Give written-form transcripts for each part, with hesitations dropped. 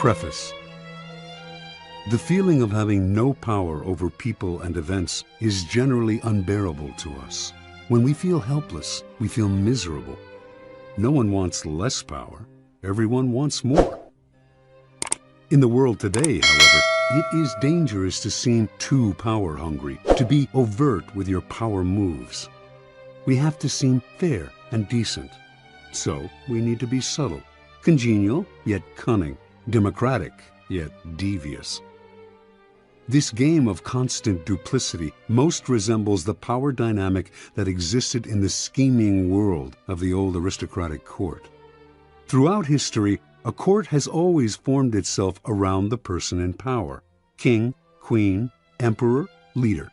Preface. The feeling of having no power over people and events is generally unbearable to us. When we feel helpless, we feel miserable. No one wants less power. Everyone wants more. In the world today, however, it is dangerous to seem too power-hungry, to be overt with your power moves. We have to seem fair and decent. So we need to be subtle, congenial yet cunning, democratic yet devious. This game of constant duplicity most resembles the power dynamic that existed in the scheming world of the old aristocratic court. Throughout history, a court has always formed itself around the person in power: king, queen, emperor, leader.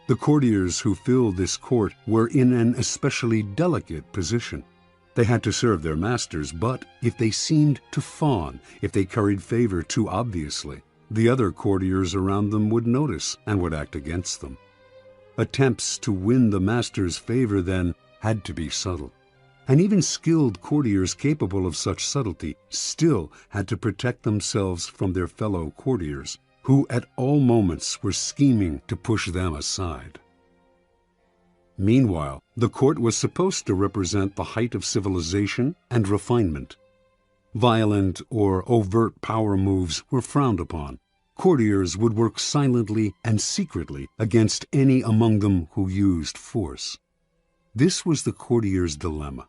The courtiers who filled this court were in an especially delicate position. They had to serve their masters, but if they seemed to fawn, if they curried favor too obviously, the other courtiers around them would notice and would act against them. Attempts to win the master's favor then had to be subtle. And even skilled courtiers capable of such subtlety still had to protect themselves from their fellow courtiers, who at all moments were scheming to push them aside. Meanwhile, the court was supposed to represent the height of civilization and refinement. Violent or overt power moves were frowned upon. Courtiers would work silently and secretly against any among them who used force. This was the courtier's dilemma.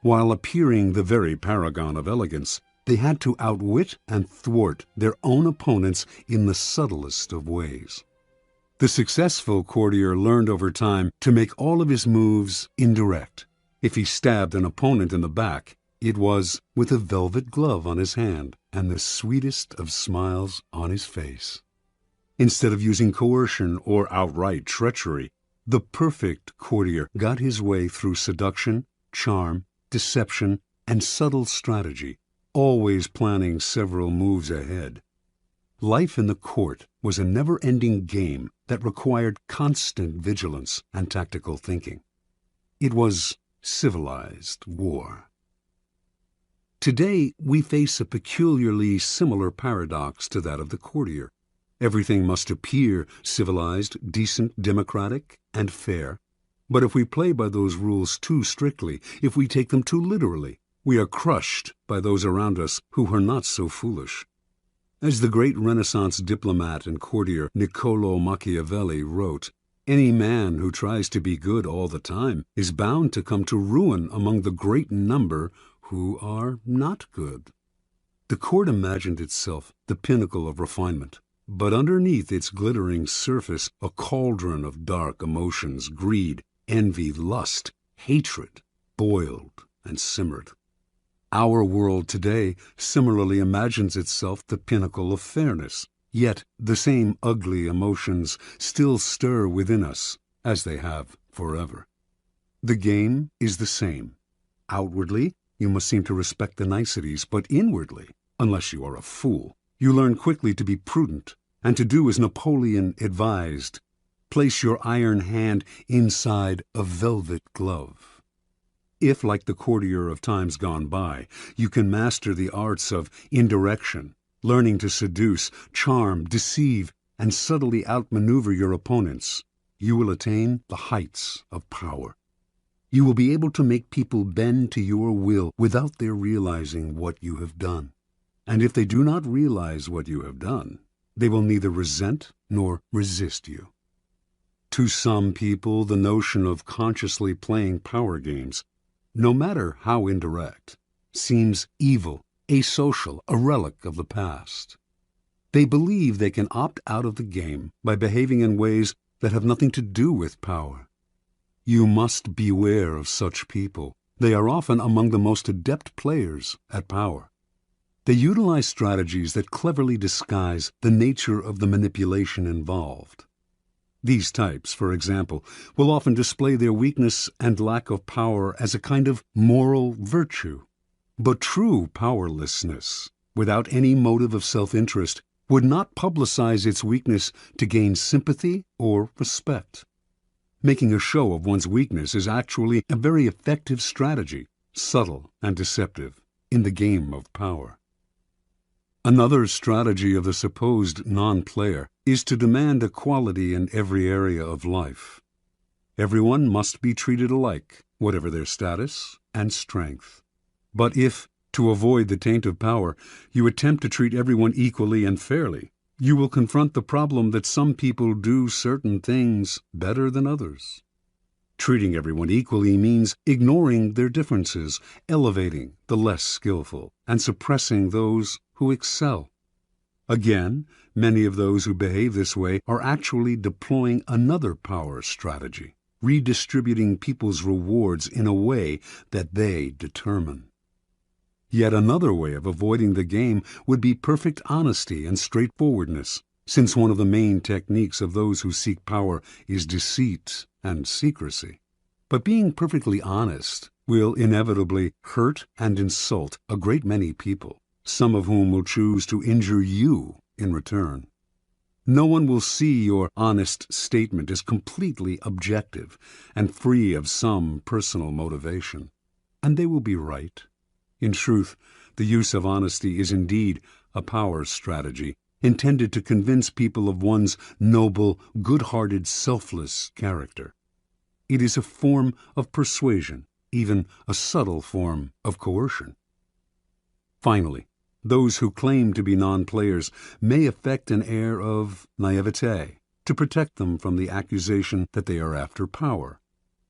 While appearing the very paragon of elegance, they had to outwit and thwart their own opponents in the subtlest of ways. The successful courtier learned over time to make all of his moves indirect. If he stabbed an opponent in the back, it was with a velvet glove on his hand and the sweetest of smiles on his face. Instead of using coercion or outright treachery, the perfect courtier got his way through seduction, charm, deception, and subtle strategy, always planning several moves ahead. Life in the court was a never-ending game that required constant vigilance and tactical thinking. It was civilized war. Today, we face a peculiarly similar paradox to that of the courtier. Everything must appear civilized, decent, democratic, and fair. But if we play by those rules too strictly, if we take them too literally, we are crushed by those around us who are not so foolish. As the great Renaissance diplomat and courtier Niccolò Machiavelli wrote, "Any man who tries to be good all the time is bound to come to ruin among the great number who are not good." The court imagined itself the pinnacle of refinement, but underneath its glittering surface a cauldron of dark emotions, greed, envy, lust, hatred, boiled and simmered. Our world today similarly imagines itself the pinnacle of fairness, yet the same ugly emotions still stir within us, as they have forever. The game is the same. Outwardly, you must seem to respect the niceties, but inwardly, unless you are a fool, you learn quickly to be prudent and to do as Napoleon advised: place your iron hand inside a velvet glove. If, like the courtier of times gone by, you can master the arts of indirection, learning to seduce, charm, deceive, and subtly outmaneuver your opponents, you will attain the heights of power. You will be able to make people bend to your will without their realizing what you have done. And if they do not realize what you have done, they will neither resent nor resist you. To some people, the notion of consciously playing power games, no matter how indirect, seems evil, asocial, a relic of the past. They believe they can opt out of the game by behaving in ways that have nothing to do with power. You must beware of such people. They are often among the most adept players at power. They utilize strategies that cleverly disguise the nature of the manipulation involved. These types, for example, will often display their weakness and lack of power as a kind of moral virtue. But true powerlessness, without any motive of self-interest, would not publicize its weakness to gain sympathy or respect. Making a show of one's weakness is actually a very effective strategy, subtle and deceptive, in the game of power. Another strategy of the supposed non-player is to demand equality in every area of life. Everyone must be treated alike, whatever their status and strength. But if, to avoid the taint of power, you attempt to treat everyone equally and fairly, you will confront the problem that some people do certain things better than others. Treating everyone equally means ignoring their differences, elevating the less skillful, and suppressing those who excel. Again, many of those who behave this way are actually deploying another power strategy, redistributing people's rewards in a way that they determine. Yet another way of avoiding the game would be perfect honesty and straightforwardness, since one of the main techniques of those who seek power is deceit and secrecy. But being perfectly honest will inevitably hurt and insult a great many people, some of whom will choose to injure you in return. No one will see your honest statement as completely objective and free of some personal motivation. And they will be right. In truth, the use of honesty is indeed a power strategy intended to convince people of one's noble, good-hearted, selfless character. It is a form of persuasion, even a subtle form of coercion. Finally, those who claim to be non-players may affect an air of naivete to protect them from the accusation that they are after power.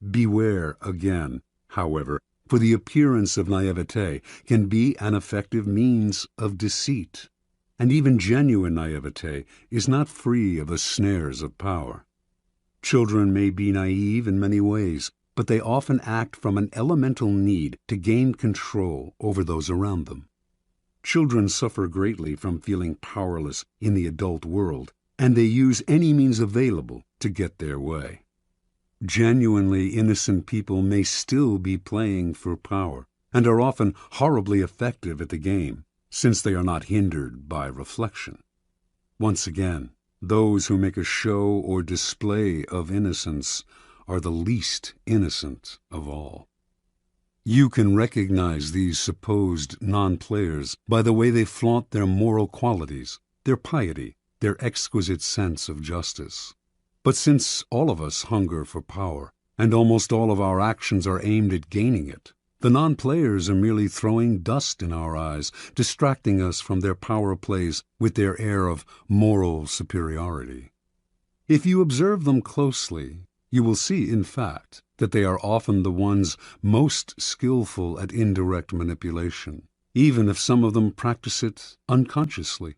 Beware again, however, for the appearance of naivete can be an effective means of deceit, and even genuine naivete is not free of the snares of power. Children may be naive in many ways, but they often act from an elemental need to gain control over those around them. Children suffer greatly from feeling powerless in the adult world, and they use any means available to get their way. Genuinely innocent people may still be playing for power, and are often horribly effective at the game, since they are not hindered by reflection. Once again, those who make a show or display of innocence are the least innocent of all. You can recognize these supposed non-players by the way they flaunt their moral qualities, their piety, their exquisite sense of justice. But since all of us hunger for power, and almost all of our actions are aimed at gaining it, the non-players are merely throwing dust in our eyes, distracting us from their power plays with their air of moral superiority. If you observe them closely, you will see, in fact, that they are often the ones most skillful at indirect manipulation, even if some of them practice it unconsciously.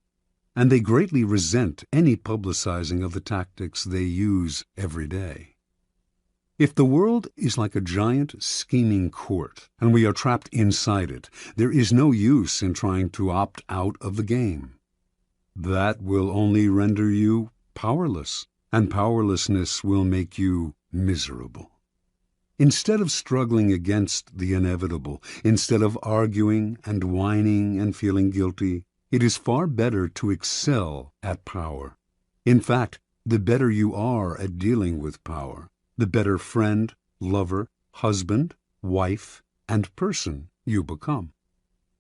And they greatly resent any publicizing of the tactics they use every day. If the world is like a giant scheming court, and we are trapped inside it, there is no use in trying to opt out of the game. That will only render you powerless, and powerlessness will make you miserable. Instead of struggling against the inevitable, instead of arguing and whining and feeling guilty, it is far better to excel at power. In fact, the better you are at dealing with power, the better friend, lover, husband, wife, and person you become.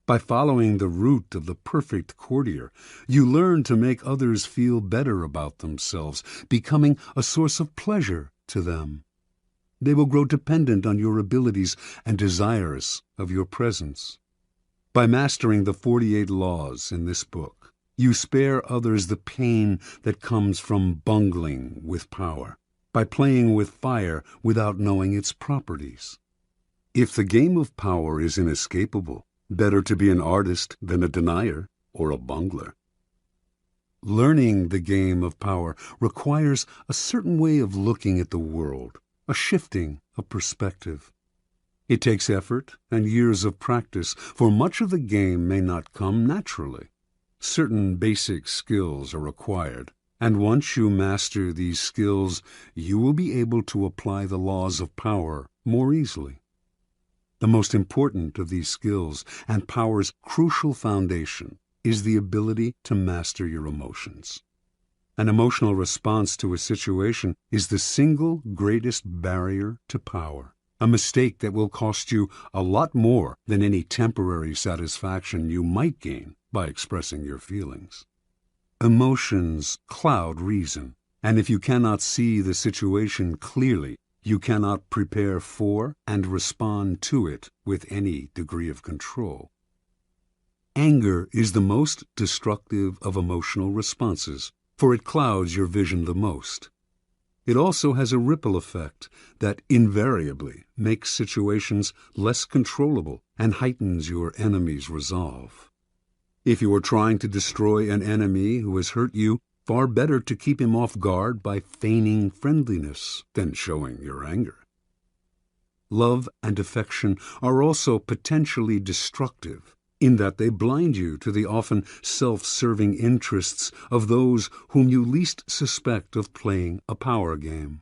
By following the route of the perfect courtier, you learn to make others feel better about themselves, becoming a source of pleasure to them. They will grow dependent on your abilities and desirous of your presence. By mastering the 48 laws in this book, you spare others the pain that comes from bungling with power, by playing with fire without knowing its properties. If the game of power is inescapable, better to be an artist than a denier or a bungler. Learning the game of power requires a certain way of looking at the world, a shifting of perspective. It takes effort and years of practice, for much of the game may not come naturally. Certain basic skills are required, and once you master these skills, you will be able to apply the laws of power more easily. The most important of these skills, and power's crucial foundation, is the ability to master your emotions. An emotional response to a situation is the single greatest barrier to power. A mistake that will cost you a lot more than any temporary satisfaction you might gain by expressing your feelings. Emotions cloud reason, and if you cannot see the situation clearly, you cannot prepare for and respond to it with any degree of control. Anger is the most destructive of emotional responses, for it clouds your vision the most. It also has a ripple effect that invariably makes situations less controllable and heightens your enemy's resolve. If you are trying to destroy an enemy who has hurt you, far better to keep him off guard by feigning friendliness than showing your anger. Love and affection are also potentially destructive in that they blind you to the often self-serving interests of those whom you least suspect of playing a power game.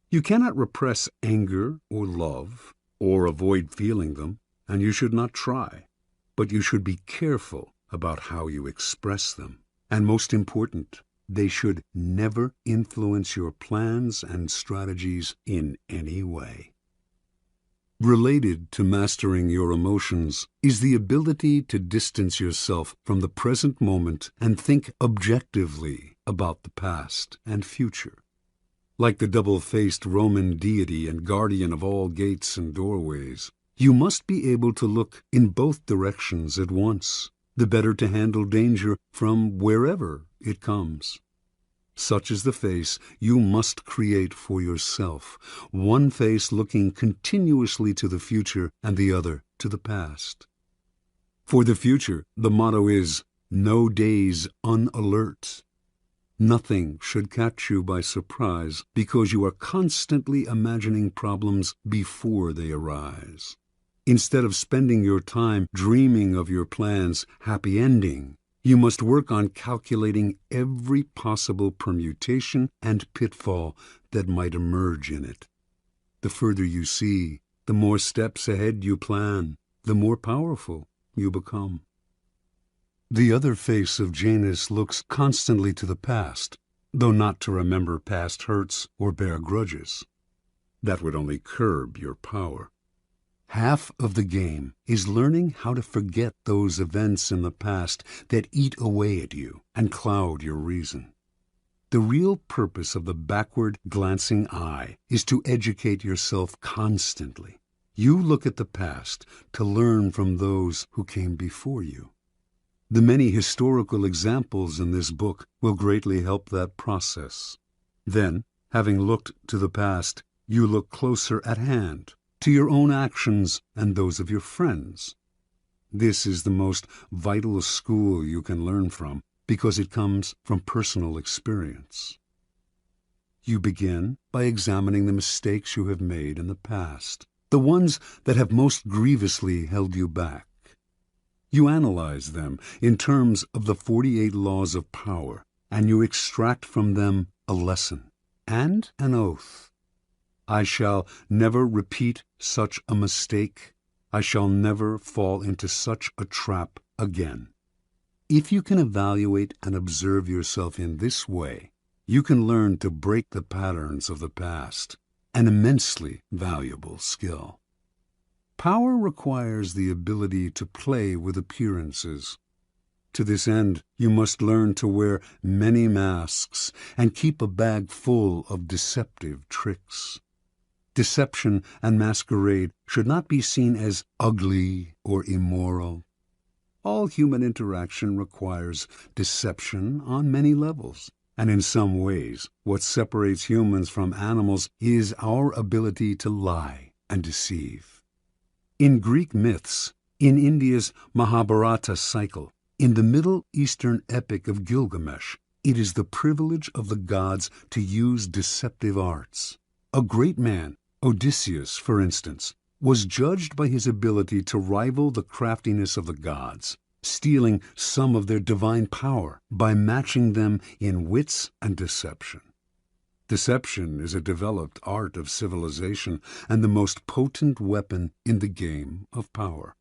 You cannot repress anger or love, or avoid feeling them, and you should not try. But you should be careful about how you express them. And most important, they should never influence your plans and strategies in any way. Related to mastering your emotions is the ability to distance yourself from the present moment and think objectively about the past and future. Like the double-faced Roman deity and guardian of all gates and doorways, you must be able to look in both directions at once, the better to handle danger from wherever it comes. Such is the face you must create for yourself, one face looking continuously to the future and the other to the past. For the future, the motto is, no days unalert. Nothing should catch you by surprise because you are constantly imagining problems before they arise. Instead of spending your time dreaming of your plan's happy ending, you must work on calculating every possible permutation and pitfall that might emerge in it. The further you see, the more steps ahead you plan, the more powerful you become. The other face of Janus looks constantly to the past, though not to remember past hurts or bear grudges. That would only curb your power. Half of the game is learning how to forget those events in the past that eat away at you and cloud your reason. The real purpose of the backward glancing eye is to educate yourself constantly. You look at the past to learn from those who came before you. The many historical examples in this book will greatly help that process. Then, having looked to the past, you look closer at hand, to your own actions and those of your friends. This is the most vital school you can learn from because it comes from personal experience. You begin by examining the mistakes you have made in the past, the ones that have most grievously held you back. You analyze them in terms of the 48 laws of power, and you extract from them a lesson and an oath. I shall never repeat such a mistake. I shall never fall into such a trap again. If you can evaluate and observe yourself in this way, you can learn to break the patterns of the past, an immensely valuable skill. Power requires the ability to play with appearances. To this end, you must learn to wear many masks and keep a bag full of deceptive tricks. Deception and masquerade should not be seen as ugly or immoral. All human interaction requires deception on many levels, and in some ways, what separates humans from animals is our ability to lie and deceive. In Greek myths, in India's Mahabharata cycle, in the Middle Eastern epic of Gilgamesh, it is the privilege of the gods to use deceptive arts. A great man, Odysseus, for instance, was judged by his ability to rival the craftiness of the gods, stealing some of their divine power by matching them in wits and deception. Deception is a developed art of civilization and the most potent weapon in the game of power.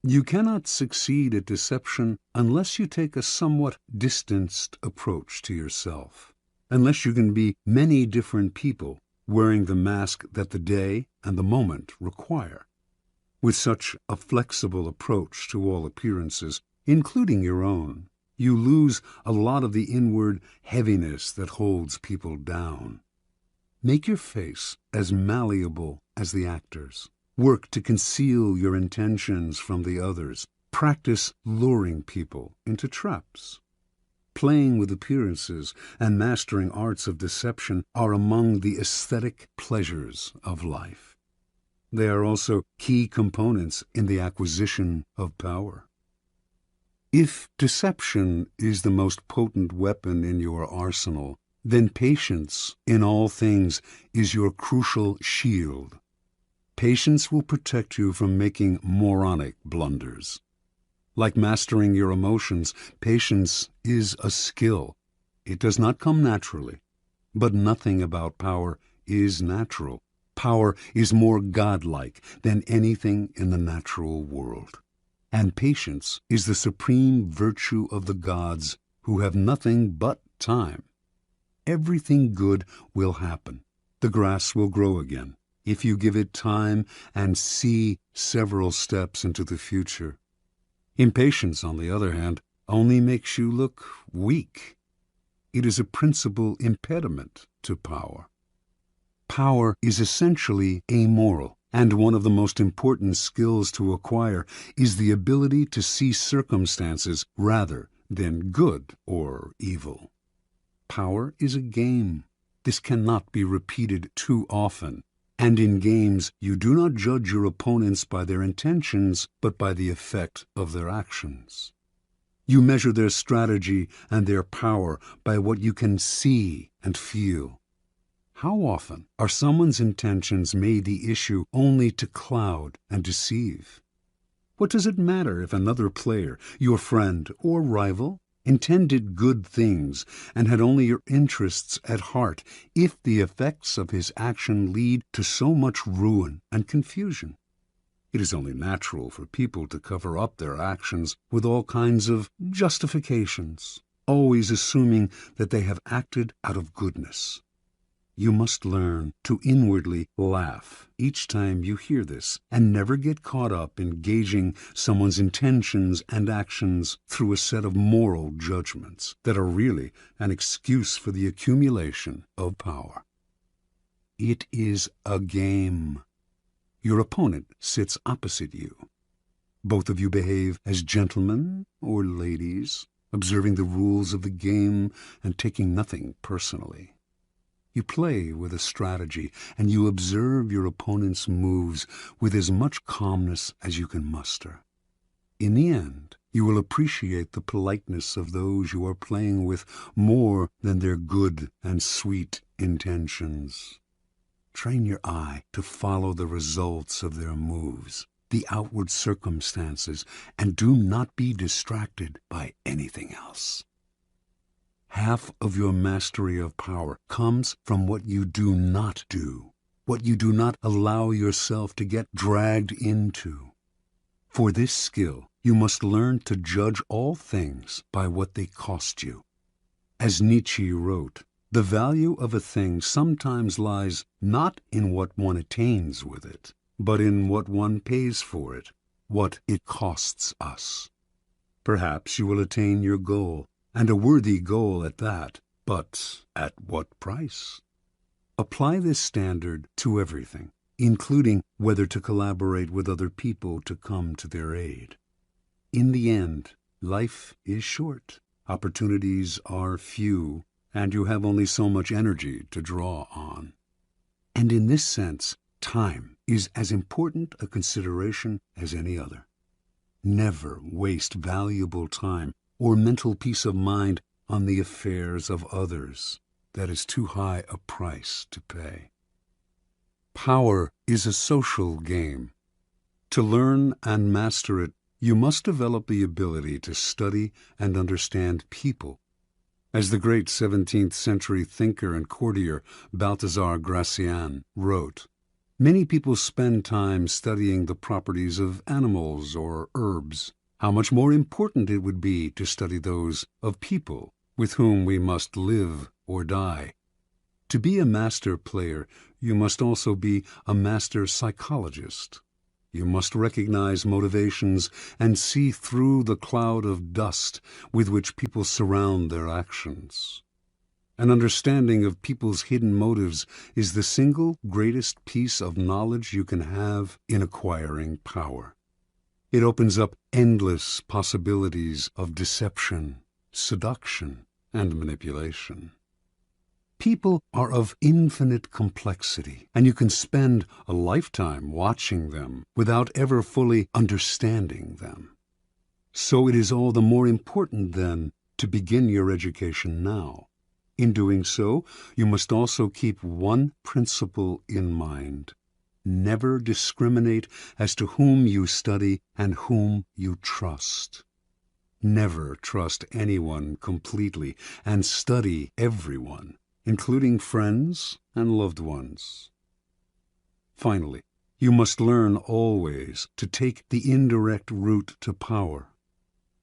You cannot succeed at deception unless you take a somewhat distanced approach to yourself, unless you can be many different people wearing the mask that the day and the moment require. With such a flexible approach to all appearances, including your own, you lose a lot of the inward heaviness that holds people down. Make your face as malleable as the actors. Work to conceal your intentions from the others. Practice luring people into traps. Playing with appearances and mastering arts of deception are among the aesthetic pleasures of life. They are also key components in the acquisition of power. If deception is the most potent weapon in your arsenal, then patience in all things is your crucial shield. Patience will protect you from making moronic blunders. Like mastering your emotions, patience is a skill. It does not come naturally, but nothing about power is natural. Power is more godlike than anything in the natural world. And patience is the supreme virtue of the gods, who have nothing but time. Everything good will happen. The grass will grow again, if you give it time and see several steps into the future. Impatience, on the other hand, only makes you look weak. It is a principal impediment to power. Power is essentially amoral, and one of the most important skills to acquire is the ability to see circumstances rather than good or evil. Power is a game. This cannot be repeated too often. And in games, you do not judge your opponents by their intentions, but by the effect of their actions. You measure their strategy and their power by what you can see and feel. How often are someone's intentions made the issue only to cloud and deceive? What does it matter if another player, your friend or rival, intended good things and had only your interests at heart, if the effects of his action lead to so much ruin and confusion? It is only natural for people to cover up their actions with all kinds of justifications, always assuming that they have acted out of goodness. You must learn to inwardly laugh each time you hear this, and never get caught up in gauging someone's intentions and actions through a set of moral judgments that are really an excuse for the accumulation of power. It is a game. Your opponent sits opposite you. Both of you behave as gentlemen or ladies, observing the rules of the game and taking nothing personally. You play with a strategy, and you observe your opponent's moves with as much calmness as you can muster. In the end, you will appreciate the politeness of those you are playing with more than their good and sweet intentions. Train your eye to follow the results of their moves, the outward circumstances, and do not be distracted by anything else. Half of your mastery of power comes from what you do not do, what you do not allow yourself to get dragged into. For this skill, you must learn to judge all things by what they cost you. As Nietzsche wrote, the value of a thing sometimes lies not in what one attains with it, but in what one pays for it, what it costs us. Perhaps you will attain your goal, and a worthy goal at that, but at what price? Apply this standard to everything, including whether to collaborate with other people to come to their aid. In the end, life is short, opportunities are few, and you have only so much energy to draw on. And in this sense, time is as important a consideration as any other. Never waste valuable time or mental peace of mind on the affairs of others. That is too high a price to pay. Power is a social game. To learn and master it, you must develop the ability to study and understand people. As the great 17th century thinker and courtier Balthazar Gracian wrote, many people spend time studying the properties of animals or herbs. How much more important it would be to study those of people with whom we must live or die. To be a master player, you must also be a master psychologist. You must recognize motivations and see through the cloud of dust with which people surround their actions. An understanding of people's hidden motives is the single greatest piece of knowledge you can have in acquiring power. It opens up endless possibilities of deception, seduction, and manipulation. People are of infinite complexity, and you can spend a lifetime watching them without ever fully understanding them. So it is all the more important, then, to begin your education now. In doing so, you must also keep one principle in mind. Never discriminate as to whom you study and whom you trust. Never trust anyone completely, and study everyone, including friends and loved ones. Finally, you must learn always to take the indirect route to power.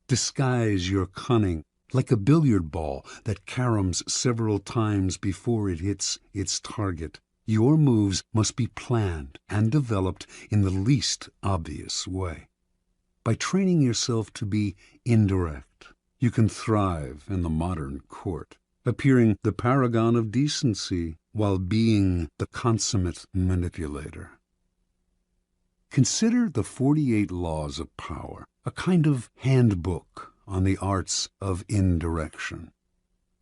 Disguise your cunning like a billiard ball that caroms several times before it hits its target. Your moves must be planned and developed in the least obvious way. By training yourself to be indirect, you can thrive in the modern court, appearing the paragon of decency while being the consummate manipulator. Consider the 48 Laws of Power, a kind of handbook on the arts of indirection.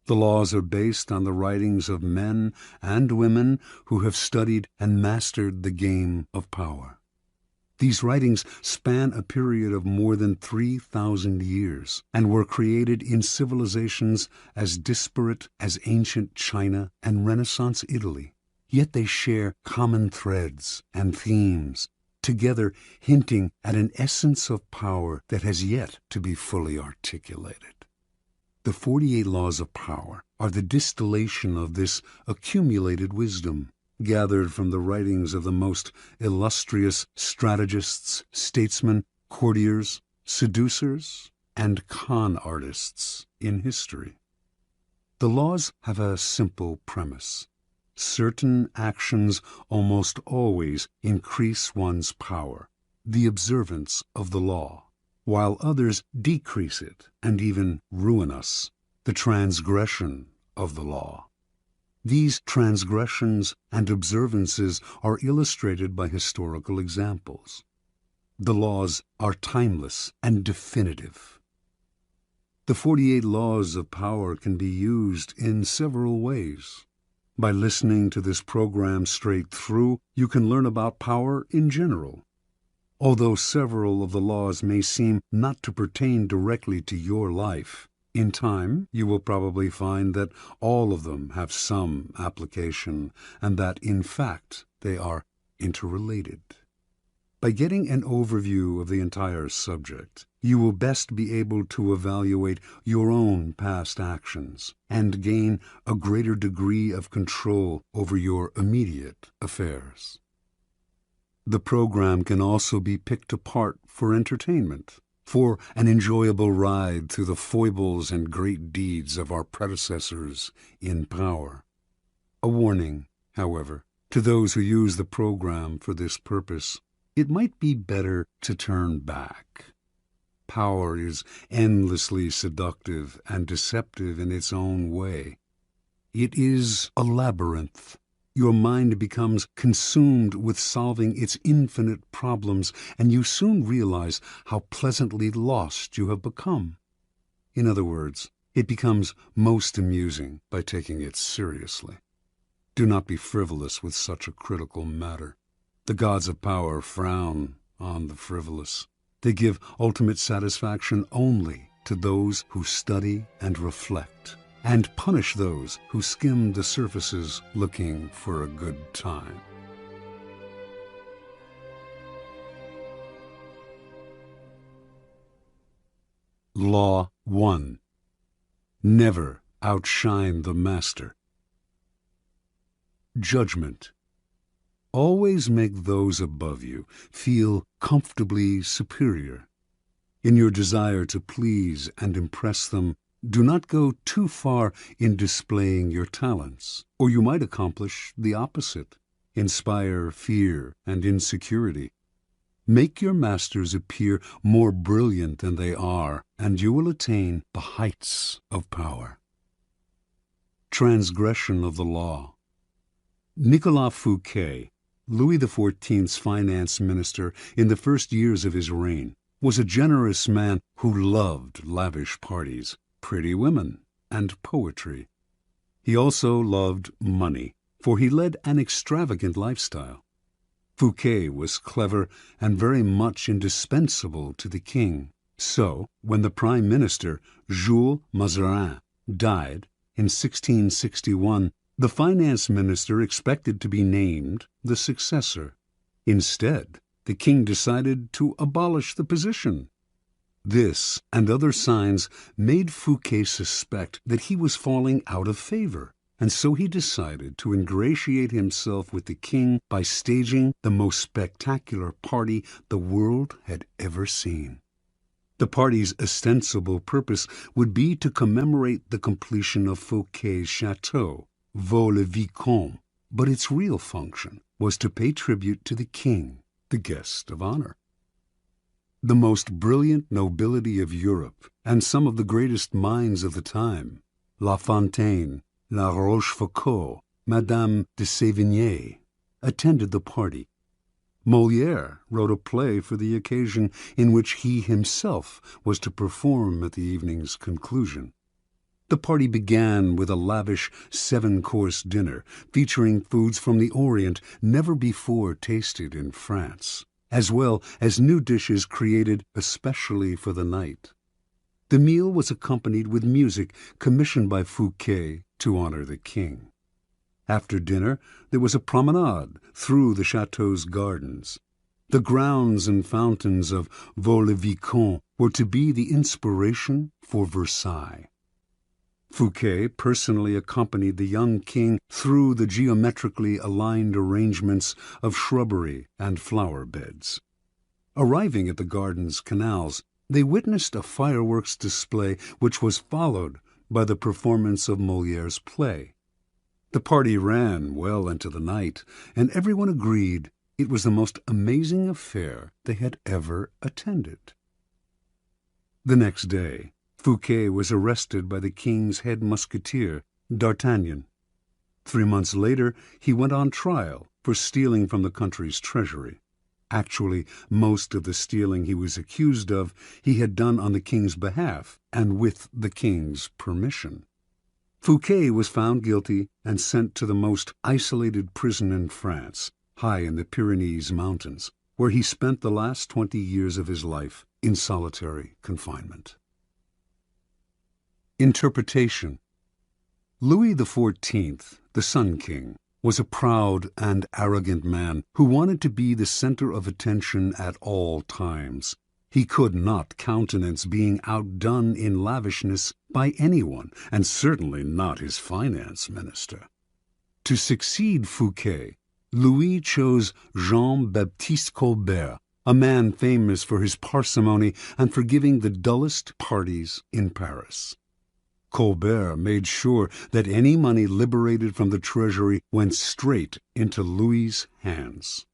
The laws are based on the writings of men and women who have studied and mastered the game of power. These writings span a period of more than 3,000 years and were created in civilizations as disparate as ancient China and Renaissance Italy. Yet they share common threads and themes, together hinting at an essence of power that has yet to be fully articulated. The 48 Laws of Power are the distillation of this accumulated wisdom, gathered from the writings of the most illustrious strategists, statesmen, courtiers, seducers, and con artists in history. The laws have a simple premise. Certain actions almost always increase one's power, the observance of the law, while others decrease it and even ruin us, the transgression of the law. These transgressions and observances are illustrated by historical examples. The laws are timeless and definitive. The 48 Laws of Power can be used in several ways. By listening to this program straight through, you can learn about power in general. Although several of the laws may seem not to pertain directly to your life, in time you will probably find that all of them have some application and that, in fact, they are interrelated. By getting an overview of the entire subject, you will best be able to evaluate your own past actions and gain a greater degree of control over your immediate affairs. The program can also be picked apart for entertainment, for an enjoyable ride through the foibles and great deeds of our predecessors in power. A warning, however, to those who use the program for this purpose: it might be better to turn back. Power is endlessly seductive and deceptive in its own way. It is a labyrinth. Your mind becomes consumed with solving its infinite problems, and you soon realize how pleasantly lost you have become. In other words, it becomes most amusing by taking it seriously. Do not be frivolous with such a critical matter. The gods of power frown on the frivolous. They give ultimate satisfaction only to those who study and reflect, and punish those who skim the surfaces looking for a good time. Law 1. Never outshine the master. Judgment. Always make those above you feel comfortably superior. In your desire to please and impress them, do not go too far in displaying your talents, or you might accomplish the opposite, inspire fear and insecurity. Make your masters appear more brilliant than they are, and you will attain the heights of power. Transgression of the law. Nicolas Fouquet, Louis XIV's finance minister in the first years of his reign, was a generous man who loved lavish parties, pretty women, and poetry. He also loved money, for he led an extravagant lifestyle. Fouquet was clever and very much indispensable to the king. So, when the prime minister, Jules Mazarin, died in 1661, the finance minister expected to be named the successor. Instead, the king decided to abolish the position. This and other signs made Fouquet suspect that he was falling out of favor, and so he decided to ingratiate himself with the king by staging the most spectacular party the world had ever seen. The party's ostensible purpose would be to commemorate the completion of Fouquet's chateau, Vaux-le-Vicomte, but its real function was to pay tribute to the king, the guest of honor. The most brilliant nobility of Europe and some of the greatest minds of the time, La Fontaine, La Rochefoucauld, Madame de Sévigné, attended the party. Molière wrote a play for the occasion in which he himself was to perform at the evening's conclusion. The party began with a lavish 7-course dinner featuring foods from the Orient never before tasted in France, as well as new dishes created especially for the night. The meal was accompanied with music commissioned by Fouquet to honor the king. After dinner, there was a promenade through the chateau's gardens. The grounds and fountains of Vaux-le-Vicomte were to be the inspiration for Versailles. Fouquet personally accompanied the young king through the geometrically aligned arrangements of shrubbery and flower beds. Arriving at the garden's canals, they witnessed a fireworks display which was followed by the performance of Molière's play. The party ran well into the night, and everyone agreed it was the most amazing affair they had ever attended. The next day, Fouquet was arrested by the king's head musketeer, D'Artagnan. 3 months later, he went on trial for stealing from the country's treasury. Actually, most of the stealing he was accused of he had done on the king's behalf and with the king's permission. Fouquet was found guilty and sent to the most isolated prison in France, high in the Pyrenees Mountains, where he spent the last 20 years of his life in solitary confinement. Interpretation. Louis XIV, the Sun King, was a proud and arrogant man who wanted to be the center of attention at all times. He could not countenance being outdone in lavishness by anyone, and certainly not his finance minister. To succeed Fouquet, Louis chose Jean-Baptiste Colbert, a man famous for his parsimony and for giving the dullest parties in Paris. Colbert made sure that any money liberated from the treasury went straight into Louis's hands.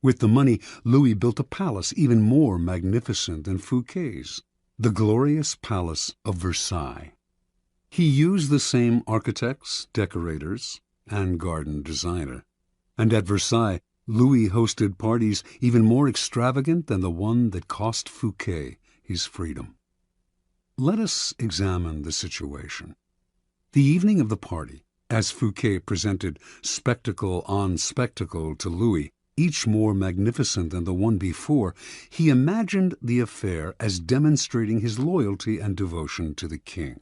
With the money, Louis built a palace even more magnificent than Fouquet's, the glorious Palace of Versailles. He used the same architects, decorators, and garden designer. And at Versailles, Louis hosted parties even more extravagant than the one that cost Fouquet his freedom. Let us examine the situation. The evening of the party, as Fouquet presented spectacle on spectacle to Louis, each more magnificent than the one before, he imagined the affair as demonstrating his loyalty and devotion to the king.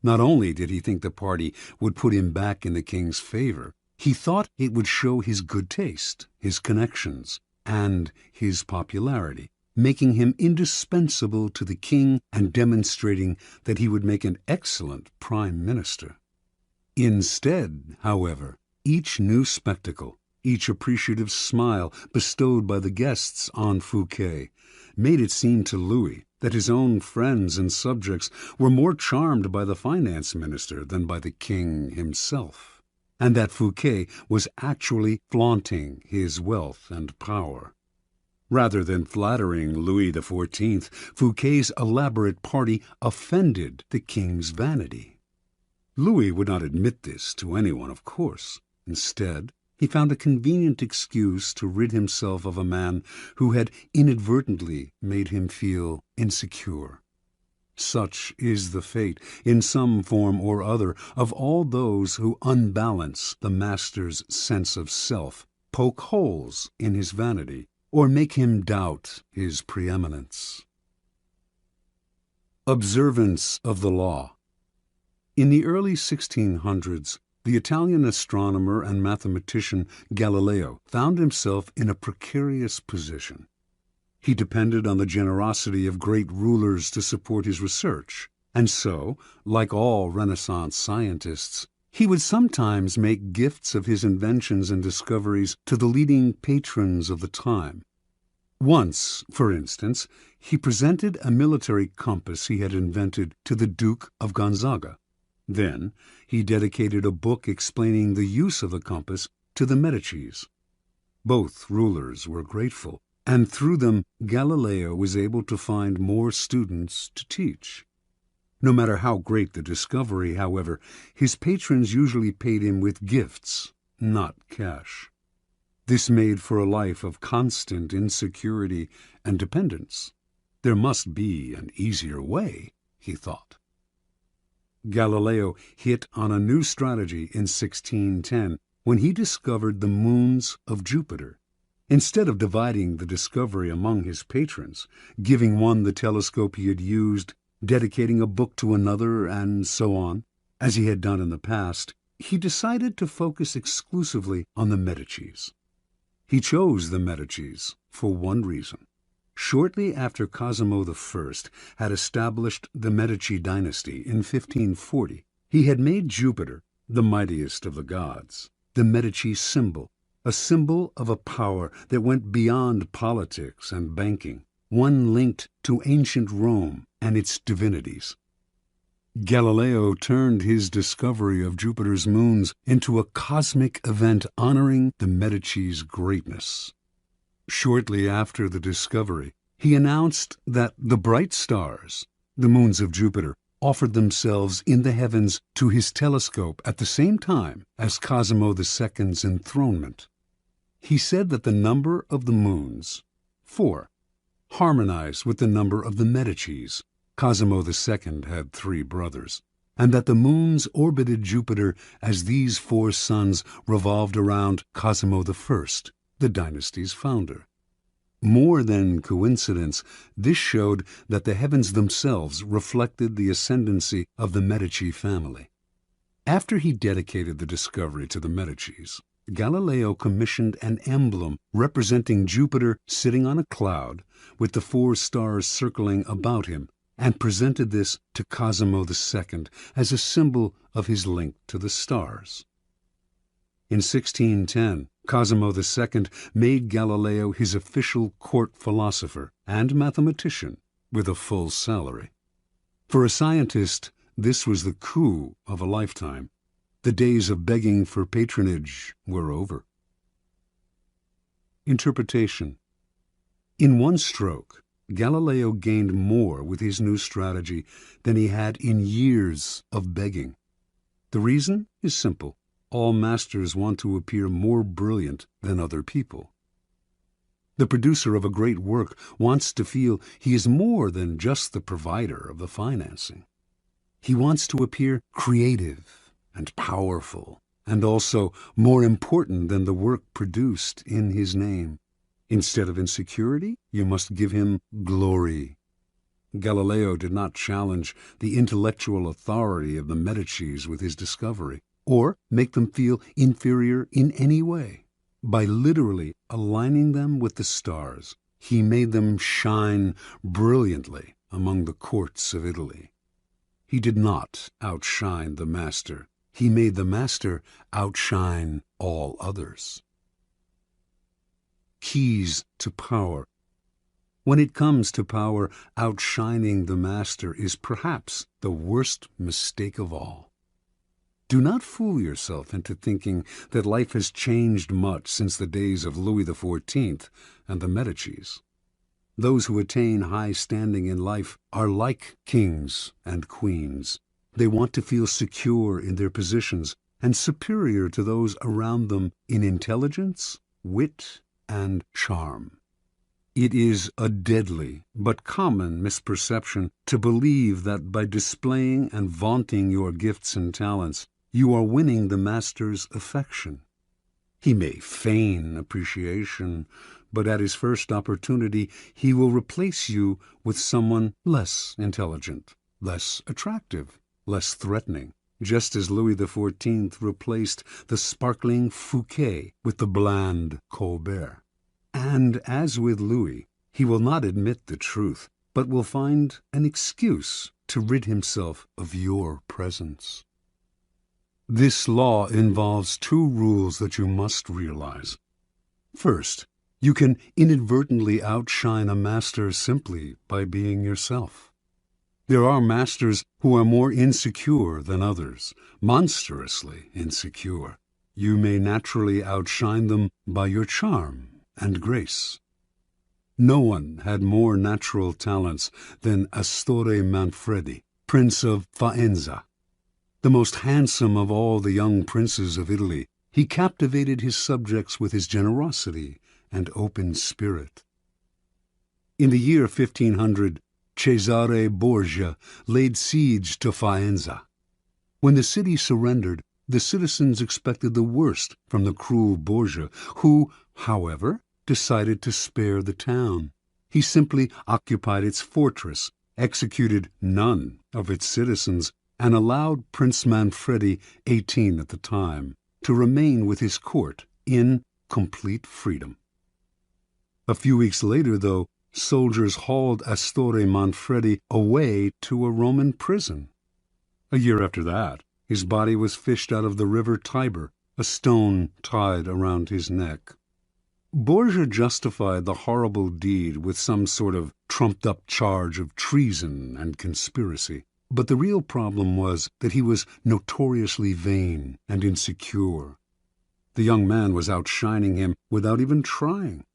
Not only did he think the party would put him back in the king's favor, he thought it would show his good taste, his connections, and his popularity, making him indispensable to the king and demonstrating that he would make an excellent prime minister. Instead, however, each new spectacle, each appreciative smile bestowed by the guests on Fouquet, made it seem to Louis that his own friends and subjects were more charmed by the finance minister than by the king himself, and that Fouquet was actually flaunting his wealth and power. Rather than flattering Louis XIV, Fouquet's elaborate party offended the king's vanity. Louis would not admit this to anyone, of course. Instead, he found a convenient excuse to rid himself of a man who had inadvertently made him feel insecure. Such is the fate, in some form or other, of all those who unbalance the master's sense of self, poke holes in his vanity, or make him doubt his preeminence. Observance of the law. In the early 1600s, the Italian astronomer and mathematician Galileo found himself in a precarious position. He depended on the generosity of great rulers to support his research, and so, like all Renaissance scientists, he would sometimes make gifts of his inventions and discoveries to the leading patrons of the time. Once, for instance, he presented a military compass he had invented to the Duke of Gonzaga. Then he dedicated a book explaining the use of the compass to the Medicis. Both rulers were grateful, and through them Galileo was able to find more students to teach. No matter how great the discovery, however, his patrons usually paid him with gifts, not cash. This made for a life of constant insecurity and dependence. There must be an easier way, he thought. Galileo hit on a new strategy in 1610 when he discovered the moons of Jupiter. Instead of dividing the discovery among his patrons, giving one the telescope he had used, dedicating a book to another, and so on, as he had done in the past, he decided to focus exclusively on the Medicis. He chose the Medicis for one reason. Shortly after Cosimo I had established the Medici dynasty in 1540, he had made Jupiter, the mightiest of the gods, the Medici symbol, a symbol of a power that went beyond politics and banking, one linked to ancient Rome and its divinities. Galileo turned his discovery of Jupiter's moons into a cosmic event honoring the Medici's greatness. Shortly after the discovery, he announced that the bright stars, the moons of Jupiter, offered themselves in the heavens to his telescope at the same time as Cosimo II's enthronement. He said that the number of the moons, 4, harmonized with the number of the Medicis. Cosimo II had 3 brothers, and that the moons orbited Jupiter as these 4 suns revolved around Cosimo I, the dynasty's founder. More than coincidence, this showed that the heavens themselves reflected the ascendancy of the Medici family. After he dedicated the discovery to the Medicis, Galileo commissioned an emblem representing Jupiter sitting on a cloud with the 4 stars circling about him, and presented this to Cosimo II as a symbol of his link to the stars. In 1610, Cosimo II made Galileo his official court philosopher and mathematician with a full salary. For a scientist, this was the coup of a lifetime. The days of begging for patronage were over. Interpretation. In one stroke, Galileo gained more with his new strategy than he had in years of begging. The reason is simple. All masters want to appear more brilliant than other people. The producer of a great work wants to feel he is more than just the provider of the financing. He wants to appear creative and powerful, and also more important than the work produced in his name. Instead of insecurity, you must give him glory. Galileo did not challenge the intellectual authority of the Medicis with his discovery, or make them feel inferior in any way. By literally aligning them with the stars, he made them shine brilliantly among the courts of Italy. He did not outshine the master. He made the master outshine all others. Keys to power. When it comes to power, outshining the master is perhaps the worst mistake of all. Do not fool yourself into thinking that life has changed much since the days of Louis XIV and the Medicis. Those who attain high standing in life are like kings and queens. They want to feel secure in their positions and superior to those around them in intelligence, wit, and charm. It is a deadly but common misperception to believe that by displaying and vaunting your gifts and talents, you are winning the master's affection. He may feign appreciation, but at his first opportunity he will replace you with someone less intelligent, less attractive, less threatening, just as Louis XIV replaced the sparkling Fouquet with the bland Colbert. And as with Louis, he will not admit the truth, but will find an excuse to rid himself of your presence. This law involves two rules that you must realize. First, you can inadvertently outshine a master simply by being yourself. There are masters who are more insecure than others, monstrously insecure. You may naturally outshine them by your charm and grace. No one had more natural talents than Astorre Manfredi, Prince of Faenza. The most handsome of all the young princes of Italy, he captivated his subjects with his generosity and open spirit. In the year 1500, Cesare Borgia laid siege to Faenza. When the city surrendered, the citizens expected the worst from the cruel Borgia, who, however, decided to spare the town. He simply occupied its fortress, executed none of its citizens, and allowed Prince Manfredi, 18 at the time, to remain with his court in complete freedom. A few weeks later, though, soldiers hauled Astorre Manfredi away to a Roman prison. A year after that, his body was fished out of the river Tiber, a stone tied around his neck. Borgia justified the horrible deed with some sort of trumped-up charge of treason and conspiracy. But the real problem was that he was notoriously vain and insecure. The young man was outshining him without even trying.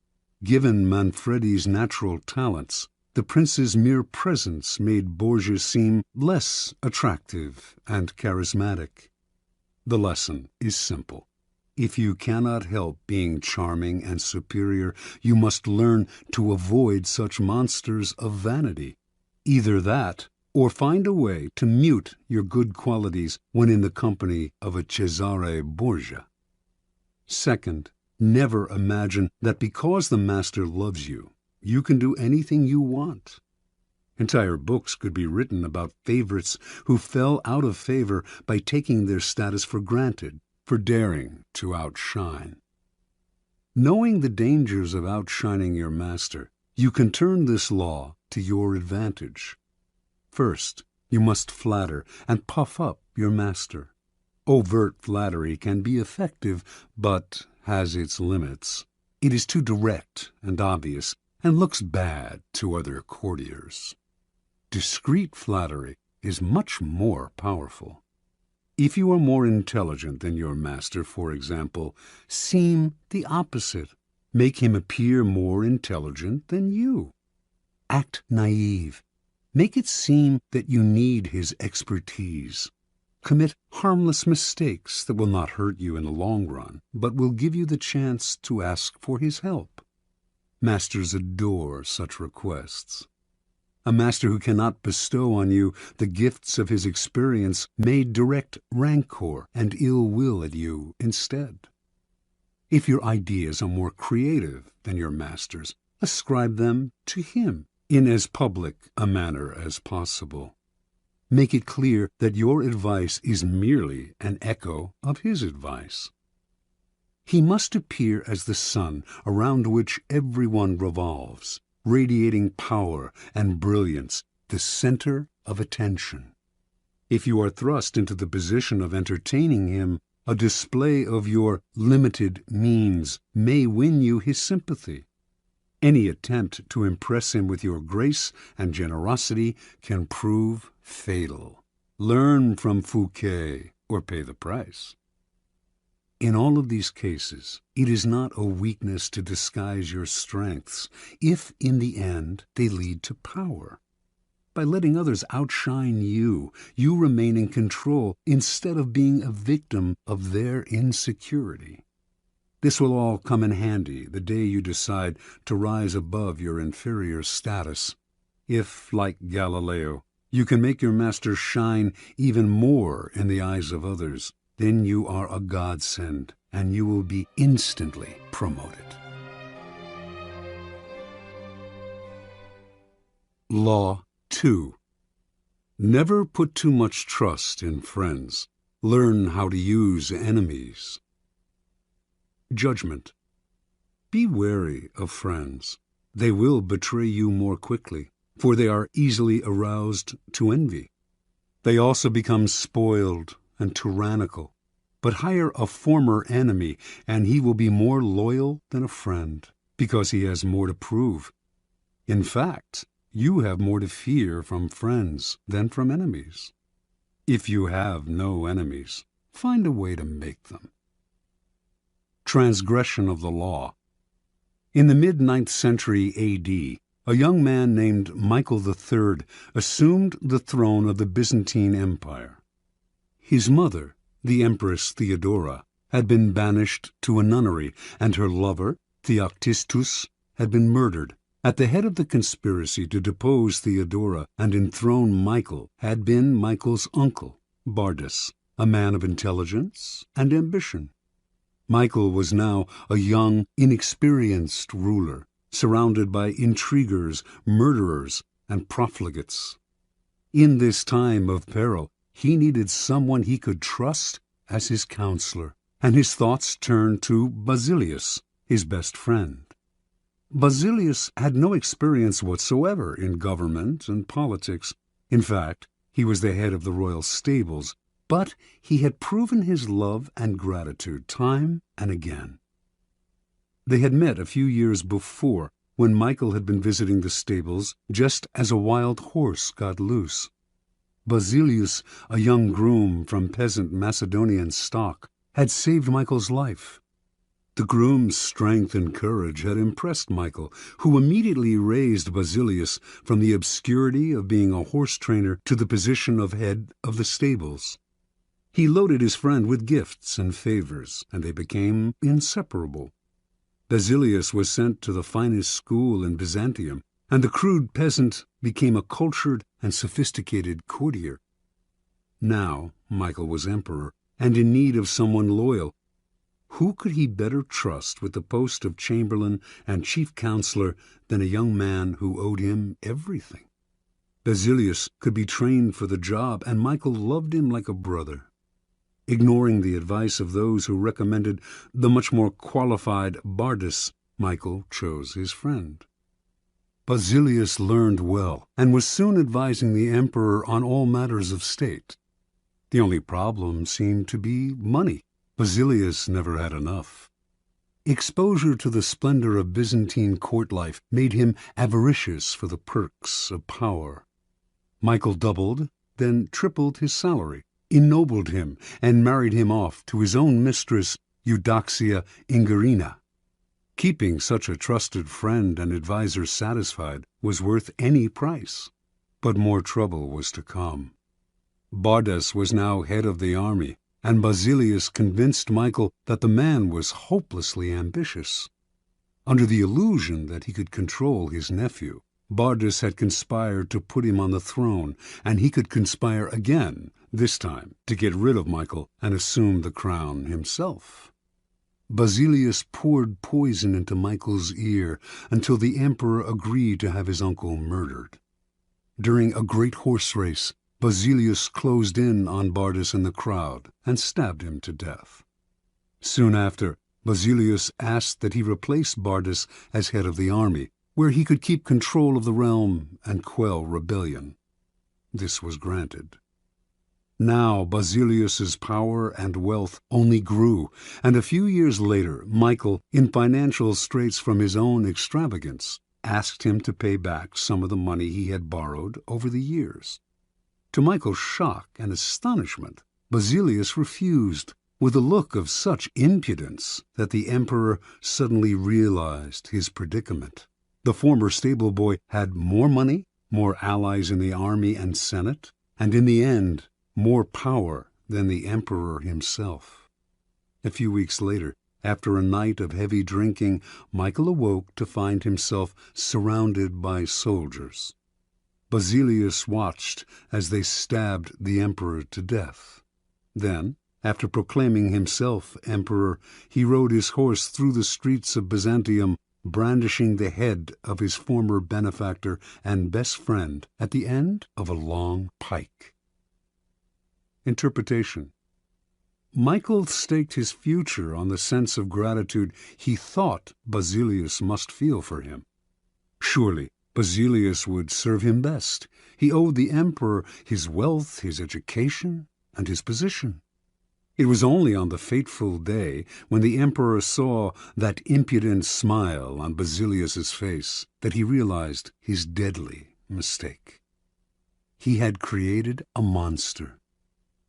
Given Manfredi's natural talents, the prince's mere presence made Borgia seem less attractive and charismatic. The lesson is simple. If you cannot help being charming and superior, you must learn to avoid such monsters of vanity. Either that, or find a way to mute your good qualities when in the company of a Cesare Borgia. Second, never imagine that because the master loves you, you can do anything you want. Entire books could be written about favorites who fell out of favor by taking their status for granted, for daring to outshine. Knowing the dangers of outshining your master, you can turn this law to your advantage. First, you must flatter and puff up your master. Overt flattery can be effective, but has its limits. It is too direct and obvious, and looks bad to other courtiers. Discreet flattery is much more powerful. If you are more intelligent than your master, for example, seem the opposite. Make him appear more intelligent than you. Act naive. Make it seem that you need his expertise. Commit harmless mistakes that will not hurt you in the long run, but will give you the chance to ask for his help. Masters adore such requests. A master who cannot bestow on you the gifts of his experience may direct rancor and ill will at you instead. If your ideas are more creative than your master's, ascribe them to him in as public a manner as possible. Make it clear that your advice is merely an echo of his advice. He must appear as the sun around which everyone revolves, radiating power and brilliance, the center of attention. If you are thrust into the position of entertaining him, a display of your limited means may win you his sympathy. Any attempt to impress him with your grace and generosity can prove fatal. Learn from Fouquet. or pay the price. In all of these cases, it is not a weakness to disguise your strengths if, in the end, they lead to power. By letting others outshine you, you remain in control instead of being a victim of their insecurity. This will all come in handy the day you decide to rise above your inferior status. If, like Galileo, you can make your master shine even more in the eyes of others, then you are a godsend, and you will be instantly promoted. Law 2. Never put too much trust in friends. Learn how to use enemies. Judgment. Be wary of friends. They will betray you more quickly, for they are easily aroused to envy. They also become spoiled and tyrannical. But hire a former enemy, and he will be more loyal than a friend, because he has more to prove. In fact, you have more to fear from friends than from enemies. If you have no enemies, find a way to make them. Transgression of the law. In the mid-9th century A.D., a young man named Michael III assumed the throne of the Byzantine Empire. His mother, the Empress Theodora, had been banished to a nunnery, and her lover, Theoctistus, had been murdered. At the head of the conspiracy to depose Theodora and enthrone Michael had been Michael's uncle, Bardas, a man of intelligence and ambition. Michael was now a young, inexperienced ruler, surrounded by intriguers, murderers, and profligates. In this time of peril, he needed someone he could trust as his counselor, and his thoughts turned to Basilius, his best friend. Basilius had no experience whatsoever in government and politics. In fact, he was the head of the royal stables, but he had proven his love and gratitude time and again. They had met a few years before, when Michael had been visiting the stables just as a wild horse got loose. Basilius, a young groom from peasant Macedonian stock, had saved Michael's life. The groom's strength and courage had impressed Michael, who immediately raised Basilius from the obscurity of being a horse trainer to the position of head of the stables. He loaded his friend with gifts and favors, and they became inseparable. Basilius was sent to the finest school in Byzantium, and the crude peasant became a cultured and sophisticated courtier. Now Michael was emperor, and in need of someone loyal. Who could he better trust with the post of chamberlain and chief counselor than a young man who owed him everything? Basilius could be trained for the job, and Michael loved him like a brother. Ignoring the advice of those who recommended the much more qualified Bardas, Michael chose his friend. Basilius learned well, and was soon advising the emperor on all matters of state. The only problem seemed to be money. Basilius never had enough. Exposure to the splendor of Byzantine court life made him avaricious for the perks of power. Michael doubled, then tripled his salary, ennobled him, and married him off to his own mistress, Eudoxia Ingerina. Keeping such a trusted friend and adviser satisfied was worth any price. But more trouble was to come. Bardas was now head of the army, and Basilius convinced Michael that the man was hopelessly ambitious. Under the illusion that he could control his nephew, Bardas had conspired to put him on the throne, and he could conspire again, this time to get rid of Michael and assume the crown himself. Basilius poured poison into Michael's ear until the emperor agreed to have his uncle murdered. During a great horse race, Basilius closed in on Bardas in the crowd and stabbed him to death. Soon after, Basilius asked that he replace Bardas as head of the army, where he could keep control of the realm and quell rebellion. This was granted. Now Basilius's power and wealth only grew, and a few years later Michael, in financial straits from his own extravagance, asked him to pay back some of the money he had borrowed over the years. To Michael's shock and astonishment, Basilius refused, with a look of such impudence that the emperor suddenly realized his predicament. The former stable boy had more money, more allies in the army and senate, and in the end, more power than the emperor himself. A few weeks later, after a night of heavy drinking, Michael awoke to find himself surrounded by soldiers. Basilius watched as they stabbed the emperor to death. Then, after proclaiming himself emperor, he rode his horse through the streets of Byzantium, brandishing the head of his former benefactor and best friend at the end of a long pike. Interpretation. Michael staked his future on the sense of gratitude he thought Basilius must feel for him. Surely Basilius would serve him best. He owed the emperor his wealth, his education, and his position. It was only on the fateful day when the emperor saw that impudent smile on Basilius's face that he realized his deadly mistake. He had created a monster.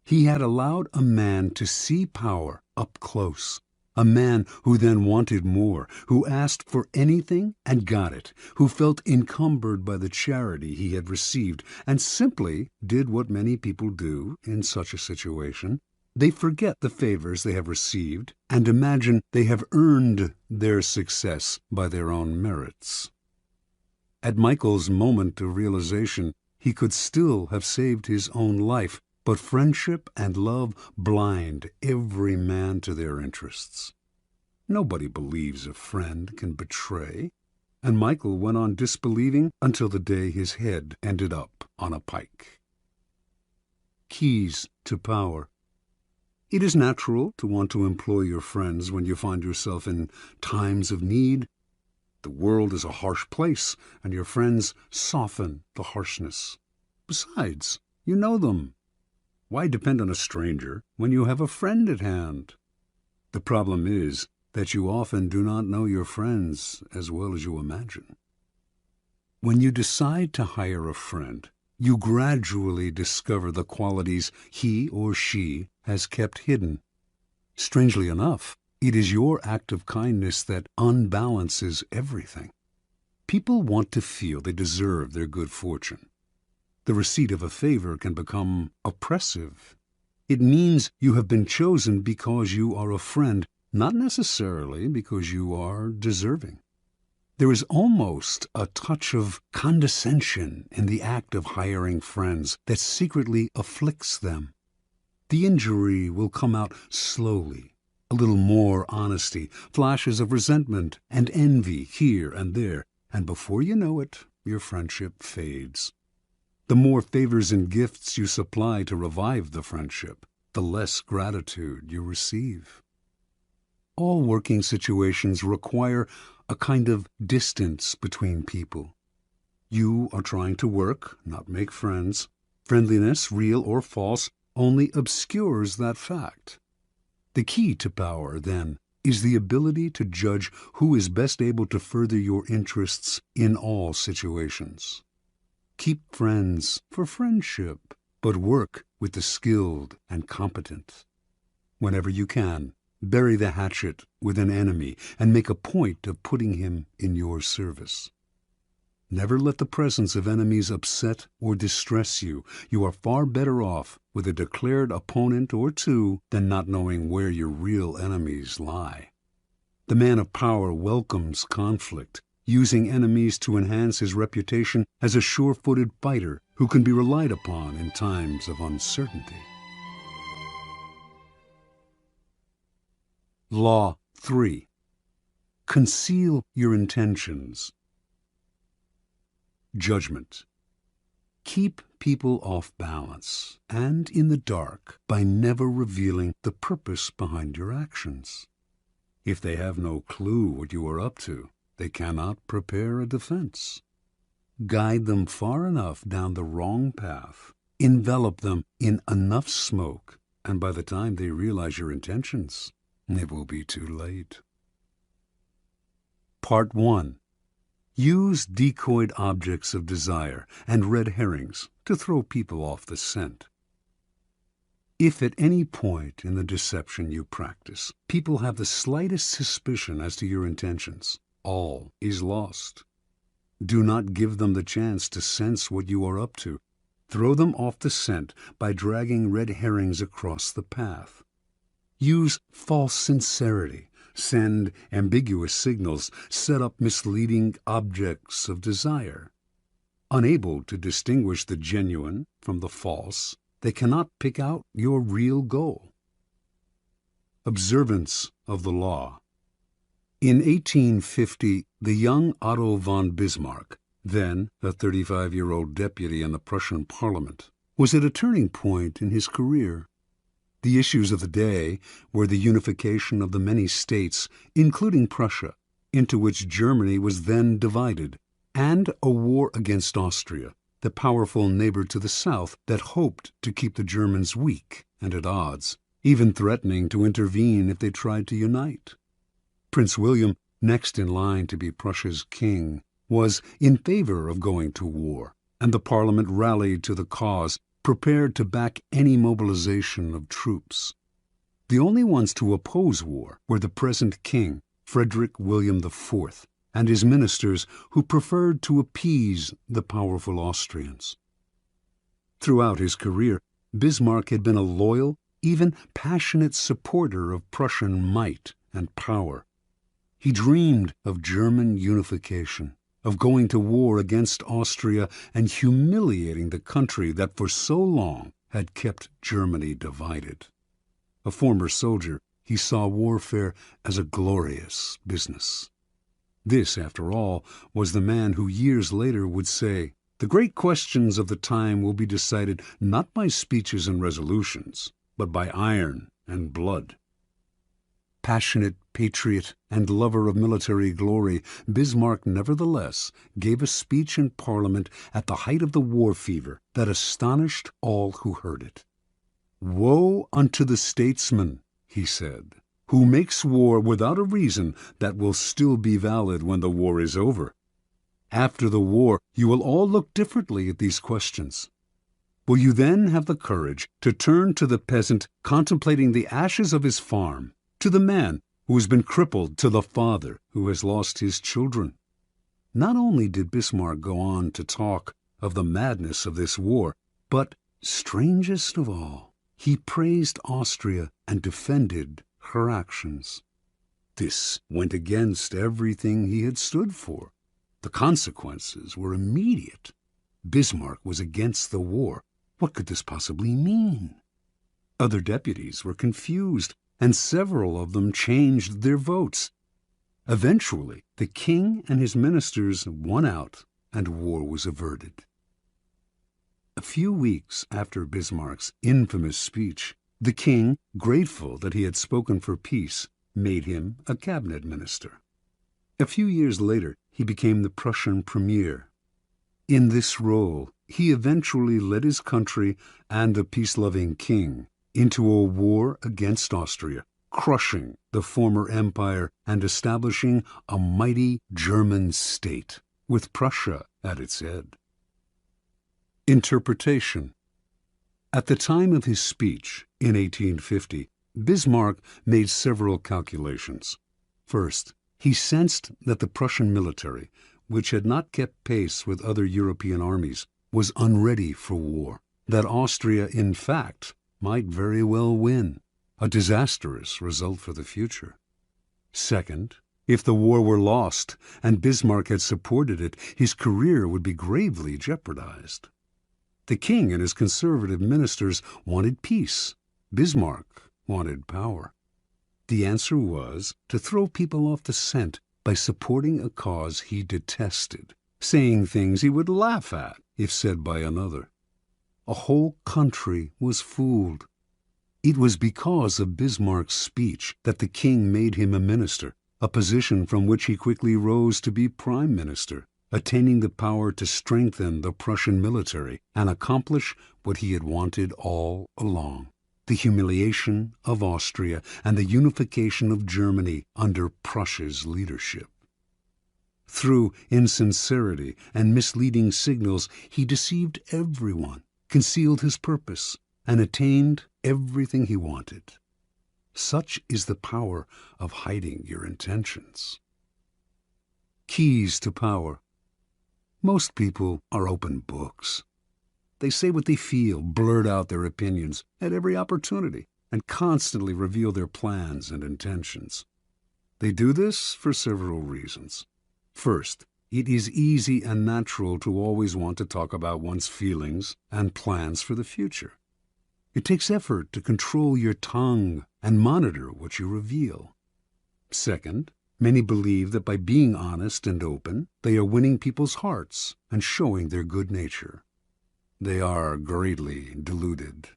He had allowed a man to see power up close, a man who then wanted more, who asked for anything and got it, who felt encumbered by the charity he had received, and simply did what many people do in such a situation. They forget the favors they have received and imagine they have earned their success by their own merits. At Michael's moment of realization, he could still have saved his own life, but friendship and love blind every man to their interests. Nobody believes a friend can betray, and Michael went on disbelieving until the day his head ended up on a pike. Keys to power. It is natural to want to employ your friends when you find yourself in times of need. The world is a harsh place, and your friends soften the harshness. Besides, you know them. Why depend on a stranger when you have a friend at hand? The problem is that you often do not know your friends as well as you imagine. When you decide to hire a friend, you gradually discover the qualities he or she has kept hidden. Strangely enough, it is your act of kindness that unbalances everything. People want to feel they deserve their good fortune. The receipt of a favor can become oppressive. It means you have been chosen because you are a friend, not necessarily because you are deserving. There is almost a touch of condescension in the act of hiring friends that secretly afflicts them. The injury will come out slowly, a little more honesty, flashes of resentment and envy here and there, and before you know it, your friendship fades. The more favors and gifts you supply to revive the friendship, the less gratitude you receive. All working situations require a kind of distance between people. You are trying to work, not make friends. Friendliness, real or false, only obscures that fact. The key to power, then, is the ability to judge who is best able to further your interests in all situations. Keep friends for friendship, but work with the skilled and competent. Whenever you can, bury the hatchet with an enemy and make a point of putting him in your service. Never let the presence of enemies upset or distress you. You are far better off with a declared opponent or two than not knowing where your real enemies lie. The man of power welcomes conflict, using enemies to enhance his reputation as a sure-footed fighter who can be relied upon in times of uncertainty. Law 3. Conceal your intentions. Judgment. Keep people off balance and in the dark by never revealing the purpose behind your actions. If they have no clue what you are up to, they cannot prepare a defense. Guide them far enough down the wrong path, envelop them in enough smoke, and by the time they realize your intentions, it will be too late. Part 1. Use decoyed objects of desire and red herrings to throw people off the scent. If at any point in the deception you practice, people have the slightest suspicion as to your intentions, all is lost. Do not give them the chance to sense what you are up to. Throw them off the scent by dragging red herrings across the path. Use false sincerity, send ambiguous signals, set up misleading objects of desire. Unable to distinguish the genuine from the false, they cannot pick out your real goal. Observance of the law. In 1850, the young Otto von Bismarck, then a 35-year-old deputy in the Prussian parliament, was at a turning point in his career. The issues of the day were the unification of the many states, including Prussia, into which Germany was then divided, and a war against Austria, the powerful neighbor to the south that hoped to keep the Germans weak and at odds, even threatening to intervene if they tried to unite. Prince William, next in line to be Prussia's king, was in favor of going to war, and the Parliament rallied to the cause, prepared to back any mobilization of troops. The only ones to oppose war were the present king, Frederick William IV, and his ministers, who preferred to appease the powerful Austrians. Throughout his career, Bismarck had been a loyal, even passionate supporter of Prussian might and power. He dreamed of German unification, of going to war against Austria and humiliating the country that for so long had kept Germany divided. A former soldier, he saw warfare as a glorious business. This, after all, was the man who years later would say, "The great questions of the time will be decided not by speeches and resolutions, but by iron and blood." Passionate patriot and lover of military glory, Bismarck nevertheless gave a speech in Parliament at the height of the war fever that astonished all who heard it. "Woe unto the statesman," he said, "who makes war without a reason that will still be valid when the war is over. After the war, you will all look differently at these questions. Will you then have the courage to turn to the peasant contemplating the ashes of his farm, to the man who has been crippled, to the father who has lost his children?" Not only did Bismarck go on to talk of the madness of this war, but, strangest of all, he praised Austria and defended her actions. This went against everything he had stood for. The consequences were immediate. Bismarck was against the war. What could this possibly mean? Other deputies were confused, and several of them changed their votes. Eventually, the king and his ministers won out, and war was averted. A few weeks after Bismarck's infamous speech, the king, grateful that he had spoken for peace, made him a cabinet minister. A few years later, he became the Prussian premier. In this role, he eventually led his country and the peace-loving king into a war against Austria, crushing the former empire and establishing a mighty German state, with Prussia at its head. Interpretation. At the time of his speech in 1850, Bismarck made several calculations. First, he sensed that the Prussian military, which had not kept pace with other European armies, was unready for war, that Austria, in fact, might very well win, a disastrous result for the future. Second, if the war were lost and Bismarck had supported it, his career would be gravely jeopardized. The king and his conservative ministers wanted peace. Bismarck wanted power. The answer was to throw people off the scent by supporting a cause he detested, saying things he would laugh at if said by another. A whole country was fooled. It was because of Bismarck's speech that the king made him a minister, a position from which he quickly rose to be prime minister, attaining the power to strengthen the Prussian military and accomplish what he had wanted all along: the humiliation of Austria and the unification of Germany under Prussia's leadership. Through insincerity and misleading signals, he deceived everyone, concealed his purpose, and attained everything he wanted. Such is the power of hiding your intentions. Keys to power. Most people are open books. They say what they feel, blurt out their opinions at every opportunity, and constantly reveal their plans and intentions. They do this for several reasons. First, it is easy and natural to always want to talk about one's feelings and plans for the future. It takes effort to control your tongue and monitor what you reveal. Second, many believe that by being honest and open, they are winning people's hearts and showing their good nature. They are greatly deluded.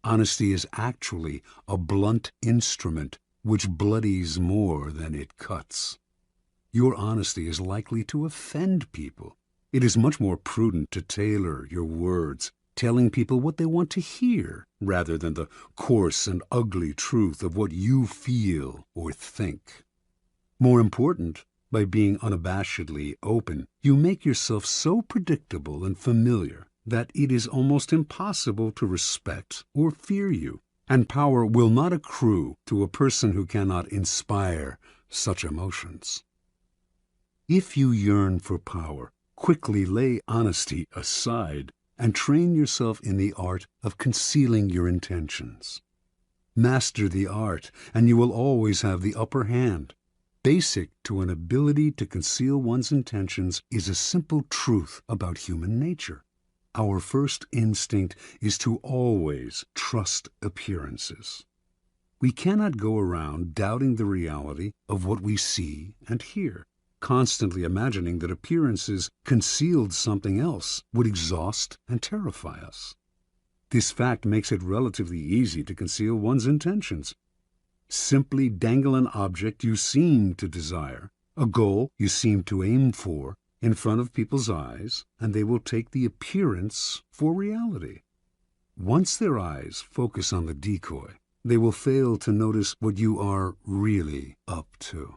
Honesty is actually a blunt instrument which bloodies more than it cuts. Your honesty is likely to offend people. It is much more prudent to tailor your words, telling people what they want to hear, rather than the coarse and ugly truth of what you feel or think. More important, by being unabashedly open, you make yourself so predictable and familiar that it is almost impossible to respect or fear you, and power will not accrue to a person who cannot inspire such emotions. If you yearn for power, quickly lay honesty aside and train yourself in the art of concealing your intentions. Master the art, and you will always have the upper hand. Basic to an ability to conceal one's intentions is a simple truth about human nature. Our first instinct is to always trust appearances. We cannot go around doubting the reality of what we see and hear. Constantly imagining that appearances concealed something else would exhaust and terrify us. This fact makes it relatively easy to conceal one's intentions. Simply dangle an object you seem to desire, a goal you seem to aim for, in front of people's eyes, and they will take the appearance for reality. Once their eyes focus on the decoy, they will fail to notice what you are really up to.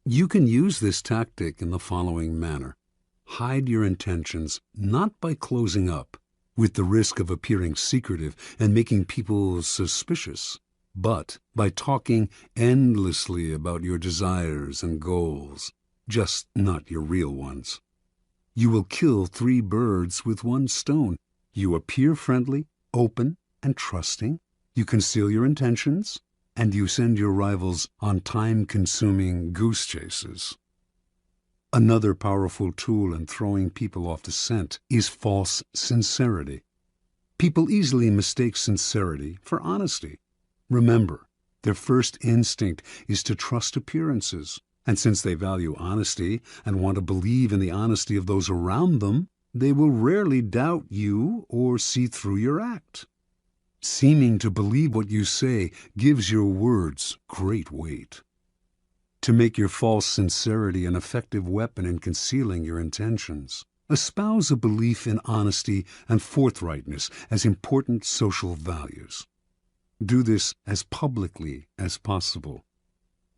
You can use this tactic in the following manner. Hide your intentions not by closing up, with the risk of appearing secretive and making people suspicious, but by talking endlessly about your desires and goals, just not your real ones. You will kill 3 birds with 1 stone. You appear friendly, open, and trusting. You conceal your intentions, and you send your rivals on time-consuming goose chases. Another powerful tool in throwing people off the scent is false sincerity. People easily mistake sincerity for honesty. Remember, their first instinct is to trust appearances, and since they value honesty and want to believe in the honesty of those around them, they will rarely doubt you or see through your act. Seeming to believe what you say gives your words great weight. To make your false sincerity an effective weapon in concealing your intentions, espouse a belief in honesty and forthrightness as important social values. Do this as publicly as possible.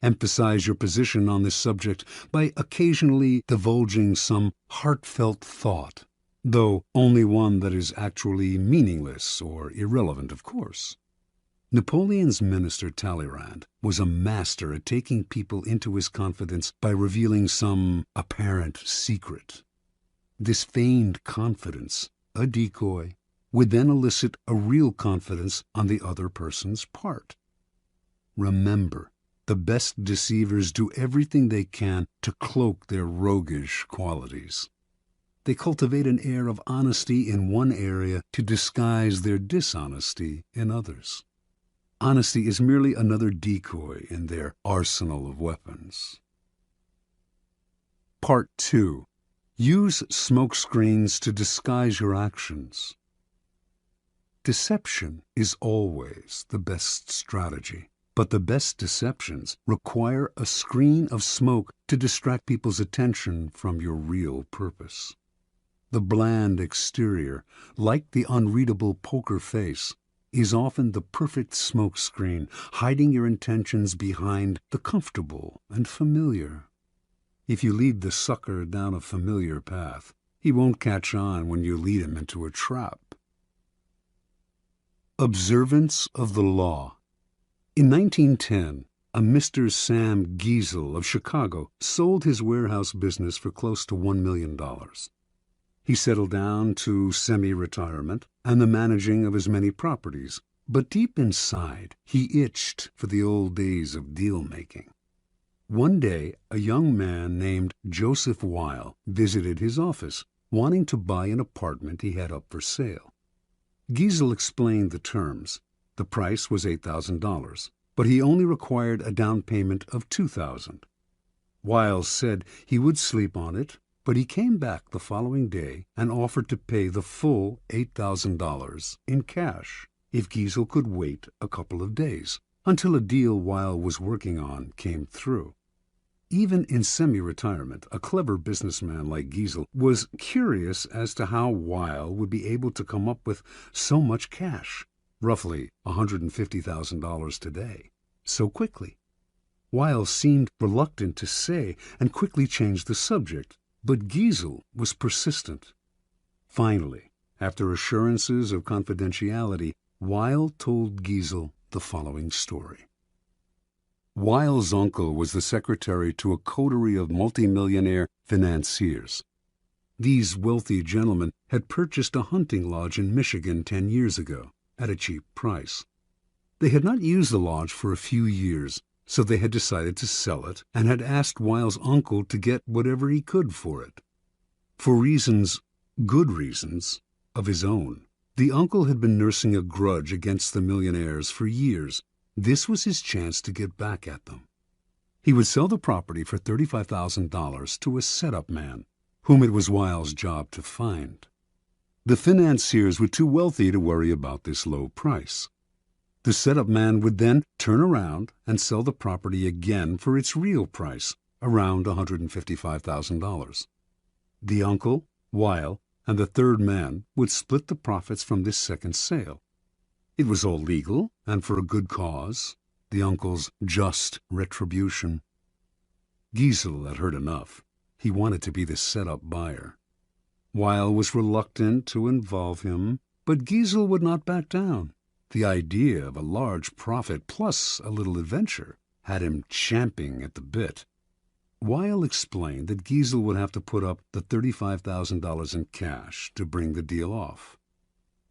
Emphasize your position on this subject by occasionally divulging some heartfelt thought, though only one that is actually meaningless or irrelevant, of course. Napoleon's minister Talleyrand was a master at taking people into his confidence by revealing some apparent secret. This feigned confidence, a decoy, would then elicit a real confidence on the other person's part. Remember, the best deceivers do everything they can to cloak their roguish qualities. They cultivate an air of honesty in one area to disguise their dishonesty in others. Honesty is merely another decoy in their arsenal of weapons. Part 2. Use smoke screens to disguise your actions. Deception is always the best strategy, but the best deceptions require a screen of smoke to distract people's attention from your real purpose. The bland exterior, like the unreadable poker face, is often the perfect smoke screen, hiding your intentions behind the comfortable and familiar. If you lead the sucker down a familiar path, he won't catch on when you lead him into a trap. Observance of the law. In 1910, a Mr. Sam Giesel of Chicago sold his warehouse business for close to $1 million. He settled down to semi-retirement and the managing of his many properties, but deep inside, he itched for the old days of deal-making. One day, a young man named Joseph Weil visited his office, wanting to buy an apartment he had up for sale. Giesel explained the terms. The price was $8,000, but he only required a down payment of $2,000. Weil said he would sleep on it, but he came back the following day and offered to pay the full $8,000 in cash if Giesel could wait a couple of days until a deal Weil was working on came through. Even in semi-retirement, a clever businessman like Giesel was curious as to how Weil would be able to come up with so much cash, roughly $150,000 today, so quickly. Weil seemed reluctant to say and quickly changed the subject, but Giesel was persistent. Finally, after assurances of confidentiality, Weil told Giesel the following story. Weil's uncle was the secretary to a coterie of multimillionaire financiers. These wealthy gentlemen had purchased a hunting lodge in Michigan 10 years ago at a cheap price. They had not used the lodge for a few years, so they had decided to sell it and had asked Weil's uncle to get whatever he could for it. For reasons, good reasons, of his own, the uncle had been nursing a grudge against the millionaires for years. This was his chance to get back at them. He would sell the property for $35,000 to a setup man, whom it was Weil's job to find. The financiers were too wealthy to worry about this low price. The setup man would then turn around and sell the property again for its real price, around $155,000. The uncle, Weil, and the third man would split the profits from this second sale. It was all legal and for a good cause, the uncle's just retribution. Giesel had heard enough. He wanted to be the set-up buyer. Weil was reluctant to involve him, but Giesel would not back down. The idea of a large profit plus a little adventure had him champing at the bit. Weil explained that Giesel would have to put up the $35,000 in cash to bring the deal off.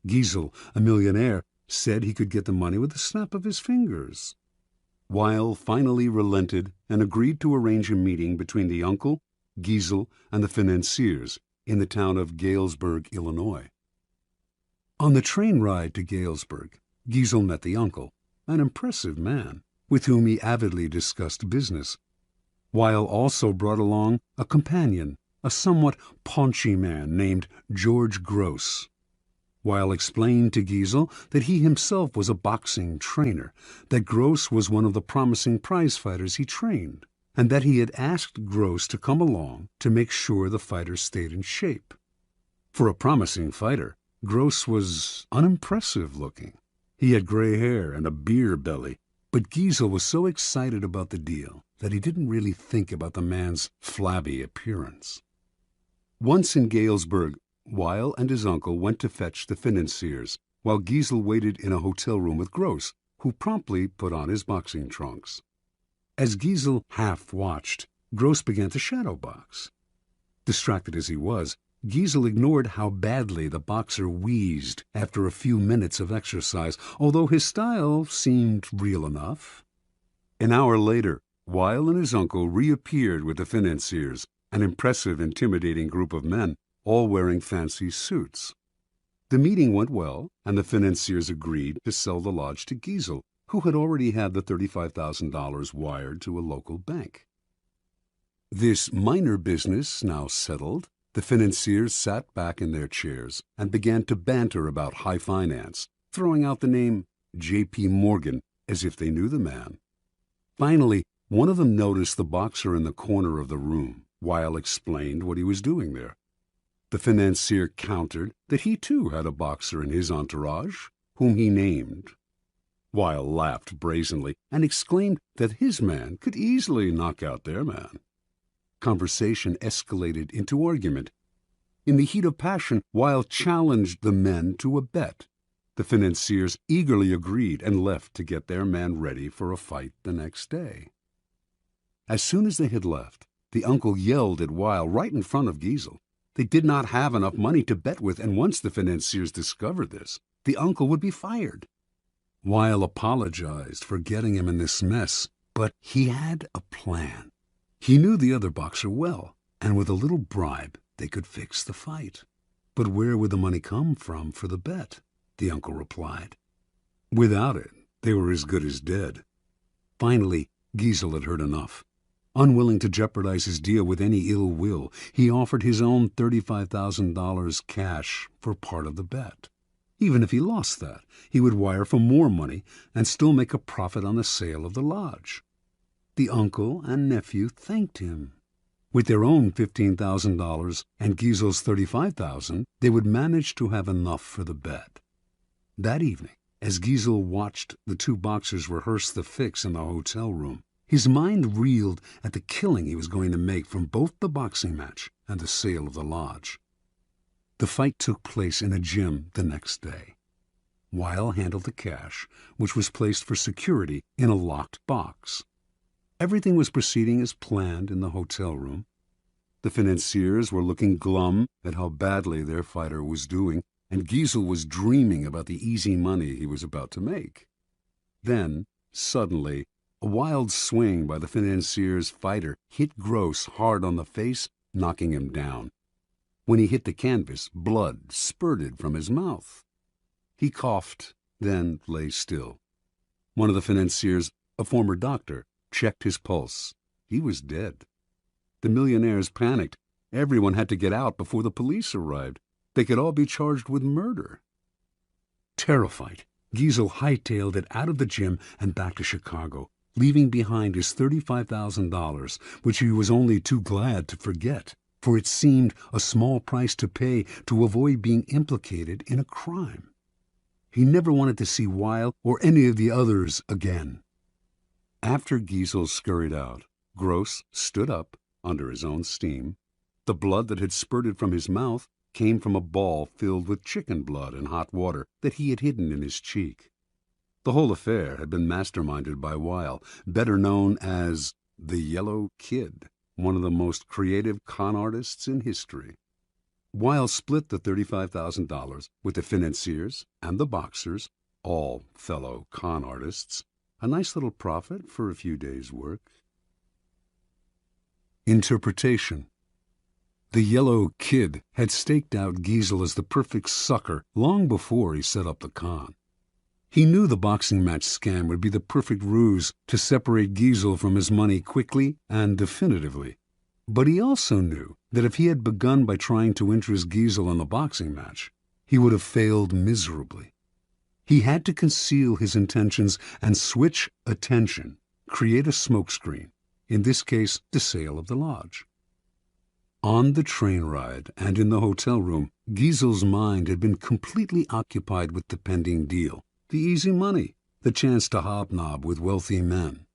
Giesel, a millionaire, said he could get the money with a snap of his fingers. Weil finally relented and agreed to arrange a meeting between the uncle, Giesel, and the financiers in the town of Galesburg, Illinois. On the train ride to Galesburg, Giesel met the uncle, an impressive man, with whom he avidly discussed business. Weil also brought along a companion, a somewhat paunchy man named George Gross. Weil explained to Giesel that he himself was a boxing trainer, that Gross was one of the promising prize fighters he trained, and that he had asked Gross to come along to make sure the fighter stayed in shape. For a promising fighter, Gross was unimpressive looking. He had gray hair and a beer belly, but Giesel was so excited about the deal that he didn't really think about the man's flabby appearance. Once in Galesburg, Weil and his uncle went to fetch the financiers, while Giesel waited in a hotel room with Gross, who promptly put on his boxing trunks. As Giesel half-watched, Gross began to shadow box. Distracted as he was, Giesel ignored how badly the boxer wheezed after a few minutes of exercise, although his style seemed real enough. An hour later, Weil and his uncle reappeared with the financiers, an impressive, intimidating group of men, all wearing fancy suits. The meeting went well, and the financiers agreed to sell the lodge to Giesel, who had already had the $35,000 wired to a local bank. This minor business now settled, the financiers sat back in their chairs and began to banter about high finance, throwing out the name J.P. Morgan as if they knew the man. Finally, one of them noticed the boxer in the corner of the room. Weil explained what he was doing there. The financier countered that he too had a boxer in his entourage, whom he named. Weil laughed brazenly and exclaimed that his man could easily knock out their man. Conversation escalated into argument. In the heat of passion, Weil challenged the men to a bet. The financiers eagerly agreed and left to get their man ready for a fight the next day. As soon as they had left, the uncle yelled at Weil right in front of Giesel. They did not have enough money to bet with, and once the financiers discovered this, the uncle would be fired. Weil apologized for getting him in this mess, but he had a plan. He knew the other boxer well, and with a little bribe they could fix the fight. But where would the money come from for the bet? The uncle replied. Without it, they were as good as dead. Finally, Giesel had heard enough. Unwilling to jeopardize his deal with any ill will, he offered his own $35,000 cash for part of the bet. Even if he lost that, he would wire for more money and still make a profit on the sale of the lodge. The uncle and nephew thanked him. With their own $15,000 and Giesel's $35,000, they would manage to have enough for the bet. That evening, as Giesel watched the two boxers rehearse the fix in the hotel room, his mind reeled at the killing he was going to make from both the boxing match and the sale of the lodge. The fight took place in a gym the next day. Weil handled the cash, which was placed for security in a locked box. Everything was proceeding as planned in the hotel room. The financiers were looking glum at how badly their fighter was doing, and Giesel was dreaming about the easy money he was about to make. Then, suddenly, a wild swing by the financier's fighter hit Gross hard on the face, knocking him down. When he hit the canvas, blood spurted from his mouth. He coughed, then lay still. One of the financiers, a former doctor, checked his pulse. He was dead. The millionaires panicked. Everyone had to get out before the police arrived. They could all be charged with murder. Terrified, Giesel hightailed it out of the gym and back to Chicago, leaving behind his $35,000, which he was only too glad to forget, for it seemed a small price to pay to avoid being implicated in a crime. He never wanted to see Weil or any of the others again. After Giesel scurried out, Gross stood up under his own steam. The blood that had spurted from his mouth came from a ball filled with chicken blood and hot water that he had hidden in his cheek. The whole affair had been masterminded by Weil, better known as the Yellow Kid, one of the most creative con artists in history. Weil split the $35,000 with the financiers and the boxers, all fellow con artists, a nice little profit for a few days' work. Interpretation. The Yellow Kid had staked out Giesel as the perfect sucker long before he set up the con. He knew the boxing match scam would be the perfect ruse to separate Giesel from his money quickly and definitively. But he also knew that if he had begun by trying to interest Giesel in the boxing match, he would have failed miserably. He had to conceal his intentions and switch attention, create a smokescreen, in this case the sale of the lodge. On the train ride and in the hotel room, Giesel's mind had been completely occupied with the pending deal, the easy money, the chance to hobnob with wealthy men.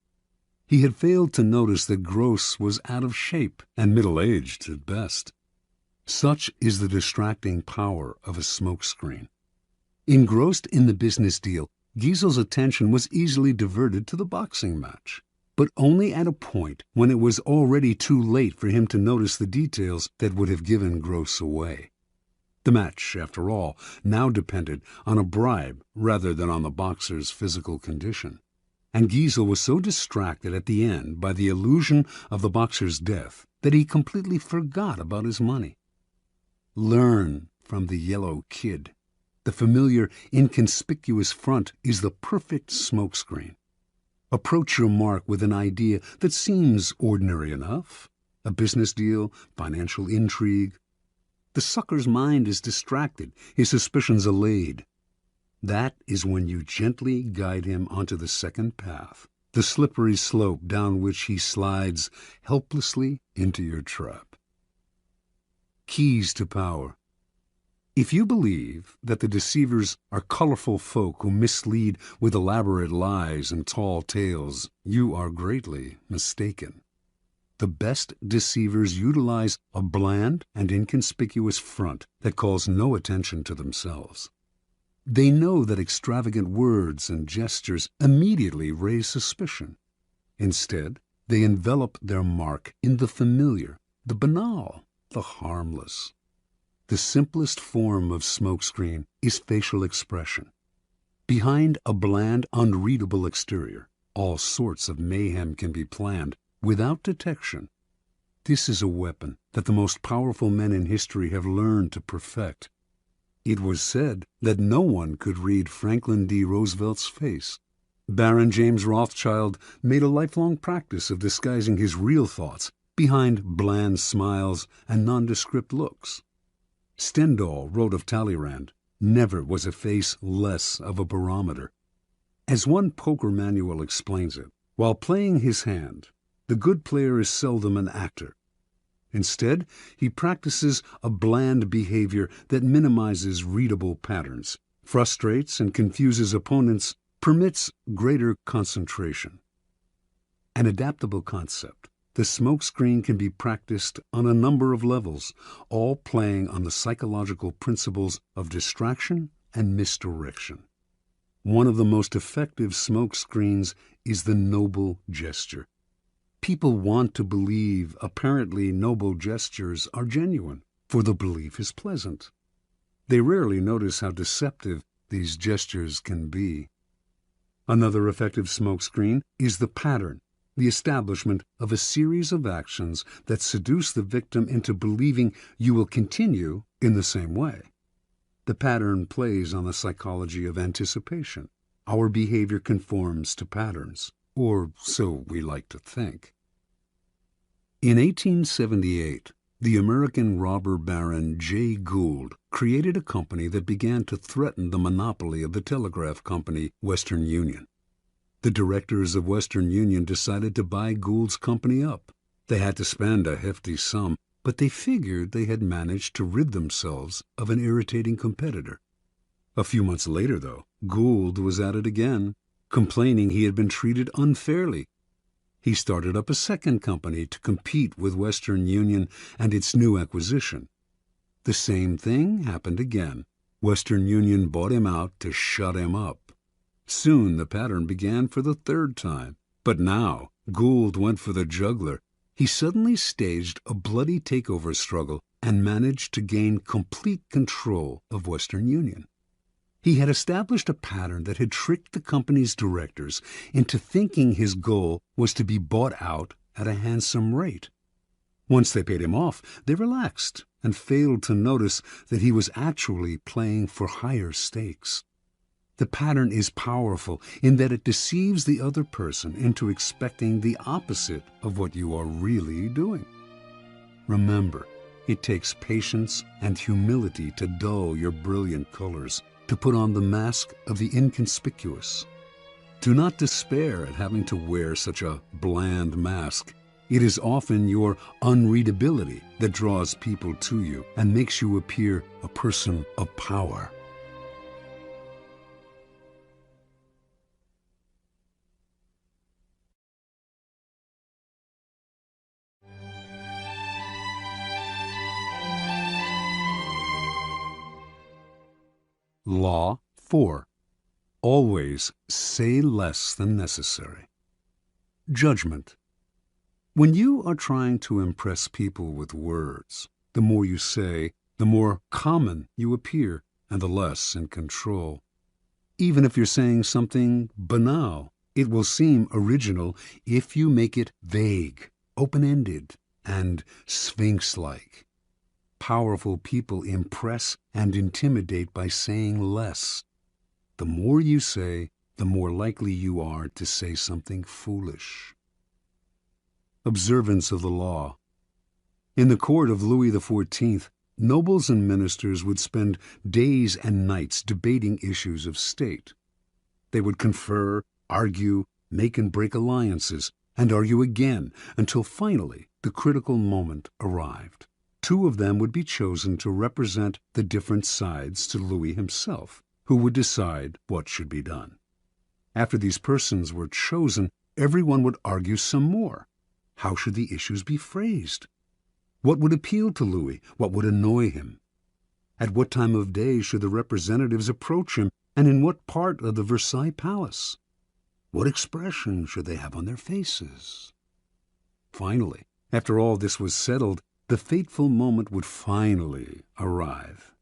He had failed to notice that Gross was out of shape and middle-aged at best. Such is the distracting power of a smokescreen. Engrossed in the business deal, Giesel's attention was easily diverted to the boxing match, but only at a point when it was already too late for him to notice the details that would have given Gross away. The match, after all, now depended on a bribe rather than on the boxer's physical condition, and Giesel was so distracted at the end by the illusion of the boxer's death that he completely forgot about his money. Learn from the Yellow Kid. The familiar, inconspicuous front is the perfect smokescreen. Approach your mark with an idea that seems ordinary enough, a business deal, financial intrigue. The sucker's mind is distracted, his suspicions allayed. That is when you gently guide him onto the second path, the slippery slope down which he slides helplessly into your trap. Keys to power. If you believe that the deceivers are colorful folk who mislead with elaborate lies and tall tales, you are greatly mistaken. The best deceivers utilize a bland and inconspicuous front that calls no attention to themselves. They know that extravagant words and gestures immediately raise suspicion. Instead, they envelop their mark in the familiar, the banal, the harmless. The simplest form of smokescreen is facial expression. Behind a bland, unreadable exterior, all sorts of mayhem can be planned without detection. This is a weapon that the most powerful men in history have learned to perfect. It was said that no one could read Franklin D. Roosevelt's face. Baron James Rothschild made a lifelong practice of disguising his real thoughts behind bland smiles and nondescript looks. Stendhal wrote of Talleyrand, "Never was a face less of a barometer." As one poker manual explains it, while playing his hand, the good player is seldom an actor. Instead, he practices a bland behavior that minimizes readable patterns, frustrates and confuses opponents, permits greater concentration. An adaptable concept, the smokescreen can be practiced on a number of levels, all playing on the psychological principles of distraction and misdirection. One of the most effective smokescreens is the noble gesture. People want to believe apparently noble gestures are genuine, for the belief is pleasant. They rarely notice how deceptive these gestures can be. Another effective smokescreen is the pattern, the establishment of a series of actions that seduce the victim into believing you will continue in the same way. The pattern plays on the psychology of anticipation. Our behavior conforms to patterns, or so we like to think. In 1878, the American robber baron Jay Gould created a company that began to threaten the monopoly of the telegraph company Western Union. The directors of Western Union decided to buy Gould's company up. They had to spend a hefty sum, but they figured they had managed to rid themselves of an irritating competitor. A few months later, though, Gould was at it again, complaining he had been treated unfairly. He started up a second company to compete with Western Union and its new acquisition. The same thing happened again. Western Union bought him out to shut him up. Soon the pattern began for the third time. But now Gould went for the jugular. He suddenly staged a bloody takeover struggle and managed to gain complete control of Western Union. He had established a pattern that had tricked the company's directors into thinking his goal was to be bought out at a handsome rate. Once they paid him off, they relaxed and failed to notice that he was actually playing for higher stakes. The pattern is powerful in that it deceives the other person into expecting the opposite of what you are really doing. Remember, it takes patience and humility to dull your brilliant colors, to put on the mask of the inconspicuous. Do not despair at having to wear such a bland mask. It is often your unreadability that draws people to you and makes you appear a person of power. Law 4. Always say less than necessary. Judgment. When you are trying to impress people with words, the more you say, the more common you appear and the less in control. Even if you're saying something banal, it will seem original if you make it vague, open-ended, and sphinx-like. Powerful people impress and intimidate by saying less. The more you say, the more likely you are to say something foolish. Observance of the law. In the court of Louis XIV, nobles and ministers would spend days and nights debating issues of state. They would confer, argue, make and break alliances, and argue again until finally the critical moment arrived. Two of them would be chosen to represent the different sides to Louis himself, who would decide what should be done. After these persons were chosen, everyone would argue some more. How should the issues be phrased? What would appeal to Louis? What would annoy him? At what time of day should the representatives approach him, and in what part of the Versailles Palace? What expression should they have on their faces? Finally, after all this was settled, the fateful moment would finally arrive.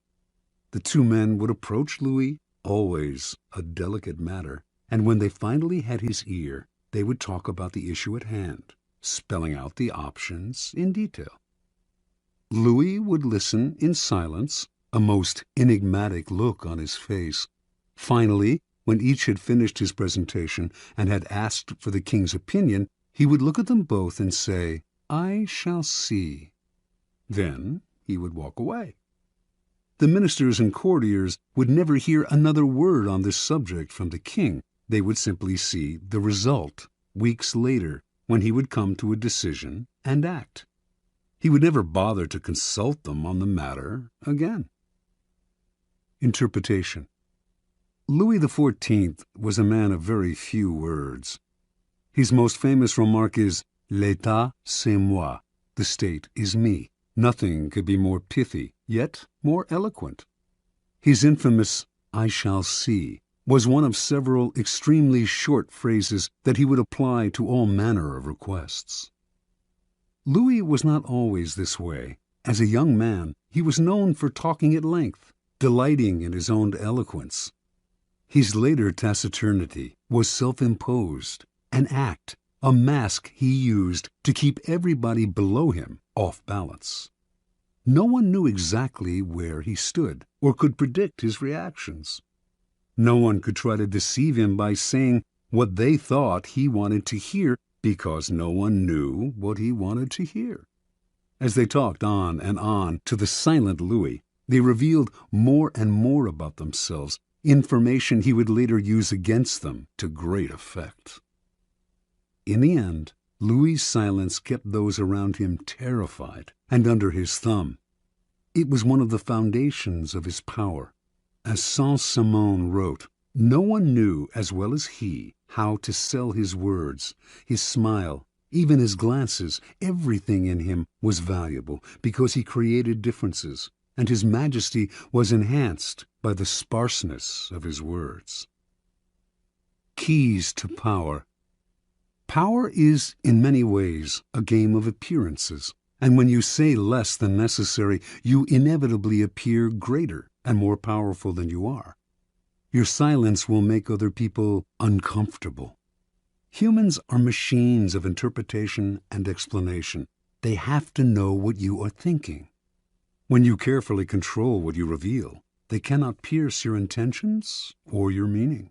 The two men would approach Louis, always a delicate matter, and when they finally had his ear, they would talk about the issue at hand, spelling out the options in detail. Louis would listen in silence, a most enigmatic look on his face. Finally, when each had finished his presentation and had asked for the king's opinion, he would look at them both and say, "I shall see." Then he would walk away. The ministers and courtiers would never hear another word on this subject from the king. They would simply see the result weeks later, when he would come to a decision and act. He would never bother to consult them on the matter again. Interpretation. Louis XIV was a man of very few words. His most famous remark is, "L'État, c'est moi." The state is me. Nothing could be more pithy, yet more eloquent. His infamous, "I shall see," was one of several extremely short phrases that he would apply to all manner of requests. Louis was not always this way. As a young man, he was known for talking at length, delighting in his own eloquence. His later taciturnity was self-imposed, an act, a mask he used to keep everybody below him off balance. No one knew exactly where he stood or could predict his reactions. No one could try to deceive him by saying what they thought he wanted to hear, because no one knew what he wanted to hear. As they talked on and on to the silent Louis, they revealed more and more about themselves, information he would later use against them to great effect. In the end, Louis's silence kept those around him terrified and under his thumb. It was one of the foundations of his power. As Saint-Simon wrote, no one knew as well as he how to sell his words, his smile, even his glances. Everything in him was valuable because he created differences, and his majesty was enhanced by the sparseness of his words. Keys to power. Power is, in many ways, a game of appearances, and when you say less than necessary, you inevitably appear greater and more powerful than you are. Your silence will make other people uncomfortable. Humans are machines of interpretation and explanation. They have to know what you are thinking. When you carefully control what you reveal, they cannot pierce your intentions or your meaning.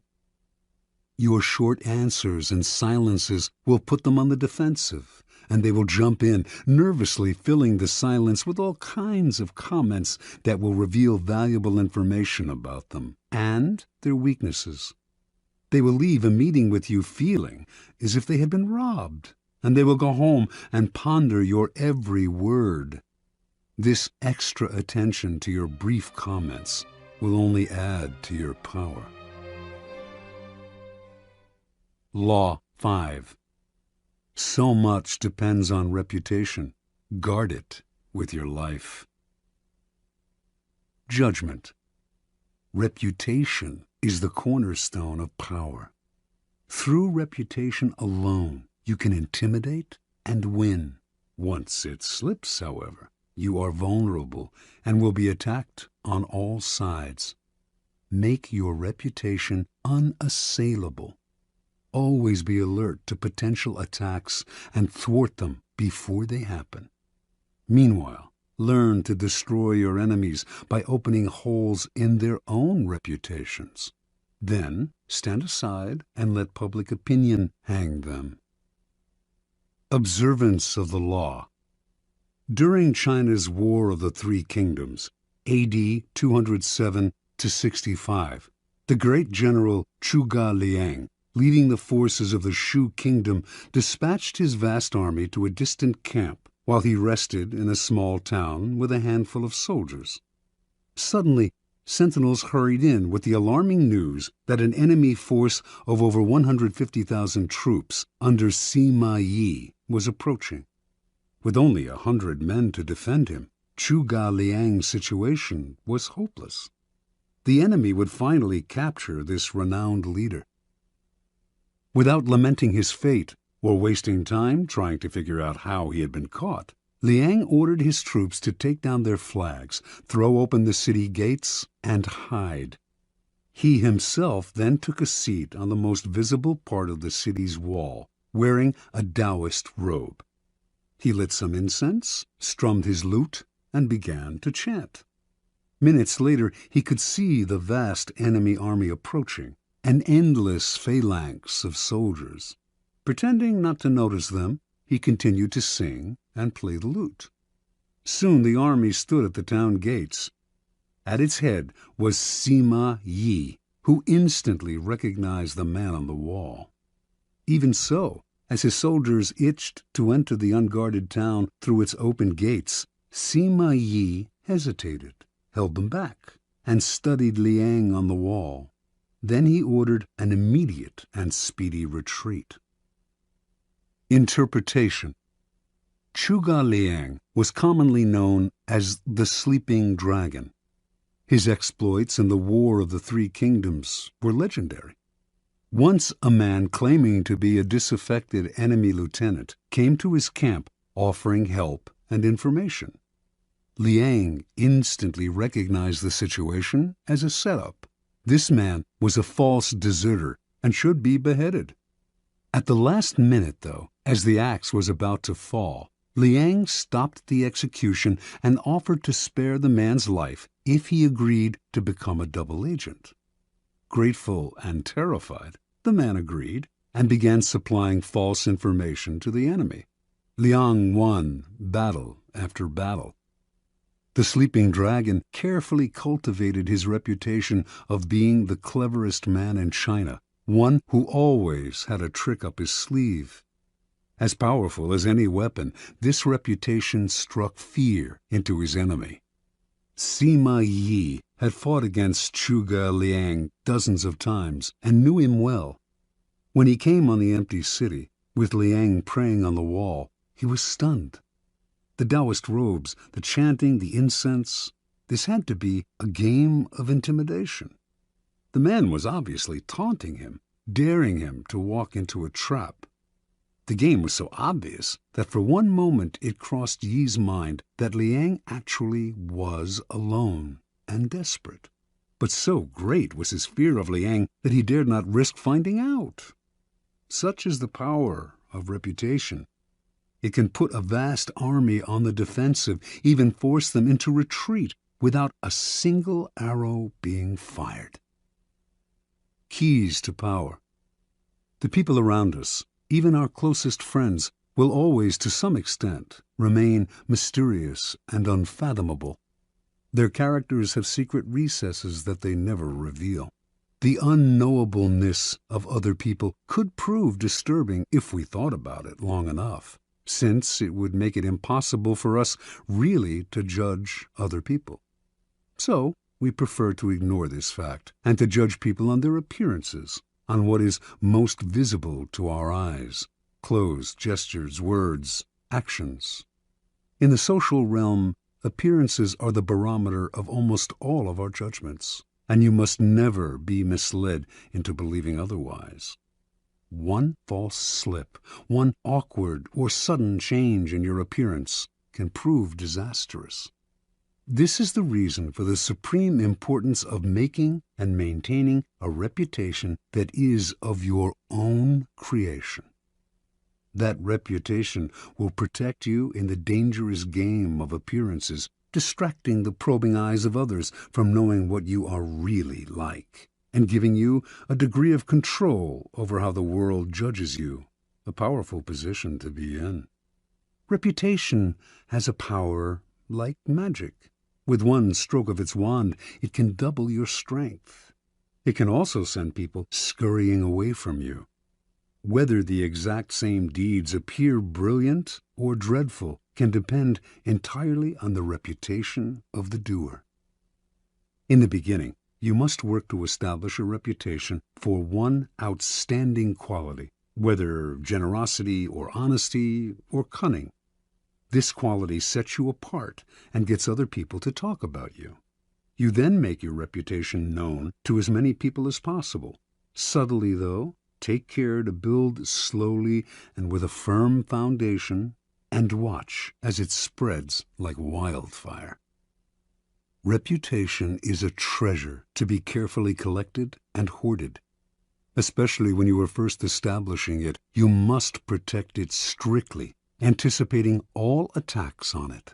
Your short answers and silences will put them on the defensive, and they will jump in, nervously filling the silence with all kinds of comments that will reveal valuable information about them and their weaknesses. They will leave a meeting with you feeling as if they had been robbed, and they will go home and ponder your every word. This extra attention to your brief comments will only add to your power. Law 5. So much depends on reputation. Guard it with your life. Judgment. Reputation is the cornerstone of power. Through reputation alone, you can intimidate and win. Once it slips, however, you are vulnerable and will be attacked on all sides. Make your reputation unassailable. Always be alert to potential attacks and thwart them before they happen. Meanwhile, learn to destroy your enemies by opening holes in their own reputations. Then stand aside and let public opinion hang them. Observance of the law. During China's War of the Three Kingdoms, AD 207 to 65, the great general Zhuge Liang, leading the forces of the Shu kingdom, dispatched his vast army to a distant camp while he rested in a small town with a handful of soldiers. Suddenly, sentinels hurried in with the alarming news that an enemy force of over 150,000 troops under Sima Yi was approaching. With only 100 men to defend him, Chuga Liang's situation was hopeless. The enemy would finally capture this renowned leader. Without lamenting his fate or wasting time trying to figure out how he had been caught, Liang ordered his troops to take down their flags, throw open the city gates, and hide. He himself then took a seat on the most visible part of the city's wall, wearing a Taoist robe. He lit some incense, strummed his lute, and began to chant. Minutes later, he could see the vast enemy army approaching, an endless phalanx of soldiers. Pretending not to notice them, he continued to sing and play the lute. Soon the army stood at the town gates. At its head was Sima Yi, who instantly recognized the man on the wall. Even so, as his soldiers itched to enter the unguarded town through its open gates, Sima Yi hesitated, held them back, and studied Liang on the wall. Then he ordered an immediate and speedy retreat. Interpretation. Chuga Liang was commonly known as the Sleeping Dragon. His exploits in the War of the Three Kingdoms were legendary. Once a man claiming to be a disaffected enemy lieutenant came to his camp offering help and information. Liang instantly recognized the situation as a setup. This man was a false deserter and should be beheaded. At the last minute, though, as the axe was about to fall, Liang stopped the execution and offered to spare the man's life if he agreed to become a double agent. Grateful and terrified, the man agreed and began supplying false information to the enemy. Liang won battle after battle. The Sleeping Dragon carefully cultivated his reputation of being the cleverest man in China, one who always had a trick up his sleeve. As powerful as any weapon, this reputation struck fear into his enemy. Sima Yi had fought against Chuga Liang dozens of times and knew him well. When he came on the empty city, with Liang praying on the wall, he was stunned. The Taoist robes, the chanting, the incense, this had to be a game of intimidation. The man was obviously taunting him, daring him to walk into a trap. The game was so obvious that for one moment it crossed Yi's mind that Liang actually was alone and desperate. But so great was his fear of Liang that he dared not risk finding out. Such is the power of reputation. It can put a vast army on the defensive, even force them into retreat without a single arrow being fired. Keys to power. The people around us, even our closest friends, will always, to some extent, remain mysterious and unfathomable. Their characters have secret recesses that they never reveal. The unknowableness of other people could prove disturbing if we thought about it long enough, since it would make it impossible for us really to judge other people. So, we prefer to ignore this fact and to judge people on their appearances, on what is most visible to our eyes: clothes, gestures, words, actions. In the social realm, appearances are the barometer of almost all of our judgments, and you must never be misled into believing otherwise. One false slip, one awkward or sudden change in your appearance can prove disastrous. This is the reason for the supreme importance of making and maintaining a reputation that is of your own creation. That reputation will protect you in the dangerous game of appearances, distracting the probing eyes of others from knowing what you are really like, and giving you a degree of control over how the world judges you, a powerful position to be in. Reputation has a power like magic. With one stroke of its wand, it can double your strength. It can also send people scurrying away from you. Whether the exact same deeds appear brilliant or dreadful can depend entirely on the reputation of the doer. In the beginning, you must work to establish a reputation for one outstanding quality, whether generosity or honesty or cunning. This quality sets you apart and gets other people to talk about you. You then make your reputation known to as many people as possible. Subtly, though, take care to build slowly and with a firm foundation, and watch as it spreads like wildfire. Reputation is a treasure to be carefully collected and hoarded. Especially when you are first establishing it, you must protect it strictly, anticipating all attacks on it.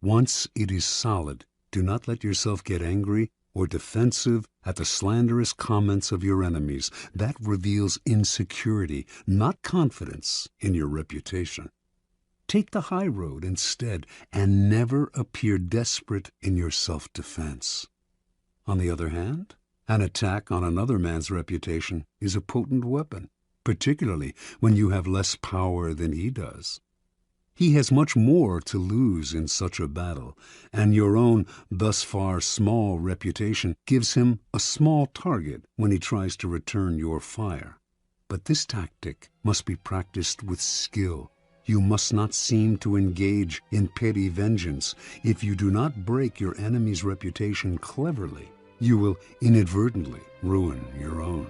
Once it is solid, do not let yourself get angry or defensive at the slanderous comments of your enemies. That reveals insecurity, not confidence in your reputation. Take the high road instead, and never appear desperate in your self-defense. On the other hand, an attack on another man's reputation is a potent weapon, particularly when you have less power than he does. He has much more to lose in such a battle, and your own thus far small reputation gives him a small target when he tries to return your fire. But this tactic must be practiced with skill. You must not seem to engage in petty vengeance. If you do not break your enemy's reputation cleverly, you will inadvertently ruin your own.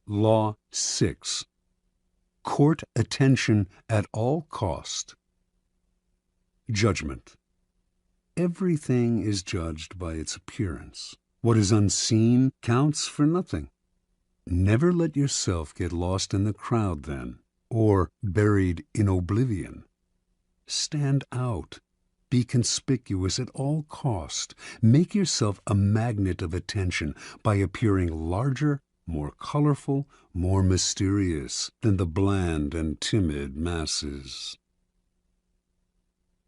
Law 6. Court attention at all cost. Judgment. Everything is judged by its appearance. What is unseen counts for nothing. Never let yourself get lost in the crowd then, or buried in oblivion. Stand out. Be conspicuous at all cost. Make yourself a magnet of attention by appearing larger, more colorful, more mysterious than the bland and timid masses.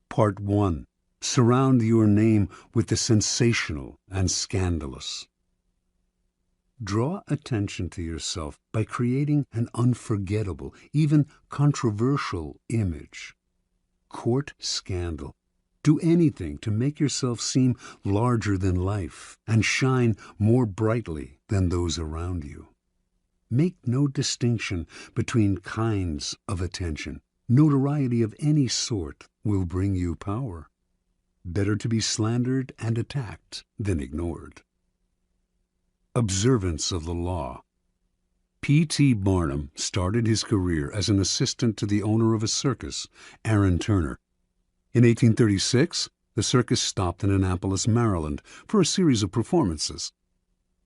Part 1. Surround your name with the sensational and scandalous. Draw attention to yourself by creating an unforgettable, even controversial image. Court scandal. Do anything to make yourself seem larger than life and shine more brightly than those around you. Make no distinction between kinds of attention. Notoriety of any sort will bring you power. Better to be slandered and attacked than ignored. Observance of the law. P.T. Barnum started his career as an assistant to the owner of a circus, Aaron Turner. In 1836, the circus stopped in Annapolis, Maryland, for a series of performances.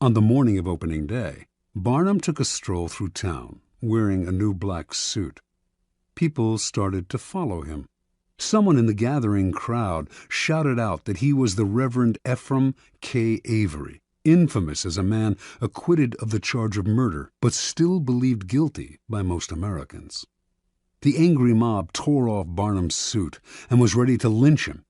On the morning of opening day, Barnum took a stroll through town, wearing a new black suit. People started to follow him. Someone in the gathering crowd shouted out that he was the Reverend Ephraim K. Avery, infamous as a man acquitted of the charge of murder, but still believed guilty by most Americans. The angry mob tore off Barnum's suit and was ready to lynch him.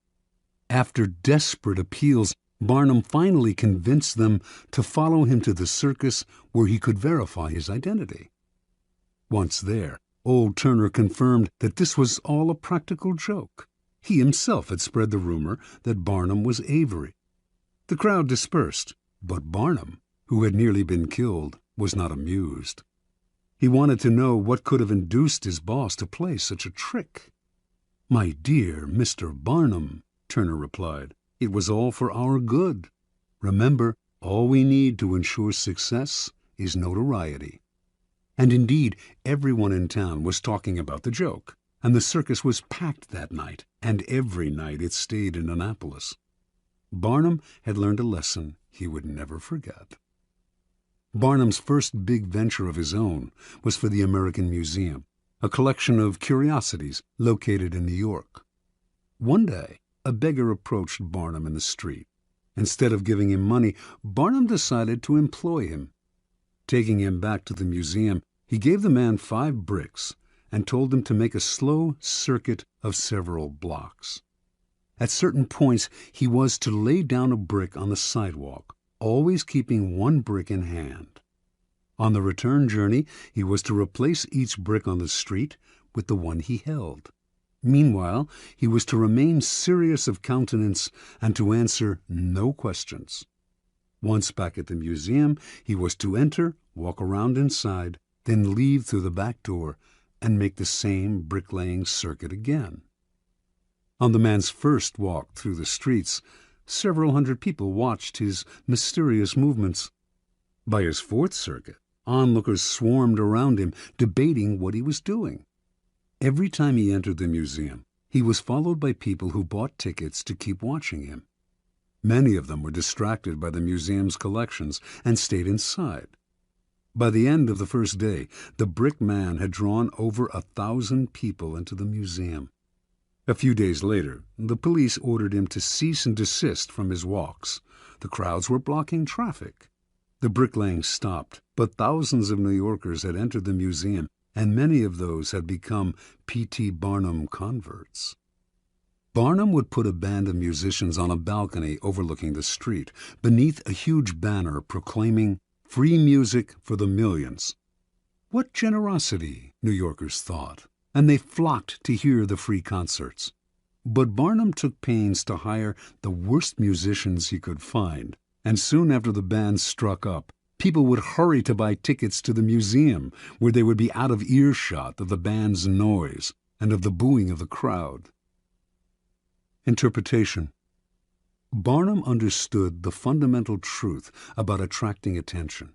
After desperate appeals, Barnum finally convinced them to follow him to the circus where he could verify his identity. Once there, old Turner confirmed that this was all a practical joke. He himself had spread the rumor that Barnum was Avery. The crowd dispersed, but Barnum, who had nearly been killed, was not amused. He wanted to know what could have induced his boss to play such a trick. "My dear Mr. Barnum," Turner replied, "it was all for our good. Remember, all we need to ensure success is notoriety." And indeed, everyone in town was talking about the joke, and the circus was packed that night, and every night it stayed in Annapolis. Barnum had learned a lesson he would never forget. Barnum's first big venture of his own was for the American Museum, a collection of curiosities located in New York. One day, a beggar approached Barnum in the street. Instead of giving him money, Barnum decided to employ him. Taking him back to the museum, he gave the man 5 bricks and told him to make a slow circuit of several blocks. At certain points, he was to lay down a brick on the sidewalk, always keeping 1 brick in hand. On the return journey, he was to replace each brick on the street with the one he held. Meanwhile, he was to remain serious of countenance and to answer no questions. Once back at the museum, he was to enter, walk around inside, then leave through the back door, and make the same bricklaying circuit again. On the man's first walk through the streets, several hundred people watched his mysterious movements. By his fourth circuit, onlookers swarmed around him, debating what he was doing. Every time he entered the museum, he was followed by people who bought tickets to keep watching him. Many of them were distracted by the museum's collections and stayed inside. By the end of the first day, the brick man had drawn over 1,000 people into the museum. A few days later, the police ordered him to cease and desist from his walks. The crowds were blocking traffic. The bricklaying stopped, but thousands of New Yorkers had entered the museum, and many of those had become P.T. Barnum converts. Barnum would put a band of musicians on a balcony overlooking the street, beneath a huge banner proclaiming "Free music for the millions." What generosity, New Yorkers thought, and they flocked to hear the free concerts. But Barnum took pains to hire the worst musicians he could find, and soon after the band struck up, people would hurry to buy tickets to the museum, where they would be out of earshot of the band's noise and of the booing of the crowd. Interpretation. Barnum understood the fundamental truth about attracting attention.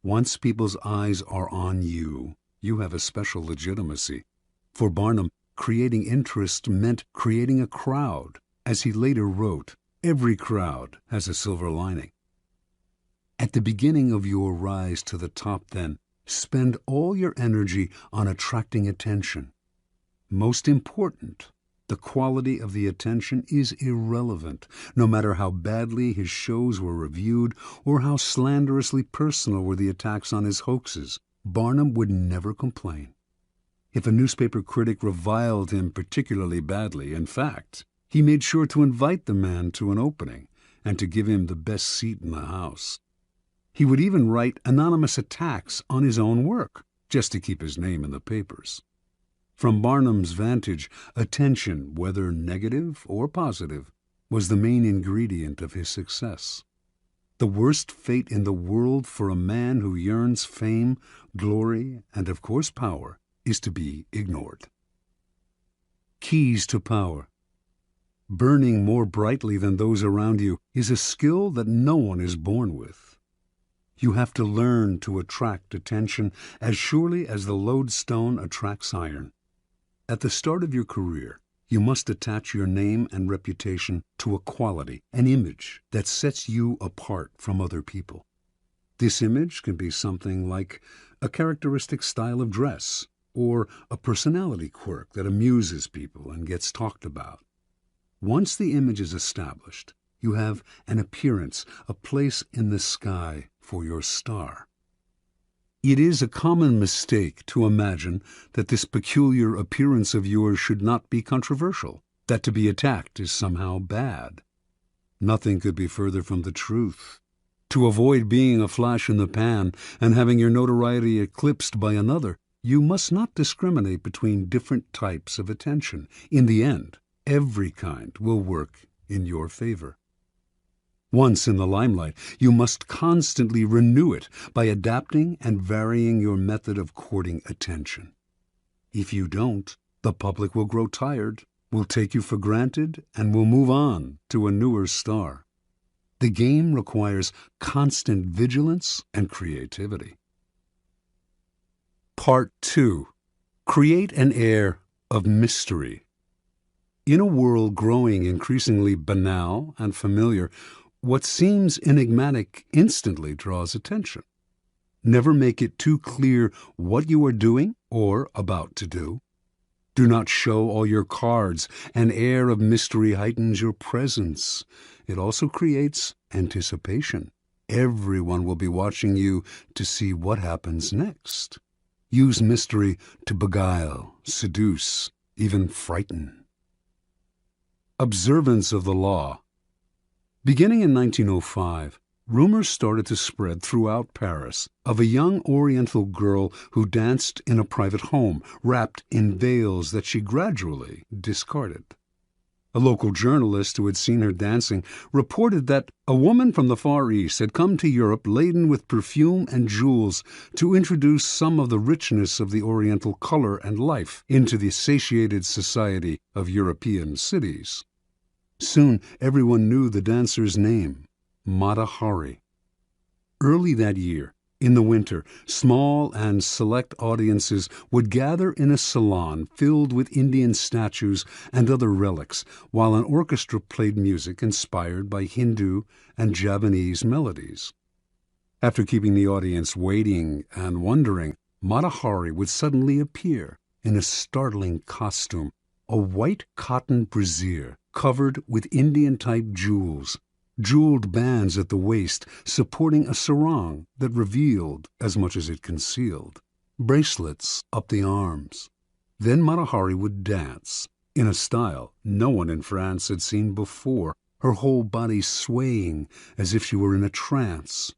Once people's eyes are on you, you have a special legitimacy. For Barnum, creating interest meant creating a crowd. As he later wrote, every crowd has a silver lining. At the beginning of your rise to the top, then, spend all your energy on attracting attention. Most important, the quality of the attention is irrelevant, no matter how badly his shows were reviewed or how slanderously personal were the attacks on his hoaxes. Barnum would never complain. If a newspaper critic reviled him particularly badly, in fact, he made sure to invite the man to an opening and to give him the best seat in the house. He would even write anonymous attacks on his own work, just to keep his name in the papers. From Barnum's vantage, attention, whether negative or positive, was the main ingredient of his success. The worst fate in the world for a man who yearns fame, glory, and of course power, is to be ignored. Keys to power. Burning more brightly than those around you is a skill that no one is born with. You have to learn to attract attention as surely as the lodestone attracts iron. At the start of your career, you must attach your name and reputation to a quality, an image that sets you apart from other people. This image can be something like a characteristic style of dress or a personality quirk that amuses people and gets talked about. Once the image is established, you have an appearance, a place in the sky for your star. It is a common mistake to imagine that this peculiar appearance of yours should not be controversial, that to be attacked is somehow bad. Nothing could be further from the truth. To avoid being a flash in the pan and having your notoriety eclipsed by another, you must not discriminate between different types of attention. In the end, every kind will work in your favor. Once in the limelight, you must constantly renew it by adapting and varying your method of courting attention. If you don't, the public will grow tired, will take you for granted, and will move on to a newer star. The game requires constant vigilance and creativity. Part 2. Create an air of mystery. In a world growing increasingly banal and familiar, what seems enigmatic instantly draws attention. Never make it too clear what you are doing or about to do. Do not show all your cards. An air of mystery heightens your presence. It also creates anticipation. Everyone will be watching you to see what happens next. Use mystery to beguile, seduce, even frighten. Observance of the law. Beginning in 1905, rumors started to spread throughout Paris of a young Oriental girl who danced in a private home, wrapped in veils that she gradually discarded. A local journalist who had seen her dancing reported that a woman from the Far East had come to Europe laden with perfume and jewels to introduce some of the richness of the Oriental color and life into the satiated society of European cities. Soon everyone knew the dancer's name, Mata Hari. Early that year, in the winter, small and select audiences would gather in a salon filled with Indian statues and other relics, while an orchestra played music inspired by Hindu and Javanese melodies. After keeping the audience waiting and wondering, Mata Hari would suddenly appear in a startling costume, a white cotton brassiere covered with Indian-type jewels, jeweled bands at the waist supporting a sarong that revealed as much as it concealed, bracelets up the arms. Then Mata Hari would dance, in a style no one in France had seen before, her whole body swaying as if she were in a trance.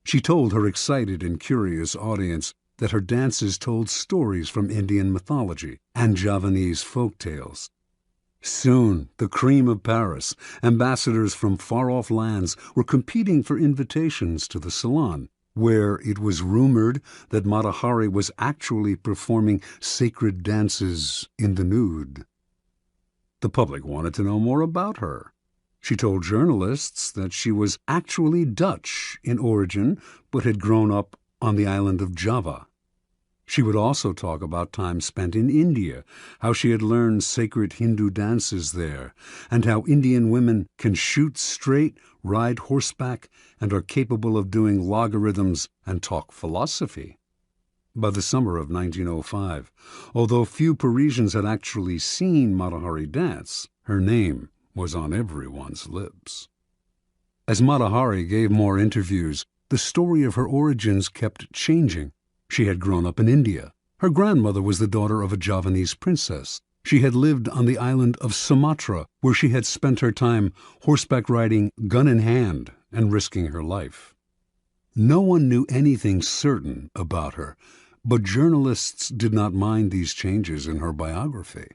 She told her excited and curious audience that her dances told stories from Indian mythology and Javanese folk tales. Soon, the cream of Paris, ambassadors from far-off lands, were competing for invitations to the salon, where it was rumored that Mata Hari was actually performing sacred dances in the nude. The public wanted to know more about her. She told journalists that she was actually Dutch in origin, but had grown up on the island of Java. She would also talk about time spent in India, how she had learned sacred Hindu dances there, and how Indian women can shoot straight, ride horseback, and are capable of doing logarithms and talk philosophy. By the summer of 1905, although few Parisians had actually seen Mata Hari dance, her name was on everyone's lips. As Mata Hari gave more interviews, the story of her origins kept changing. She had grown up in India. Her grandmother was the daughter of a Javanese princess. She had lived on the island of Sumatra, where she had spent her time horseback riding, gun in hand, and risking her life. No one knew anything certain about her, but journalists did not mind these changes in her biography.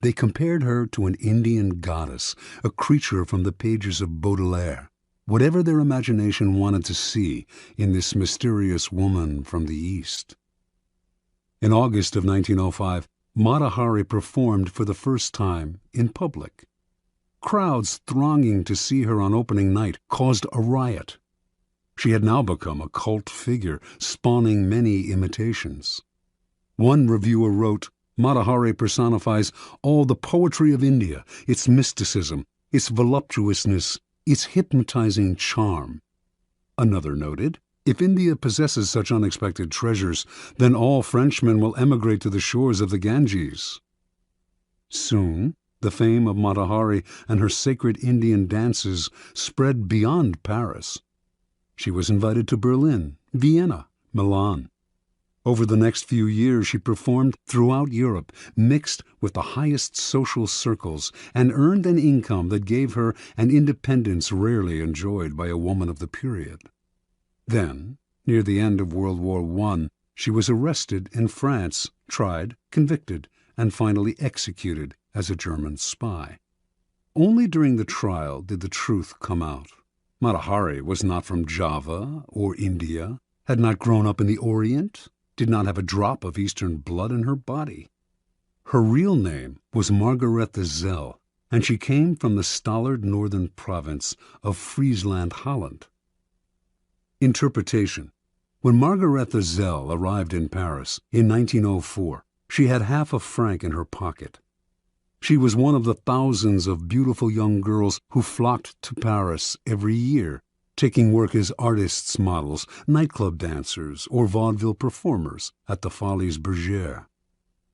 They compared her to an Indian goddess, a creature from the pages of Baudelaire. Whatever their imagination wanted to see in this mysterious woman from the East. In August of 1905, Mata Hari performed for the first time in public. Crowds thronging to see her on opening night caused a riot. She had now become a cult figure, spawning many imitations. One reviewer wrote, "Mata Hari personifies all the poetry of India, its mysticism, its voluptuousness, its hypnotizing charm." Another noted, "If India possesses such unexpected treasures, then all Frenchmen will emigrate to the shores of the Ganges." Soon, the fame of Mata Hari and her sacred Indian dances spread beyond Paris. She was invited to Berlin, Vienna, Milan. Over the next few years, she performed throughout Europe, mixed with the highest social circles, and earned an income that gave her an independence rarely enjoyed by a woman of the period. Then, near the end of World War I, she was arrested in France, tried, convicted, and finally executed as a German spy. Only during the trial did the truth come out. Mata Hari was not from Java or India, had not grown up in the Orient, did not have a drop of Eastern blood in her body. Her real name was Margaretha Zell, and she came from the stolid northern province of Friesland, Holland. Interpretation. When Margaretha Zell arrived in Paris in 1904, she had half a franc in her pocket. She was one of the thousands of beautiful young girls who flocked to Paris every year, taking work as artists' models, nightclub dancers, or vaudeville performers at the Folies Bergère.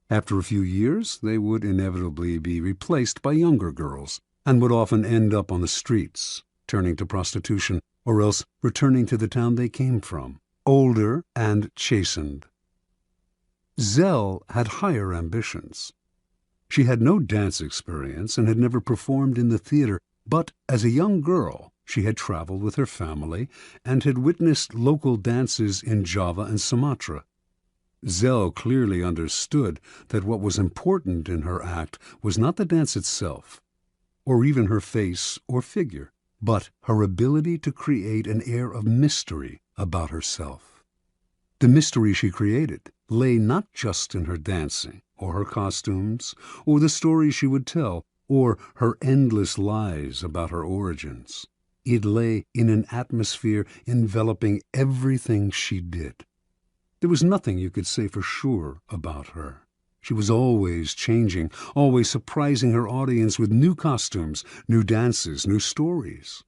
After a few years, they would inevitably be replaced by younger girls, and would often end up on the streets, turning to prostitution, or else returning to the town they came from, older and chastened. Zell had higher ambitions. She had no dance experience and had never performed in the theater, but as a young girl, she had traveled with her family and had witnessed local dances in Java and Sumatra. Zell clearly understood that what was important in her act was not the dance itself, or even her face or figure, but her ability to create an air of mystery about herself. The mystery she created lay not just in her dancing, or her costumes, or the stories she would tell, or her endless lies about her origins. It lay in an atmosphere enveloping everything she did. There was nothing you could say for sure about her. She was always changing, always surprising her audience with new costumes, new dances, new stories.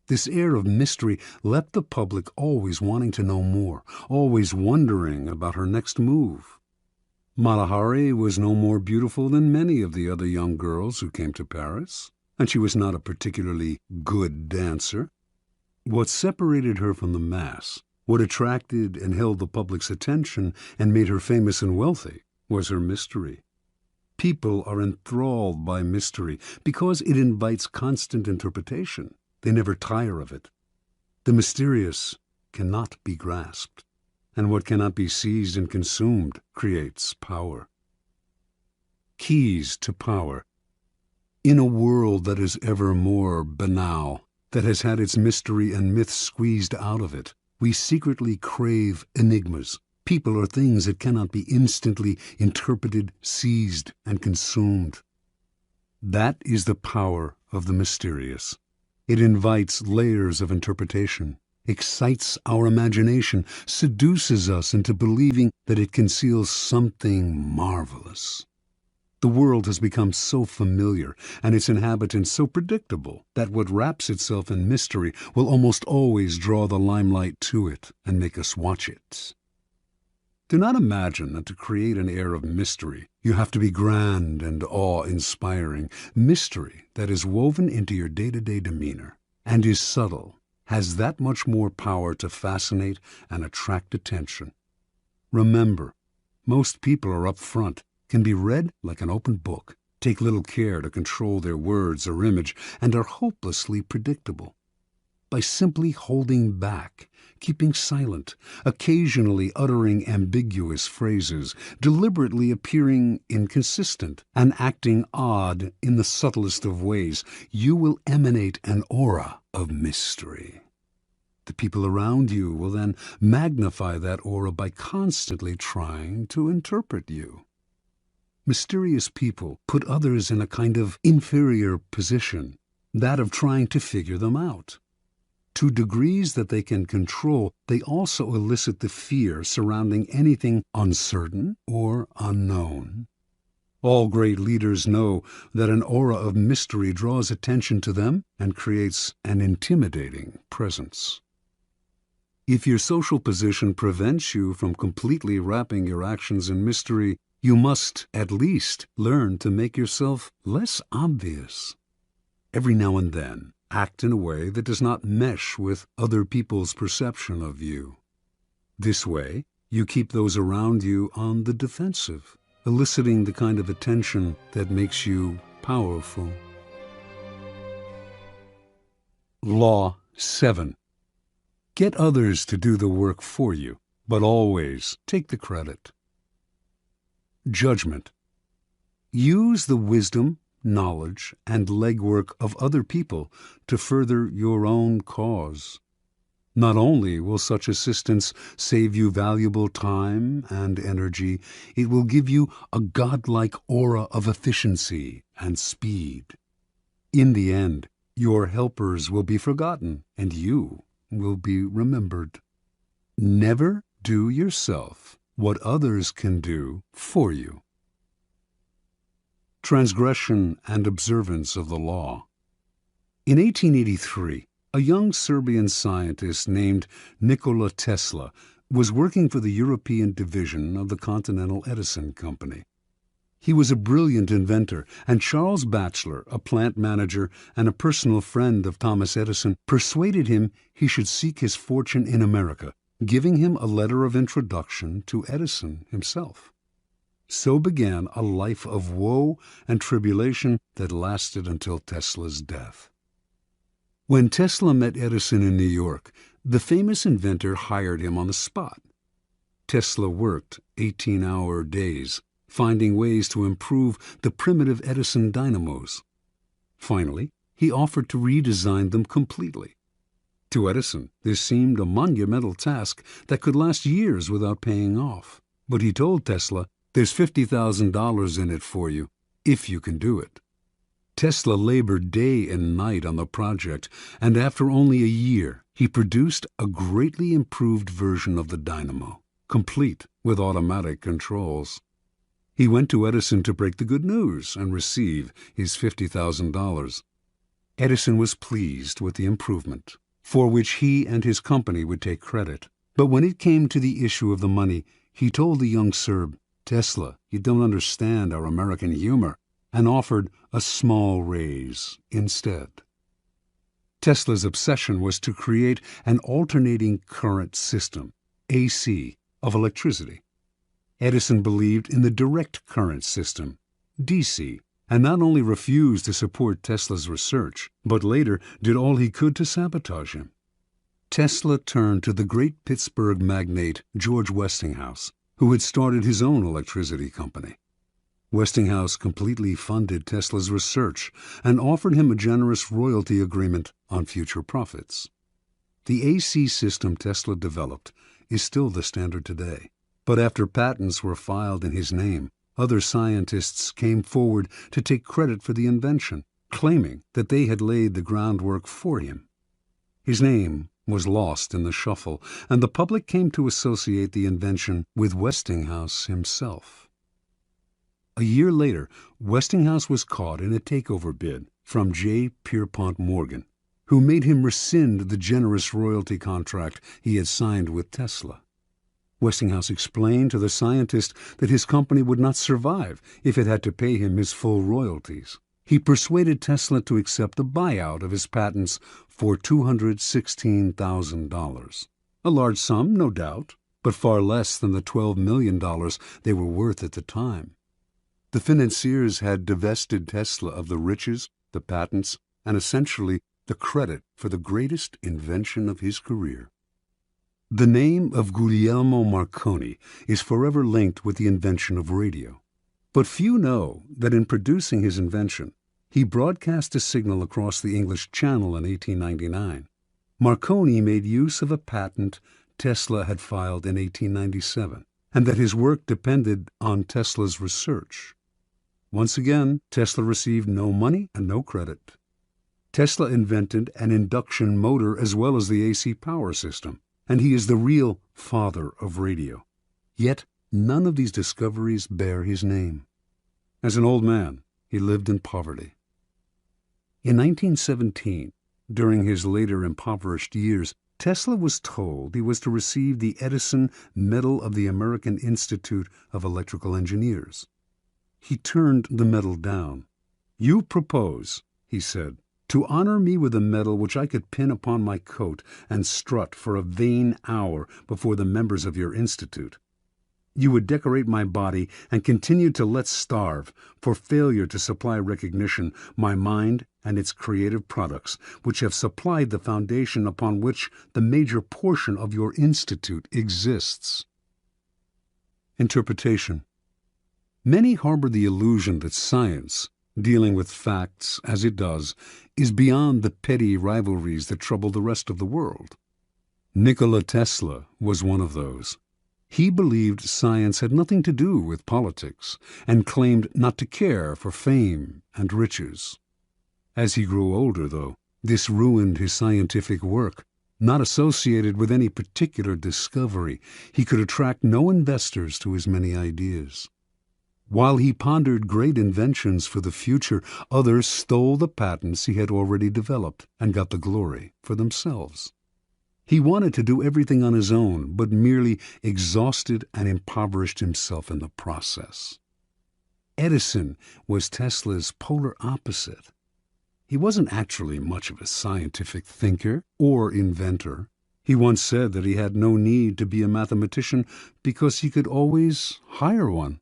This air of mystery left the public always wanting to know more, always wondering about her next move. Malahari was no more beautiful than many of the other young girls who came to Paris, and she was not a particularly good dancer. What separated her from the mass, what attracted and held the public's attention and made her famous and wealthy, was her mystery. People are enthralled by mystery because it invites constant interpretation. They never tire of it. The mysterious cannot be grasped, and what cannot be seized and consumed creates power. Keys to power. In a world that is ever more banal, that has had its mystery and myth squeezed out of it, we secretly crave enigmas, people or things that cannot be instantly interpreted, seized, and consumed. That is the power of the mysterious. It invites layers of interpretation, excites our imagination, seduces us into believing that it conceals something marvelous. The world has become so familiar and its inhabitants so predictable that what wraps itself in mystery will almost always draw the limelight to it and make us watch it. Do not imagine that to create an air of mystery, you have to be grand and awe-inspiring. Mystery that is woven into your day-to-day demeanor and is subtle has that much more power to fascinate and attract attention. Remember, most people are up front, can be read like an open book, take little care to control their words or image, and are hopelessly predictable. By simply holding back, keeping silent, occasionally uttering ambiguous phrases, deliberately appearing inconsistent, and acting odd in the subtlest of ways, you will emanate an aura of mystery. The people around you will then magnify that aura by constantly trying to interpret you. Mysterious people put others in a kind of inferior position, that of trying to figure them out. To degrees that they can control, they also elicit the fear surrounding anything uncertain or unknown. All great leaders know that an aura of mystery draws attention to them and creates an intimidating presence. If your social position prevents you from completely wrapping your actions in mystery, you must at least learn to make yourself less obvious. Every now and then, act in a way that does not mesh with other people's perception of you. This way, you keep those around you on the defensive, eliciting the kind of attention that makes you powerful. Law 7. Get others to do the work for you, but always take the credit. Judgment. Use the wisdom, knowledge, and legwork of other people to further your own cause. Not only will such assistance save you valuable time and energy, it will give you a godlike aura of efficiency and speed. In the end, your helpers will be forgotten, and you will be remembered. Never do yourself what others can do for you. Transgression and observance of the law. In 1883, a young Serbian scientist named Nikola Tesla was working for the European division of the Continental Edison Company. He was a brilliant inventor, and Charles Batchelor, a plant manager and a personal friend of Thomas Edison, persuaded him he should seek his fortune in America, giving him a letter of introduction to Edison himself. So began a life of woe and tribulation that lasted until Tesla's death. When Tesla met Edison in New York, the famous inventor hired him on the spot. Tesla worked 18-hour days, finding ways to improve the primitive Edison dynamos. Finally, he offered to redesign them completely. To Edison, this seemed a monumental task that could last years without paying off. But he told Tesla, "There's $50,000 in it for you, if you can do it." Tesla labored day and night on the project, and after only a year, he produced a greatly improved version of the dynamo, complete with automatic controls. He went to Edison to break the good news and receive his $50,000. Edison was pleased with the improvement, for which he and his company would take credit. But when it came to the issue of the money, he told the young Serb, "Tesla, you don't understand our American humor," and offered a small raise instead. Tesla's obsession was to create an alternating current system, AC, of electricity. Edison believed in the direct current system, DC, and not only refused to support Tesla's research, but later did all he could to sabotage him. Tesla turned to the great Pittsburgh magnate George Westinghouse, who had started his own electricity company. Westinghouse completely funded Tesla's research and offered him a generous royalty agreement on future profits. The AC system Tesla developed is still the standard today, but after patents were filed in his name, other scientists came forward to take credit for the invention, claiming that they had laid the groundwork for him. His name was lost in the shuffle, and the public came to associate the invention with Westinghouse himself. A year later, Westinghouse was caught in a takeover bid from J. Pierpont Morgan, who made him rescind the generous royalty contract he had signed with Tesla. Westinghouse explained to the scientist that his company would not survive if it had to pay him his full royalties. He persuaded Tesla to accept a buyout of his patents for $216,000. A large sum, no doubt, but far less than the $12 million they were worth at the time. The financiers had divested Tesla of the riches, the patents, and essentially the credit for the greatest invention of his career. The name of Guglielmo Marconi is forever linked with the invention of radio. But few know that in producing his invention, he broadcast a signal across the English Channel in 1899. Marconi made use of a patent Tesla had filed in 1897, and that his work depended on Tesla's research. Once again, Tesla received no money and no credit. Tesla invented an induction motor as well as the AC power system, and he is the real father of radio. Yet none of these discoveries bear his name. As an old man, he lived in poverty. In 1917, during his later impoverished years, Tesla was told he was to receive the Edison Medal of the American Institute of Electrical Engineers. He turned the medal down. "You propose," he said, "to honor me with a medal which I could pin upon my coat and strut for a vain hour before the members of your institute. You would decorate my body and continue to let starve for failure to supply recognition my mind and its creative products, which have supplied the foundation upon which the major portion of your institute exists." Interpretation. Many harbor the illusion that science, dealing with facts as it does, is beyond the petty rivalries that trouble the rest of the world. Nikola Tesla was one of those. He believed science had nothing to do with politics, and claimed not to care for fame and riches. As he grew older, though, this ruined his scientific work. Not associated with any particular discovery, he could attract no investors to his many ideas. While he pondered great inventions for the future, others stole the patents he had already developed and got the glory for themselves. He wanted to do everything on his own, but merely exhausted and impoverished himself in the process. Edison was Tesla's polar opposite. He wasn't actually much of a scientific thinker or inventor. He once said that he had no need to be a mathematician because he could always hire one.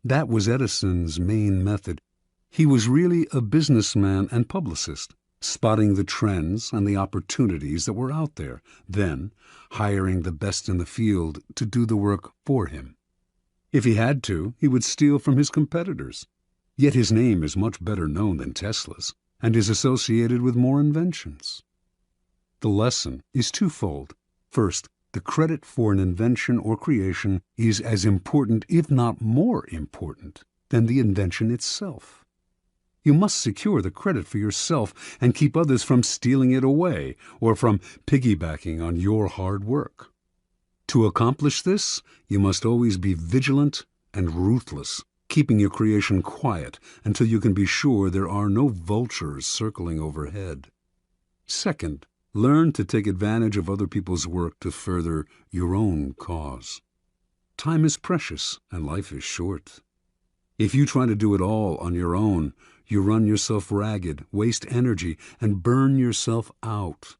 That was Edison's main method. He was really a businessman and publicist, spotting the trends and the opportunities that were out there, then hiring the best in the field to do the work for him. If he had to, he would steal from his competitors. Yet his name is much better known than Tesla's. and is associated with more inventions. The lesson is twofold. First, the credit for an invention or creation is as important, if not more important, than the invention itself. You must secure the credit for yourself and keep others from stealing it away or from piggybacking on your hard work. To accomplish this, you must always be vigilant and ruthless, keeping your creation quiet until you can be sure there are no vultures circling overhead. Second, learn to take advantage of other people's work to further your own cause. Time is precious and life is short. If you try to do it all on your own, you run yourself ragged, waste energy, and burn yourself out.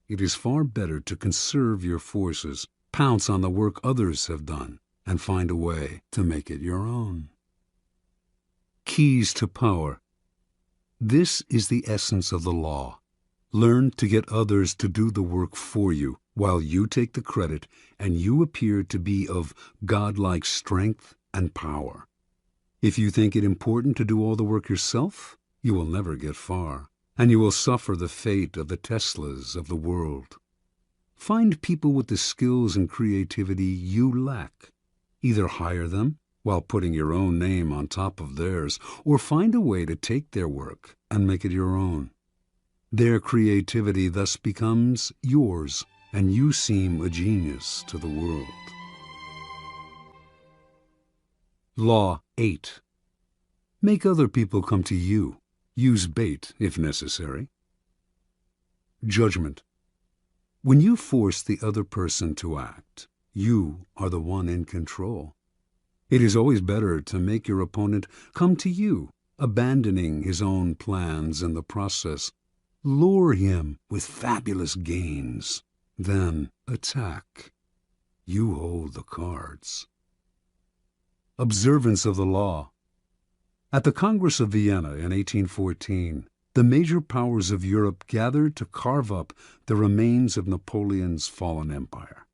It is far better to conserve your forces, pounce on the work others have done, and find a way to make it your own. Keys to power. This is the essence of the law. Learn to get others to do the work for you, while you take the credit and you appear to be of godlike strength and power. If you think it important to do all the work yourself, you will never get far, and you will suffer the fate of the Teslas of the world. Find people with the skills and creativity you lack. Either hire them while putting your own name on top of theirs, or find a way to take their work and make it your own. Their creativity thus becomes yours, and you seem a genius to the world. Law 8. Make other people come to you. Use bait if necessary. Judgment. When you force the other person to act, you are the one in control. It is always better to make your opponent come to you, abandoning his own plans in the process. Lure him with fabulous gains, then attack. You hold the cards. Observance of the law. At the Congress of Vienna in 1814, the major powers of Europe gathered to carve up the remains of Napoleon's fallen empire.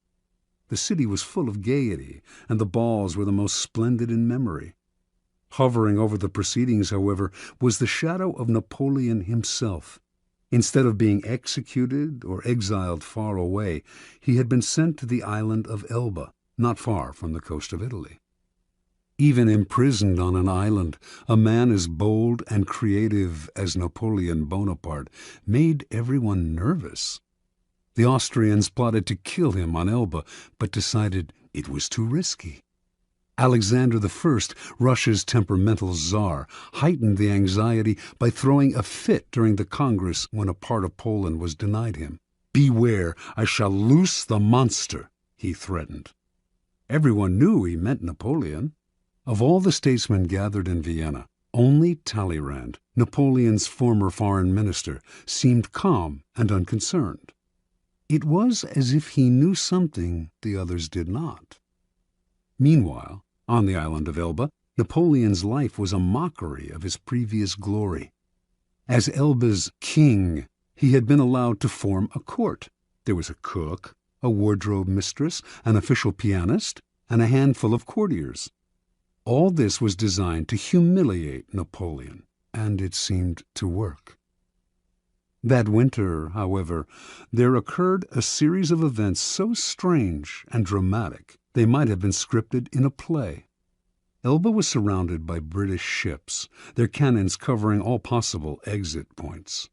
The city was full of gaiety, and the balls were the most splendid in memory. Hovering over the proceedings, however, was the shadow of Napoleon himself. Instead of being executed or exiled far away, he had been sent to the island of Elba, not far from the coast of Italy. Even imprisoned on an island, a man as bold and creative as Napoleon Bonaparte made everyone nervous. The Austrians plotted to kill him on Elba, but decided it was too risky. Alexander I, Russia's temperamental czar, heightened the anxiety by throwing a fit during the Congress when a part of Poland was denied him. "Beware, I shall loose the monster," he threatened. Everyone knew he meant Napoleon. Of all the statesmen gathered in Vienna, only Talleyrand, Napoleon's former foreign minister, seemed calm and unconcerned. It was as if he knew something the others did not. Meanwhile, on the island of Elba, Napoleon's life was a mockery of his previous glory. As Elba's king, he had been allowed to form a court. There was a cook, a wardrobe mistress, an official pianist, and a handful of courtiers. All this was designed to humiliate Napoleon, and it seemed to work. That winter, however, there occurred a series of events so strange and dramatic they might have been scripted in a play. Elba was surrounded by British ships, their cannons covering all possible exit points.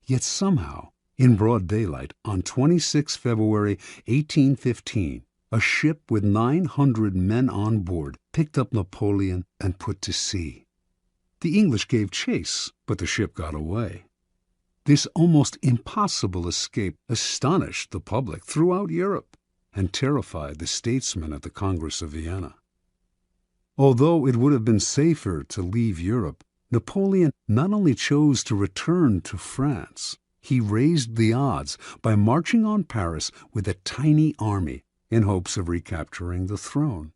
Yet somehow, in broad daylight, on 26 February 1815, a ship with 900 men on board picked up Napoleon and put to sea. The English gave chase, but the ship got away. This almost impossible escape astonished the public throughout Europe and terrified the statesmen at the Congress of Vienna. Although it would have been safer to leave Europe, Napoleon not only chose to return to France, he raised the odds by marching on Paris with a tiny army in hopes of recapturing the throne.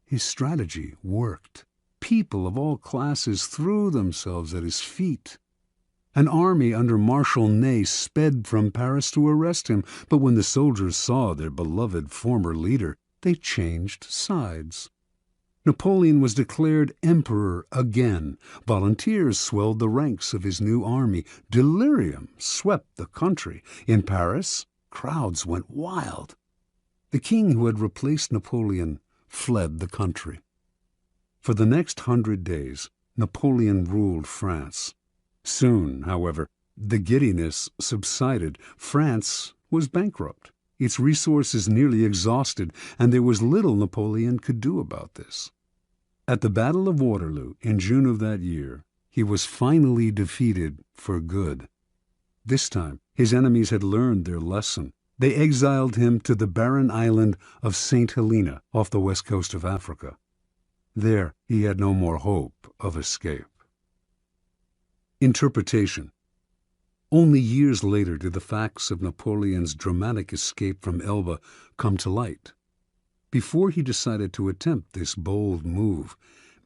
His strategy worked. People of all classes threw themselves at his feet. An army under Marshal Ney sped from Paris to arrest him, but when the soldiers saw their beloved former leader, they changed sides. Napoleon was declared emperor again. Volunteers swelled the ranks of his new army. Delirium swept the country. In Paris, crowds went wild. The king who had replaced Napoleon fled the country. For the next 100 days, Napoleon ruled France. Soon, however, the giddiness subsided. France was bankrupt, its resources nearly exhausted, and there was little Napoleon could do about this. At the Battle of Waterloo in June of that year, he was finally defeated for good. This time, his enemies had learned their lesson. They exiled him to the barren island of St. Helena off the west coast of Africa. There, he had no more hope of escape. Interpretation. Only years later did the facts of Napoleon's dramatic escape from Elba come to light. Before he decided to attempt this bold move,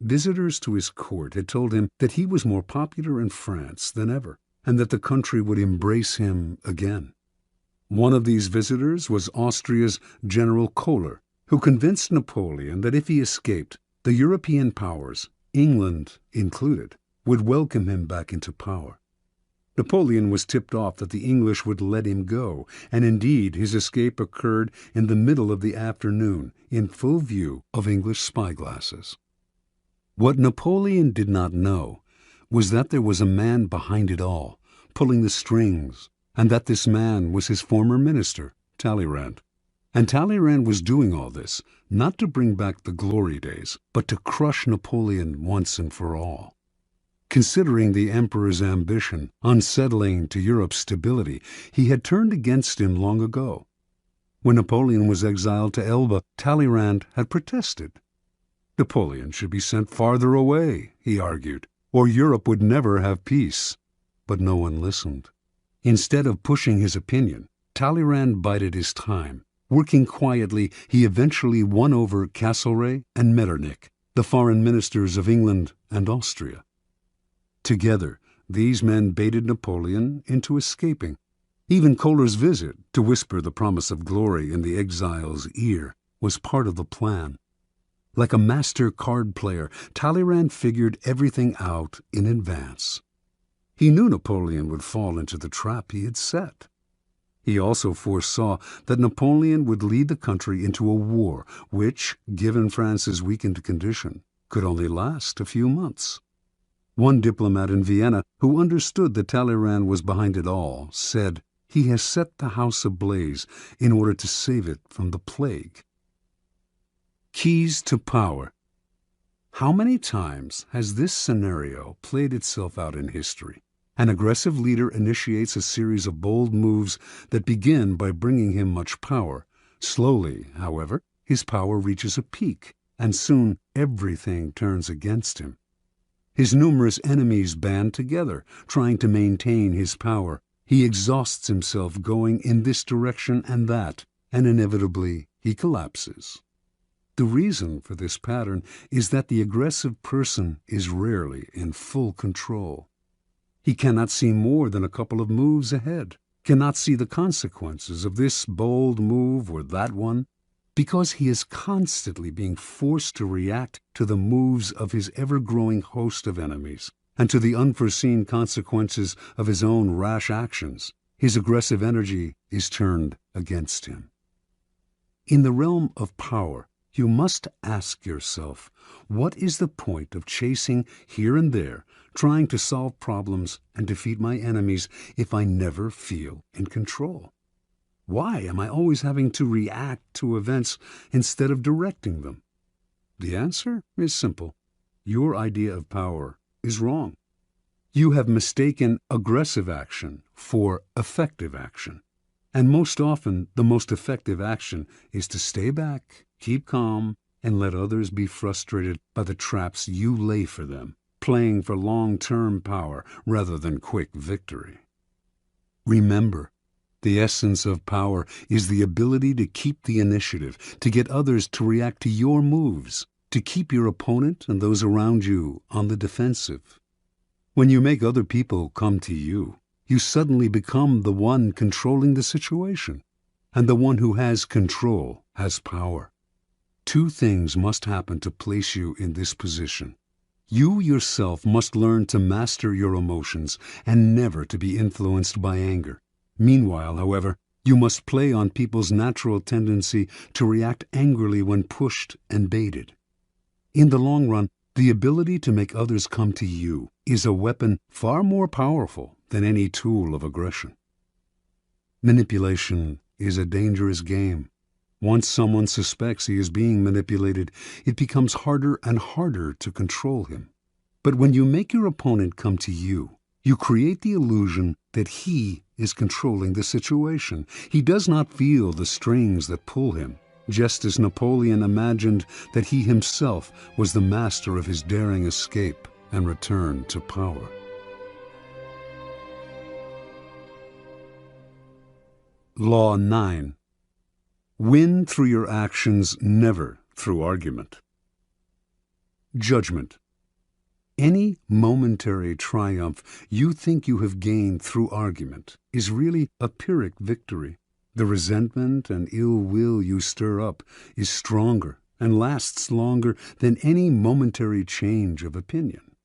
visitors to his court had told him that he was more popular in France than ever, and that the country would embrace him again. One of these visitors was Austria's General Kohler, who convinced Napoleon that if he escaped, the European powers, England included, would welcome him back into power. Napoleon was tipped off that the English would let him go, and indeed his escape occurred in the middle of the afternoon, in full view of English spyglasses. What Napoleon did not know was that there was a man behind it all, pulling the strings, and that this man was his former minister, Talleyrand. And Talleyrand was doing all this, not to bring back the glory days, but to crush Napoleon once and for all. Considering the emperor's ambition unsettling to Europe's stability, he had turned against him long ago. When Napoleon was exiled to Elba, Talleyrand had protested. Napoleon should be sent farther away, he argued, or Europe would never have peace. But no one listened. Instead of pushing his opinion, Talleyrand bided his time. Working quietly, he eventually won over Castlereagh and Metternich, the foreign ministers of England and Austria. Together, these men baited Napoleon into escaping. Even Kohler's visit, to whisper the promise of glory in the exile's ear, was part of the plan. Like a master card player, Talleyrand figured everything out in advance. He knew Napoleon would fall into the trap he had set. He also foresaw that Napoleon would lead the country into a war which, given France's weakened condition, could only last a few months. One diplomat in Vienna, who understood that Talleyrand was behind it all, said, "He has set the house ablaze in order to save it from the plague." Keys to power. How many times has this scenario played itself out in history? An aggressive leader initiates a series of bold moves that begin by bringing him much power. Slowly, however, his power reaches a peak, and soon everything turns against him. His numerous enemies band together, trying to maintain his power. He exhausts himself going in this direction and that, and inevitably he collapses. The reason for this pattern is that the aggressive person is rarely in full control. He cannot see more than a couple of moves ahead, cannot see the consequences of this bold move or that one, because he is constantly being forced to react to the moves of his ever-growing host of enemies, and to the unforeseen consequences of his own rash actions. His aggressive energy is turned against him. In the realm of power, you must ask yourself, what is the point of chasing here and there, trying to solve problems and defeat my enemies if I never feel in control? Why am I always having to react to events instead of directing them? The answer is simple. Your idea of power is wrong. You have mistaken aggressive action for effective action. And most often, the most effective action is to stay back, keep calm, and let others be frustrated by the traps you lay for them, playing for long-term power rather than quick victory. Remember, the essence of power is the ability to keep the initiative, to get others to react to your moves, to keep your opponent and those around you on the defensive. When you make other people come to you, you suddenly become the one controlling the situation, and the one who has control has power. Two things must happen to place you in this position. You yourself must learn to master your emotions and never to be influenced by anger. Meanwhile, however, you must play on people's natural tendency to react angrily when pushed and baited. In the long run, the ability to make others come to you is a weapon far more powerful than any tool of aggression. Manipulation is a dangerous game. Once someone suspects he is being manipulated, it becomes harder and harder to control him. But when you make your opponent come to you, you create the illusion that he is controlling the situation. He does not feel the strings that pull him, just as Napoleon imagined that he himself was the master of his daring escape and return to power. Law 9. Win through your actions, never through argument. Judgment. Any momentary triumph you think you have gained through argument is really a Pyrrhic victory. The resentment and ill will you stir up is stronger and lasts longer than any momentary change of opinion.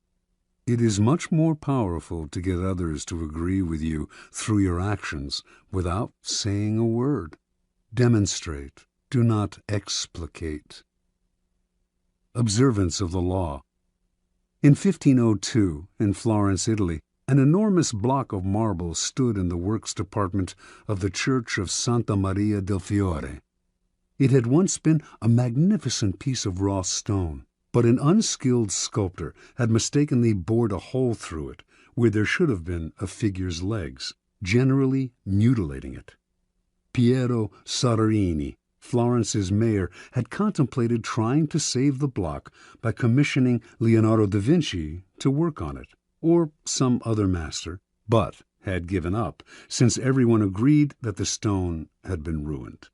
It is much more powerful to get others to agree with you through your actions without saying a word. Demonstrate, do not explicate. Observance of the law. In 1502, in Florence, Italy, an enormous block of marble stood in the works department of the Church of Santa Maria del Fiore. It had once been a magnificent piece of raw stone, but an unskilled sculptor had mistakenly bored a hole through it where there should have been a figure's legs, generally mutilating it. Piero Soderini, Florence's mayor, had contemplated trying to save the block by commissioning Leonardo da Vinci to work on it, or some other master, but had given up, since everyone agreed that the stone had been ruined.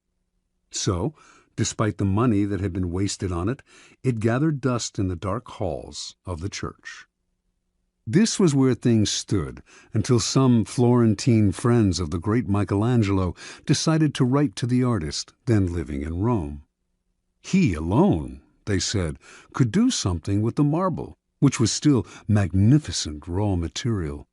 So, despite the money that had been wasted on it, it gathered dust in the dark halls of the church. This was where things stood until some Florentine friends of the great Michelangelo decided to write to the artist, then living in Rome. He alone, they said, could do something with the marble, which was still magnificent raw material.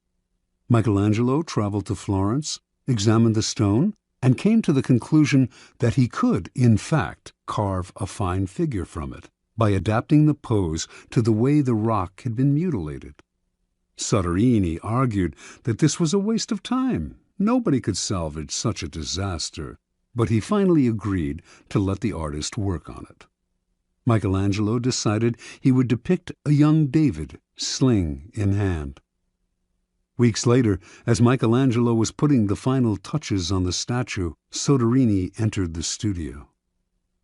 Michelangelo traveled to Florence, examined the stone, and came to the conclusion that he could, in fact, carve a fine figure from it by adapting the pose to the way the rock had been mutilated. Soderini argued that this was a waste of time. Nobody could salvage such a disaster, but he finally agreed to let the artist work on it. Michelangelo decided he would depict a young David, sling in hand. Weeks later, as Michelangelo was putting the final touches on the statue, Soderini entered the studio.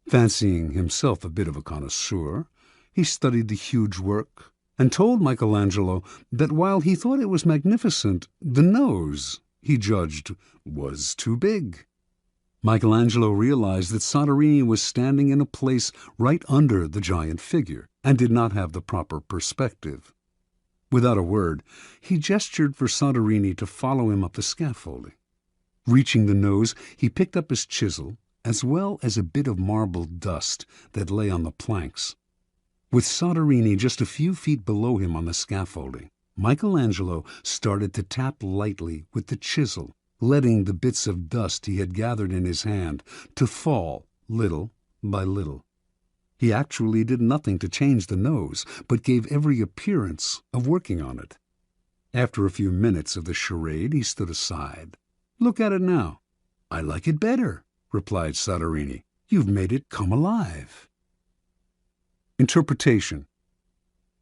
Fancying himself a bit of a connoisseur, he studied the huge work and told Michelangelo that while he thought it was magnificent, the nose, he judged, was too big. Michelangelo realized that Soderini was standing in a place right under the giant figure and did not have the proper perspective. Without a word, he gestured for Soderini to follow him up the scaffolding. Reaching the nose, he picked up his chisel, as well as a bit of marble dust that lay on the planks. With Soderini just a few feet below him on the scaffolding, Michelangelo started to tap lightly with the chisel, letting the bits of dust he had gathered in his hand to fall little by little. He actually did nothing to change the nose, but gave every appearance of working on it. After a few minutes of the charade, he stood aside. "Look at it now." "I like it better," replied Soderini. "You've made it come alive." Interpretation.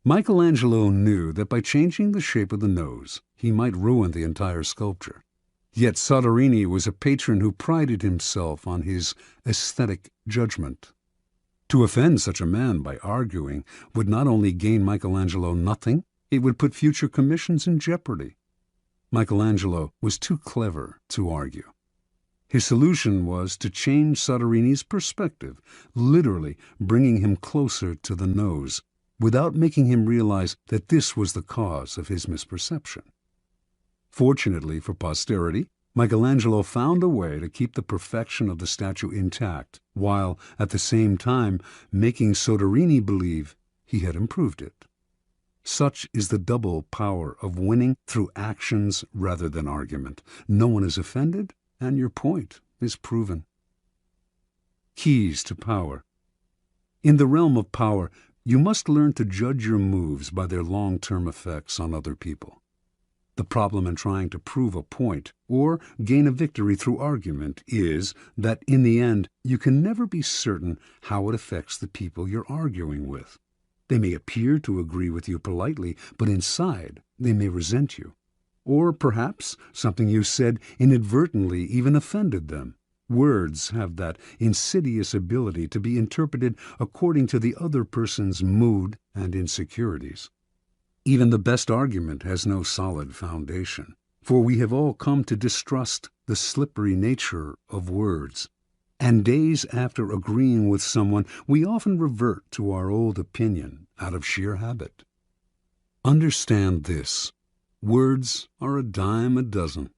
Michelangelo knew that by changing the shape of the nose, he might ruin the entire sculpture. Yet Soderini was a patron who prided himself on his aesthetic judgment. To offend such a man by arguing would not only gain Michelangelo nothing, it would put future commissions in jeopardy. Michelangelo was too clever to argue. His solution was to change Soderini's perspective, literally bringing him closer to the nose, without making him realize that this was the cause of his misperception. Fortunately for posterity, Michelangelo found a way to keep the perfection of the statue intact, while, at the same time, making Soderini believe he had improved it. Such is the double power of winning through actions rather than argument. No one is offended, and your point is proven. Keys to power. In the realm of power, you must learn to judge your moves by their long-term effects on other people. The problem in trying to prove a point or gain a victory through argument is that in the end you can never be certain how it affects the people you're arguing with. They may appear to agree with you politely, but inside they may resent you. Or perhaps something you said inadvertently even offended them. Words have that insidious ability to be interpreted according to the other person's mood and insecurities. Even the best argument has no solid foundation, for we have all come to distrust the slippery nature of words. And days after agreeing with someone, we often revert to our old opinion out of sheer habit. Understand this: words are a dime a dozen.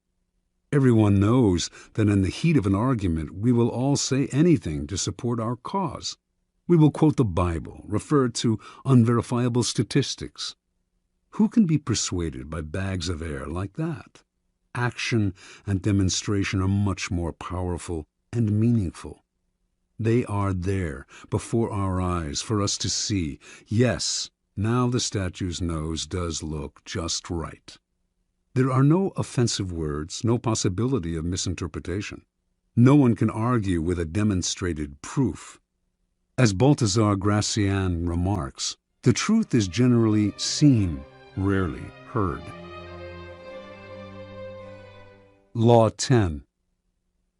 Everyone knows that in the heat of an argument we will all say anything to support our cause. We will quote the Bible, refer to unverifiable statistics. Who can be persuaded by bags of air like that? Action and demonstration are much more powerful and meaningful. They are there before our eyes for us to see. Yes, now the statue's nose does look just right. There are no offensive words, no possibility of misinterpretation. No one can argue with a demonstrated proof. As Balthazar Gracian remarks, the truth is generally seen, rarely heard. Law 10.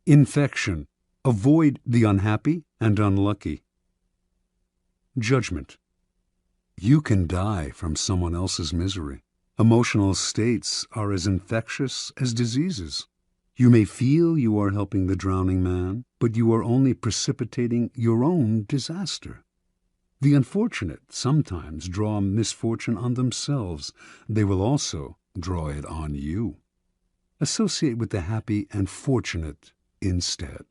Infection. Avoid the unhappy and unlucky. Judgment. You can die from someone else's misery. Emotional states are as infectious as diseases. You may feel you are helping the drowning man, but you are only precipitating your own disaster. The unfortunate sometimes draw misfortune on themselves. They will also draw it on you. Associate with the happy and fortunate instead.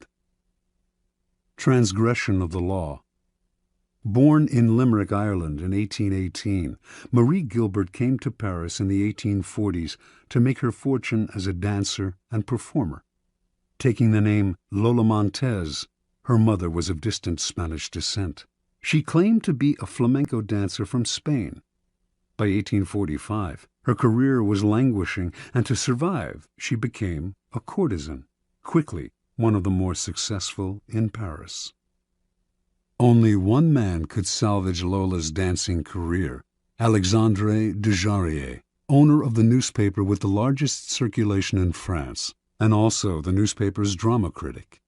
Transgression of the law. Born in Limerick, Ireland in 1818, Marie Gilbert came to Paris in the 1840s to make her fortune as a dancer and performer. Taking the name Lola Montez, her mother was of distant Spanish descent. She claimed to be a flamenco dancer from Spain. By 1845, her career was languishing, and to survive, she became a courtesan, quickly one of the more successful in Paris. Only one man could salvage Lola's dancing career: Alexandre Dujarier, owner of the newspaper with the largest circulation in France, and also the newspaper's drama critic.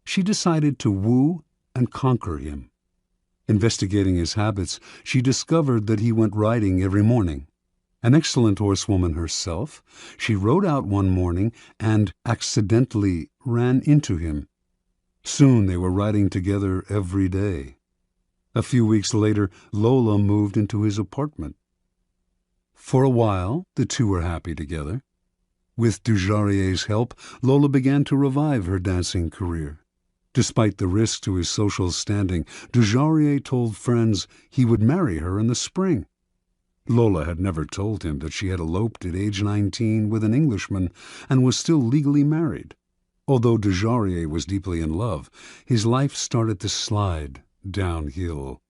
She decided to woo and conquer him. Investigating his habits, she discovered that he went riding every morning. An excellent horsewoman herself, she rode out one morning and accidentally ran into him. Soon they were riding together every day. A few weeks later, Lola moved into his apartment. For a while, the two were happy together. With Dujarrier's help, Lola began to revive her dancing career. Despite the risk to his social standing, Dujarrier told friends he would marry her in the spring. Lola had never told him that she had eloped at age 19 with an Englishman and was still legally married. Although Dujarrier was deeply in love, his life started to slide downhill.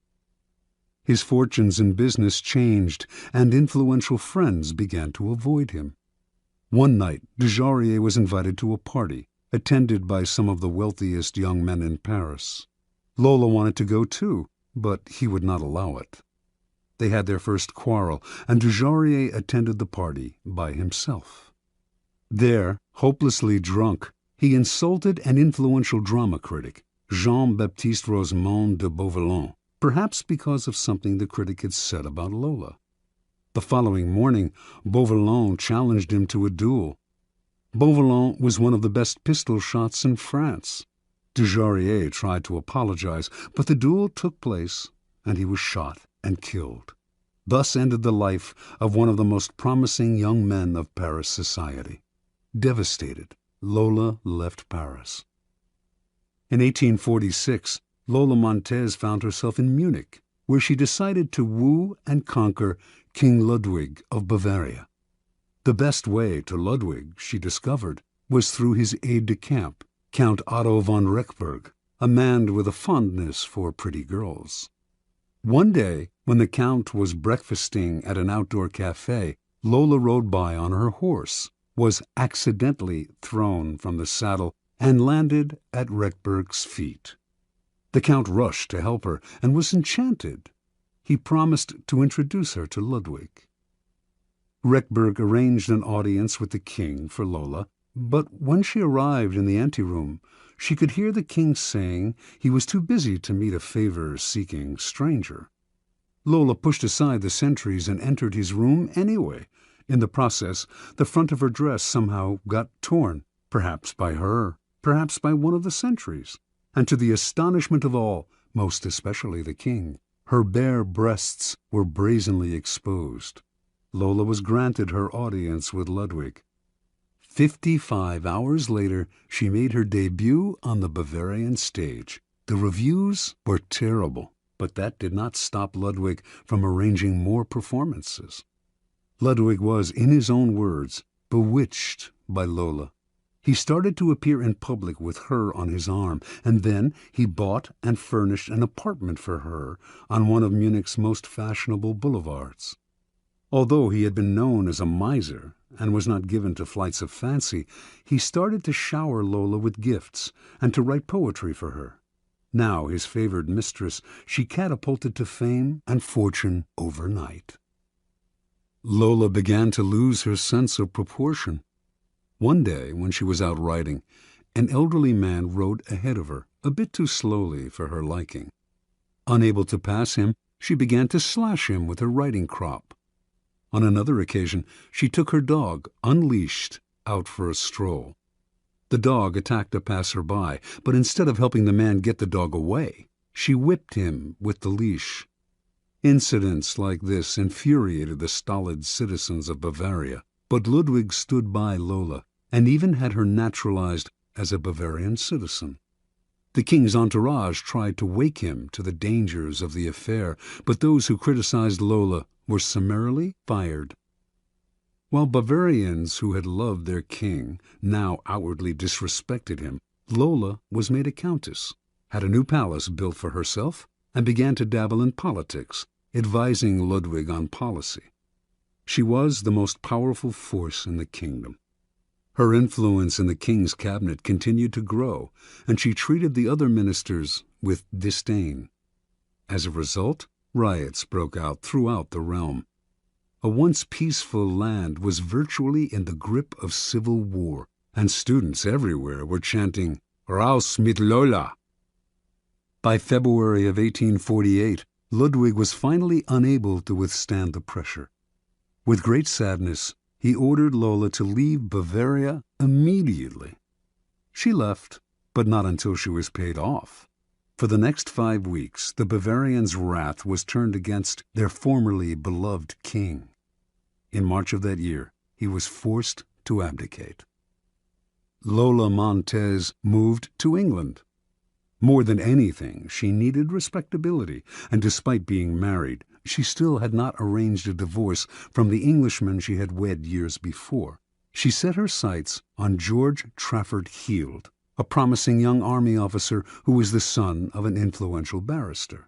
His fortunes in business changed, and influential friends began to avoid him. One night, Dujarrier was invited to a party, attended by some of the wealthiest young men in Paris. Lola wanted to go too, but he would not allow it. They had their first quarrel, and Dujarrier attended the party by himself. There, hopelessly drunk, he insulted an influential drama critic, Jean-Baptiste Rosemond de Beauvalon, perhaps because of something the critic had said about Lola. The following morning, Beauvalon challenged him to a duel. Beauvalon was one of the best pistol shots in France. Dujarrier tried to apologize, but the duel took place, and he was shot and killed. Thus ended the life of one of the most promising young men of Paris society. Devastated, Lola left Paris. In 1846, Lola Montez found herself in Munich, where she decided to woo and conquer King Ludwig of Bavaria. The best way to Ludwig, she discovered, was through his aide-de-camp, Count Otto von Rechberg, a man with a fondness for pretty girls. One day, when the Count was breakfasting at an outdoor cafe, Lola rode by on her horse, was accidentally thrown from the saddle, and landed at Rechberg's feet. The Count rushed to help her and was enchanted. He promised to introduce her to Ludwig. Rechberg arranged an audience with the king for Lola, but when she arrived in the anteroom, she could hear the king saying he was too busy to meet a favor-seeking stranger. Lola pushed aside the sentries and entered his room anyway. In the process, the front of her dress somehow got torn, perhaps by her, perhaps by one of the sentries, and to the astonishment of all, most especially the king, her bare breasts were brazenly exposed. Lola was granted her audience with Ludwig. 55 hours later, she made her debut on the Bavarian stage. The reviews were terrible, but that did not stop Ludwig from arranging more performances. Ludwig was, in his own words, bewitched by Lola. He started to appear in public with her on his arm, and then he bought and furnished an apartment for her on one of Munich's most fashionable boulevards. Although he had been known as a miser and was not given to flights of fancy, he started to shower Lola with gifts and to write poetry for her. Now his favored mistress, she catapulted to fame and fortune overnight. Lola began to lose her sense of proportion. One day, when she was out riding, an elderly man rode ahead of her, a bit too slowly for her liking. Unable to pass him, she began to slash him with her riding crop. On another occasion, she took her dog, unleashed, out for a stroll. The dog attacked a passer-by, but instead of helping the man get the dog away, she whipped him with the leash. Incidents like this infuriated the stolid citizens of Bavaria, but Ludwig stood by Lola and even had her naturalized as a Bavarian citizen. The king's entourage tried to wake him to the dangers of the affair, but those who criticized Lola were summarily fired. While Bavarians who had loved their king now outwardly disrespected him, Lola was made a countess, had a new palace built for herself, and began to dabble in politics, advising Ludwig on policy. She was the most powerful force in the kingdom. Her influence in the king's cabinet continued to grow, and she treated the other ministers with disdain. As a result, riots broke out throughout the realm. A once peaceful land was virtually in the grip of civil war, and students everywhere were chanting, "Raus mit Lola!" By February of 1848, Ludwig was finally unable to withstand the pressure. With great sadness, he ordered Lola to leave Bavaria immediately. She left, but not until she was paid off. For the next 5 weeks, the Bavarians' wrath was turned against their formerly beloved king. In March of that year, he was forced to abdicate. Lola Montez moved to England. More than anything, she needed respectability, and despite being married, she still had not arranged a divorce from the Englishman she had wed years before. She set her sights on George Trafford Heald, a promising young army officer who was the son of an influential barrister.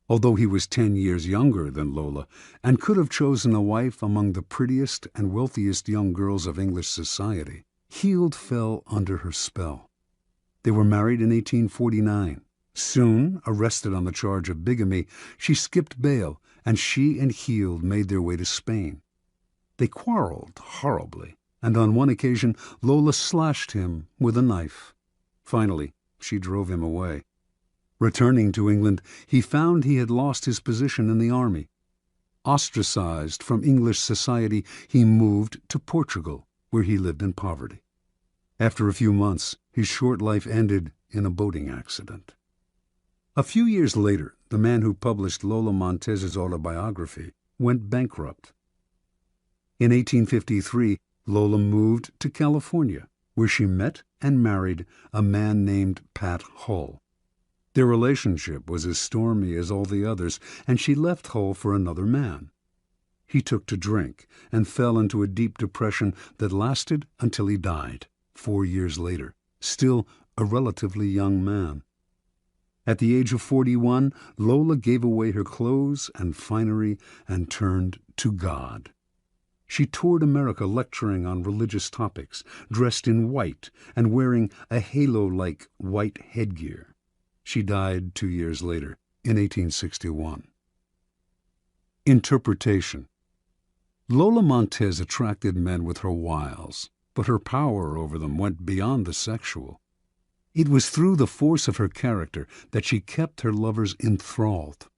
Although he was 10 years younger than Lola and could have chosen a wife among the prettiest and wealthiest young girls of English society, Heald fell under her spell. They were married in 1849. Soon, arrested on the charge of bigamy, she skipped bail, and she and Heald made their way to Spain. They quarreled horribly, and on one occasion Lola slashed him with a knife. Finally, she drove him away. Returning to England, he found he had lost his position in the army. Ostracized from English society, he moved to Portugal, where he lived in poverty. After a few months, his short life ended in a boating accident. A few years later, the man who published Lola Montez's autobiography went bankrupt. In 1853, Lola moved to California, where she met and married a man named Pat Hull. Their relationship was as stormy as all the others, and she left Hull for another man. He took to drink and fell into a deep depression that lasted until he died 4 years later, still a relatively young man. At the age of 41, Lola gave away her clothes and finery and turned to God. She toured America lecturing on religious topics, dressed in white and wearing a halo-like white headgear. She died 2 years later, in 1861. Interpretation. Lola Montez attracted men with her wiles, but her power over them went beyond the sexual. It was through the force of her character that she kept her lovers enthralled.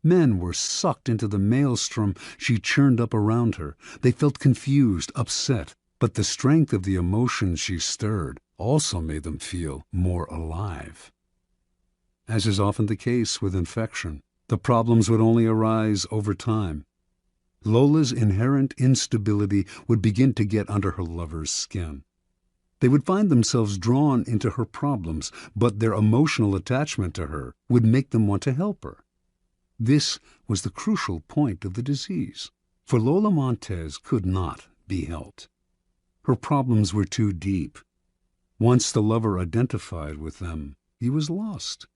Men were sucked into the maelstrom she churned up around her. They felt confused, upset, but the strength of the emotions she stirred also made them feel more alive. As is often the case with infection, the problems would only arise over time. Lola's inherent instability would begin to get under her lover's skin. They would find themselves drawn into her problems, but their emotional attachment to her would make them want to help her. This was the crucial point of the disease, for Lola Montez could not be helped. Her problems were too deep. Once the lover identified with them, he was lost.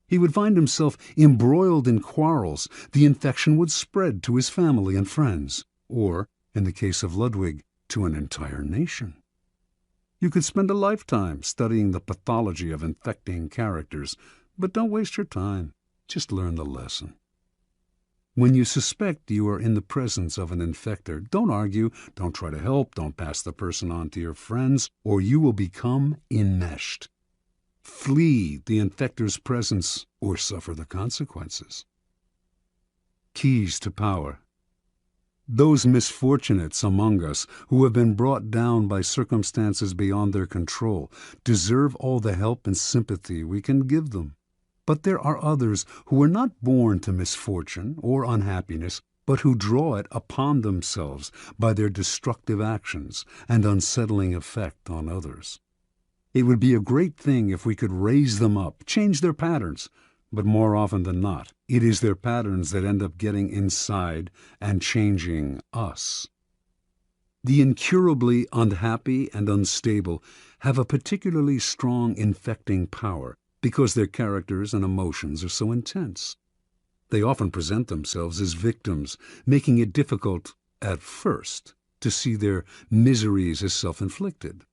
He would find himself embroiled in quarrels. The infection would spread to his family and friends, or, in the case of Ludwig, to an entire nation. You could spend a lifetime studying the pathology of infecting characters, but don't waste your time. Just learn the lesson. When you suspect you are in the presence of an infector, don't argue, don't try to help, don't pass the person on to your friends, or you will become enmeshed. Flee the infector's presence or suffer the consequences. Keys to power. Those misfortunates among us who have been brought down by circumstances beyond their control deserve all the help and sympathy we can give them. But there are others who are not born to misfortune or unhappiness, but who draw it upon themselves by their destructive actions and unsettling effect on others. It would be a great thing if we could raise them up, change their patterns, but more often than not, it is their patterns that end up getting inside and changing us. The incurably unhappy and unstable have a particularly strong infecting power because their characters and emotions are so intense. They often present themselves as victims, making it difficult, at first, to see their miseries as self-inflicted.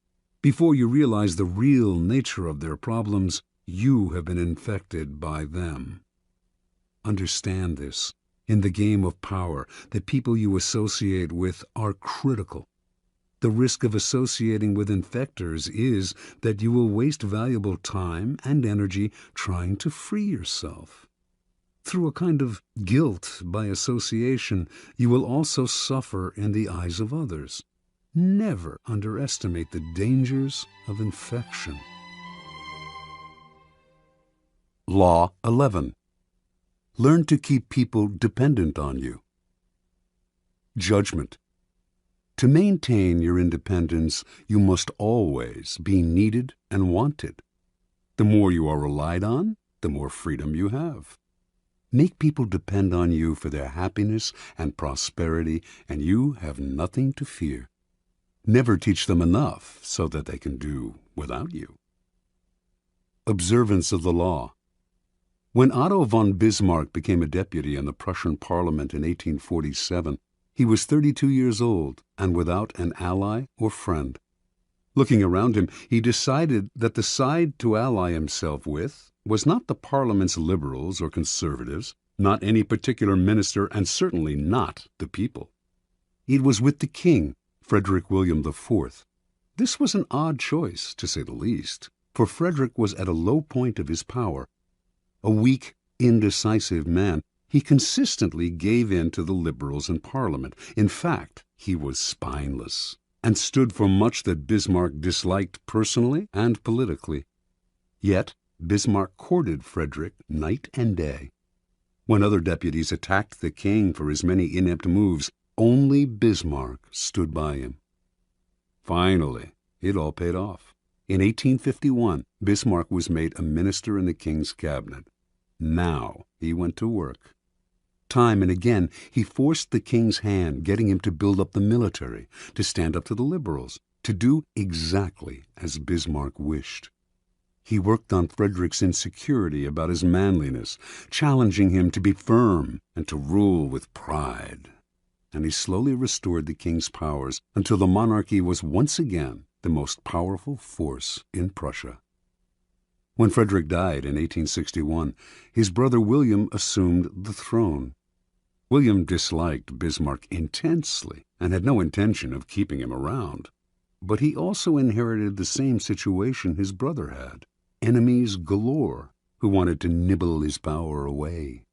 Before you realize the real nature of their problems, you have been infected by them. Understand this. In the game of power, the people you associate with are critical. The risk of associating with infectors is that you will waste valuable time and energy trying to free yourself. Through a kind of guilt by association, you will also suffer in the eyes of others. Never underestimate the dangers of infection. Law 11. Learn to keep people dependent on you. Judgment. To maintain your independence, you must always be needed and wanted. The more you are relied on, the more freedom you have. Make people depend on you for their happiness and prosperity, and you have nothing to fear. Never teach them enough so that they can do without you. Observance of the law. When Otto von Bismarck became a deputy in the Prussian Parliament in 1847, he was 32 years old and without an ally or friend. Looking around him, he decided that the side to ally himself with was not the Parliament's liberals or conservatives, not any particular minister, and certainly not the people. It was with the king, Frederick William IV. This was an odd choice, to say the least, for Frederick was at a low point of his power. A weak, indecisive man, he consistently gave in to the liberals in Parliament. In fact, he was spineless and stood for much that Bismarck disliked personally and politically. Yet Bismarck courted Frederick night and day. When other deputies attacked the king for his many inept moves, only Bismarck stood by him. Finally, It all paid off. In 1851, Bismarck was made a minister in the king's cabinet. Now he went to work. Time and again, he forced the king's hand, getting him to build up the military, to stand up to the liberals, to do exactly as Bismarck wished. He worked on Frederick's insecurity about his manliness, challenging him to be firm and to rule with pride. And he slowly restored the king's powers until the monarchy was once again the most powerful force in Prussia. When Frederick died in 1861, his brother William assumed the throne. William disliked Bismarck intensely and had no intention of keeping him around. But he also inherited the same situation his brother had: enemies galore who wanted to nibble his power away.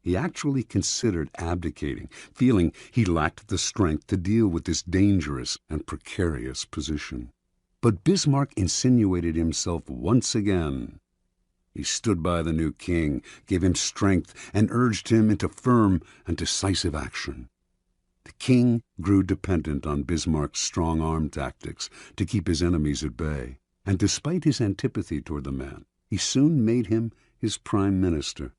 He actually considered abdicating, feeling he lacked the strength to deal with this dangerous and precarious position. But Bismarck insinuated himself once again. He stood by the new king, gave him strength, and urged him into firm and decisive action. The king grew dependent on Bismarck's strong-arm tactics to keep his enemies at bay, and despite his antipathy toward the man, he soon made him his prime minister.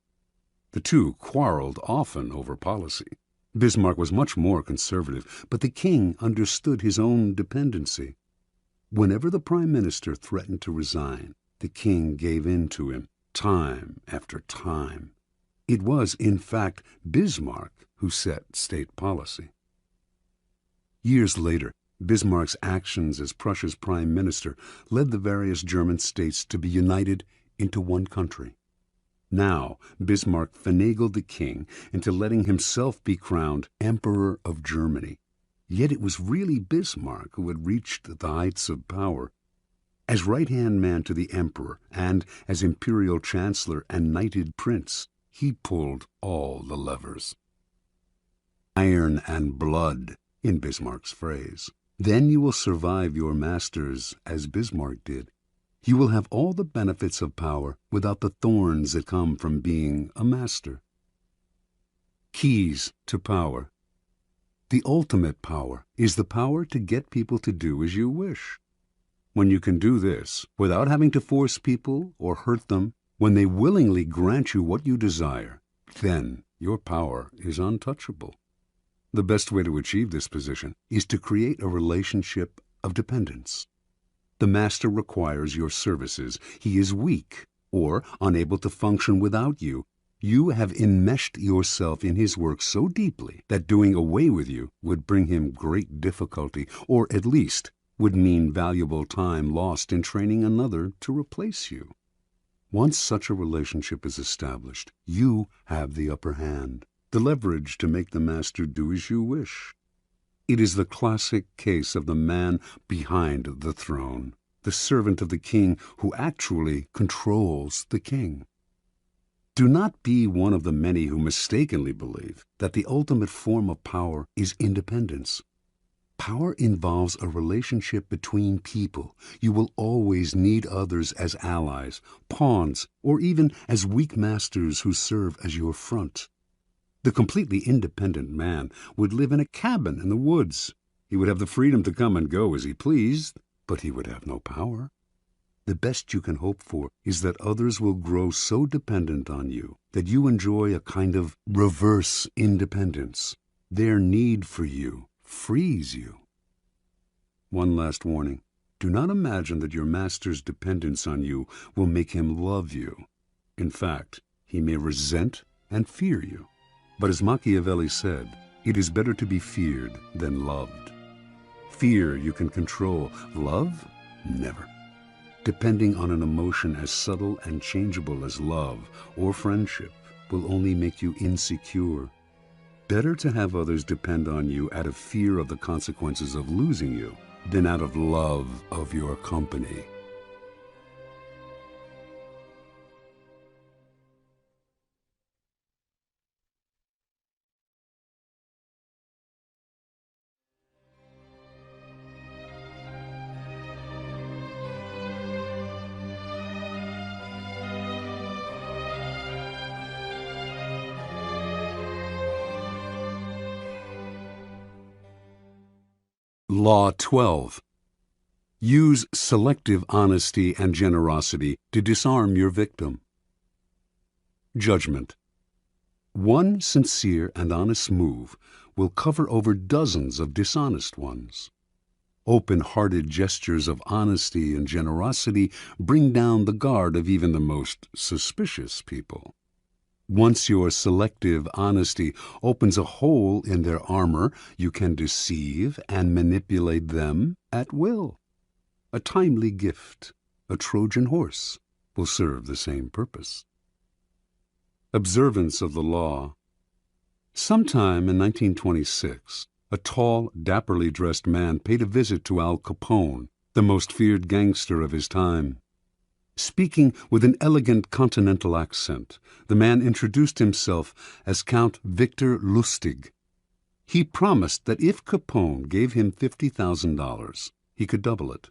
The two quarreled often over policy. Bismarck was much more conservative, but the king understood his own dependency. Whenever the prime minister threatened to resign, the king gave in to him, time after time. It was, in fact, Bismarck who set state policy. Years later, Bismarck's actions as Prussia's prime minister led the various German states to be united into one country. Now, Bismarck finagled the king into letting himself be crowned Emperor of Germany. Yet it was really Bismarck who had reached the heights of power. As right-hand man to the emperor and as imperial chancellor and knighted prince, he pulled all the levers. Iron and blood, in Bismarck's phrase. Then you will survive your masters as Bismarck did. You will have all the benefits of power without the thorns that come from being a master. Keys to power. The ultimate power is the power to get people to do as you wish. When you can do this without having to force people or hurt them, when they willingly grant you what you desire, then your power is untouchable. The best way to achieve this position is to create a relationship of dependence. The master requires your services. He is weak or unable to function without you. You have enmeshed yourself in his work so deeply that doing away with you would bring him great difficulty, or at least would mean valuable time lost in training another to replace you. Once such a relationship is established, you have the upper hand, the leverage to make the master do as you wish. It is the classic case of the man behind the throne, the servant of the king who actually controls the king. Do not be one of the many who mistakenly believe that the ultimate form of power is independence. Power involves a relationship between people. You will always need others as allies, pawns, or even as weak masters who serve as your front. The completely independent man would live in a cabin in the woods. He would have the freedom to come and go as he pleased, but he would have no power. The best you can hope for is that others will grow so dependent on you that you enjoy a kind of reverse independence. Their need for you frees you. One last warning. Do not imagine that your master's dependence on you will make him love you. In fact, he may resent and fear you. But as Machiavelli said, it is better to be feared than loved. Fear you can control. Love? Never. Depending on an emotion as subtle and changeable as love or friendship will only make you insecure. Better to have others depend on you out of fear of the consequences of losing you than out of love of your company. Law 12. Use selective honesty and generosity to disarm your victim. Judgment. One sincere and honest move will cover over dozens of dishonest ones. Open-hearted gestures of honesty and generosity bring down the guard of even the most suspicious people. Once your selective honesty opens a hole in their armor, you can deceive and manipulate them at will. A timely gift, a Trojan horse, will serve the same purpose. Observance of the law. Sometime in 1926, a tall, dapperly dressed man paid a visit to Al Capone, the most feared gangster of his time. Speaking with an elegant continental accent, the man introduced himself as Count Victor Lustig. He promised that if Capone gave him $50,000, he could double it.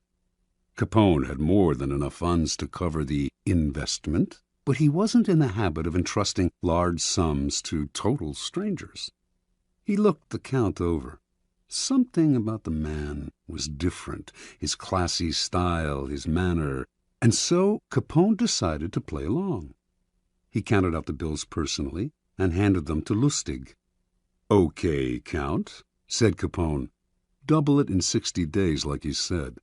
Capone had more than enough funds to cover the investment, but he wasn't in the habit of entrusting large sums to total strangers. He looked the Count over. Something about the man was different, his classy style, his manner, and so Capone decided to play along. He counted out the bills personally and handed them to Lustig. "Okay, Count," said Capone. "Double it in 60 days like you said."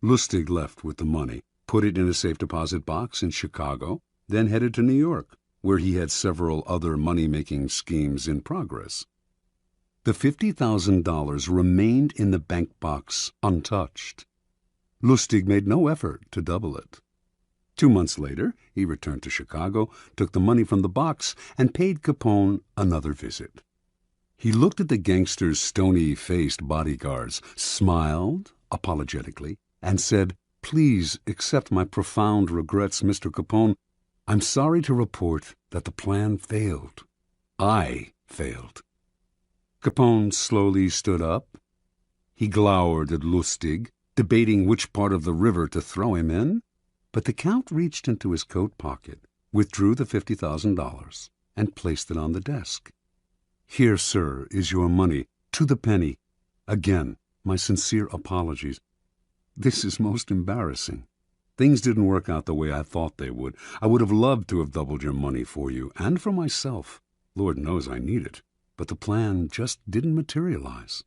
Lustig left with the money, put it in a safe deposit box in Chicago, then headed to New York, where he had several other money-making schemes in progress. The $50,000 remained in the bank box untouched. Lustig made no effort to double it. 2 months later, he returned to Chicago, took the money from the box, and paid Capone another visit. He looked at the gangster's stony-faced bodyguards, smiled apologetically, and said, "Please accept my profound regrets, Mr. Capone. I'm sorry to report that the plan failed. I failed." Capone slowly stood up. He glowered at Lustig, debating which part of the river to throw him in, but the Count reached into his coat pocket, withdrew the $50,000, and placed it on the desk. "Here, sir, is your money, to the penny. Again, my sincere apologies. This is most embarrassing. Things didn't work out the way I thought they would. I would have loved to have doubled your money for you and for myself. Lord knows I need it, but the plan just didn't materialize."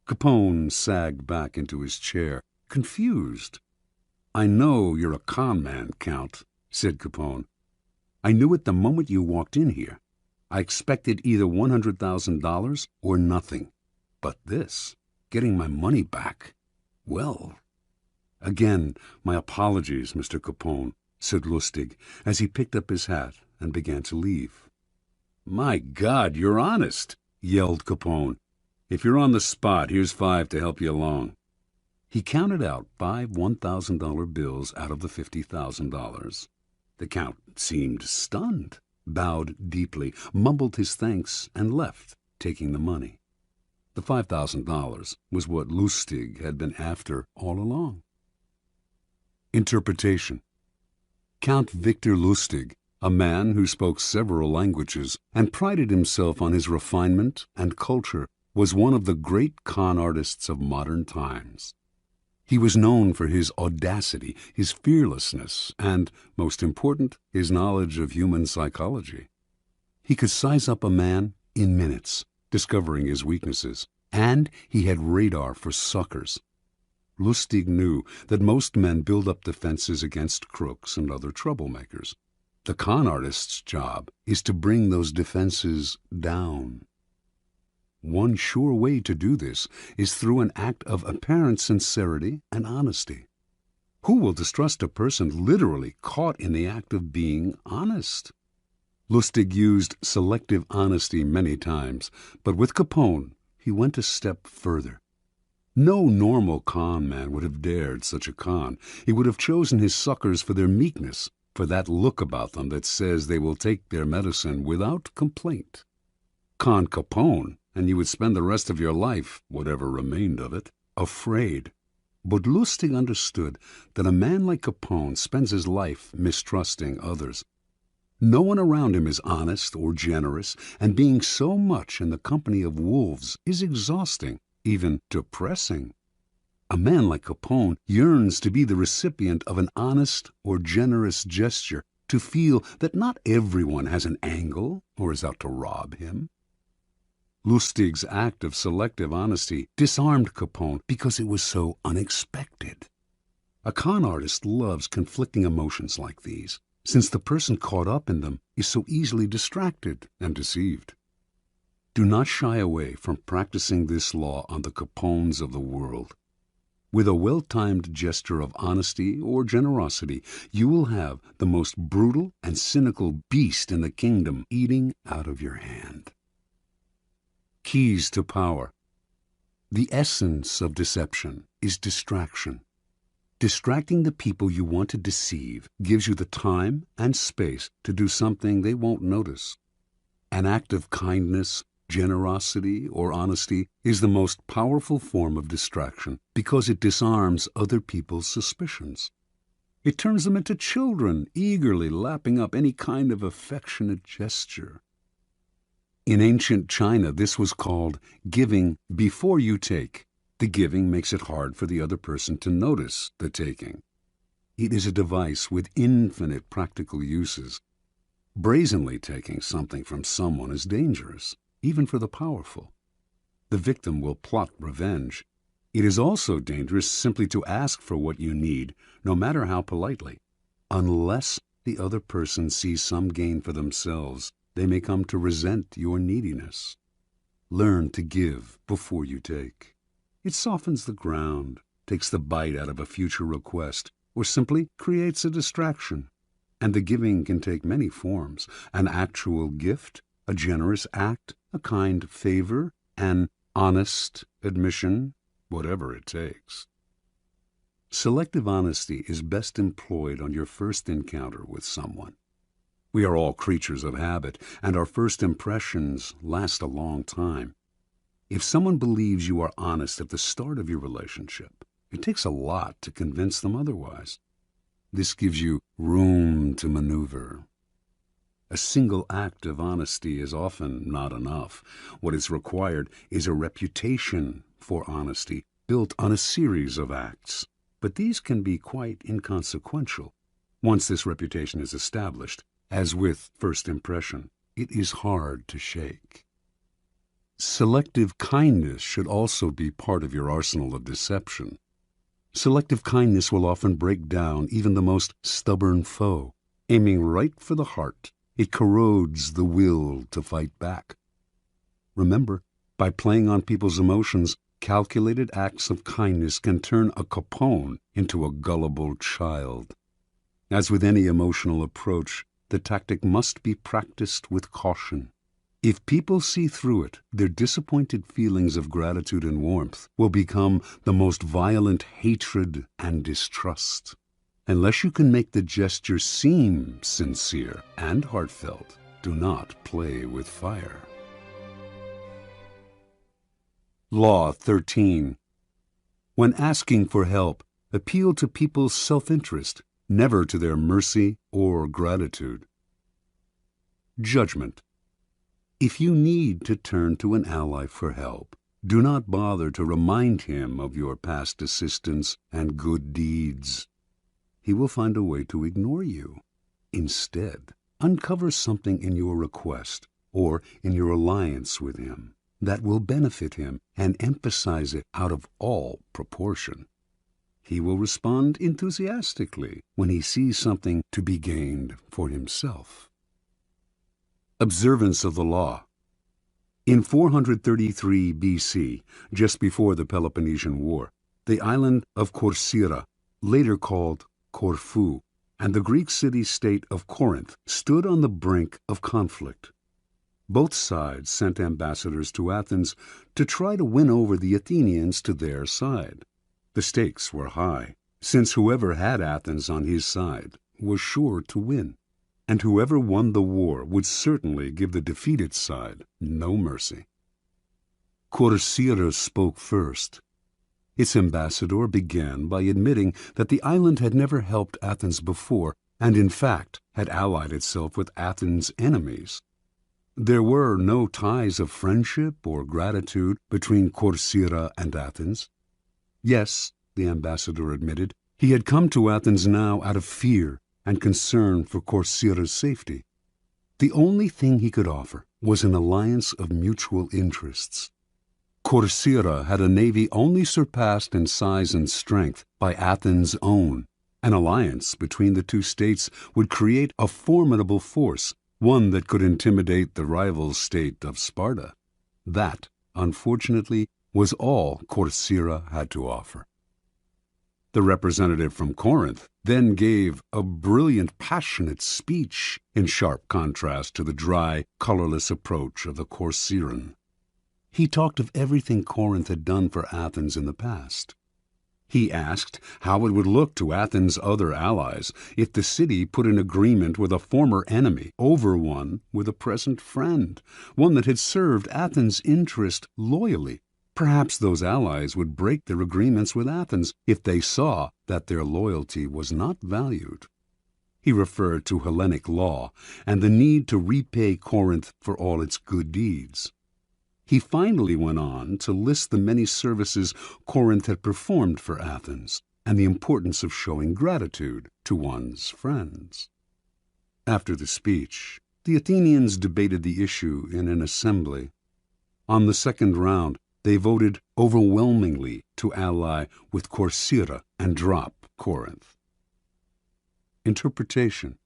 Capone sagged back into his chair, confused. "I know you're a con man, Count," said Capone. "I knew it the moment you walked in here. I expected either $100,000 or nothing. But this, getting my money back, well... Again, my apologies, Mr. Capone," said Lustig, as he picked up his hat and began to leave. "My God, you're honest," yelled Capone. "If you're on the spot, here's 5 to help you along." He counted out 5 $1,000 bills out of the $50,000. The Count seemed stunned, bowed deeply, mumbled his thanks, and left, taking the money. The $5,000 was what Lustig had been after all along. Interpretation. Count Victor Lustig, a man who spoke several languages and prided himself on his refinement and culture, was one of the great con artists of modern times. He was known for his audacity, his fearlessness, and, most important, his knowledge of human psychology. He could size up a man in minutes, discovering his weaknesses, and he had radar for suckers. Lustig knew that most men build up defenses against crooks and other troublemakers. The con artist's job is to bring those defenses down. One sure way to do this is through an act of apparent sincerity and honesty. Who will distrust a person literally caught in the act of being honest? Lustig used selective honesty many times, but with Capone he went a step further. No normal con man would have dared such a con. He would have chosen his suckers for their meekness, for that look about them that says they will take their medicine without complaint. Con Capone, and you would spend the rest of your life, whatever remained of it, afraid. But Lustig understood that a man like Capone spends his life mistrusting others. No one around him is honest or generous, and being so much in the company of wolves is exhausting, even depressing. A man like Capone yearns to be the recipient of an honest or generous gesture, to feel that not everyone has an angle or is out to rob him. Lustig's act of selective honesty disarmed Capone because it was so unexpected. A con artist loves conflicting emotions like these, since the person caught up in them is so easily distracted and deceived. Do not shy away from practicing this law on the Capones of the world. With a well-timed gesture of honesty or generosity, you will have the most brutal and cynical beast in the kingdom eating out of your hand. Keys to power. The essence of deception is distraction. Distracting the people you want to deceive gives you the time and space to do something they won't notice. An act of kindness, generosity, or honesty is the most powerful form of distraction because it disarms other people's suspicions. It turns them into children, eagerly lapping up any kind of affectionate gesture. In ancient China, this was called giving before you take. The giving makes it hard for the other person to notice the taking. It is a device with infinite practical uses. Brazenly taking something from someone is dangerous, even for the powerful. The victim will plot revenge. It is also dangerous simply to ask for what you need, no matter how politely. Unless the other person sees some gain for themselves, they may come to resent your neediness. Learn to give before you take. It softens the ground, takes the bite out of a future request, or simply creates a distraction. And the giving can take many forms: an actual gift, a generous act, a kind favor, an honest admission, whatever it takes. Selective honesty is best employed on your first encounter with someone. We are all creatures of habit, and our first impressions last a long time. If someone believes you are honest at the start of your relationship, it takes a lot to convince them otherwise. This gives you room to maneuver. A single act of honesty is often not enough. What is required is a reputation for honesty built on a series of acts. But these can be quite inconsequential. Once this reputation is established, as with first impression, it is hard to shake. Selective kindness should also be part of your arsenal of deception. Selective kindness will often break down even the most stubborn foe. Aiming right for the heart, it corrodes the will to fight back. Remember, by playing on people's emotions, calculated acts of kindness can turn a Capone into a gullible child. As with any emotional approach, the tactic must be practiced with caution. If people see through it, their disappointed feelings of gratitude and warmth will become the most violent hatred and distrust. Unless you can make the gesture seem sincere and heartfelt, do not play with fire. Law 13. When asking for help, appeal to people's self-interest, never to their mercy or gratitude. Judgment. If you need to turn to an ally for help, do not bother to remind him of your past assistance and good deeds. He will find a way to ignore you. Instead, uncover something in your request or in your alliance with him that will benefit him and emphasize it out of all proportion. He will respond enthusiastically when he sees something to be gained for himself. Observance of the law. In 433 BC, just before the Peloponnesian War, the island of Corcyra, later called Corfu, and the Greek city-state of Corinth stood on the brink of conflict. Both sides sent ambassadors to Athens to try to win over the Athenians to their side. The stakes were high, since whoever had Athens on his side was sure to win, and whoever won the war would certainly give the defeated side no mercy. Corcyra spoke first. Its ambassador began by admitting that the island had never helped Athens before, and in fact had allied itself with Athens' enemies. There were no ties of friendship or gratitude between Corcyra and Athens. Yes, the ambassador admitted. He had come to Athens now out of fear and concern for Corcyra's safety. The only thing he could offer was an alliance of mutual interests. Corcyra had a navy only surpassed in size and strength by Athens' own. An alliance between the two states would create a formidable force, one that could intimidate the rival state of Sparta. That, unfortunately, was all Corcyra had to offer. The representative from Corinth then gave a brilliant, passionate speech in sharp contrast to the dry, colorless approach of the Corcyran. He talked of everything Corinth had done for Athens in the past. He asked how it would look to Athens' other allies if the city put an agreement with a former enemy over one with a present friend, one that had served Athens' interest loyally. Perhaps those allies would break their agreements with Athens if they saw that their loyalty was not valued. He referred to Hellenic law and the need to repay Corinth for all its good deeds. He finally went on to list the many services Corinth had performed for Athens and the importance of showing gratitude to one's friends. After the speech, the Athenians debated the issue in an assembly. On the second round, they voted overwhelmingly to ally with Corcyra and drop Corinth. Interpretation.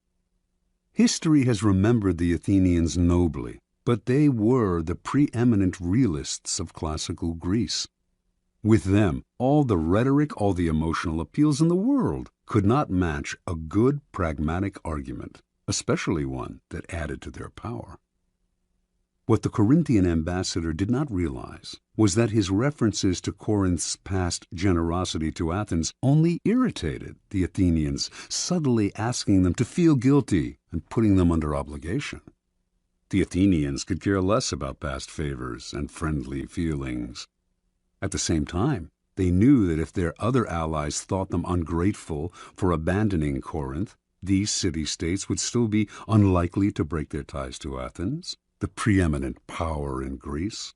History has remembered the Athenians nobly, but they were the preeminent realists of classical Greece. With them, all the rhetoric, all the emotional appeals in the world could not match a good pragmatic argument, especially one that added to their power. What the Corinthian ambassador did not realize was that his references to Corinth's past generosity to Athens only irritated the Athenians, subtly asking them to feel guilty and putting them under obligation. The Athenians could care less about past favors and friendly feelings. At the same time, they knew that if their other allies thought them ungrateful for abandoning Corinth, these city-states would still be unlikely to break their ties to Athens, the preeminent power in Greece.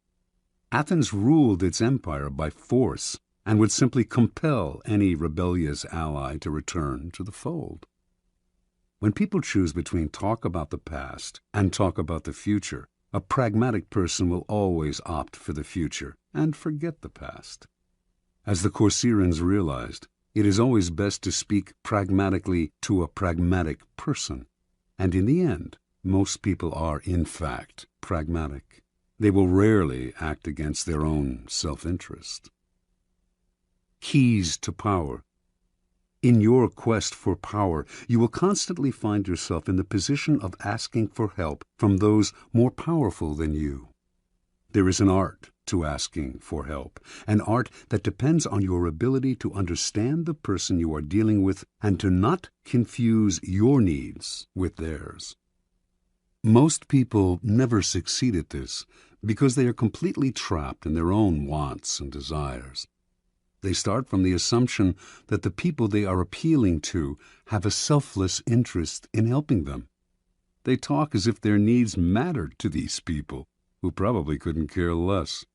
Athens ruled its empire by force and would simply compel any rebellious ally to return to the fold. When people choose between talk about the past and talk about the future, a pragmatic person will always opt for the future and forget the past. As the Corcyrans realized, it is always best to speak pragmatically to a pragmatic person, and in the end, most people are, in fact, pragmatic. They will rarely act against their own self-interest. Keys to power. In your quest for power, you will constantly find yourself in the position of asking for help from those more powerful than you. There is an art to asking for help, an art that depends on your ability to understand the person you are dealing with and to not confuse your needs with theirs. Most people never succeed at this because they are completely trapped in their own wants and desires. They start from the assumption that the people they are appealing to have a selfless interest in helping them. They talk as if their needs mattered to these people, who probably couldn't care less.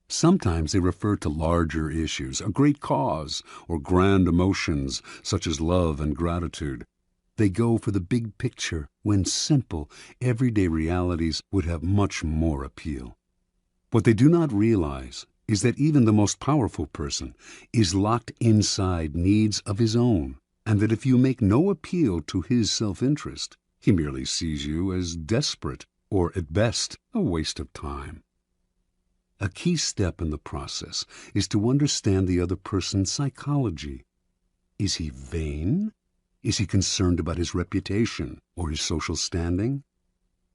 Sometimes they refer to larger issues, a great cause, or grand emotions such as love and gratitude. They go for the big picture when simple, everyday realities would have much more appeal. What they do not realize is that even the most powerful person is locked inside needs of his own, and that if you make no appeal to his self-interest, he merely sees you as desperate or, at best, a waste of time. A key step in the process is to understand the other person's psychology. Is he vain? Is he concerned about his reputation or his social standing?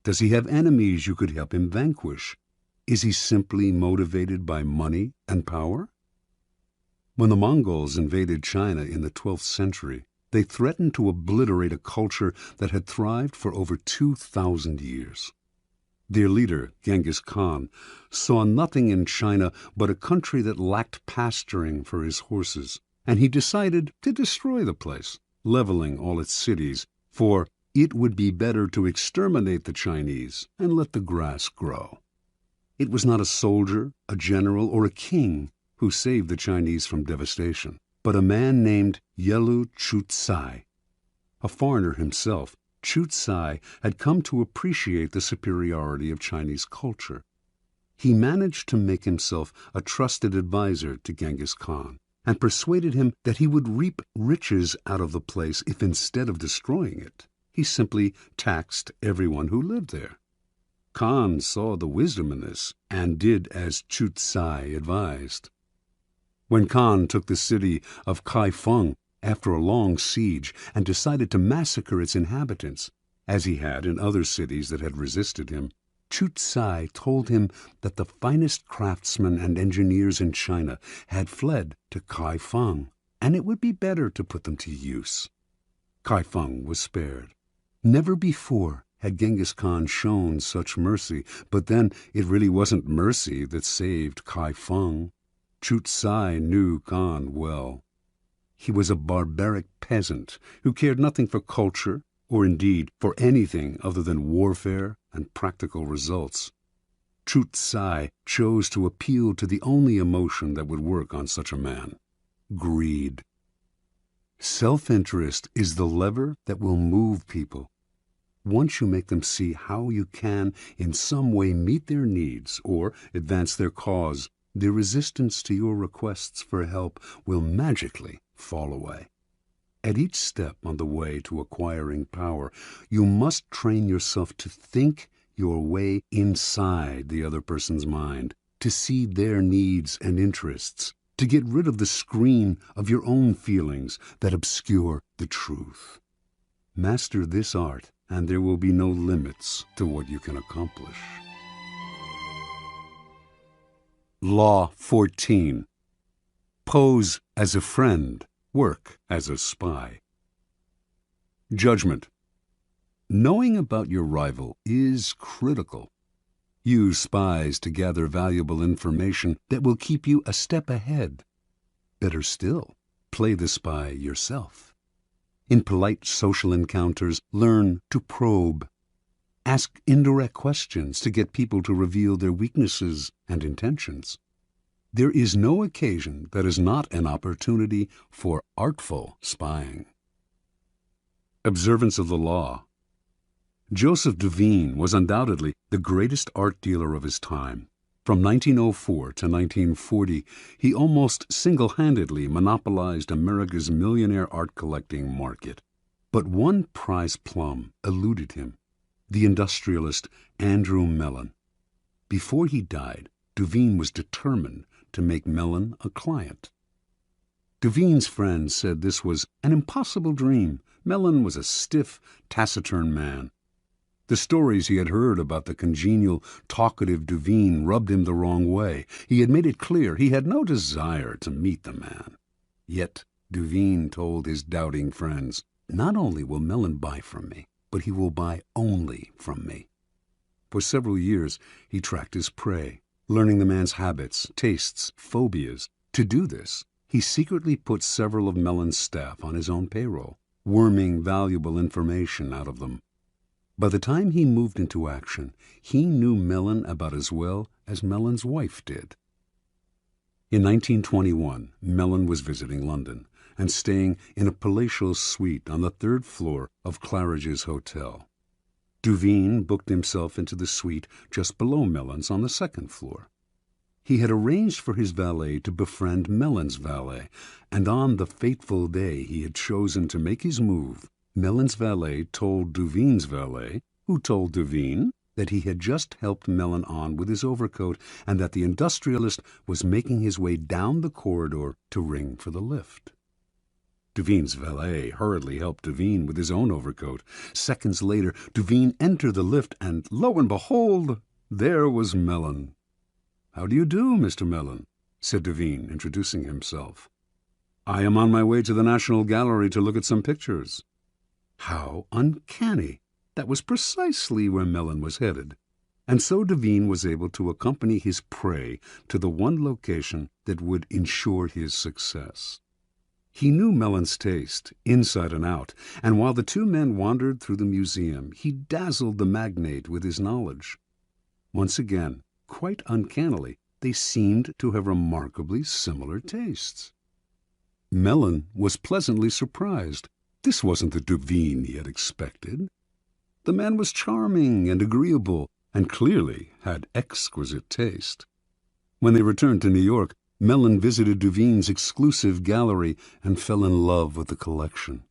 Does he have enemies you could help him vanquish? Is he simply motivated by money and power? When the Mongols invaded China in the 12th century, they threatened to obliterate a culture that had thrived for over 2,000 years. Their leader, Genghis Khan, saw nothing in China but a country that lacked pasturing for his horses, and he decided to destroy the place, leveling all its cities, for it would be better to exterminate the Chinese and let the grass grow. It was not a soldier, a general, or a king who saved the Chinese from devastation, but a man named Yelu Chutsai. A foreigner himself, Chutsai had come to appreciate the superiority of Chinese culture. He managed to make himself a trusted advisor to Genghis Khan and persuaded him that he would reap riches out of the place if, instead of destroying it, he simply taxed everyone who lived there. Khan saw the wisdom in this and did as Chutsai advised. When Khan took the city of Kaifeng after a long siege and decided to massacre its inhabitants, as he had in other cities that had resisted him, Chutsai told him that the finest craftsmen and engineers in China had fled to Kaifeng, and it would be better to put them to use. Kaifeng was spared. Never before had Genghis Khan shown such mercy, but then it really wasn't mercy that saved Kaifeng. Chutsai knew Khan well. He was a barbaric peasant who cared nothing for culture, or indeed for anything other than warfare and practical results. Chutsai chose to appeal to the only emotion that would work on such a man: greed. Self-interest is the lever that will move people. Once you make them see how you can in some way meet their needs or advance their cause, their resistance to your requests for help will magically fall away. At each step on the way to acquiring power, you must train yourself to think your way inside the other person's mind, to see their needs and interests, to get rid of the screen of your own feelings that obscure the truth. Master this art, and there will be no limits to what you can accomplish. Law 14. Pose as a friend, work as a spy. Judgment. Knowing about your rival is critical. Use spies to gather valuable information that will keep you a step ahead. Better still, play the spy yourself. In polite social encounters, learn to probe. Ask indirect questions to get people to reveal their weaknesses and intentions. There is no occasion that is not an opportunity for artful spying. Observance of the law. Joseph Devine was undoubtedly the greatest art dealer of his time. From 1904 to 1940, he almost single-handedly monopolized America's millionaire art collecting market. But one prize plum eluded him: the industrialist Andrew Mellon. Before he died, Devine was determined to make Mellon a client. Devine's friends said this was an impossible dream. Mellon was a stiff, taciturn man. The stories he had heard about the congenial, talkative Devine rubbed him the wrong way. He had made it clear he had no desire to meet the man. Yet Devine told his doubting friends, "Not only will Mellon buy from me, but he will buy only from me." For several years he tracked his prey, learning the man's habits, tastes, phobias. To do this, he secretly put several of Mellon's staff on his own payroll, worming valuable information out of them. By the time he moved into action, he knew Mellon about as well as Mellon's wife did. In 1921, Mellon was visiting London and staying in a palatial suite on the third floor of Claridge's Hotel. Devine booked himself into the suite just below Mellon's on the second floor. He had arranged for his valet to befriend Mellon's valet, and on the fateful day he had chosen to make his move, Mellon's valet told Devine's valet, who told Devine, that he had just helped Mellon on with his overcoat and that the industrialist was making his way down the corridor to ring for the lift. Devine's valet hurriedly helped Devine with his own overcoat. Seconds later, Devine entered the lift, and lo and behold, there was Mellon. "How do you do, Mr. Mellon?" said Devine, introducing himself. "I am on my way to the National Gallery to look at some pictures." How uncanny! That was precisely where Mellon was headed. And so Devine was able to accompany his prey to the one location that would ensure his success. He knew Mellon's taste, inside and out, and while the two men wandered through the museum, he dazzled the magnate with his knowledge. Once again, quite uncannily, they seemed to have remarkably similar tastes. Mellon was pleasantly surprised. This wasn't the Duveen he had expected. The man was charming and agreeable, and clearly had exquisite taste. When they returned to New York, Mellon visited Duveen's exclusive gallery and fell in love with the collection.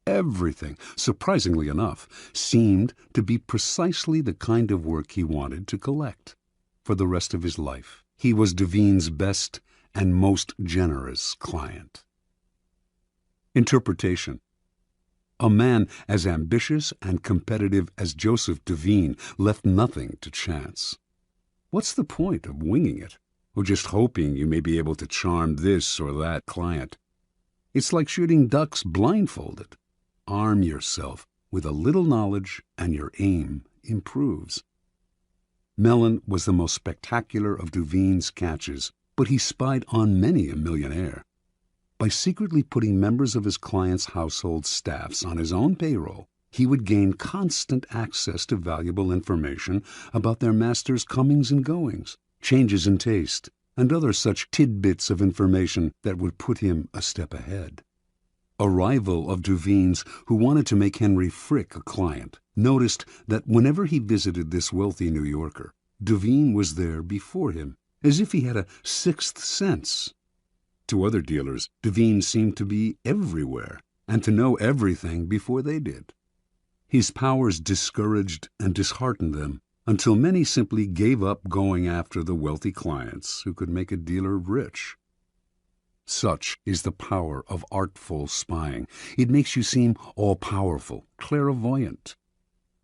Everything, surprisingly enough, seemed to be precisely the kind of work he wanted to collect. For the rest of his life, he was Duveen's best and most generous client. Interpretation. A man as ambitious and competitive as Joseph Duveen left nothing to chance. What's the point of winging it, or just hoping you may be able to charm this or that client? It's like shooting ducks blindfolded. Arm yourself with a little knowledge and your aim improves. Mellon was the most spectacular of Duveen's catches, but he spied on many a millionaire. By secretly putting members of his clients' household staffs on his own payroll, he would gain constant access to valuable information about their master's comings and goings, changes in taste, and other such tidbits of information that would put him a step ahead. A rival of Duveen's, who wanted to make Henry Frick a client, noticed that whenever he visited this wealthy New Yorker, Duveen was there before him, as if he had a sixth sense. To other dealers, Duveen seemed to be everywhere, and to know everything before they did. His powers discouraged and disheartened them, until many simply gave up going after the wealthy clients who could make a dealer rich. Such is the power of artful spying. It makes you seem all-powerful, clairvoyant.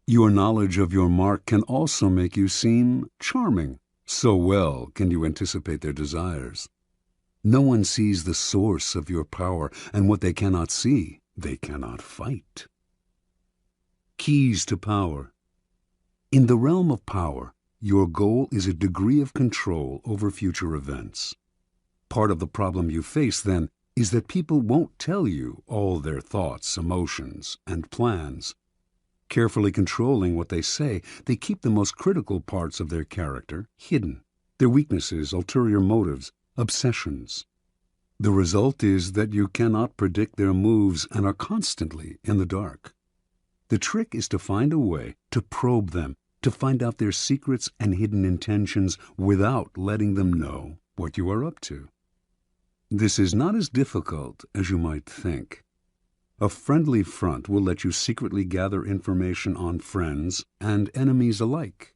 Your knowledge of your mark can also make you seem charming. So well can you anticipate their desires. No one sees the source of your power, and what they cannot see, they cannot fight. Keys to power. In the realm of power, your goal is a degree of control over future events. Part of the problem you face, then, is that people won't tell you all their thoughts, emotions, and plans. Carefully controlling what they say, they keep the most critical parts of their character hidden, their weaknesses, ulterior motives, obsessions. The result is that you cannot predict their moves and are constantly in the dark. The trick is to find a way to probe them, to find out their secrets and hidden intentions without letting them know what you are up to. This is not as difficult as you might think. A friendly front will let you secretly gather information on friends and enemies alike.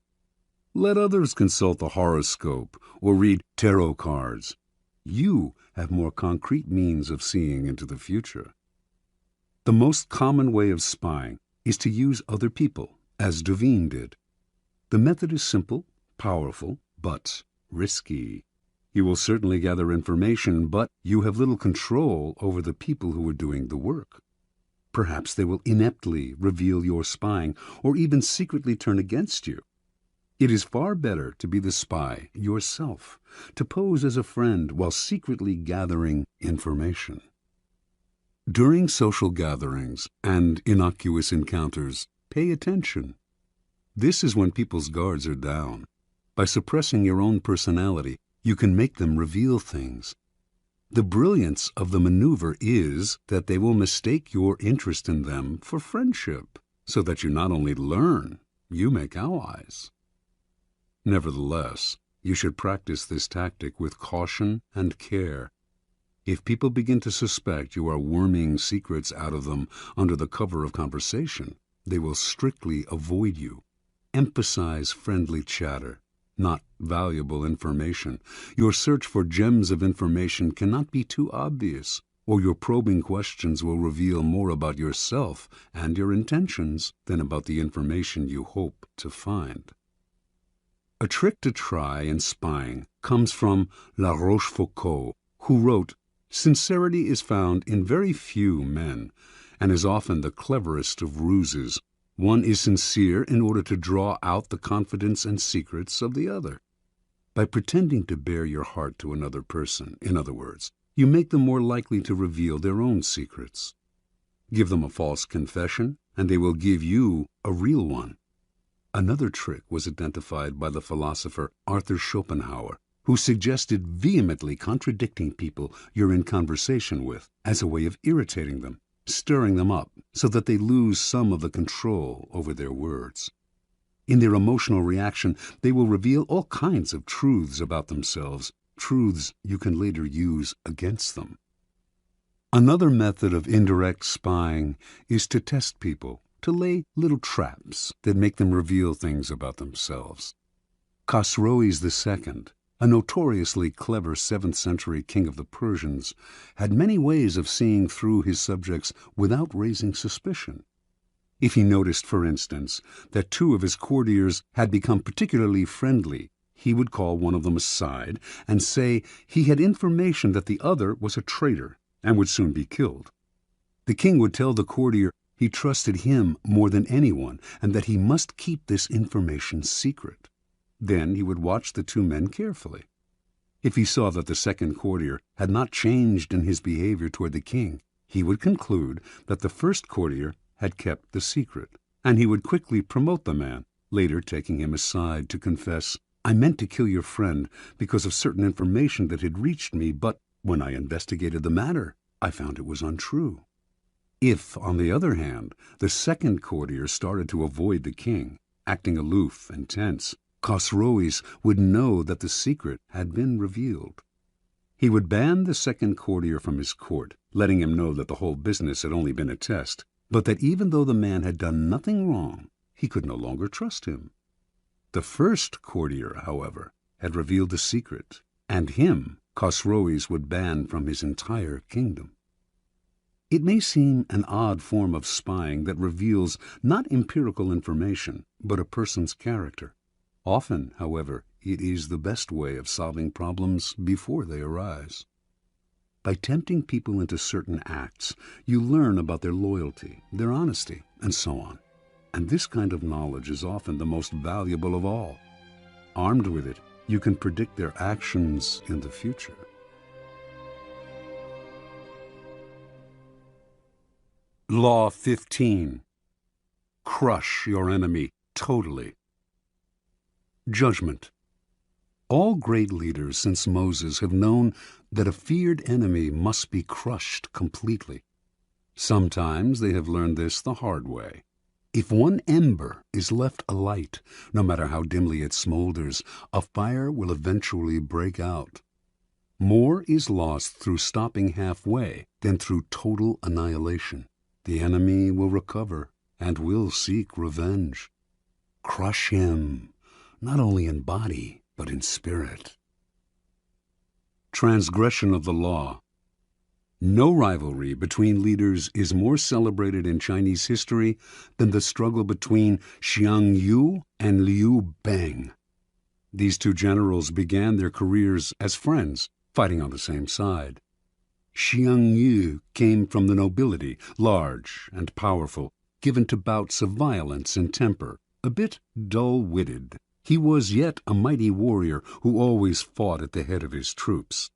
Let others consult the horoscope or read tarot cards. You have more concrete means of seeing into the future. The most common way of spying is to use other people, as Duveen did. The method is simple, powerful, but risky. You will certainly gather information, but you have little control over the people who are doing the work. Perhaps they will ineptly reveal your spying, or even secretly turn against you. It is far better to be the spy yourself, to pose as a friend while secretly gathering information. During social gatherings and innocuous encounters, pay attention. This is when people's guards are down. By suppressing your own personality, you can make them reveal things. The brilliance of the maneuver is that they will mistake your interest in them for friendship, so that you not only learn, you make allies. Nevertheless, you should practice this tactic with caution and care. If people begin to suspect you are worming secrets out of them under the cover of conversation, they will strictly avoid you. Emphasize friendly chatter, not valuable information. Your search for gems of information cannot be too obvious, or your probing questions will reveal more about yourself and your intentions than about the information you hope to find. A trick to try in spying comes from La Rochefoucauld, who wrote, "Sincerity is found in very few men, and is often the cleverest of ruses. One is sincere in order to draw out the confidence and secrets of the other. By pretending to bare your heart to another person, in other words, you make them more likely to reveal their own secrets. Give them a false confession, and they will give you a real one." Another trick was identified by the philosopher Arthur Schopenhauer, who suggested vehemently contradicting people you're in conversation with as a way of irritating them, stirring them up so that they lose some of the control over their words. In their emotional reaction, they will reveal all kinds of truths about themselves, truths you can later use against them. Another method of indirect spying is to test people, to lay little traps that make them reveal things about themselves. Khosroes II, a notoriously clever 7th century king of the Persians, had many ways of seeing through his subjects without raising suspicion. If he noticed, for instance, that 2 of his courtiers had become particularly friendly, he would call one of them aside and say he had information that the other was a traitor and would soon be killed. The king would tell the courtier he trusted him more than anyone and that he must keep this information secret. Then he would watch the 2 men carefully. If he saw that the second courtier had not changed in his behavior toward the king, he would conclude that the first courtier had kept the secret, and he would quickly promote the man, later taking him aside to confess, "I meant to kill your friend because of certain information that had reached me, but when I investigated the matter, I found it was untrue." If, on the other hand, the second courtier started to avoid the king, acting aloof and tense, Khosroes would know that the secret had been revealed. He would ban the second courtier from his court, letting him know that the whole business had only been a test, but that even though the man had done nothing wrong, he could no longer trust him. The first courtier, however, had revealed the secret, and him Khosroes would ban from his entire kingdom. It may seem an odd form of spying that reveals not empirical information, but a person's character. Often, however, it is the best way of solving problems before they arise. By tempting people into certain acts, you learn about their loyalty, their honesty, and so on. And this kind of knowledge is often the most valuable of all. Armed with it, you can predict their actions in the future. Law 15. Crush your enemy totally. Judgment. All great leaders since Moses have known that a feared enemy must be crushed completely. Sometimes they have learned this the hard way. If one ember is left alight, no matter how dimly it smolders, a fire will eventually break out. More is lost through stopping halfway than through total annihilation. The enemy will recover and will seek revenge. Crush him, not only in body, but in spirit. Transgression of the law. No rivalry between leaders is more celebrated in Chinese history than the struggle between Xiang Yu and Liu Bang. These 2 generals began their careers as friends, fighting on the same side. Xiang Yu came from the nobility, large and powerful, given to bouts of violence and temper, a bit dull-witted. He was yet a mighty warrior who always fought at the head of his troops.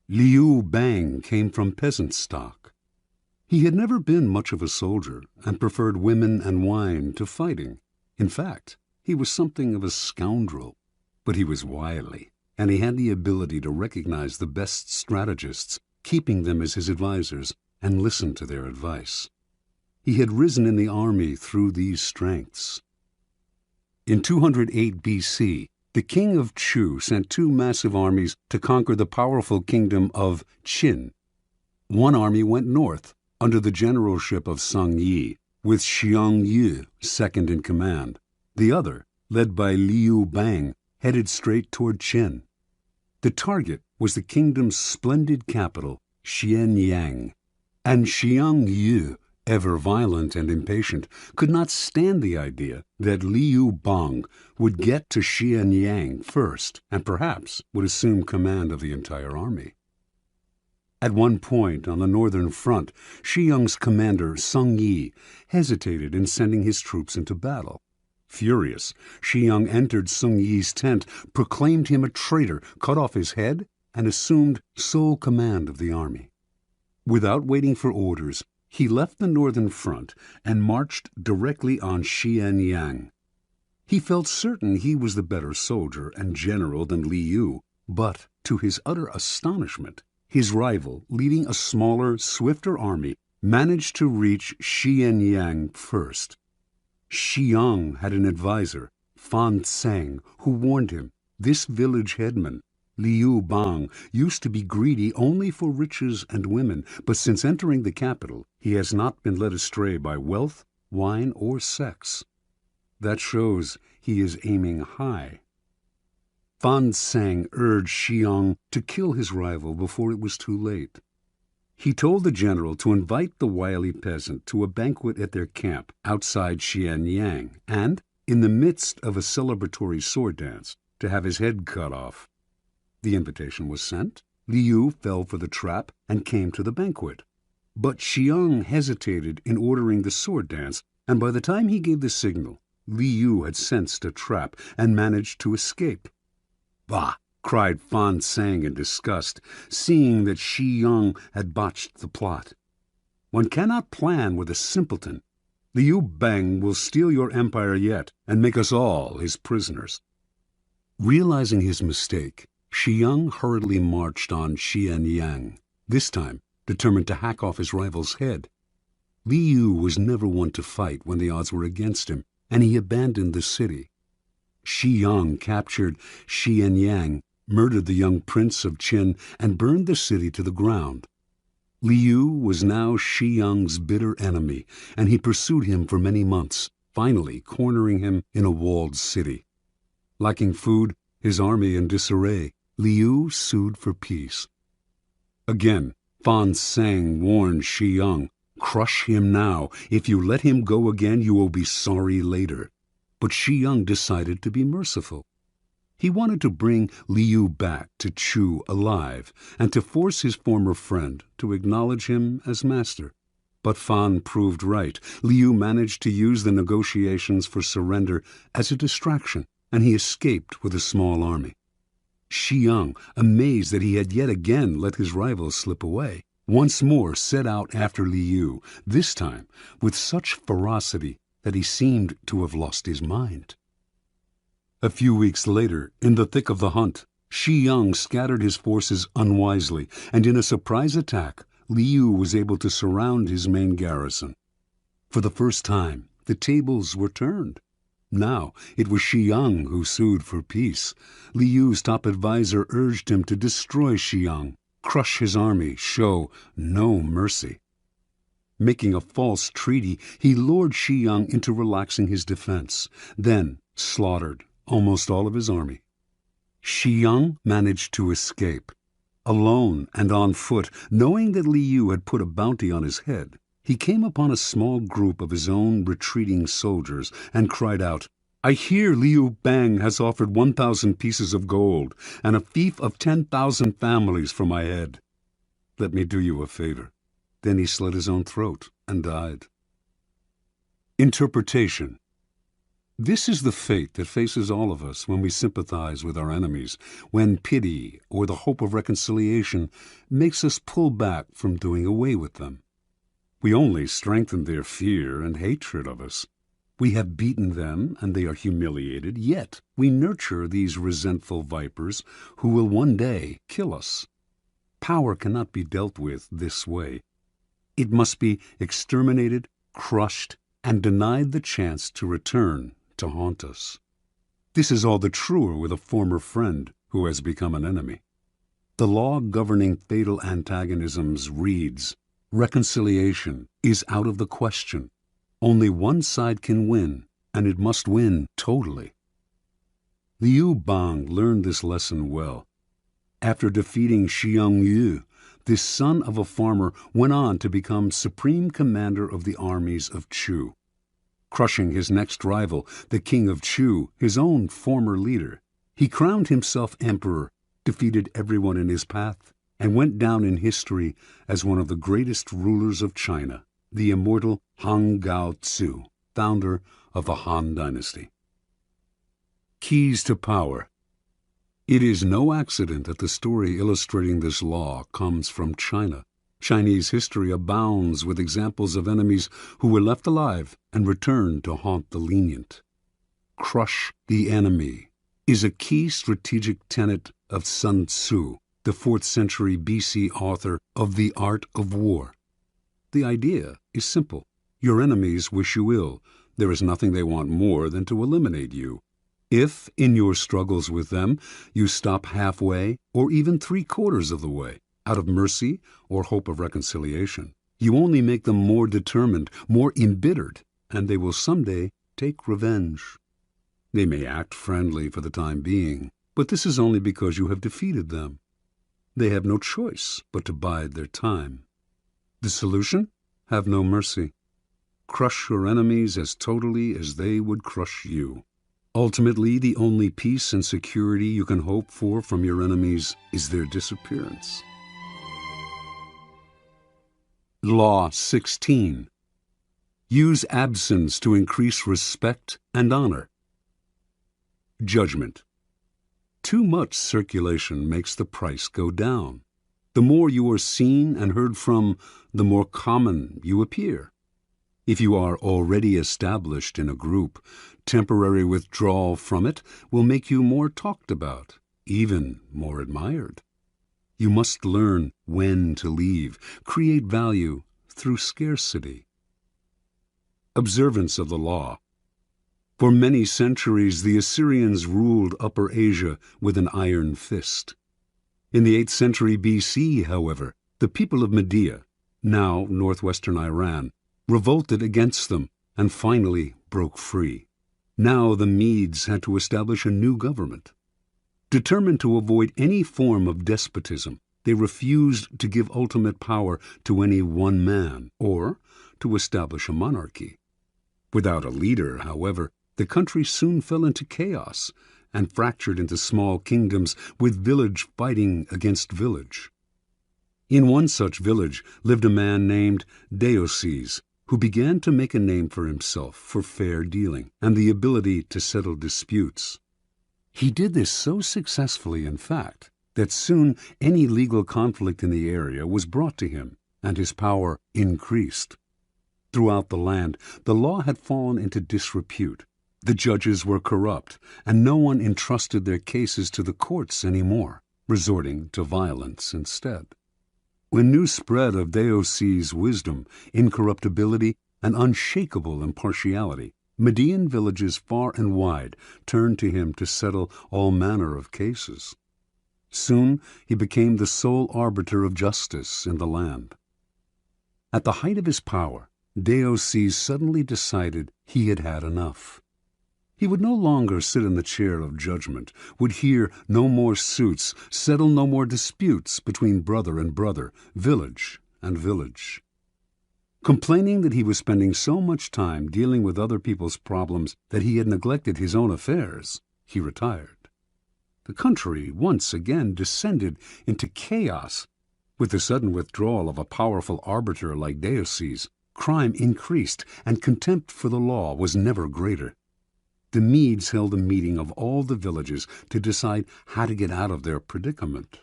Liu Bang came from peasant stock. He had never been much of a soldier and preferred women and wine to fighting. In fact, he was something of a scoundrel. But he was wily, and he had the ability to recognize the best strategists, keeping them as his advisors, and listen to their advice. He had risen in the army through these strengths. In 208 BC, the king of Chu sent 2 massive armies to conquer the powerful kingdom of Qin. One army went north, under the generalship of Sung Yi, with Xiang Yu second in command. The other, led by Liu Bang, headed straight toward Qin. The target was the kingdom's splendid capital, Xianyang, and Xiang Yu, ever violent and impatient, could not stand the idea that Liu Bang would get to Xianyang first and perhaps would assume command of the entire army. At one point on the northern front, Xiang's commander, Sung Yi, hesitated in sending his troops into battle. Furious, Xiang entered Sung Yi's tent, proclaimed him a traitor, cut off his head, and assumed sole command of the army. Without waiting for orders, he left the northern front and marched directly on Xianyang. He felt certain he was the better soldier and general than Liu, But, to his utter astonishment, his rival, leading a smaller, swifter army, managed to reach Xianyang first. Xiang had an advisor, Fan Tseng, who warned him this village headman, Liu Bang, used to be greedy only for riches and women, but since entering the capital, he has not been led astray by wealth, wine, or sex. That shows he is aiming high. Fan Tseng urged Xiang to kill his rival before it was too late. He told the general to invite the wily peasant to a banquet at their camp outside Xianyang, and, in the midst of a celebratory sword dance, to have his head cut off. The invitation was sent. Liu fell for the trap and came to the banquet. But Xiang hesitated in ordering the sword dance, and by the time he gave the signal, Liu had sensed a trap and managed to escape. "Bah!" cried Fan Tseng in disgust, seeing that Xiang had botched the plot. "One cannot plan with a simpleton. Liu Bang will steal your empire yet and make us all his prisoners." Realizing his mistake, Xiang hurriedly marched on Xianyang, this time determined to hack off his rival's head. Liu was never one to fight when the odds were against him, and he abandoned the city. Xiang captured Xianyang, murdered the young prince of Qin, and burned the city to the ground. Liu was now Xiang's bitter enemy, and he pursued him for many months, finally cornering him in a walled city. Lacking food, his army in disarray, Liu sued for peace. Again, Fan Tseng warned Xiang, "Crush him now. If you let him go again, you will be sorry later." But Xiang decided to be merciful. He wanted to bring Liu back to Chu alive, and to force his former friend to acknowledge him as master. But Fan proved right. Liu managed to use the negotiations for surrender as a distraction, and he escaped with a small army. Xiang, amazed that he had yet again let his rival slip away, once more set out after Liu, this time with such ferocity that he seemed to have lost his mind. A few weeks later, in the thick of the hunt, Xiang scattered his forces unwisely, and in a surprise attack, Liu was able to surround his main garrison. For the first time, the tables were turned. Now it was Xiang who sued for peace. Liu's top advisor urged him to destroy Xiang, crush his army, show no mercy. Making a false treaty, he lured Xiang into relaxing his defense, then slaughtered almost all of his army. Xiang managed to escape. Alone and on foot, knowing that Liu had put a bounty on his head, he came upon a small group of his own retreating soldiers and cried out, "I hear Liu Bang has offered 1,000 pieces of gold and a fief of 10,000 families for my head. Let me do you a favor." Then he slit his own throat and died. Interpretation. This is the fate that faces all of us when we sympathize with our enemies, when pity or the hope of reconciliation makes us pull back from doing away with them. We only strengthen their fear and hatred of us. We have beaten them and they are humiliated, yet we nurture these resentful vipers who will one day kill us. Power cannot be dealt with this way. It must be exterminated, crushed, and denied the chance to return to haunt us. This is all the truer with a former friend who has become an enemy. The law governing fatal antagonisms reads, "Reconciliation is out of the question. Only one side can win, and it must win totally." Liu Bang learned this lesson well. After defeating Xiang Yu, this son of a farmer went on to become supreme commander of the armies of Chu. Crushing his next rival, the king of Chu, his own former leader, he crowned himself emperor, defeated everyone in his path, and went down in history as one of the greatest rulers of China, the immortal Han Gao Tzu, founder of the Han Dynasty. Keys to Power. It is no accident that the story illustrating this law comes from China. Chinese history abounds with examples of enemies who were left alive and returned to haunt the lenient. Crush the enemy is a key strategic tenet of Sun Tzu, the 4th century BC author of The Art of War. The idea is simple. Your enemies wish you ill. There is nothing they want more than to eliminate you. If, in your struggles with them, you stop halfway or even 3/4 of the way, out of mercy or hope of reconciliation, you only make them more determined, more embittered, and they will someday take revenge. They may act friendly for the time being, but this is only because you have defeated them. They have no choice but to bide their time. The solution? Have no mercy. Crush your enemies as totally as they would crush you. Ultimately, the only peace and security you can hope for from your enemies is their disappearance. Law 16. Use absence to increase respect and honor. Judgment. Too much circulation makes the price go down. The more you are seen and heard from, the more common you appear. If you are already established in a group, temporary withdrawal from it will make you more talked about, even more admired. You must learn when to leave, create value through scarcity. Observance of the law. For many centuries, the Assyrians ruled Upper Asia with an iron fist. In the 8th century BC, however, the people of Media, now northwestern Iran, revolted against them and finally broke free. Now the Medes had to establish a new government. Determined to avoid any form of despotism, they refused to give ultimate power to any one man or to establish a monarchy. Without a leader, however, the country soon fell into chaos and fractured into small kingdoms with village fighting against village. In one such village lived a man named Deioces, who began to make a name for himself for fair dealing and the ability to settle disputes. He did this so successfully, in fact, that soon any legal conflict in the area was brought to him, and his power increased. Throughout the land, the law had fallen into disrepute. The judges were corrupt, and no one entrusted their cases to the courts anymore, resorting to violence instead. When news spread of Deioces' wisdom, incorruptibility, and unshakable impartiality, Median villages far and wide turned to him to settle all manner of cases. Soon he became the sole arbiter of justice in the land. At the height of his power, Deioces suddenly decided he had had enough. He would no longer sit in the chair of judgment, would hear no more suits, settle no more disputes between brother and brother, village and village. Complaining that he was spending so much time dealing with other people's problems that he had neglected his own affairs, he retired. The country once again descended into chaos. With the sudden withdrawal of a powerful arbiter like Deioces, crime increased, and contempt for the law was never greater. The Medes held a meeting of all the villages to decide how to get out of their predicament.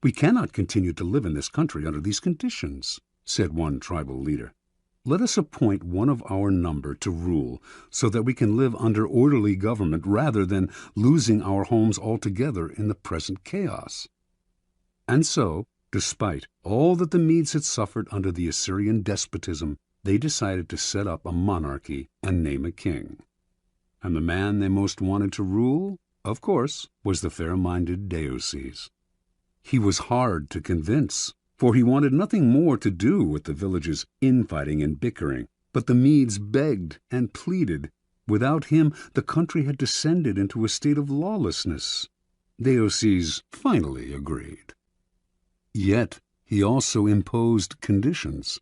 "We cannot continue to live in this country under these conditions," said one tribal leader. "Let us appoint one of our number to rule so that we can live under orderly government rather than losing our homes altogether in the present chaos." And so, despite all that the Medes had suffered under the Assyrian despotism, they decided to set up a monarchy and name a king. And the man they most wanted to rule, of course, was the fair-minded Deioces. He was hard to convince, for he wanted nothing more to do with the village's infighting and bickering. But the Medes begged and pleaded. Without him, the country had descended into a state of lawlessness. Deioces finally agreed. Yet he also imposed conditions.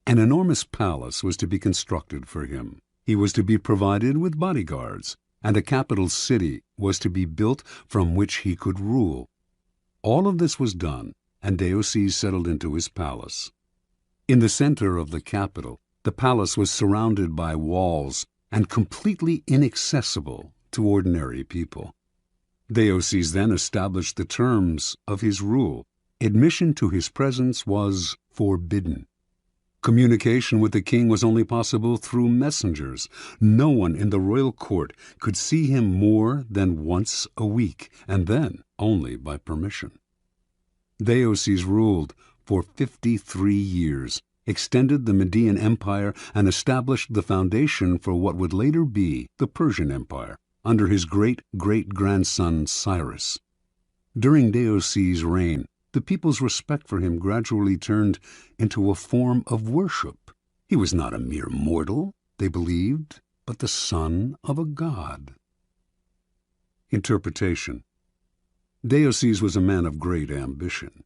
An enormous palace was to be constructed for him. He was to be provided with bodyguards, and a capital city was to be built from which he could rule. All of this was done, and Deioces settled into his palace. In the center of the capital, the palace was surrounded by walls and completely inaccessible to ordinary people. Deioces then established the terms of his rule. Admission to his presence was forbidden. Communication with the king was only possible through messengers. No one in the royal court could see him more than once a week, and then only by permission. Deioces ruled for 53 years, extended the Median Empire, and established the foundation for what would later be the Persian Empire under his great-great-grandson Cyrus. During Deioces' reign, the people's respect for him gradually turned into a form of worship. He was not a mere mortal, they believed, but the son of a god. Interpretation. Deioces was a man of great ambition.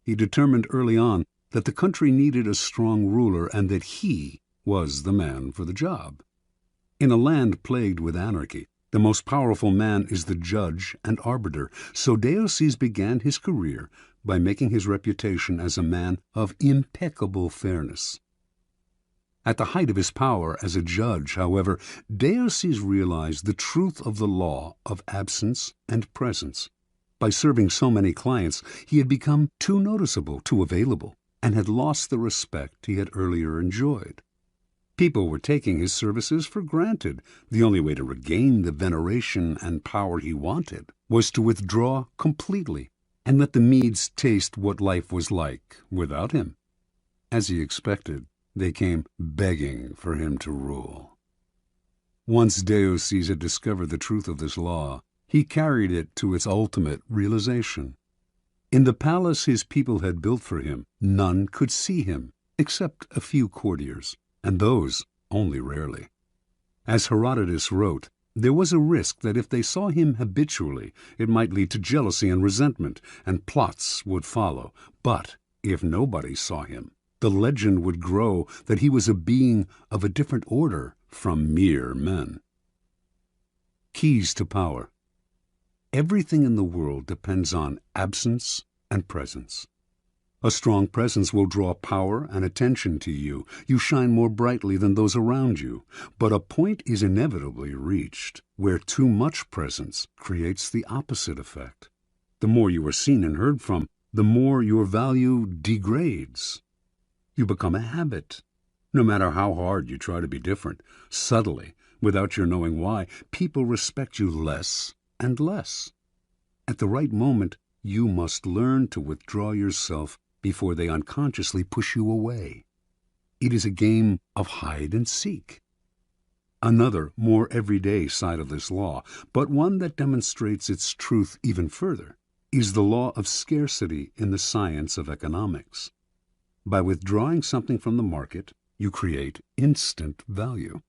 He determined early on that the country needed a strong ruler and that he was the man for the job. In a land plagued with anarchy, the most powerful man is the judge and arbiter, so Deioces began his career by making his reputation as a man of impeccable fairness. At the height of his power as a judge, however, Deioces realized the truth of the law of absence and presence. By serving so many clients, he had become too noticeable, too available, and had lost the respect he had earlier enjoyed. People were taking his services for granted. The only way to regain the veneration and power he wanted was to withdraw completely and let the Medes taste what life was like without him. As he expected, they came begging for him to rule. Once Deioces had discovered the truth of this law, he carried it to its ultimate realization. In the palace his people had built for him, none could see him, except a few courtiers, and those only rarely. As Herodotus wrote, there was a risk that if they saw him habitually, it might lead to jealousy and resentment, and plots would follow. But if nobody saw him, the legend would grow that he was a being of a different order from mere men. Keys to power. Everything in the world depends on absence and presence. A strong presence will draw power and attention to you. You shine more brightly than those around you. But a point is inevitably reached where too much presence creates the opposite effect. The more you are seen and heard from, the more your value degrades. You become a habit. No matter how hard you try to be different, subtly, without your knowing why, people respect you less and less. At the right moment, you must learn to withdraw yourself before they unconsciously push you away. It is a game of hide and seek. Another, more everyday side of this law, but one that demonstrates its truth even further, is the law of scarcity in the science of economics. By withdrawing something from the market, you create instant value.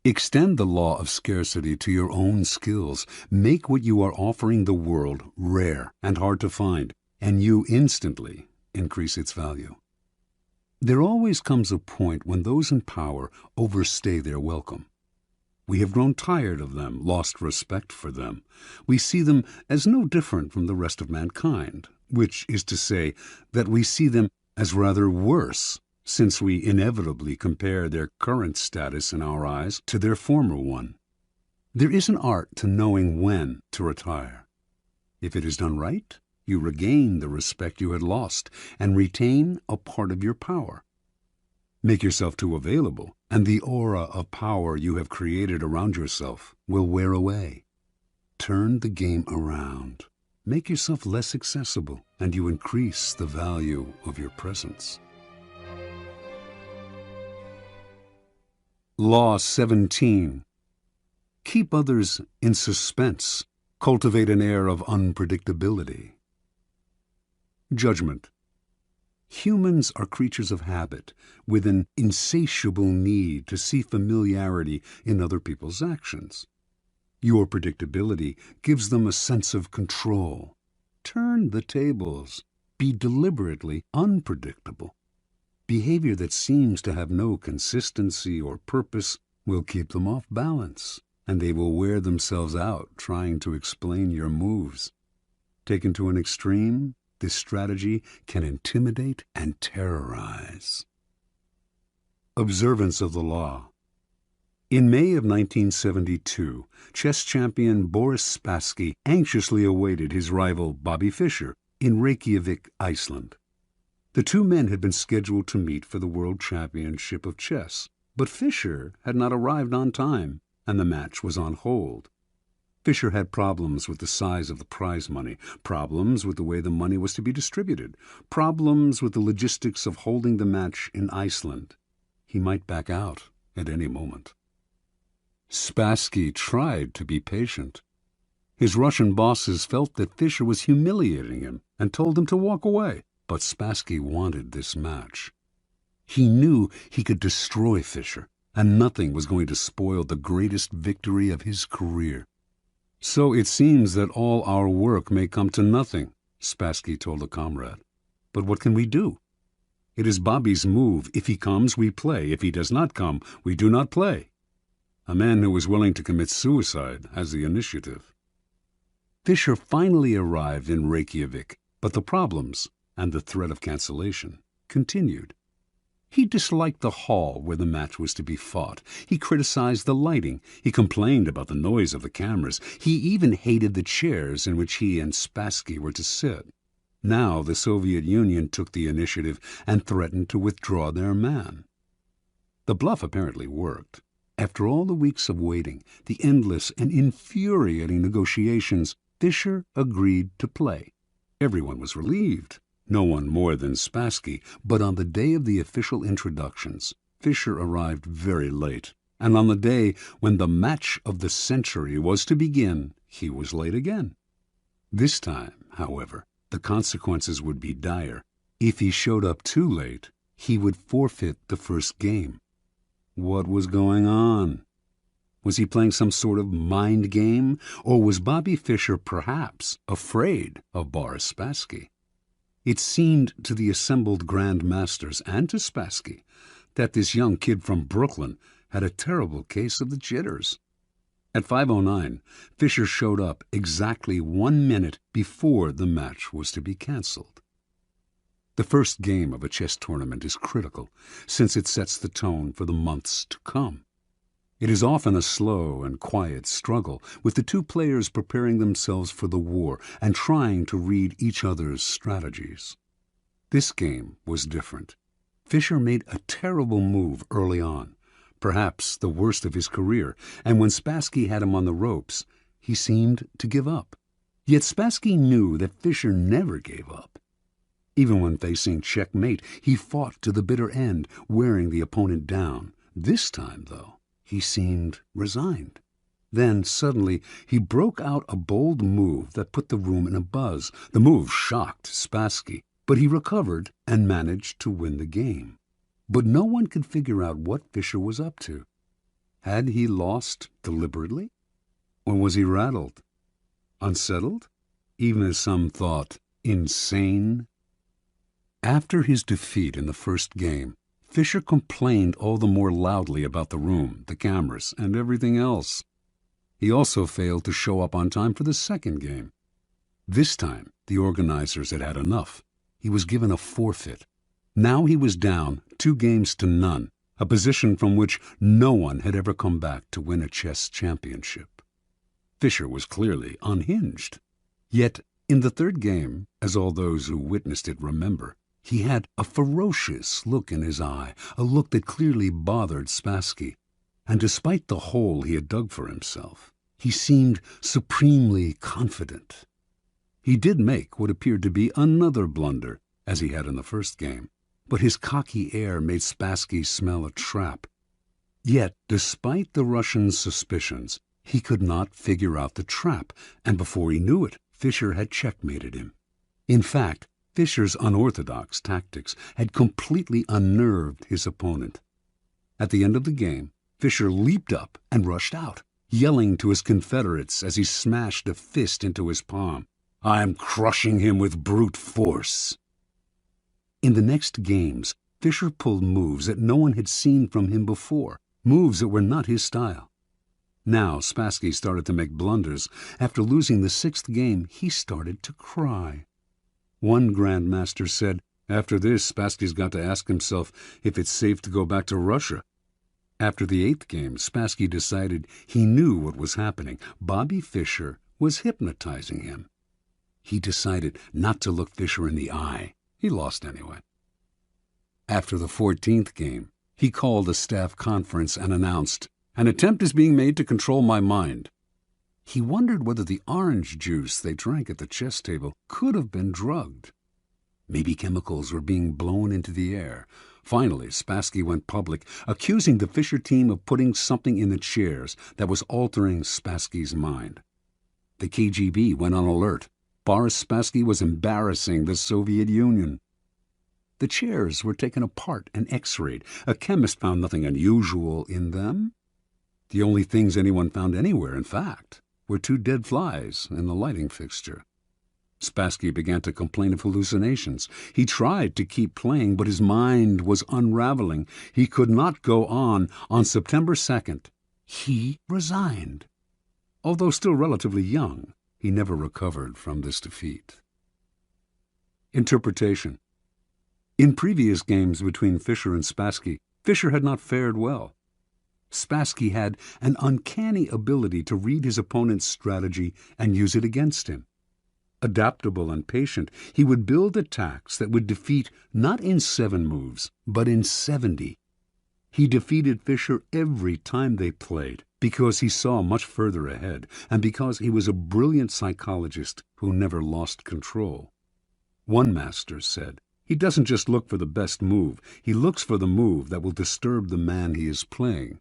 Extend the law of scarcity to your own skills. Make what you are offering the world rare and hard to find, and you instantly increase its value. There always comes a point when those in power overstay their welcome. We have grown tired of them, lost respect for them. We see them as no different from the rest of mankind, which is to say that we see them as rather worse, since we inevitably compare their current status in our eyes to their former one. There is an art to knowing when to retire. If it is done right, you regain the respect you had lost and retain a part of your power. Make yourself too available, and the aura of power you have created around yourself will wear away. Turn the game around. Make yourself less accessible, and you increase the value of your presence. Law 17. Keep others in suspense. Cultivate an air of unpredictability. Judgment. Humans are creatures of habit, with an insatiable need to see familiarity in other people's actions. Your predictability gives them a sense of control. Turn the tables. Be deliberately unpredictable. Behavior that seems to have no consistency or purpose will keep them off balance, and they will wear themselves out trying to explain your moves. Taken to an extreme, this strategy can intimidate and terrorize. Observance of the law. In May of 1972, chess champion Boris Spassky anxiously awaited his rival Bobby Fischer in Reykjavik, Iceland. The two men had been scheduled to meet for the World Championship of Chess, but Fischer had not arrived on time, and the match was on hold. Fischer had problems with the size of the prize money, problems with the way the money was to be distributed, problems with the logistics of holding the match in Iceland. He might back out at any moment. Spassky tried to be patient. His Russian bosses felt that Fischer was humiliating him and told him to walk away, but Spassky wanted this match. He knew he could destroy Fischer, and nothing was going to spoil the greatest victory of his career. "So it seems that all our work may come to nothing," Spassky told a comrade. "But what can we do? It is Bobby's move. If he comes, we play. If he does not come, we do not play. A man who is willing to commit suicide has the initiative." Fischer finally arrived in Reykjavik, but the problems and the threat of cancellation continued. He disliked the hall where the match was to be fought. He criticized the lighting. He complained about the noise of the cameras. He even hated the chairs in which he and Spassky were to sit. Now the Soviet Union took the initiative and threatened to withdraw their man. The bluff apparently worked. After all the weeks of waiting, the endless and infuriating negotiations, Fischer agreed to play. Everyone was relieved. No one more than Spassky, but on the day of the official introductions, Fischer arrived very late, and on the day when the match of the century was to begin, he was late again. This time, however, the consequences would be dire. If he showed up too late, he would forfeit the first game. What was going on? Was he playing some sort of mind game, or was Bobby Fischer perhaps afraid of Boris Spassky? It seemed to the assembled Grand Masters and to Spassky that this young kid from Brooklyn had a terrible case of the jitters. At 5:09, Fischer showed up exactly 1 minute before the match was to be cancelled. The first game of a chess tournament is critical, since it sets the tone for the months to come. It is often a slow and quiet struggle, with the two players preparing themselves for the war and trying to read each other's strategies. This game was different. Fischer made a terrible move early on, perhaps the worst of his career, and when Spassky had him on the ropes, he seemed to give up. Yet Spassky knew that Fischer never gave up. Even when facing checkmate, he fought to the bitter end, wearing the opponent down. This time, though, he seemed resigned. Then, suddenly, he broke out a bold move that put the room in a buzz. The move shocked Spassky, but he recovered and managed to win the game. But no one could figure out what Fischer was up to. Had he lost deliberately? Or was he rattled? Unsettled? Even as some thought, insane? After his defeat in the first game, Fischer complained all the more loudly about the room, the cameras, and everything else. He also failed to show up on time for the second game. This time, the organizers had had enough. He was given a forfeit. Now he was down 2-0, a position from which no one had ever come back to win a chess championship. Fischer was clearly unhinged. Yet, in the third game, as all those who witnessed it remember, he had a ferocious look in his eye, a look that clearly bothered Spassky. And despite the hole he had dug for himself, he seemed supremely confident. He did make what appeared to be another blunder, as he had in the first game, but his cocky air made Spassky smell a trap. Yet, despite the Russian's suspicions, he could not figure out the trap, and before he knew it, Fischer had checkmated him. In fact, Fischer's unorthodox tactics had completely unnerved his opponent. At the end of the game, Fischer leaped up and rushed out, yelling to his confederates as he smashed a fist into his palm, "I'm crushing him with brute force." In the next games, Fischer pulled moves that no one had seen from him before, moves that were not his style. Now Spassky started to make blunders. After losing the sixth game, he started to cry. One grandmaster said, "After this, Spassky's got to ask himself if it's safe to go back to Russia." After the eighth game, Spassky decided he knew what was happening. Bobby Fischer was hypnotizing him. He decided not to look Fischer in the eye. He lost anyway. After the 14th game, he called a staff conference and announced, "An attempt is being made to control my mind." He wondered whether the orange juice they drank at the chess table could have been drugged. Maybe chemicals were being blown into the air. Finally, Spassky went public, accusing the Fischer team of putting something in the chairs that was altering Spassky's mind. The KGB went on alert. Boris Spassky was embarrassing the Soviet Union. The chairs were taken apart and x-rayed. A chemist found nothing unusual in them. The only things anyone found anywhere, in fact, were 2 dead flies in the lighting fixture. Spassky began to complain of hallucinations. He tried to keep playing, but his mind was unraveling. He could not go on. On September 2nd, he resigned. Although still relatively young, he never recovered from this defeat. Interpretation. In previous games between Fischer and Spassky, Fischer had not fared well. Spassky had an uncanny ability to read his opponent's strategy and use it against him. Adaptable and patient, he would build attacks that would defeat not in 7 moves, but in 70. He defeated Fischer every time they played because he saw much further ahead and because he was a brilliant psychologist who never lost control. One master said, "He doesn't just look for the best move, he looks for the move that will disturb the man he is playing."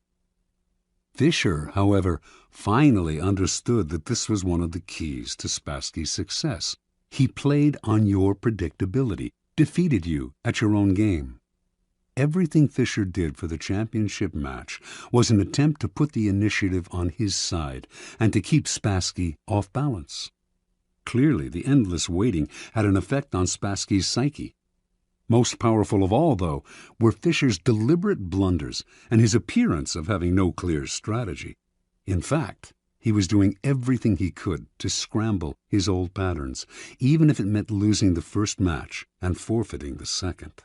Fischer, however, finally understood that this was one of the keys to Spassky's success. He played on your predictability, defeated you at your own game. Everything Fischer did for the championship match was an attempt to put the initiative on his side and to keep Spassky off balance. Clearly, the endless waiting had an effect on Spassky's psyche. Most powerful of all, though, were Fischer's deliberate blunders and his appearance of having no clear strategy. In fact, he was doing everything he could to scramble his old patterns, even if it meant losing the first match and forfeiting the second.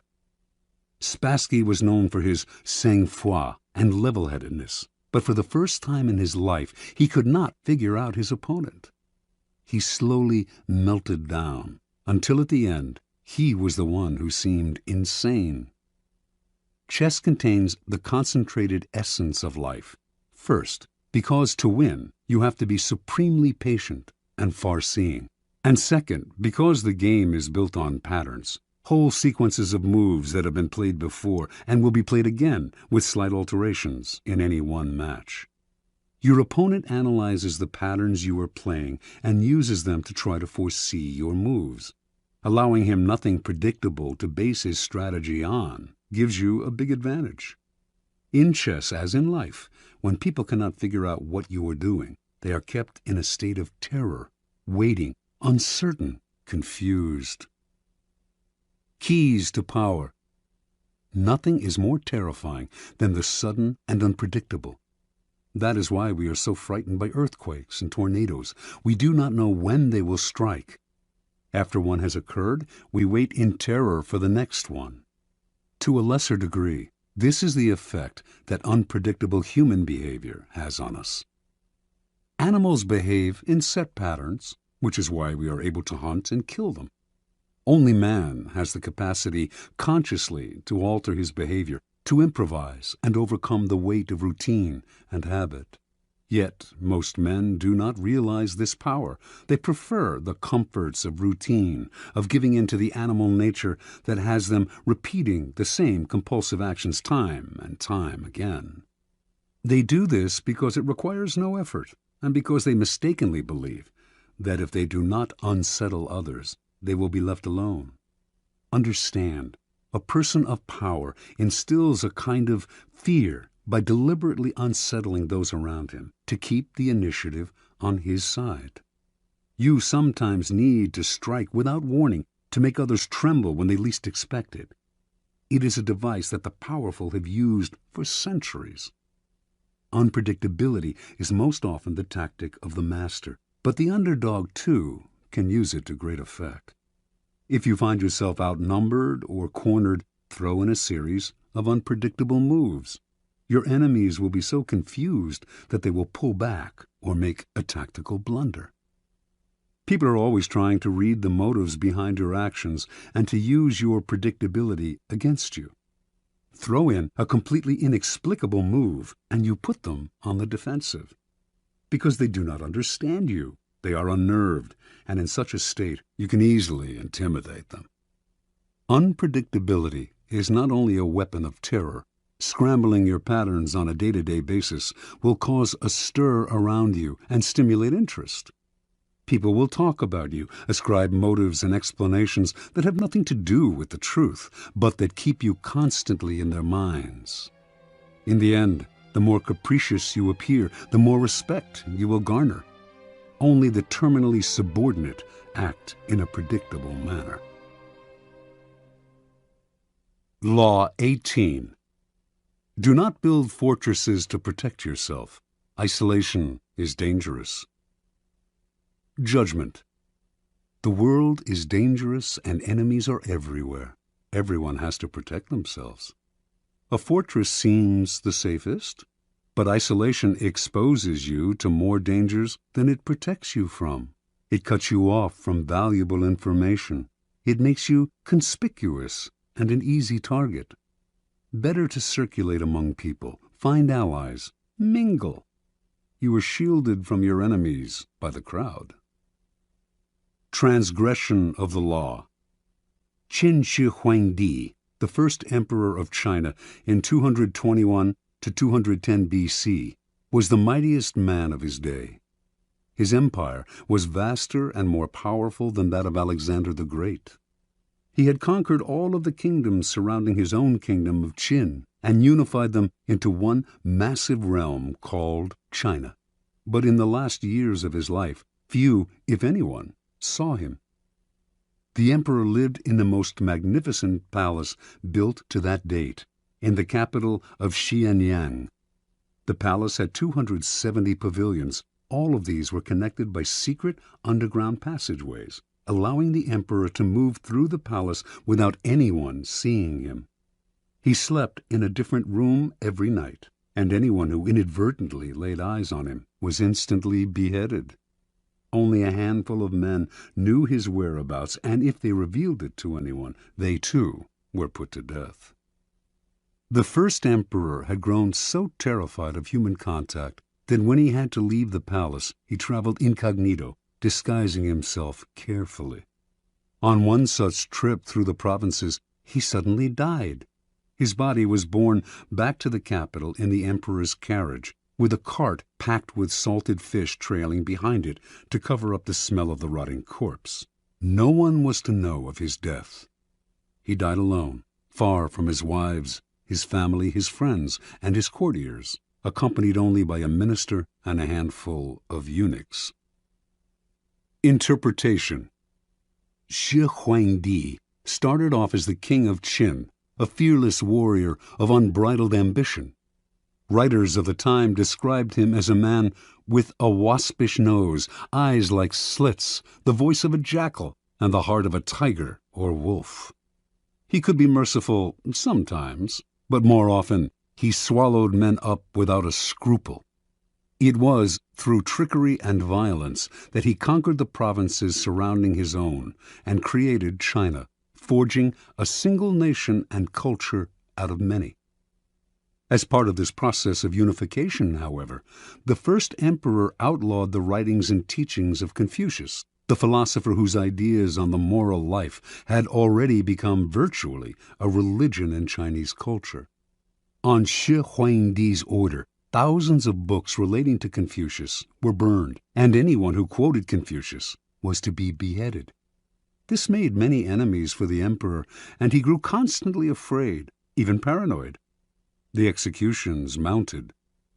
Spassky was known for his sang-froid and level-headedness, but for the first time in his life he could not figure out his opponent. He slowly melted down, until at the end he was the one who seemed insane. Chess contains the concentrated essence of life. First, because to win, you have to be supremely patient and far-seeing. And second, because the game is built on patterns, whole sequences of moves that have been played before and will be played again with slight alterations in any one match. Your opponent analyzes the patterns you are playing and uses them to try to foresee your moves. Allowing him nothing predictable to base his strategy on gives you a big advantage. In chess, as in life, when people cannot figure out what you are doing, they are kept in a state of terror, waiting, uncertain, confused. Keys to power. Nothing is more terrifying than the sudden and unpredictable. That is why we are so frightened by earthquakes and tornadoes. We do not know when they will strike. After one has occurred, we wait in terror for the next one. To a lesser degree, this is the effect that unpredictable human behavior has on us. Animals behave in set patterns, which is why we are able to hunt and kill them. Only man has the capacity consciously to alter his behavior, to improvise and overcome the weight of routine and habit. Yet most men do not realize this power. They prefer the comforts of routine, of giving in to the animal nature that has them repeating the same compulsive actions time and time again. They do this because it requires no effort, and because they mistakenly believe that if they do not unsettle others, they will be left alone. Understand, a person of power instills a kind of fear by deliberately unsettling those around him to keep the initiative on his side. You sometimes need to strike without warning to make others tremble when they least expect it. It is a device that the powerful have used for centuries. Unpredictability is most often the tactic of the master, but the underdog, too, can use it to great effect. If you find yourself outnumbered or cornered, throw in a series of unpredictable moves. Your enemies will be so confused that they will pull back or make a tactical blunder. People are always trying to read the motives behind your actions and to use your predictability against you. Throw in a completely inexplicable move and you put them on the defensive. because they do not understand you. They are unnerved, and in such a state you can easily intimidate them. Unpredictability is not only a weapon of terror. Scrambling your patterns on a day-to-day basis will cause a stir around you and stimulate interest. People will talk about you, ascribe motives and explanations that have nothing to do with the truth, but that keep you constantly in their minds. In the end, the more capricious you appear, the more respect you will garner. Only the terminally subordinate act in a predictable manner. Law 18. Do not build fortresses to protect yourself. Isolation is dangerous. Judgment. The world is dangerous and enemies are everywhere. Everyone has to protect themselves. A fortress seems the safest, but isolation exposes you to more dangers than it protects you from. It cuts you off from valuable information. It makes you conspicuous and an easy target. Better to circulate among people, find allies, mingle. You are shielded from your enemies by the crowd. Transgression of the law. Qin Shi Huangdi, the first emperor of China in 221 to 210 BC, was the mightiest man of his day. His empire was vaster and more powerful than that of Alexander the Great. He had conquered all of the kingdoms surrounding his own kingdom of Qin and unified them into one massive realm called China. But in the last years of his life, few, if anyone, saw him. The emperor lived in the most magnificent palace built to that date, in the capital of Xianyang. The palace had 270 pavilions. All of these were connected by secret underground passageways, allowing the emperor to move through the palace without anyone seeing him. He slept in a different room every night, and anyone who inadvertently laid eyes on him was instantly beheaded. Only a handful of men knew his whereabouts, and if they revealed it to anyone, they too were put to death. The first emperor had grown so terrified of human contact that when he had to leave the palace, he traveled incognito, disguising himself carefully. On one such trip through the provinces, he suddenly died. His body was borne back to the capital in the emperor's carriage, with a cart packed with salted fish trailing behind it to cover up the smell of the rotting corpse. No one was to know of his death. He died alone, far from his wives, his family, his friends, and his courtiers, accompanied only by a minister and a handful of eunuchs. Interpretation. Shi Huangdi started off as the king of Qin, a fearless warrior of unbridled ambition. Writers of the time described him as a man with a waspish nose, eyes like slits, the voice of a jackal, and the heart of a tiger or wolf. He could be merciful sometimes, but more often he swallowed men up without a scruple. It was through trickery and violence that he conquered the provinces surrounding his own and created China, forging a single nation and culture out of many. As part of this process of unification, however, the first emperor outlawed the writings and teachings of Confucius, the philosopher whose ideas on the moral life had already become virtually a religion in Chinese culture. On Shi Huangdi's order, thousands of books relating to Confucius were burned, and anyone who quoted Confucius was to be beheaded. This made many enemies for the emperor, and he grew constantly afraid, even paranoid. The executions mounted.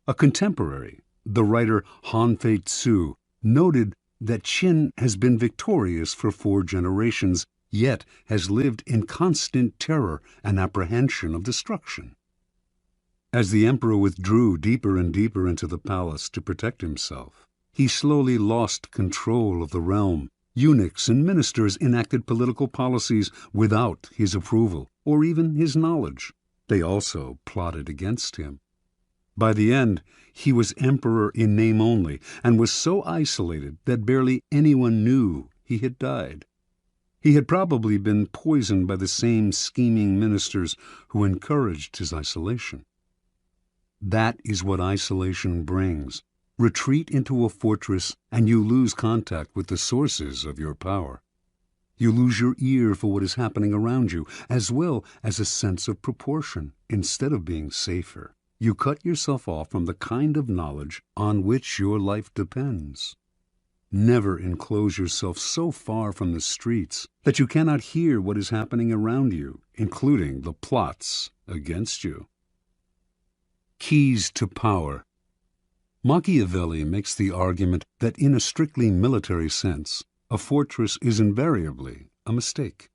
A contemporary, the writer Han Fei Tzu, noted that Qin has been victorious for 4 generations, yet has lived in constant terror and apprehension of destruction. As the emperor withdrew deeper and deeper into the palace to protect himself, he slowly lost control of the realm. Eunuchs and ministers enacted political policies without his approval or even his knowledge. They also plotted against him. By the end, he was emperor in name only, and was so isolated that barely anyone knew he had died. He had probably been poisoned by the same scheming ministers who encouraged his isolation. That is what isolation brings: Retreat into a fortress and you lose contact with the sources of your power. You lose your ear for what is happening around you, as well as a sense of proportion. Instead of being safer, you cut yourself off from the kind of knowledge on which your life depends. Never enclose yourself so far from the streets that you cannot hear what is happening around you, including the plots against you. Keys to power. Machiavelli makes the argument that in a strictly military sense, a fortress is invariably a mistake.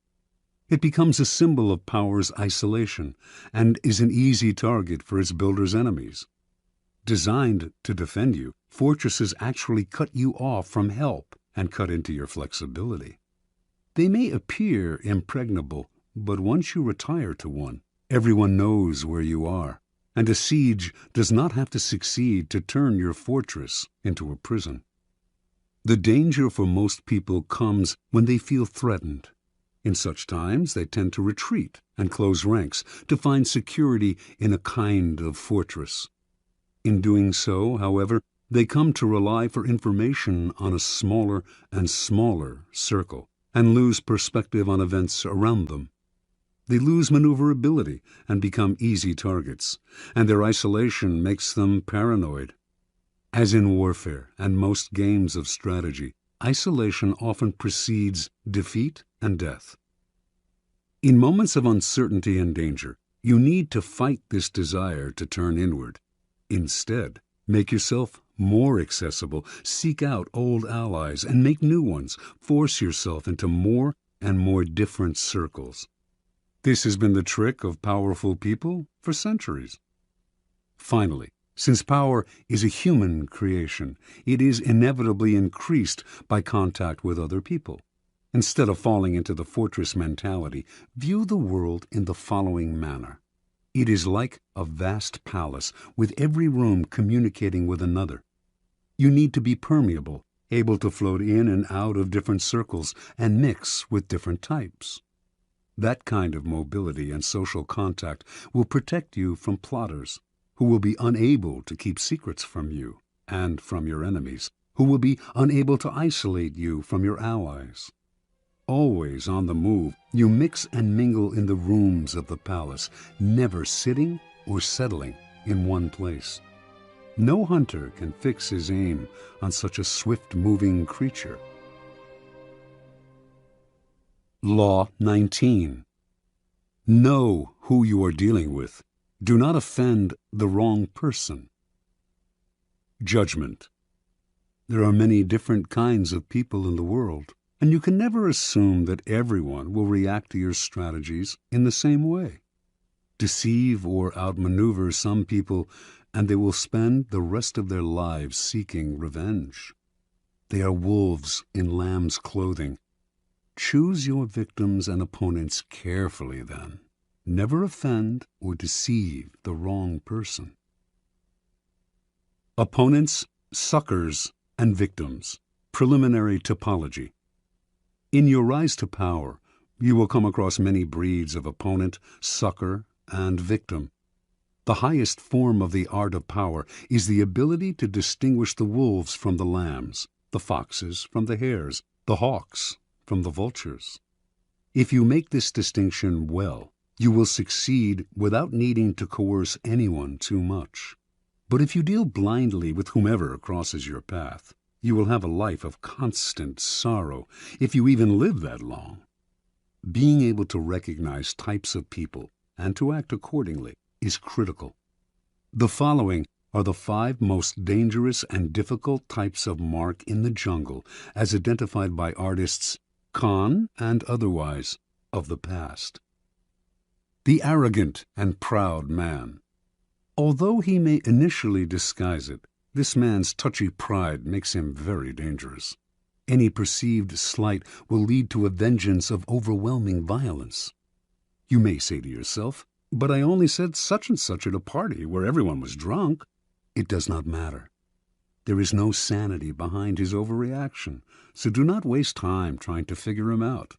It becomes a symbol of power's isolation and is an easy target for its builder's enemies. Designed to defend you, fortresses actually cut you off from help and cut into your flexibility. They may appear impregnable, but once you retire to one, everyone knows where you are, and a siege does not have to succeed to turn your fortress into a prison. The danger for most people comes when they feel threatened. In such times, they tend to retreat and close ranks to find security in a kind of fortress. In doing so, however, they come to rely for information on a smaller and smaller circle and lose perspective on events around them. They lose maneuverability and become easy targets, and their isolation makes them paranoid. As in warfare and most games of strategy, isolation often precedes defeat and death. In moments of uncertainty and danger, you need to fight this desire to turn inward. Instead, make yourself more accessible, seek out old allies, and make new ones. Force yourself into more and more different circles. This has been the trick of powerful people for centuries. Finally, since power is a human creation, it is inevitably increased by contact with other people. Instead of falling into the fortress mentality, view the world in the following manner. It is like a vast palace, with every room communicating with another. You need to be permeable, able to float in and out of different circles and mix with different types. That kind of mobility and social contact will protect you from plotters, who will be unable to keep secrets from you and from your enemies, who will be unable to isolate you from your allies. Always on the move, you mix and mingle in the rooms of the palace, never sitting or settling in one place. No hunter can fix his aim on such a swift-moving creature. Law 19. Know who you are dealing with. Do not offend the wrong person. Judgment. There are many different kinds of people in the world, and you can never assume that everyone will react to your strategies in the same way. Deceive or outmaneuver some people, and they will spend the rest of their lives seeking revenge. They are wolves in lamb's clothing. Choose your victims and opponents carefully then. Never offend or deceive the wrong person. Opponents, suckers, and victims. Preliminary topology. In your rise to power, you will come across many breeds of opponent, sucker, and victim. The highest form of the art of power is the ability to distinguish the wolves from the lambs, the foxes from the hares, the hawks from the vultures. If you make this distinction well, you will succeed without needing to coerce anyone too much. But if you deal blindly with whomever crosses your path, you will have a life of constant sorrow, if you even live that long. Being able to recognize types of people and to act accordingly is critical. The following are the 5 most dangerous and difficult types of mark in the jungle as identified by artists, con and otherwise, of the past. The arrogant and proud man. Although he may initially disguise it, this man's touchy pride makes him very dangerous. Any perceived slight will lead to a vengeance of overwhelming violence. You may say to yourself, "But I only said such and such at a party where everyone was drunk." It does not matter. There is no sanity behind his overreaction, so do not waste time trying to figure him out.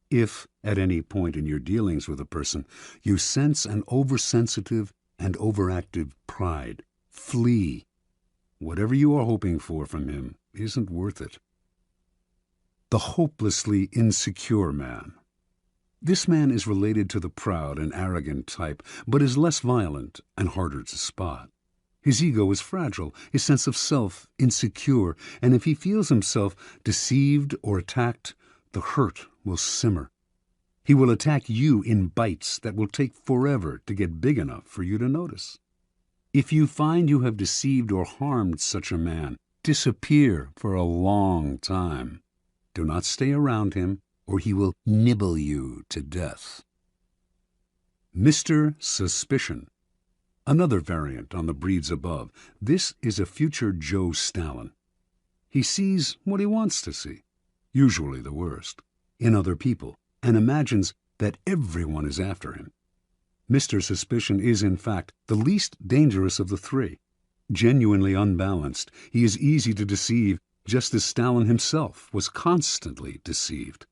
If, at any point in your dealings with a person, you sense an oversensitive and overactive pride, flee. whatever you are hoping for from him isn't worth it. The hopelessly insecure man. This man is related to the proud and arrogant type, but is less violent and harder to spot. His ego is fragile, his sense of self insecure, and if he feels himself deceived or attacked, the hurt will simmer. He will attack you in bites that will take forever to get big enough for you to notice. If you find you have deceived or harmed such a man, disappear for a long time. Do not stay around him, or he will nibble you to death. Mr. Suspicion. Another variant on the breeds above. This is a future Joe Stalin. He sees what he wants to see, usually the worst, in other people, and imagines that everyone is after him. Mr. Suspicion is, in fact, the least dangerous of the three. Genuinely unbalanced, he is easy to deceive, just as Stalin himself was constantly deceived.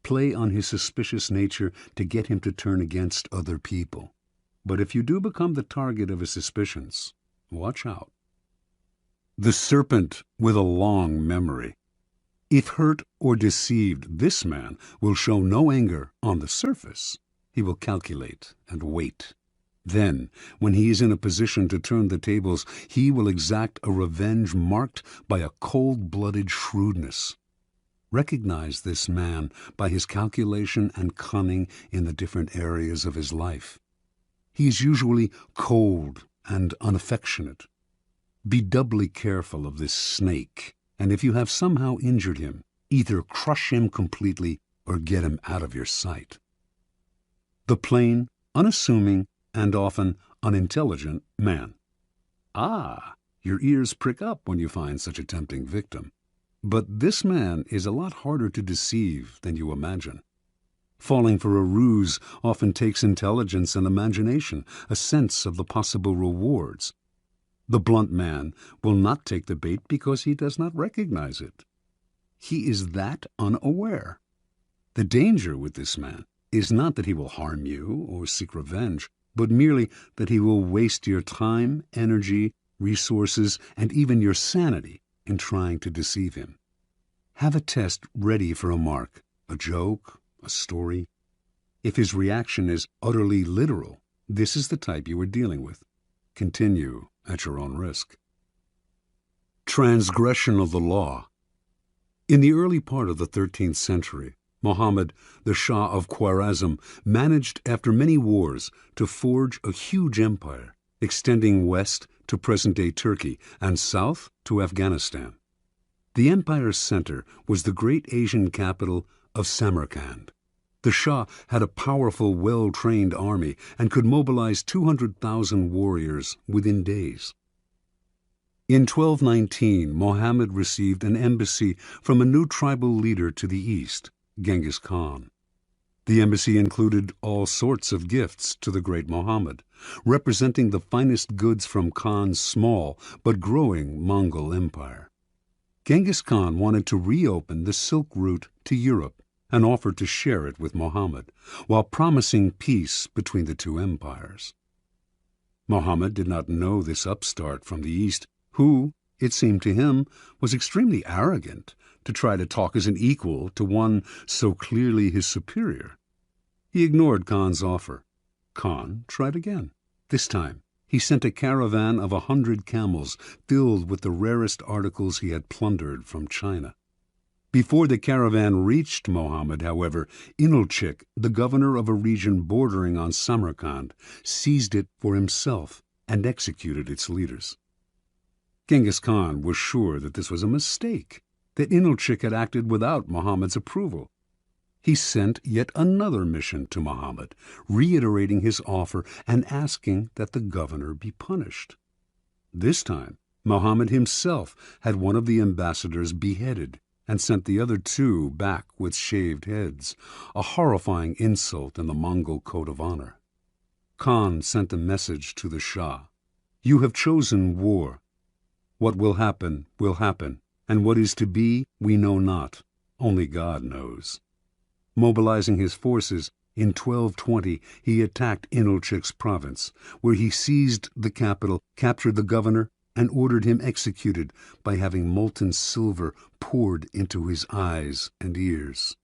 Play on his suspicious nature to get him to turn against other people. But if you do become the target of his suspicions, watch out. The serpent with a long memory. If hurt or deceived, this man will show no anger on the surface. He will calculate and wait. Then, when he is in a position to turn the tables, he will exact a revenge marked by a cold-blooded shrewdness. Recognize this man by his calculation and cunning in the different areas of his life. He is usually cold and unaffectionate. Be doubly careful of this snake, and if you have somehow injured him, either crush him completely or get him out of your sight. The plain, unassuming, and often unintelligent man. Ah, your ears prick up when you find such a tempting victim. But this man is a lot harder to deceive than you imagine. Falling for a ruse often takes intelligence and imagination, a sense of the possible rewards. The blunt man will not take the bait because he does not recognize it. He is that unaware. The danger with this man is not that he will harm you or seek revenge, but merely that he will waste your time, energy, resources, and even your sanity in trying to deceive him. Have a test ready for a mark, a joke, a story. If his reaction is utterly literal, this is the type you are dealing with. Continue at your own risk. Transgression of the law. In the early part of the 13th century, Muhammad, the Shah of Khwarezm, managed after many wars to forge a huge empire, extending west to present-day Turkey and south to Afghanistan. The empire's center was the great Asian capital of Samarkand. The Shah had a powerful, well-trained army and could mobilize 200,000 warriors within days. In 1219, Muhammad received an embassy from a new tribal leader to the east, Genghis Khan. The embassy included all sorts of gifts to the great Muhammad, representing the finest goods from Khan's small but growing Mongol empire. Genghis Khan wanted to reopen the Silk Route to Europe and offered to share it with Muhammad, while promising peace between the two empires. Muhammad did not know this upstart from the east, who, it seemed to him, was extremely arrogant to try to talk as an equal to one so clearly his superior. He ignored Khan's offer. Khan tried again. This time, he sent a caravan of 100 camels filled with the rarest articles he had plundered from China. Before the caravan reached Muhammad, however, Inalchik, the governor of a region bordering on Samarkand, seized it for himself and executed its leaders. Genghis Khan was sure that this was a mistake, that Inalchik had acted without Muhammad's approval. He sent yet another mission to Muhammad, reiterating his offer and asking that the governor be punished. This time, Muhammad himself had one of the ambassadors beheaded and sent the other two back with shaved heads, a horrifying insult in the Mongol code of honor. Khan sent a message to the Shah. "You have chosen war. What will happen, and what is to be, we know not. Only God knows." Mobilizing his forces, in 1220 he attacked Inalchik's province, where he seized the capital, captured the governor, and ordered him executed by having molten silver poured into his eyes and ears.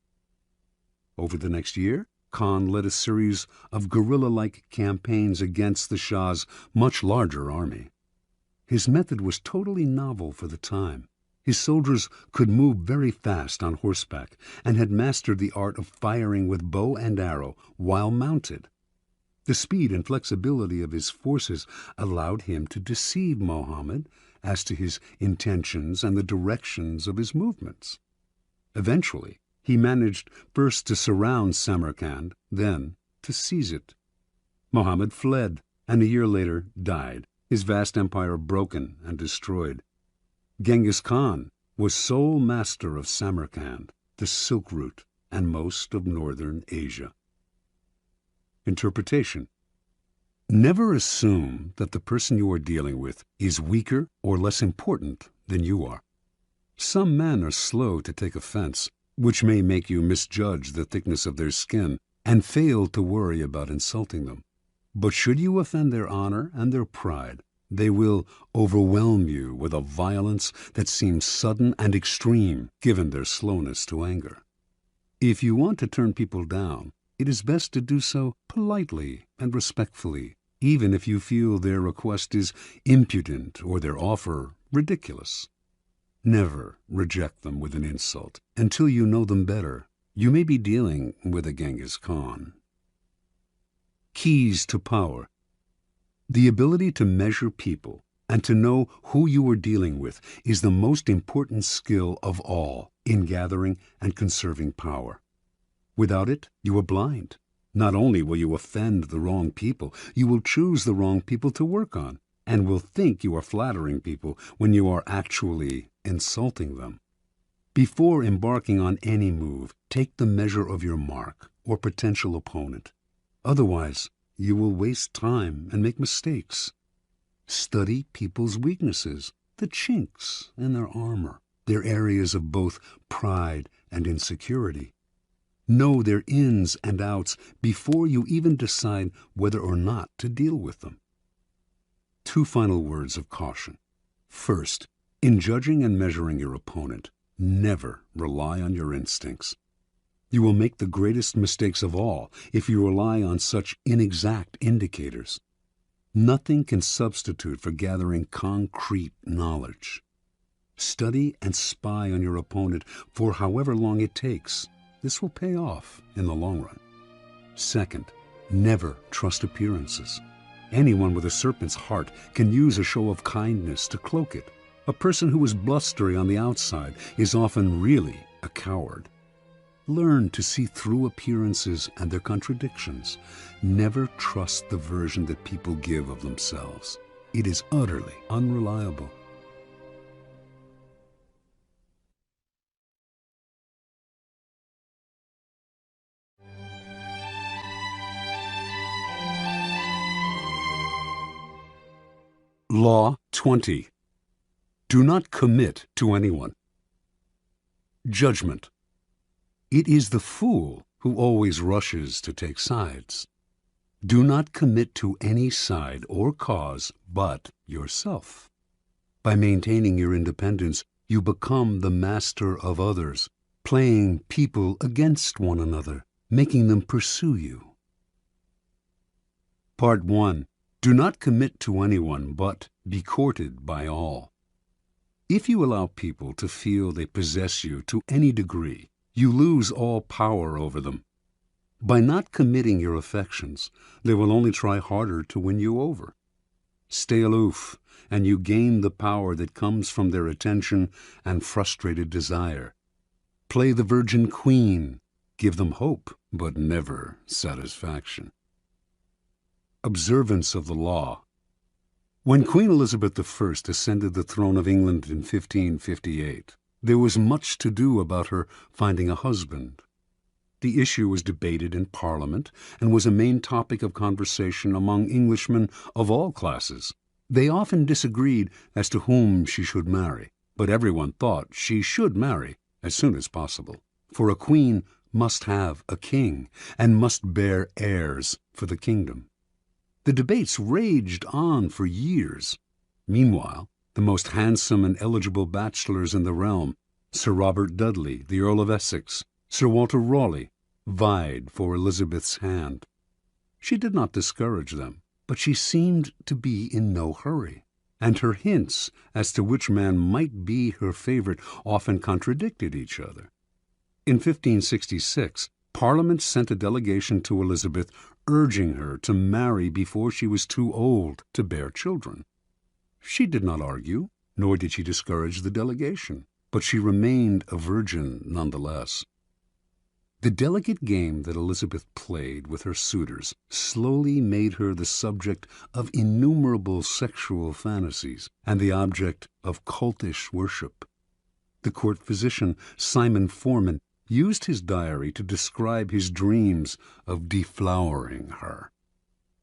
Over the next year, Khan led a series of guerrilla-like campaigns against the Shah's much larger army. His method was totally novel for the time. His soldiers could move very fast on horseback and had mastered the art of firing with bow and arrow while mounted. The speed and flexibility of his forces allowed him to deceive Muhammad as to his intentions and the directions of his movements. Eventually, he managed first to surround Samarkand, then to seize it. Muhammad fled, and a year later died, his vast empire broken and destroyed. Genghis Khan was sole master of Samarkand, the Silk Route, and most of northern Asia. Interpretation. Never assume that the person you are dealing with is weaker or less important than you are. Some men are slow to take offense, which may make you misjudge the thickness of their skin and fail to worry about insulting them. But should you offend their honor and their pride, they will overwhelm you with a violence that seems sudden and extreme, given their slowness to anger. If you want to turn people down, it is best to do so politely and respectfully, even if you feel their request is impudent or their offer ridiculous. Never reject them with an insult until you know them better. You may be dealing with a Genghis Khan. Keys to power. The ability to measure people and to know who you are dealing with is the most important skill of all in gathering and conserving power. Without it, you are blind. Not only will you offend the wrong people, you will choose the wrong people to work on, and will think you are flattering people when you are actually insulting them. Before embarking on any move, take the measure of your mark or potential opponent. Otherwise, you will waste time and make mistakes. Study people's weaknesses, the chinks in their armor, their areas of both pride and insecurity. Know their ins and outs before you even decide whether or not to deal with them. 2 final words of caution. First, in judging and measuring your opponent, never rely on your instincts. You will make the greatest mistakes of all if you rely on such inexact indicators. Nothing can substitute for gathering concrete knowledge. Study and spy on your opponent for however long it takes. This will pay off in the long run. Second, never trust appearances. Anyone with a serpent's heart can use a show of kindness to cloak it. A person who is blustery on the outside is often really a coward. Learn to see through appearances and their contradictions. Never trust the version that people give of themselves. It is utterly unreliable. Law 20. Do not commit to anyone. Judgment. It is the fool who always rushes to take sides. Do not commit to any side or cause but yourself. By maintaining your independence, you become the master of others, playing people against one another, making them pursue you. Part 1. Do not commit to anyone, but be courted by all. If you allow people to feel they possess you to any degree, you lose all power over them. By not committing your affections, they will only try harder to win you over. Stay aloof, and you gain the power that comes from their attention and frustrated desire. Play the virgin queen. Give them hope, but never satisfaction. Observance of the law. When Queen Elizabeth I ascended the throne of England in 1558, there was much to do about her finding a husband. The issue was debated in Parliament and was a main topic of conversation among Englishmen of all classes. They often disagreed as to whom she should marry, but everyone thought she should marry as soon as possible, for a queen must have a king and must bear heirs for the kingdom. The debates raged on for years. Meanwhile, The most handsome and eligible bachelors in the realm, Sir Robert Dudley, the Earl of Essex, Sir Walter Raleigh, vied for Elizabeth's hand. She did not discourage them, but she seemed to be in no hurry, and her hints as to which man might be her favorite often contradicted each other. In 1566, Parliament sent a delegation to Elizabeth urging her to marry before she was too old to bear children. She did not argue, nor did she discourage the delegation, but she remained a virgin nonetheless. The delicate game that Elizabeth played with her suitors slowly made her the subject of innumerable sexual fantasies and the object of cultish worship. The court physician, Simon Forman, used his diary to describe his dreams of deflowering her.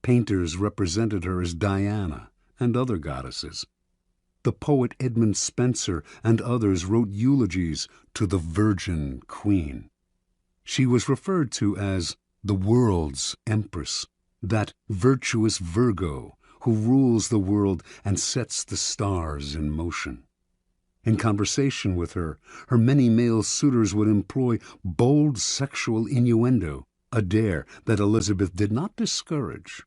Painters represented her as Diana and other goddesses. The poet Edmund Spenser and others wrote eulogies to the Virgin Queen. She was referred to as the world's empress, that virtuous Virgo who rules the world and sets the stars in motion. In conversation with her, her many male suitors would employ bold sexual innuendo, a dare that Elizabeth did not discourage.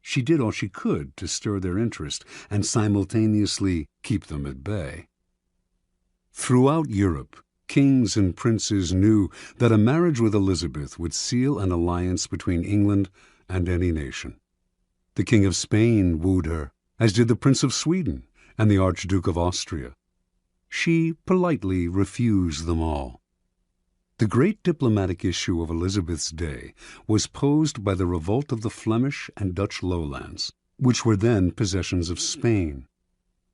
She did all she could to stir their interest and simultaneously keep them at bay. Throughout Europe, kings and princes knew that a marriage with Elizabeth would seal an alliance between England and any nation. The King of Spain wooed her, as did the Prince of Sweden and the Archduke of Austria. She politely refused them all. The great diplomatic issue of Elizabeth's day was posed by the revolt of the Flemish and Dutch lowlands, which were then possessions of Spain.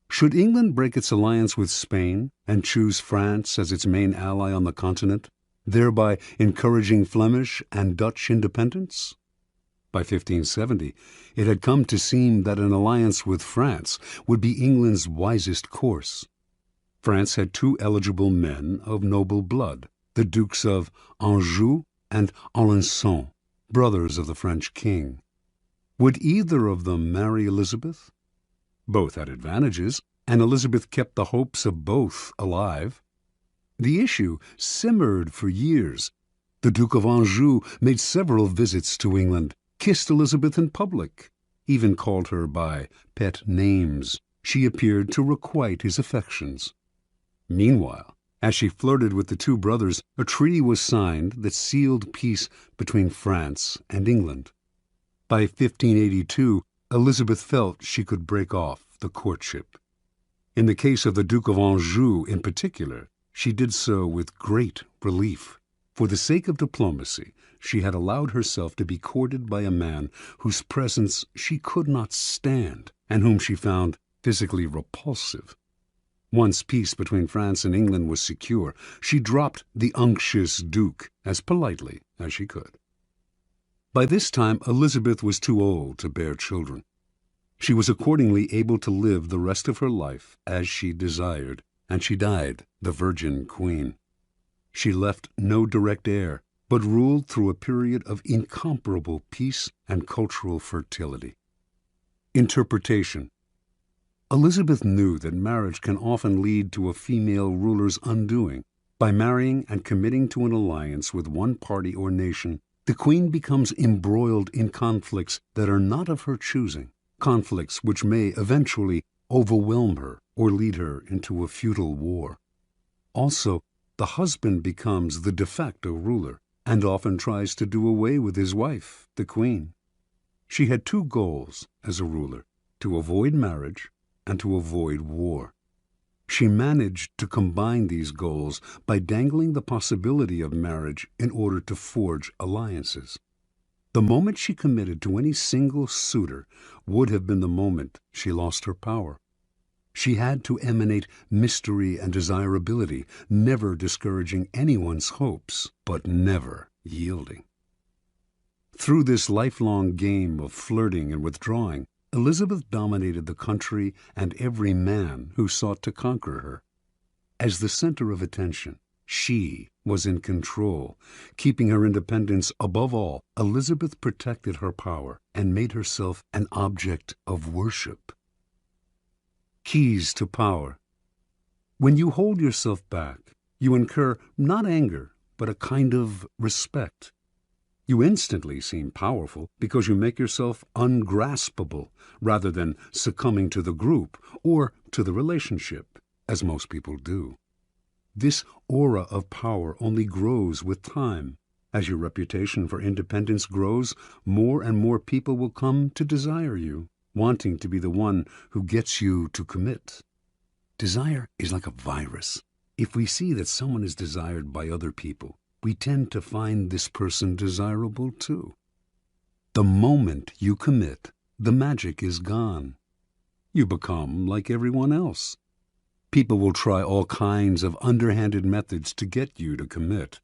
Should England break its alliance with Spain and choose France as its main ally on the continent, thereby encouraging Flemish and Dutch independence? By 1570, it had come to seem that an alliance with France would be England's wisest course. France had two eligible men of noble blood, the Dukes of Anjou and Alençon, brothers of the French king. Would either of them marry Elizabeth? Both had advantages, and Elizabeth kept the hopes of both alive. The issue simmered for years. The Duke of Anjou made several visits to England, kissed Elizabeth in public, even called her by pet names. She appeared to requite his affections. Meanwhile, as she flirted with the two brothers, a treaty was signed that sealed peace between France and England. By 1582, Elizabeth felt she could break off the courtship. In the case of the Duke of Anjou in particular, she did so with great relief. For the sake of diplomacy, she had allowed herself to be courted by a man whose presence she could not stand and whom she found physically repulsive. Once peace between France and England was secure, she dropped the unctuous Duke as politely as she could. By this time, Elizabeth was too old to bear children. She was accordingly able to live the rest of her life as she desired, and she died the Virgin Queen. She left no direct heir, but ruled through a period of incomparable peace and cultural fertility. Interpretation. Elizabeth knew that marriage can often lead to a female ruler's undoing. By marrying and committing to an alliance with one party or nation, the queen becomes embroiled in conflicts that are not of her choosing, conflicts which may eventually overwhelm her or lead her into a futile war. Also, the husband becomes the de facto ruler and often tries to do away with his wife, the queen. She had two goals as a ruler: to avoid marriage and to avoid war. She managed to combine these goals by dangling the possibility of marriage in order to forge alliances. The moment she committed to any single suitor would have been the moment she lost her power. She had to emanate mystery and desirability, never discouraging anyone's hopes, but never yielding. Through this lifelong game of flirting and withdrawing, Elizabeth dominated the country and every man who sought to conquer her. As the center of attention, she was in control. Keeping her independence above all, Elizabeth protected her power and made herself an object of worship. keys to power. When you hold yourself back, you incur not anger, but a kind of respect. You instantly seem powerful because you make yourself ungraspable rather than succumbing to the group or to the relationship, as most people do. This aura of power only grows with time. As your reputation for independence grows, more and more people will come to desire you, wanting to be the one who gets you to commit. Desire is like a virus. If we see that someone is desired by other people, we tend to find this person desirable too. The moment you commit, the magic is gone. You become like everyone else. People will try all kinds of underhanded methods to get you to commit.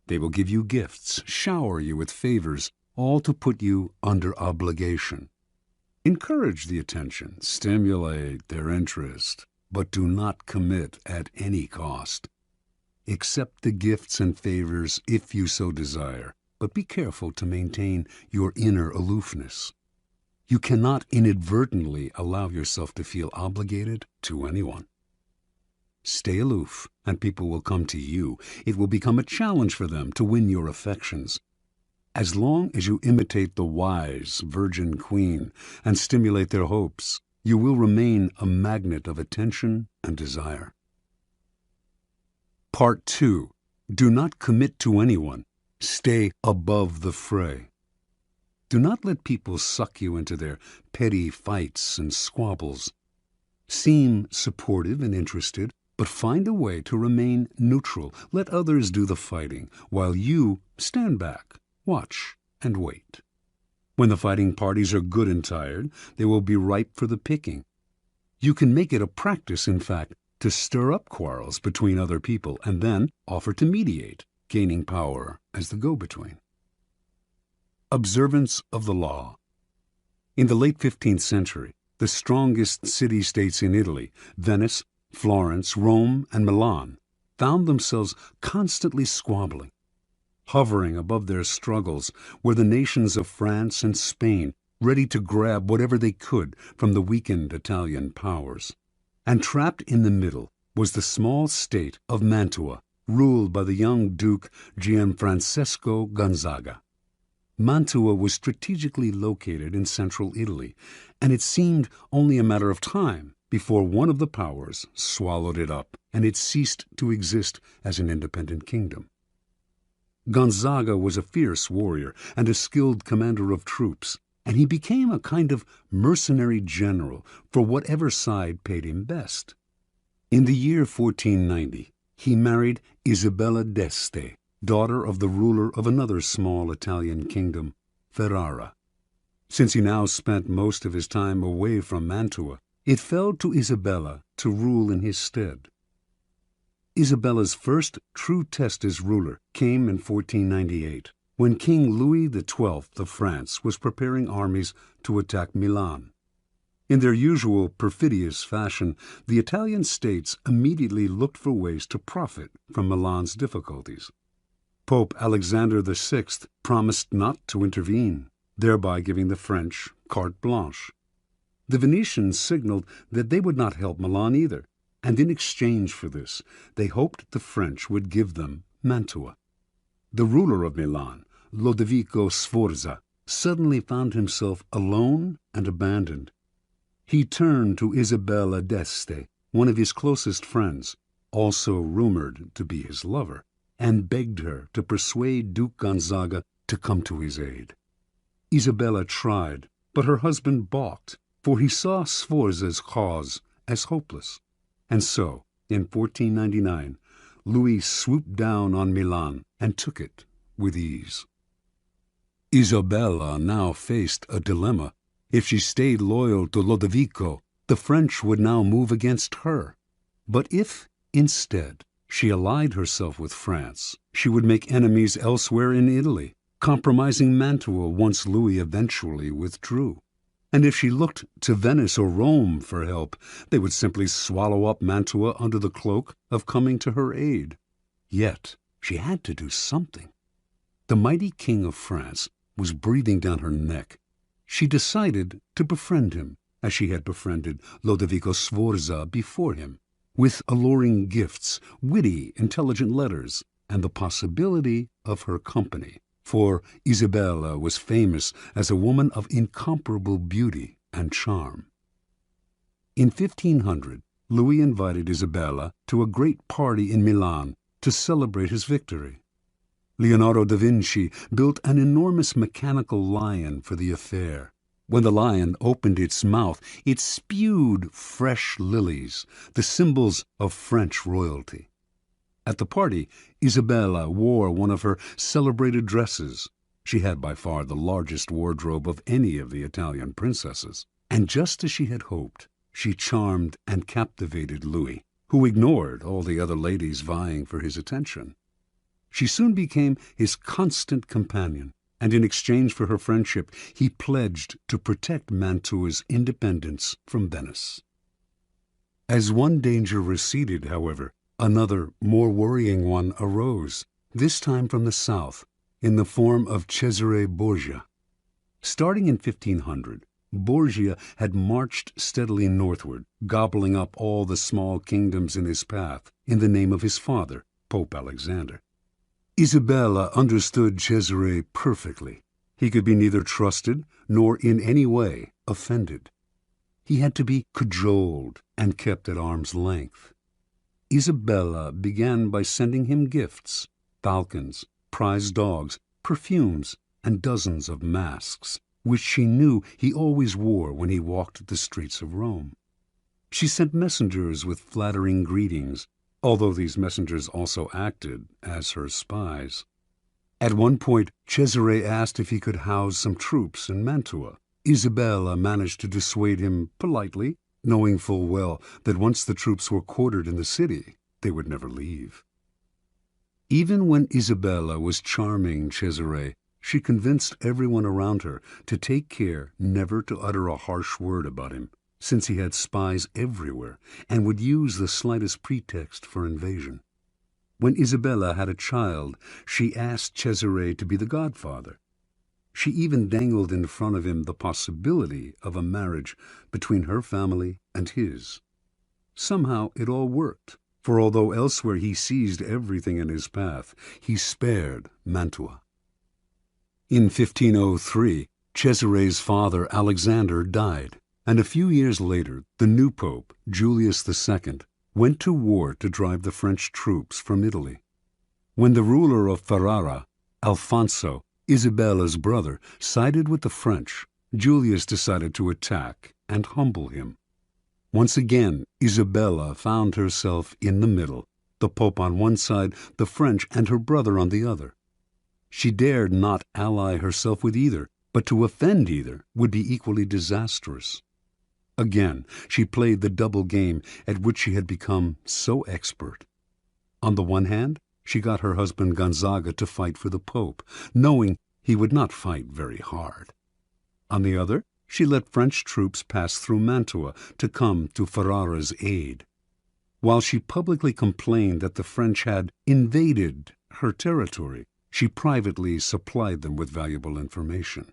They will give you gifts, shower you with favors, all to put you under obligation. Encourage the attention, stimulate their interest, but do not commit at any cost. Accept the gifts and favors if you so desire, but be careful to maintain your inner aloofness. You cannot inadvertently allow yourself to feel obligated to anyone. Stay aloof, and people will come to you. It will become a challenge for them to win your affections. As long as you imitate the wise virgin queen and stimulate their hopes, you will remain a magnet of attention and desire. Part 2. Do not commit to anyone. Stay above the fray. Do not let people suck you into their petty fights and squabbles. Seem supportive and interested, but find a way to remain neutral. Let others do the fighting, while you stand back, watch, and wait. When the fighting parties are good and tired, they will be ripe for the picking. You can make it a practice, in fact, to stir up quarrels between other people and then offer to mediate, gaining power as the go-between. Observance of the law. In the late 15th century, the strongest city-states in Italy, Venice, Florence, Rome, and Milan, found themselves constantly squabbling. Hovering above their struggles were the nations of France and Spain, ready to grab whatever they could from the weakened Italian powers. And trapped in the middle was the small state of Mantua, ruled by the young Duke Gianfrancesco Gonzaga. Mantua was strategically located in central Italy, and it seemed only a matter of time before one of the powers swallowed it up, and it ceased to exist as an independent kingdom. Gonzaga was a fierce warrior and a skilled commander of troops, and he became a kind of mercenary general for whatever side paid him best. In the year 1490, he married Isabella d'Este, daughter of the ruler of another small Italian kingdom, Ferrara. Since he now spent most of his time away from Mantua, it fell to Isabella to rule in his stead. Isabella's first true test as ruler came in 1498, when King Louis XII of France was preparing armies to attack Milan. In their usual perfidious fashion, the Italian states immediately looked for ways to profit from Milan's difficulties. Pope Alexander VI promised not to intervene, thereby giving the French carte blanche. The Venetians signaled that they would not help Milan either, and in exchange for this, they hoped the French would give them Mantua. The ruler of Milan, Lodovico Sforza, suddenly found himself alone and abandoned. He turned to Isabella d'Este, one of his closest friends, also rumored to be his lover, and begged her to persuade Duke Gonzaga to come to his aid. Isabella tried, but her husband balked, for he saw Sforza's cause as hopeless. And so, in 1499, Louis swooped down on Milan and took it with ease. Isabella now faced a dilemma. If she stayed loyal to Lodovico, the French would now move against her. But if, instead, she allied herself with France, she would make enemies elsewhere in Italy, compromising Mantua once Louis eventually withdrew. And if she looked to Venice or Rome for help, they would simply swallow up Mantua under the cloak of coming to her aid. Yet she had to do something. The mighty king of France was breathing down her neck. She decided to befriend him as she had befriended Lodovico Sforza before him, with alluring gifts, witty, intelligent letters, and the possibility of her company. For Isabella was famous as a woman of incomparable beauty and charm. In 1500, Louis invited Isabella to a great party in Milan to celebrate his victory. Leonardo da Vinci built an enormous mechanical lion for the affair. When the lion opened its mouth, it spewed fresh lilies, the symbols of French royalty. At the party, Isabella wore one of her celebrated dresses. She had by far the largest wardrobe of any of the Italian princesses. And just as she had hoped, she charmed and captivated Louis, who ignored all the other ladies vying for his attention. She soon became his constant companion, and in exchange for her friendship, he pledged to protect Mantua's independence from Venice. As one danger receded, however, another, more worrying one arose, this time from the south, in the form of Cesare Borgia. Starting in 1500, Borgia had marched steadily northward, gobbling up all the small kingdoms in his path in the name of his father, Pope Alexander. Isabella understood Cesare perfectly. He could be neither trusted nor in any way offended. He had to be cajoled and kept at arm's length. Isabella began by sending him gifts, falcons, prize dogs, perfumes, and dozens of masks, which she knew he always wore when he walked the streets of Rome. She sent messengers with flattering greetings, although these messengers also acted as her spies. At one point, Cesare asked if he could house some troops in Mantua. Isabella managed to dissuade him politely, knowing full well that once the troops were quartered in the city, they would never leave. Even when Isabella was charming Cesare, she convinced everyone around her to take care never to utter a harsh word about him, since he had spies everywhere and would use the slightest pretext for invasion. When Isabella had a child, she asked Cesare to be the godfather. She even dangled in front of him the possibility of a marriage between her family and his. Somehow it all worked, for although elsewhere he seized everything in his path, he spared Mantua. In 1503, Cesare's father Alexander died, and a few years later the new pope, Julius II, went to war to drive the French troops from Italy. When the ruler of Ferrara, Alfonso, Isabella's brother, sided with the French, Julius decided to attack and humble him. Once again, Isabella found herself in the middle, the Pope on one side, the French and her brother on the other. She dared not ally herself with either, but to offend either would be equally disastrous. Again, she played the double game at which she had become so expert. On the one hand, she got her husband Gonzaga to fight for the Pope, knowing he would not fight very hard. On the other, she let French troops pass through Mantua to come to Ferrara's aid. While she publicly complained that the French had invaded her territory, she privately supplied them with valuable information.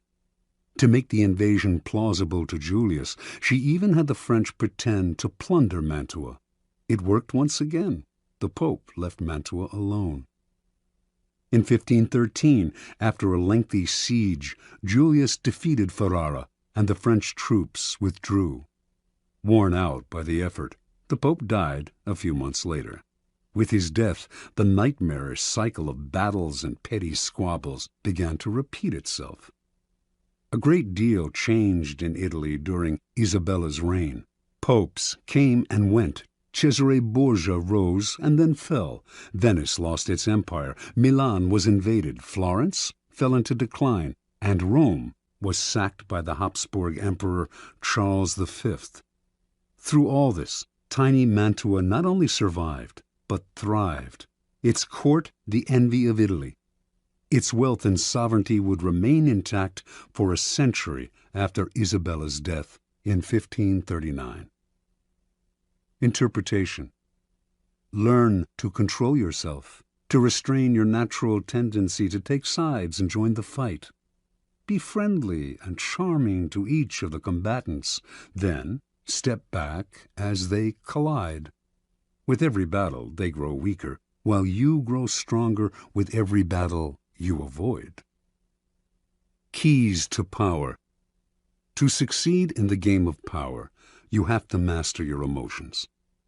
To make the invasion plausible to Julius, she even had the French pretend to plunder Mantua. It worked once again. The Pope left Mantua alone. In 1513, after a lengthy siege, Julius defeated Ferrara, and the French troops withdrew. Worn out by the effort, the Pope died a few months later. With his death, the nightmarish cycle of battles and petty squabbles began to repeat itself. A great deal changed in Italy during Isabella's reign. Popes came and went. Cesare Borgia rose and then fell. Venice lost its empire. Milan was invaded. Florence fell into decline. And Rome was sacked by the Habsburg Emperor Charles V. Through all this, tiny Mantua not only survived, but thrived. Its court the envy of Italy. Its wealth and sovereignty would remain intact for a century after Isabella's death in 1539. Interpretation. Learn to control yourself, to restrain your natural tendency to take sides and join the fight. Be friendly and charming to each of the combatants, then step back as they collide. With every battle, they grow weaker, while you grow stronger with every battle you avoid. Keys to power. To succeed in the game of power, you have to master your emotions.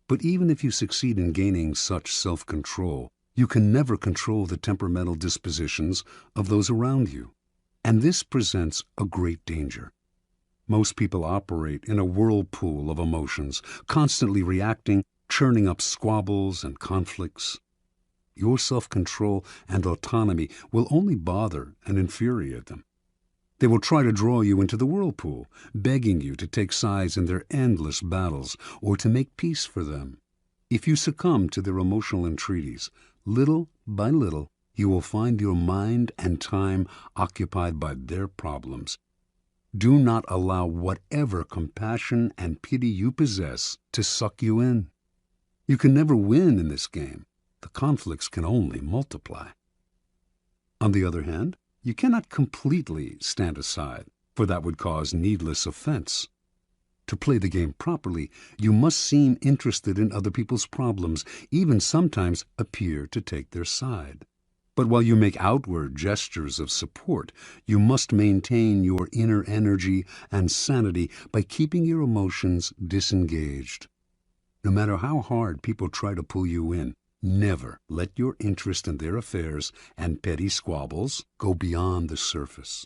But even if you succeed in gaining such self-control, you can never control the temperamental dispositions of those around you. And this presents a great danger. Most people operate in a whirlpool of emotions, constantly reacting, churning up squabbles and conflicts. Your self-control and autonomy will only bother and infuriate them. They will try to draw you into the whirlpool, begging you to take sides in their endless battles or to make peace for them. If you succumb to their emotional entreaties, little by little, you will find your mind and time occupied by their problems. Do not allow whatever compassion and pity you possess to suck you in. You can never win in this game. The conflicts can only multiply. On the other hand, you cannot completely stand aside, for that would cause needless offense. To play the game properly, you must seem interested in other people's problems, even sometimes appear to take their side. But while you make outward gestures of support, you must maintain your inner energy and sanity by keeping your emotions disengaged. No matter how hard people try to pull you in, never let your interest in their affairs and petty squabbles go beyond the surface.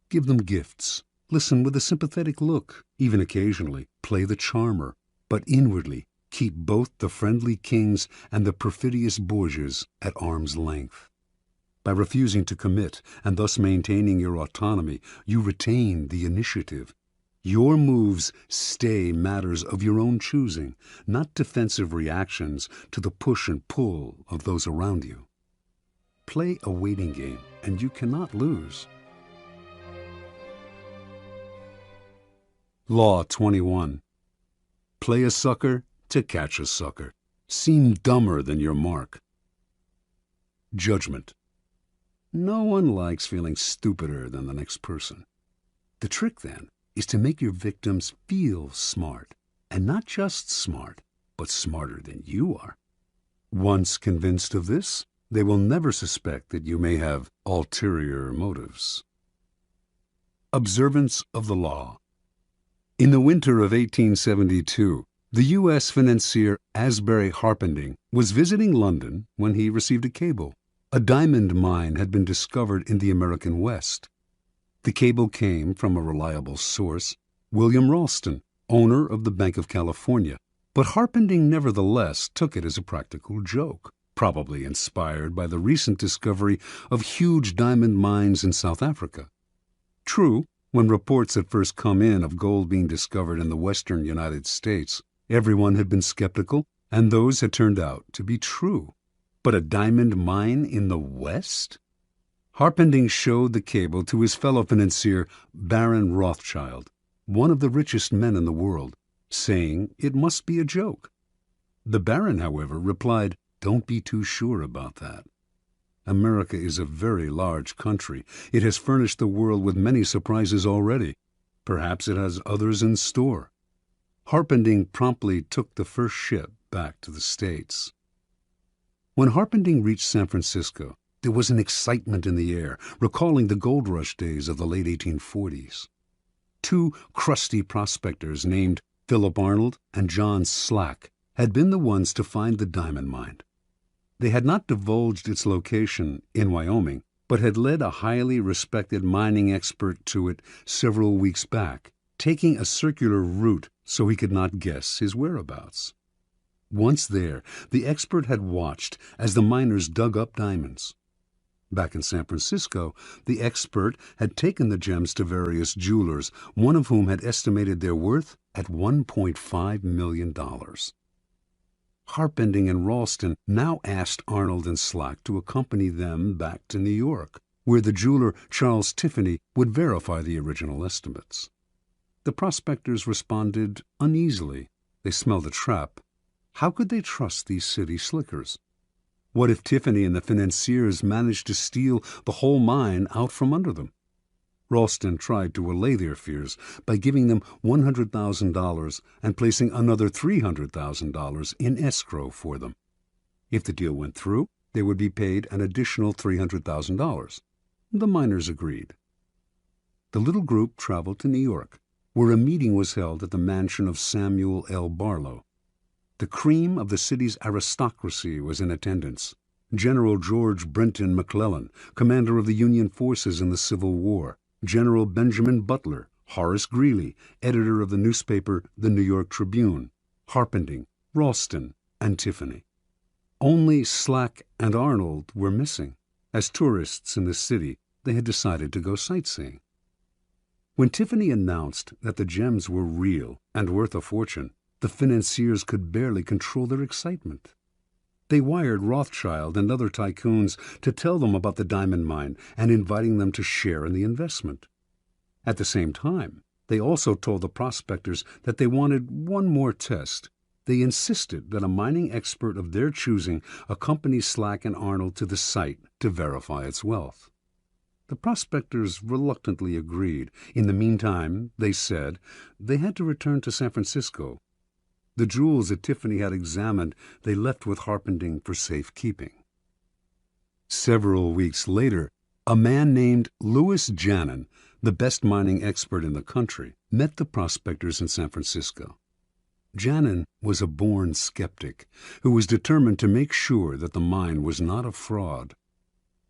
Give them gifts. Listen with a sympathetic look. Even occasionally, play the charmer. But inwardly, keep both the friendly kings and the perfidious Borgias at arm's length. By refusing to commit and thus maintaining your autonomy, you retain the initiative. Your moves stay matters of your own choosing, not defensive reactions to the push and pull of those around you. Play a waiting game, and you cannot lose. Law 21. Play a sucker to catch a sucker. Seem dumber than your mark. Judgment. No one likes feeling stupider than the next person. The trick, then, is to make your victims feel smart, and not just smart, but smarter than you are. Once convinced of this, they will never suspect that you may have ulterior motives. Observance of the law. In the winter of 1872, the U.S. financier Asbury Harpending was visiting London when he received a cable. A diamond mine had been discovered in the American West. The cable came from a reliable source, William Ralston, owner of the Bank of California, but Harpending nevertheless took it as a practical joke, probably inspired by the recent discovery of huge diamond mines in South Africa. True, when reports had first come in of gold being discovered in the western United States, everyone had been skeptical, and those had turned out to be true. But a diamond mine in the West? Harpending showed the cable to his fellow financier, Baron Rothschild, one of the richest men in the world, saying it must be a joke. The Baron, however, replied, "Don't be too sure about that. America is a very large country. It has furnished the world with many surprises already. Perhaps it has others in store." Harpending promptly took the first ship back to the States. When Harpending reached San Francisco, there was an excitement in the air, recalling the gold rush days of the late 1840s. Two crusty prospectors named Philip Arnold and John Slack had been the ones to find the diamond mine. They had not divulged its location in Wyoming, but had led a highly respected mining expert to it several weeks back, taking a circular route so he could not guess his whereabouts. Once there, the expert had watched as the miners dug up diamonds. Back in San Francisco, the expert had taken the gems to various jewelers, one of whom had estimated their worth at $1.5 million. Harpending and Ralston now asked Arnold and Slack to accompany them back to New York, where the jeweler Charles Tiffany would verify the original estimates. The prospectors responded uneasily. They smelled a trap. How could they trust these city slickers? What if Tiffany and the financiers managed to steal the whole mine out from under them? Ralston tried to allay their fears by giving them $100,000 and placing another $300,000 in escrow for them. If the deal went through, they would be paid an additional $300,000. The miners agreed. The little group traveled to New York, where a meeting was held at the mansion of Samuel L. Barlow. The cream of the city's aristocracy was in attendance. General George Brenton McClellan, commander of the Union forces in the Civil War, General Benjamin Butler, Horace Greeley, editor of the newspaper The New York Tribune, Harpending, Ralston, and Tiffany. Only Slack and Arnold were missing. As tourists in the city, they had decided to go sightseeing. When Tiffany announced that the gems were real and worth a fortune, the financiers could barely control their excitement. They wired Rothschild and other tycoons to tell them about the diamond mine and inviting them to share in the investment. At the same time, they also told the prospectors that they wanted one more test. They insisted that a mining expert of their choosing accompany Slack and Arnold to the site to verify its wealth. The prospectors reluctantly agreed. In the meantime, they said, they had to return to San Francisco. The jewels that Tiffany had examined they left with Harpending for safekeeping. Several weeks later, a man named Louis Janin, the best mining expert in the country, met the prospectors in San Francisco. Janin was a born skeptic who was determined to make sure that the mine was not a fraud.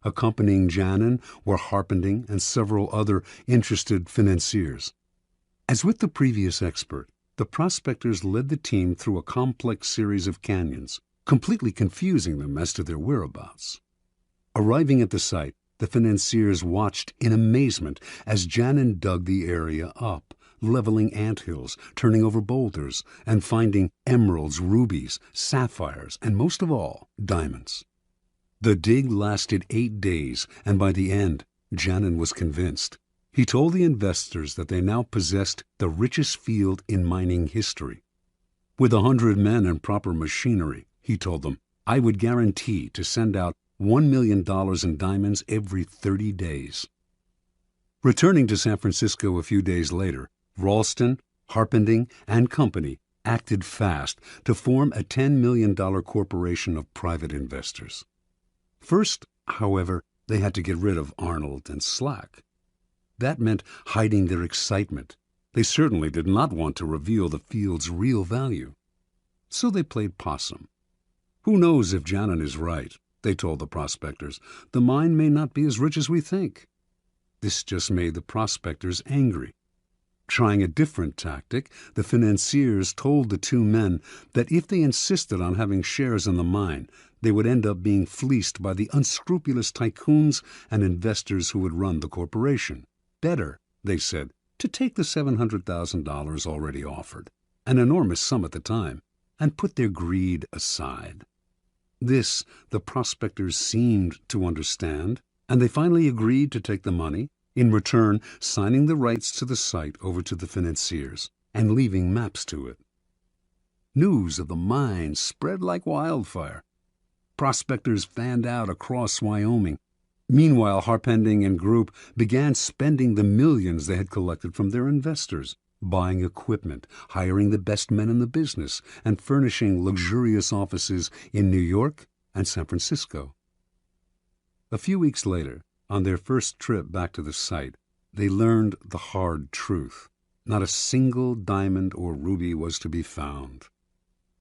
Accompanying Janin were Harpending and several other interested financiers. As with the previous expert, the prospectors led the team through a complex series of canyons, completely confusing them as to their whereabouts. Arriving at the site, the financiers watched in amazement as Janin dug the area up, leveling anthills, turning over boulders, and finding emeralds, rubies, sapphires, and most of all, diamonds. The dig lasted 8 days, and by the end, Janin was convinced. He told the investors that they now possessed the richest field in mining history. With 100 men and proper machinery, he told them, I would guarantee to send out $1 million in diamonds every 30 days. Returning to San Francisco a few days later, Ralston, Harpending, and Company acted fast to form a $10 million corporation of private investors. First, however, they had to get rid of Arnold and Slack. That meant hiding their excitement. They certainly did not want to reveal the field's real value. So they played possum. Who knows if Janin is right, they told the prospectors. The mine may not be as rich as we think. This just made the prospectors angry. Trying a different tactic, the financiers told the two men that if they insisted on having shares in the mine, they would end up being fleeced by the unscrupulous tycoons and investors who would run the corporation. Better, they said, to take the $700,000 already offered, an enormous sum at the time, and put their greed aside. This the prospectors seemed to understand, and they finally agreed to take the money, in return signing the rights to the site over to the financiers and leaving maps to it. News of the mine spread like wildfire. Prospectors fanned out across Wyoming. Meanwhile, Harpending and group began spending the millions they had collected from their investors, buying equipment, hiring the best men in the business, and furnishing luxurious offices in New York and San Francisco. A few weeks later, on their first trip back to the site, they learned the hard truth. Not a single diamond or ruby was to be found.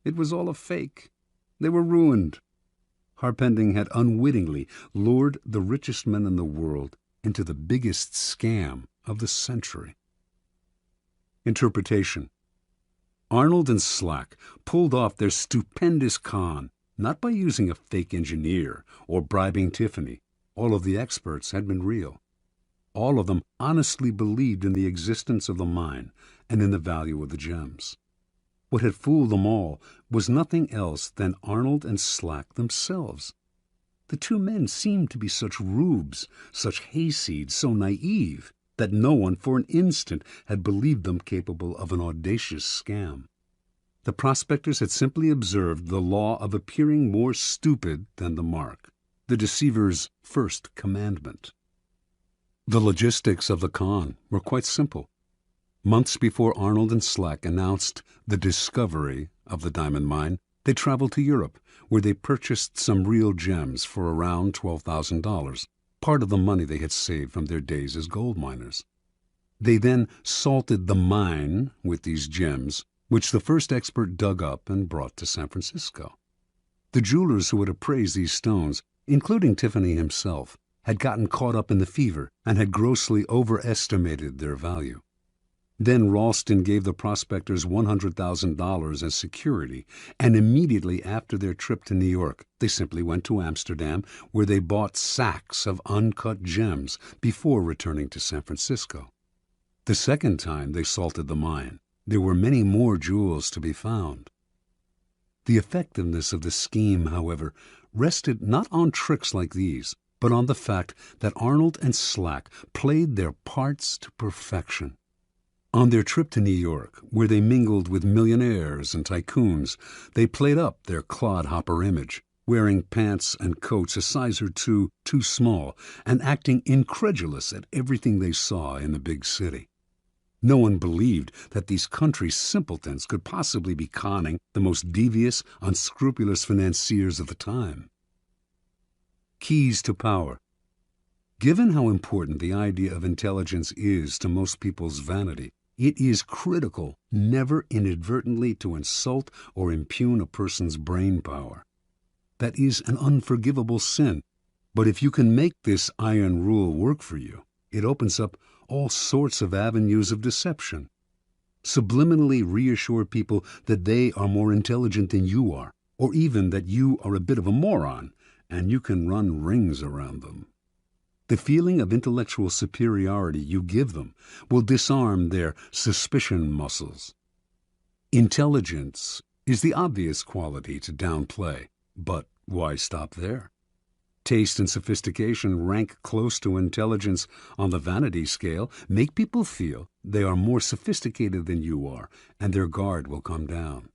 It was all a fake. They were ruined. Harpending had unwittingly lured the richest men in the world into the biggest scam of the century. Interpretation. Arnold and Slack pulled off their stupendous con, not by using a fake engineer or bribing Tiffany. All of the experts had been real. All of them honestly believed in the existence of the mine and in the value of the gems. What had fooled them all was nothing else than Arnold and Slack themselves. The two men seemed to be such rubes, such hayseeds, so naive, that no one for an instant had believed them capable of an audacious scam. The prospectors had simply observed the law of appearing more stupid than the mark, the deceiver's first commandment. The logistics of the con were quite simple. Months before Arnold and Slack announced the discovery of the diamond mine, they traveled to Europe, where they purchased some real gems for around $12,000, part of the money they had saved from their days as gold miners. They then salted the mine with these gems, which the first expert dug up and brought to San Francisco. The jewelers who had appraised these stones, including Tiffany himself, had gotten caught up in the fever and had grossly overestimated their value. Then Ralston gave the prospectors $100,000 as security, and immediately after their trip to New York, they simply went to Amsterdam, where they bought sacks of uncut gems before returning to San Francisco. The second time they salted the mine, there were many more jewels to be found. The effectiveness of the scheme, however, rested not on tricks like these, but on the fact that Arnold and Slack played their parts to perfection. On their trip to New York, where they mingled with millionaires and tycoons, they played up their clodhopper image, wearing pants and coats a size or two too small and acting incredulous at everything they saw in the big city. No one believed that these country simpletons could possibly be conning the most devious, unscrupulous financiers of the time. Keys to power. Given how important the idea of intelligence is to most people's vanity, it is critical never inadvertently to insult or impugn a person's brain power. That is an unforgivable sin, but if you can make this iron rule work for you, it opens up all sorts of avenues of deception. Subliminally reassure people that they are more intelligent than you are, or even that you are a bit of a moron, and you can run rings around them. The feeling of intellectual superiority you give them will disarm their suspicion muscles. Intelligence is the obvious quality to downplay, but why stop there? Taste and sophistication rank close to intelligence on the vanity scale, make people feel they are more sophisticated than you are, and their guard will come down.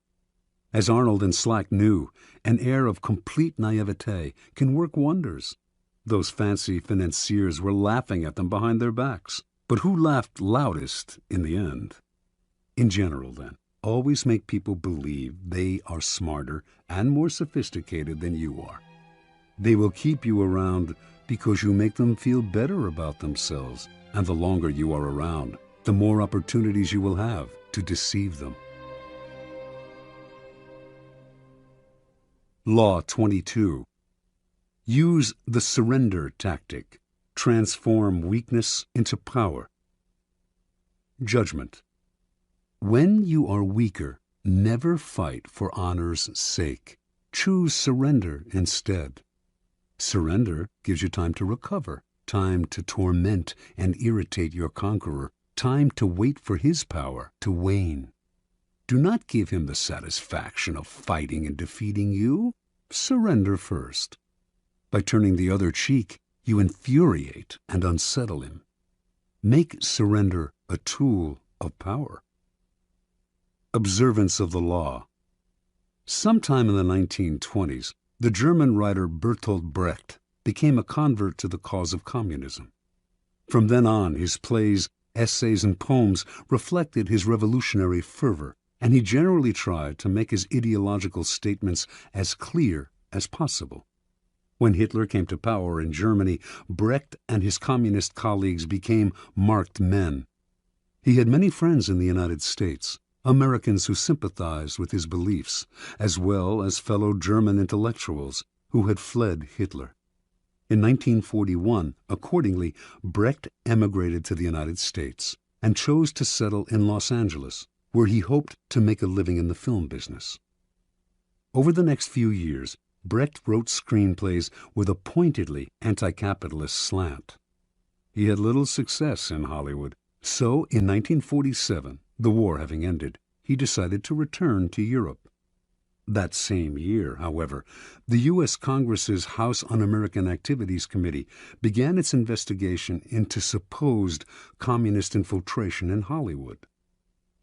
As Arnold and Slack knew, an air of complete naivete can work wonders. Those fancy financiers were laughing at them behind their backs. But who laughed loudest in the end? In general, then, always make people believe they are smarter and more sophisticated than you are. They will keep you around because you make them feel better about themselves, and the longer you are around, the more opportunities you will have to deceive them. Law 22. Use the surrender tactic. Transform weakness into power. Judgment. When you are weaker, never fight for honor's sake. Choose surrender instead. Surrender gives you time to recover, time to torment and irritate your conqueror, time to wait for his power to wane. Do not give him the satisfaction of fighting and defeating you. Surrender first. By turning the other cheek, you infuriate and unsettle him. Make surrender a tool of power. Observance of the law. Sometime in the 1920s, the German writer Bertolt Brecht became a convert to the cause of communism. From then on, his plays, essays, and poems reflected his revolutionary fervor, and he generally tried to make his ideological statements as clear as possible. When Hitler came to power in Germany, Brecht and his communist colleagues became marked men. He had many friends in the United States, Americans who sympathized with his beliefs, as well as fellow German intellectuals who had fled Hitler. In 1941, accordingly, Brecht emigrated to the United States and chose to settle in Los Angeles, where he hoped to make a living in the film business. Over the next few years, Brecht wrote screenplays with a pointedly anti-capitalist slant. He had little success in Hollywood, so in 1947, the war having ended, he decided to return to Europe. That same year, however, the U.S. Congress's House Un-American Activities Committee began its investigation into supposed communist infiltration in Hollywood.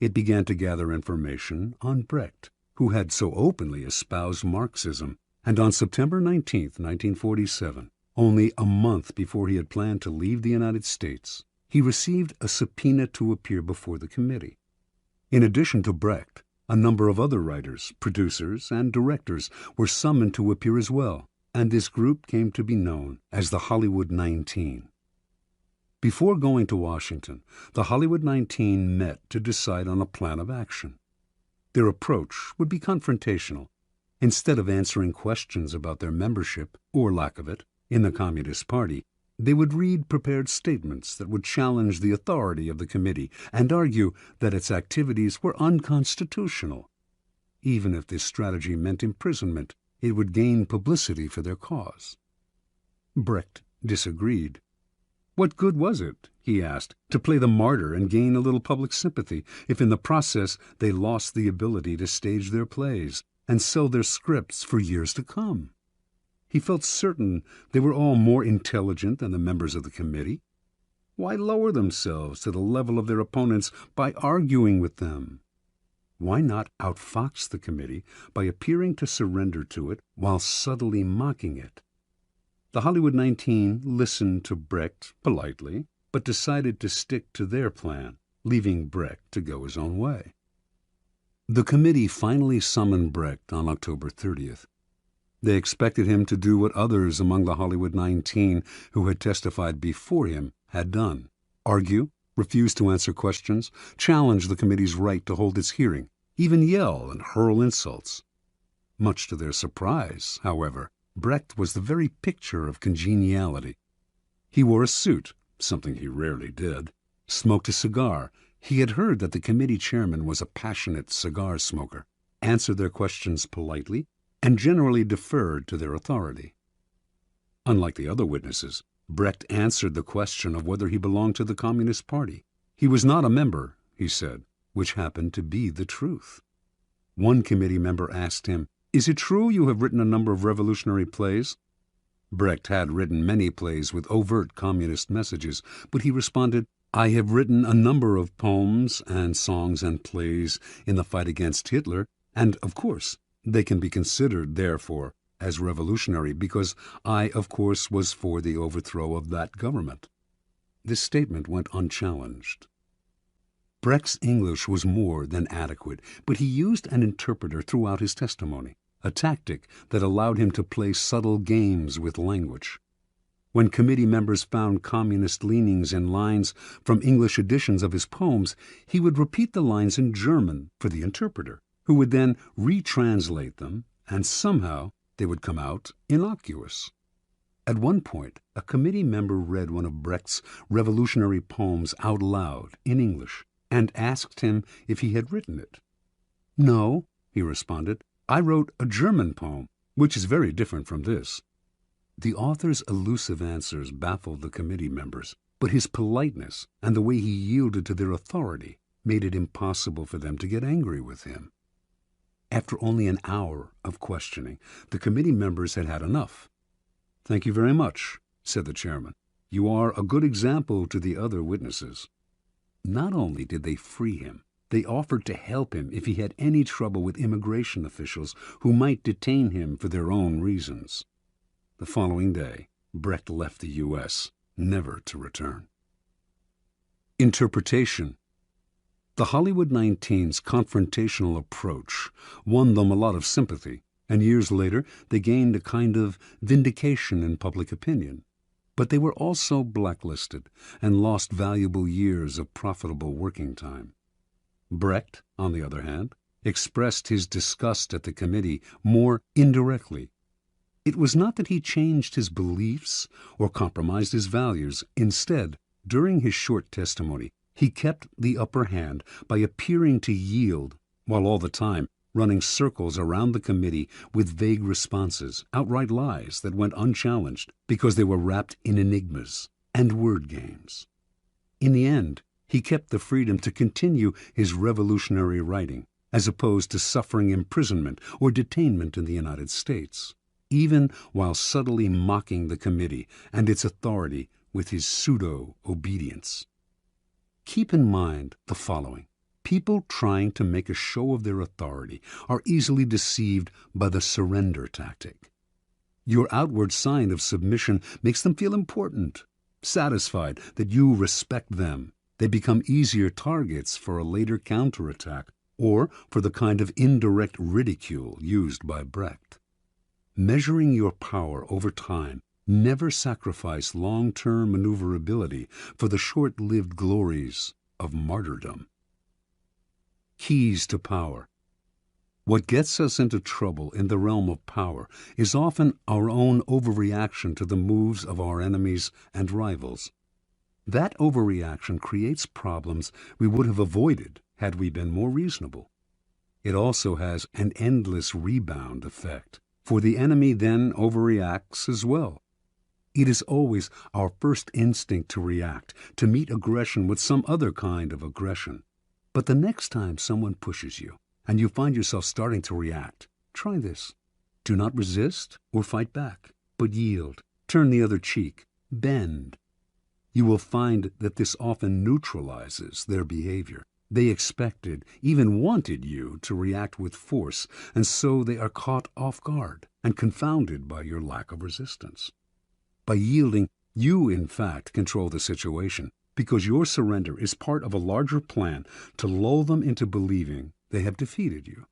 It began to gather information on Brecht, who had so openly espoused Marxism, and on September 19, 1947, Only a month before he had planned to leave the United States, he received a subpoena to appear before the committee. In addition to Brecht, a number of other writers, producers, and directors were summoned to appear as well, and this group came to be known as the Hollywood 19. Before going to Washington, the Hollywood 19 met to decide on a plan of action. Their approach would be confrontational. Instead of answering questions about their membership, or lack of it, in the Communist Party, they would read prepared statements that would challenge the authority of the committee and argue that its activities were unconstitutional. Even if this strategy meant imprisonment, it would gain publicity for their cause. Brecht disagreed. What good was it, he asked, to play the martyr and gain a little public sympathy if in the process they lost the ability to stage their plays and sell their scripts for years to come? He felt certain they were all more intelligent than the members of the committee. Why lower themselves to the level of their opponents by arguing with them? Why not outfox the committee by appearing to surrender to it while subtly mocking it? The Hollywood 19 listened to Brecht politely, but decided to stick to their plan, leaving Brecht to go his own way. The committee finally summoned Brecht on October 30th. They expected him to do what others among the Hollywood 19 who had testified before him had done: argue, refuse to answer questions, challenge the committee's right to hold its hearing, even yell and hurl insults. Much to their surprise, however, Brecht was the very picture of congeniality. He wore a suit, something he rarely did, smoked a cigar. He had heard that the committee chairman was a passionate cigar smoker, answered their questions politely, and generally deferred to their authority. Unlike the other witnesses, Brecht answered the question of whether he belonged to the Communist Party. He was not a member, he said, which happened to be the truth. One committee member asked him, "Is it true you have written a number of revolutionary plays?" Brecht had written many plays with overt communist messages, but he responded, "I have written a number of poems and songs and plays in the fight against Hitler, and, of course, they can be considered, therefore, as revolutionary because I, of course, was for the overthrow of that government." This statement went unchallenged. Brecht's English was more than adequate, but he used an interpreter throughout his testimony, a tactic that allowed him to play subtle games with language. When committee members found communist leanings in lines from English editions of his poems, he would repeat the lines in German for the interpreter, who would then retranslate them, and somehow they would come out innocuous. At one point, a committee member read one of Brecht's revolutionary poems out loud in English and asked him if he had written it. "No," he responded, "I wrote a German poem, which is very different from this." The author's elusive answers baffled the committee members, but his politeness and the way he yielded to their authority made it impossible for them to get angry with him. After only an hour of questioning, the committee members had had enough. "Thank you very much," said the chairman. "You are a good example to the other witnesses." Not only did they free him, they offered to help him if he had any trouble with immigration officials who might detain him for their own reasons. The following day, Brecht left the U.S., never to return. Interpretation. The Hollywood 19's confrontational approach won them a lot of sympathy, and years later they gained a kind of vindication in public opinion. But they were also blacklisted and lost valuable years of profitable working time. Brecht, on the other hand, expressed his disgust at the committee more indirectly. It was not that he changed his beliefs or compromised his values. Instead, during his short testimony, he kept the upper hand by appearing to yield, while all the time running circles around the committee with vague responses, outright lies that went unchallenged because they were wrapped in enigmas and word games. In the end, he kept the freedom to continue his revolutionary writing, as opposed to suffering imprisonment or detainment in the United States, even while subtly mocking the committee and its authority with his pseudo-obedience. Keep in mind the following. People trying to make a show of their authority are easily deceived by the surrender tactic. Your outward sign of submission makes them feel important. Satisfied that you respect them, they become easier targets for a later counterattack or for the kind of indirect ridicule used by Brecht. Measuring your power over time, never sacrifice long-term maneuverability for the short-lived glories of martyrdom. Keys to power. What gets us into trouble in the realm of power is often our own overreaction to the moves of our enemies and rivals. That overreaction creates problems we would have avoided had we been more reasonable. It also has an endless rebound effect, for the enemy then overreacts as well. It is always our first instinct to react, to meet aggression with some other kind of aggression. But the next time someone pushes you, and you find yourself starting to react, try this. Do not resist or fight back, but yield, turn the other cheek, bend. You will find that this often neutralizes their behavior. They expected, even wanted you to react with force, and so they are caught off guard and confounded by your lack of resistance. By yielding, you in fact control the situation, because your surrender is part of a larger plan to lull them into believing they have defeated you.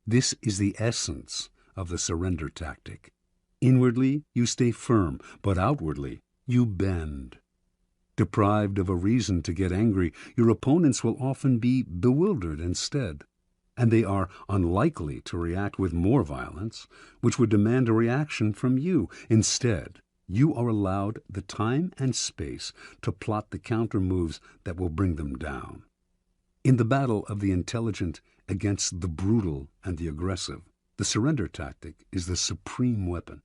This is the essence of the surrender tactic. Inwardly, you stay firm, but outwardly, you bend. Deprived of a reason to get angry, your opponents will often be bewildered instead, and they are unlikely to react with more violence, which would demand a reaction from you. Instead, you are allowed the time and space to plot the counter moves that will bring them down. In the battle of the intelligent against the brutal and the aggressive, the surrender tactic is the supreme weapon.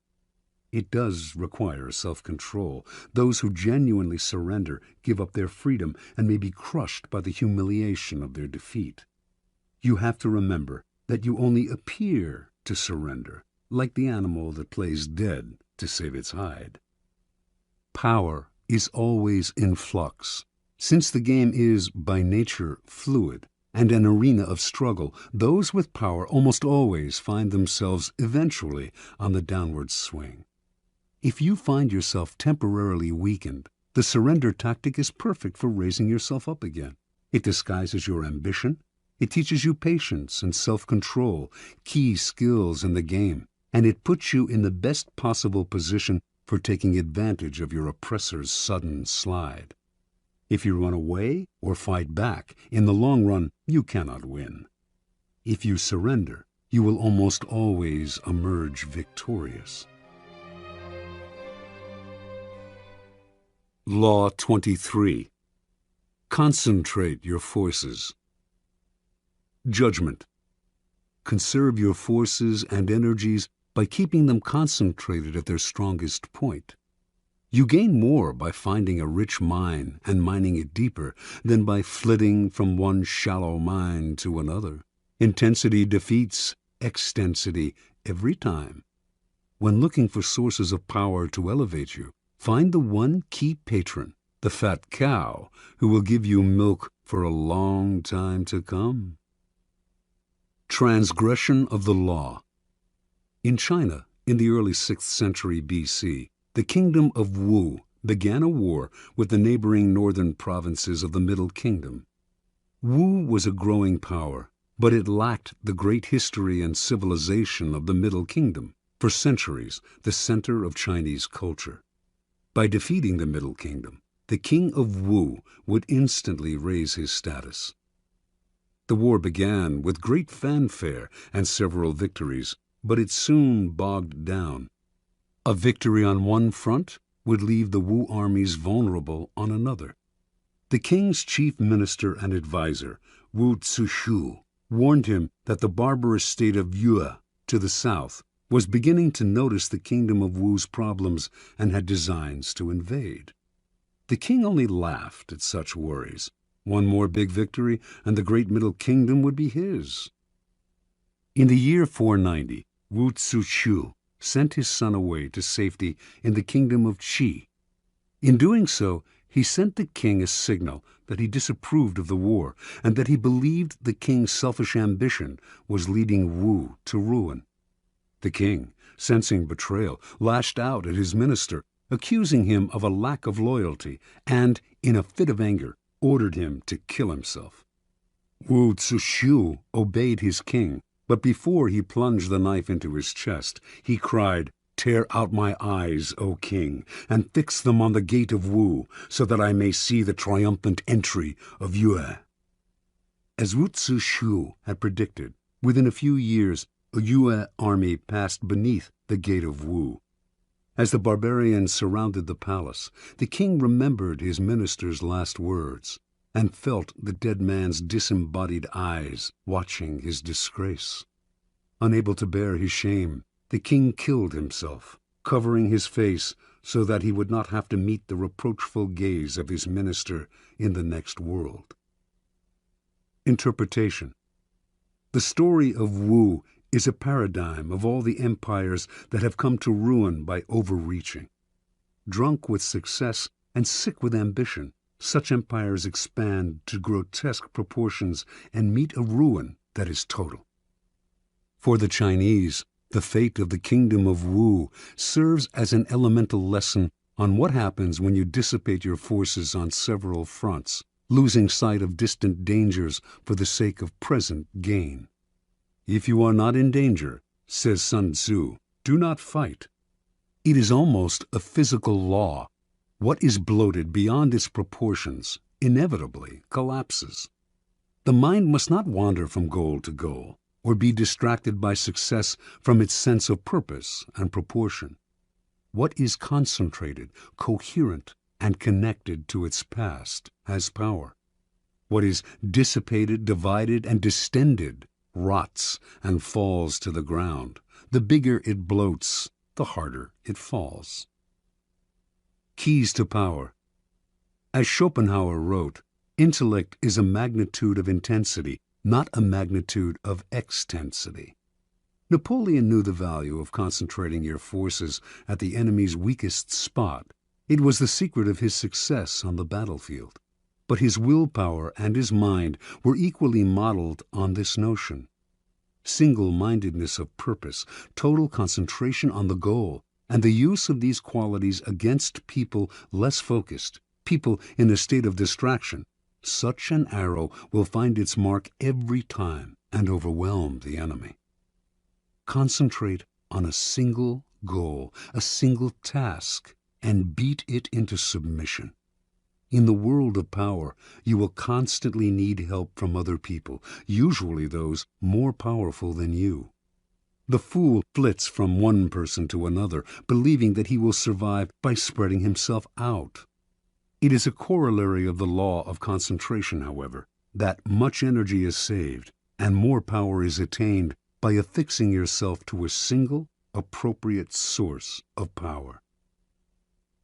It does require self-control. Those who genuinely surrender give up their freedom and may be crushed by the humiliation of their defeat. You have to remember that you only appear to surrender, like the animal that plays dead to save its hide. Power is always in flux. Since the game is, by nature, fluid and an arena of struggle, those with power almost always find themselves eventually on the downward swing. If you find yourself temporarily weakened, the surrender tactic is perfect for raising yourself up again. It disguises your ambition. It teaches you patience and self-control, key skills in the game, and it puts you in the best possible position for taking advantage of your oppressor's sudden slide. If you run away or fight back, in the long run, you cannot win. If you surrender, you will almost always emerge victorious. Law 23. Concentrate your forces. Judgment. Conserve your forces and energies by keeping them concentrated at their strongest point. You gain more by finding a rich mine and mining it deeper than by flitting from one shallow mine to another. Intensity defeats extensity every time. When looking for sources of power to elevate you, find the one key patron, the fat cow, who will give you milk for a long time to come. Transgression of the law. In China, in the early 6th century B.C., the kingdom of Wu began a war with the neighboring northern provinces of the Middle Kingdom. Wu was a growing power, but it lacked the great history and civilization of the Middle Kingdom, for centuries the center of Chinese culture. By defeating the Middle Kingdom, the king of Wu would instantly raise his status. The war began with great fanfare and several victories, but it soon bogged down. A victory on one front would leave the Wu armies vulnerable on another. The king's chief minister and advisor, Wu Zishu, warned him that the barbarous state of Yue to the south was beginning to notice the kingdom of Wu's problems and had designs to invade. The king only laughed at such worries. One more big victory, and the great Middle Kingdom would be his. In the year 490, Wu Zishu sent his son away to safety in the kingdom of Qi. In doing so, he sent the king a signal that he disapproved of the war and that he believed the king's selfish ambition was leading Wu to ruin. The king, sensing betrayal, lashed out at his minister, accusing him of a lack of loyalty, and, in a fit of anger, ordered him to kill himself. Wu Zishu obeyed his king, but before he plunged the knife into his chest, he cried, "Tear out my eyes, O king, and fix them on the gate of Wu, so that I may see the triumphant entry of Yue." As Wu Zishu had predicted, within a few years a Yue army passed beneath the gate of Wu. As the barbarians surrounded the palace, the king remembered his minister's last words and felt the dead man's disembodied eyes watching his disgrace. Unable to bear his shame, the king killed himself, covering his face so that he would not have to meet the reproachful gaze of his minister in the next world. Interpretation. The story of Wu is a paradigm of all the empires that have come to ruin by overreaching. Drunk with success and sick with ambition, such empires expand to grotesque proportions and meet a ruin that is total. For the Chinese, the fate of the kingdom of Wu serves as an elemental lesson on what happens when you dissipate your forces on several fronts, losing sight of distant dangers for the sake of present gain. If you are not in danger, says Sun Tzu, do not fight. It is almost a physical law. What is bloated beyond its proportions inevitably collapses. The mind must not wander from goal to goal, or be distracted by success from its sense of purpose and proportion. What is concentrated, coherent, and connected to its past has power. What is dissipated, divided, and distended rots and falls to the ground. The bigger it bloats, the harder it falls. Keys to power. As Schopenhauer wrote, intellect is a magnitude of intensity, not a magnitude of extensity. Napoleon knew the value of concentrating your forces at the enemy's weakest spot. It was the secret of his success on the battlefield. But his willpower and his mind were equally modeled on this notion. Single-mindedness of purpose, total concentration on the goal, and the use of these qualities against people less focused, people in a state of distraction. Such an arrow will find its mark every time and overwhelm the enemy. Concentrate on a single goal, a single task, and beat it into submission. In the world of power, you will constantly need help from other people, usually those more powerful than you. The fool flits from one person to another, believing that he will survive by spreading himself out. It is a corollary of the law of concentration, however, that much energy is saved and more power is attained by affixing yourself to a single, appropriate source of power.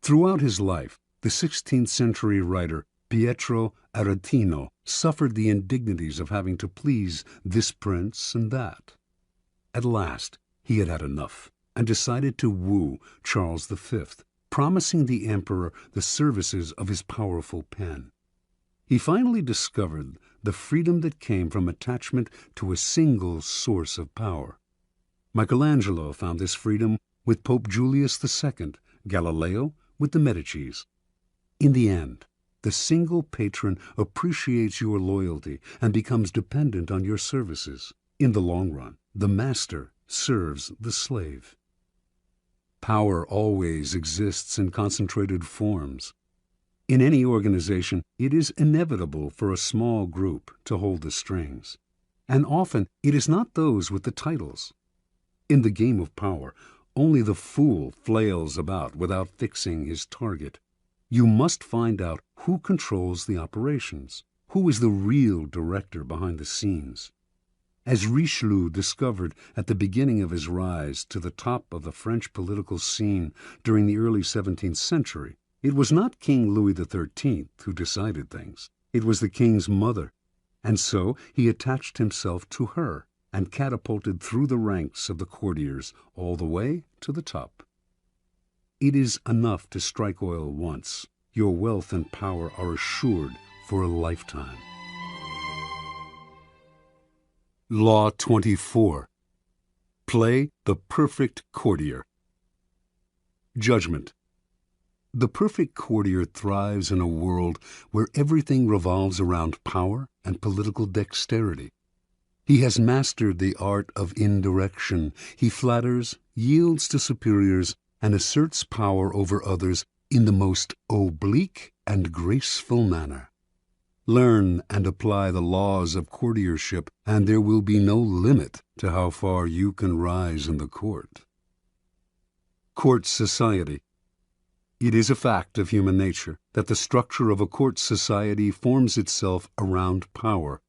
Throughout his life, the 16th century writer Pietro Aretino suffered the indignities of having to please this prince and that. At last, he had had enough and decided to woo Charles V, promising the emperor the services of his powerful pen. He finally discovered the freedom that came from attachment to a single source of power. Michelangelo found this freedom with Pope Julius II, Galileo with the Medicis. In the end, the single patron appreciates your loyalty and becomes dependent on your services. In the long run, the master serves the slave. Power always exists in concentrated forms. In any organization, it is inevitable for a small group to hold the strings, and often it is not those with the titles. In the game of power, only the fool flails about without fixing his target. You must find out who controls the operations, who is the real director behind the scenes. As Richelieu discovered at the beginning of his rise to the top of the French political scene during the early 17th century, it was not King Louis XIII who decided things. It was the king's mother, and so he attached himself to her and catapulted through the ranks of the courtiers all the way to the top. It is enough to strike oil once. Your wealth and power are assured for a lifetime. Law 24. Play the perfect courtier. Judgment. The perfect courtier thrives in a world where everything revolves around power and political dexterity. He has mastered the art of indirection. He flatters, yields to superiors, and asserts power over others in the most oblique and graceful manner. Learn and apply the laws of courtiership, and there will be no limit to how far you can rise in the court. Court society. It is a fact of human nature that the structure of a court society forms itself around power.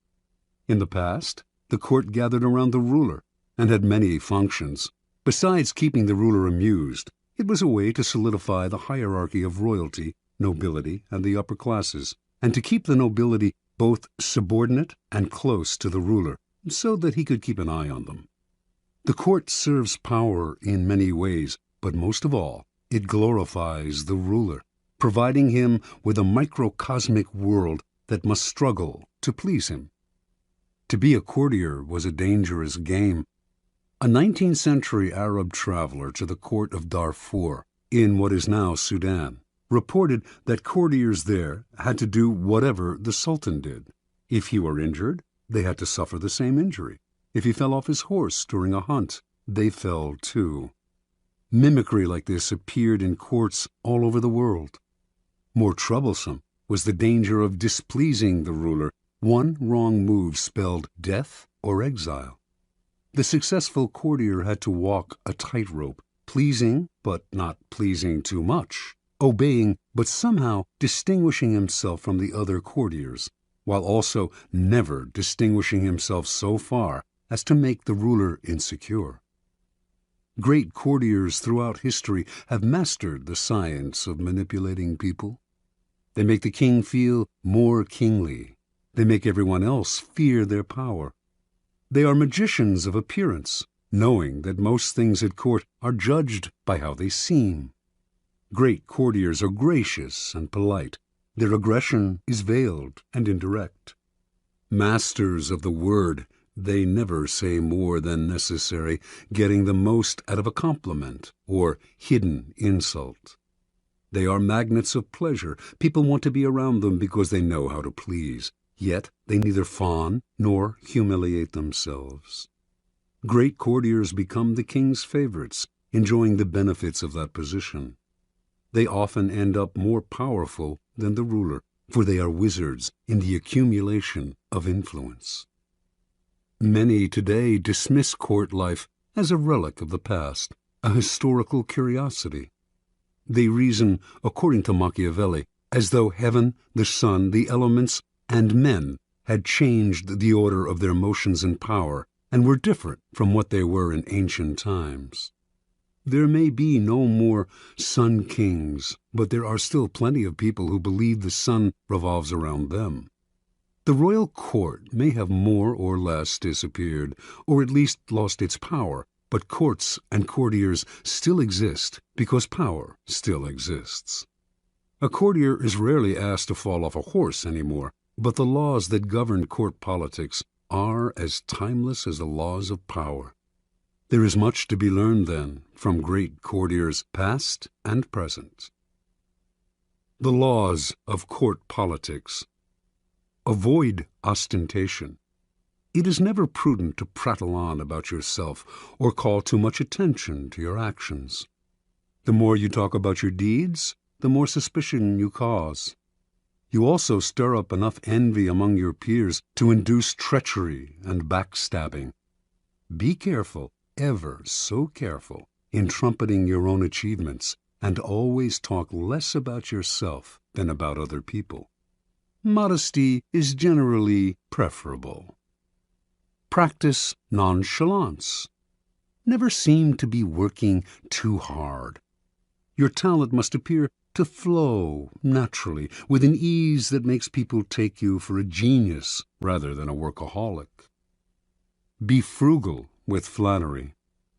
In the past, the court gathered around the ruler and had many functions. Besides keeping the ruler amused, it was a way to solidify the hierarchy of royalty, nobility, and the upper classes, and to keep the nobility both subordinate and close to the ruler, so that he could keep an eye on them. The court serves power in many ways, but most of all, it glorifies the ruler, providing him with a microcosmic world that must struggle to please him. To be a courtier was a dangerous game. A 19th century Arab traveler to the court of Darfur, in what is now Sudan, reported that courtiers there had to do whatever the Sultan did. If he were injured, they had to suffer the same injury. If he fell off his horse during a hunt, they fell too. Mimicry like this appeared in courts all over the world. More troublesome was the danger of displeasing the ruler. One wrong move spelled death or exile. The successful courtier had to walk a tightrope, pleasing but not pleasing too much, obeying but somehow distinguishing himself from the other courtiers, while also never distinguishing himself so far as to make the ruler insecure. Great courtiers throughout history have mastered the science of manipulating people. They make the king feel more kingly. They make everyone else fear their power. They are magicians of appearance, knowing that most things at court are judged by how they seem. Great courtiers are gracious and polite. Their aggression is veiled and indirect. Masters of the word, they never say more than necessary, getting the most out of a compliment or hidden insult. They are magnets of pleasure. People want to be around them because they know how to please. Yet they neither fawn nor humiliate themselves. Great courtiers become the king's favorites, enjoying the benefits of that position. They often end up more powerful than the ruler, for they are wizards in the accumulation of influence. Many today dismiss court life as a relic of the past, a historical curiosity. They reason, according to Machiavelli, as though heaven, the sun, the elements, and men had changed the order of their motions and power, and were different from what they were in ancient times. There may be no more sun kings, but there are still plenty of people who believe the sun revolves around them. The royal court may have more or less disappeared, or at least lost its power, but courts and courtiers still exist because power still exists. A courtier is rarely asked to fall off a horse anymore, but the laws that govern court politics are as timeless as the laws of power. There is much to be learned, then, from great courtiers past and present. The laws of court politics. Avoid ostentation. It is never prudent to prattle on about yourself or call too much attention to your actions. The more you talk about your deeds, the more suspicion you cause. You also stir up enough envy among your peers to induce treachery and backstabbing. Be careful, ever so careful, in trumpeting your own achievements, and always talk less about yourself than about other people. Modesty is generally preferable. Practice nonchalance. Never seem to be working too hard. Your talent must appear to flow naturally, with an ease that makes people take you for a genius rather than a workaholic. Be frugal with flattery.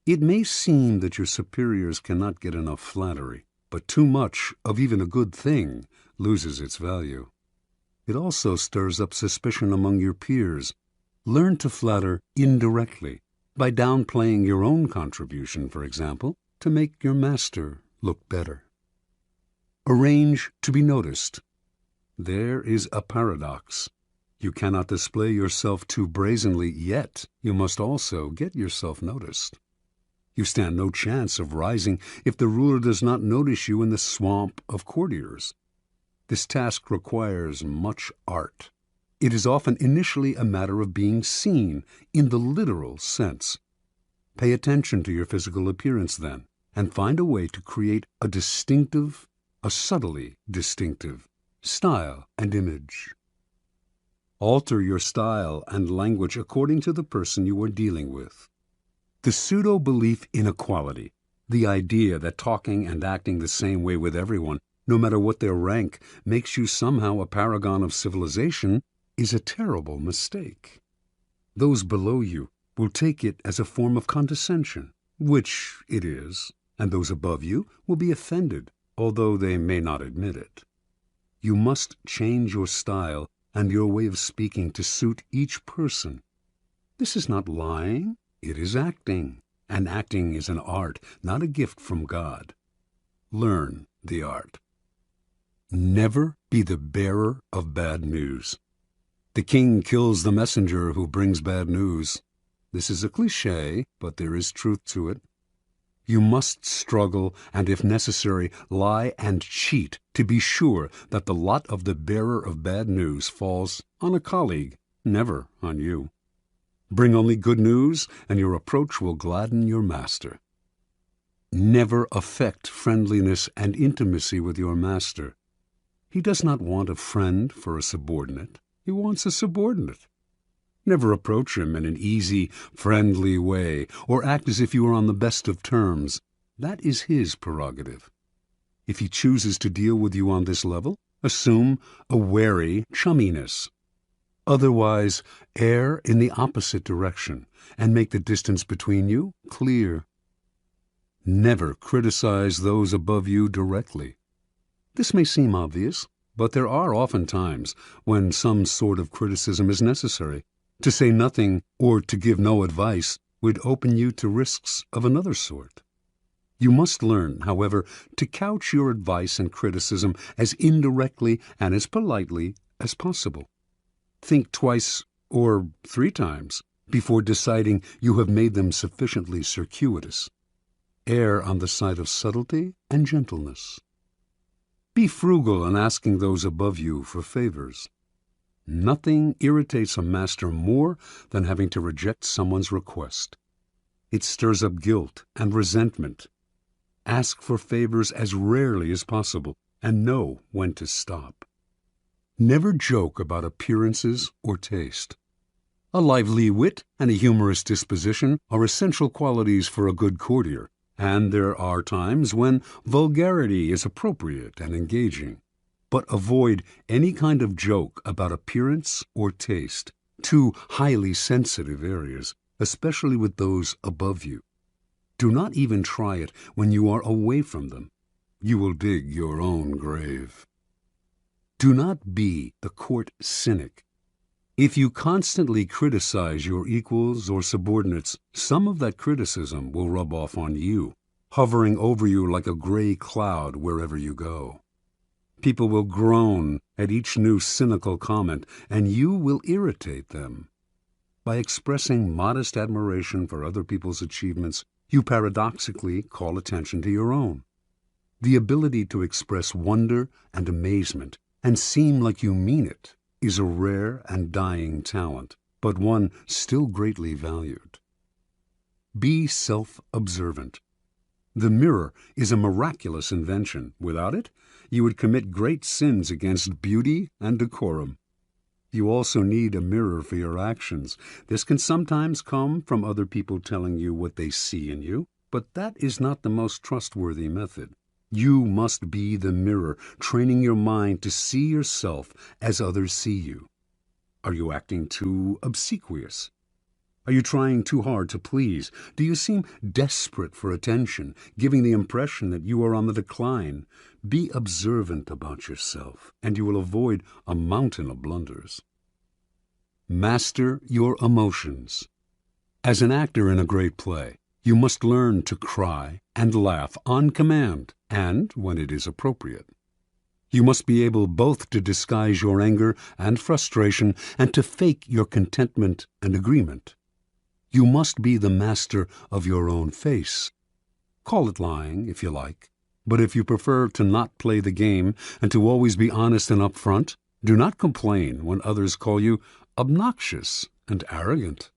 It may seem that your superiors cannot get enough flattery, but too much of even a good thing loses its value. It also stirs up suspicion among your peers. Learn to flatter indirectly. by downplaying your own contribution, for example, to make your master look better. Arrange to be noticed. There is a paradox. You cannot display yourself too brazenly, yet you must also get yourself noticed. You stand no chance of rising if the ruler does not notice you in the swamp of courtiers. This task requires much art. It is often initially a matter of being seen in the literal sense. Pay attention to your physical appearance then, and find a way to create a subtly distinctive style and image. Alter your style and language according to the person you are dealing with. The pseudo-belief in equality, the idea that talking and acting the same way with everyone, no matter what their rank, makes you somehow a paragon of civilization, is a terrible mistake. Those below you will take it as a form of condescension, which it is, and those above you will be offended, although they may not admit it. You must change your style and your way of speaking to suit each person. This is not lying, it is acting, and acting is an art, not a gift from God. Learn the art. Never be the bearer of bad news. The king kills the messenger who brings bad news. This is a cliché, but there is truth to it. You must struggle and, if necessary, lie and cheat to be sure that the lot of the bearer of bad news falls on a colleague, never on you. Bring only good news, and your approach will gladden your master. Never affect friendliness and intimacy with your master. He does not want a friend for a subordinate. He wants a subordinate. Never approach him in an easy, friendly way, or act as if you are on the best of terms. That is his prerogative. If he chooses to deal with you on this level, assume a wary chumminess. Otherwise, err in the opposite direction, and make the distance between you clear. Never criticize those above you directly. This may seem obvious, but there are often times when some sort of criticism is necessary. To say nothing or to give no advice would open you to risks of another sort. You must learn, however, to couch your advice and criticism as indirectly and as politely as possible. Think twice or 3 times before deciding you have made them sufficiently circuitous. Err on the side of subtlety and gentleness. Be frugal in asking those above you for favors. Nothing irritates a master more than having to reject someone's request. It stirs up guilt and resentment. Ask for favors as rarely as possible, and know when to stop. Never joke about appearances or taste. A lively wit and a humorous disposition are essential qualities for a good courtier, and there are times when vulgarity is appropriate and engaging. But avoid any kind of joke about appearance or taste, 2 highly sensitive areas, especially with those above you. Do not even try it when you are away from them. You will dig your own grave. Do not be the court cynic. If you constantly criticize your equals or subordinates, some of that criticism will rub off on you, hovering over you like a gray cloud wherever you go. People will groan at each new cynical comment, and you will irritate them. By expressing modest admiration for other people's achievements, you paradoxically call attention to your own. The ability to express wonder and amazement and seem like you mean it is a rare and dying talent, but one still greatly valued. Be self-observant. The mirror is a miraculous invention. Without it, you would commit great sins against beauty and decorum. You also need a mirror for your actions. This can sometimes come from other people telling you what they see in you, but that is not the most trustworthy method. You must be the mirror, training your mind to see yourself as others see you. Are you acting too obsequious? Are you trying too hard to please? Do you seem desperate for attention, giving the impression that you are on the decline? Be observant about yourself, and you will avoid a mountain of blunders. Master your emotions. As an actor in a great play, you must learn to cry and laugh on command and when it is appropriate. You must be able both to disguise your anger and frustration and to fake your contentment and agreement. You must be the master of your own face. Call it lying, if you like, but if you prefer to not play the game and to always be honest and upfront, do not complain when others call you obnoxious and arrogant.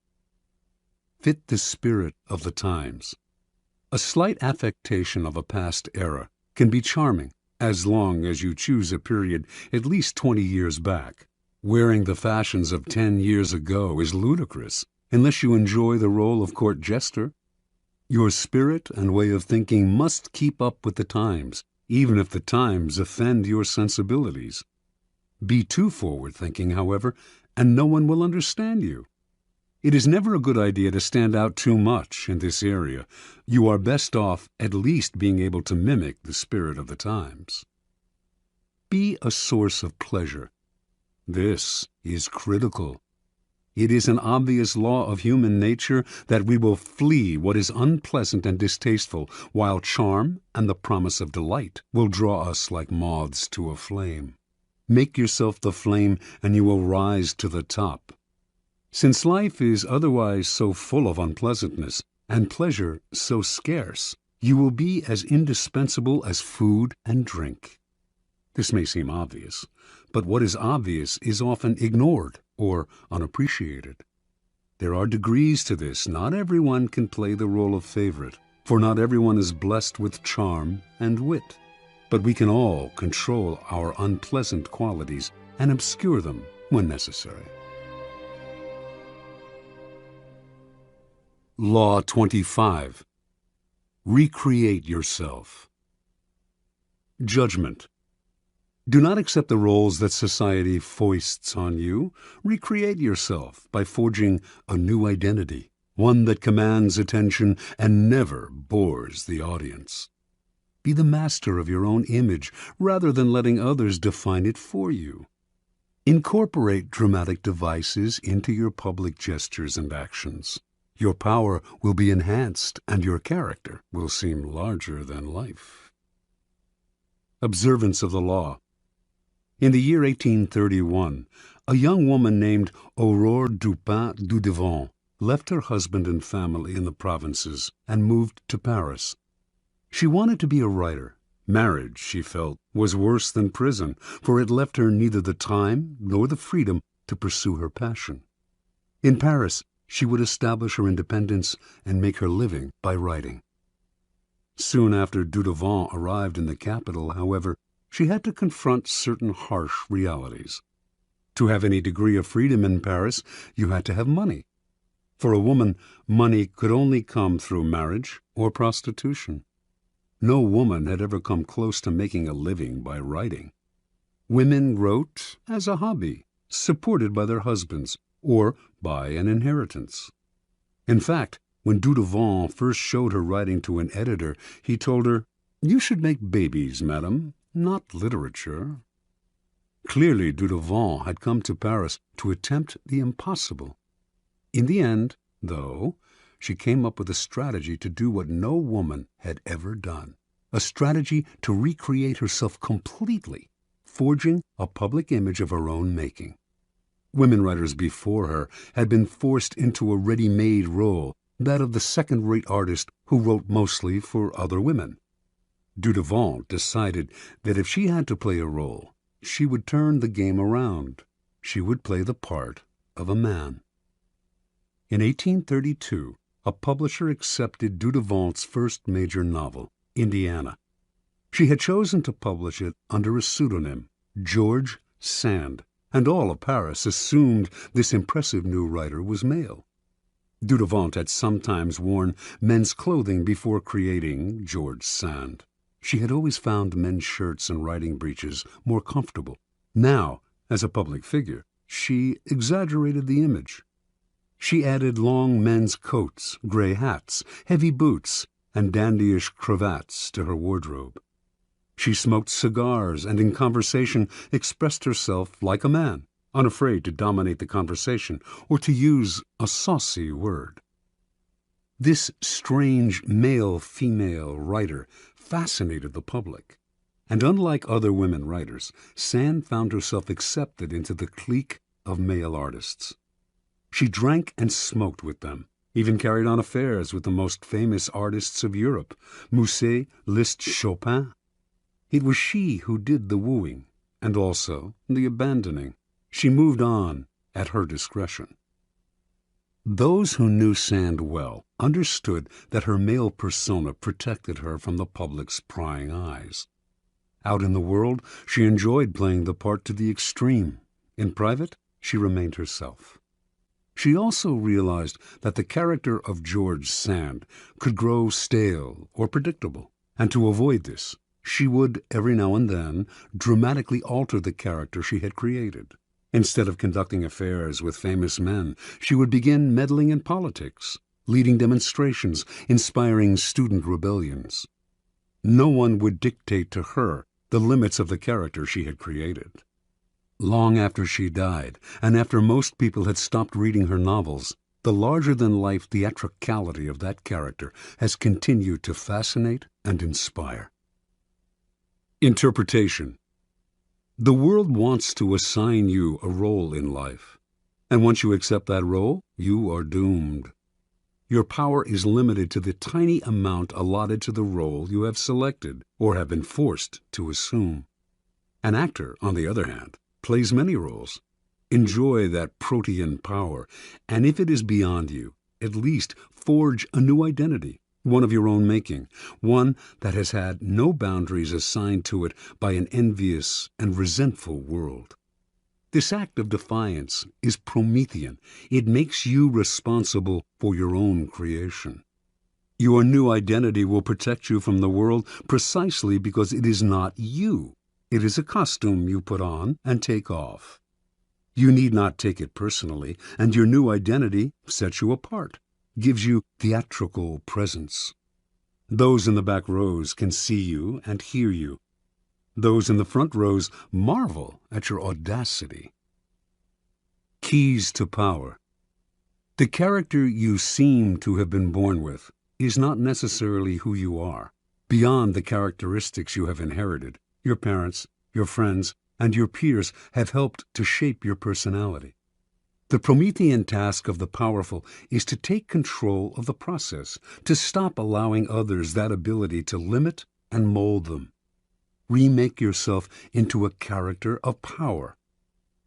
Fit the spirit of the times. A slight affectation of a past era can be charming as long as you choose a period at least 20 years back. Wearing the fashions of 10 years ago is ludicrous unless you enjoy the role of court jester. Your spirit and way of thinking must keep up with the times, even if the times offend your sensibilities. Be too forward-thinking, however, and no one will understand you. It is never a good idea to stand out too much in this area. You are best off at least being able to mimic the spirit of the times. Be a source of pleasure. This is critical. It is an obvious law of human nature that we will flee what is unpleasant and distasteful, while charm and the promise of delight will draw us like moths to a flame. Make yourself the flame, and you will rise to the top. Since life is otherwise so full of unpleasantness, and pleasure so scarce, you will be as indispensable as food and drink. This may seem obvious, but what is obvious is often ignored or unappreciated. There are degrees to this. Not everyone can play the role of favorite, for not everyone is blessed with charm and wit. But we can all control our unpleasant qualities and obscure them when necessary. Law 25. Recreate yourself. Judgment. Do not accept the roles that society foists on you. Recreate yourself by forging a new identity, one that commands attention and never bores the audience. Be the master of your own image rather than letting others define it for you. Incorporate dramatic devices into your public gestures and actions. Your power will be enhanced and your character will seem larger than life. Observance of the law. In the year 1831, a young woman named Aurore Dupin Dudevant left her husband and family in the provinces and moved to Paris. She wanted to be a writer. Marriage, she felt, was worse than prison, for it left her neither the time nor the freedom to pursue her passion. In Paris, she would establish her independence and make her living by writing. Soon after Dudevant arrived in the capital, however, she had to confront certain harsh realities. To have any degree of freedom in Paris, you had to have money. For a woman, money could only come through marriage or prostitution. No woman had ever come close to making a living by writing. Women wrote as a hobby, supported by their husbands, or by an inheritance. In fact, when Dudevant first showed her writing to an editor, he told her, "You should make babies, madam, not literature." Clearly, Dudevant had come to Paris to attempt the impossible. In the end, though, she came up with a strategy to do what no woman had ever done, a strategy to recreate herself completely, forging a public image of her own making. Women writers before her had been forced into a ready-made role, that of the second-rate artist who wrote mostly for other women. Dudevant decided that if she had to play a role, she would turn the game around. She would play the part of a man. In 1832, a publisher accepted Dudevant's first major novel, Indiana. She had chosen to publish it under a pseudonym, George Sand, and all of Paris assumed this impressive new writer was male. Dudevant had sometimes worn men's clothing before creating George Sand. She had always found men's shirts and riding breeches more comfortable. Now, as a public figure, she exaggerated the image. She added long men's coats, gray hats, heavy boots, and dandyish cravats to her wardrobe. She smoked cigars and in conversation expressed herself like a man, unafraid to dominate the conversation or to use a saucy word. This strange male-female writer fascinated the public, and unlike other women writers, Sand found herself accepted into the clique of male artists. She drank and smoked with them, even carried on affairs with the most famous artists of Europe, Musset, Liszt, Chopin. It was she who did the wooing, and also the abandoning. She moved on at her discretion. Those who knew Sand well understood that her male persona protected her from the public's prying eyes. Out in the world, she enjoyed playing the part to the extreme. In private, she remained herself. She also realized that the character of George Sand could grow stale or predictable, and to avoid this, she would, every now and then, dramatically alter the character she had created. Instead of conducting affairs with famous men, she would begin meddling in politics, leading demonstrations, inspiring student rebellions. No one would dictate to her the limits of the character she had created. Long after she died, and after most people had stopped reading her novels, the larger-than-life theatricality of that character has continued to fascinate and inspire. Interpretation. The world wants to assign you a role in life, and once you accept that role, you are doomed. Your power is limited to the tiny amount allotted to the role you have selected or have been forced to assume. An actor, on the other hand, plays many roles. Enjoy that protean power, and if it is beyond you, at least forge a new identity, one of your own making, one that has had no boundaries assigned to it by an envious and resentful world. This act of defiance is Promethean. It makes you responsible for your own creation. Your new identity will protect you from the world precisely because it is not you. It is a costume you put on and take off. You need not take it personally, and your new identity sets you apart, gives you theatrical presence. Those in the back rows can see you and hear you. Those in the front rows marvel at your audacity. Keys to power. The character you seem to have been born with is not necessarily who you are. Beyond the characteristics you have inherited, your parents, your friends, and your peers have helped to shape your personality. The Promethean task of the powerful is to take control of the process, to stop allowing others that ability to limit and mold them. Remake yourself into a character of power.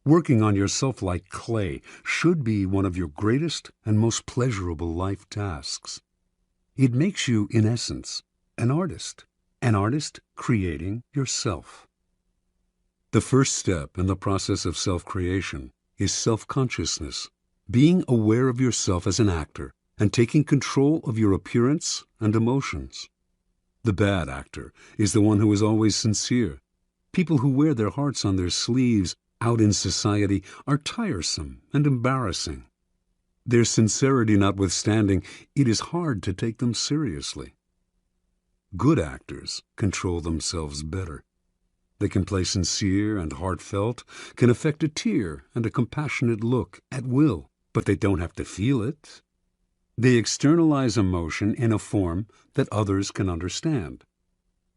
Working on yourself like clay should be one of your greatest and most pleasurable life tasks. It makes you, in essence, an artist creating yourself. The first step in the process of self-creation is self-consciousness, being aware of yourself as an actor and taking control of your appearance and emotions. The bad actor is the one who is always sincere. People who wear their hearts on their sleeves out in society are tiresome and embarrassing. Their sincerity notwithstanding, it is hard to take them seriously. Good actors control themselves better. They can play sincere and heartfelt, can affect a tear and a compassionate look at will, but they don't have to feel it. They externalize emotion in a form that others can understand.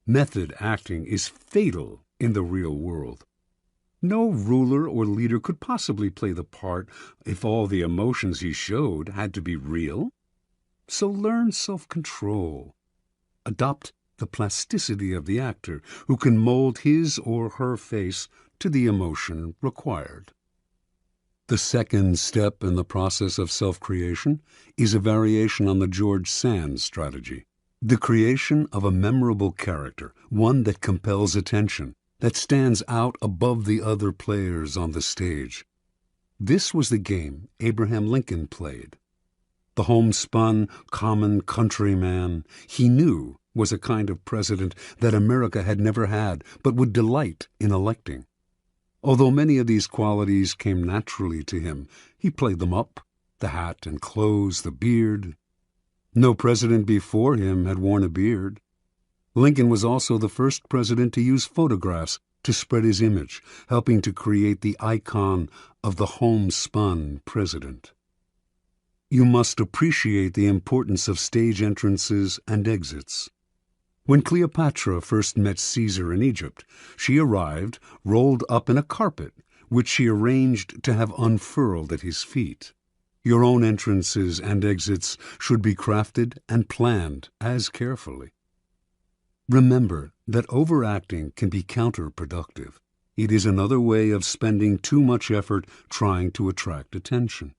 Method acting is fatal in the real world. No ruler or leader could possibly play the part if all the emotions he showed had to be real. So learn self-control. Adopt the plasticity of the actor who can mold his or her face to the emotion required. The second step in the process of self-creation is a variation on the George Sand strategy. The creation of a memorable character, one that compels attention, that stands out above the other players on the stage. This was the game Abraham Lincoln played. The homespun, common countryman he knew was a kind of president that America had never had but would delight in electing. Although many of these qualities came naturally to him, he played them up, the hat and clothes, the beard. No president before him had worn a beard. Lincoln was also the first president to use photographs to spread his image, helping to create the icon of the homespun president. You must appreciate the importance of stage entrances and exits. When Cleopatra first met Caesar in Egypt, she arrived rolled up in a carpet, which she arranged to have unfurled at his feet. Your own entrances and exits should be crafted and planned as carefully. Remember that overacting can be counterproductive. It is another way of spending too much effort trying to attract attention.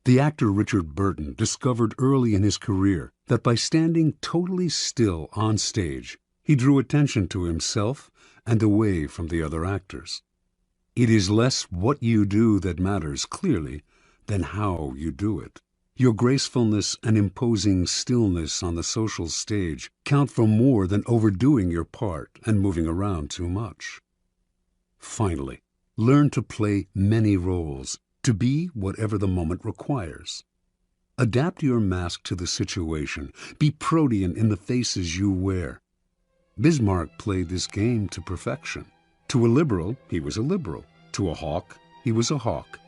The actor Richard Burton discovered early in his career that by standing totally still on stage, he drew attention to himself and away from the other actors. It is less what you do that matters clearly than how you do it. Your gracefulness and imposing stillness on the social stage count for more than overdoing your part and moving around too much. Finally, learn to play many roles, to be whatever the moment requires. Adapt your mask to the situation. Be protean in the faces you wear. Bismarck played this game to perfection. To a liberal, he was a liberal. To a hawk, he was a hawk.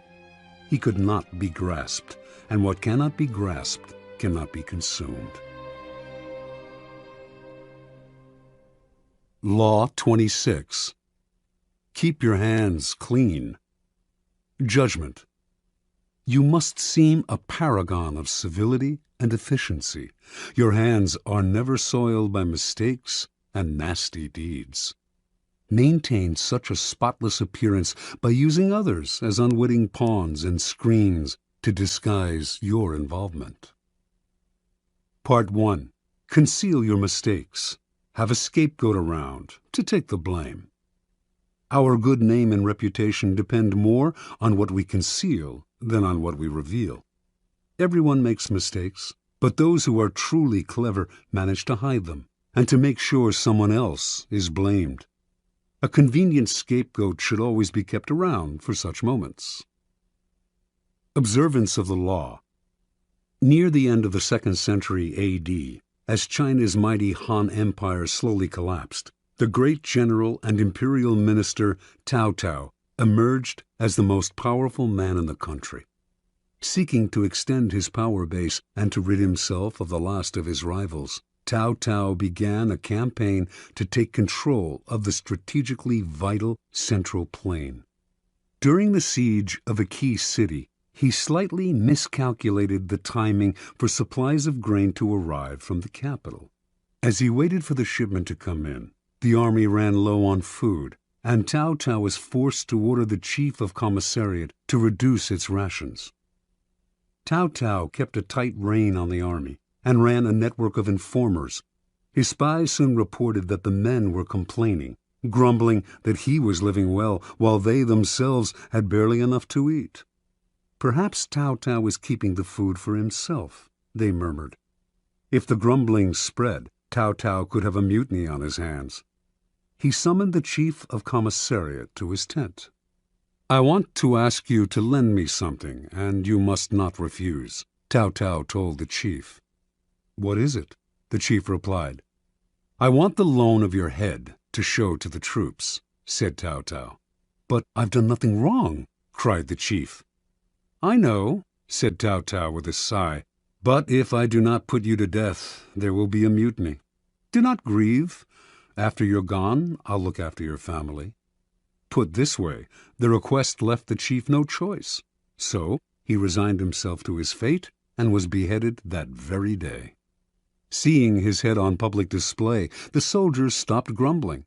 He could not be grasped, and what cannot be grasped cannot be consumed. Law 26. Keep your hands clean. Judgment. You must seem a paragon of civility and efficiency. Your hands are never soiled by mistakes and nasty deeds. Maintain such a spotless appearance by using others as unwitting pawns and screens to disguise your involvement. Part 1. Conceal your mistakes. Have a scapegoat around to take the blame. Our good name and reputation depend more on what we conceal than on what we reveal. Everyone makes mistakes, but those who are truly clever manage to hide them and to make sure someone else is blamed. A convenient scapegoat should always be kept around for such moments. Observance of the law. Near the end of the 2nd century A.D., as China's mighty Han Empire slowly collapsed, the great general and imperial minister Cao Cao emerged as the most powerful man in the country. Seeking to extend his power base and to rid himself of the last of his rivals, Cao Cao began a campaign to take control of the strategically vital Central Plain. During the siege of a key city, he slightly miscalculated the timing for supplies of grain to arrive from the capital. As he waited for the shipment to come in, the army ran low on food, and Cao Cao was forced to order the chief of commissariat to reduce its rations. Cao Cao kept a tight rein on the army and ran a network of informers. His spies soon reported that the men were complaining, grumbling that he was living well while they themselves had barely enough to eat. Perhaps Cao Cao was keeping the food for himself, they murmured. If the grumbling spread, Cao Cao could have a mutiny on his hands. He summoned the chief of commissariat to his tent. "I want to ask you to lend me something, and you must not refuse," Cao Cao told the chief. "What is it?" the chief replied. "I want the loan of your head to show to the troops," said Cao Cao. "But I've done nothing wrong," cried the chief. "I know," said Cao Cao with a sigh, "but if I do not put you to death, there will be a mutiny. Do not grieve. After you're gone, I'll look after your family." Put this way, the request left the chief no choice. So he resigned himself to his fate and was beheaded that very day. Seeing his head on public display, the soldiers stopped grumbling.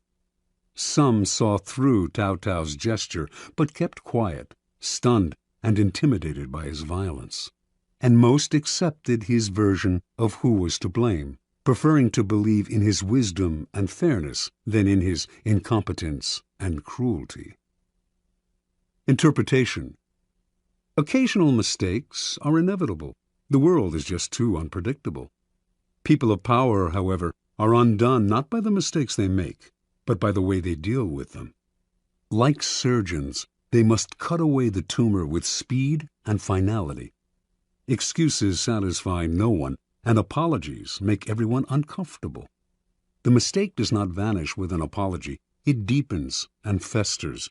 Some saw through Cao Cao's gesture, but kept quiet, stunned and intimidated by his violence. And most accepted his version of who was to blame, preferring to believe in his wisdom and fairness than in his incompetence and cruelty. Interpretation. Occasional mistakes are inevitable. The world is just too unpredictable. People of power, however, are undone not by the mistakes they make, but by the way they deal with them. Like surgeons, they must cut away the tumor with speed and finality. Excuses satisfy no one, and apologies make everyone uncomfortable. The mistake does not vanish with an apology. It deepens and festers.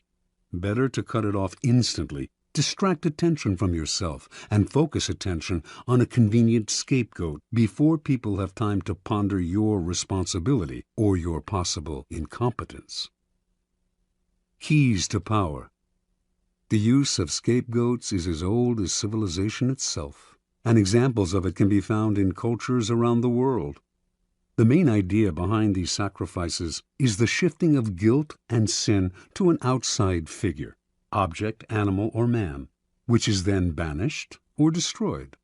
Better to cut it off instantly, Distract attention from yourself and focus attention on a convenient scapegoat before people have time to ponder your responsibility or your possible incompetence. Keys to power. The use of scapegoats is as old as civilization itself, and examples of it can be found in cultures around the world. The main idea behind these sacrifices is the shifting of guilt and sin to an outside figure, object, animal, or man, which is then banished or destroyed.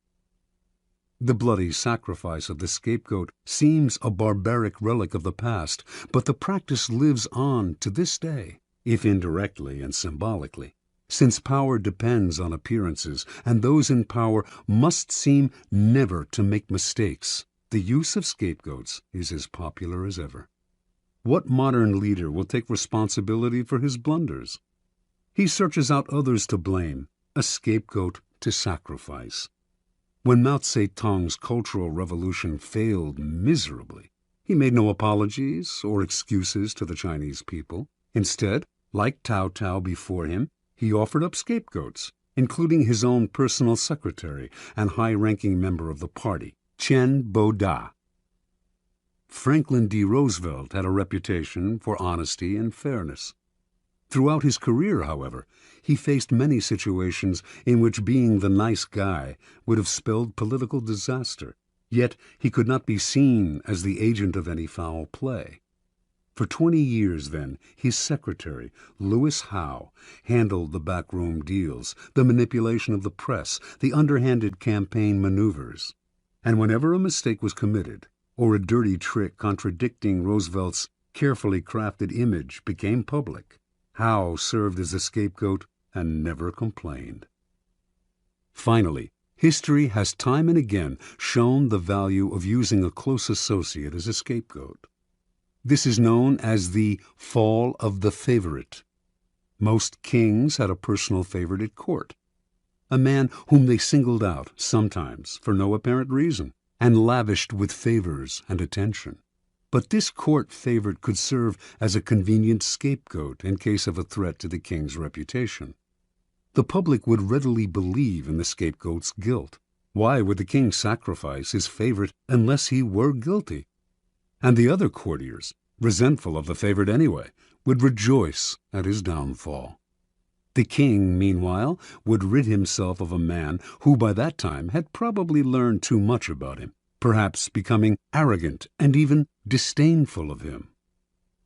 The bloody sacrifice of the scapegoat seems a barbaric relic of the past, but the practice lives on to this day, if indirectly and symbolically. Since power depends on appearances, and those in power must seem never to make mistakes, the use of scapegoats is as popular as ever. What modern leader will take responsibility for his blunders? He searches out others to blame, a scapegoat to sacrifice. When Mao Zedong's Cultural Revolution failed miserably, he made no apologies or excuses to the Chinese people. Instead, like Cao Cao before him, he offered up scapegoats, including his own personal secretary and high-ranking member of the party, Chen Bo-da. Franklin D. Roosevelt had a reputation for honesty and fairness. Throughout his career, however, he faced many situations in which being the nice guy would have spelled political disaster, yet he could not be seen as the agent of any foul play. For 20 years, then, his secretary, Lewis Howe, handled the backroom deals, the manipulation of the press, the underhanded campaign maneuvers. And whenever a mistake was committed, or a dirty trick contradicting Roosevelt's carefully crafted image became public, Howe served as a scapegoat and never complained. Finally, history has time and again shown the value of using a close associate as a scapegoat. This is known as the fall of the favorite. Most kings had a personal favorite at court, a man whom they singled out, sometimes for no apparent reason, and lavished with favors and attention. But this court favorite could serve as a convenient scapegoat in case of a threat to the king's reputation. The public would readily believe in the scapegoat's guilt. Why would the king sacrifice his favorite unless he were guilty? And the other courtiers, resentful of the favorite anyway, would rejoice at his downfall. The king, meanwhile, would rid himself of a man who by that time had probably learned too much about him, perhaps becoming arrogant and even disdainful of him.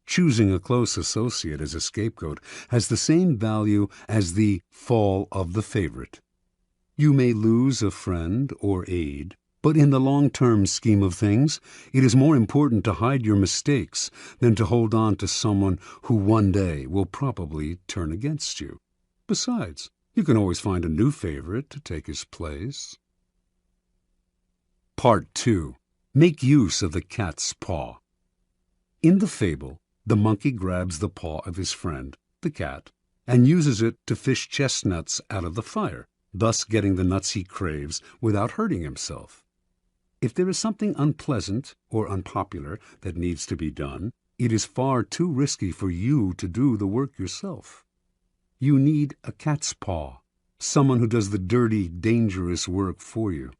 Choosing a close associate as a scapegoat has the same value as the fall of the favorite. You may lose a friend or aide, but in the long-term scheme of things, it is more important to hide your mistakes than to hold on to someone who one day will probably turn against you. Besides, you can always find a new favorite to take his place. Part 2. Make use of the cat's paw. In the fable, the monkey grabs the paw of his friend, the cat, and uses it to fish chestnuts out of the fire, thus getting the nuts he craves without hurting himself. If there is something unpleasant or unpopular that needs to be done, it is far too risky for you to do the work yourself. You need a cat's paw, someone who does the dirty, dangerous work for you.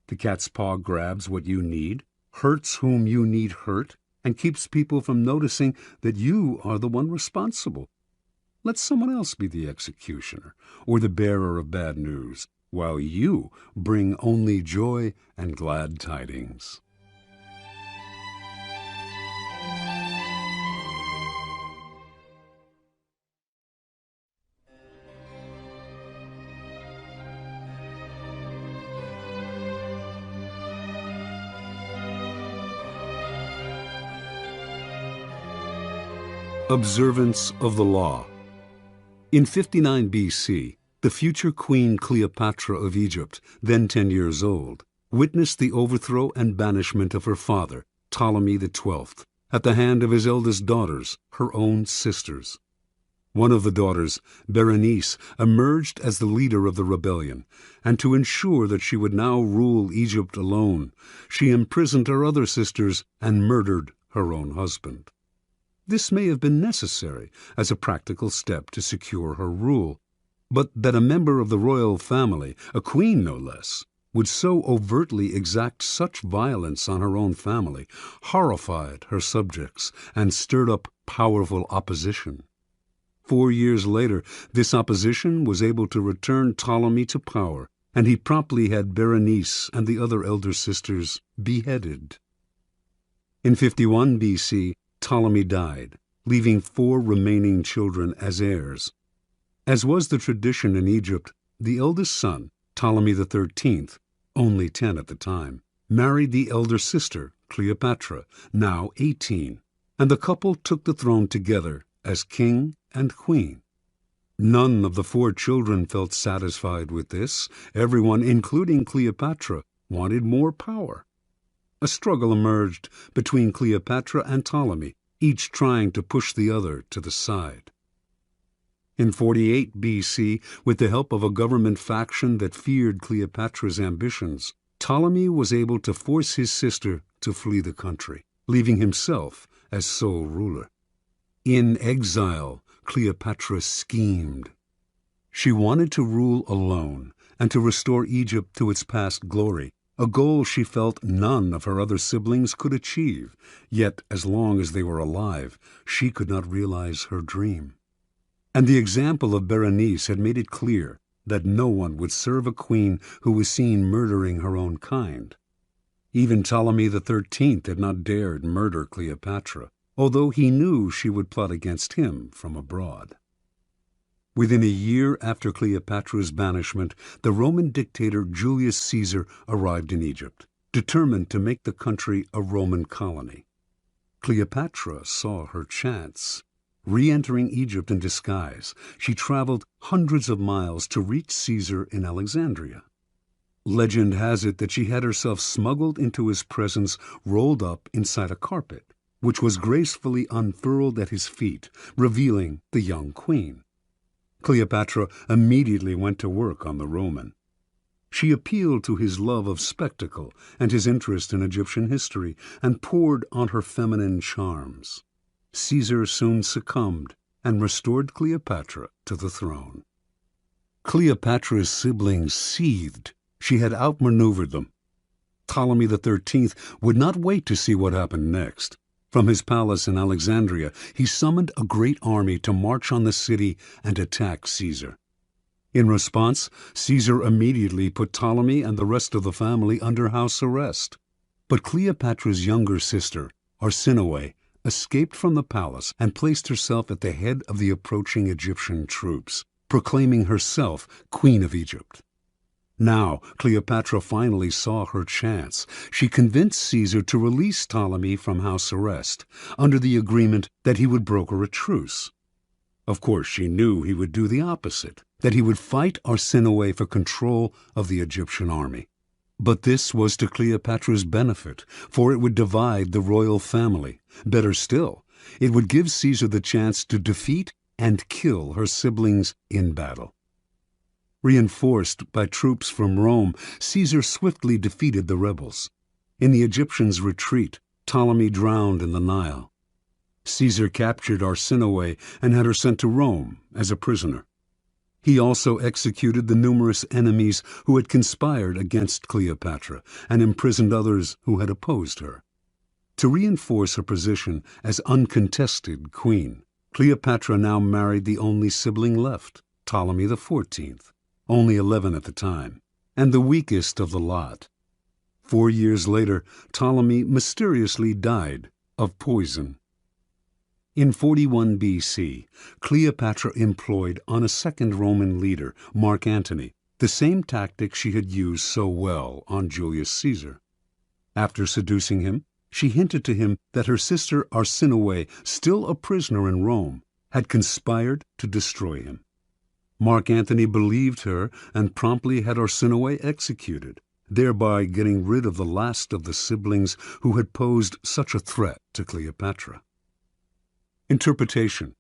The cat's paw grabs what you need, hurts whom you need hurt, and keeps people from noticing that you are the one responsible. Let someone else be the executioner or the bearer of bad news, while you bring only joy and glad tidings. Observance of the law. In 59 B.C., the future Queen Cleopatra of Egypt, then 10 years old, witnessed the overthrow and banishment of her father, Ptolemy XII, at the hand of his eldest daughters, her own sisters. One of the daughters, Berenice, emerged as the leader of the rebellion, and to ensure that she would now rule Egypt alone, she imprisoned her other sisters and murdered her own husband. This may have been necessary as a practical step to secure her rule, But that a member of the royal family, a queen no less, would so overtly exact such violence on her own family horrified her subjects and stirred up powerful opposition. 4 years later, this opposition was able to return Ptolemy to power, and he promptly had Berenice and the other elder sisters beheaded. In 51 BC, Ptolemy died, leaving 4 remaining children as heirs. As was the tradition in Egypt, the eldest son, Ptolemy XIII, only 10 at the time, married the elder sister, Cleopatra, now 18, and the couple took the throne together as king and queen. None of the 4 children felt satisfied with this. Everyone, including Cleopatra, wanted more power. A struggle emerged between Cleopatra and Ptolemy, each trying to push the other to the side. In 48 BC, with the help of a government faction that feared Cleopatra's ambitions, Ptolemy was able to force his sister to flee the country, leaving himself as sole ruler. In exile, Cleopatra schemed. She wanted to rule alone and to restore Egypt to its past glory, a goal she felt none of her other siblings could achieve, yet as long as they were alive, she could not realize her dream. And the example of Berenice had made it clear that no one would serve a queen who was seen murdering her own kind. Even Ptolemy XIII had not dared murder Cleopatra, although he knew she would plot against him from abroad. Within a year after Cleopatra's banishment, the Roman dictator Julius Caesar arrived in Egypt, determined to make the country a Roman colony. Cleopatra saw her chance. Re-entering Egypt in disguise, she traveled hundreds of miles to reach Caesar in Alexandria. Legend has it that she had herself smuggled into his presence rolled up inside a carpet, which was gracefully unfurled at his feet, revealing the young queen. Cleopatra immediately went to work on the Roman. She appealed to his love of spectacle and his interest in Egyptian history, and poured on her feminine charms. Caesar soon succumbed and restored Cleopatra to the throne. Cleopatra's siblings seethed. She had outmaneuvered them. Ptolemy XIII would not wait to see what happened next. From his palace in Alexandria, he summoned a great army to march on the city and attack Caesar. In response, Caesar immediately put Ptolemy and the rest of the family under house arrest. But Cleopatra's younger sister, Arsinoe, escaped from the palace and placed herself at the head of the approaching Egyptian troops, proclaiming herself Queen of Egypt. Now Cleopatra finally saw her chance. She convinced Caesar to release Ptolemy from house arrest, under the agreement that he would broker a truce. Of course, she knew he would do the opposite, that he would fight Arsinoe for control of the Egyptian army. But this was to Cleopatra's benefit, for it would divide the royal family. Better still, it would give Caesar the chance to defeat and kill her siblings in battle. Reinforced by troops from Rome, Caesar swiftly defeated the rebels. In the Egyptians' retreat, Ptolemy drowned in the Nile. Caesar captured Arsinoe and had her sent to Rome as a prisoner. He also executed the numerous enemies who had conspired against Cleopatra and imprisoned others who had opposed her. To reinforce her position as uncontested queen, Cleopatra now married the only sibling left, Ptolemy XIV, only 11 at the time, and the weakest of the lot. 4 years later, Ptolemy mysteriously died of poison. In 41 BC, Cleopatra employed on a second Roman leader, Mark Antony, the same tactic she had used so well on Julius Caesar. After seducing him, she hinted to him that her sister Arsinoe, still a prisoner in Rome, had conspired to destroy him. Mark Antony believed her and promptly had Arsinoe executed, thereby getting rid of the last of the siblings who had posed such a threat to Cleopatra. Interpretation.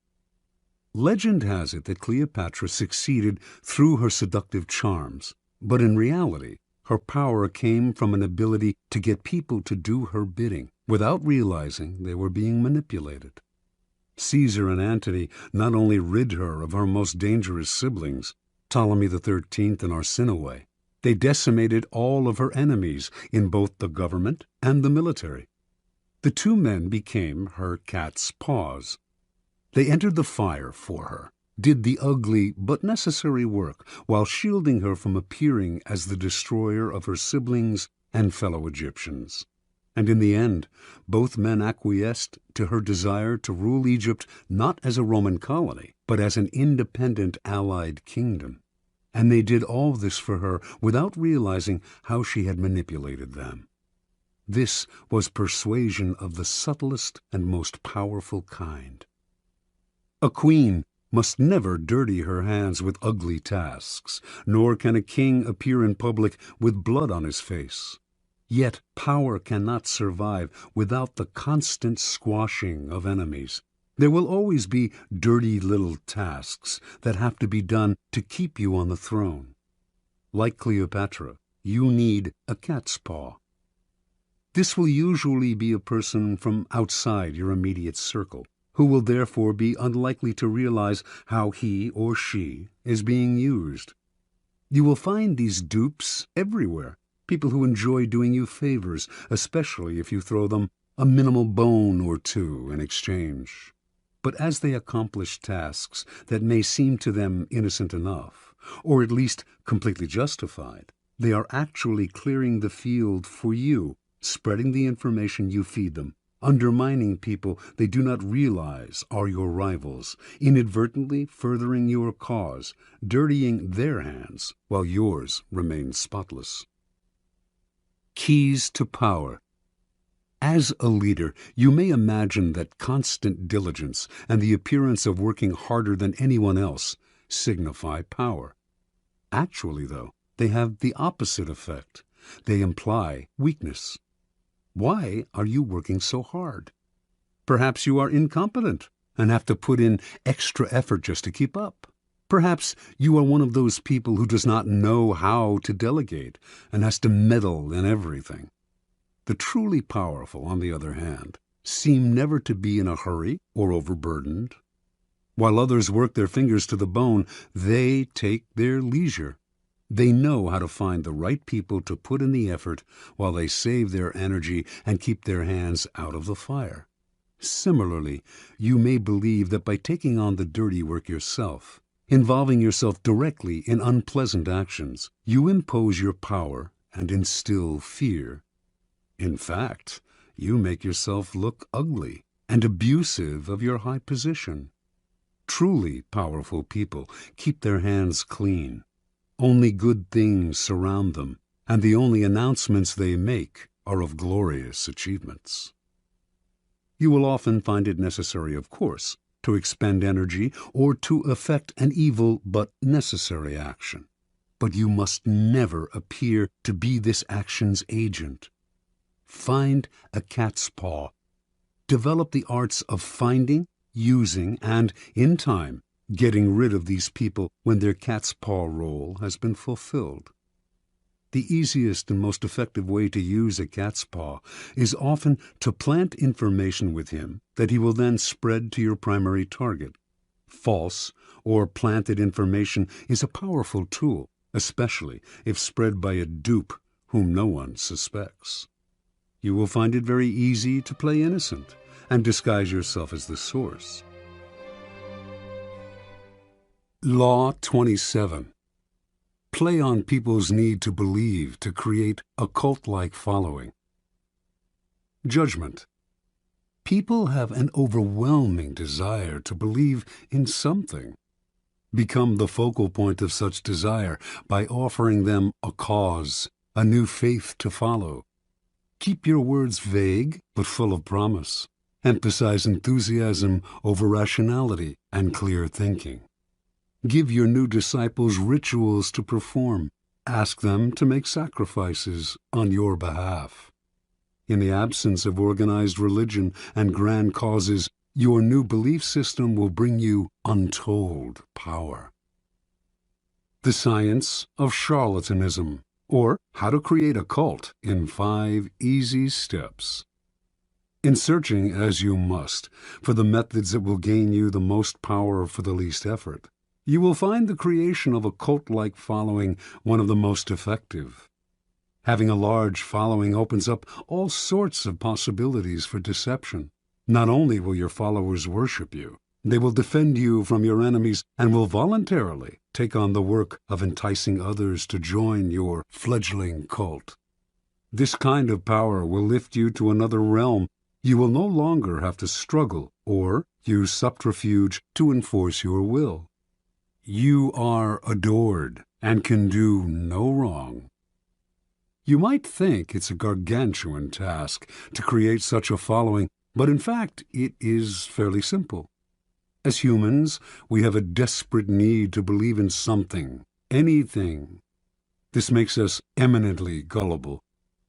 Legend has it that Cleopatra succeeded through her seductive charms, but in reality, her power came from an ability to get people to do her bidding without realizing they were being manipulated. Caesar and Antony not only rid her of her most dangerous siblings, Ptolemy XIII and Arsinoe. They decimated all of her enemies in both the government and the military. The two men became her cat's paws. They entered the fire for her, did the ugly but necessary work, while shielding her from appearing as the destroyer of her siblings and fellow Egyptians. And in the end, both men acquiesced to her desire to rule Egypt not as a Roman colony, but as an independent allied kingdom. And they did all this for her without realizing how she had manipulated them. This was persuasion of the subtlest and most powerful kind. A queen must never dirty her hands with ugly tasks, nor can a king appear in public with blood on his face. Yet power cannot survive without the constant squashing of enemies. There will always be dirty little tasks that have to be done to keep you on the throne. Like Cleopatra, you need a cat's paw. This will usually be a person from outside your immediate circle, who will therefore be unlikely to realize how he or she is being used. You will find these dupes everywhere, people who enjoy doing you favors, especially if you throw them a minimal bone or two in exchange. But as they accomplish tasks that may seem to them innocent enough, or at least completely justified, they are actually clearing the field for you, spreading the information you feed them, undermining people they do not realize are your rivals, inadvertently furthering your cause, dirtying their hands while yours remain spotless. Keys to power. As a leader, you may imagine that constant diligence and the appearance of working harder than anyone else signify power. Actually, though, they have the opposite effect. They imply weakness. Why are you working so hard? Perhaps you are incompetent and have to put in extra effort just to keep up. Perhaps you are one of those people who does not know how to delegate and has to meddle in everything. The truly powerful, on the other hand, seem never to be in a hurry or overburdened. While others work their fingers to the bone, they take their leisure. They know how to find the right people to put in the effort while they save their energy and keep their hands out of the fire. Similarly, you may believe that by taking on the dirty work yourself, involving yourself directly in unpleasant actions, you impose your power and instill fear. In fact, you make yourself look ugly and abusive of your high position. Truly powerful people keep their hands clean. Only good things surround them, and the only announcements they make are of glorious achievements. You will often find it necessary, of course, to expend energy or to effect an evil but necessary action. But you must never appear to be this action's agent. Find a cat's paw. Develop the arts of finding, using, and, in time, getting rid of these people when their cat's paw role has been fulfilled. The easiest and most effective way to use a cat's paw is often to plant information with him that he will then spread to your primary target. False or planted information is a powerful tool, especially if spread by a dupe whom no one suspects. You will find it very easy to play innocent and disguise yourself as the source. Law 27. Play on people's need to believe to create a cult-like following. Judgment. People have an overwhelming desire to believe in something. Become the focal point of such desire by offering them a cause, a new faith to follow. Keep your words vague but full of promise. Emphasize enthusiasm over rationality and clear thinking. Give your new disciples rituals to perform. Ask them to make sacrifices on your behalf. In the absence of organized religion and grand causes, your new belief system will bring you untold power. The Science of Charlatanism, or How to Create a Cult in 5 Easy Steps. In searching, as you must, for the methods that will gain you the most power for the least effort, You will find the creation of a cult-like following one of the most effective. Having a large following opens up all sorts of possibilities for deception. Not only will your followers worship you, they will defend you from your enemies and will voluntarily take on the work of enticing others to join your fledgling cult. This kind of power will lift you to another realm. You will no longer have to struggle or use subterfuge to enforce your will. You are adored and can do no wrong. You might think it's a gargantuan task to create such a following, but in fact it is fairly simple. As humans, we have a desperate need to believe in something, anything. This makes us eminently gullible.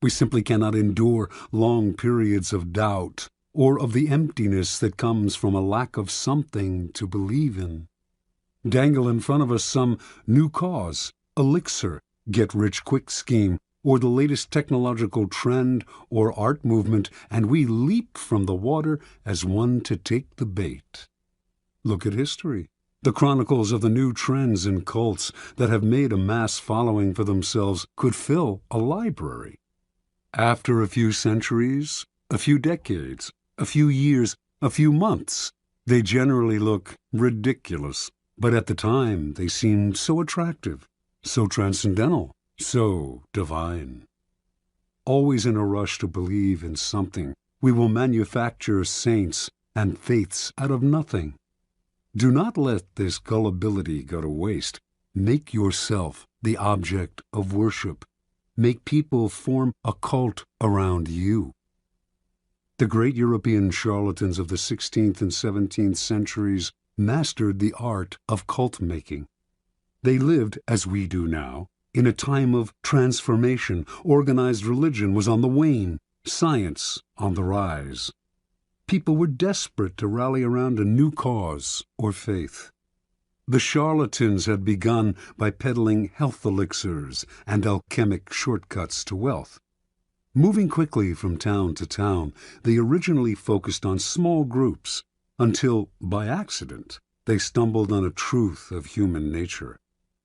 We simply cannot endure long periods of doubt or of the emptiness that comes from a lack of something to believe in. Dangle in front of us some new cause, elixir, get-rich-quick scheme, or the latest technological trend or art movement, and we leap from the water as one to take the bait. Look at history, the chronicles of the new trends and cults that have made a mass following for themselves could fill a library. After a few centuries, a few decades, a few years, a few months, they generally look ridiculous. But at the time, they seemed so attractive, so transcendental, so divine. Always in a rush to believe in something, we will manufacture saints and faiths out of nothing. Do not let this gullibility go to waste. Make yourself the object of worship. Make people form a cult around you. The great European charlatans of the 16th and 17th centuries mastered the art of cult-making. They lived, as we do now, in a time of transformation. Organized religion was on the wane, science on the rise. People were desperate to rally around a new cause or faith. The charlatans had begun by peddling health elixirs and alchemic shortcuts to wealth. Moving quickly from town to town, they originally focused on small groups, until, by accident, they stumbled on a truth of human nature.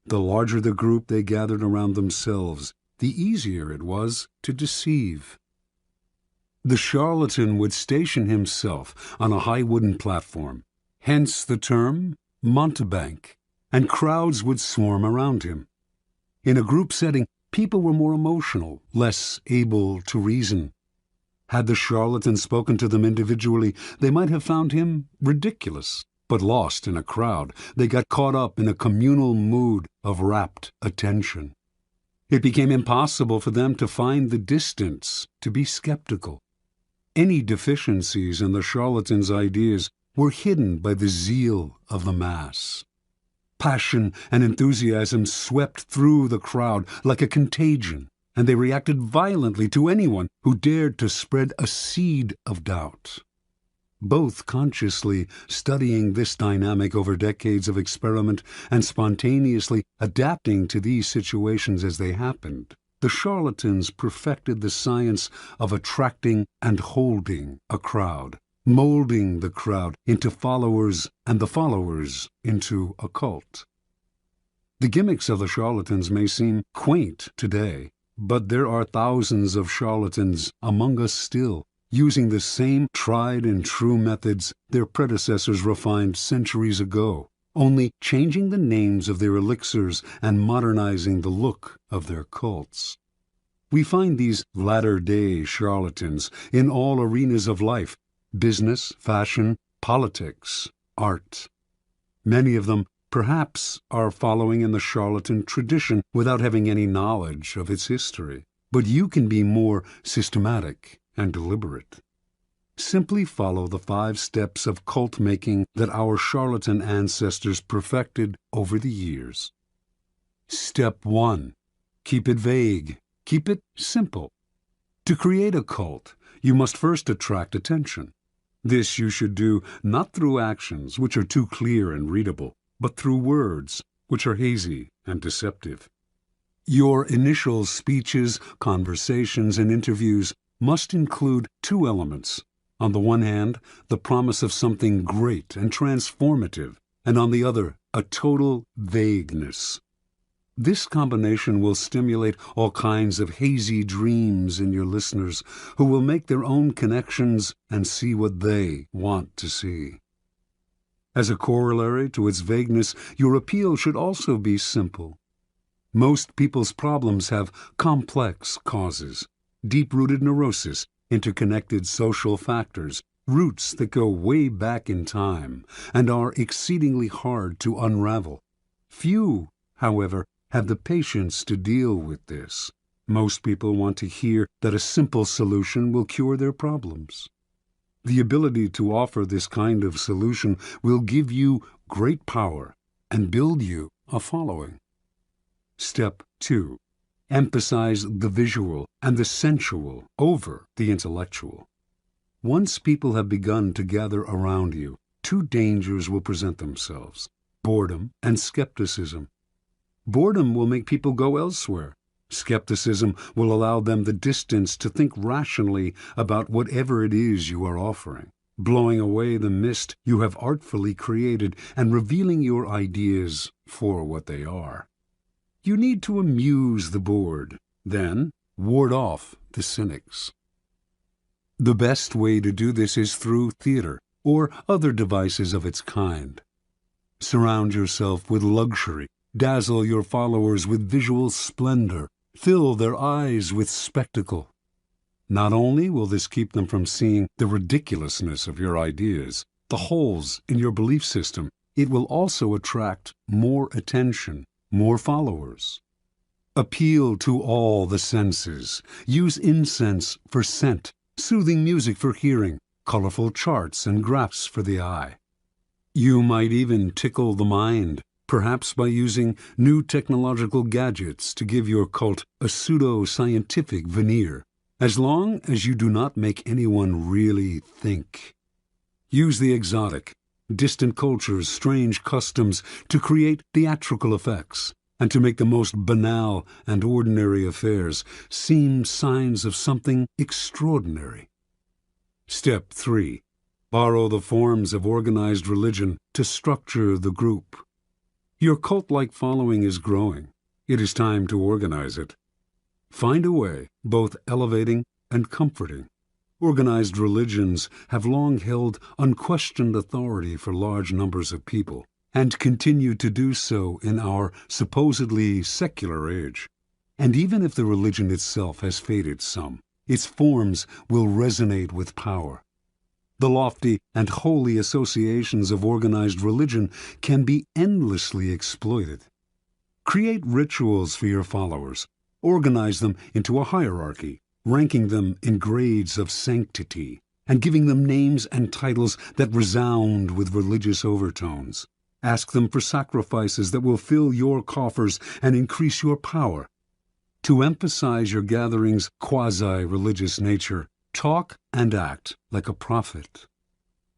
The larger the group they gathered around themselves, the easier it was to deceive. The charlatan would station himself on a high wooden platform, hence the term mountebank, and crowds would swarm around him. In a group setting, people were more emotional, less able to reason. Had the charlatan spoken to them individually, they might have found him ridiculous. But lost in a crowd, they got caught up in a communal mood of rapt attention. It became impossible for them to find the distance, to be skeptical. Any deficiencies in the charlatan's ideas were hidden by the zeal of the mass. Passion and enthusiasm swept through the crowd like a contagion, and they reacted violently to anyone who dared to spread a seed of doubt. Both consciously studying this dynamic over decades of experiment and spontaneously adapting to these situations as they happened, the charlatans perfected the science of attracting and holding a crowd, molding the crowd into followers and the followers into a cult. The gimmicks of the charlatans may seem quaint today, but there are thousands of charlatans among us still, using the same tried-and-true methods their predecessors refined centuries ago, only changing the names of their elixirs and modernizing the look of their cults. We find these latter-day charlatans in all arenas of life: business, fashion, politics, art. Many of them, perhaps, are following in the charlatan tradition without having any knowledge of its history. But you can be more systematic and deliberate. Simply follow the 5 steps of cult-making that our charlatan ancestors perfected over the years. Step 1. Keep it vague. Keep it simple. To create a cult, you must first attract attention. This you should do not through actions, which are too clear and readable, but through words, which are hazy and deceptive. Your initial speeches, conversations, and interviews must include 2 elements. On the one hand, the promise of something great and transformative, and on the other, a total vagueness. This combination will stimulate all kinds of hazy dreams in your listeners, who will make their own connections and see what they want to see. As a corollary to its vagueness, your appeal should also be simple. Most people's problems have complex causes, deep-rooted neurosis, interconnected social factors, roots that go way back in time and are exceedingly hard to unravel. Few, however, have the patience to deal with this. Most people want to hear that a simple solution will cure their problems. The ability to offer this kind of solution will give you great power and build you a following. Step 2. Emphasize the visual and the sensual over the intellectual. Once people have begun to gather around you, two dangers will present themselves: boredom and skepticism. Boredom will make people go elsewhere. Skepticism will allow them the distance to think rationally about whatever it is you are offering, blowing away the mist you have artfully created and revealing your ideas for what they are. You need to amuse the bored, then ward off the cynics. The best way to do this is through theater or other devices of its kind. Surround yourself with luxury. Dazzle your followers with visual splendor. Fill their eyes with spectacle. Not only will this keep them from seeing the ridiculousness of your ideas, the holes in your belief system, it will also attract more attention, more followers. Appeal to all the senses. Use incense for scent, soothing music for hearing, colorful charts and graphs for the eye. You might even tickle the mind, perhaps by using new technological gadgets to give your cult a pseudo-scientific veneer, as long as you do not make anyone really think. Use the exotic, distant cultures' strange customs to create theatrical effects, and to make the most banal and ordinary affairs seem signs of something extraordinary. Step 3. Borrow the forms of organized religion to structure the group. Your cult-like following is growing. It is time to organize it. Find a way, both elevating and comforting. Organized religions have long held unquestioned authority for large numbers of people, and continue to do so in our supposedly secular age. And even if the religion itself has faded some, its forms will resonate with power. The lofty and holy associations of organized religion can be endlessly exploited. Create rituals for your followers. Organize them into a hierarchy, ranking them in grades of sanctity, and giving them names and titles that resound with religious overtones. Ask them for sacrifices that will fill your coffers and increase your power. To emphasize your gathering's quasi-religious nature, talk and act like a prophet.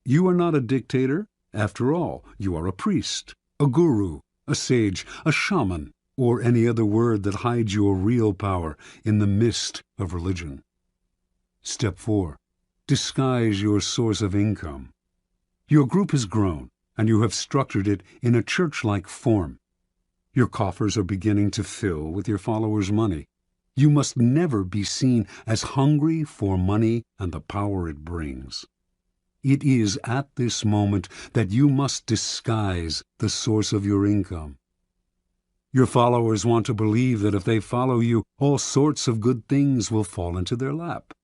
You are not a dictator. After all, you are a priest, a guru, a sage, a shaman, or any other word that hides your real power in the mist of religion. Step 4. Disguise your source of income. Your group has grown, and you have structured it in a church-like form. Your coffers are beginning to fill with your followers' money. You must never be seen as hungry for money and the power it brings. It is at this moment that you must disguise the source of your income. Your followers want to believe that if they follow you, all sorts of good things will fall into their lap.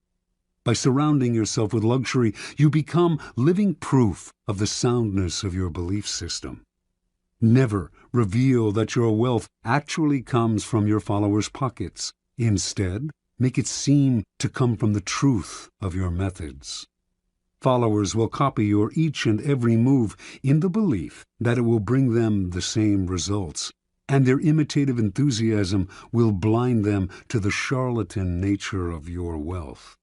By surrounding yourself with luxury, you become living proof of the soundness of your belief system. Never reveal that your wealth actually comes from your followers' pockets. Instead, make it seem to come from the truth of your methods. Followers will copy your each and every move in the belief that it will bring them the same results, and their imitative enthusiasm will blind them to the charlatan nature of your wealth.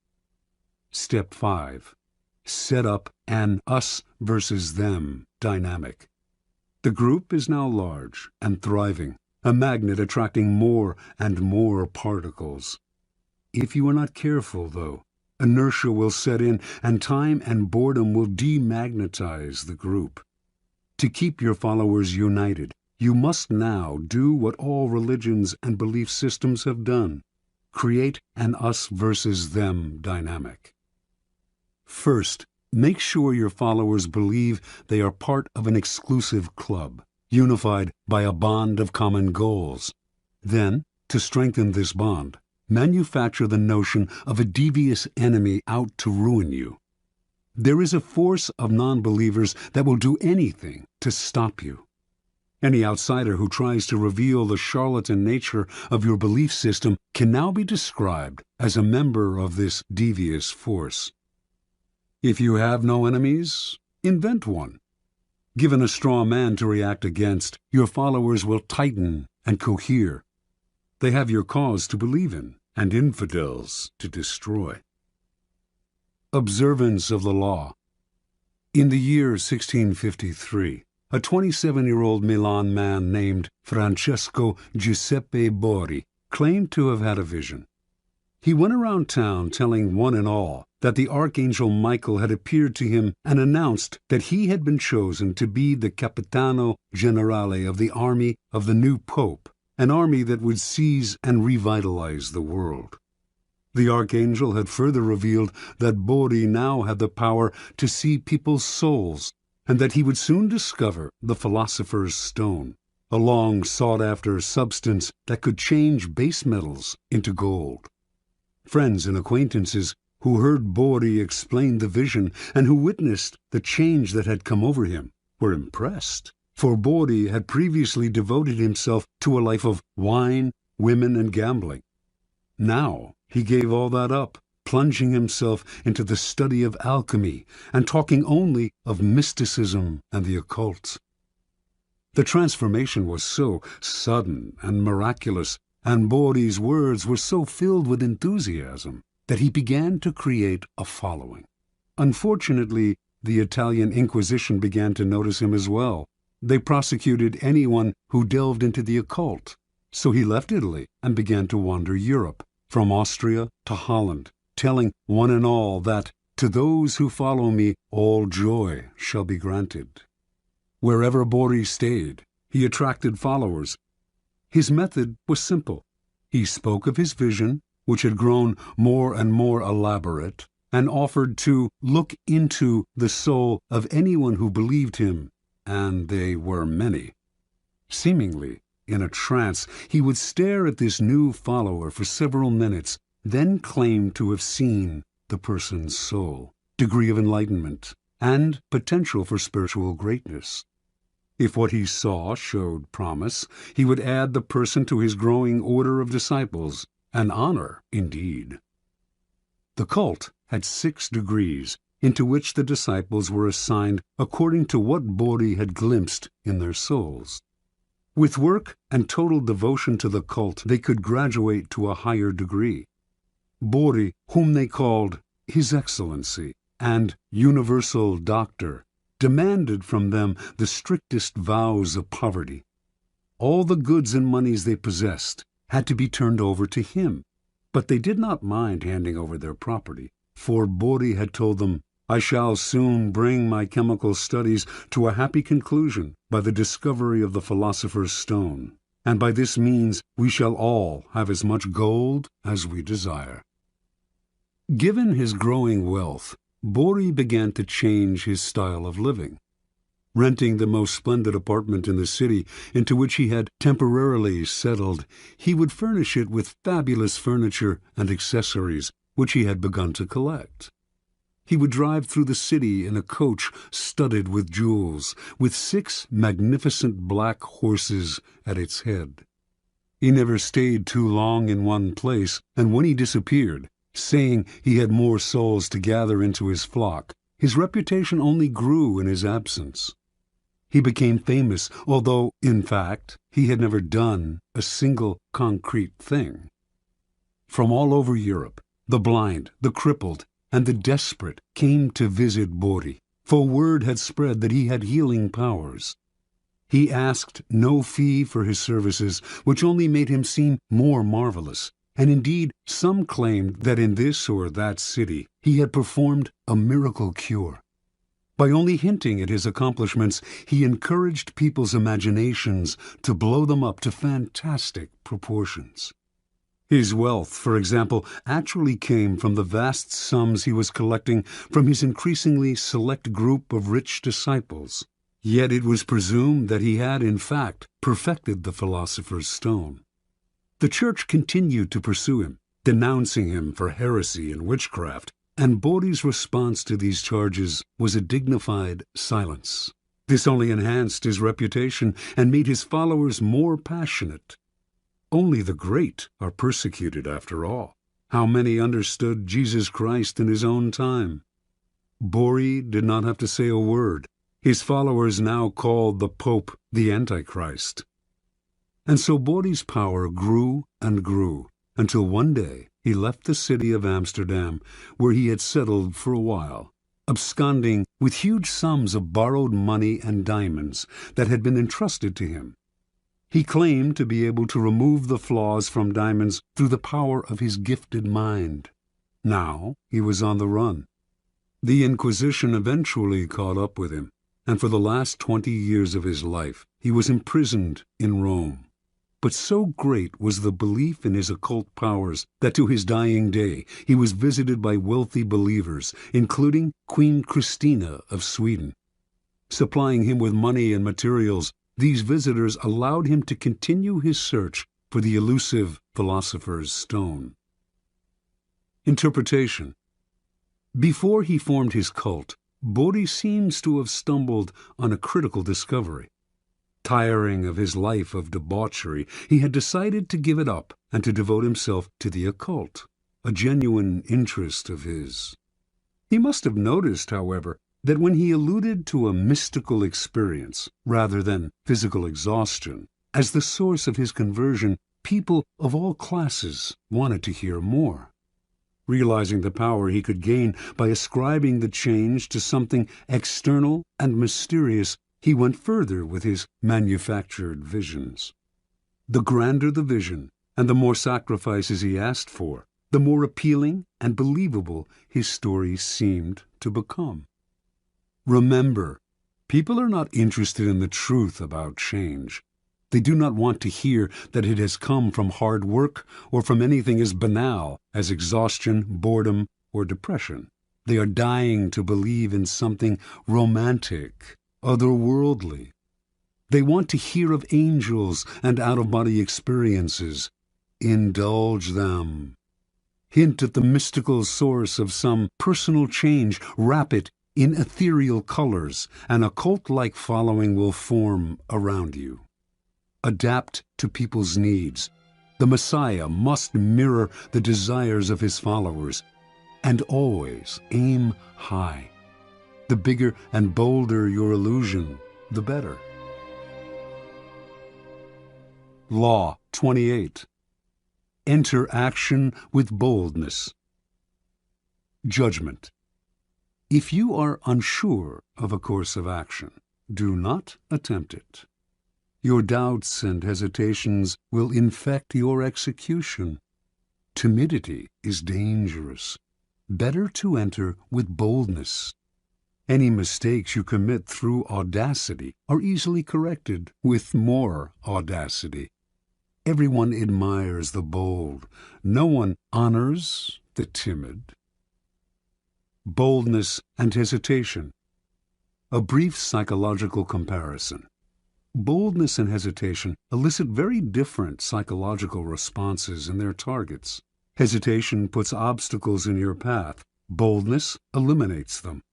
Step 5. Set up an us versus them dynamic. The group is now large and thriving, a magnet attracting more and more particles. If you are not careful, though, inertia will set in, and time and boredom will demagnetize the group. To keep your followers united, you must now do what all religions and belief systems have done: create an us versus them dynamic. First, make sure your followers believe they are part of an exclusive club, unified by a bond of common goals. Then, to strengthen this bond, manufacture the notion of a devious enemy out to ruin you. There is a force of non-believers that will do anything to stop you. Any outsider who tries to reveal the charlatan nature of your belief system can now be described as a member of this devious force. If you have no enemies, invent one. Given a straw man to react against, your followers will tighten and cohere. They have your cause to believe in, and infidels to destroy. Observance of the law. In the year 1653, a 27-year-old Milan man named Francesco Giuseppe Borri claimed to have had a vision. He went around town telling one and all that the Archangel Michael had appeared to him and announced that he had been chosen to be the Capitano Generale of the army of the new Pope, an army that would seize and revitalize the world. The Archangel had further revealed that Borri now had the power to see people's souls, and that he would soon discover the Philosopher's Stone, a long sought-after substance that could change base metals into gold. Friends and acquaintances who heard Borri explain the vision and who witnessed the change that had come over him were impressed, for Borri had previously devoted himself to a life of wine, women, and gambling. Now he gave all that up, plunging himself into the study of alchemy and talking only of mysticism and the occult. The transformation was so sudden and miraculous, and Borri's words were so filled with enthusiasm, that he began to create a following. Unfortunately, the Italian Inquisition began to notice him as well. They prosecuted anyone who delved into the occult, so he left Italy and began to wander Europe, from Austria to Holland, telling one and all that, "To those who follow me, all joy shall be granted." Wherever Borri stayed, he attracted followers. His method was simple. He spoke of his vision, which had grown more and more elaborate, and offered to look into the soul of anyone who believed him, and they were many. Seemingly in a trance, he would stare at this new follower for several minutes, then claim to have seen the person's soul, degree of enlightenment, and potential for spiritual greatness. If what he saw showed promise, he would add the person to his growing order of disciples, an honor indeed. The cult had 6 degrees, into which the disciples were assigned according to what Borri had glimpsed in their souls. With work and total devotion to the cult, they could graduate to a higher degree. Borri, whom they called His Excellency and Universal Doctor, demanded from them the strictest vows of poverty. All the goods and monies they possessed had to be turned over to him, but they did not mind handing over their property, for Borri had told them, "I shall soon bring my chemical studies to a happy conclusion by the discovery of the Philosopher's Stone, and by this means we shall all have as much gold as we desire." Given his growing wealth, Borri began to change his style of living. Renting the most splendid apartment in the city into which he had temporarily settled, he would furnish it with fabulous furniture and accessories which he had begun to collect. He would drive through the city in a coach studded with jewels, with 6 magnificent black horses at its head. He never stayed too long in one place, and when he disappeared, saying he had more souls to gather into his flock, his reputation only grew in his absence. He became famous, although, in fact, he had never done a single concrete thing. From all over Europe, the blind, the crippled, and the desperate came to visit Borri, for word had spread that he had healing powers. He asked no fee for his services, which only made him seem more marvelous, and indeed some claimed that in this or that city he had performed a miracle cure. By only hinting at his accomplishments, he encouraged people's imaginations to blow them up to fantastic proportions. His wealth, for example, actually came from the vast sums he was collecting from his increasingly select group of rich disciples. Yet it was presumed that he had, in fact, perfected the philosopher's stone. The Church continued to pursue him, denouncing him for heresy and witchcraft, and Bodhi's response to these charges was a dignified silence. This only enhanced his reputation and made his followers more passionate. Only the great are persecuted, after all. How many understood Jesus Christ in his own time? Bodhi did not have to say a word. His followers now called the Pope the Antichrist. And so Bodhi's power grew and grew, until one day he left the city of Amsterdam, where he had settled for a while, absconding with huge sums of borrowed money and diamonds that had been entrusted to him. He claimed to be able to remove the flaws from diamonds through the power of his gifted mind. Now he was on the run. The Inquisition eventually caught up with him, and for the last 20 years of his life he was imprisoned in Rome. But so great was the belief in his occult powers that to his dying day he was visited by wealthy believers, including Queen Christina of Sweden. Supplying him with money and materials, these visitors allowed him to continue his search for the elusive philosopher's stone. Interpretation. Before he formed his cult, Bodhi seems to have stumbled on a critical discovery. Tiring of his life of debauchery, he had decided to give it up and to devote himself to the occult, a genuine interest of his. He must have noticed, however, that when he alluded to a mystical experience, rather than physical exhaustion, as the source of his conversion, people of all classes wanted to hear more. Realizing the power he could gain by ascribing the change to something external and mysterious, he went further with his manufactured visions. The grander the vision, and the more sacrifices he asked for, the more appealing and believable his story seemed to become. Remember, people are not interested in the truth about change. They do not want to hear that it has come from hard work or from anything as banal as exhaustion, boredom, or depression. They are dying to believe in something romantic, otherworldly. They want to hear of angels and out-of-body experiences. Indulge them. Hint at the mystical source of some personal change. Wrap it in ethereal colors. An occult-like following will form around you. Adapt to people's needs. The Messiah must mirror the desires of his followers. And always aim high. The bigger and bolder your illusion, the better. Law 28. Enter action with boldness. Judgment. If you are unsure of a course of action, do not attempt it. Your doubts and hesitations will infect your execution. Timidity is dangerous. Better to enter with boldness. Any mistakes you commit through audacity are easily corrected with more audacity. Everyone admires the bold. No one honors the timid. Boldness and hesitation. A brief psychological comparison. Boldness and hesitation elicit very different psychological responses in their targets. Hesitation puts obstacles in your path. Boldness eliminates them.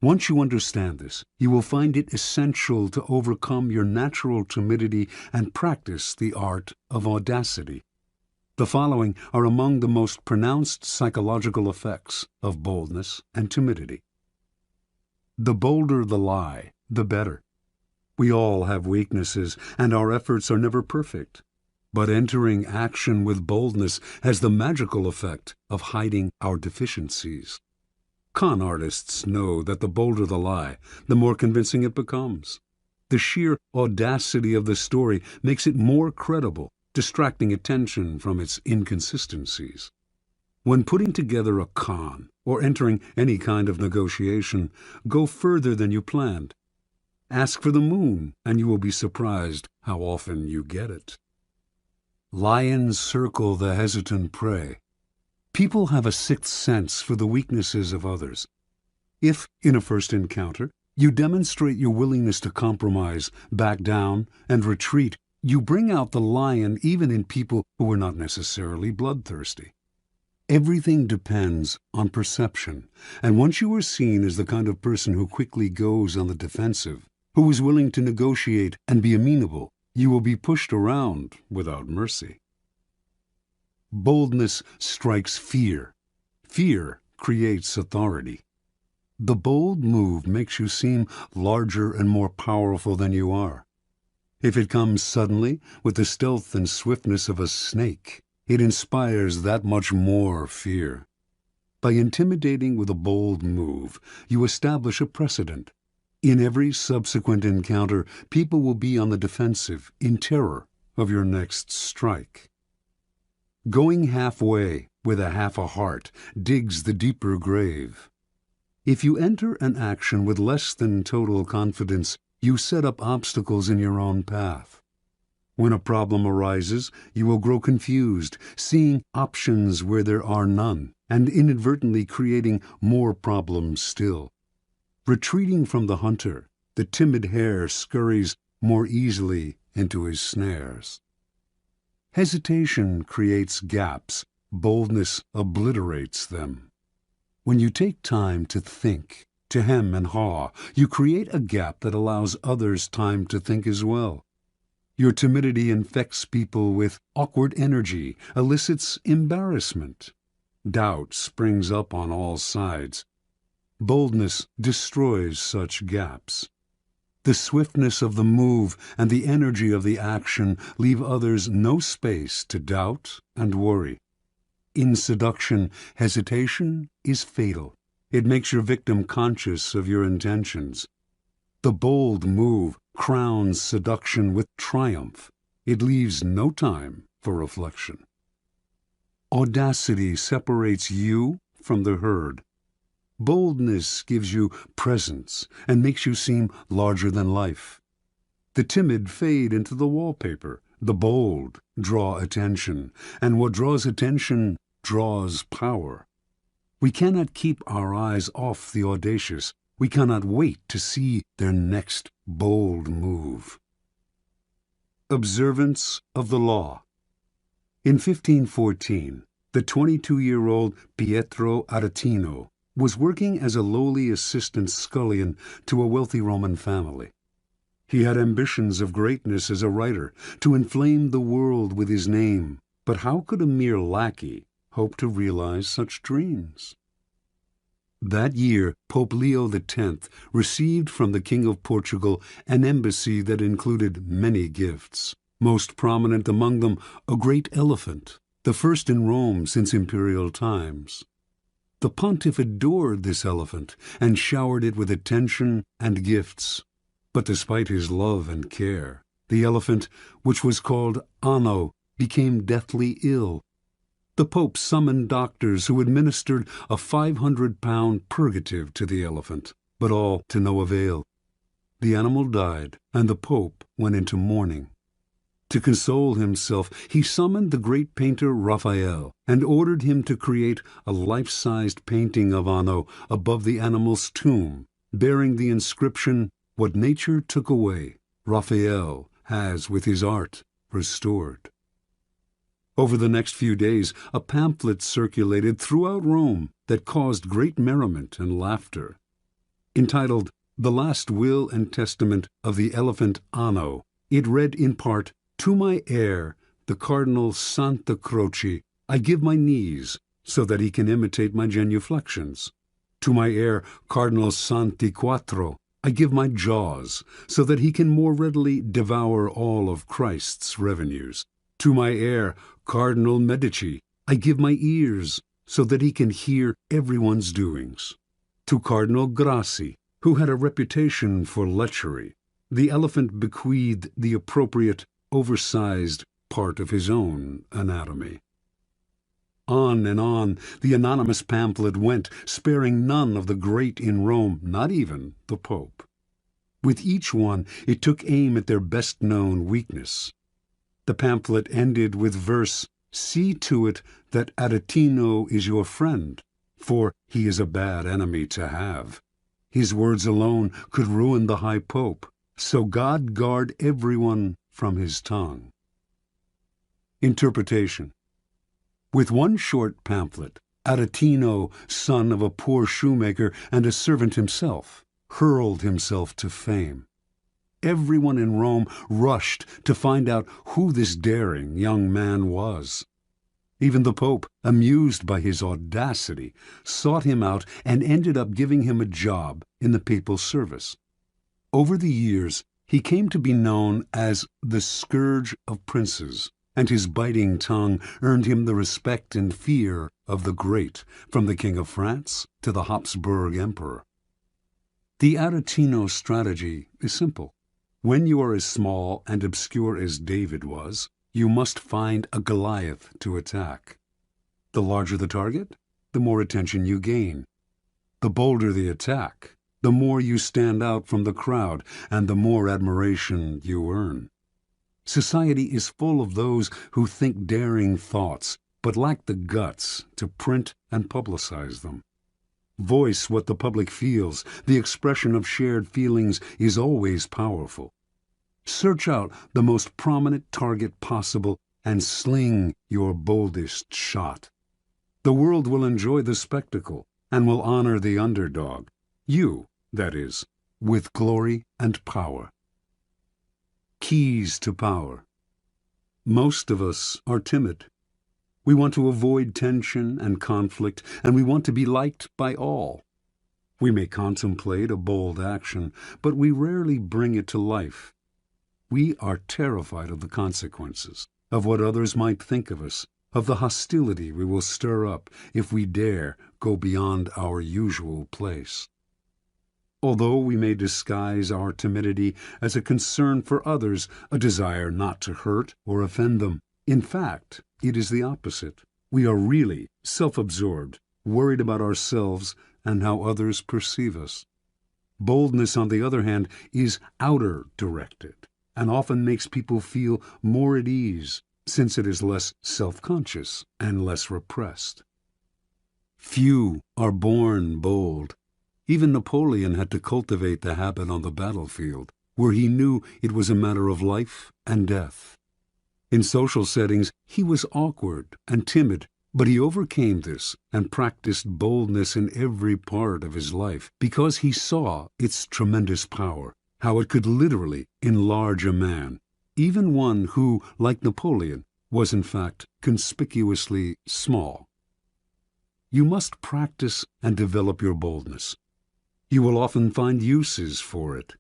Once you understand this, you will find it essential to overcome your natural timidity and practice the art of audacity. The following are among the most pronounced psychological effects of boldness and timidity. The bolder the lie, the better. We all have weaknesses, and our efforts are never perfect. But entering action with boldness has the magical effect of hiding our deficiencies. Con artists know that the bolder the lie, the more convincing it becomes. The sheer audacity of the story makes it more credible, distracting attention from its inconsistencies. When putting together a con or entering any kind of negotiation, go further than you planned. Ask for the moon, and you will be surprised how often you get it. Lions circle the hesitant prey. People have a sixth sense for the weaknesses of others. If, in a first encounter, you demonstrate your willingness to compromise, back down, and retreat, you bring out the lion even in people who are not necessarily bloodthirsty. Everything depends on perception, and once you are seen as the kind of person who quickly goes on the defensive, who is willing to negotiate and be amenable, you will be pushed around without mercy. Boldness strikes fear. Fear creates authority. The bold move makes you seem larger and more powerful than you are. If it comes suddenly, with the stealth and swiftness of a snake, it inspires that much more fear. By intimidating with a bold move, you establish a precedent. In every subsequent encounter, people will be on the defensive, in terror of your next strike. Going halfway with a half a heart digs the deeper grave. If you enter an action with less than total confidence, you set up obstacles in your own path. When a problem arises, you will grow confused, seeing options where there are none, and inadvertently creating more problems still. Retreating from the hunter, the timid hare scurries more easily into his snares. Hesitation creates gaps. Boldness obliterates them. When you take time to think, to hem and haw, you create a gap that allows others time to think as well. Your timidity infects people with awkward energy, elicits embarrassment. Doubt springs up on all sides. Boldness destroys such gaps. The swiftness of the move and the energy of the action leave others no space to doubt and worry. In seduction, hesitation is fatal. It makes your victim conscious of your intentions. The bold move crowns seduction with triumph. It leaves no time for reflection. Audacity separates you from the herd. Boldness gives you presence and makes you seem larger than life. The timid fade into the wallpaper. The bold draw attention, and what draws attention draws power. We cannot keep our eyes off the audacious. We cannot wait to see their next bold move. Observance of the law. In 1514, the 22-year-old Pietro Aretino was working as a lowly assistant scullion to a wealthy Roman family. He had ambitions of greatness as a writer, to inflame the world with his name, but how could a mere lackey hope to realize such dreams? That year, Pope Leo X received from the King of Portugal an embassy that included many gifts, most prominent among them a great elephant, the first in Rome since imperial times. The pontiff adored this elephant and showered it with attention and gifts. But despite his love and care, the elephant, which was called Anno, became deathly ill. The Pope summoned doctors who administered a 500-pound purgative to the elephant, but all to no avail. The animal died, and the Pope went into mourning. To console himself, he summoned the great painter Raphael and ordered him to create a life-sized painting of Anno above the animal's tomb, bearing the inscription, "What nature took away, Raphael has with his art restored." Over the next few days, a pamphlet circulated throughout Rome that caused great merriment and laughter. Entitled, "The Last Will and Testament of the Elephant Anno," it read in part, "To my heir, the Cardinal Santa Croce, I give my knees, so that he can imitate my genuflections. To my heir, Cardinal Santi Quattro, I give my jaws, so that he can more readily devour all of Christ's revenues. To my heir, Cardinal Medici, I give my ears, so that he can hear everyone's doings. To Cardinal Grassi, who had a reputation for lechery, the elephant bequeathed the appropriate, oversized part of his own anatomy." On and on the anonymous pamphlet went, sparing none of the great in Rome, not even the Pope. With each one it took aim at their best-known weakness. The pamphlet ended with verse, "See to it that Aretino is your friend, for he is a bad enemy to have. His words alone could ruin the High Pope, so God guard everyone from his tongue." Interpretation. With one short pamphlet, Aretino, son of a poor shoemaker and a servant himself, hurled himself to fame. Everyone in Rome rushed to find out who this daring young man was. Even the Pope, amused by his audacity, sought him out and ended up giving him a job in the papal service. Over the years, he came to be known as the Scourge of Princes, and his biting tongue earned him the respect and fear of the great, from the King of France to the Habsburg Emperor. The Aretino strategy is simple. When you are as small and obscure as David was, you must find a Goliath to attack. The larger the target, the more attention you gain. The bolder the attack, the more you stand out from the crowd and the more admiration you earn. Society is full of those who think daring thoughts, but lack the guts to print and publicize them. Voice what the public feels. The expression of shared feelings is always powerful. Search out the most prominent target possible and sling your boldest shot. The world will enjoy the spectacle and will honor the underdog. You, that is, with glory and power. Keys to power. Most of us are timid. We want to avoid tension and conflict, and we want to be liked by all. We may contemplate a bold action, but we rarely bring it to life. We are terrified of the consequences, of what others might think of us, of the hostility we will stir up if we dare go beyond our usual place. Although we may disguise our timidity as a concern for others, a desire not to hurt or offend them, in fact, it is the opposite. We are really self-absorbed, worried about ourselves and how others perceive us. Boldness, on the other hand, is outer-directed and often makes people feel more at ease, since it is less self-conscious and less repressed. Few are born bold. Even Napoleon had to cultivate the habit on the battlefield, where he knew it was a matter of life and death. In social settings, he was awkward and timid, but he overcame this and practiced boldness in every part of his life because he saw its tremendous power, how it could literally enlarge a man, even one who, like Napoleon, was in fact conspicuously small. You must practice and develop your boldness. You will often find uses for it.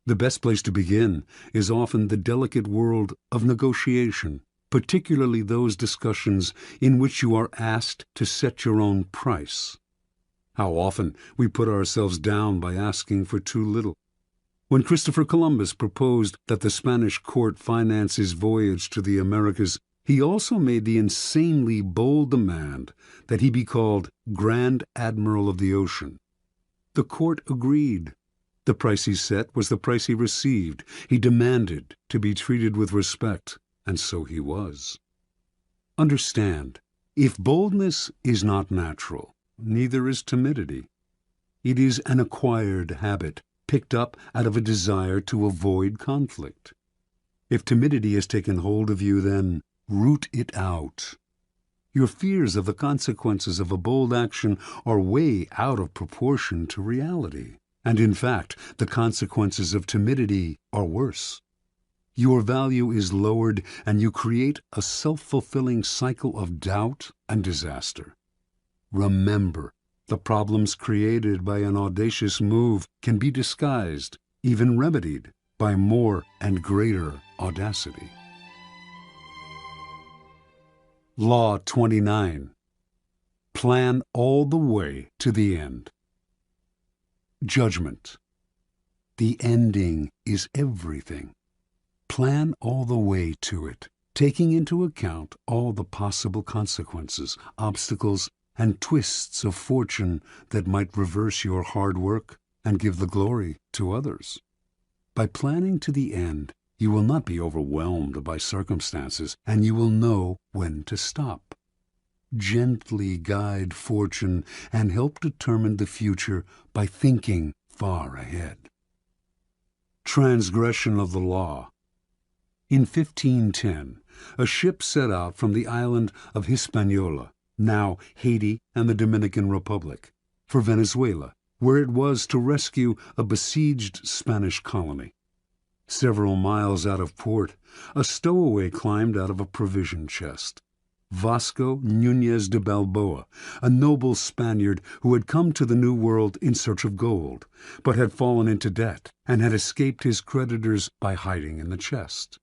The best place to begin is often the delicate world of negotiation, particularly those discussions in which you are asked to set your own price. How often we put ourselves down by asking for too little. When Christopher Columbus proposed that the Spanish court finance his voyage to the Americas, he also made the insanely bold demand that he be called Grand Admiral of the Ocean. The court agreed. The price he set was the price he received. He demanded to be treated with respect, and so he was. Understand, if boldness is not natural, neither is timidity. It is an acquired habit, picked up out of a desire to avoid conflict. If timidity has taken hold of you, then root it out. Your fears of the consequences of a bold action are way out of proportion to reality. And in fact, the consequences of timidity are worse. Your value is lowered, and you create a self-fulfilling cycle of doubt and disaster. Remember, the problems created by an audacious move can be disguised, even remedied, by more and greater audacity. Law 29. Plan all the way to the end. Judgment. The ending is everything. Plan all the way to it. taking into account all the possible consequences, obstacles, and twists of fortune that might reverse your hard work and give the glory to others. By planning to the end, you will not be overwhelmed by circumstances, and you will know when to stop. Gently guide fortune and help determine the future by thinking far ahead. Transgression of the law. In 1510, a ship set out from the island of Hispaniola, now Haiti and the Dominican Republic, for Venezuela, where it was to rescue a besieged Spanish colony. Several miles out of port, a stowaway climbed out of a provision chest. Vasco Núñez de Balboa, a noble Spaniard who had come to the New World in search of gold, but had fallen into debt and had escaped his creditors by hiding in the chest.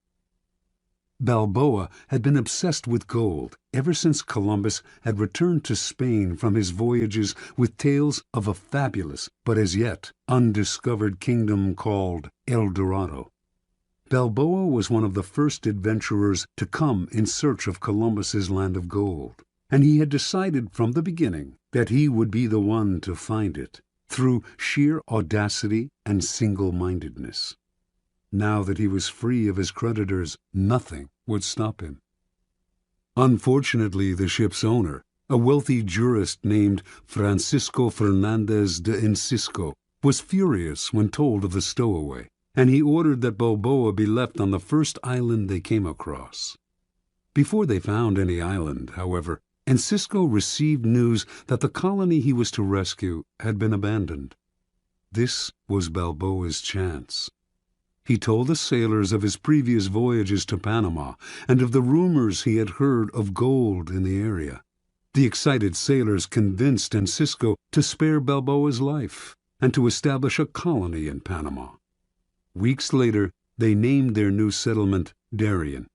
Balboa had been obsessed with gold ever since Columbus had returned to Spain from his voyages with tales of a fabulous but as yet undiscovered kingdom called El Dorado. Balboa was one of the first adventurers to come in search of Columbus's land of gold, and he had decided from the beginning that he would be the one to find it, through sheer audacity and single-mindedness. Now that he was free of his creditors, nothing would stop him. Unfortunately, the ship's owner, a wealthy jurist named Francisco Fernandez de Encisco, was furious when told of the stowaway, and he ordered that Balboa be left on the first island they came across. Before they found any island, however, Encisco received news that the colony he was to rescue had been abandoned. This was Balboa's chance. He told the sailors of his previous voyages to Panama and of the rumors he had heard of gold in the area. The excited sailors convinced Encisco to spare Balboa's life and to establish a colony in Panama. Weeks later, they named their new settlement Darien.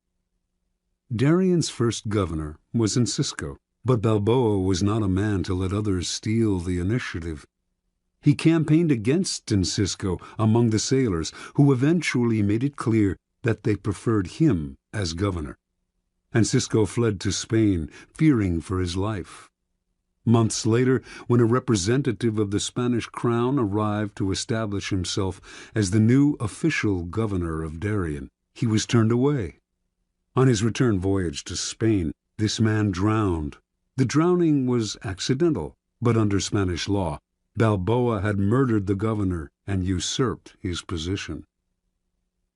Darien's first governor was Encisco, but Balboa was not a man to let others steal the initiative. He campaigned against Encisco among the sailors, who eventually made it clear that they preferred him as governor. Encisco fled to Spain, fearing for his life. Months later, when a representative of the Spanish crown arrived to establish himself as the new official governor of Darien, he was turned away. On his return voyage to Spain, this man drowned. The drowning was accidental, but under Spanish law, Balboa had murdered the governor and usurped his position.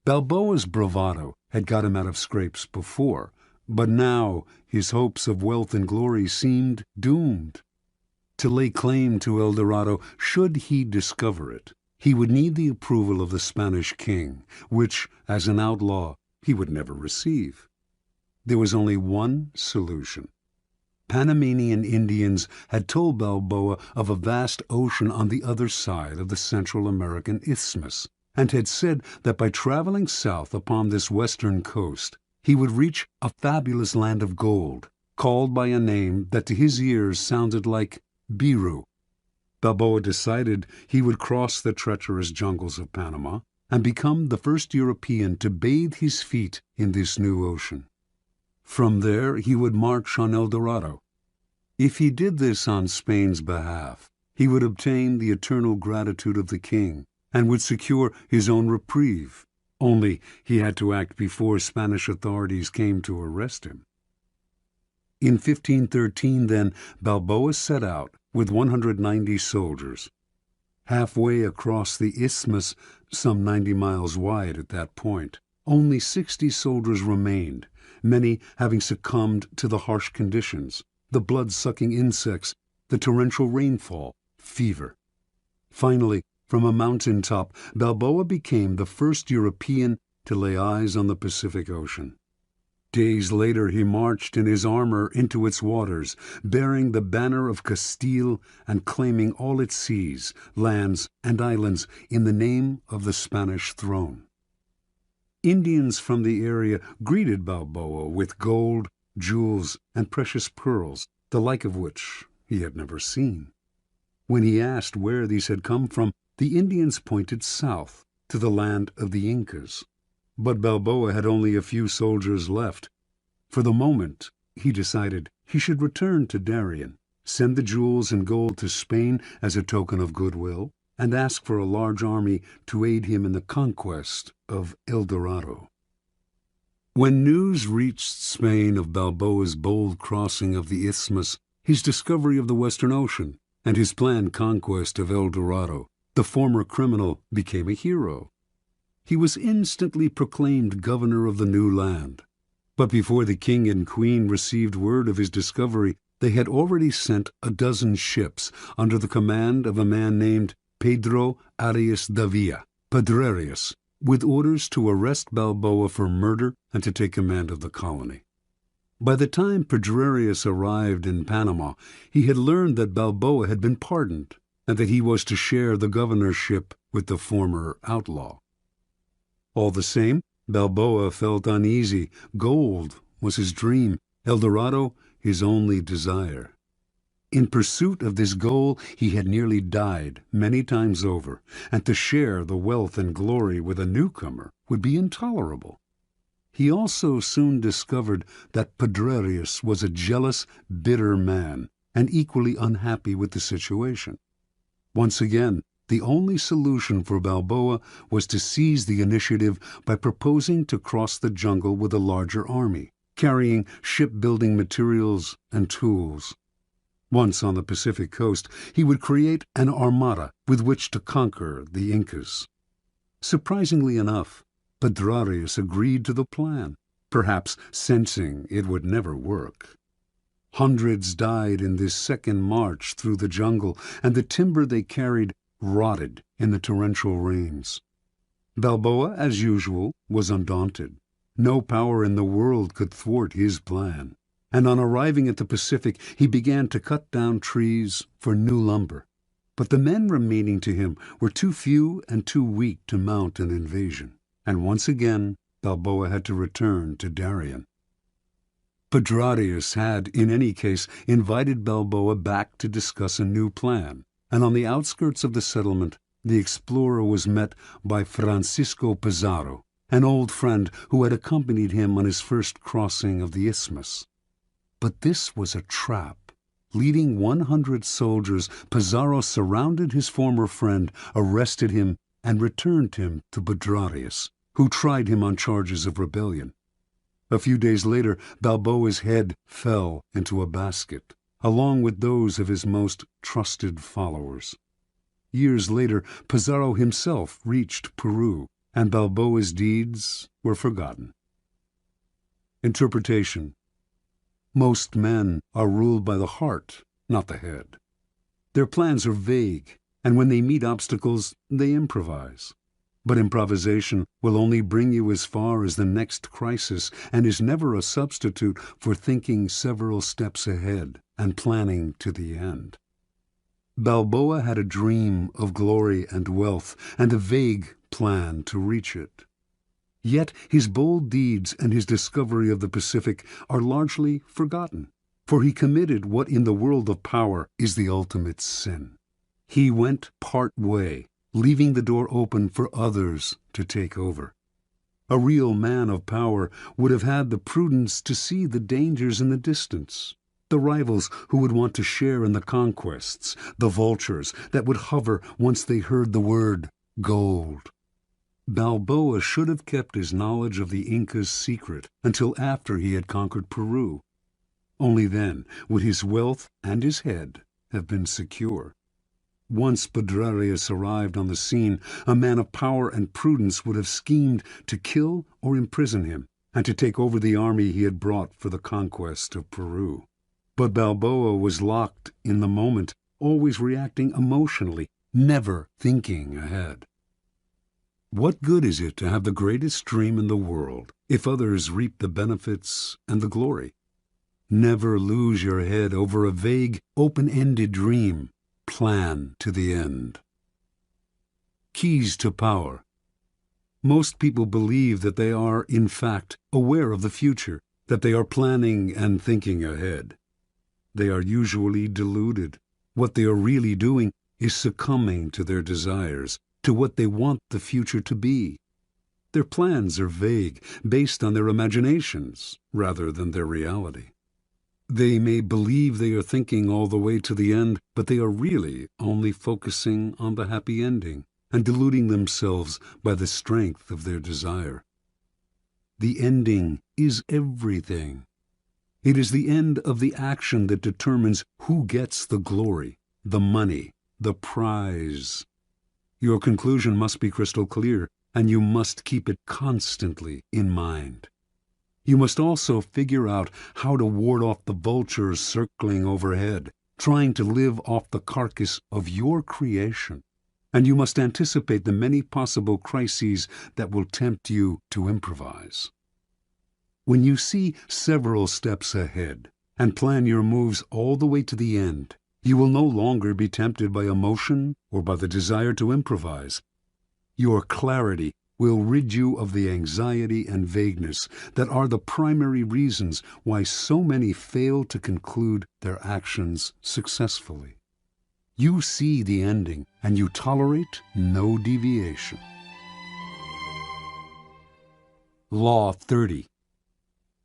Balboa's bravado had got him out of scrapes before, but now his hopes of wealth and glory seemed doomed. To lay claim to El Dorado, should he discover it, he would need the approval of the Spanish king, which, as an outlaw, he would never receive. There was only one solution. Panamanian Indians had told Balboa of a vast ocean on the other side of the Central American Isthmus, and had said that by traveling south upon this western coast, he would reach a fabulous land of gold, called by a name that to his ears sounded like Biru. Balboa decided he would cross the treacherous jungles of Panama and become the first European to bathe his feet in this new ocean. From there he would march on El Dorado. If he did this on Spain's behalf, he would obtain the eternal gratitude of the king and would secure his own reprieve. Only he had to act before Spanish authorities came to arrest him. In 1513, then, Balboa set out with 190 soldiers. Halfway across the isthmus, some 90 miles wide at that point, only 60 soldiers remained, many having succumbed to the harsh conditions, the blood-sucking insects, the torrential rainfall, fever. Finally, from a mountaintop, Balboa became the first European to lay eyes on the Pacific Ocean. Days later he marched in his armor into its waters, bearing the banner of Castile and claiming all its seas, lands, and islands in the name of the Spanish throne. Indians from the area greeted Balboa with gold, jewels, and precious pearls, the like of which he had never seen. When he asked where these had come from, the Indians pointed south to the land of the Incas. But Balboa had only a few soldiers left, For the moment, he decided he should return to Darien, send the jewels and gold to Spain as a token of goodwill, and ask for a large army to aid him in the conquest of El Dorado. When news reached Spain of Balboa's bold crossing of the Isthmus, his discovery of the Western Ocean, and his planned conquest of El Dorado, the former criminal became a hero. He was instantly proclaimed governor of the new land. But before the king and queen received word of his discovery, they had already sent a dozen ships under the command of a man named Pedro Arias Davila, Pedrerius, with orders to arrest Balboa for murder and to take command of the colony. By the time Pedrerius arrived in Panama, he had learned that Balboa had been pardoned and that he was to share the governorship with the former outlaw. All the same, Balboa felt uneasy. Gold was his dream, El Dorado his only desire. In pursuit of this goal, he had nearly died many times over, and to share the wealth and glory with a newcomer would be intolerable. He also soon discovered that Pedrerius was a jealous, bitter man, and equally unhappy with the situation. Once again, the only solution for Balboa was to seize the initiative by proposing to cross the jungle with a larger army, carrying shipbuilding materials and tools. Once on the Pacific coast, he would create an armada with which to conquer the Incas. Surprisingly enough, Pedrerius agreed to the plan, perhaps sensing it would never work. Hundreds died in this second march through the jungle, and the timber they carried rotted in the torrential rains. Balboa, as usual, was undaunted. No power in the world could thwart his plan, and on arriving at the Pacific, he began to cut down trees for new lumber. But the men remaining to him were too few and too weak to mount an invasion, and once again Balboa had to return to Darien. Pedrerius had, in any case, invited Balboa back to discuss a new plan, and on the outskirts of the settlement, the explorer was met by Francisco Pizarro, an old friend who had accompanied him on his first crossing of the Isthmus. But this was a trap. Leading 100 soldiers, Pizarro surrounded his former friend, arrested him, and returned him to Pedrerius, who tried him on charges of rebellion. A few days later, Balboa's head fell into a basket, along with those of his most trusted followers. Years later, Pizarro himself reached Peru, and Balboa's deeds were forgotten. Interpretation. Most men are ruled by the heart, not the head. Their plans are vague, and when they meet obstacles, they improvise. But improvisation will only bring you as far as the next crisis, and is never a substitute for thinking several steps ahead and planning to the end. Balboa had a dream of glory and wealth, and a vague plan to reach it. Yet his bold deeds and his discovery of the Pacific are largely forgotten, for he committed what in the world of power is the ultimate sin. He went part way, leaving the door open for others to take over. A real man of power would have had the prudence to see the dangers in the distance, the rivals who would want to share in the conquests, the vultures that would hover once they heard the word gold. Balboa should have kept his knowledge of the Incas secret until after he had conquered Peru. Only then would his wealth and his head have been secure. Once Pedrerius arrived on the scene, a man of power and prudence would have schemed to kill or imprison him, and to take over the army he had brought for the conquest of Peru. But Balboa was locked in the moment, always reacting emotionally, never thinking ahead. What good is it to have the greatest dream in the world if others reap the benefits and the glory? Never lose your head over a vague, open-ended dream. Plan to the end. Keys to power. Most people believe that they are, in fact, aware of the future, that they are planning and thinking ahead. They are usually deluded. What they are really doing is succumbing to their desires, to what they want the future to be. Their plans are vague, based on their imaginations rather than their reality. They may believe they are thinking all the way to the end, but they are really only focusing on the happy ending and deluding themselves by the strength of their desire. The ending is everything. It is the end of the action that determines who gets the glory, the money, the prize. Your conclusion must be crystal clear, and you must keep it constantly in mind. You must also figure out how to ward off the vultures circling overhead, trying to live off the carcass of your creation. And you must anticipate the many possible crises that will tempt you to improvise. When you see several steps ahead and plan your moves all the way to the end, you will no longer be tempted by emotion or by the desire to improvise. Your clarity will rid you of the anxiety and vagueness that are the primary reasons why so many fail to conclude their actions successfully. You see the ending, and you tolerate no deviation. Law 30.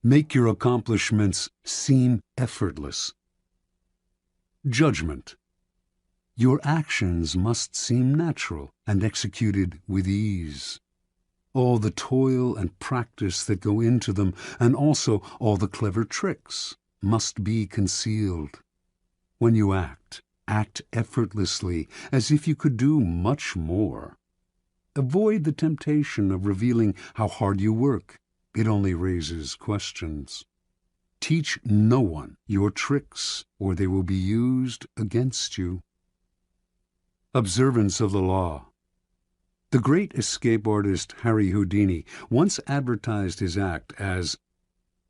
Make your accomplishments seem effortless. Judgment. Your actions must seem natural and executed with ease. All the toil and practice that go into them, and also all the clever tricks, must be concealed. When you act effortlessly, as if you could do much more. Avoid the temptation of revealing how hard you work. It only raises questions. Teach no one your tricks, or they will be used against you. Observance of the law. The great escape artist Harry Houdini once advertised his act as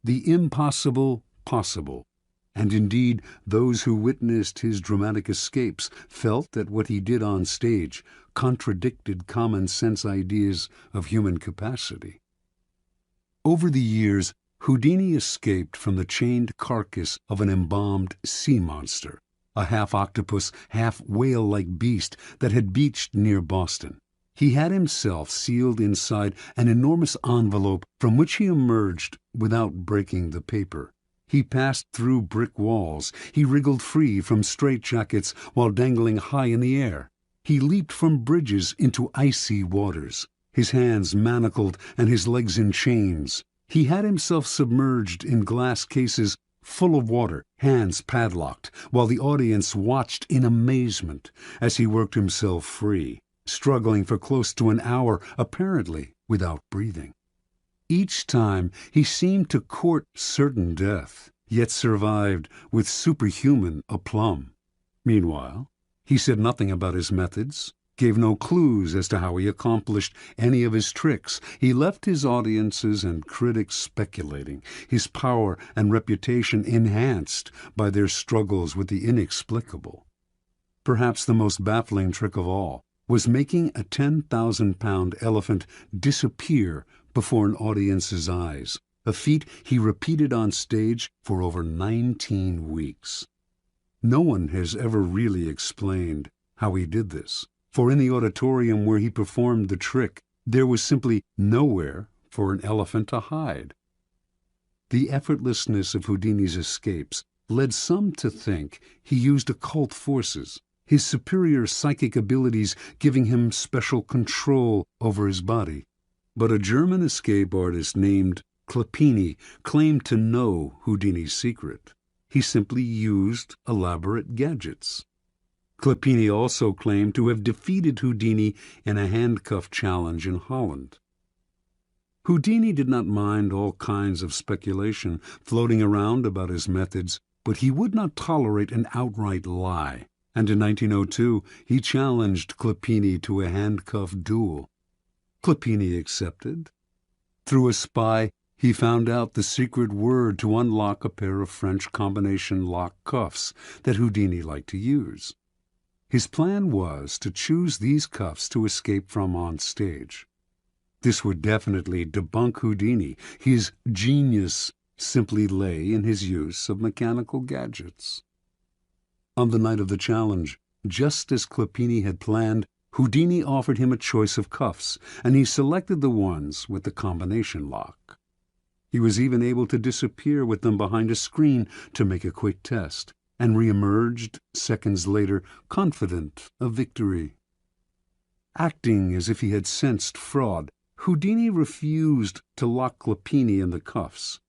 the impossible possible, and indeed those who witnessed his dramatic escapes felt that what he did on stage contradicted common-sense ideas of human capacity. Over the years, Houdini escaped from the chained carcass of an embalmed sea monster, a half-octopus, half-whale-like beast that had beached near Boston. He had himself sealed inside an enormous envelope from which he emerged without breaking the paper. He passed through brick walls. He wriggled free from straitjackets while dangling high in the air. He leaped from bridges into icy waters, his hands manacled and his legs in chains. He had himself submerged in glass cases full of water, hands padlocked, while the audience watched in amazement as he worked himself free, struggling for close to an hour, apparently without breathing. Each time he seemed to court certain death, yet survived with superhuman aplomb. Meanwhile, he said nothing about his methods, gave no clues as to how he accomplished any of his tricks. He left his audiences and critics speculating, his power and reputation enhanced by their struggles with the inexplicable. Perhaps the most baffling trick of all was making a 10,000-pound elephant disappear before an audience's eyes, a feat he repeated on stage for over 19 weeks. No one has ever really explained how he did this, for in the auditorium where he performed the trick, there was simply nowhere for an elephant to hide. The effortlessness of Houdini's escapes led some to think he used occult forces, his superior psychic abilities giving him special control over his body. But a German escape artist named Clopini claimed to know Houdini's secret. He simply used elaborate gadgets. Clopini also claimed to have defeated Houdini in a handcuff challenge in Holland. Houdini did not mind all kinds of speculation floating around about his methods, but he would not tolerate an outright lie. And in 1902, he challenged Clopini to a handcuff duel. Clopini accepted. Through a spy, he found out the secret word to unlock a pair of French combination lock cuffs that Houdini liked to use. His plan was to choose these cuffs to escape from on stage. This would definitely debunk Houdini. His genius simply lay in his use of mechanical gadgets. On the night of the challenge, just as Clopini had planned, Houdini offered him a choice of cuffs, and he selected the ones with the combination lock. He was even able to disappear with them behind a screen to make a quick test, and re-emerged seconds later, confident of victory. Acting as if he had sensed fraud, Houdini refused to lock Clopini in the cuffs.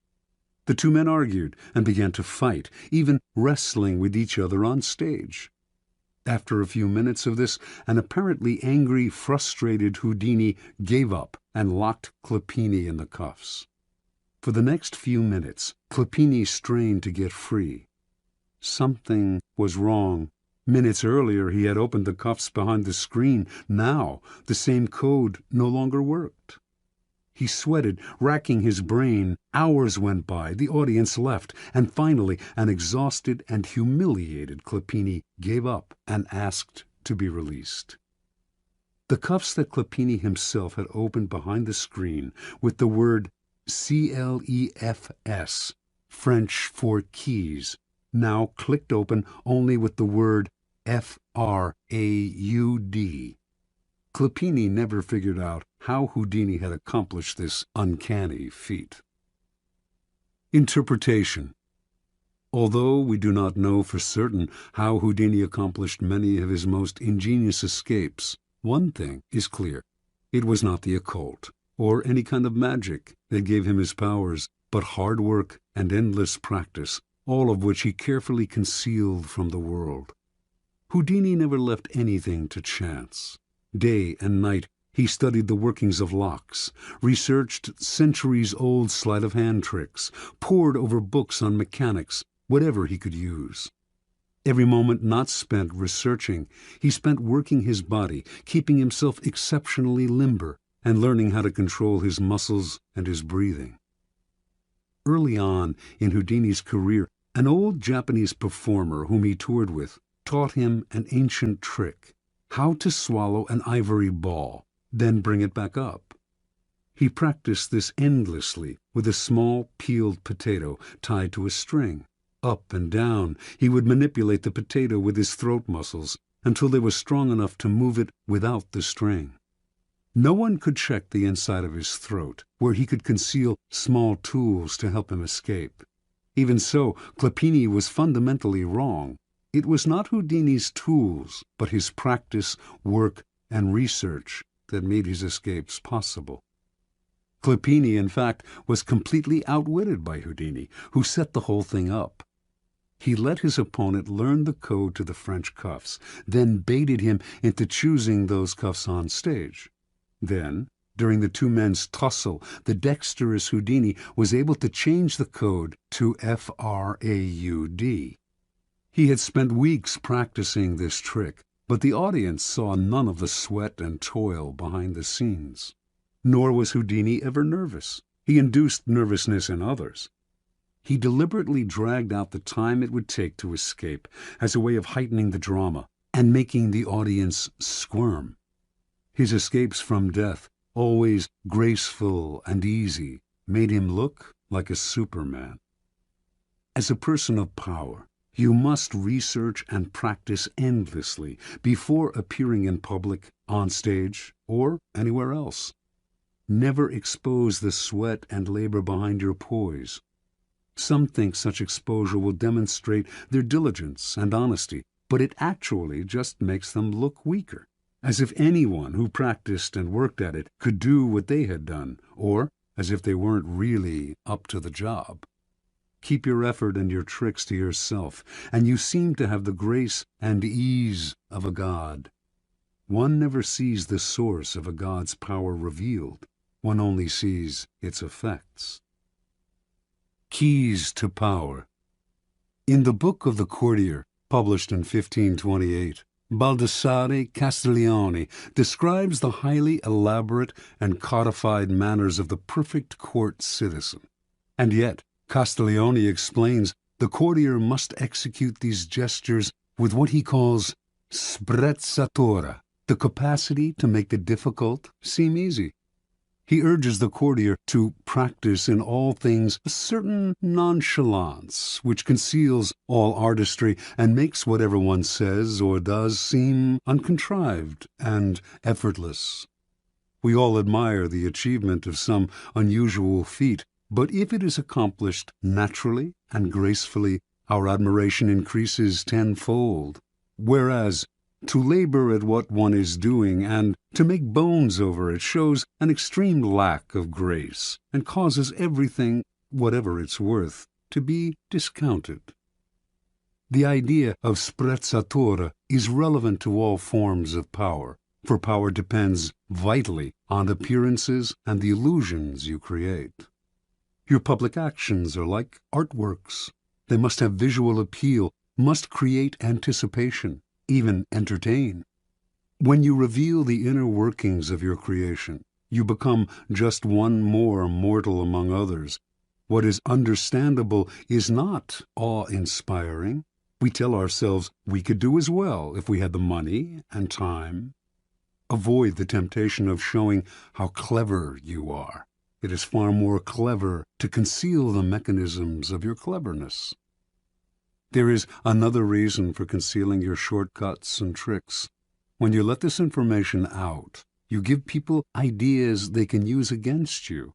The two men argued and began to fight, even wrestling with each other on stage. After a few minutes of this, an apparently angry, frustrated Houdini gave up and locked Clopini in the cuffs. For the next few minutes, Clopini strained to get free. Something was wrong. Minutes earlier, he had opened the cuffs behind the screen. Now, the same code no longer worked. He sweated, racking his brain. Hours went by, the audience left, and finally an exhausted and humiliated Clopini gave up and asked to be released. The cuffs that Clopini himself had opened behind the screen with the word CLEFS, French for keys, now clicked open only with the word FRAUD. Clopini never figured out how Houdini had accomplished this uncanny feat. Interpretation. Although we do not know for certain how Houdini accomplished many of his most ingenious escapes, one thing is clear. It was not the occult or any kind of magic that gave him his powers, but hard work and endless practice, all of which he carefully concealed from the world. Houdini never left anything to chance. Day and night he studied the workings of locks, researched centuries-old sleight-of-hand tricks, pored over books on mechanics, whatever he could use. Every moment not spent researching, he spent working his body, keeping himself exceptionally limber, and learning how to control his muscles and his breathing. Early on in Houdini's career, an old Japanese performer whom he toured with taught him an ancient trick: how to swallow an ivory ball, then bring it back up. He practiced this endlessly with a small peeled potato tied to a string. Up and down he would manipulate the potato with his throat muscles until they were strong enough to move it without the string. No one could check the inside of his throat, where he could conceal small tools to help him escape. Even so, Clopini was fundamentally wrong. It was not Houdini's tools, but his practice, work, and research that made his escapes possible. Clopini, in fact, was completely outwitted by Houdini, who set the whole thing up. He let his opponent learn the code to the French cuffs, then baited him into choosing those cuffs on stage. Then, during the two men's tussle, the dexterous Houdini was able to change the code to FRAUD. He had spent weeks practicing this trick, but the audience saw none of the sweat and toil behind the scenes. Nor was Houdini ever nervous. He induced nervousness in others. He deliberately dragged out the time it would take to escape as a way of heightening the drama and making the audience squirm. His escapes from death, always graceful and easy, made him look like a Superman. As a person of power, you must research and practice endlessly before appearing in public, on stage, or anywhere else. Never expose the sweat and labor behind your poise. Some think such exposure will demonstrate their diligence and honesty, but it actually just makes them look weaker, as if anyone who practiced and worked at it could do what they had done, or as if they weren't really up to the job. Keep your effort and your tricks to yourself, and you seem to have the grace and ease of a god. One never sees the source of a god's power revealed. One only sees its effects. Keys to Power. In the Book of the Courtier, published in 1528, Baldassare Castiglione describes the highly elaborate and codified manners of the perfect court citizen. And yet, Castiglione explains the courtier must execute these gestures with what he calls sprezzatura, the capacity to make the difficult seem easy. He urges the courtier to practice in all things a certain nonchalance which conceals all artistry and makes whatever one says or does seem uncontrived and effortless. We all admire the achievement of some unusual feat, but if it is accomplished naturally and gracefully, our admiration increases tenfold. Whereas to labor at what one is doing and to make bones over it shows an extreme lack of grace and causes everything, whatever it's worth, to be discounted. The idea of sprezzatura is relevant to all forms of power, for power depends vitally on appearances and the illusions you create. Your public actions are like artworks. They must have visual appeal, must create anticipation, even entertain. When you reveal the inner workings of your creation, you become just one more mortal among others. What is understandable is not awe-inspiring. We tell ourselves we could do as well if we had the money and time. Avoid the temptation of showing how clever you are. It is far more clever to conceal the mechanisms of your cleverness. There is another reason for concealing your shortcuts and tricks. When you let this information out, you give people ideas they can use against you.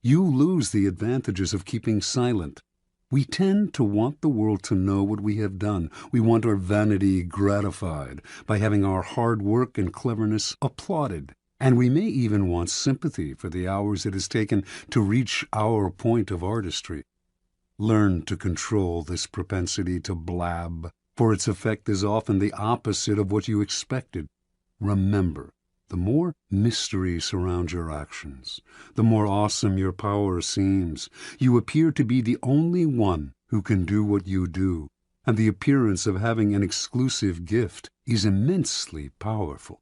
You lose the advantages of keeping silent. We tend to want the world to know what we have done. We want our vanity gratified by having our hard work and cleverness applauded. And we may even want sympathy for the hours it has taken to reach our point of artistry. Learn to control this propensity to blab, for its effect is often the opposite of what you expected. Remember, the more mystery surrounds your actions, the more awesome your power seems. You appear to be the only one who can do what you do, and the appearance of having an exclusive gift is immensely powerful.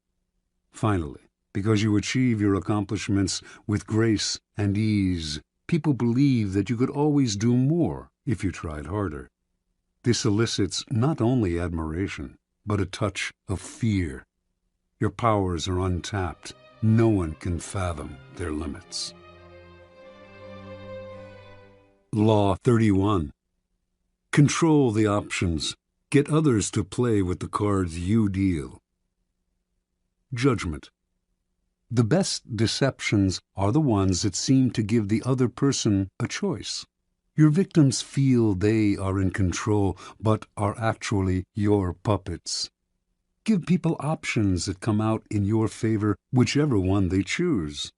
Finally, because you achieve your accomplishments with grace and ease, people believe that you could always do more if you tried harder. This elicits not only admiration, but a touch of fear. Your powers are untapped. No one can fathom their limits. Law 31. Control the options. Get others to play with the cards you deal. Judgment. The best deceptions are the ones that seem to give the other person a choice. Your victims feel they are in control, but are actually your puppets. Give people options that come out in your favor, whichever one they choose.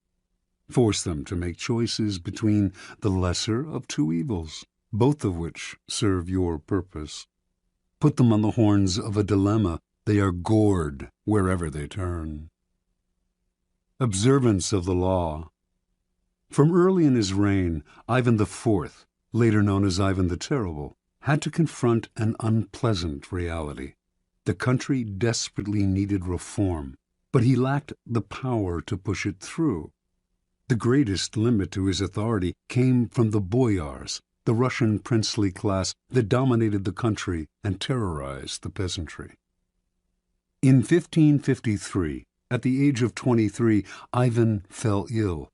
Force them to make choices between the lesser of two evils, both of which serve your purpose. Put them on the horns of a dilemma. They are gored wherever they turn. Observance of the law. From early in his reign, Ivan IV, later known as Ivan the Terrible, had to confront an unpleasant reality. The country desperately needed reform, but he lacked the power to push it through. The greatest limit to his authority came from the boyars, the Russian princely class that dominated the country and terrorized the peasantry. In 1553, at the age of 23, Ivan fell ill.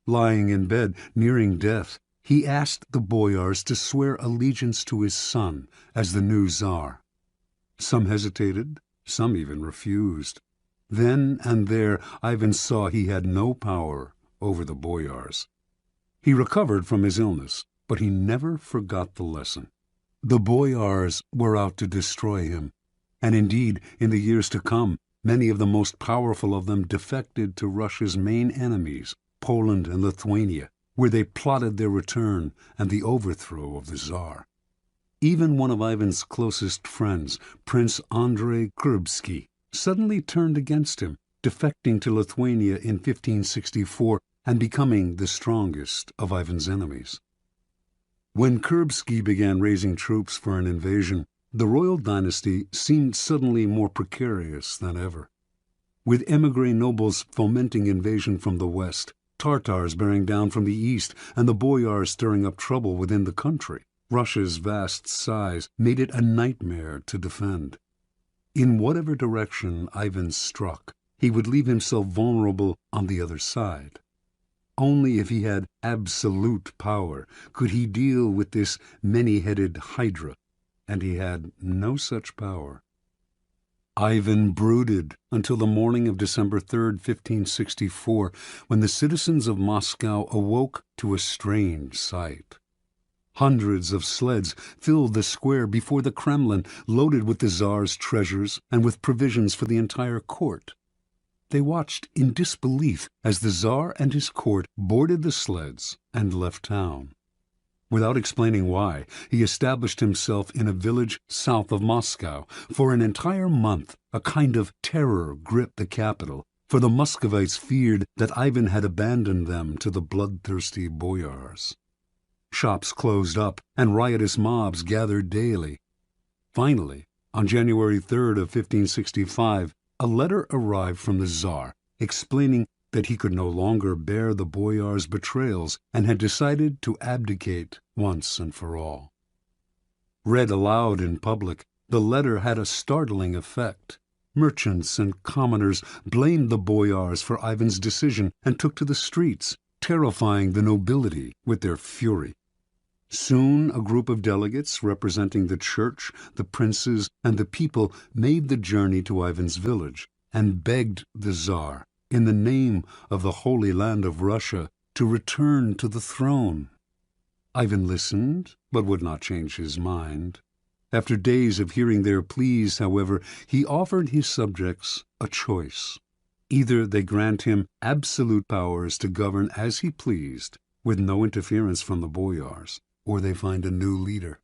Lying in bed, nearing death, he asked the boyars to swear allegiance to his son as the new Tsar. Some hesitated, some even refused. Then and there, Ivan saw he had no power over the boyars. He recovered from his illness, but he never forgot the lesson. The boyars were out to destroy him, and indeed, in the years to come, many of the most powerful of them defected to Russia's main enemies, Poland and Lithuania, where they plotted their return and the overthrow of the Tsar. Even one of Ivan's closest friends, Prince Andrei Kurbsky, suddenly turned against him, defecting to Lithuania in 1564 and becoming the strongest of Ivan's enemies. When Kurbsky began raising troops for an invasion, the royal dynasty seemed suddenly more precarious than ever. With émigré nobles fomenting invasion from the west, Tartars bearing down from the east, and the boyars stirring up trouble within the country, Russia's vast size made it a nightmare to defend. In whatever direction Ivan struck, he would leave himself vulnerable on the other side. Only if he had absolute power could he deal with this many-headed hydra, and he had no such power. Ivan brooded until the morning of December 3rd, 1564, when the citizens of Moscow awoke to a strange sight. Hundreds of sleds filled the square before the Kremlin, loaded with the Tsar's treasures and with provisions for the entire court. They watched in disbelief as the Tsar and his court boarded the sleds and left town. Without explaining why, he established himself in a village south of Moscow. For an entire month, a kind of terror gripped the capital, for the Muscovites feared that Ivan had abandoned them to the bloodthirsty boyars. Shops closed up, and riotous mobs gathered daily. Finally, on January 3rd of 1565, a letter arrived from the Tsar explaining that he could no longer bear the boyars' betrayals and had decided to abdicate once and for all. Read aloud in public, the letter had a startling effect. Merchants and commoners blamed the boyars for Ivan's decision and took to the streets, terrifying the nobility with their fury. Soon a group of delegates representing the church, the princes, and the people made the journey to Ivan's village and begged the Tsar, in the name of the Holy Land of Russia, to return to the throne. Ivan listened, but would not change his mind. After days of hearing their pleas, however, he offered his subjects a choice. Either they grant him absolute powers to govern as he pleased, with no interference from the boyars, or they find a new leader.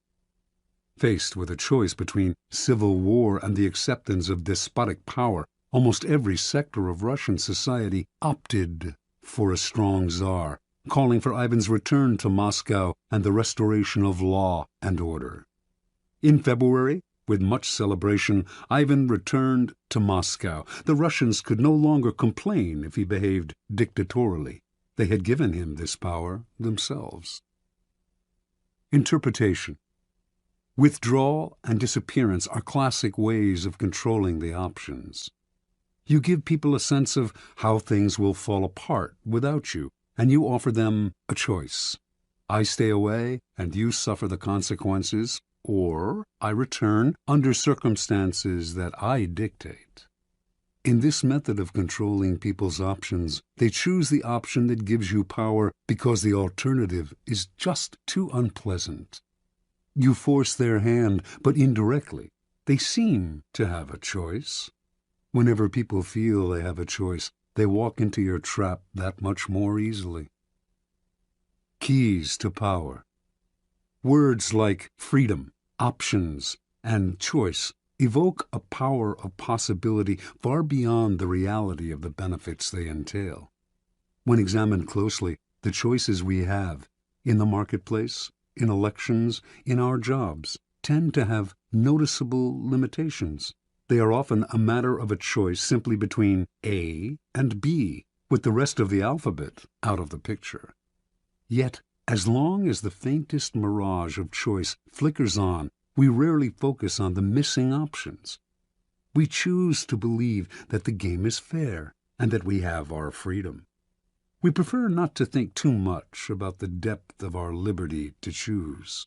Faced with a choice between civil war and the acceptance of despotic power, almost every sector of Russian society opted for a strong Tsar, calling for Ivan's return to Moscow and the restoration of law and order. In February, with much celebration, Ivan returned to Moscow. The Russians could no longer complain if he behaved dictatorially. They had given him this power themselves. Interpretation. Withdrawal and disappearance are classic ways of controlling the options. You give people a sense of how things will fall apart without you, and you offer them a choice. I stay away, and you suffer the consequences, or I return under circumstances that I dictate. In this method of controlling people's options, they choose the option that gives you power because the alternative is just too unpleasant. You force their hand, but indirectly. They seem to have a choice. Whenever people feel they have a choice, they walk into your trap that much more easily. Keys to power. Words like freedom, options, and choice evoke a power of possibility far beyond the reality of the benefits they entail. When examined closely, the choices we have in the marketplace, in elections, in our jobs, tend to have noticeable limitations. They are often a matter of a choice simply between A and B, with the rest of the alphabet out of the picture. Yet, as long as the faintest mirage of choice flickers on, we rarely focus on the missing options. We choose to believe that the game is fair and that we have our freedom. We prefer not to think too much about the depth of our liberty to choose.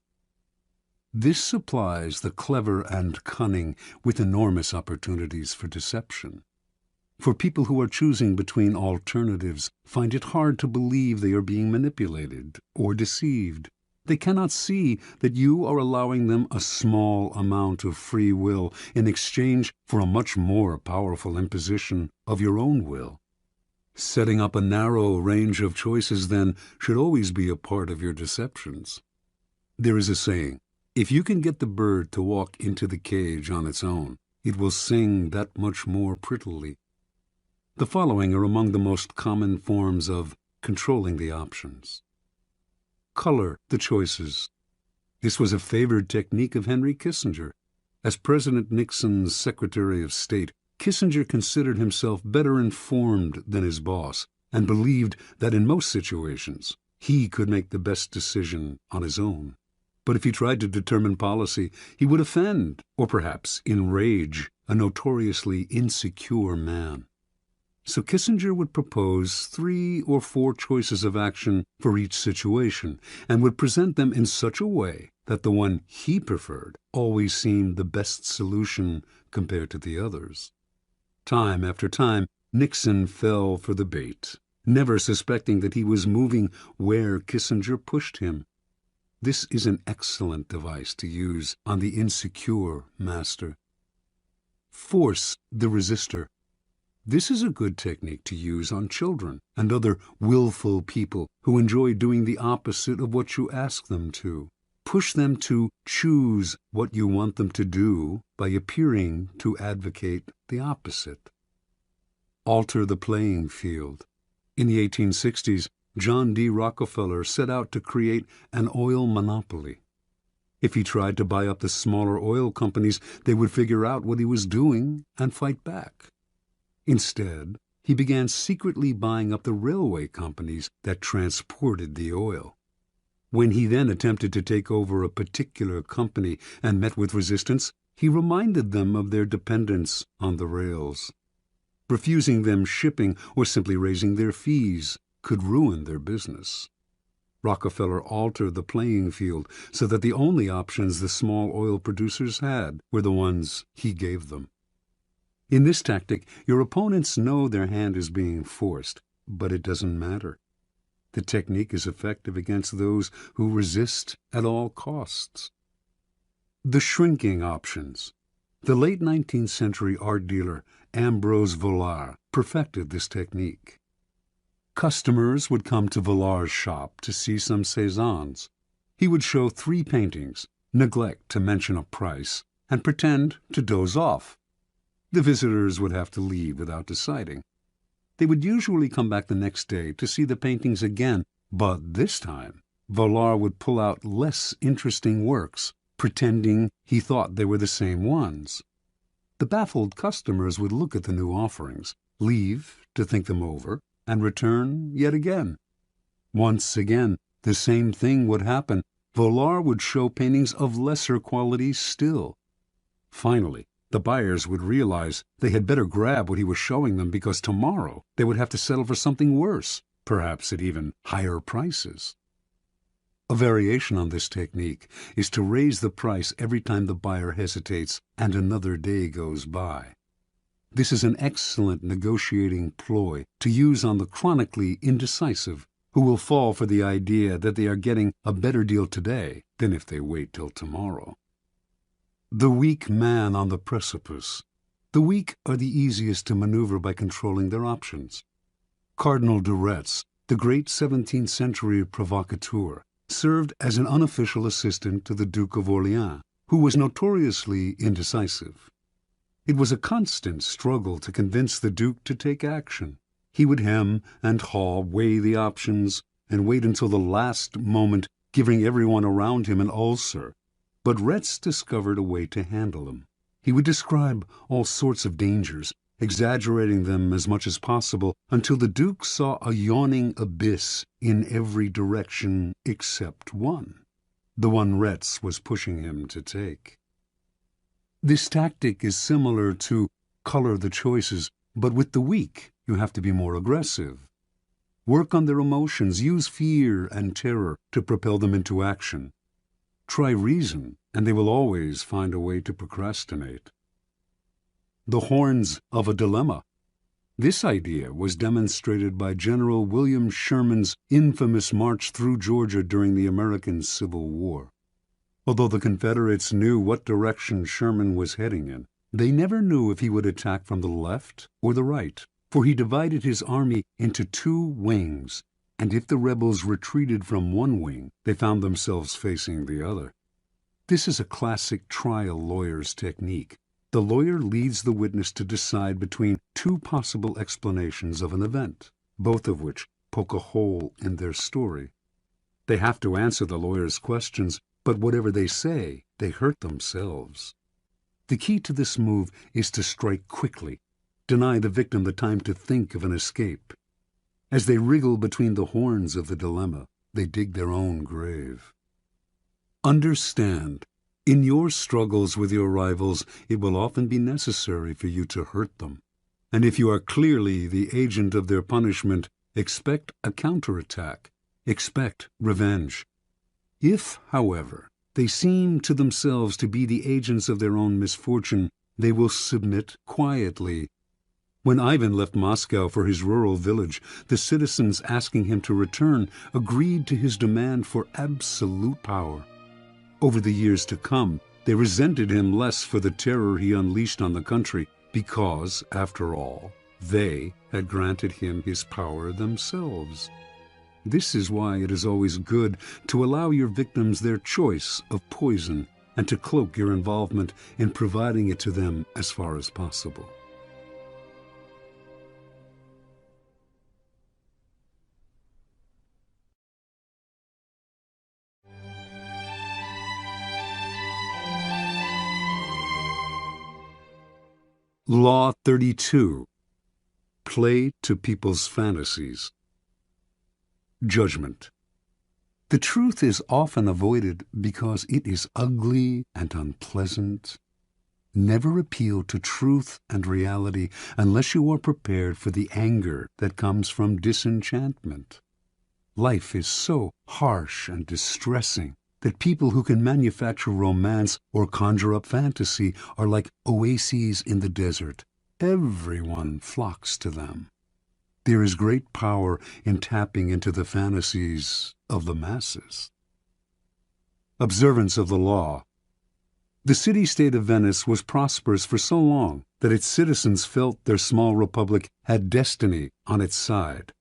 This supplies the clever and cunning with enormous opportunities for deception. For people who are choosing between alternatives find it hard to believe they are being manipulated or deceived. They cannot see that you are allowing them a small amount of free will in exchange for a much more powerful imposition of your own will. Setting up a narrow range of choices, then, should always be a part of your deceptions. There is a saying, if you can get the bird to walk into the cage on its own, it will sing that much more prettily. The following are among the most common forms of controlling the options. Color the choices. This was a favored technique of Henry Kissinger. As President Nixon's Secretary of State, Kissinger considered himself better informed than his boss and believed that in most situations he could make the best decision on his own. But if he tried to determine policy, he would offend, or perhaps enrage, a notoriously insecure man. So Kissinger would propose 3 or 4 choices of action for each situation, and would present them in such a way that the one he preferred always seemed the best solution compared to the others. Time after time, Nixon fell for the bait, never suspecting that he was moving where Kissinger pushed him. This is an excellent device to use on the insecure master. Force the resistor. This is a good technique to use on children and other willful people who enjoy doing the opposite of what you ask them to. Push them to choose what you want them to do by appearing to advocate the opposite. Alter the playing field. In the 1860s, John D. Rockefeller set out to create an oil monopoly. If he tried to buy up the smaller oil companies, they would figure out what he was doing and fight back. Instead, he began secretly buying up the railway companies that transported the oil. When he then attempted to take over a particular company and met with resistance, he reminded them of their dependence on the rails. Refusing them shipping or simply raising their fees could ruin their business. Rockefeller altered the playing field so that the only options the small oil producers had were the ones he gave them. In this tactic, your opponents know their hand is being forced, but it doesn't matter. The technique is effective against those who resist at all costs. The shrinking options. The late 19th century art dealer Ambrose Vollard perfected this technique. Customers would come to Vollard's shop to see some Cézannes. He would show 3 paintings, neglect to mention a price, and pretend to doze off. The visitors would have to leave without deciding. They would usually come back the next day to see the paintings again, but this time Vollard would pull out less interesting works, pretending he thought they were the same ones. The baffled customers would look at the new offerings, leave to think them over, and return yet again. Once again, the same thing would happen. Vollard would show paintings of lesser quality still. Finally, the buyers would realize they had better grab what he was showing them because tomorrow they would have to settle for something worse, perhaps at even higher prices. A variation on this technique is to raise the price every time the buyer hesitates and another day goes by. This is an excellent negotiating ploy to use on the chronically indecisive, who will fall for the idea that they are getting a better deal today than if they wait till tomorrow. The weak man on the precipice. The weak are the easiest to maneuver by controlling their options. Cardinal de Retz, the great 17th century provocateur, served as an unofficial assistant to the Duke of Orleans, who was notoriously indecisive. It was a constant struggle to convince the Duke to take action. He would hem and haw, weigh the options, and wait until the last moment, giving everyone around him an ulcer. But Retz discovered a way to handle them. He would describe all sorts of dangers, exaggerating them as much as possible, until the Duke saw a yawning abyss in every direction except one, the one Retz was pushing him to take. This tactic is similar to color the choices, but with the weak you have to be more aggressive. Work on their emotions, use fear and terror to propel them into action. Try reason, and they will always find a way to procrastinate. The horns of a dilemma. This idea was demonstrated by General William Sherman's infamous march through Georgia during the American Civil War. Although the Confederates knew what direction Sherman was heading in, they never knew if he would attack from the left or the right, for he divided his army into 2 wings, and if the rebels retreated from one wing, they found themselves facing the other. This is a classic trial lawyer's technique. The lawyer leads the witness to decide between 2 possible explanations of an event, both of which poke a hole in their story. They have to answer the lawyer's questions, but whatever they say, they hurt themselves. The key to this move is to strike quickly, deny the victim the time to think of an escape. As they wriggle between the horns of the dilemma, they dig their own grave. Understand, in your struggles with your rivals, it will often be necessary for you to hurt them. and if you are clearly the agent of their punishment, expect a counterattack, expect revenge. If, however, they seem to themselves to be the agents of their own misfortune, they will submit quietly. When Ivan left Moscow for his rural village, the citizens asking him to return agreed to his demand for absolute power. Over the years to come, they resented him less for the terror he unleashed on the country, because, after all, they had granted him his power themselves. This is why it is always good to allow your victims their choice of poison and to cloak your involvement in providing it to them as far as possible. Law 32. Play to people's fantasies. Judgment. The truth is often avoided because it is ugly and unpleasant. Never appeal to truth and reality unless you are prepared for the anger that comes from disenchantment. Life is so harsh and distressing that people who can manufacture romance or conjure up fantasy are like oases in the desert. Everyone flocks to them. There is great power in tapping into the fantasies of the masses. Observance of the law. The city-state of Venice was prosperous for so long that its citizens felt their small republic had destiny on its side.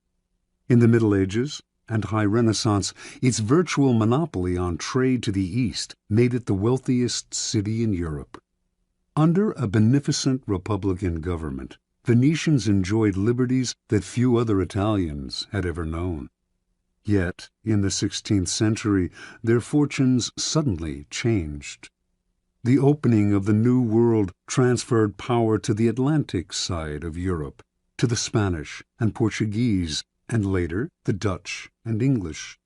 In the Middle Ages and High Renaissance, its virtual monopoly on trade to the East made it the wealthiest city in Europe. Under a beneficent republican government, Venetians enjoyed liberties that few other Italians had ever known. Yet, in the 16th century, their fortunes suddenly changed. The opening of the New World transferred power to the Atlantic side of Europe, to the Spanish and Portuguese, and later the Dutch and English.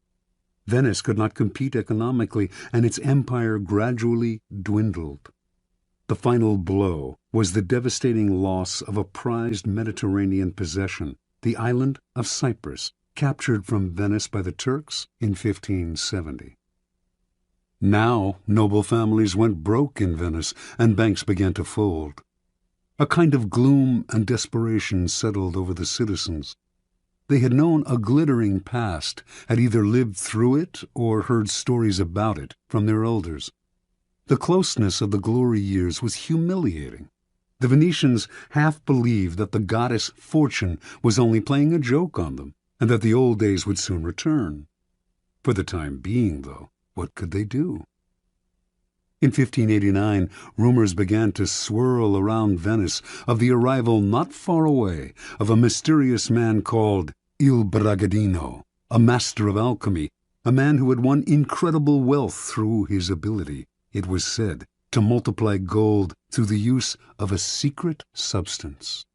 Venice could not compete economically, and its empire gradually dwindled. The final blow was the devastating loss of a prized Mediterranean possession, the island of Cyprus, captured from Venice by the Turks in 1570. Now noble families went broke in Venice, and banks began to fold. A kind of gloom and desperation settled over the citizens. They had known a glittering past, had either lived through it or heard stories about it from their elders. The closeness of the glory years was humiliating. The Venetians half believed that the goddess Fortune was only playing a joke on them, and that the old days would soon return. For the time being, though, what could they do? In 1589, rumors began to swirl around Venice of the arrival not far away of a mysterious man called Il Bragadino, a master of alchemy, a man who had won incredible wealth through his ability, it was said, to multiply gold through the use of a secret substance.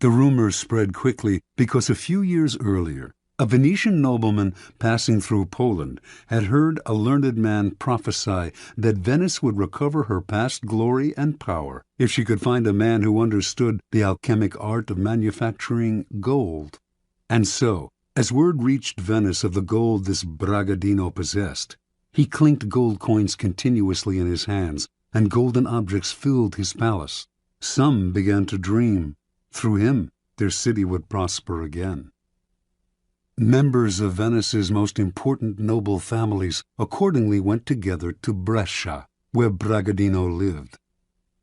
The rumors spread quickly because a few years earlier, a Venetian nobleman passing through Poland had heard a learned man prophesy that Venice would recover her past glory and power if she could find a man who understood the alchemic art of manufacturing gold. And so, as word reached Venice of the gold this Bragadino possessed, he clinked gold coins continuously in his hands, and golden objects filled his palace. Some began to dream. Through him, their city would prosper again. Members of Venice's most important noble families accordingly went together to Brescia, where Bragadino lived.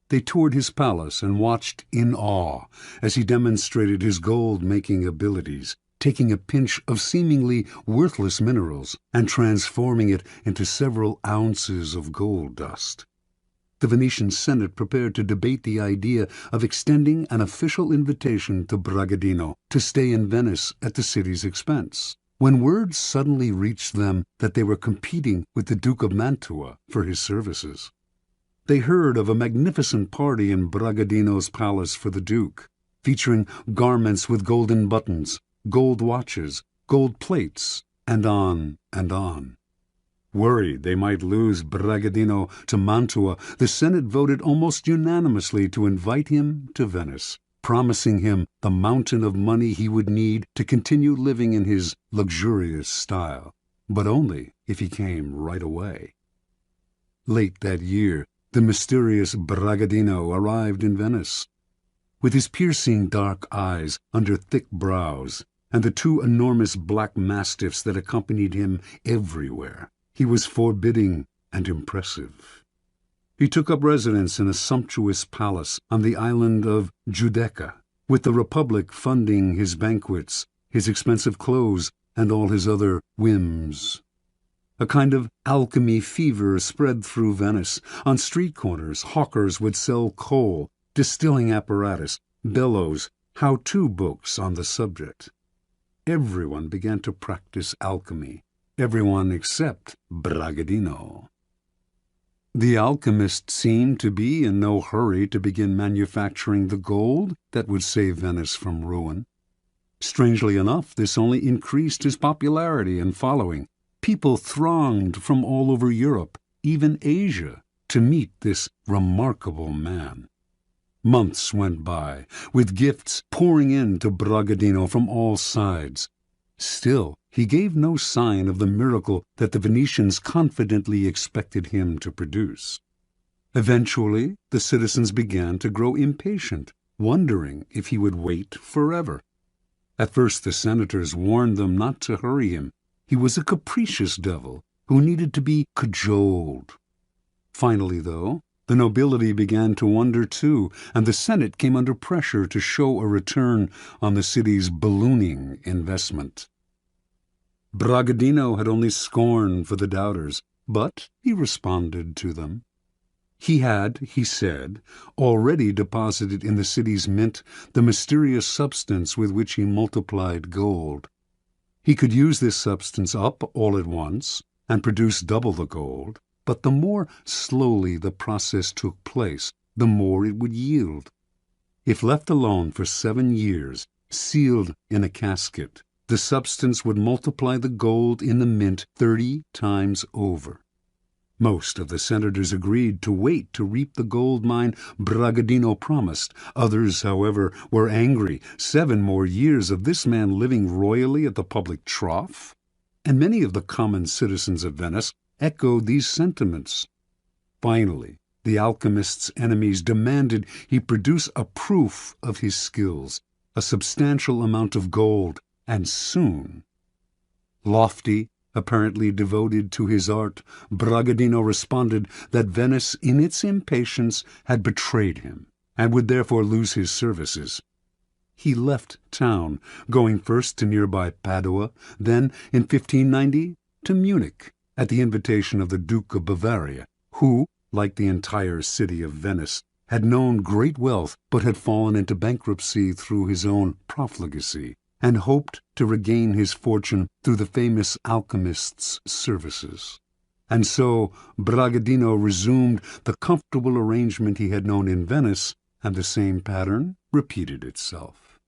They toured his palace and watched in awe as he demonstrated his gold-making abilities, taking a pinch of seemingly worthless minerals and transforming it into several ounces of gold dust. The Venetian Senate prepared to debate the idea of extending an official invitation to Bragadino to stay in Venice at the city's expense, when word suddenly reached them that they were competing with the Duke of Mantua for his services. They heard of a magnificent party in Bragadino's palace for the Duke, featuring garments with golden buttons, gold watches, gold plates, and on and on. Worried they might lose Bragadino to Mantua, the Senate voted almost unanimously to invite him to Venice. promising him the mountain of money he would need to continue living in his luxurious style, but only if he came right away. Late that year, the mysterious Bragadino arrived in Venice. With his piercing dark eyes under thick brows, and the two enormous black mastiffs that accompanied him everywhere, he was forbidding and impressive. He took up residence in a sumptuous palace on the island of Giudecca, with the Republic funding his banquets, his expensive clothes, and all his other whims. A kind of alchemy fever spread through Venice. On street corners, hawkers would sell coal, distilling apparatus, bellows, how-to books on the subject. Everyone began to practice alchemy, everyone except Bragadino. The alchemist seemed to be in no hurry to begin manufacturing the gold that would save Venice from ruin. Strangely enough, this only increased his popularity and following. People thronged from all over Europe, even Asia, to meet this remarkable man. Months went by, with gifts pouring in to Bragadino from all sides. Still, he gave no sign of the miracle that the Venetians confidently expected him to produce. Eventually, the citizens began to grow impatient, wondering if he would wait forever. At first the senators warned them not to hurry him. He was a capricious devil who needed to be cajoled. Finally, though, the nobility began to wonder too, and the Senate came under pressure to show a return on the city's ballooning investment. Bragadino had only scorn for the doubters, but he responded to them. He had, he said, already deposited in the city's mint the mysterious substance with which he multiplied gold. He could use this substance up all at once and produce double the gold, but the more slowly the process took place, the more it would yield. If left alone for 7 years, sealed in a casket, the substance would multiply the gold in the mint 30 times over. Most of the senators agreed to wait to reap the gold mine Bragadino promised. Others, however, were angry. 7 more years of this man living royally at the public trough? And many of the common citizens of Venice echoed these sentiments. Finally, the alchemist's enemies demanded he produce a proof of his skills, a substantial amount of gold, and soon. Lofty, apparently devoted to his art, Bragadino responded that Venice, in its impatience, had betrayed him, and would therefore lose his services. He left town, going first to nearby Padua, then, in 1590, to Munich, at the invitation of the Duke of Bavaria, who, like the entire city of Venice, had known great wealth but had fallen into bankruptcy through his own profligacy, and hoped to regain his fortune through the famous alchemist's services. And so Bragadino resumed the comfortable arrangement he had known in Venice, and the same pattern repeated itself.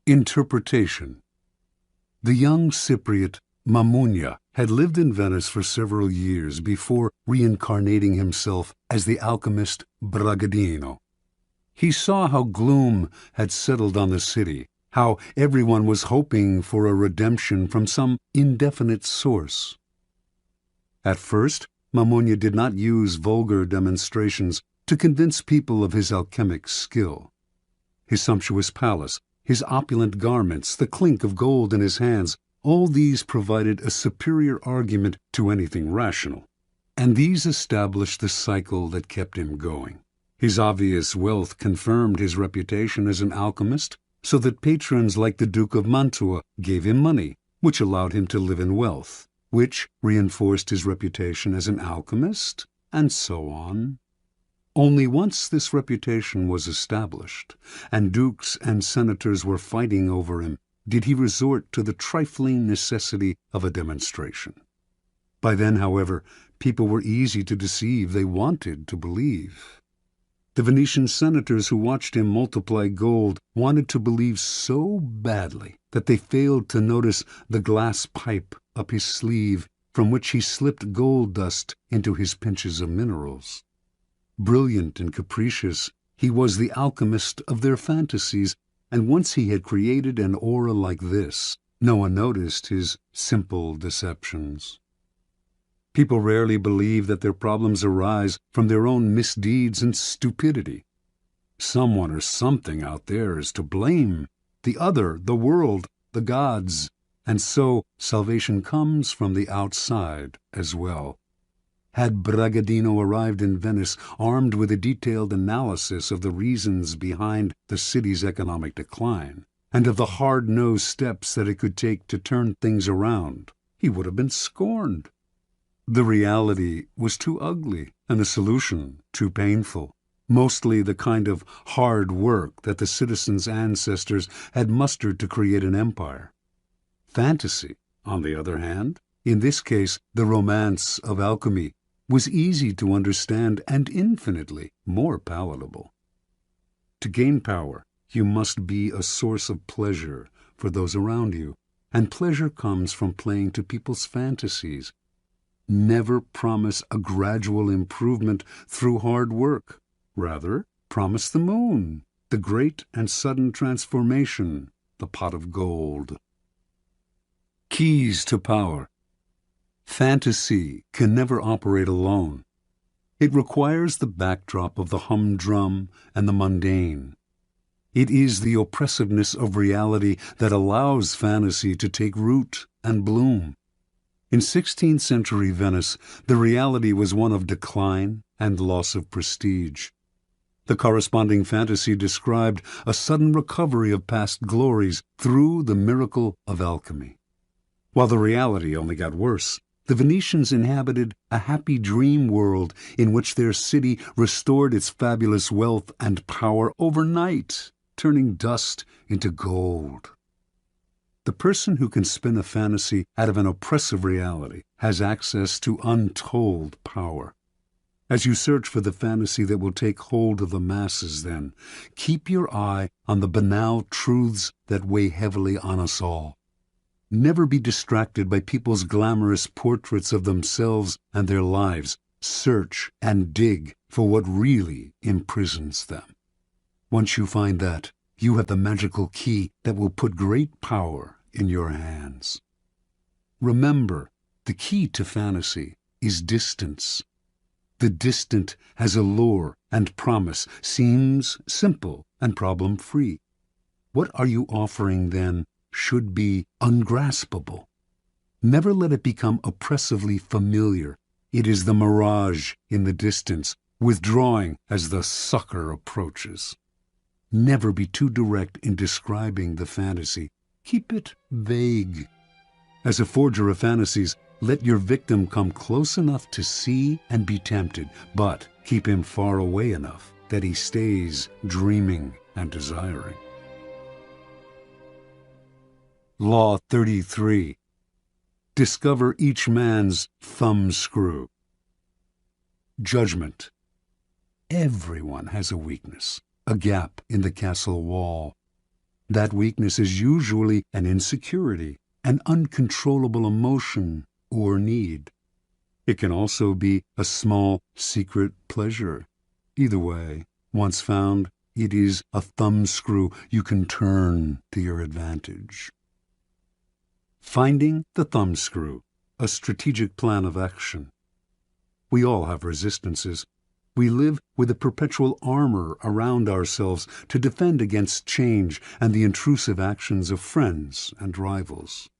Interpretation. The young Cypriot Mamugna had lived in Venice for several years before reincarnating himself as the alchemist Bragadino. He saw how gloom had settled on the city, how everyone was hoping for a redemption from some indefinite source. At first, Mamugna did not use vulgar demonstrations to convince people of his alchemic skill. His sumptuous palace, his opulent garments, the clink of gold in his hands, all these provided a superior argument to anything rational, and these established the cycle that kept him going. His obvious wealth confirmed his reputation as an alchemist, so that patrons like the Duke of Mantua gave him money, which allowed him to live in wealth, which reinforced his reputation as an alchemist, and so on. Only once this reputation was established, and dukes and senators were fighting over him, did he resort to the trifling necessity of a demonstration. By then, however, people were easy to deceive. They wanted to believe. The Venetian senators who watched him multiply gold wanted to believe so badly that they failed to notice the glass pipe up his sleeve from which he slipped gold dust into his pinches of minerals. Brilliant and capricious, He was the alchemist of their fantasies, and once he had created an aura like this, no one noticed his simple deceptions. People rarely believe that their problems arise from their own misdeeds and stupidity. Someone or something out there is to blame, the other, the world, the gods, and so salvation comes from the outside as well. Had Bragadino arrived in Venice armed with a detailed analysis of the reasons behind the city's economic decline, and of the hard-nosed steps that it could take to turn things around, he would have been scorned. The reality was too ugly, and the solution too painful, mostly the kind of hard work that the citizens' ancestors had mustered to create an empire. Fantasy, on the other hand, in this case the romance of alchemy, was easy to understand and infinitely more palatable. To gain power, you must be a source of pleasure for those around you, and pleasure comes from playing to people's fantasies. Never promise a gradual improvement through hard work. Rather, promise the moon, the great and sudden transformation, the pot of gold. Keys to power. Fantasy can never operate alone. It requires the backdrop of the humdrum and the mundane. It is the oppressiveness of reality that allows fantasy to take root and bloom. In 16th century Venice, the reality was one of decline and loss of prestige. The corresponding fantasy described a sudden recovery of past glories through the miracle of alchemy. While the reality only got worse, the Venetians inhabited a happy dream world in which their city restored its fabulous wealth and power overnight, turning dust into gold. The person who can spin a fantasy out of an oppressive reality has access to untold power. As you search for the fantasy that will take hold of the masses, then, keep your eye on the banal truths that weigh heavily on us all. Never be distracted by people's glamorous portraits of themselves and their lives. Search and dig for what really imprisons them. Once you find that, you have the magical key that will put great power in your hands. Remember, the key to fantasy is distance. The distant has allure and promise, seems simple and problem-free. What are you offering, then, should be ungraspable. Never let it become oppressively familiar. It is the mirage in the distance, withdrawing as the sucker approaches. Never be too direct in describing the fantasy. Keep it vague. As a forger of fantasies, let your victim come close enough to see and be tempted, but keep him far away enough that he stays dreaming and desiring. Law 33. Discover each man's thumbscrew. Judgment. Everyone has a weakness, a gap in the castle wall. That weakness is usually an insecurity, an uncontrollable emotion or need. It can also be a small secret pleasure. Either way, once found, it is a thumbscrew you can turn to your advantage. Finding the thumbscrew, a strategic plan of action. We all have resistances. We live with a perpetual armor around ourselves to defend against change and the intrusive actions of friends and rivals.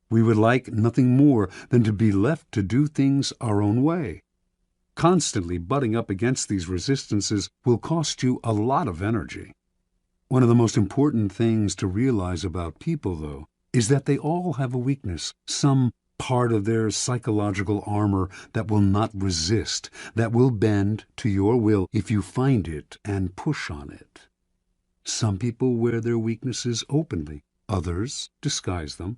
We would like nothing more than to be left to do things our own way. Constantly butting up against these resistances will cost you a lot of energy. One of the most important things to realize about people, though, is that they all have a weakness, some part of their psychological armor that will not resist, that will bend to your will if you find it and push on it. Some people wear their weaknesses openly, others disguise them.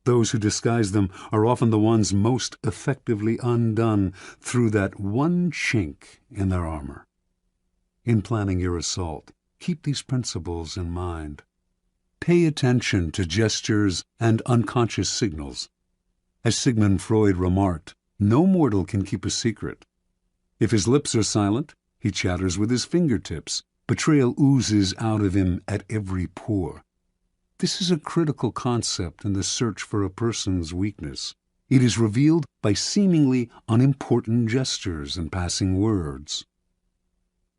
Those who disguise them are often the ones most effectively undone through that one chink in their armor. In planning your assault, keep these principles in mind. Pay attention to gestures and unconscious signals. As Sigmund Freud remarked, no mortal can keep a secret. If his lips are silent, He chatters with his fingertips. Betrayal oozes out of him at every pore. This is a critical concept in the search for a person's weakness. It is revealed by seemingly unimportant gestures and passing words.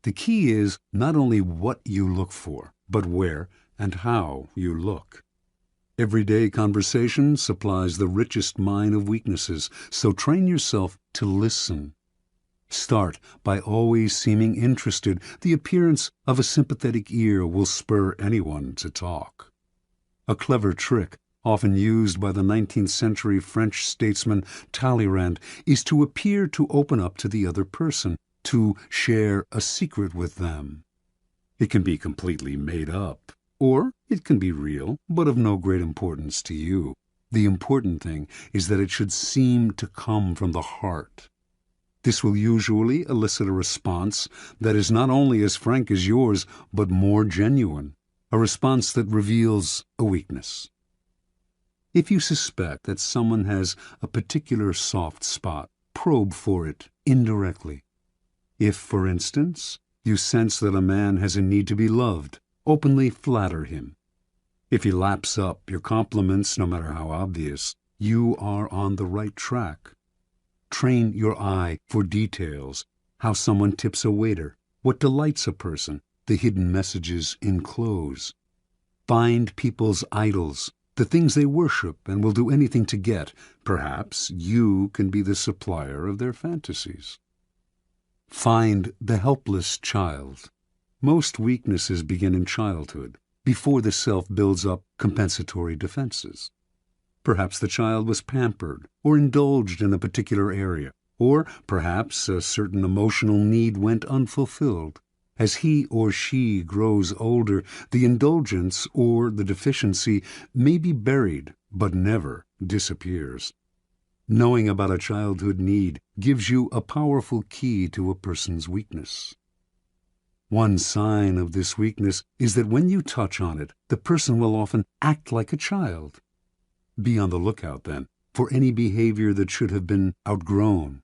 The key is not only what you look for, but where and how you look. Everyday conversation supplies the richest mine of weaknesses, so train yourself to listen. Start by always seeming interested. The appearance of a sympathetic ear will spur anyone to talk. A clever trick, often used by the 19th century French statesman Talleyrand, is to appear to open up to the other person, to share a secret with them. It can be completely made up, or it can be real, but of no great importance to you. The important thing is that it should seem to come from the heart. This will usually elicit a response that is not only as frank as yours, but more genuine, a response that reveals a weakness. If you suspect that someone has a particular soft spot, probe for it indirectly. If, for instance, you sense that a man has a need to be loved, openly flatter him. If he laps up your compliments, no matter how obvious, you are on the right track. Train your eye for details, how someone tips a waiter, what delights a person, the hidden messages in clothes. Find people's idols, the things they worship and will do anything to get. Perhaps you can be the supplier of their fantasies. Find the helpless child. Most weaknesses begin in childhood, before the self builds up compensatory defenses. Perhaps the child was pampered or indulged in a particular area, or perhaps a certain emotional need went unfulfilled. As he or she grows older, the indulgence or the deficiency may be buried, but never disappears. Knowing about a childhood need gives you a powerful key to a person's weakness. One sign of this weakness is that when you touch on it, the person will often act like a child. Be on the lookout, then, for any behavior that should have been outgrown.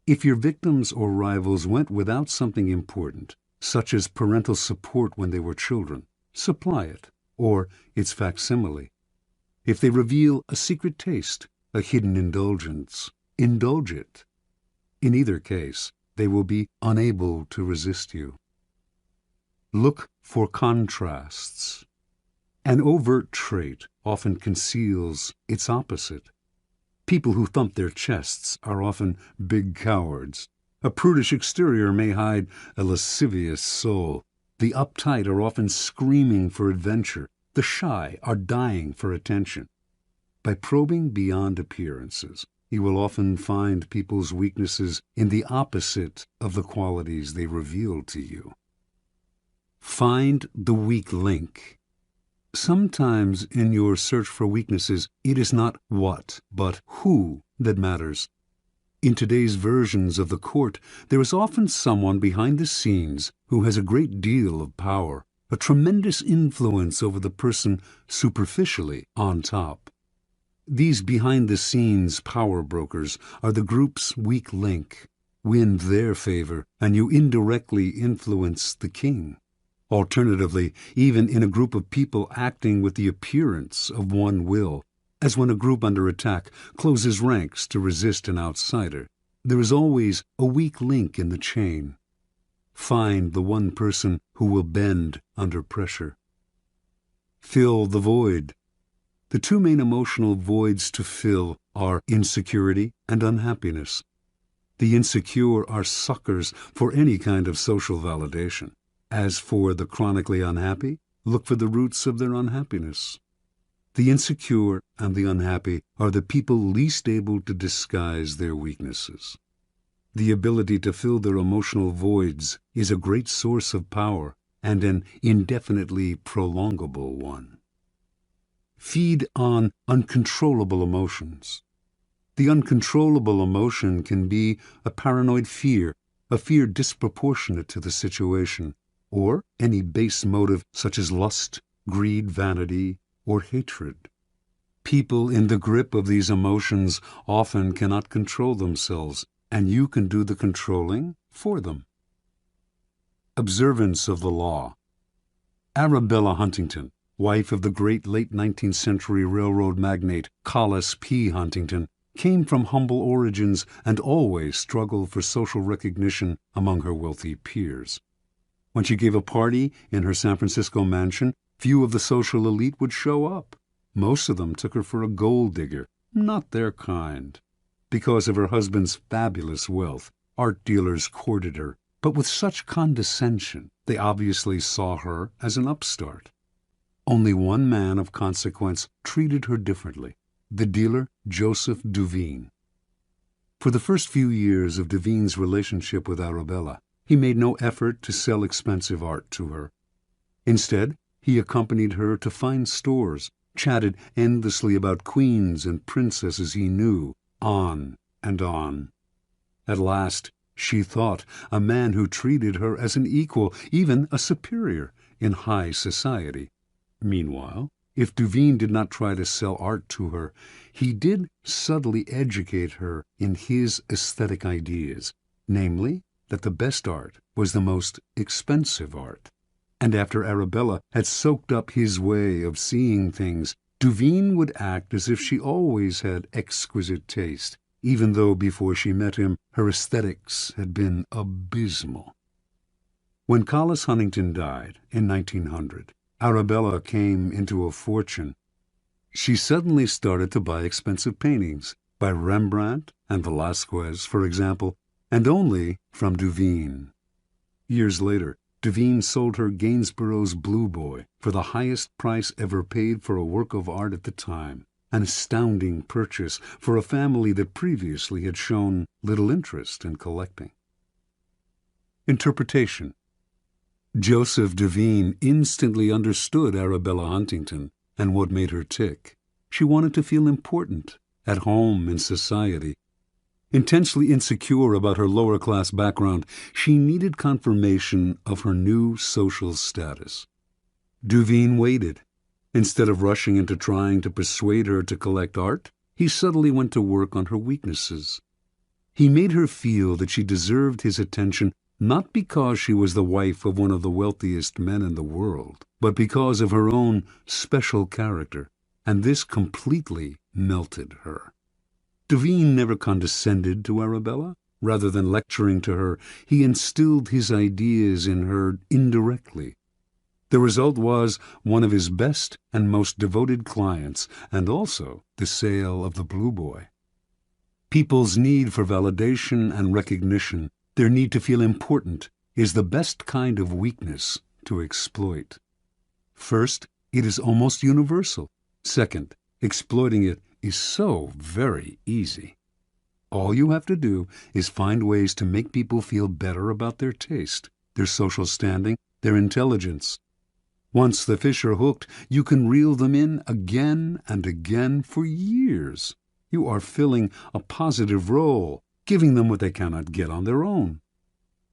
If your victims or rivals went without something important, such as parental support when they were children, supply it, or its facsimile. If they reveal a secret taste, a hidden indulgence, indulge it. In either case, they will be unable to resist you. Look for contrasts. An overt trait often conceals its opposite. People who thump their chests are often big cowards. A prudish exterior may hide a lascivious soul. The uptight are often screaming for adventure. The shy are dying for attention. By probing beyond appearances, you will often find people's weaknesses in the opposite of the qualities they reveal to you. Find the weak link. Sometimes in your search for weaknesses, it is not what, but who that matters. In today's versions of the court, there is often someone behind the scenes who has a great deal of power, a tremendous influence over the person superficially on top. These behind-the-scenes power brokers are the group's weak link. Win their favor, and you indirectly influence the king. Alternatively, even in a group of people acting with the appearance of one will, as when a group under attack closes ranks to resist an outsider, there is always a weak link in the chain. Find the one person who will bend under pressure. Fill the void. The two main emotional voids to fill are insecurity and unhappiness. The insecure are suckers for any kind of social validation. As for the chronically unhappy, look for the roots of their unhappiness. The insecure and the unhappy are the people least able to disguise their weaknesses. The ability to fill their emotional voids is a great source of power and an indefinitely prolongable one. Feed on uncontrollable emotions. The uncontrollable emotion can be a paranoid fear, a fear disproportionate to the situation, or any base motive such as lust, greed, vanity, or hatred. People in the grip of these emotions often cannot control themselves, and you can do the controlling for them. Observance of the law. Arabella Huntington, wife of the great late 19th century railroad magnate Collis P. Huntington, came from humble origins and always struggled for social recognition among her wealthy peers. When she gave a party in her San Francisco mansion, few of the social elite would show up. Most of them took her for a gold digger, not their kind. Because of her husband's fabulous wealth, art dealers courted her, but with such condescension they obviously saw her as an upstart. Only one man of consequence treated her differently, the dealer Joseph Duveen. For the first few years of Duveen's relationship with Arabella, he made no effort to sell expensive art to her. Instead, he accompanied her to fine stores, chatted endlessly about queens and princesses he knew, on and on. At last, she thought, a man who treated her as an equal, even a superior, in high society. Meanwhile, if Duveen did not try to sell art to her, he did subtly educate her in his aesthetic ideas, namely, that the best art was the most expensive art. And after Arabella had soaked up his way of seeing things, Duveen would act as if she always had exquisite taste, even though before she met him her aesthetics had been abysmal. When Collis Huntington died in 1900, Arabella came into a fortune. She suddenly started to buy expensive paintings, by Rembrandt and Velázquez, for example, and only from Duveen. Years later, Duveen sold her Gainsborough's Blue Boy for the highest price ever paid for a work of art at the time, an astounding purchase for a family that previously had shown little interest in collecting. Interpretation. Joseph Duveen instantly understood Arabella Huntington and what made her tick. She wanted to feel important, at home in society. Intensely insecure about her lower-class background, she needed confirmation of her new social status. Duveen waited. Instead of rushing into trying to persuade her to collect art, he subtly went to work on her weaknesses. He made her feel that she deserved his attention not because she was the wife of one of the wealthiest men in the world, but because of her own special character, and this completely melted her. Duveen never condescended to Arabella. Rather than lecturing to her, he instilled his ideas in her indirectly. The result was one of his best and most devoted clients, and also the sale of the Blue Boy. People's need for validation and recognition, their need to feel important, is the best kind of weakness to exploit. First, it is almost universal. Second, exploiting it is so very easy. All you have to do is find ways to make people feel better about their taste, their social standing, their intelligence. Once the fish are hooked, you can reel them in again and again for years. You are filling a positive role, giving them what they cannot get on their own.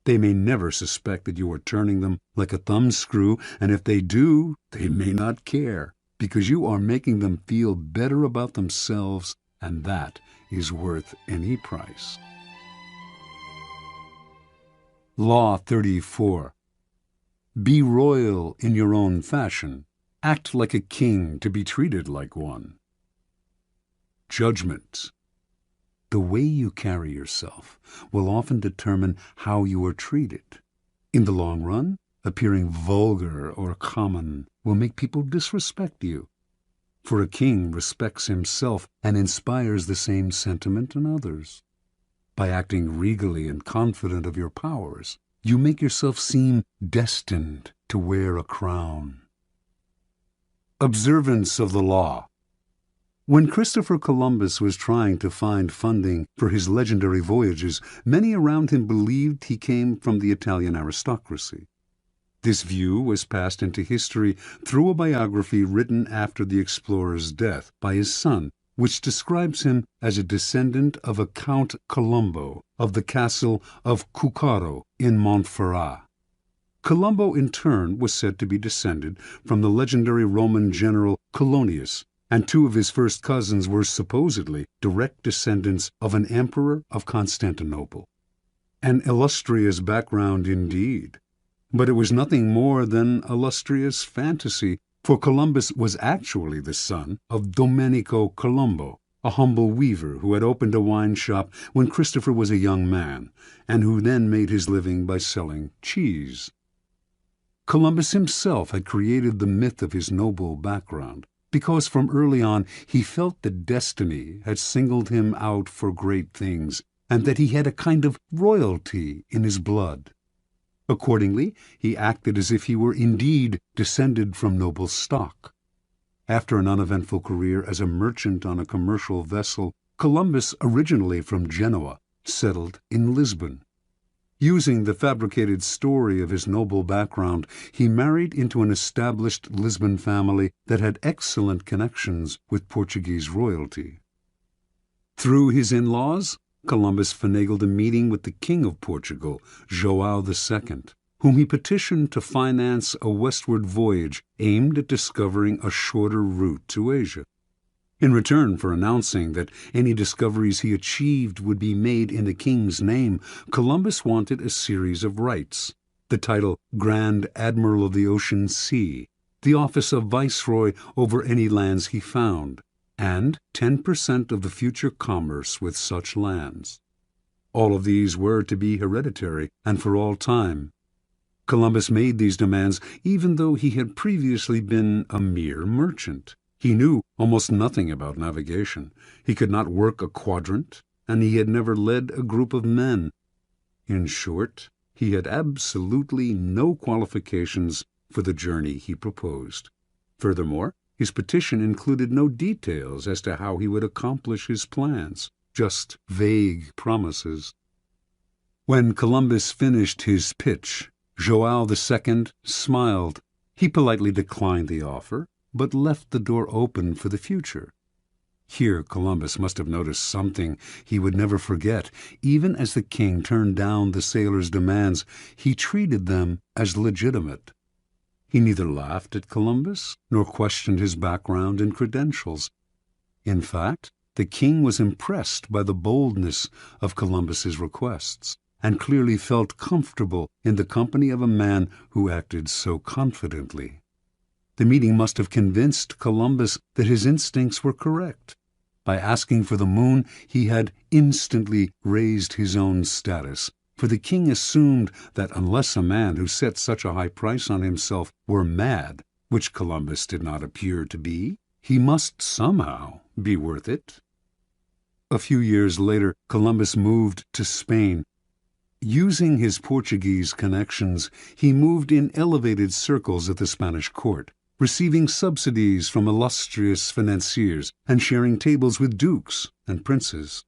They may never suspect that you are turning them like a thumbscrew, and if they do, they may not care, because you are making them feel better about themselves, and that is worth any price. Law 34. Be royal in your own fashion. Act like a king to be treated like one. Judgment. The way you carry yourself will often determine how you are treated. In the long run, appearing vulgar or common will make people disrespect you. For a king respects himself and inspires the same sentiment in others. By acting regally and confident of your powers, you make yourself seem destined to wear a crown. Observance of the law. When Christopher Columbus was trying to find funding for his legendary voyages, many around him believed he came from the Italian aristocracy. This view was passed into history through a biography written after the explorer's death by his son, which describes him as a descendant of a Count Colombo of the castle of Cuccaro in Montferrat. Colombo, in turn, was said to be descended from the legendary Roman general Colonius, and two of his first cousins were supposedly direct descendants of an emperor of Constantinople. An illustrious background indeed. But it was nothing more than illustrious fantasy, for Columbus was actually the son of Domenico Colombo, a humble weaver who had opened a wine shop when Christopher was a young man, and who then made his living by selling cheese. Columbus himself had created the myth of his noble background, because from early on he felt that destiny had singled him out for great things, and that he had a kind of royalty in his blood. Accordingly, he acted as if he were indeed descended from noble stock. After an uneventful career as a merchant on a commercial vessel, Columbus, originally from Genoa, settled in Lisbon. Using the fabricated story of his noble background, he married into an established Lisbon family that had excellent connections with Portuguese royalty. Through his in-laws, Columbus finagled a meeting with the King of Portugal, João II, whom he petitioned to finance a westward voyage aimed at discovering a shorter route to Asia. In return for announcing that any discoveries he achieved would be made in the king's name, Columbus wanted a series of rights: the title Grand Admiral of the Ocean Sea, the office of Viceroy over any lands he found, and 10% of the future commerce with such lands. All of these were to be hereditary and for all time. Columbus made these demands even though he had previously been a mere merchant. He knew almost nothing about navigation. He could not work a quadrant, and he had never led a group of men. In short, he had absolutely no qualifications for the journey he proposed. Furthermore, his petition included no details as to how he would accomplish his plans, just vague promises. When Columbus finished his pitch, João II smiled. He politely declined the offer, but left the door open for the future. Here Columbus must have noticed something he would never forget. Even as the king turned down the sailors' demands, he treated them as legitimate. He neither laughed at Columbus nor questioned his background and credentials. In fact, the king was impressed by the boldness of Columbus's requests, and clearly felt comfortable in the company of a man who acted so confidently. The meeting must have convinced Columbus that his instincts were correct. By asking for the moon, he had instantly raised his own status, for the king assumed that unless a man who set such a high price on himself were mad, which Columbus did not appear to be, he must somehow be worth it. A few years later, Columbus moved to Spain. Using his Portuguese connections, he moved in elevated circles at the Spanish court, receiving subsidies from illustrious financiers and sharing tables with dukes and princes.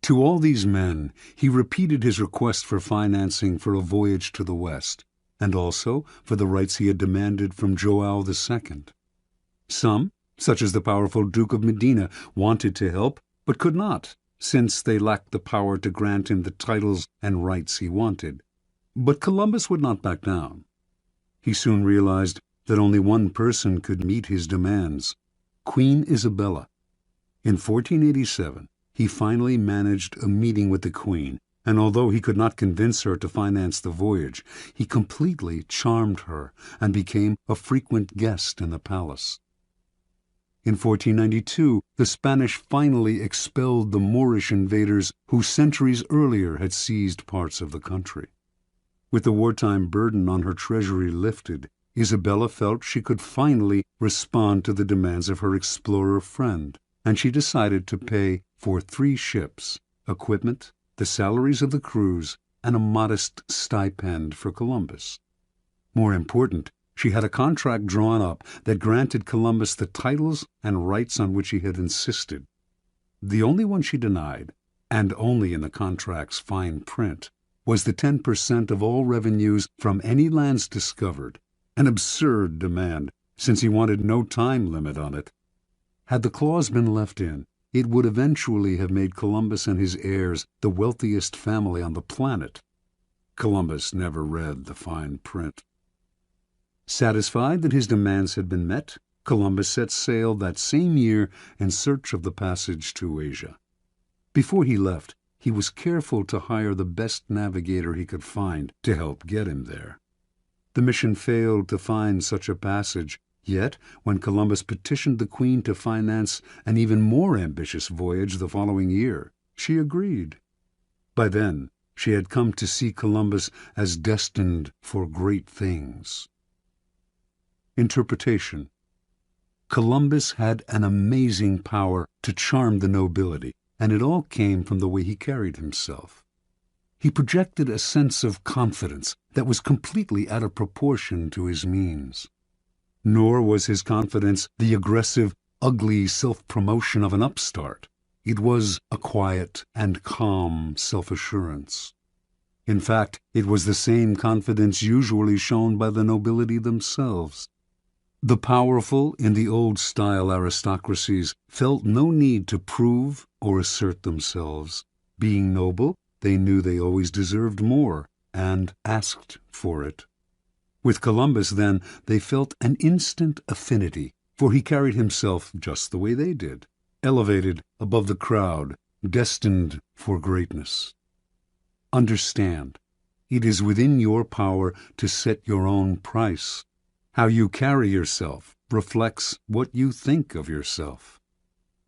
To all these men, he repeated his request for financing for a voyage to the West, and also for the rights he had demanded from João II. Some, such as the powerful Duke of Medina, wanted to help, but could not, since they lacked the power to grant him the titles and rights he wanted. But Columbus would not back down. He soon realized that only one person could meet his demands: Queen Isabella. In 1487, he finally managed a meeting with the Queen, and although he could not convince her to finance the voyage, he completely charmed her and became a frequent guest in the palace. In 1492, the Spanish finally expelled the Moorish invaders who centuries earlier had seized parts of the country. With the wartime burden on her treasury lifted, Isabella felt she could finally respond to the demands of her explorer friend, and she decided to pay for 3 ships, equipment, the salaries of the crews, and a modest stipend for Columbus. More important, she had a contract drawn up that granted Columbus the titles and rights on which he had insisted. The only one she denied, and only in the contract's fine print, was the 10% of all revenues from any lands discovered, an absurd demand, since he wanted no time limit on it. Had the clause been left in, it would eventually have made Columbus and his heirs the wealthiest family on the planet. Columbus never read the fine print. Satisfied that his demands had been met, Columbus set sail that same year in search of the passage to Asia. Before he left, he was careful to hire the best navigator he could find to help get him there. The mission failed to find such a passage, yet when Columbus petitioned the Queen to finance an even more ambitious voyage the following year, she agreed. By then, she had come to see Columbus as destined for great things. Interpretation. Columbus had an amazing power to charm the nobility, and it all came from the way he carried himself. He projected a sense of confidence that was completely out of proportion to his means. Nor was his confidence the aggressive, ugly self-promotion of an upstart. It was a quiet and calm self-assurance. In fact, it was the same confidence usually shown by the nobility themselves. The powerful in the old-style aristocracies felt no need to prove or assert themselves. Being noble, they knew they always deserved more and asked for it. With Columbus, then, they felt an instant affinity, for he carried himself just the way they did, elevated above the crowd, destined for greatness. Understand, it is within your power to set your own price. How you carry yourself reflects what you think of yourself.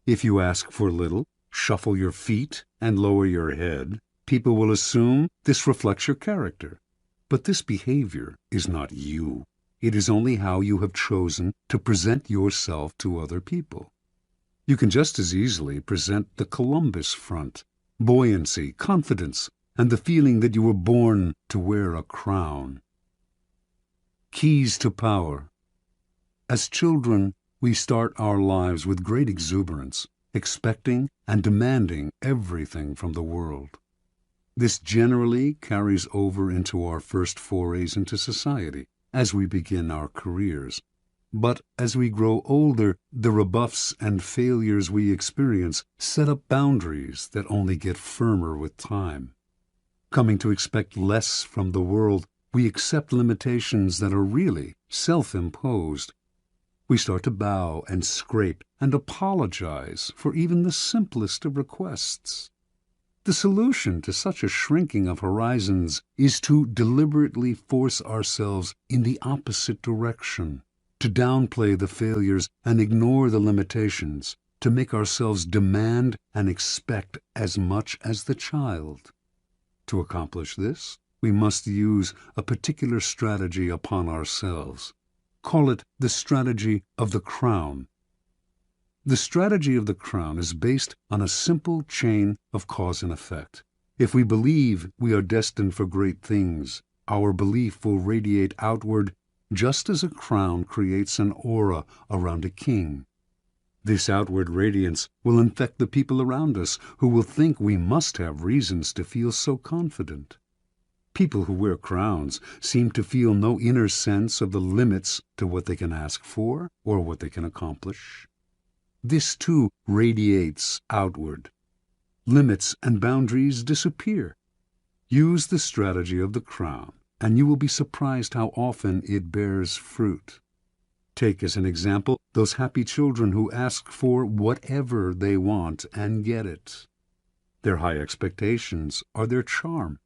If you ask for little, shuffle your feet, and lower your head, people will assume this reflects your character. But this behavior is not you. It is only how you have chosen to present yourself to other people. You can just as easily present the Columbus front, buoyancy, confidence, and the feeling that you were born to wear a crown. Keys to power. As children, we start our lives with great exuberance, expecting and demanding everything from the world. This generally carries over into our first forays into society, as we begin our careers. But as we grow older, the rebuffs and failures we experience set up boundaries that only get firmer with time. Coming to expect less from the world, we accept limitations that are really self-imposed. We start to bow and scrape and apologize for even the simplest of requests. The solution to such a shrinking of horizons is to deliberately force ourselves in the opposite direction, to downplay the failures and ignore the limitations, to make ourselves demand and expect as much as the child. To accomplish this, we must use a particular strategy upon ourselves. Call it the strategy of the crown. The strategy of the crown is based on a simple chain of cause and effect. If we believe we are destined for great things, our belief will radiate outward just as a crown creates an aura around a king. This outward radiance will infect the people around us, who will think we must have reasons to feel so confident. People who wear crowns seem to feel no inner sense of the limits to what they can ask for or what they can accomplish. This, too, radiates outward. Limits and boundaries disappear. Use the strategy of the crown, and you will be surprised how often it bears fruit. Take as an example those happy children who ask for whatever they want and get it. Their high expectations are their charm.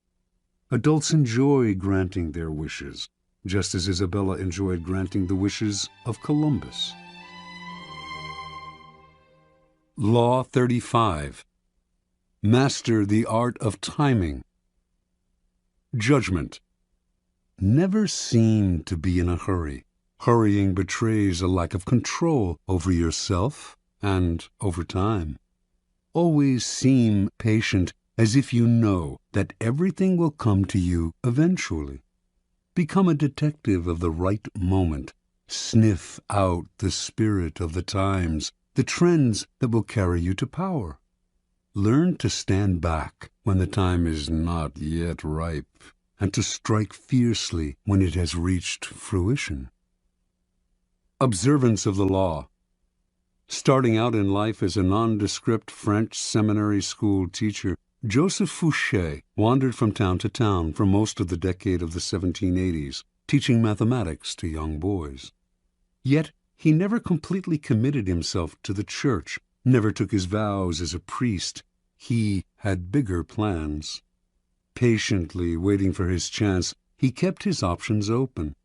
Adults enjoy granting their wishes, just as Isabella enjoyed granting the wishes of Columbus. Law 35. Master the art of timing. Judgment. Never seem to be in a hurry. Hurrying betrays a lack of control over yourself and over time. Always seem patient, as if you know that everything will come to you eventually. Become a detective of the right moment. Sniff out the spirit of the times, the trends that will carry you to power. Learn to stand back when the time is not yet ripe, and to strike fiercely when it has reached fruition. Observance of the law. Starting out in life as a nondescript French seminary school teacher, Joseph Fouché wandered from town to town for most of the decade of the 1780s, teaching mathematics to young boys. Yet he never completely committed himself to the church, never took his vows as a priest. He had bigger plans. Patiently waiting for his chance, he kept his options open.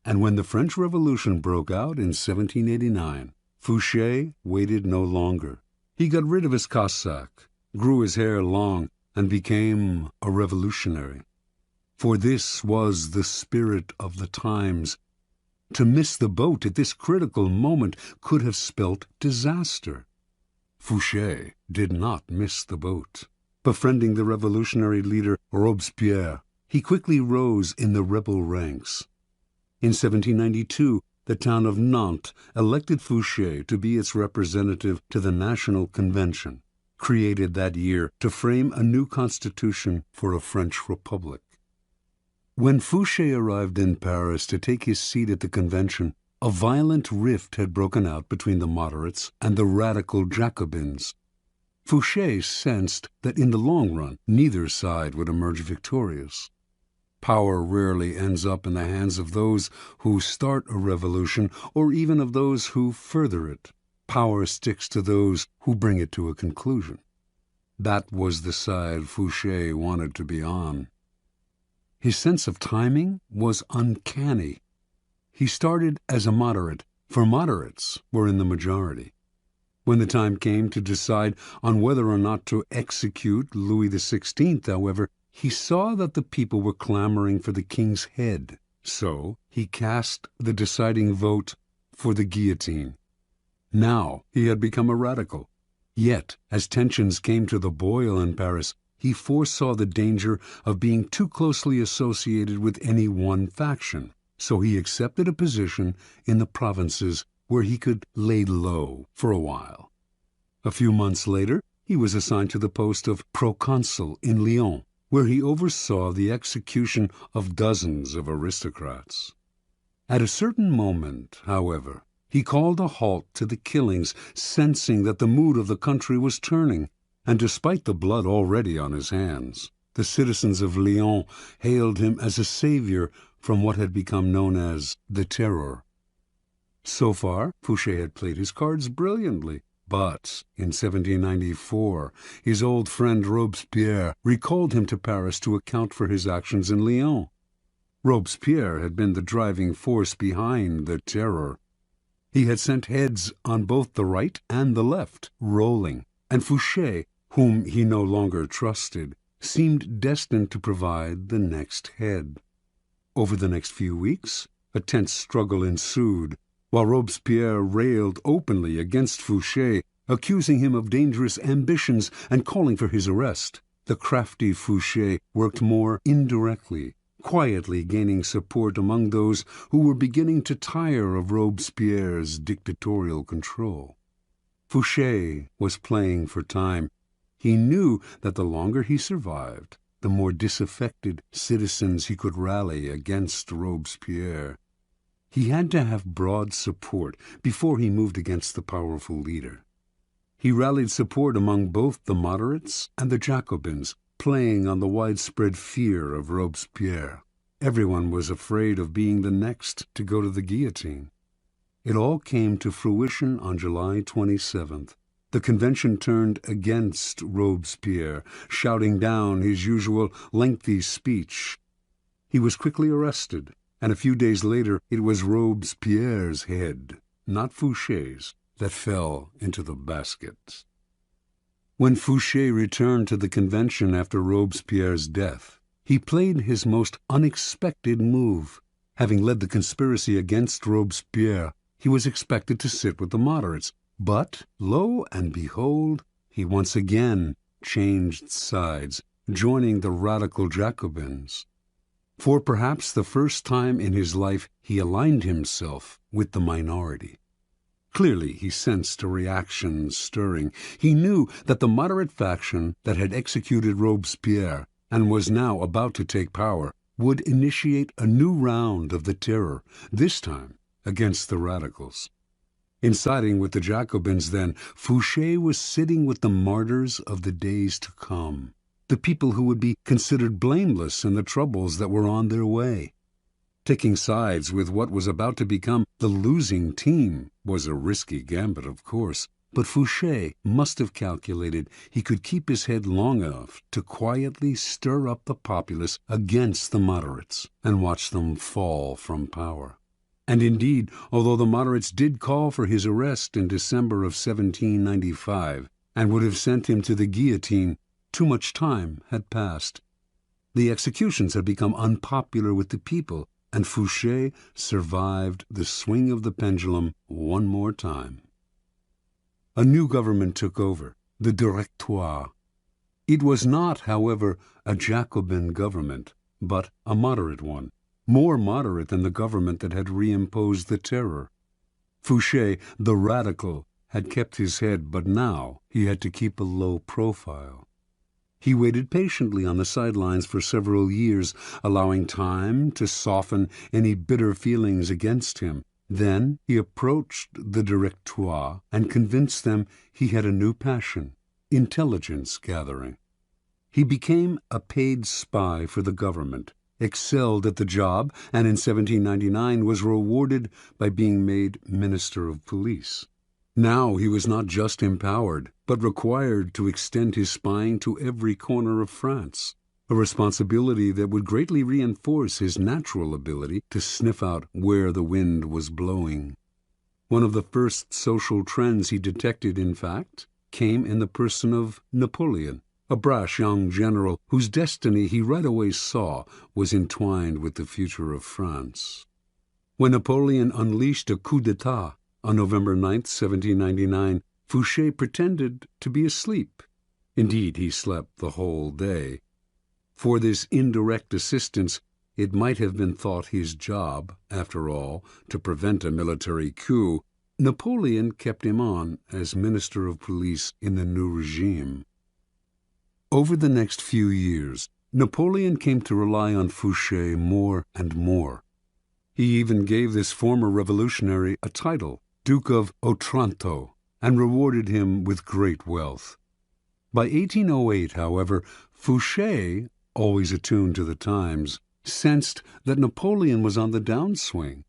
And when the French Revolution broke out in 1789, Fouché waited no longer. He got rid of his cassock, grew his hair long, and became a revolutionary. For this was the spirit of the times. To miss the boat at this critical moment could have spelt disaster. Fouché did not miss the boat. Befriending the revolutionary leader Robespierre, he quickly rose in the rebel ranks. In 1792, the town of Nantes elected Fouché to be its representative to the National Convention, created that year to frame a new constitution for a French republic. When Fouché arrived in Paris to take his seat at the convention, a violent rift had broken out between the moderates and the radical Jacobins. Fouché sensed that in the long run, neither side would emerge victorious. Power rarely ends up in the hands of those who start a revolution or even of those who further it. Power sticks to those who bring it to a conclusion. That was the side Fouché wanted to be on. His sense of timing was uncanny. He started as a moderate, for moderates were in the majority. When the time came to decide on whether or not to execute Louis XVI, however, he saw that the people were clamoring for the king's head, so he cast the deciding vote for the guillotine. Now he had become a radical. Yet, as tensions came to the boil in Paris, he foresaw the danger of being too closely associated with any one faction, so he accepted a position in the provinces where he could lay low for a while. A few months later, he was assigned to the post of proconsul in Lyon, where he oversaw the execution of dozens of aristocrats. At a certain moment, however, he called a halt to the killings, sensing that the mood of the country was turning, and despite the blood already on his hands, the citizens of Lyon hailed him as a savior from what had become known as the Terror. So far, Fouché had played his cards brilliantly, but in 1794, his old friend Robespierre recalled him to Paris to account for his actions in Lyon. Robespierre had been the driving force behind the Terror. He had sent heads on both the right and the left rolling, and Fouché, whom he no longer trusted, seemed destined to provide the next head. Over the next few weeks, a tense struggle ensued, while Robespierre railed openly against Fouché, accusing him of dangerous ambitions and calling for his arrest. The crafty Fouché worked more indirectly, quietly gaining support among those who were beginning to tire of Robespierre's dictatorial control. Fouché was playing for time. He knew that the longer he survived, the more disaffected citizens he could rally against Robespierre. He had to have broad support before he moved against the powerful leader. He rallied support among both the moderates and the Jacobins, playing on the widespread fear of Robespierre. Everyone was afraid of being the next to go to the guillotine. It all came to fruition on July 27th. The convention turned against Robespierre, shouting down his usual lengthy speech. He was quickly arrested, and a few days later it was Robespierre's head, not Fouché's, that fell into the basket. When Fouché returned to the convention after Robespierre's death, he played his most unexpected move. Having led the conspiracy against Robespierre, he was expected to sit with the moderates, but, lo and behold, he once again changed sides, joining the radical Jacobins. For perhaps the first time in his life, he aligned himself with the minority. Clearly, he sensed a reaction stirring. He knew that the moderate faction that had executed Robespierre and was now about to take power would initiate a new round of the Terror, this time against the radicals. In siding with the Jacobins, then, Fouché was sitting with the martyrs of the days to come, the people who would be considered blameless in the troubles that were on their way. Taking sides with what was about to become the losing team was a risky gambit, of course, but Fouché must have calculated he could keep his head long enough to quietly stir up the populace against the moderates and watch them fall from power. And indeed, although the moderates did call for his arrest in December of 1795 and would have sent him to the guillotine, too much time had passed. The executions had become unpopular with the people, and Fouché survived the swing of the pendulum one more time. A new government took over, the Directoire. It was not, however, a Jacobin government, but a moderate one, more moderate than the government that had reimposed the terror. Fouché, the radical, had kept his head, but now he had to keep a low profile. He waited patiently on the sidelines for several years, allowing time to soften any bitter feelings against him. Then he approached the Directoire and convinced them he had a new passion, intelligence gathering. He became a paid spy for the government, excelled at the job, and in 1799 was rewarded by being made Minister of Police. Now he was not just empowered, but required to extend his spying to every corner of France, a responsibility that would greatly reinforce his natural ability to sniff out where the wind was blowing. One of the first social trends he detected, in fact, came in the person of Napoleon, a brash young general whose destiny he right away saw was entwined with the future of France. When Napoleon unleashed a coup d'etat on November 9, 1799, Fouché pretended to be asleep. Indeed, he slept the whole day. For this indirect assistance, it might have been thought his job, after all, to prevent a military coup. Napoleon kept him on as Minister of Police in the new regime. Over the next few years, Napoleon came to rely on Fouché more and more. He even gave this former revolutionary a title, Duke of Otranto, and rewarded him with great wealth. By 1808, however, Fouché, always attuned to the times, sensed that Napoleon was on the downswing.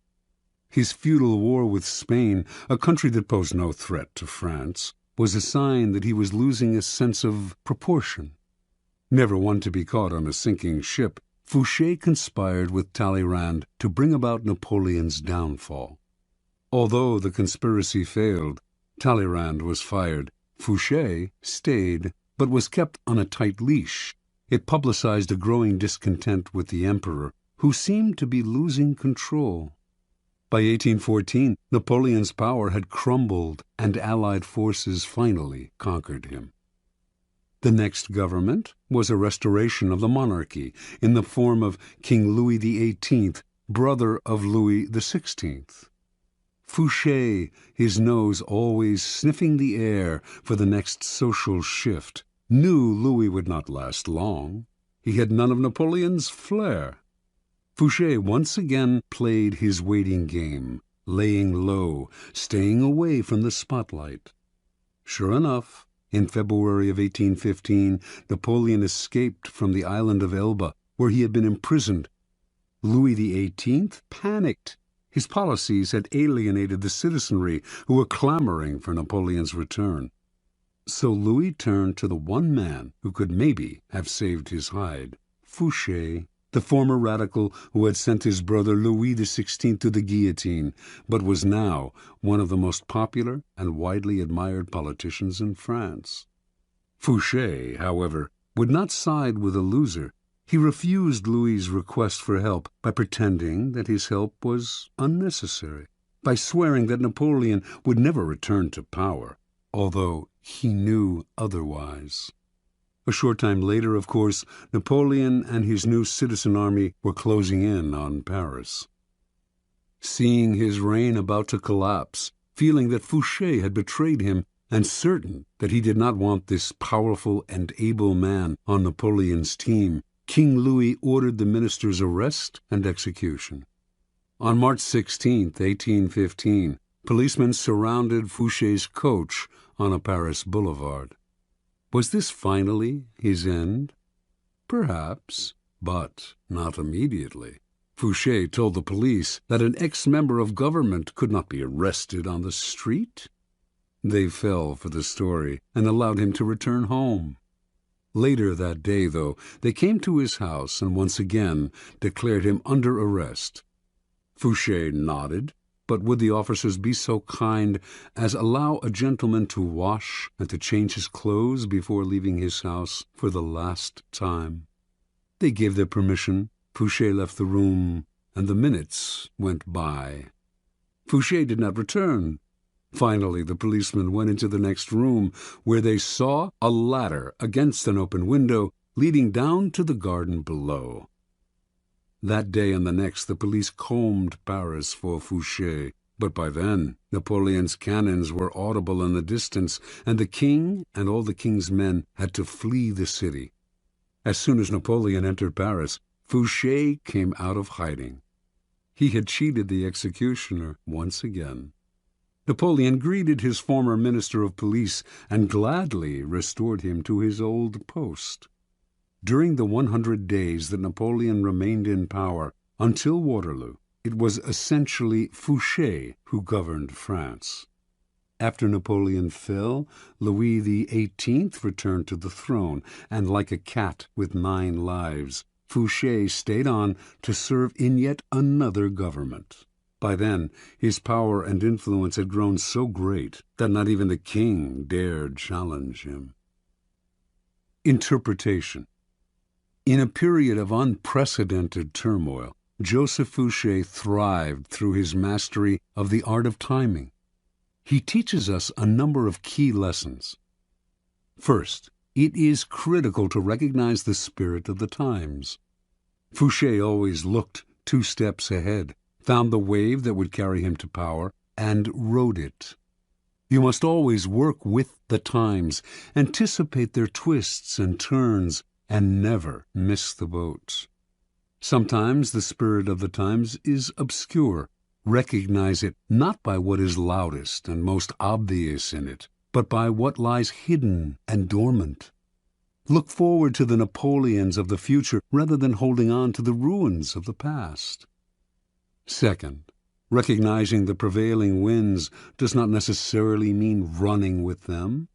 His feudal war with Spain, a country that posed no threat to France, was a sign that he was losing a sense of proportion. Never one to be caught on a sinking ship, Fouché conspired with Talleyrand to bring about Napoleon's downfall. Although the conspiracy failed, Talleyrand was fired. Fouché stayed, but was kept on a tight leash. It publicized a growing discontent with the emperor, who seemed to be losing control. By 1814, Napoleon's power had crumbled, and Allied forces finally conquered him. The next government was a restoration of the monarchy in the form of King Louis XVIII, brother of Louis XVI. Fouché, his nose always sniffing the air for the next social shift, knew Louis would not last long. He had none of Napoleon's flair. Fouché once again played his waiting game, laying low, staying away from the spotlight. Sure enough, in February of 1815, Napoleon escaped from the island of Elba, where he had been imprisoned. Louis XVIII panicked. His policies had alienated the citizenry, who were clamoring for Napoleon's return. So Louis turned to the one man who could maybe have saved his hide, Fouché, the former radical who had sent his brother Louis XVI to the guillotine, but was now one of the most popular and widely admired politicians in France. Fouché, however, would not side with a loser. He refused Louis's request for help by pretending that his help was unnecessary, by swearing that Napoleon would never return to power, although he knew otherwise. A short time later, of course, Napoleon and his new citizen army were closing in on Paris. Seeing his reign about to collapse, feeling that Fouché had betrayed him, and certain that he did not want this powerful and able man on Napoleon's team, King Louis ordered the minister's arrest and execution. On March 16, 1815, policemen surrounded Fouché's coach on a Paris boulevard. Was this finally his end? Perhaps, but not immediately. Fouché told the police that an ex-member of government could not be arrested on the street. They fell for the story and allowed him to return home. Later that day, though, they came to his house and once again declared him under arrest. Fouché nodded, but would the officers be so kind as allow a gentleman to wash and to change his clothes before leaving his house for the last time? They gave their permission. Fouché left the room, and the minutes went by. Fouché did not return. Finally, the policemen went into the next room, where they saw a ladder against an open window leading down to the garden below. That day and the next the police combed Paris for Fouché, but by then Napoleon's cannons were audible in the distance, and the king and all the king's men had to flee the city. As soon as Napoleon entered Paris, Fouché came out of hiding. He had cheated the executioner once again. Napoleon greeted his former minister of police and gladly restored him to his old post. During the 100 days that Napoleon remained in power, until Waterloo, it was essentially Fouché who governed France. After Napoleon fell, Louis XVIII returned to the throne, and like a cat with 9 lives, Fouché stayed on to serve in yet another government. By then, his power and influence had grown so great that not even the king dared challenge him. Interpretation. In a period of unprecedented turmoil, Joseph Fouché thrived through his mastery of the art of timing. He teaches us a number of key lessons. First, it is critical to recognize the spirit of the times. Fouché always looked 2 steps ahead, found the wave that would carry him to power, and rode it. You must always work with the times, anticipate their twists and turns, and never miss the boat. Sometimes the spirit of the times is obscure. Recognize it not by what is loudest and most obvious in it, but by what lies hidden and dormant. Look forward to the Napoleons of the future rather than holding on to the ruins of the past. Second, recognizing the prevailing winds does not necessarily mean running with them.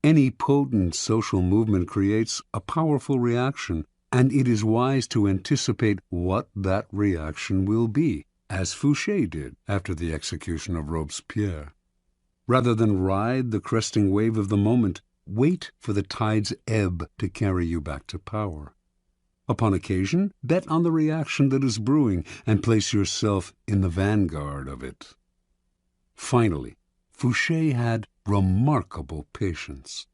Any potent social movement creates a powerful reaction, and it is wise to anticipate what that reaction will be, as Fouché did after the execution of Robespierre. Rather than ride the cresting wave of the moment, wait for the tide's ebb to carry you back to power. Upon occasion, bet on the reaction that is brewing and place yourself in the vanguard of it. Finally, Fouché had remarkable patience.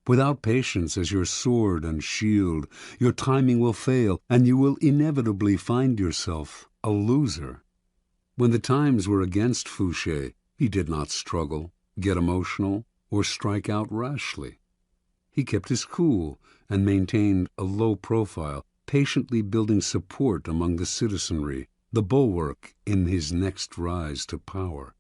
Without patience as your sword and shield, your timing will fail, and you will inevitably find yourself a loser. When the times were against Fouché, he did not struggle, get emotional, or strike out rashly. He kept his cool and maintained a low profile, patiently building support among the citizenry, the bulwark in his next rise to power.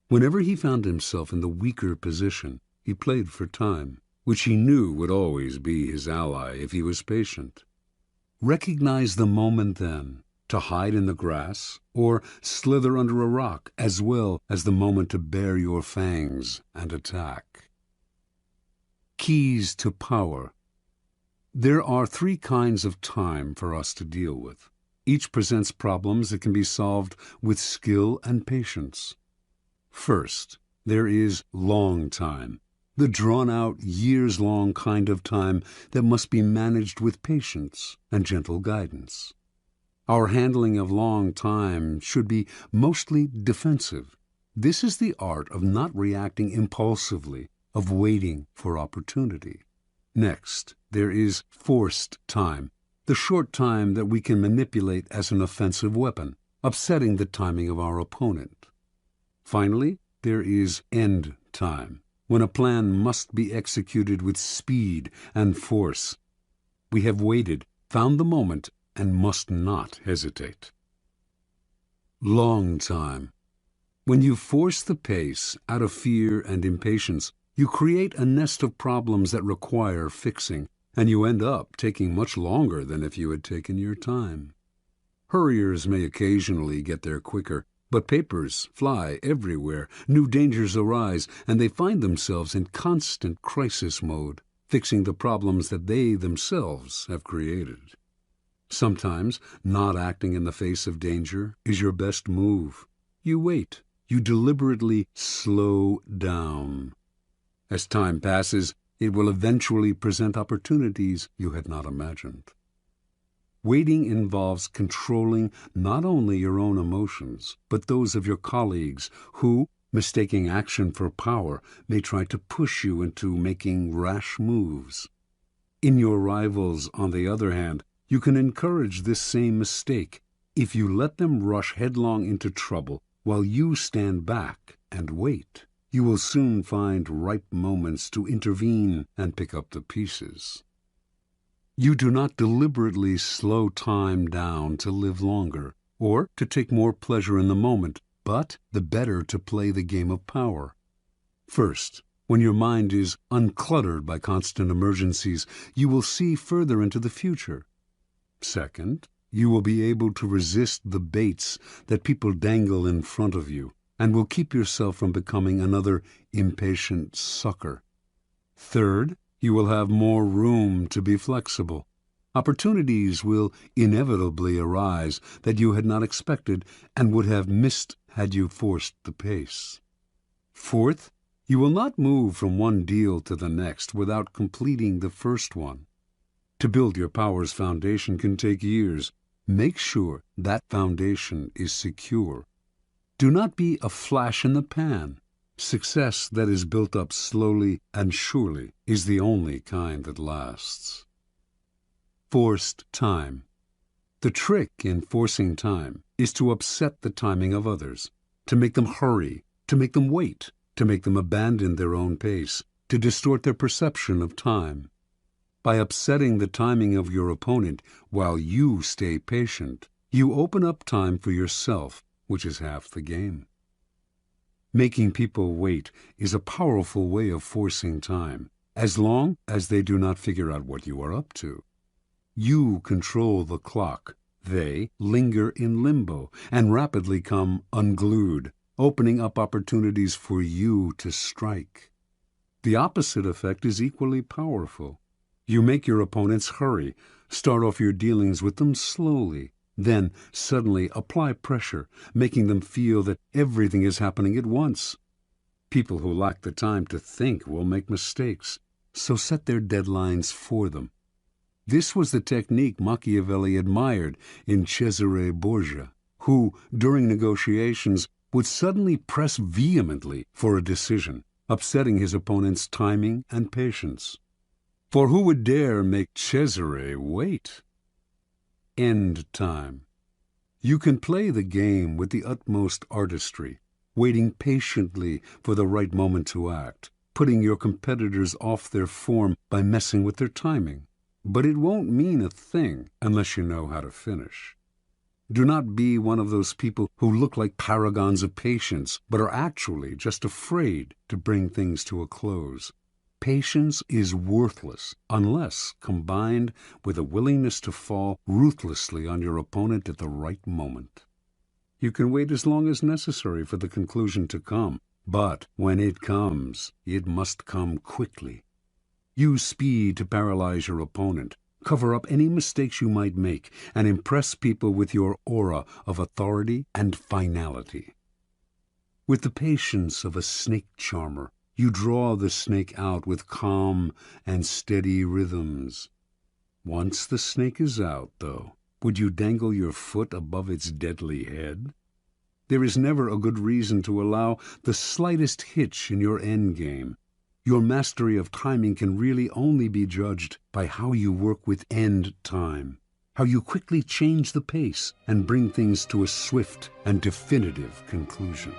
Whenever he found himself in the weaker position, he played for time, which he knew would always be his ally if he was patient. Recognize the moment then, to hide in the grass or slither under a rock, as well as the moment to bare your fangs and attack. Keys to power. There are 3 kinds of time for us to deal with. Each presents problems that can be solved with skill and patience. First, there is long time, the drawn-out, years-long kind of time that must be managed with patience and gentle guidance. Our handling of long time should be mostly defensive. This is the art of not reacting impulsively, of waiting for opportunity. Next, there is forced time, the short time that we can manipulate as an offensive weapon, upsetting the timing of our opponent. Finally, there is end time, when a plan must be executed with speed and force. We have waited, found the moment, and must not hesitate. Long time. When you force the pace out of fear and impatience, you create a nest of problems that require fixing, and you end up taking much longer than if you had taken your time. Hurriers may occasionally get there quicker, but papers fly everywhere, new dangers arise, and they find themselves in constant crisis mode, fixing the problems that they themselves have created. Sometimes not acting in the face of danger is your best move. You wait. You deliberately slow down. As time passes, it will eventually present opportunities you had not imagined. Waiting involves controlling not only your own emotions, but those of your colleagues who, mistaking action for power, may try to push you into making rash moves. In your rivals, on the other hand, you can encourage this same mistake if you let them rush headlong into trouble while you stand back and wait. You will soon find ripe moments to intervene and pick up the pieces. You do not deliberately slow time down to live longer or to take more pleasure in the moment, but the better to play the game of power. First, when your mind is uncluttered by constant emergencies, you will see further into the future. Second, you will be able to resist the baits that people dangle in front of you and will keep yourself from becoming another impatient sucker. Third, you will have more room to be flexible. Opportunities will inevitably arise that you had not expected and would have missed had you forced the pace. Fourth, you will not move from one deal to the next without completing the first one. To build your power's foundation can take years. Make sure that foundation is secure. Do not be a flash in the pan. Success that is built up slowly and surely is the only kind that lasts. Forced time. The trick in forcing time is to upset the timing of others, to make them hurry, to make them wait, to make them abandon their own pace, to distort their perception of time. By upsetting the timing of your opponent while you stay patient, you open up time for yourself, which is half the game. Making people wait is a powerful way of forcing time, as long as they do not figure out what you are up to. You control the clock. They linger in limbo and rapidly come unglued, opening up opportunities for you to strike. The opposite effect is equally powerful. You make your opponents hurry, start off your dealings with them slowly, then suddenly apply pressure, making them feel that everything is happening at once. People who lack the time to think will make mistakes, so set their deadlines for them. This was the technique Machiavelli admired in Cesare Borgia, who, during negotiations, would suddenly press vehemently for a decision, upsetting his opponent's timing and patience. For who would dare make Cesare wait? End time. You can play the game with the utmost artistry, waiting patiently for the right moment to act, putting your competitors off their form by messing with their timing. But it won't mean a thing unless you know how to finish. Do not be one of those people who look like paragons of patience, but are actually just afraid to bring things to a close. Patience is worthless unless combined with a willingness to fall ruthlessly on your opponent at the right moment. You can wait as long as necessary for the conclusion to come, but when it comes, it must come quickly. Use speed to paralyze your opponent, cover up any mistakes you might make, and impress people with your aura of authority and finality. With the patience of a snake charmer, you draw the snake out with calm and steady rhythms. Once the snake is out, though, would you dangle your foot above its deadly head? There is never a good reason to allow the slightest hitch in your endgame. Your mastery of timing can really only be judged by how you work with end time, how you quickly change the pace and bring things to a swift and definitive conclusion.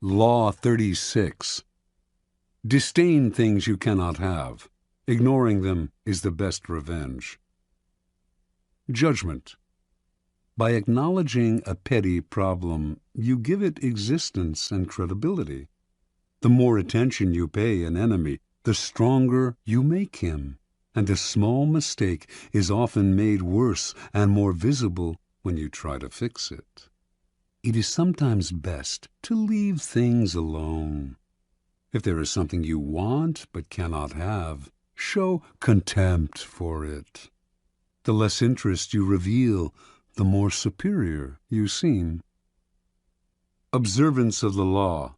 Law 36. Disdain things you cannot have. Ignoring them is the best revenge. Judgment. By acknowledging a petty problem, you give it existence and credibility. The more attention you pay an enemy, the stronger you make him, and a small mistake is often made worse and more visible when you try to fix it. It is sometimes best to leave things alone. If there is something you want but cannot have, show contempt for it. The less interest you reveal, the more superior you seem. Observance of the law.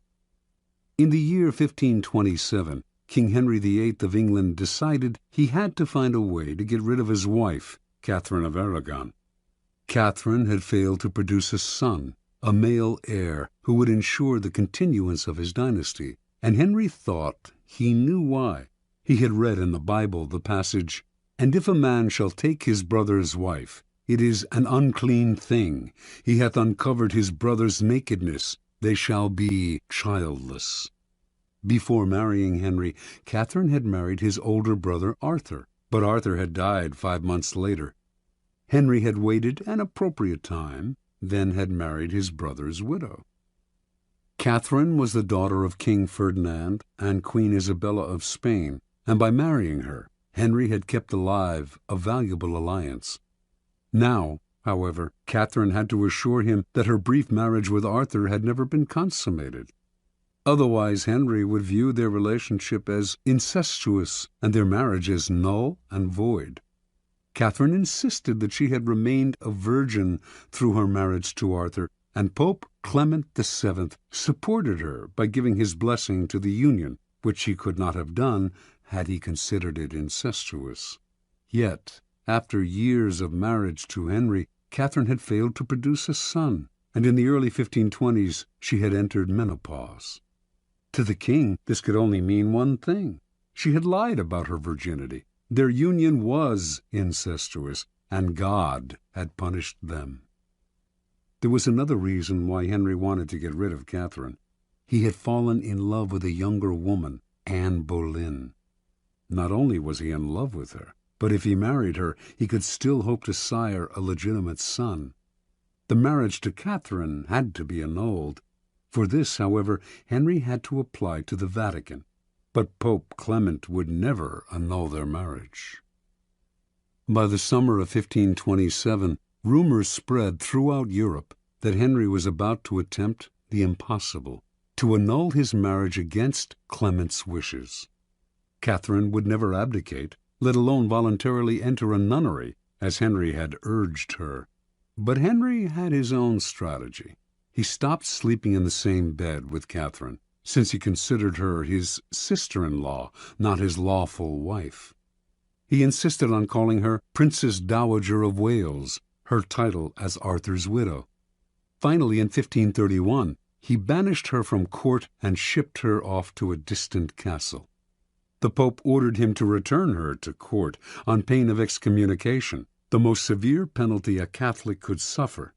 In the year 1527, King Henry VIII of England decided he had to find a way to get rid of his wife, Catherine of Aragon. Catherine had failed to produce a son, a male heir, who would ensure the continuance of his dynasty, and Henry thought he knew why. He had read in the Bible the passage, "And if a man shall take his brother's wife, it is an unclean thing. He hath uncovered his brother's nakedness. They shall be childless." Before marrying Henry, Catherine had married his older brother Arthur, but Arthur had died 5 months later. Henry had waited an appropriate time, then had married his brother's widow. Catherine was the daughter of King Ferdinand and Queen Isabella of Spain, and by marrying her, Henry had kept alive a valuable alliance. Now, however, Catherine had to assure him that her brief marriage with Arthur had never been consummated. Otherwise, Henry would view their relationship as incestuous and their marriage as null and void. Catherine insisted that she had remained a virgin through her marriage to Arthur, and Pope Clement VII supported her by giving his blessing to the union, which he could not have done had he considered it incestuous. Yet, after years of marriage to Henry, Catherine had failed to produce a son, and in the early 1520s she had entered menopause. To the king, this could only mean one thing. She had lied about her virginity. Their union was incestuous, and God had punished them. There was another reason why Henry wanted to get rid of Catherine. He had fallen in love with a younger woman, Anne Boleyn. Not only was he in love with her, but if he married her, he could still hope to sire a legitimate son. The marriage to Catherine had to be annulled. For this, however, Henry had to apply to the Vatican, but Pope Clement would never annul their marriage. By the summer of 1527, rumors spread throughout Europe that Henry was about to attempt the impossible, to annul his marriage against Clement's wishes. Catherine would never abdicate, let alone voluntarily enter a nunnery, as Henry had urged her. But Henry had his own strategy. He stopped sleeping in the same bed with Catherine, since he considered her his sister-in-law, not his lawful wife. He insisted on calling her Princess Dowager of Wales, her title as Arthur's widow. Finally, in 1531, he banished her from court and shipped her off to a distant castle. The Pope ordered him to return her to court on pain of excommunication, the most severe penalty a Catholic could suffer.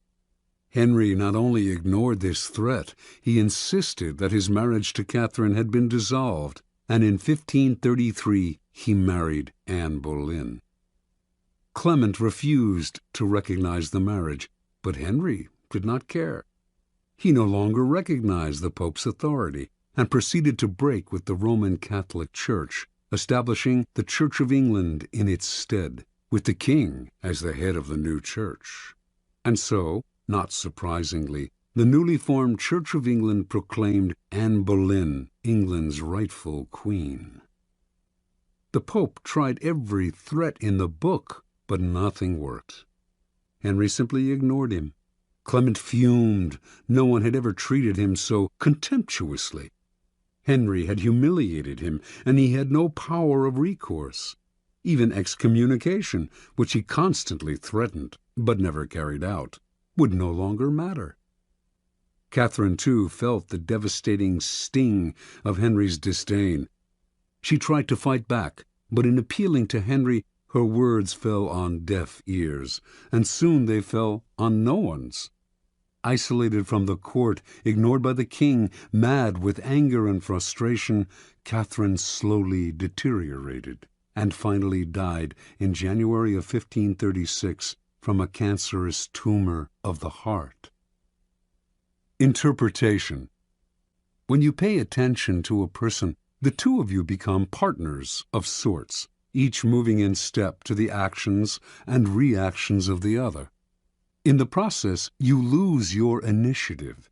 Henry not only ignored this threat, he insisted that his marriage to Catherine had been dissolved, and in 1533 he married Anne Boleyn. Clement refused to recognize the marriage, but Henry did not care. He no longer recognized the Pope's authority and proceeded to break with the Roman Catholic Church, establishing the Church of England in its stead, with the king as the head of the new church. And so, not surprisingly, the newly formed Church of England proclaimed Anne Boleyn England's rightful queen. The Pope tried every threat in the book, but nothing worked. Henry simply ignored him. Clement fumed. No one had ever treated him so contemptuously. Henry had humiliated him, and he had no power of recourse. Even excommunication, which he constantly threatened but never carried out, would no longer matter. Catherine, too, felt the devastating sting of Henry's disdain. She tried to fight back, but in appealing to Henry, her words fell on deaf ears, and soon they fell on no one's. Isolated from the court, ignored by the king, mad with anger and frustration, Catherine slowly deteriorated, and finally died in January of 1536 from a cancerous tumor of the heart. Interpretation. When you pay attention to a person, the two of you become partners of sorts, each moving in step to the actions and reactions of the other. In the process, you lose your initiative.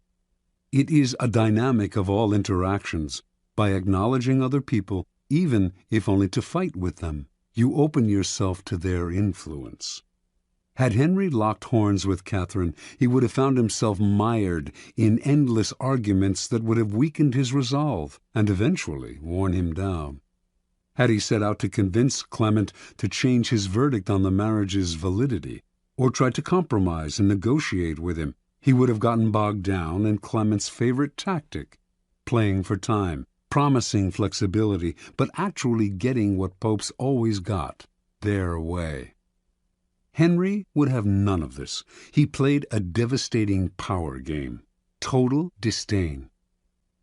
It is a dynamic of all interactions. By acknowledging other people, even if only to fight with them. You open yourself to their influence. Had Henry locked horns with Catherine, he would have found himself mired in endless arguments that would have weakened his resolve and eventually worn him down. Had he set out to convince Clement to change his verdict on the marriage's validity, or tried to compromise and negotiate with him, he would have gotten bogged down in Clement's favorite tactic, playing for time, promising flexibility, but actually getting what popes always got, their way. Henry would have none of this. He played a devastating power game, total disdain.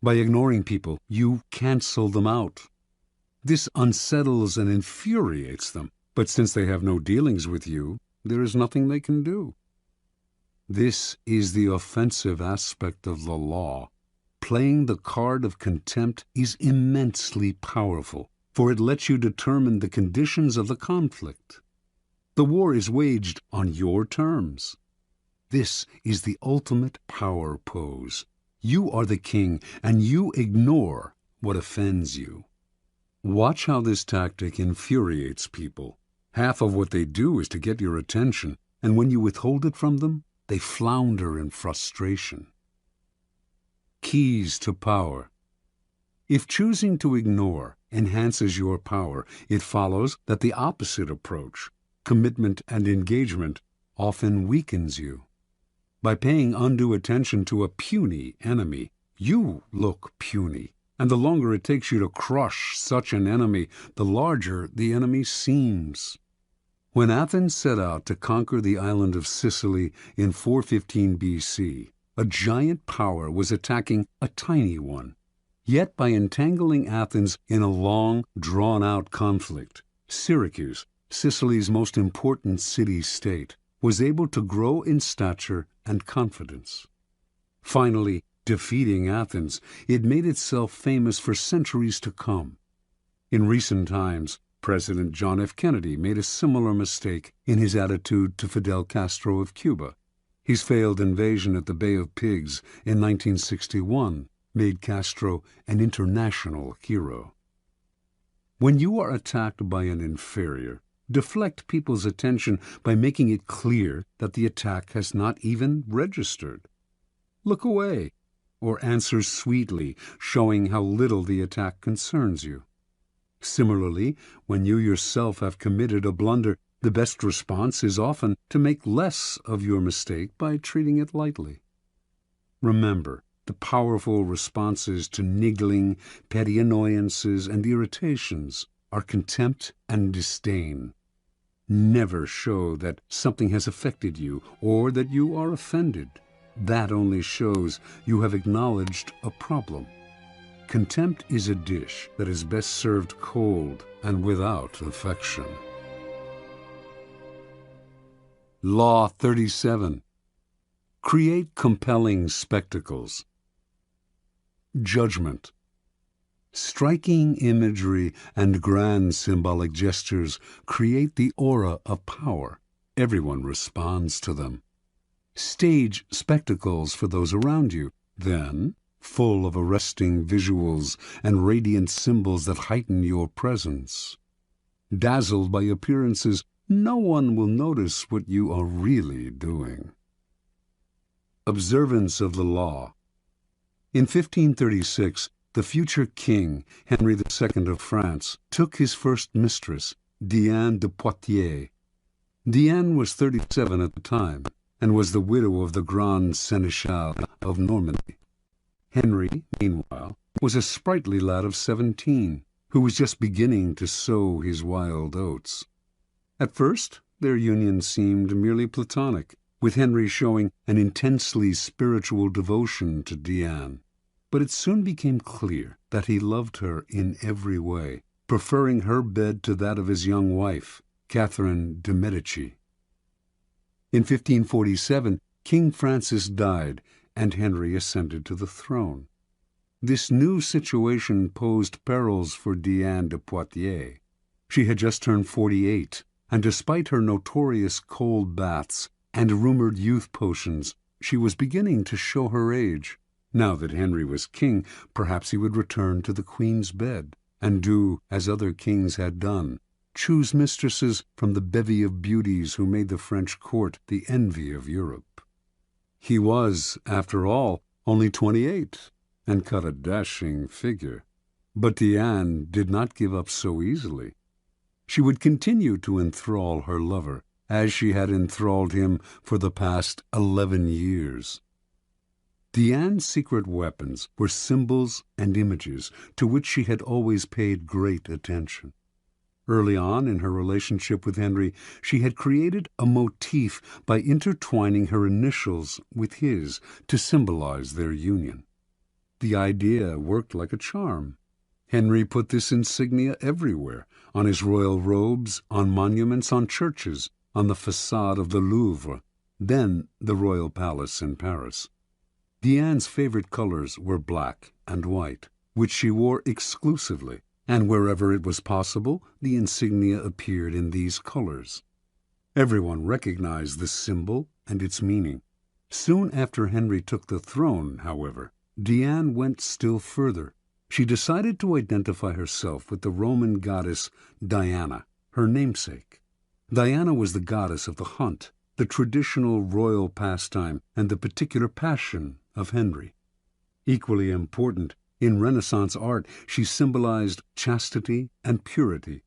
By ignoring people, you cancel them out. This unsettles and infuriates them, but since they have no dealings with you, there is nothing they can do. This is the offensive aspect of the law. Playing the card of contempt is immensely powerful, for it lets you determine the conditions of the conflict. The war is waged on your terms. This is the ultimate power pose. You are the king, and you ignore what offends you. Watch how this tactic infuriates people. Half of what they do is to get your attention, and when you withhold it from them, they flounder in frustration. Keys to power. If choosing to ignore enhances your power, it follows that the opposite approach, commitment and engagement, often weakens you. By paying undue attention to a puny enemy, you look puny, and the longer it takes you to crush such an enemy, the larger the enemy seems. When Athens set out to conquer the island of Sicily in 415 B.C., a giant power was attacking a tiny one. Yet by entangling Athens in a long, drawn-out conflict, Syracuse, Sicily's most important city-state, was able to grow in stature and confidence. Finally, defeating Athens, it made itself famous for centuries to come. In recent times, President John F. Kennedy made a similar mistake in his attitude to Fidel Castro of Cuba. His failed invasion at the Bay of Pigs in 1961 made Castro an international hero. When you are attacked by an inferior, deflect people's attention by making it clear that the attack has not even registered. Look away, or answer sweetly, showing how little the attack concerns you. Similarly, when you yourself have committed a blunder, the best response is often to make less of your mistake by treating it lightly. Remember, the powerful responses to niggling, petty annoyances, and irritations are contempt and disdain. Never show that something has affected you or that you are offended. That only shows you have acknowledged a problem. Contempt is a dish that is best served cold and without affection. Law 37. Create compelling spectacles. Judgment. Striking imagery and grand symbolic gestures create the aura of power. Everyone responds to them. Stage spectacles for those around you. Then, full of arresting visuals and radiant symbols that heighten your presence. Dazzled by appearances, no one will notice what you are really doing. Observance of the law. In 1536, the future king, Henry II of France, took his first mistress, Diane de Poitiers. Diane was 37 at the time, and was the widow of the Grand Seneschal of Normandy. Henry, meanwhile, was a sprightly lad of 17, who was just beginning to sow his wild oats. At first, their union seemed merely platonic, with Henry showing an intensely spiritual devotion to Diane. But it soon became clear that he loved her in every way, preferring her bed to that of his young wife, Catherine de' Medici. In 1547, King Francis died, and Henry ascended to the throne. This new situation posed perils for Diane de Poitiers. She had just turned 48, and despite her notorious cold baths and rumored youth potions, she was beginning to show her age. Now that Henry was king, perhaps he would return to the Queen's bed. and do as other kings had done, choose mistresses from the bevy of beauties who made the French court the envy of Europe. He was, after all, only 28, and cut a dashing figure. But Diane did not give up so easily. She would continue to enthrall her lover, as she had enthralled him for the past 11 years. Diane's secret weapons were symbols and images to which she had always paid great attention. Early on in her relationship with Henry, she had created a motif by intertwining her initials with his to symbolize their union. The idea worked like a charm. Henry put this insignia everywhere, on his royal robes, on monuments, on churches, on the façade of the Louvre, then the royal palace in Paris. Diane's favorite colors were black and white, which she wore exclusively, and wherever it was possible, the insignia appeared in these colors. Everyone recognized the symbol and its meaning. Soon after Henry took the throne, however, Diane went still further. She decided to identify herself with the Roman goddess Diana, her namesake. Diana was the goddess of the hunt, the traditional royal pastime, and the particular passion of Henry. Equally important, in Renaissance art, she symbolized chastity and purity.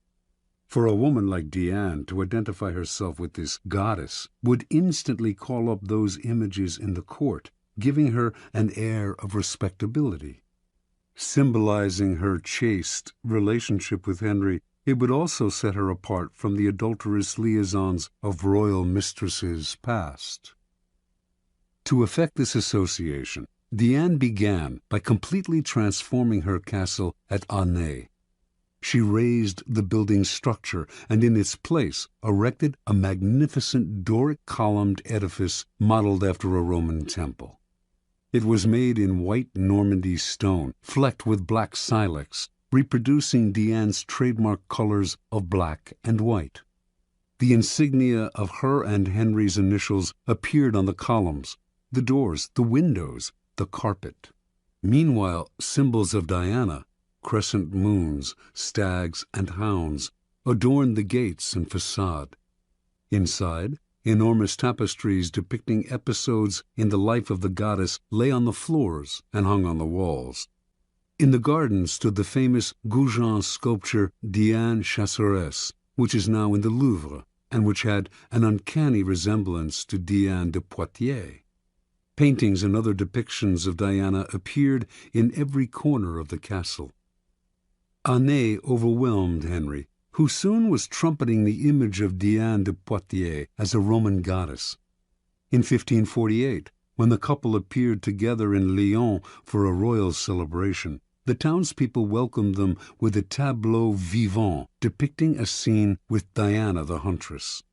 For a woman like Diane to identify herself with this goddess would instantly call up those images in the court, giving her an air of respectability. Symbolizing her chaste relationship with Henry, it would also set her apart from the adulterous liaisons of royal mistresses past. To effect this association, Diane began by completely transforming her castle at Aunay. She razed the building's structure and in its place erected a magnificent Doric-columned edifice modeled after a Roman temple. It was made in white Normandy stone, flecked with black silex, reproducing Diane's trademark colors of black and white. The insignia of her and Henry's initials appeared on the columns, the doors, the windows, the carpet. Meanwhile, symbols of Diana, crescent moons, stags, and hounds, adorned the gates and facade. Inside, enormous tapestries depicting episodes in the life of the goddess lay on the floors and hung on the walls. In the garden stood the famous Goujon sculpture Diane Chasseresse, which is now in the Louvre, and which had an uncanny resemblance to Diane de Poitiers. Paintings and other depictions of Diana appeared in every corner of the castle. Aunay overwhelmed Henry, who soon was trumpeting the image of Diane de Poitiers as a Roman goddess. In 1548, when the couple appeared together in Lyon for a royal celebration, the townspeople welcomed them with a tableau vivant depicting a scene with Diana the huntress.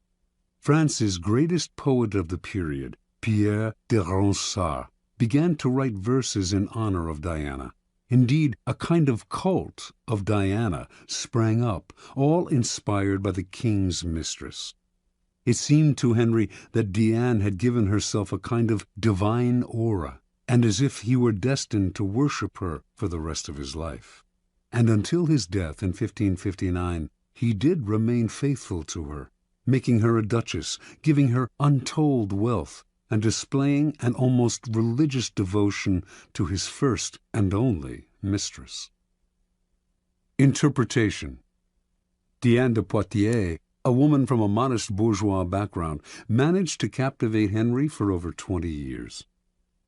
France's greatest poet of the period, Pierre de Ronsard, began to write verses in honor of Diana. Indeed, a kind of cult of Diana sprang up, all inspired by the king's mistress. It seemed to Henry that Diane had given herself a kind of divine aura, and as if he were destined to worship her for the rest of his life. And until his death in 1559, he did remain faithful to her, making her a duchess, giving her untold wealth, and displaying an almost religious devotion to his first and only mistress. Interpretation. Diane de Poitiers, a woman from a modest bourgeois background, managed to captivate Henry for over 20 years.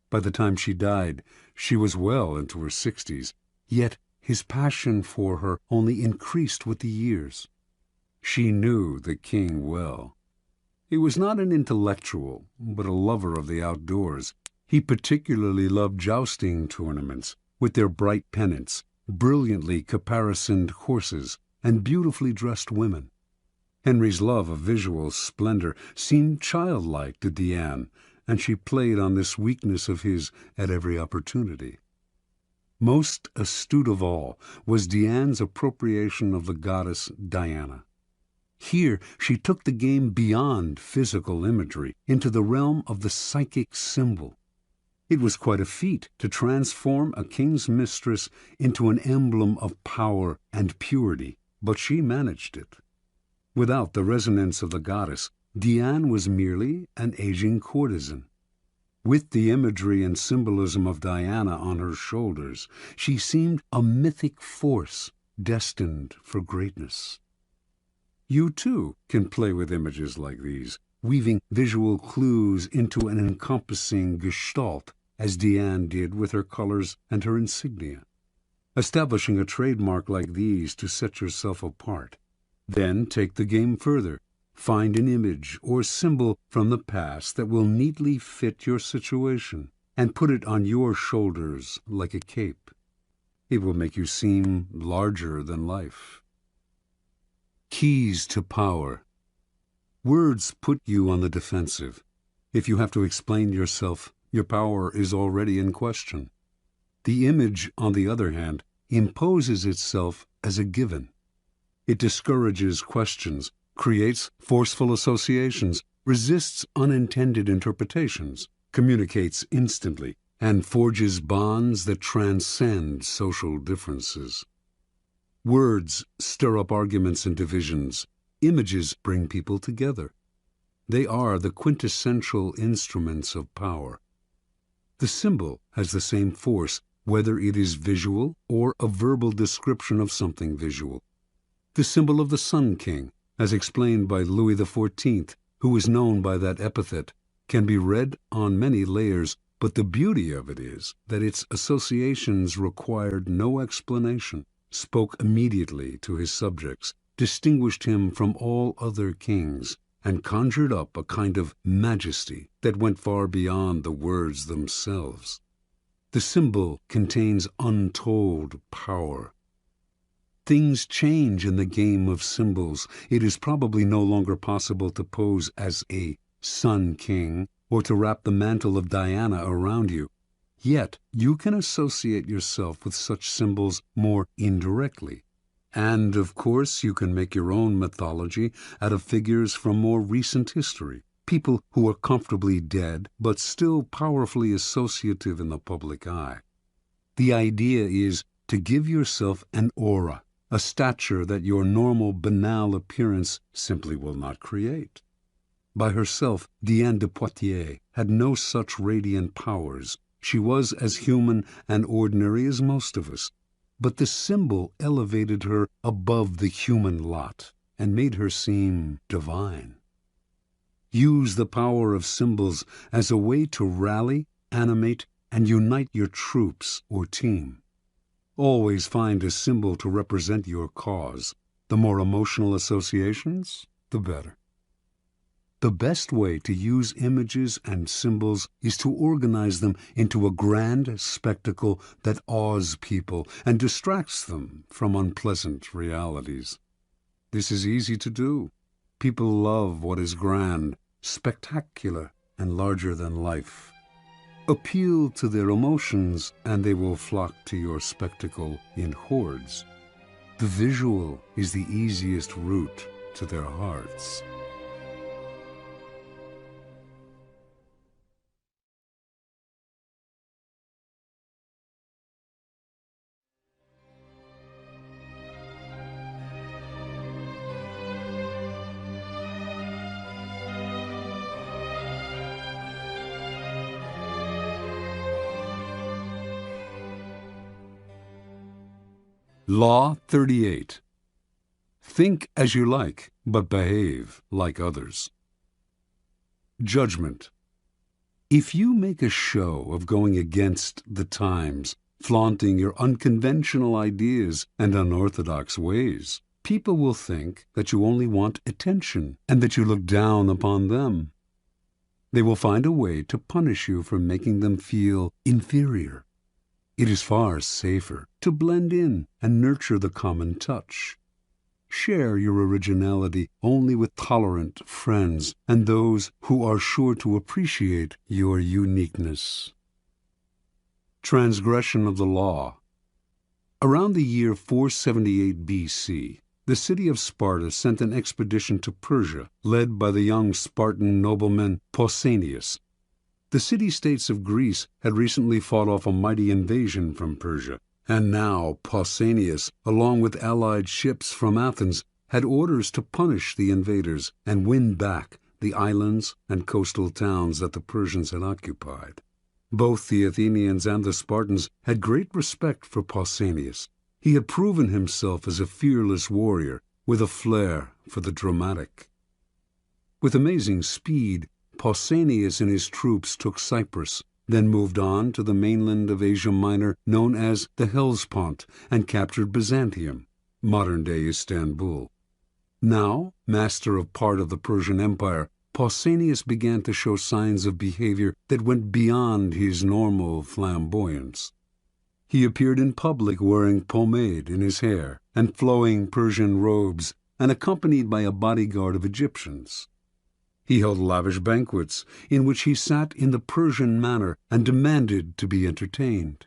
By the time she died, she was well into her 60s, yet his passion for her only increased with the years. She knew the king well. He was not an intellectual, but a lover of the outdoors. He particularly loved jousting tournaments, with their bright pennants, brilliantly caparisoned horses, and beautifully dressed women. Henry's love of visual splendor seemed childlike to Diane, and she played on this weakness of his at every opportunity. Most astute of all was Diane's appropriation of the goddess Diana. Here she took the game beyond physical imagery into the realm of the psychic symbol. It was quite a feat to transform a king's mistress into an emblem of power and purity, but she managed it. Without the resonance of the goddess, Diane was merely an aging courtesan. With the imagery and symbolism of Diana on her shoulders, she seemed a mythic force destined for greatness. You, too, can play with images like these, weaving visual clues into an encompassing gestalt, as Diane did with her colors and her insignia. Establishing a trademark like these to set yourself apart. Then take the game further. Find an image or symbol from the past that will neatly fit your situation and put it on your shoulders like a cape. It will make you seem larger than life. Keys to power. Words put you on the defensive. If you have to explain yourself, your power is already in question. The image, on the other hand, imposes itself as a given. It discourages questions, creates forceful associations, resists unintended interpretations, communicates instantly, and forges bonds that transcend social differences. Words stir up arguments and divisions. Images bring people together. They are the quintessential instruments of power. The symbol has the same force, whether it is visual or a verbal description of something visual. The symbol of the Sun King, as explained by Louis XIV, who is known by that epithet, can be read on many layers, but the beauty of it is that its associations required no explanation, spoke immediately to his subjects, distinguished him from all other kings, and conjured up a kind of majesty that went far beyond the words themselves. The symbol contains untold power. Things change in the game of symbols. It is probably no longer possible to pose as a Sun King or to wrap the mantle of Diana around you. Yet you can associate yourself with such symbols more indirectly. And, of course, you can make your own mythology out of figures from more recent history, people who are comfortably dead but still powerfully associative in the public eye. The idea is to give yourself an aura, a stature that your normal banal appearance simply will not create. By herself, Diane de Poitiers had no such radiant powers. She was as human and ordinary as most of us. But the symbol elevated her above the human lot and made her seem divine. Use the power of symbols as a way to rally, animate, and unite your troops or team. Always find a symbol to represent your cause. The more emotional associations, the better. The best way to use images and symbols is to organize them into a grand spectacle that awes people and distracts them from unpleasant realities. This is easy to do. People love what is grand, spectacular, and larger than life. Appeal to their emotions, and they will flock to your spectacle in hordes. The visual is the easiest route to their hearts. Law 38. Think as you like, but behave like others. Judgment. If you make a show of going against the times, flaunting your unconventional ideas and unorthodox ways, people will think that you only want attention and that you look down upon them. They will find a way to punish you for making them feel inferior. It is far safer to blend in and nurture the common touch. Share your originality only with tolerant friends and those who are sure to appreciate your uniqueness. Transgression of the law. Around the year 478 BC, the city of Sparta sent an expedition to Persia, led by the young Spartan nobleman Pausanias. The city-states of Greece had recently fought off a mighty invasion from Persia, and now Pausanias, along with allied ships from Athens, had orders to punish the invaders and win back the islands and coastal towns that the Persians had occupied. Both the Athenians and the Spartans had great respect for Pausanias. He had proven himself as a fearless warrior with a flair for the dramatic. With amazing speed, Pausanias and his troops took Cyprus, then moved on to the mainland of Asia Minor known as the Hellespont, and captured Byzantium, modern-day Istanbul. Now, master of part of the Persian Empire, Pausanias began to show signs of behavior that went beyond his normal flamboyance. He appeared in public wearing pomade in his hair and flowing Persian robes, and accompanied by a bodyguard of Egyptians. He held lavish banquets in which he sat in the Persian manner and demanded to be entertained.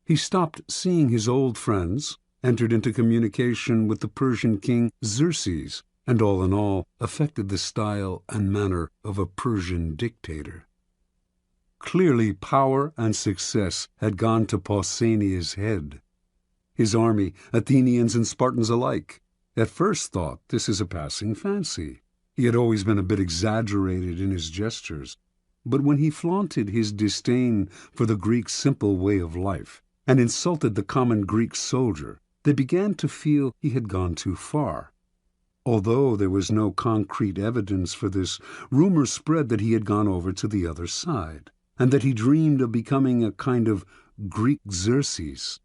He stopped seeing his old friends, entered into communication with the Persian king Xerxes, and all in all affected the style and manner of a Persian dictator. Clearly power and success had gone to Pausanias' head. His army, Athenians and Spartans alike, at first thought this is a passing fancy. He had always been a bit exaggerated in his gestures, but when he flaunted his disdain for the Greek simple way of life and insulted the common Greek soldier, they began to feel he had gone too far. Although there was no concrete evidence for this, rumors spread that he had gone over to the other side, and that he dreamed of becoming a kind of Greek Xerxes.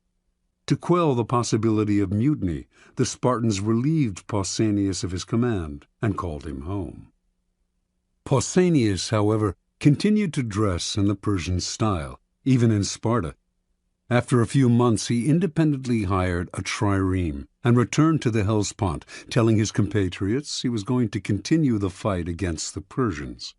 To quell the possibility of mutiny, the Spartans relieved Pausanias of his command and called him home. Pausanias, however, continued to dress in the Persian style, even in Sparta. After a few months he independently hired a trireme and returned to the Hellespont, telling his compatriots he was going to continue the fight against the Persians.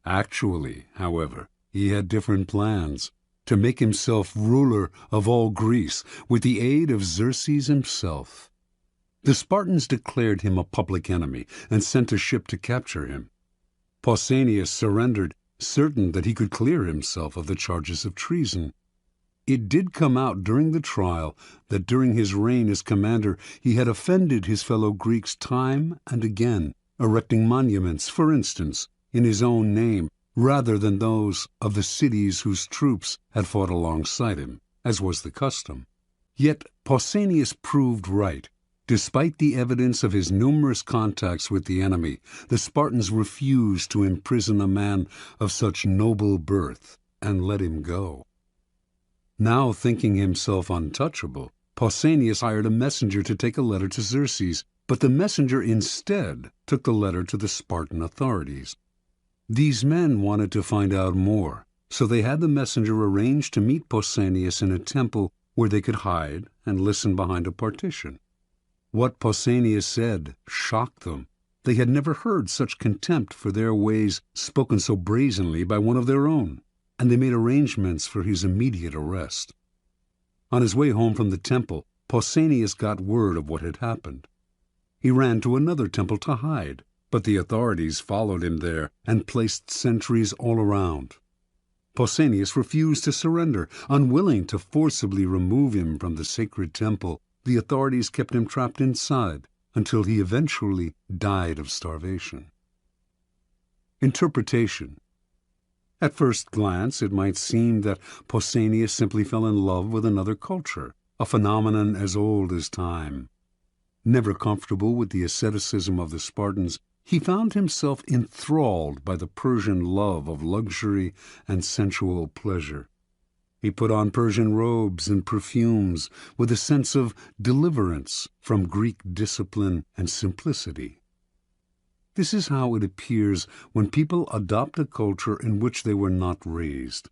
Actually, however, he had different plans: to make himself ruler of all Greece with the aid of Xerxes himself. The Spartans declared him a public enemy and sent a ship to capture him. Pausanias surrendered, certain that he could clear himself of the charges of treason. It did come out during the trial that during his reign as commander he had offended his fellow Greeks time and again, erecting monuments, for instance, in his own name, rather than those of the cities whose troops had fought alongside him, as was the custom. Yet Pausanias proved right. Despite the evidence of his numerous contacts with the enemy, the Spartans refused to imprison a man of such noble birth and let him go. Now thinking himself untouchable, Pausanias hired a messenger to take a letter to Xerxes, but the messenger instead took the letter to the Spartan authorities. These men wanted to find out more, so they had the messenger arrange to meet Pausanias in a temple where they could hide and listen behind a partition. What Pausanias said shocked them. They had never heard such contempt for their ways spoken so brazenly by one of their own, and they made arrangements for his immediate arrest. On his way home from the temple, Pausanias got word of what had happened. He ran to another temple to hide, but the authorities followed him there and placed sentries all around. Pausanias refused to surrender. Unwilling to forcibly remove him from the sacred temple, the authorities kept him trapped inside until he eventually died of starvation. Interpretation. At first glance, it might seem that Pausanias simply fell in love with another culture, a phenomenon as old as time. Never comfortable with the asceticism of the Spartans, he found himself enthralled by the Persian love of luxury and sensual pleasure. He put on Persian robes and perfumes with a sense of deliverance from Greek discipline and simplicity. This is how it appears when people adopt a culture in which they were not raised.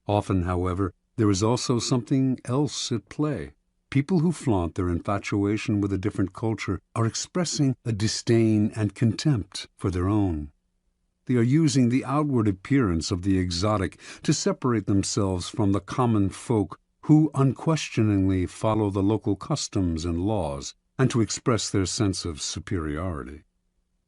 Often, however, there is also something else at play. People who flaunt their infatuation with a different culture are expressing a disdain and contempt for their own. They are using the outward appearance of the exotic to separate themselves from the common folk who unquestioningly follow the local customs and laws, and to express their sense of superiority.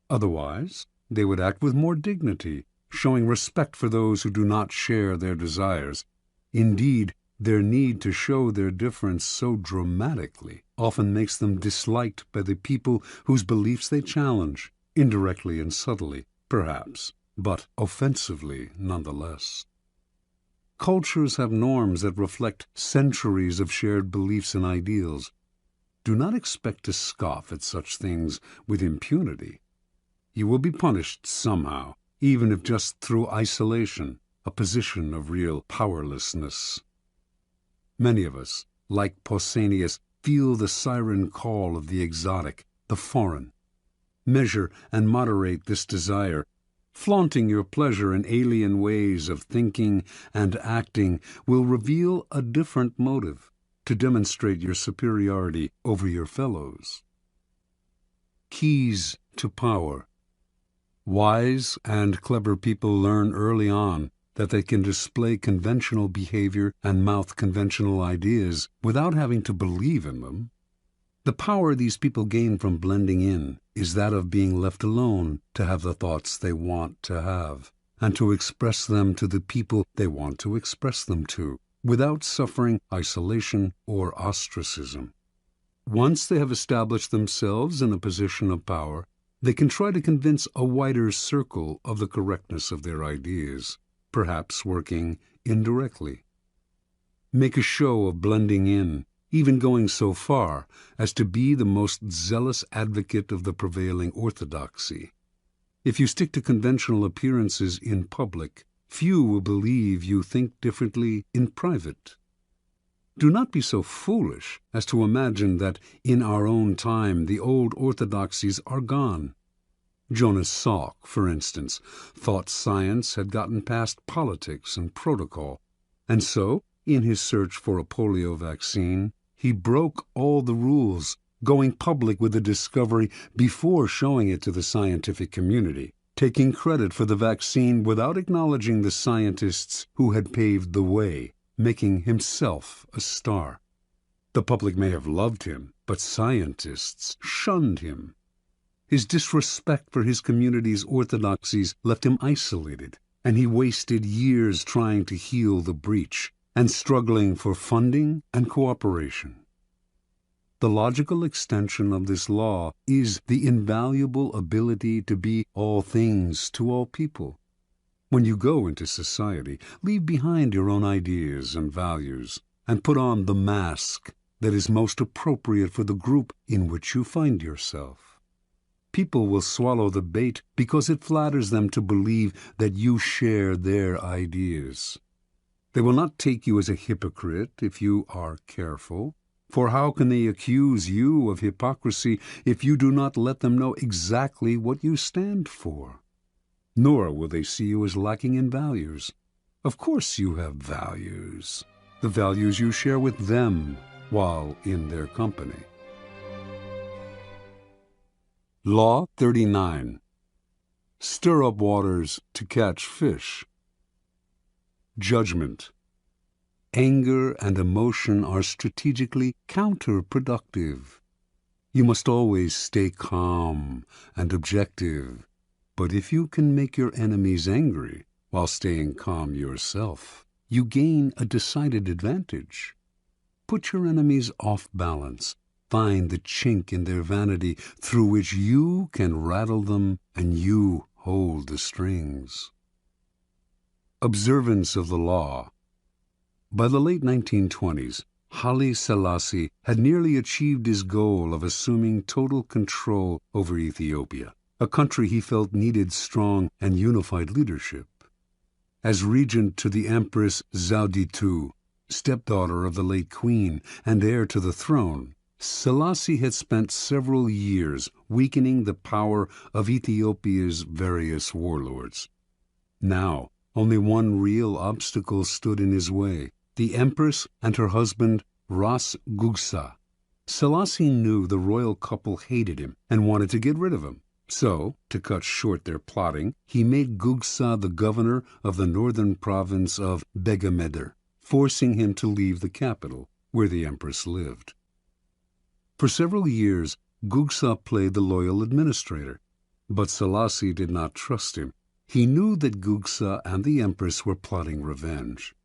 Otherwise, they would act with more dignity, showing respect for those who do not share their desires. Indeed, their need to show their difference so dramatically often makes them disliked by the people whose beliefs they challenge, indirectly and subtly, perhaps, but offensively nonetheless. Cultures have norms that reflect centuries of shared beliefs and ideals. Do not expect to scoff at such things with impunity. You will be punished somehow, even if just through isolation, a position of real powerlessness. Many of us, like Pausanias, feel the siren call of the exotic, the foreign. Measure and moderate this desire. Flaunting your pleasure in alien ways of thinking and acting will reveal a different motive to demonstrate your superiority over your fellows. Keys to power. Wise and clever people learn early on that they can display conventional behavior and mouth conventional ideas without having to believe in them. The power these people gain from blending in is that of being left alone to have the thoughts they want to have, and to express them to the people they want to express them to, without suffering isolation or ostracism. Once they have established themselves in a position of power, they can try to convince a wider circle of the correctness of their ideas, perhaps working indirectly. Make a show of blending in, even going so far as to be the most zealous advocate of the prevailing orthodoxy. If you stick to conventional appearances in public, few will believe you think differently in private. Do not be so foolish as to imagine that in our own time the old orthodoxies are gone. Jonas Salk, for instance, thought science had gotten past politics and protocol, and so, in his search for a polio vaccine, he broke all the rules, going public with the discovery before showing it to the scientific community, taking credit for the vaccine without acknowledging the scientists who had paved the way, making himself a star. The public may have loved him, but scientists shunned him. His disrespect for his community's orthodoxies left him isolated, and he wasted years trying to heal the breach and struggling for funding and cooperation. The logical extension of this law is the invaluable ability to be all things to all people. When you go into society, leave behind your own ideas and values, and put on the mask that is most appropriate for the group in which you find yourself. People will swallow the bait because it flatters them to believe that you share their ideas. They will not take you as a hypocrite if you are careful, for how can they accuse you of hypocrisy if you do not let them know exactly what you stand for? Nor will they see you as lacking in values. Of course you have values, the values you share with them while in their company. Law 39. Stir up waters to catch fish. Judgment. Anger and emotion are strategically counterproductive. You must always stay calm and objective, but if you can make your enemies angry while staying calm yourself, you gain a decided advantage. Put your enemies off balance. Find the chink in their vanity through which you can rattle them and you hold the strings. Observance of the law. By the late 1920s, Haile Selassie had nearly achieved his goal of assuming total control over Ethiopia, a country he felt needed strong and unified leadership. As regent to the Empress Zewditu, stepdaughter of the late queen and heir to the throne, Selassie had spent several years weakening the power of Ethiopia's various warlords. Now, only one real obstacle stood in his way: the Empress and her husband, Ras Gugsa. Selassie knew the royal couple hated him and wanted to get rid of him. So, to cut short their plotting, he made Gugsa the governor of the northern province of Begemeder, forcing him to leave the capital, where the Empress lived. For several years, Gugsa played the loyal administrator, but Selassie did not trust him. He knew that Gugsa and the Empress were plotting revenge.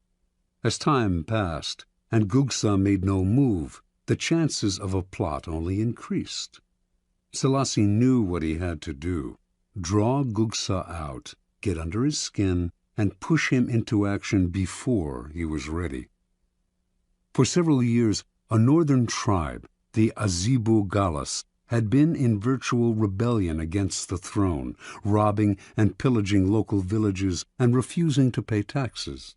As time passed, and Gugsa made no move, the chances of a plot only increased. Selassie knew what he had to do: draw Gugsa out, get under his skin, and push him into action before he was ready. For several years, a northern tribe, the Azibu Galas, had been in virtual rebellion against the throne, robbing and pillaging local villages and refusing to pay taxes.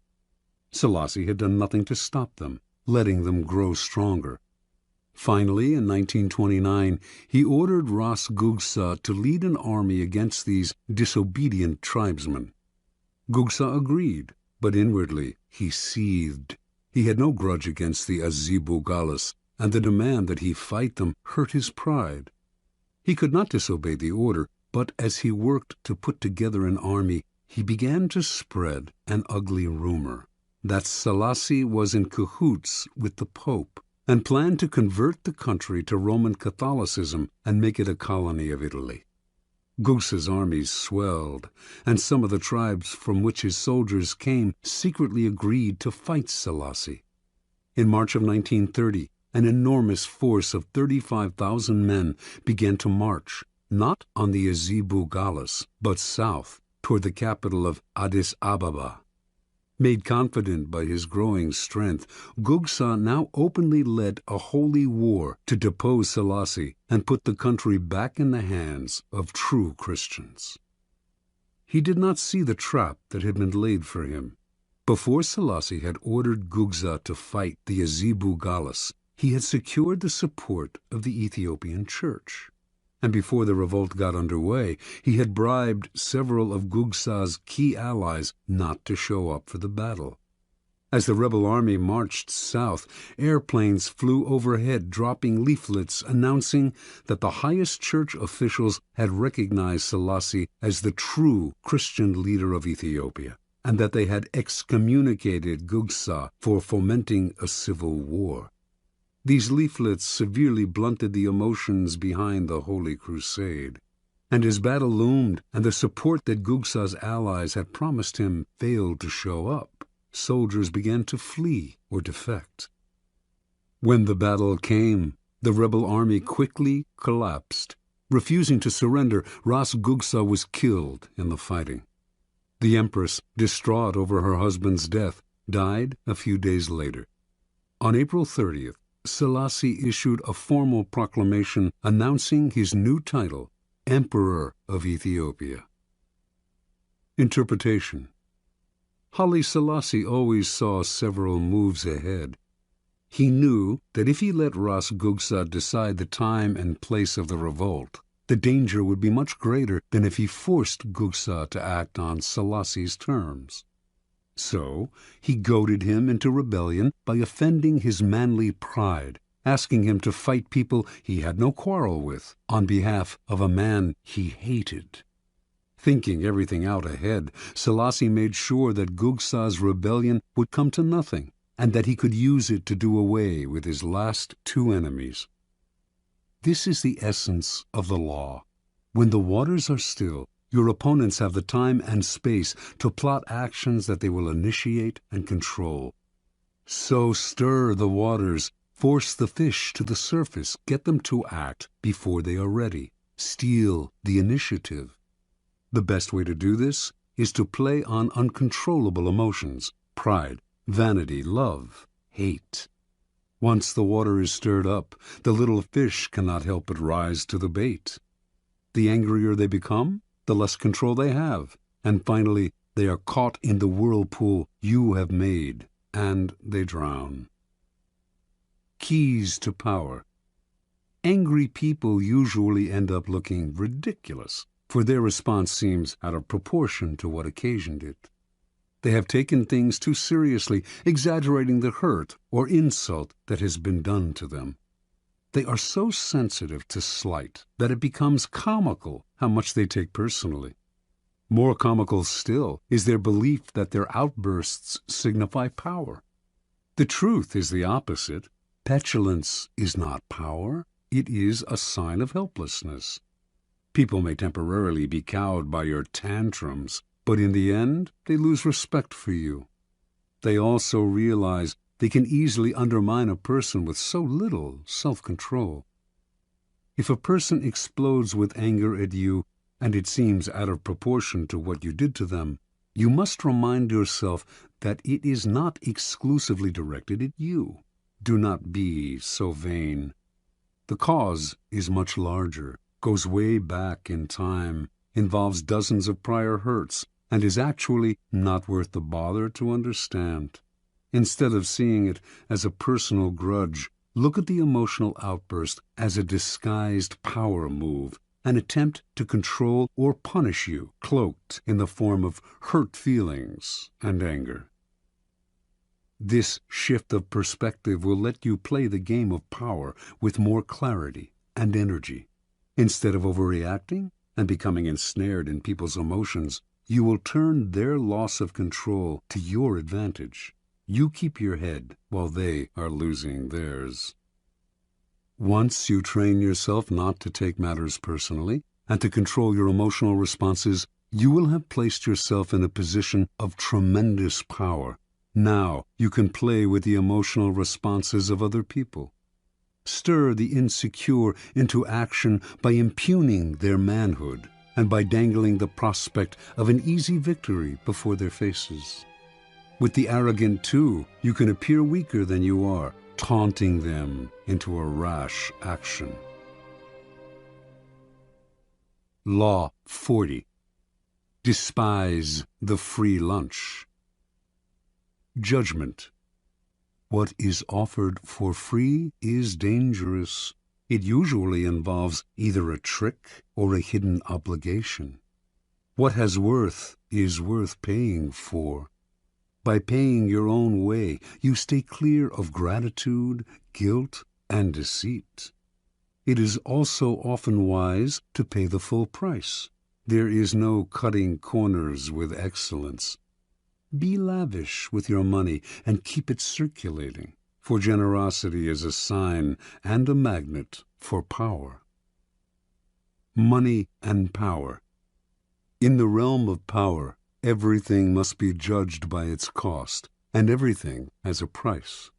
Selassie had done nothing to stop them, letting them grow stronger. Finally, in 1929, he ordered Ras Gugsa to lead an army against these disobedient tribesmen. Gugsa agreed, but inwardly he seethed. He had no grudge against the Azibu Galas, and the demand that he fight them hurt his pride. He could not disobey the order, but as he worked to put together an army, he began to spread an ugly rumor that Selassie was in cahoots with the Pope and planned to convert the country to Roman Catholicism and make it a colony of Italy. Gugsa's armies swelled, and some of the tribes from which his soldiers came secretly agreed to fight Selassie. In March of 1930, an enormous force of 35,000 men began to march, not on the Azibu Galas, but south, toward the capital of Addis Ababa. Made confident by his growing strength, Gugsa now openly led a holy war to depose Selassie and put the country back in the hands of true Christians. He did not see the trap that had been laid for him. Before Selassie had ordered Gugsa to fight the Azibu Galas, he had secured the support of the Ethiopian Church. And before the revolt got underway, he had bribed several of Gugsa's key allies not to show up for the battle. As the rebel army marched south, airplanes flew overhead, dropping leaflets announcing that the highest church officials had recognized Selassie as the true Christian leader of Ethiopia, and that they had excommunicated Gugsa for fomenting a civil war. These leaflets severely blunted the emotions behind the Holy Crusade. And as battle loomed and the support that Gugsa's allies had promised him failed to show up, soldiers began to flee or defect. When the battle came, the rebel army quickly collapsed. Refusing to surrender, Ras Gugsa was killed in the fighting. The Empress, distraught over her husband's death, died a few days later. On April 30th, Selassie issued a formal proclamation announcing his new title, Emperor of Ethiopia. Interpretation. Haile Selassie always saw several moves ahead. He knew that if he let Ras Gugsa decide the time and place of the revolt, the danger would be much greater than if he forced Gugsa to act on Selassie's terms. So he goaded him into rebellion by offending his manly pride, asking him to fight people he had no quarrel with on behalf of a man he hated. Thinking everything out ahead, Selassie made sure that Gugsa's rebellion would come to nothing, and that he could use it to do away with his last two enemies. This is the essence of the law. When the waters are still, your opponents have the time and space to plot actions that they will initiate and control. So stir the waters, force the fish to the surface, get them to act before they are ready. Steal the initiative. The best way to do this is to play on uncontrollable emotions: pride, vanity, love, hate. Once the water is stirred up, the little fish cannot help but rise to the bait. The angrier they become, the less control they have, and finally they are caught in the whirlpool you have made, and they drown. Keys to power. Angry people usually end up looking ridiculous, for their response seems out of proportion to what occasioned it. They have taken things too seriously, exaggerating the hurt or insult that has been done to them. They are so sensitive to slight that it becomes comical how much they take personally. More comical still is their belief that their outbursts signify power. The truth is the opposite. Petulance is not power. It is a sign of helplessness. People may temporarily be cowed by your tantrums, But in the end, they lose respect for you. They also realize they can easily undermine a person with so little self-control. If a person explodes with anger at you, and it seems out of proportion to what you did to them, you must remind yourself that it is not exclusively directed at you. Do not be so vain. The cause is much larger, goes way back in time, involves dozens of prior hurts, and is actually not worth the bother to understand. Instead of seeing it as a personal grudge, look at the emotional outburst as a disguised power move, an attempt to control or punish you, cloaked in the form of hurt feelings and anger. This shift of perspective will let you play the game of power with more clarity and energy. Instead of overreacting and becoming ensnared in people's emotions, you will turn their loss of control to your advantage. You keep your head while they are losing theirs. Once you train yourself not to take matters personally and to control your emotional responses, you will have placed yourself in a position of tremendous power. Now you can play with the emotional responses of other people. Stir the insecure into action by impugning their manhood and by dangling the prospect of an easy victory before their faces. With the arrogant, too, you can appear weaker than you are, taunting them into a rash action. Law 40. Despise the free lunch. Judgment. What is offered for free is dangerous. It usually involves either a trick or a hidden obligation. What has worth is worth paying for. By paying your own way, you stay clear of gratitude, guilt, and deceit. It is also often wise to pay the full price. There is no cutting corners with excellence. Be lavish with your money and keep it circulating, for generosity is a sign and a magnet for power. Money and power. In the realm of power, everything must be judged by its cost, and everything has a price.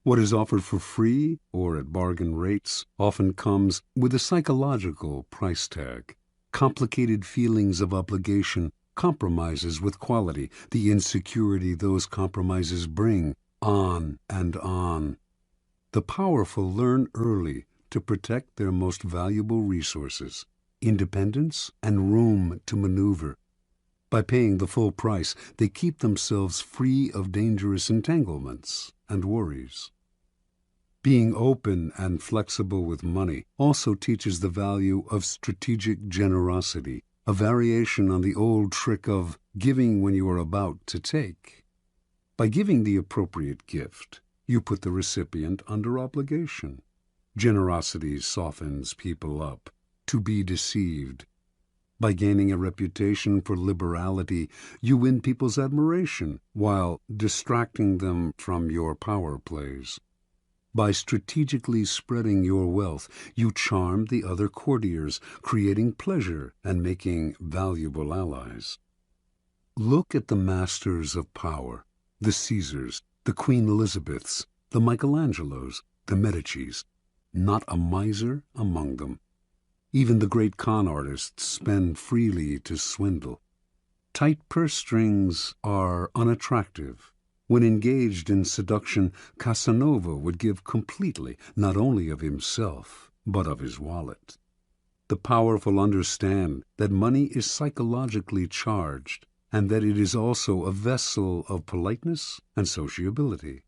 What is offered for free or at bargain rates often comes with a psychological price tag. Complicated feelings of obligation, compromises with quality, the insecurity those compromises bring, on and on. The powerful learn early to protect their most valuable resources, independence and room to maneuver. By paying the full price, they keep themselves free of dangerous entanglements and worries. Being open and flexible with money also teaches the value of strategic generosity, a variation on the old trick of giving when you are about to take. By giving the appropriate gift, you put the recipient under obligation. Generosity softens people up to be deceived. By gaining a reputation for liberality, you win people's admiration while distracting them from your power plays. By strategically spreading your wealth, you charm the other courtiers, creating pleasure and making valuable allies. Look at the masters of power, the Caesars, the Queen Elizabeths, the Michelangelos, the Medicis. Not a miser among them. Even the great con artists spend freely to swindle. Tight purse strings are unattractive. When engaged in seduction, Casanova would give completely, not only of himself, but of his wallet. The powerful understand that money is psychologically charged, and that it is also a vessel of politeness and sociability.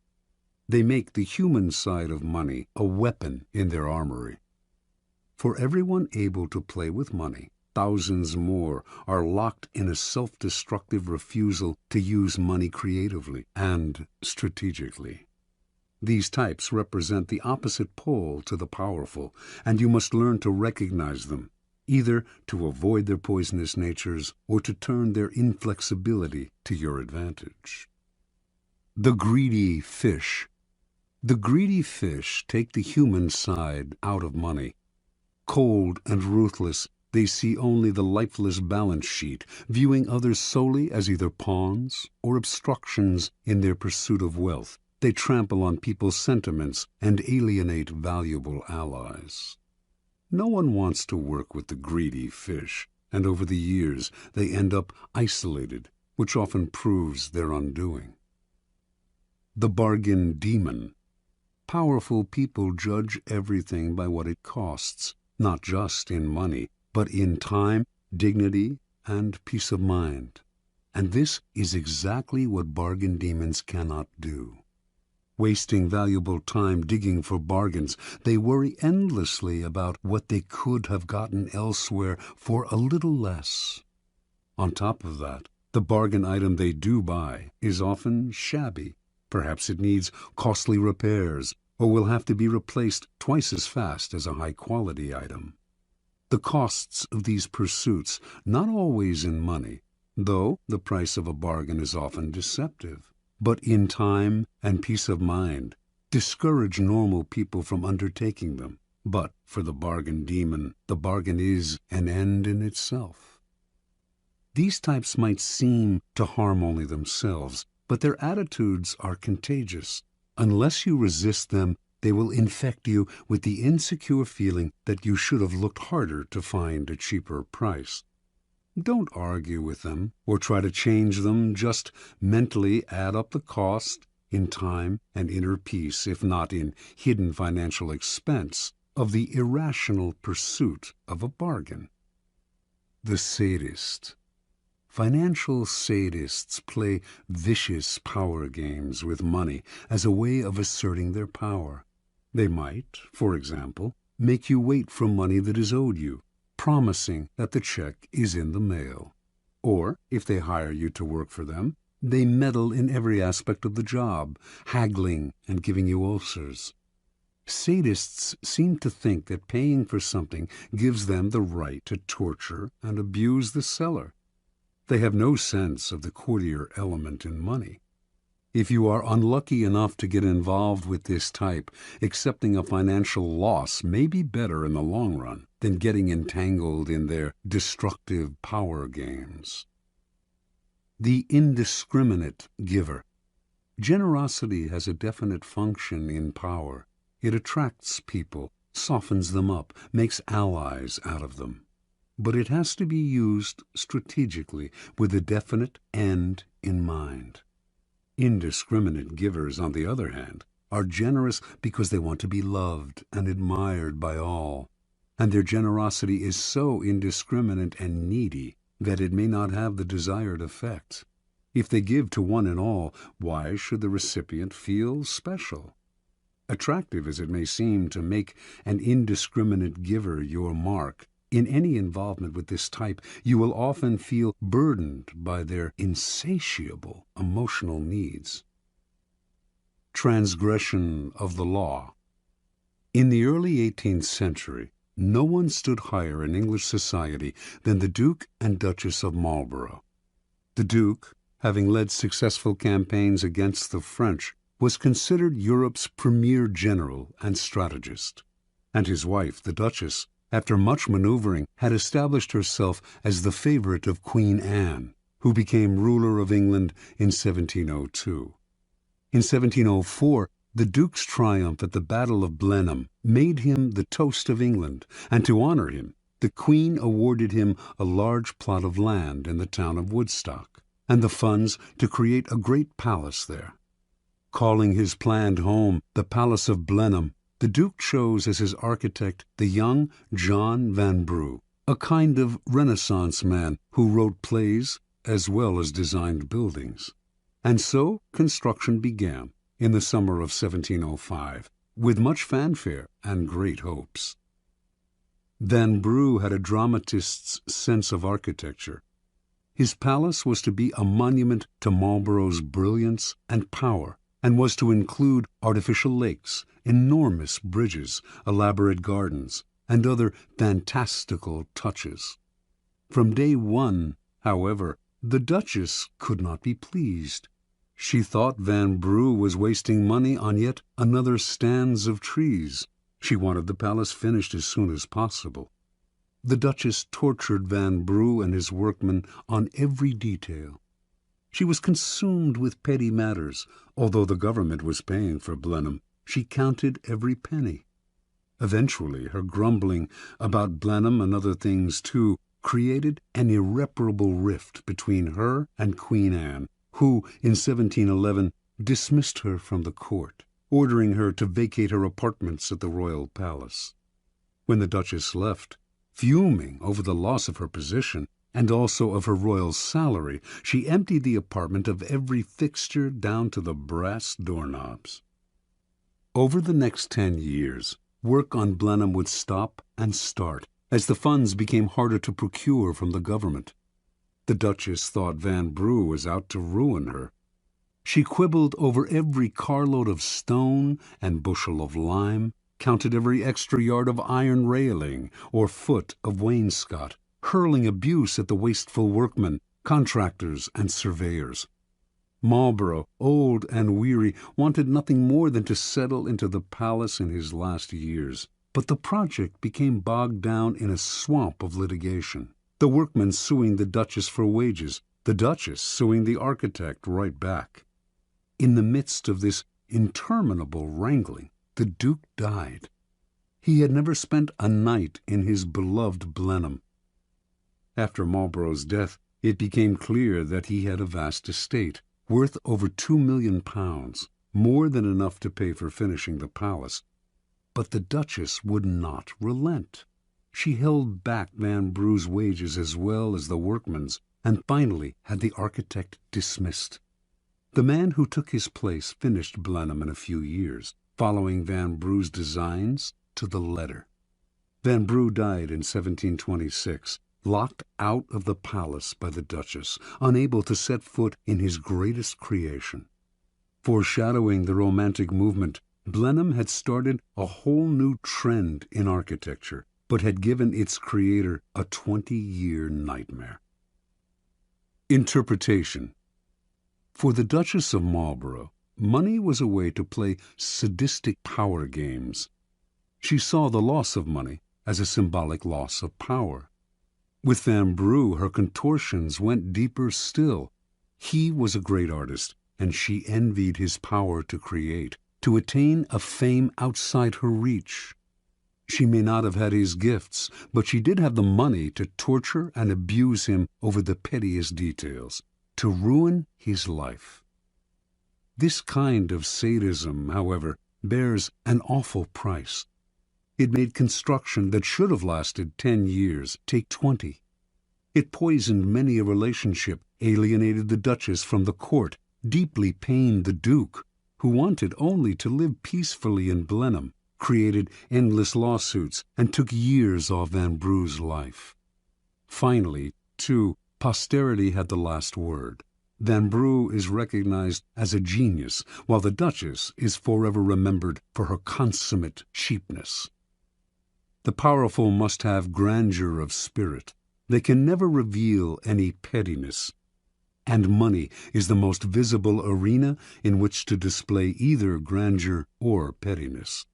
They make the human side of money a weapon in their armory. For everyone able to play with money, thousands more are locked in a self-destructive refusal to use money creatively and strategically. These types represent the opposite pole to the powerful, and you must learn to recognize them, either to avoid their poisonous natures or to turn their inflexibility to your advantage. The greedy fish. The greedy fish take the human side out of money. Cold and ruthless, They see only the lifeless balance sheet, viewing others solely as either pawns or obstructions in their pursuit of wealth. They trample on people's sentiments and alienate valuable allies. No one wants to work with the greedy fish, and over the years they end up isolated, which often proves their undoing. The bargain demon. Powerful people judge everything by what it costs, not just in money, but in time, dignity, and peace of mind. And this is exactly what bargain demons cannot do. Wasting valuable time digging for bargains, they worry endlessly about what they could have gotten elsewhere for a little less. On top of that, the bargain item they do buy is often shabby. Perhaps it needs costly repairs, or will have to be replaced twice as fast as a high-quality item. The costs of these pursuits, not always in money, though the price of a bargain is often deceptive, but in time and peace of mind, discourage normal people from undertaking them. But for the bargain demon, the bargain is an end in itself. These types might seem to harm only themselves, but their attitudes are contagious. Unless you resist them, they will infect you with the insecure feeling that you should have looked harder to find a cheaper price. Don't argue with them or try to change them. Just mentally add up the cost in time and inner peace, if not in hidden financial expense, of the irrational pursuit of a bargain. The sadist. Financial sadists play vicious power games with money as a way of asserting their power. They might, for example, make you wait for money that is owed you, promising that the check is in the mail. Or, if they hire you to work for them, they meddle in every aspect of the job, haggling and giving you ulcers. Sadists seem to think that paying for something gives them the right to torture and abuse the seller. They have no sense of the courtier element in money. If you are unlucky enough to get involved with this type, accepting a financial loss may be better in the long run than getting entangled in their destructive power games. The indiscriminate giver. Generosity has a definite function in power. It attracts people, softens them up, makes allies out of them. But it has to be used strategically with a definite end in mind. Indiscriminate givers, on the other hand, are generous because they want to be loved and admired by all, and their generosity is so indiscriminate and needy that it may not have the desired effect. If they give to one and all, why should the recipient feel special? Attractive as it may seem to make an indiscriminate giver your mark, in any involvement with this type, you will often feel burdened by their insatiable emotional needs. Transgression of the law. In the early 18th century, no one stood higher in English society than the Duke and Duchess of Marlborough. The Duke, having led successful campaigns against the French, was considered Europe's premier general and strategist, and his wife, the Duchess, after much maneuvering, had established herself as the favorite of Queen Anne, who became ruler of England in 1702. In 1704, the Duke's triumph at the Battle of Blenheim made him the toast of England, and to honor him, the Queen awarded him a large plot of land in the town of Woodstock, and the funds to create a great palace there. Calling his planned home the Palace of Blenheim, the Duke chose as his architect the young John Vanbrugh, a kind of Renaissance man who wrote plays as well as designed buildings. And so construction began in the summer of 1705, with much fanfare and great hopes. Vanbrugh had a dramatist's sense of architecture. His palace was to be a monument to Marlborough's brilliance and power, and was to include artificial lakes, enormous bridges, elaborate gardens, and other fantastical touches. From day one, however, the Duchess could not be pleased. She thought Vanbrugh was wasting money on yet another stands of trees. She wanted the palace finished as soon as possible. The Duchess tortured Van Brugh and his workmen on every detail. She was consumed with petty matters. Although the government was paying for Blenheim, she counted every penny. Eventually, her grumbling about Blenheim and other things too created an irreparable rift between her and Queen Anne, who, in 1711, dismissed her from the court, ordering her to vacate her apartments at the royal palace. When the Duchess left, fuming over the loss of her position and also of her royal salary, she emptied the apartment of every fixture down to the brass doorknobs. Over the next 10 years, work on Blenheim would stop and start as the funds became harder to procure from the government. The Duchess thought Van Brugh was out to ruin her. She quibbled over every carload of stone and bushel of lime, counted every extra yard of iron railing or foot of wainscot, hurling abuse at the wasteful workmen, contractors, and surveyors. Marlborough, old and weary, wanted nothing more than to settle into the palace in his last years. But the project became bogged down in a swamp of litigation. The workmen suing the Duchess for wages, the Duchess suing the architect right back. In the midst of this interminable wrangling, the Duke died. He had never spent a night in his beloved Blenheim. After Marlborough's death, it became clear that he had a vast estate, worth over £2 million, more than enough to pay for finishing the palace. But the Duchess would not relent. She held back Van Brugh's wages as well as the workmen's, and finally had the architect dismissed. The man who took his place finished Blenheim in a few years, following Van Brugh's designs to the letter. Van Brugh died in 1726, locked out of the palace by the Duchess, unable to set foot in his greatest creation. Foreshadowing the Romantic movement, Blenheim had started a whole new trend in architecture, but had given its creator a 20-year nightmare. Interpretation. For the Duchess of Marlborough, money was a way to play sadistic power games. She saw the loss of money as a symbolic loss of power. With Van Brugh, her contortions went deeper still. He was a great artist, and she envied his power to create, to attain a fame outside her reach. She may not have had his gifts, but she did have the money to torture and abuse him over the pettiest details, to ruin his life. This kind of sadism, however, bears an awful price. It made construction that should have lasted 10 years take 20. It poisoned many a relationship, alienated the Duchess from the court, deeply pained the Duke, who wanted only to live peacefully in Blenheim, created endless lawsuits, and took years off Van Brugh's life. Finally, too, posterity had the last word. Van Brugh is recognized as a genius, while the Duchess is forever remembered for her consummate cheapness. The powerful must have grandeur of spirit. They can never reveal any pettiness. And money is the most visible arena in which to display either grandeur or pettiness.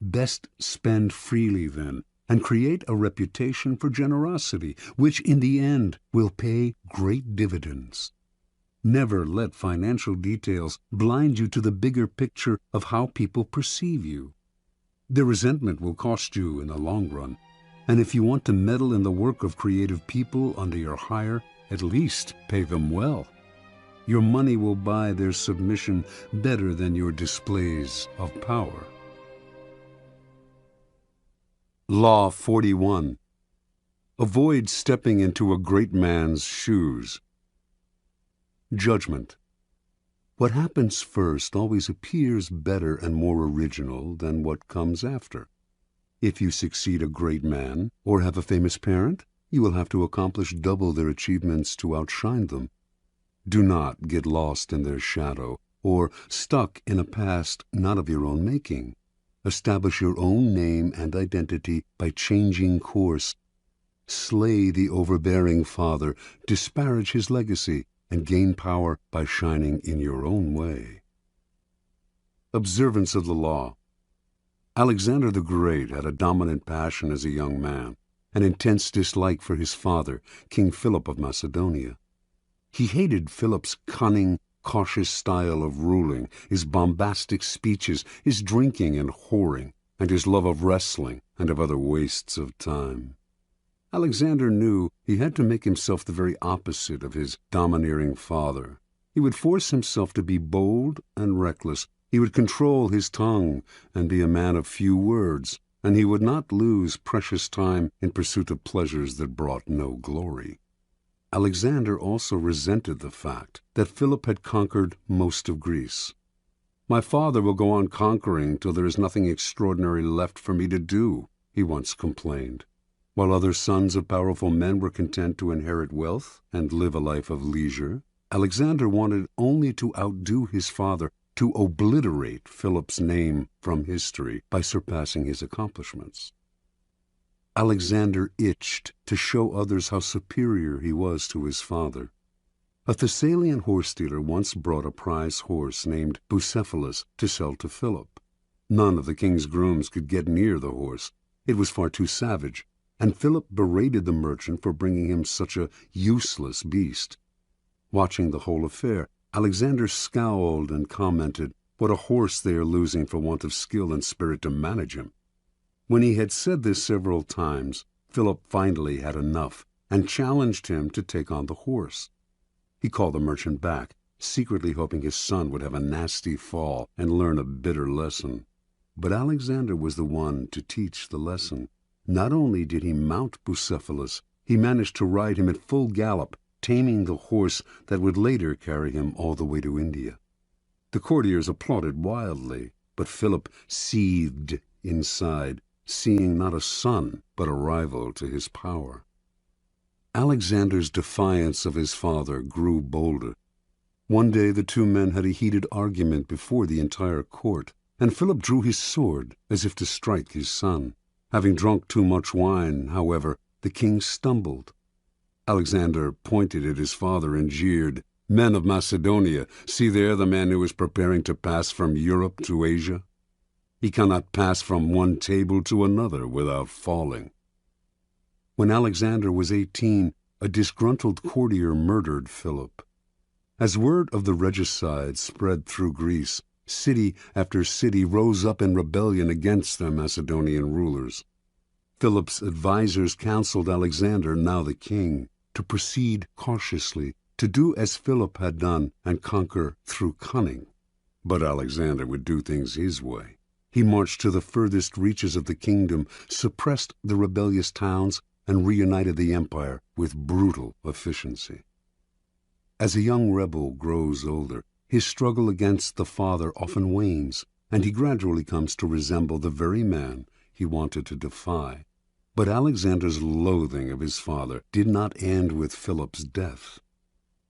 Best spend freely, then, and create a reputation for generosity, which in the end will pay great dividends. Never let financial details blind you to the bigger picture of how people perceive you. Their resentment will cost you in the long run, and if you want to meddle in the work of creative people under your hire, at least pay them well. Your money will buy their submission better than your displays of power. Law 41. Avoid stepping into a great man's shoes. Judgment. What happens first always appears better and more original than what comes after. If you succeed a great man or have a famous parent, you will have to accomplish double their achievements to outshine them. Do not get lost in their shadow or stuck in a past not of your own making. Establish your own name and identity by changing course. Slay the overbearing father, disparage his legacy, and gain power by shining in your own way. Observance of the law. Alexander the Great had a dominant passion as a young man, an intense dislike for his father, King Philip of Macedonia. He hated Philip's cunning, cautious style of ruling, his bombastic speeches, his drinking and whoring, and his love of wrestling and of other wastes of time. Alexander knew he had to make himself the very opposite of his domineering father. He would force himself to be bold and reckless. He would control his tongue and be a man of few words, and he would not lose precious time in pursuit of pleasures that brought no glory. Alexander also resented the fact that Philip had conquered most of Greece. "My father will go on conquering till there is nothing extraordinary left for me to do," he once complained. While other sons of powerful men were content to inherit wealth and live a life of leisure, Alexander wanted only to outdo his father, to obliterate Philip's name from history by surpassing his accomplishments. Alexander itched to show others how superior he was to his father. A Thessalian horse-dealer once brought a prize horse named Bucephalus to sell to Philip. None of the king's grooms could get near the horse. It was far too savage, and Philip berated the merchant for bringing him such a useless beast. Watching the whole affair, Alexander scowled and commented, "What a horse they are losing for want of skill and spirit to manage him." When he had said this several times, Philip finally had enough and challenged him to take on the horse. He called the merchant back, secretly hoping his son would have a nasty fall and learn a bitter lesson. But Alexander was the one to teach the lesson. Not only did he mount Bucephalus, he managed to ride him at full gallop, taming the horse that would later carry him all the way to India. The courtiers applauded wildly, but Philip seethed inside, seeing not a son but a rival to his power. Alexander's defiance of his father grew bolder. One day the two men had a heated argument before the entire court, and Philip drew his sword as if to strike his son. Having drunk too much wine, however, the king stumbled. Alexander pointed at his father and jeered, "Men of Macedonia, see there the man who is preparing to pass from Europe to Asia. He cannot pass from one table to another without falling." When Alexander was 18, a disgruntled courtier murdered Philip. As word of the regicide spread through Greece, city after city rose up in rebellion against their Macedonian rulers. Philip's advisers counseled Alexander, now the king, to proceed cautiously, to do as Philip had done and conquer through cunning. But Alexander would do things his way. He marched to the furthest reaches of the kingdom, suppressed the rebellious towns, and reunited the empire with brutal efficiency. As a young rebel grows older, his struggle against the father often wanes, and he gradually comes to resemble the very man he wanted to defy. But Alexander's loathing of his father did not end with Philip's death.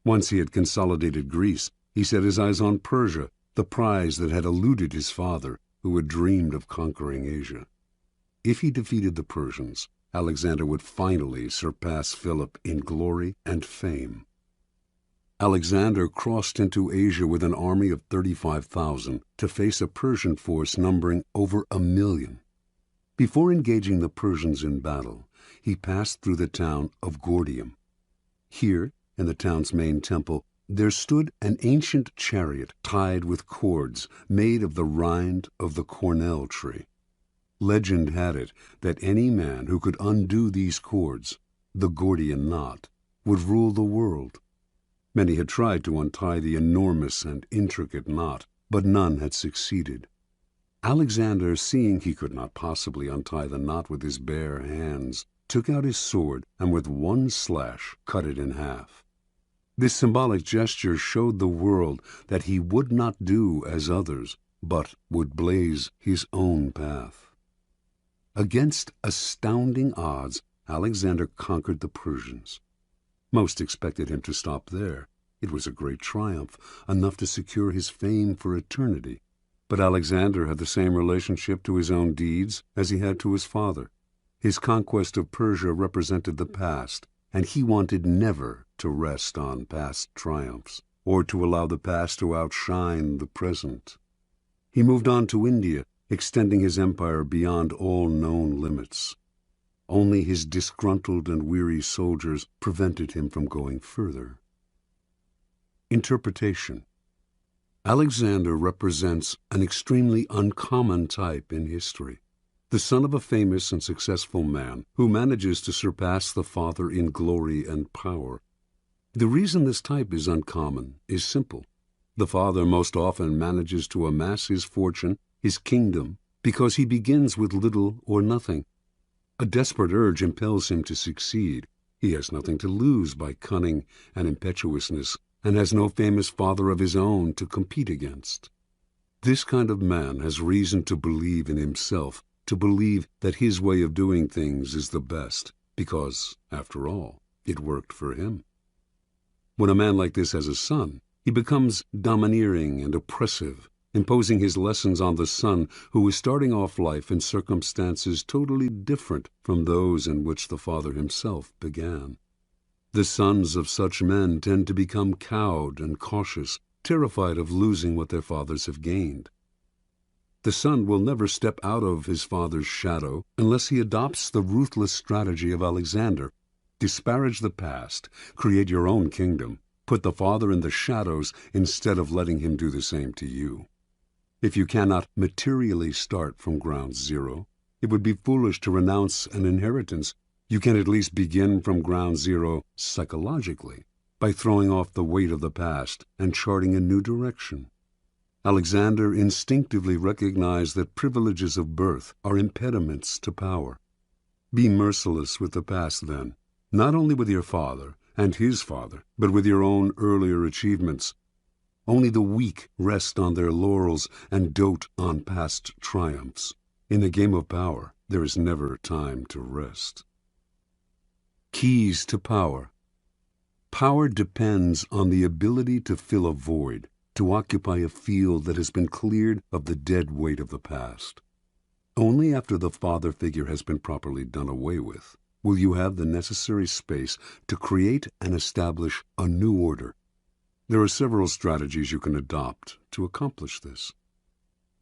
Once he had consolidated Greece, he set his eyes on Persia, the prize that had eluded his father, who had dreamed of conquering Asia. If he defeated the Persians, Alexander would finally surpass Philip in glory and fame. Alexander crossed into Asia with an army of 35,000 to face a Persian force numbering over 1,000,000. Before engaging the Persians in battle, he passed through the town of Gordium. Here, in the town's main temple, there stood an ancient chariot tied with cords made of the rind of the cornel tree. Legend had it that any man who could undo these cords, the Gordian knot, would rule the world. Many had tried to untie the enormous and intricate knot, but none had succeeded. Alexander, seeing he could not possibly untie the knot with his bare hands, took out his sword and with one slash cut it in half. This symbolic gesture showed the world that he would not do as others, but would blaze his own path. Against astounding odds, Alexander conquered the Persians. Most expected him to stop there. It was a great triumph, enough to secure his fame for eternity. But Alexander had the same relationship to his own deeds as he had to his father. His conquest of Persia represented the past, and he wanted never to rest on past triumphs, or to allow the past to outshine the present. He moved on to India, extending his empire beyond all known limits. Only his disgruntled and weary soldiers prevented him from going further. Interpretation. Alexander represents an extremely uncommon type in history, the son of a famous and successful man who manages to surpass the father in glory and power. The reason this type is uncommon is simple. The father most often manages to amass his fortune, his kingdom, because he begins with little or nothing. A desperate urge impels him to succeed. He has nothing to lose by cunning and impetuousness, and has no famous father of his own to compete against. This kind of man has reason to believe in himself, to believe that his way of doing things is the best, because, after all, it worked for him. When a man like this has a son, he becomes domineering and oppressive, imposing his lessons on the son who is starting off life in circumstances totally different from those in which the father himself began. The sons of such men tend to become cowed and cautious, terrified of losing what their fathers have gained. The son will never step out of his father's shadow unless he adopts the ruthless strategy of Alexander. Disparage the past, create your own kingdom, put the father in the shadows instead of letting him do the same to you. If you cannot materially start from ground zero, it would be foolish to renounce an inheritance. You can at least begin from ground zero psychologically by throwing off the weight of the past and charting a new direction. Alexander instinctively recognized that privileges of birth are impediments to power. Be merciless with the past then, not only with your father and his father, but with your own earlier achievements. Only the weak rest on their laurels and dote on past triumphs. In the game of power, there is never time to rest. Keys to power. Power depends on the ability to fill a void, to occupy a field that has been cleared of the dead weight of the past. Only after the father figure has been properly done away with will you have the necessary space to create and establish a new order. There are several strategies you can adopt to accomplish this.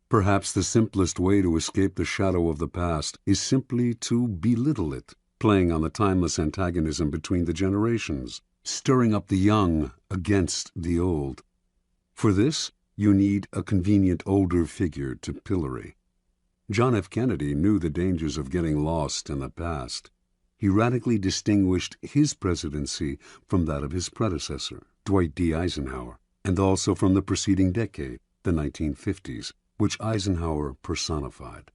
Perhaps the simplest way to escape the shadow of the past is simply to belittle it, playing on the timeless antagonism between the generations, stirring up the young against the old. For this, you need a convenient older figure to pillory. John F. Kennedy knew the dangers of getting lost in the past. He radically distinguished his presidency from that of his predecessor, Dwight D. Eisenhower, and also from the preceding decade, the 1950s, which Eisenhower personified.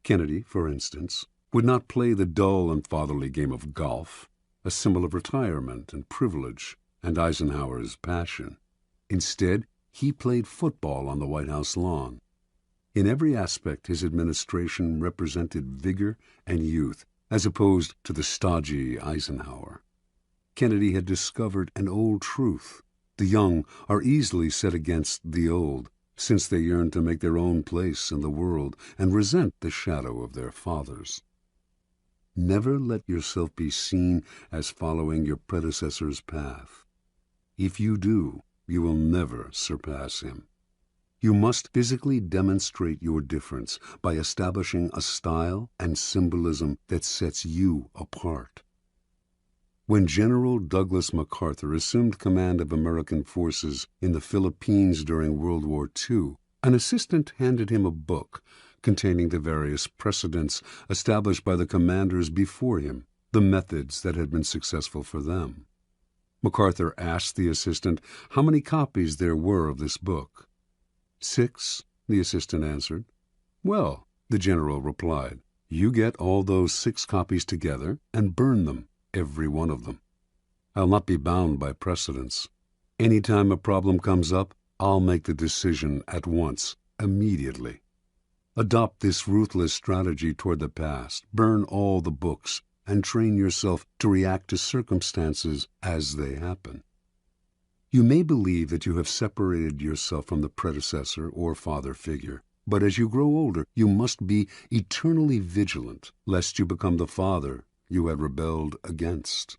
Kennedy, for instance, would not play the dull and fatherly game of golf, a symbol of retirement and privilege, and Eisenhower's passion. Instead, he played football on the White House lawn. In every aspect, his administration represented vigor and youth, as opposed to the stodgy Eisenhower. Kennedy had discovered an old truth. The young are easily set against the old, since they yearn to make their own place in the world and resent the shadow of their fathers. Never let yourself be seen as following your predecessor's path. If you do, you will never surpass him. You must physically demonstrate your difference by establishing a style and symbolism that sets you apart. When General Douglas MacArthur assumed command of American forces in the Philippines during World War II, an assistant handed him a book containing the various precedents established by the commanders before him, the methods that had been successful for them. MacArthur asked the assistant how many copies there were of this book. 6, the assistant answered. Well, the general replied, you get all those 6 copies together and burn them, every one of them. I'll not be bound by precedents. Any time a problem comes up, I'll make the decision at once, immediately. Adopt this ruthless strategy toward the past, burn all the books, and train yourself to react to circumstances as they happen. You may believe that you have separated yourself from the predecessor or father figure, but as you grow older, you must be eternally vigilant, lest you become the father you had rebelled against.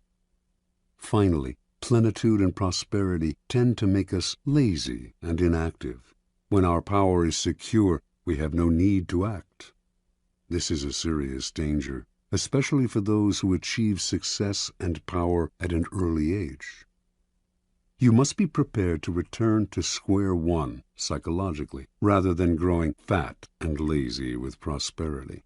Finally, plenitude and prosperity tend to make us lazy and inactive. When our power is secure, we have no need to act. This is a serious danger, especially for those who achieve success and power at an early age. You must be prepared to return to square one psychologically, rather than growing fat and lazy with prosperity.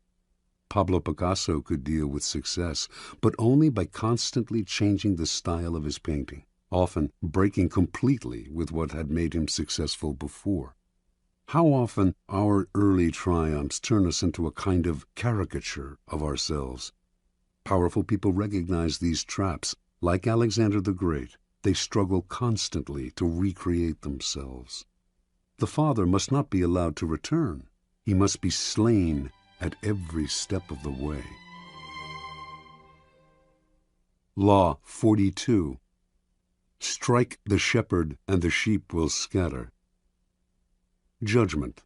Pablo Picasso could deal with success, but only by constantly changing the style of his painting, often breaking completely with what had made him successful before. How often our early triumphs turn us into a kind of caricature of ourselves. Powerful people recognize these traps. Like Alexander the Great, they struggle constantly to recreate themselves. The father must not be allowed to return. He must be slain at every step of the way. Law 42. Strike the shepherd and the sheep will scatter. Judgment.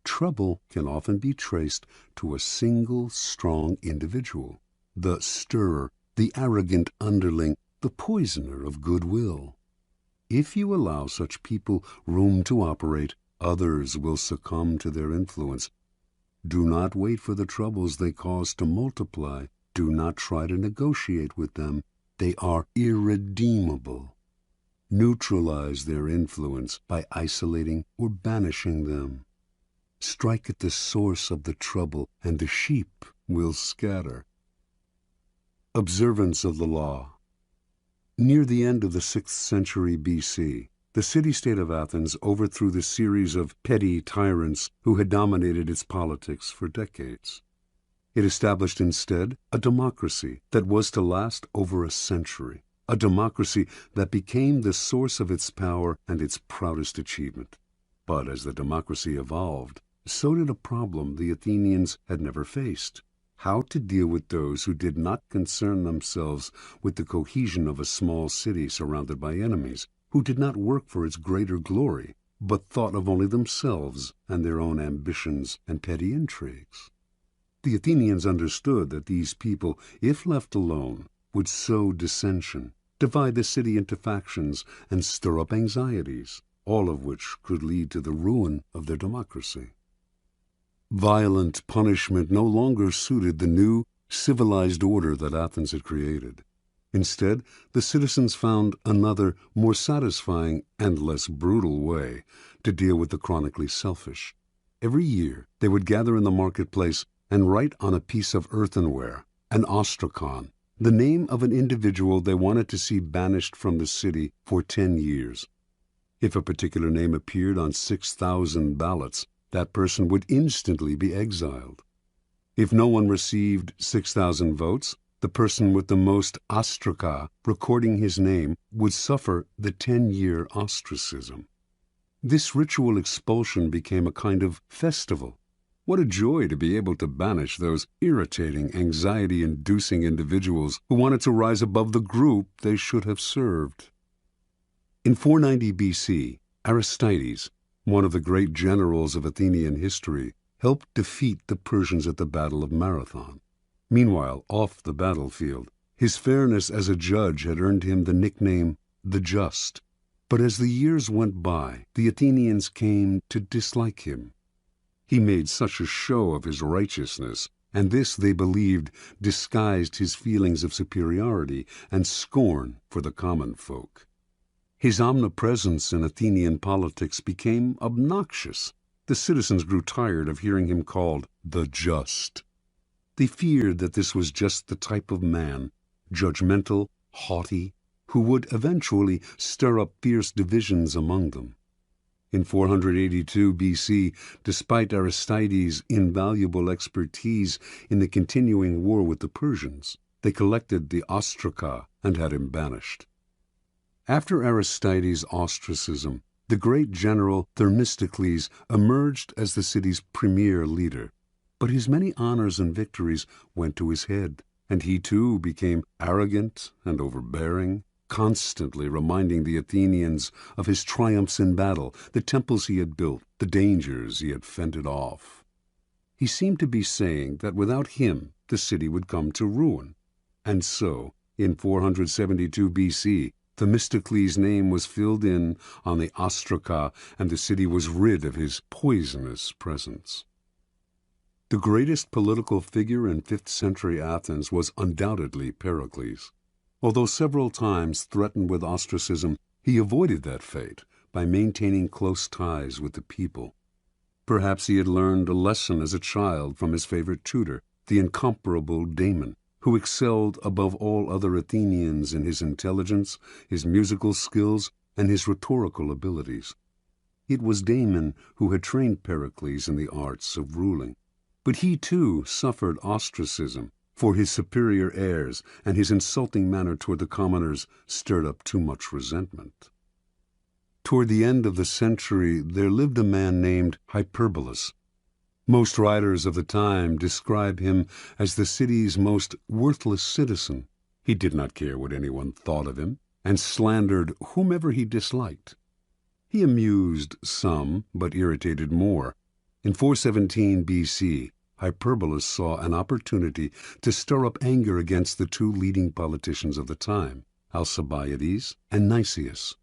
Trouble can often be traced to a single strong individual, the stirrer, the arrogant underling, the poisoner of goodwill. If you allow such people room to operate, others will succumb to their influence. Do not wait for the troubles they cause to multiply. Do not try to negotiate with them. They are irredeemable. Neutralize their influence by isolating or banishing them. Strike at the source of the trouble, and the sheep will scatter. Observance of the law. Near the end of the 6th century BC, the city-state of Athens overthrew the series of petty tyrants who had dominated its politics for decades. It established instead a democracy that was to last over a century, a democracy that became the source of its power and its proudest achievement. But as the democracy evolved, so did a problem the Athenians had never faced: how to deal with those who did not concern themselves with the cohesion of a small city surrounded by enemies, who did not work for its greater glory, but thought of only themselves and their own ambitions and petty intrigues. The Athenians understood that these people, if left alone, would sow dissension, divide the city into factions, and stir up anxieties, all of which could lead to the ruin of their democracy. Violent punishment no longer suited the new, civilized order that Athens had created. Instead, the citizens found another, more satisfying and less brutal way to deal with the chronically selfish. Every year, they would gather in the marketplace and write on a piece of earthenware, an ostrakon, the name of an individual they wanted to see banished from the city for 10 years. If a particular name appeared on 6,000 ballots, that person would instantly be exiled. If no one received 6,000 votes, the person with the most ostraka recording his name would suffer the 10-year ostracism. This ritual expulsion became a kind of festival. What a joy to be able to banish those irritating, anxiety-inducing individuals who wanted to rise above the group they should have served. In 490 BC, Aristides, one of the great generals of Athenian history, helped defeat the Persians at the Battle of Marathon. Meanwhile, off the battlefield, his fairness as a judge had earned him the nickname the Just. But as the years went by, the Athenians came to dislike him. He made such a show of his righteousness, and this, they believed, disguised his feelings of superiority and scorn for the common folk. His omnipresence in Athenian politics became obnoxious. The citizens grew tired of hearing him called the Just. They feared that this was just the type of man, judgmental, haughty, who would eventually stir up fierce divisions among them. In 482 BC, despite Aristides' invaluable expertise in the continuing war with the Persians, they collected the ostraka and had him banished. After Aristides' ostracism, the great general Themistocles emerged as the city's premier leader. But his many honors and victories went to his head, and he too became arrogant and overbearing, constantly reminding the Athenians of his triumphs in battle, the temples he had built, the dangers he had fended off. He seemed to be saying that without him the city would come to ruin. And so, in 472 BC, Themistocles' name was filled in on the ostraka, and the city was rid of his poisonous presence. The greatest political figure in 5th century Athens was undoubtedly Pericles. Although several times threatened with ostracism, he avoided that fate by maintaining close ties with the people. Perhaps he had learned a lesson as a child from his favorite tutor, the incomparable Damon, who excelled above all other Athenians in his intelligence, his musical skills, and his rhetorical abilities. It was Damon who had trained Pericles in the arts of ruling. But he too suffered ostracism, for his superior airs and his insulting manner toward the commoners stirred up too much resentment. Toward the end of the century there lived a man named Hyperbolus. Most writers of the time describe him as the city's most worthless citizen. He did not care what anyone thought of him, and slandered whomever he disliked. He amused some, but irritated more. In 417 B.C., Hyperbolus saw an opportunity to stir up anger against the two leading politicians of the time, Alcibiades and Nicias.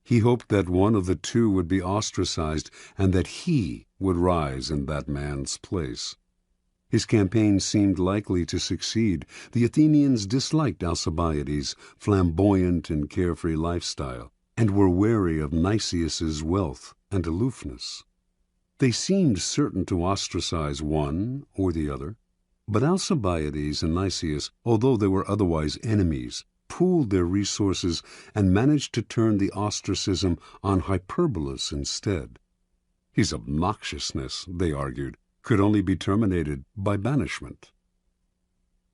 He hoped that one of the two would be ostracized and that he would rise in that man's place. His campaign seemed likely to succeed. The Athenians disliked Alcibiades' flamboyant and carefree lifestyle, and were wary of Nicias's wealth and aloofness. They seemed certain to ostracize one or the other, but Alcibiades and Nicias, although they were otherwise enemies, pooled their resources and managed to turn the ostracism on Hyperbolus instead. His obnoxiousness, they argued, could only be terminated by banishment.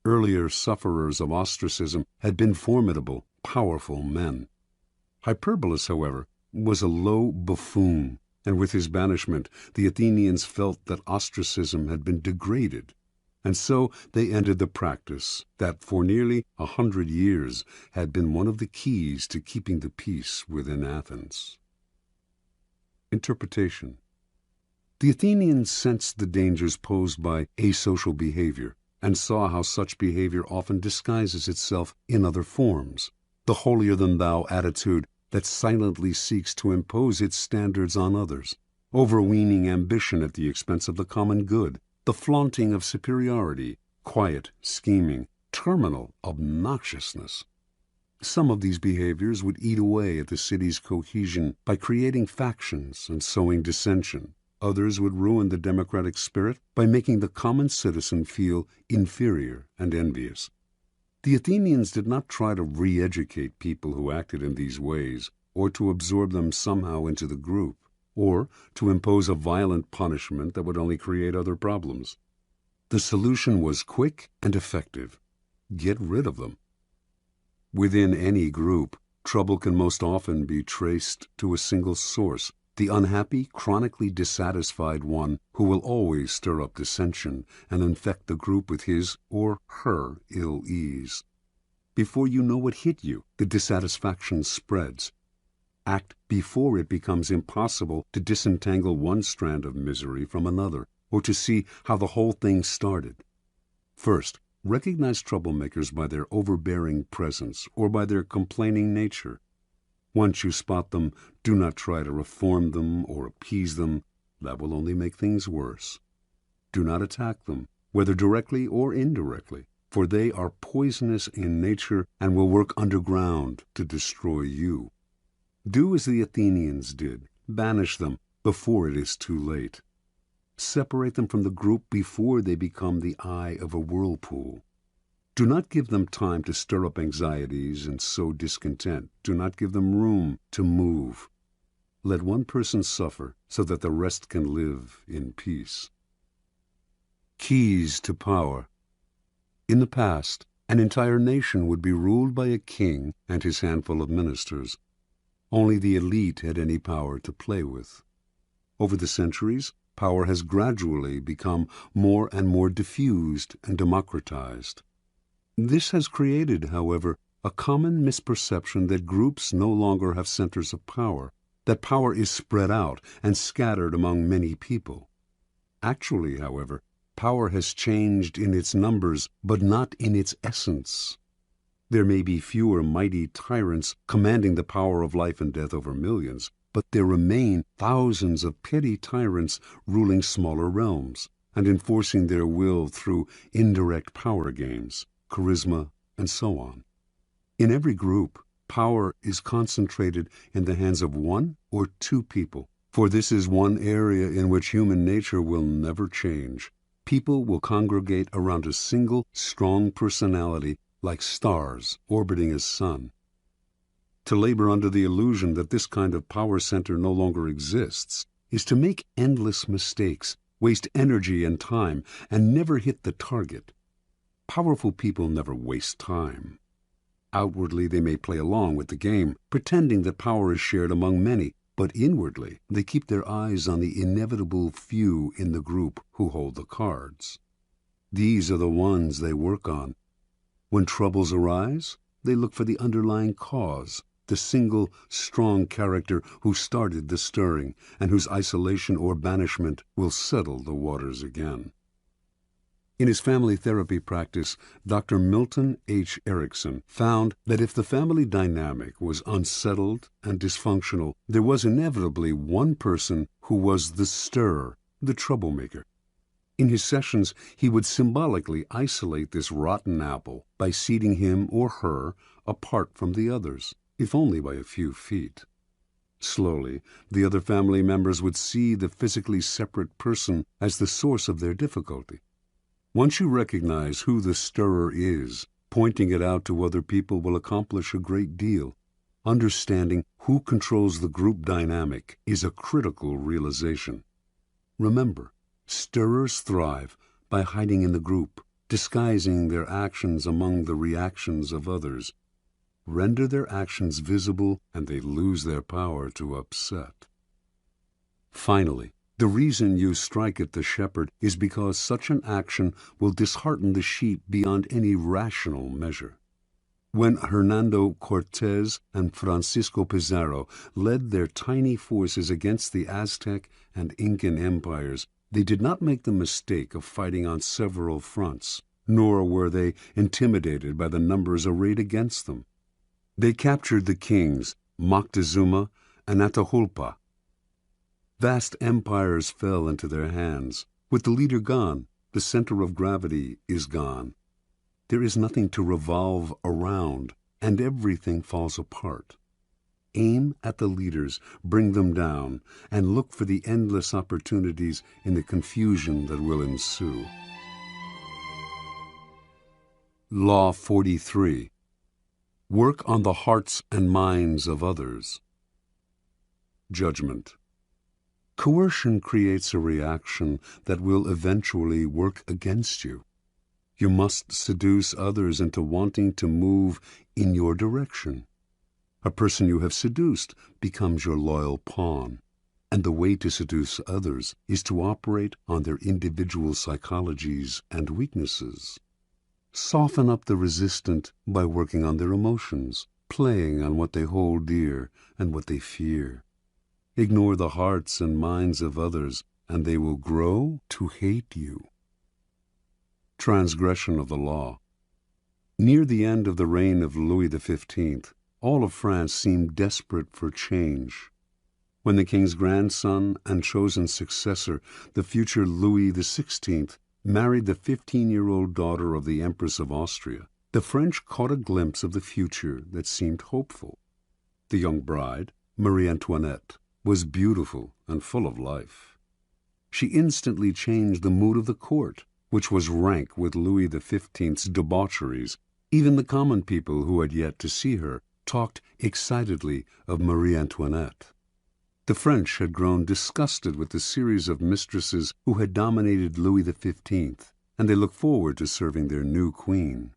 Earlier sufferers of ostracism had been formidable, powerful men. Hyperbolus, however, was a low buffoon, and with his banishment the Athenians felt that ostracism had been degraded, and so they ended the practice that for nearly 100 years had been one of the keys to keeping the peace within Athens. Interpretation. The Athenians sensed the dangers posed by asocial behavior and saw how such behavior often disguises itself in other forms. The holier-than-thou attitude that silently seeks to impose its standards on others, overweening ambition at the expense of the common good, the flaunting of superiority, quiet scheming, terminal obnoxiousness. Some of these behaviors would eat away at the city's cohesion by creating factions and sowing dissension. Others would ruin the democratic spirit by making the common citizen feel inferior and envious. The Athenians did not try to re-educate people who acted in these ways, or to absorb them somehow into the group, or to impose a violent punishment that would only create other problems. The solution was quick and effective. Get rid of them. Within any group, trouble can most often be traced to a single source, the unhappy, chronically dissatisfied one who will always stir up dissension and infect the group with his or her ill ease. Before you know what hit you, the dissatisfaction spreads. Act before it becomes impossible to disentangle one strand of misery from another, or to see how the whole thing started. First, recognize troublemakers by their overbearing presence or by their complaining nature. Once you spot them, do not try to reform them or appease them. That will only make things worse. Do not attack them, whether directly or indirectly, for they are poisonous in nature and will work underground to destroy you. Do as the Athenians did. Banish them before it is too late. Separate them from the group before they become the eye of a whirlpool. Do not give them time to stir up anxieties and sow discontent. Do not give them room to move. Let one person suffer so that the rest can live in peace. Keys to power. In the past, an entire nation would be ruled by a king and his handful of ministers. Only the elite had any power to play with. Over the centuries, power has gradually become more and more diffused and democratized. This has created, however, a common misperception that groups no longer have centers of power, that power is spread out and scattered among many people. Actually, however, power has changed in its numbers, but not in its essence. There may be fewer mighty tyrants commanding the power of life and death over millions, but there remain thousands of petty tyrants ruling smaller realms. and enforcing their will through indirect power games, charisma, and so on. In every group, power is concentrated in the hands of one or two people, for this is one area in which human nature will never change. People will congregate around a single, strong personality like stars orbiting a sun. To labor under the illusion that this kind of power center no longer exists is to make endless mistakes, waste energy and time, and never hit the target. Powerful people never waste time. Outwardly, they may play along with the game, pretending that power is shared among many, but inwardly, they keep their eyes on the inevitable few in the group who hold the cards. These are the ones they work on. When troubles arise, they look for the underlying cause, the single, strong character who started the stirring, and whose isolation or banishment will settle the waters again. In his family therapy practice, Dr. Milton H. Erickson found that if the family dynamic was unsettled and dysfunctional, there was inevitably one person who was the stirrer, the troublemaker. In his sessions, he would symbolically isolate this rotten apple by seating him or her apart from the others, if only by a few feet. Slowly, the other family members would see the physically separate person as the source of their difficulty. Once you recognize who the stirrer is, pointing it out to other people will accomplish a great deal. Understanding who controls the group dynamic is a critical realization. Remember, stirrers thrive by hiding in the group, disguising their actions among the reactions of others. Render their actions visible, and they lose their power to upset. Finally, the reason you strike at the shepherd is because such an action will dishearten the sheep beyond any rational measure. When Hernando Cortés and Francisco Pizarro led their tiny forces against the Aztec and Incan empires, they did not make the mistake of fighting on several fronts, nor were they intimidated by the numbers arrayed against them. They captured the kings, Moctezuma and Atahualpa. Vast empires fell into their hands. With the leader gone, the center of gravity is gone. There is nothing to revolve around, and everything falls apart. Aim at the leaders, bring them down, and look for the endless opportunities in the confusion that will ensue. Law 43. Work on the hearts and minds of others. Judgment. Coercion creates a reaction that will eventually work against you. You must seduce others into wanting to move in your direction. A person you have seduced becomes your loyal pawn, and the way to seduce others is to operate on their individual psychologies and weaknesses. Soften up the resistant by working on their emotions, playing on what they hold dear and what they fear. Ignore the hearts and minds of others, and they will grow to hate you. Transgression of the law. Near the end of the reign of Louis XV, all of France seemed desperate for change. When the king's grandson and chosen successor, the future Louis XVI, married the 15-year-old daughter of the Empress of Austria, the French caught a glimpse of the future that seemed hopeful. The young bride, Marie Antoinette, was beautiful and full of life. She instantly changed the mood of the court, which was rank with Louis XV's debaucheries. Even the common people who had yet to see her talked excitedly of Marie Antoinette. The French had grown disgusted with the series of mistresses who had dominated Louis XV, and they looked forward to serving their new queen.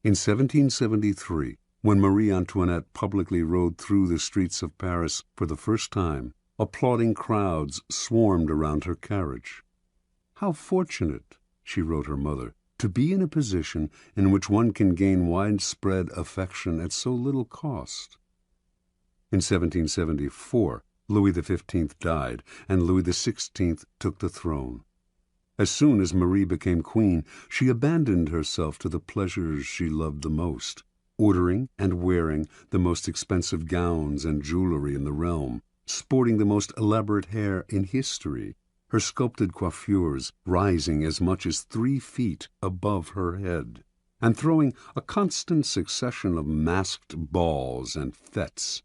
In 1773, when Marie Antoinette publicly rode through the streets of Paris for the first time, applauding crowds swarmed around her carriage. "How fortunate," she wrote her mother, "to be in a position in which one can gain widespread affection at so little cost." In 1774, Louis XV died, and Louis XVI took the throne. As soon as Marie became queen, she abandoned herself to the pleasures she loved the most, ordering and wearing the most expensive gowns and jewelry in the realm, sporting the most elaborate hair in history. her sculpted coiffures rising as much as 3 feet above her head, and throwing a constant succession of masked balls and fêtes.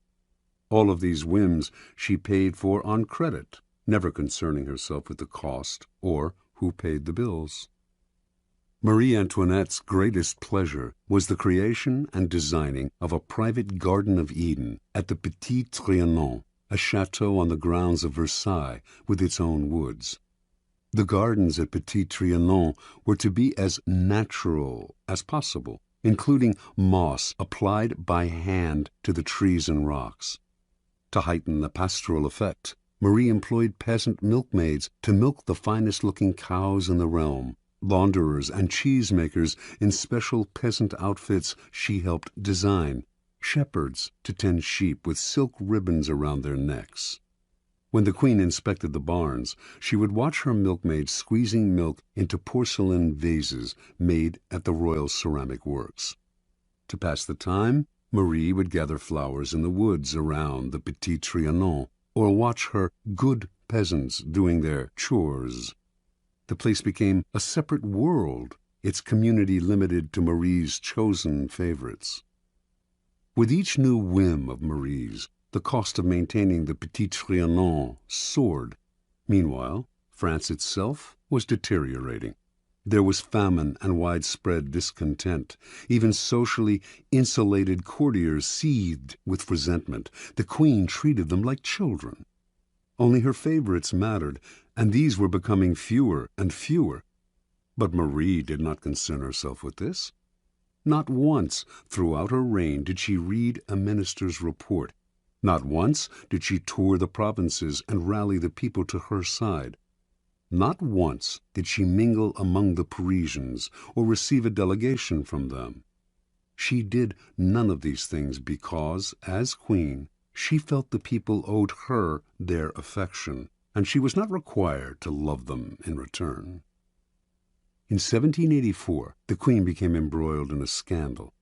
All of these whims she paid for on credit, never concerning herself with the cost or who paid the bills. Marie Antoinette's greatest pleasure was the creation and designing of a private Garden of Eden at the Petit Trianon, a chateau on the grounds of Versailles with its own woods. The gardens at Petit Trianon were to be as natural as possible, including moss applied by hand to the trees and rocks. To heighten the pastoral effect, Marie employed peasant milkmaids to milk the finest-looking cows in the realm. Launderers and cheesemakers in special peasant outfits she helped design, shepherds to tend sheep with silk ribbons around their necks. When the Queen inspected the barns, she would watch her milkmaids squeezing milk into porcelain vases made at the Royal Ceramic Works. To pass the time, Marie would gather flowers in the woods around the Petit Trianon, or watch her good peasants doing their chores. The place became a separate world, its community limited to Marie's chosen favorites. With each new whim of Marie's, the cost of maintaining the Petit Trianon soared. Meanwhile, France itself was deteriorating. There was famine and widespread discontent. Even socially insulated courtiers seethed with resentment. The Queen treated them like children. Only her favorites mattered, and these were becoming fewer and fewer. But Marie did not concern herself with this. Not once throughout her reign did she read a minister's report. Not once did she tour the provinces and rally the people to her side. Not once did she mingle among the Parisians or receive a delegation from them. She did none of these things because, as Queen, she felt the people owed her their affection, and she was not required to love them in return. In 1784, the Queen became embroiled in a scandal.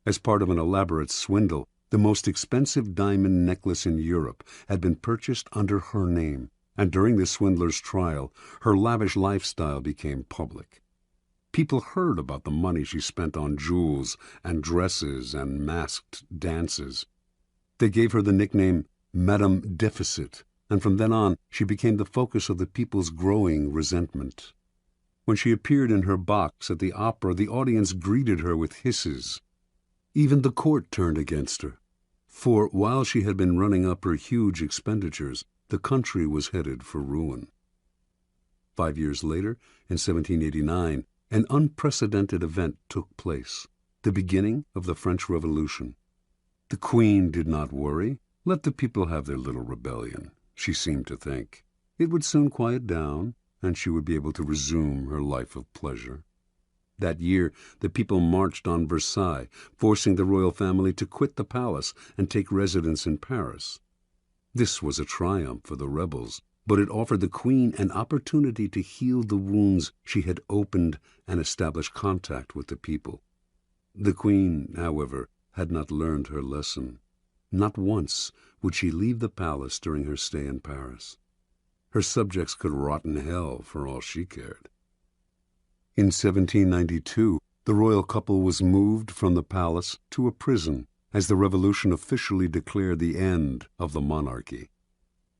As part of an elaborate swindle, the most expensive diamond necklace in Europe had been purchased under her name, and during the swindler's trial, her lavish lifestyle became public. People heard about the money she spent on jewels and dresses and masked dances. They gave her the nickname Madame Deficit, and from then on she became the focus of the people's growing resentment. When she appeared in her box at the opera, the audience greeted her with hisses. Even the court turned against her, for while she had been running up her huge expenditures, the country was headed for ruin. 5 years later, in 1789, an unprecedented event took place, the beginning of the French Revolution. The Queen did not worry. Let the people have their little rebellion, she seemed to think. It would soon quiet down, and she would be able to resume her life of pleasure. That year, the people marched on Versailles, forcing the royal family to quit the palace and take residence in Paris. This was a triumph for the rebels, but it offered the Queen an opportunity to heal the wounds she had opened and establish contact with the people. The Queen, however, had not learned her lesson. Not once would she leave the palace during her stay in Paris. Her subjects could rot in hell for all she cared. In 1792, the royal couple was moved from the palace to a prison as the revolution officially declared the end of the monarchy.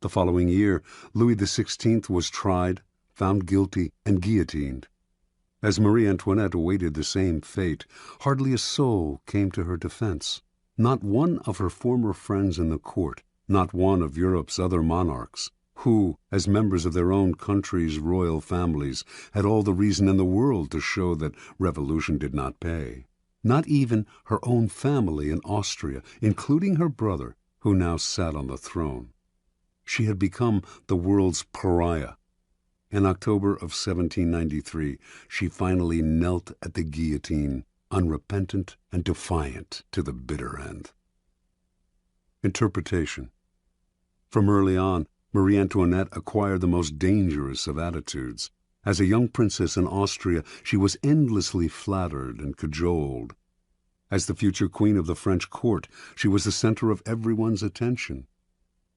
The following year, Louis XVI was tried, found guilty, and guillotined. As Marie Antoinette awaited the same fate, hardly a soul came to her defense. Not one of her former friends in the court, not one of Europe's other monarchs, who, as members of their own country's royal families, had all the reason in the world to show that revolution did not pay. Not even her own family in Austria, including her brother, who now sat on the throne. She had become the world's pariah. In October of 1793, she finally knelt at the guillotine, unrepentant and defiant to the bitter end. Interpretation. From early on, Marie Antoinette acquired the most dangerous of attitudes. As a young princess in Austria, she was endlessly flattered and cajoled. As the future queen of the French court, she was the center of everyone's attention.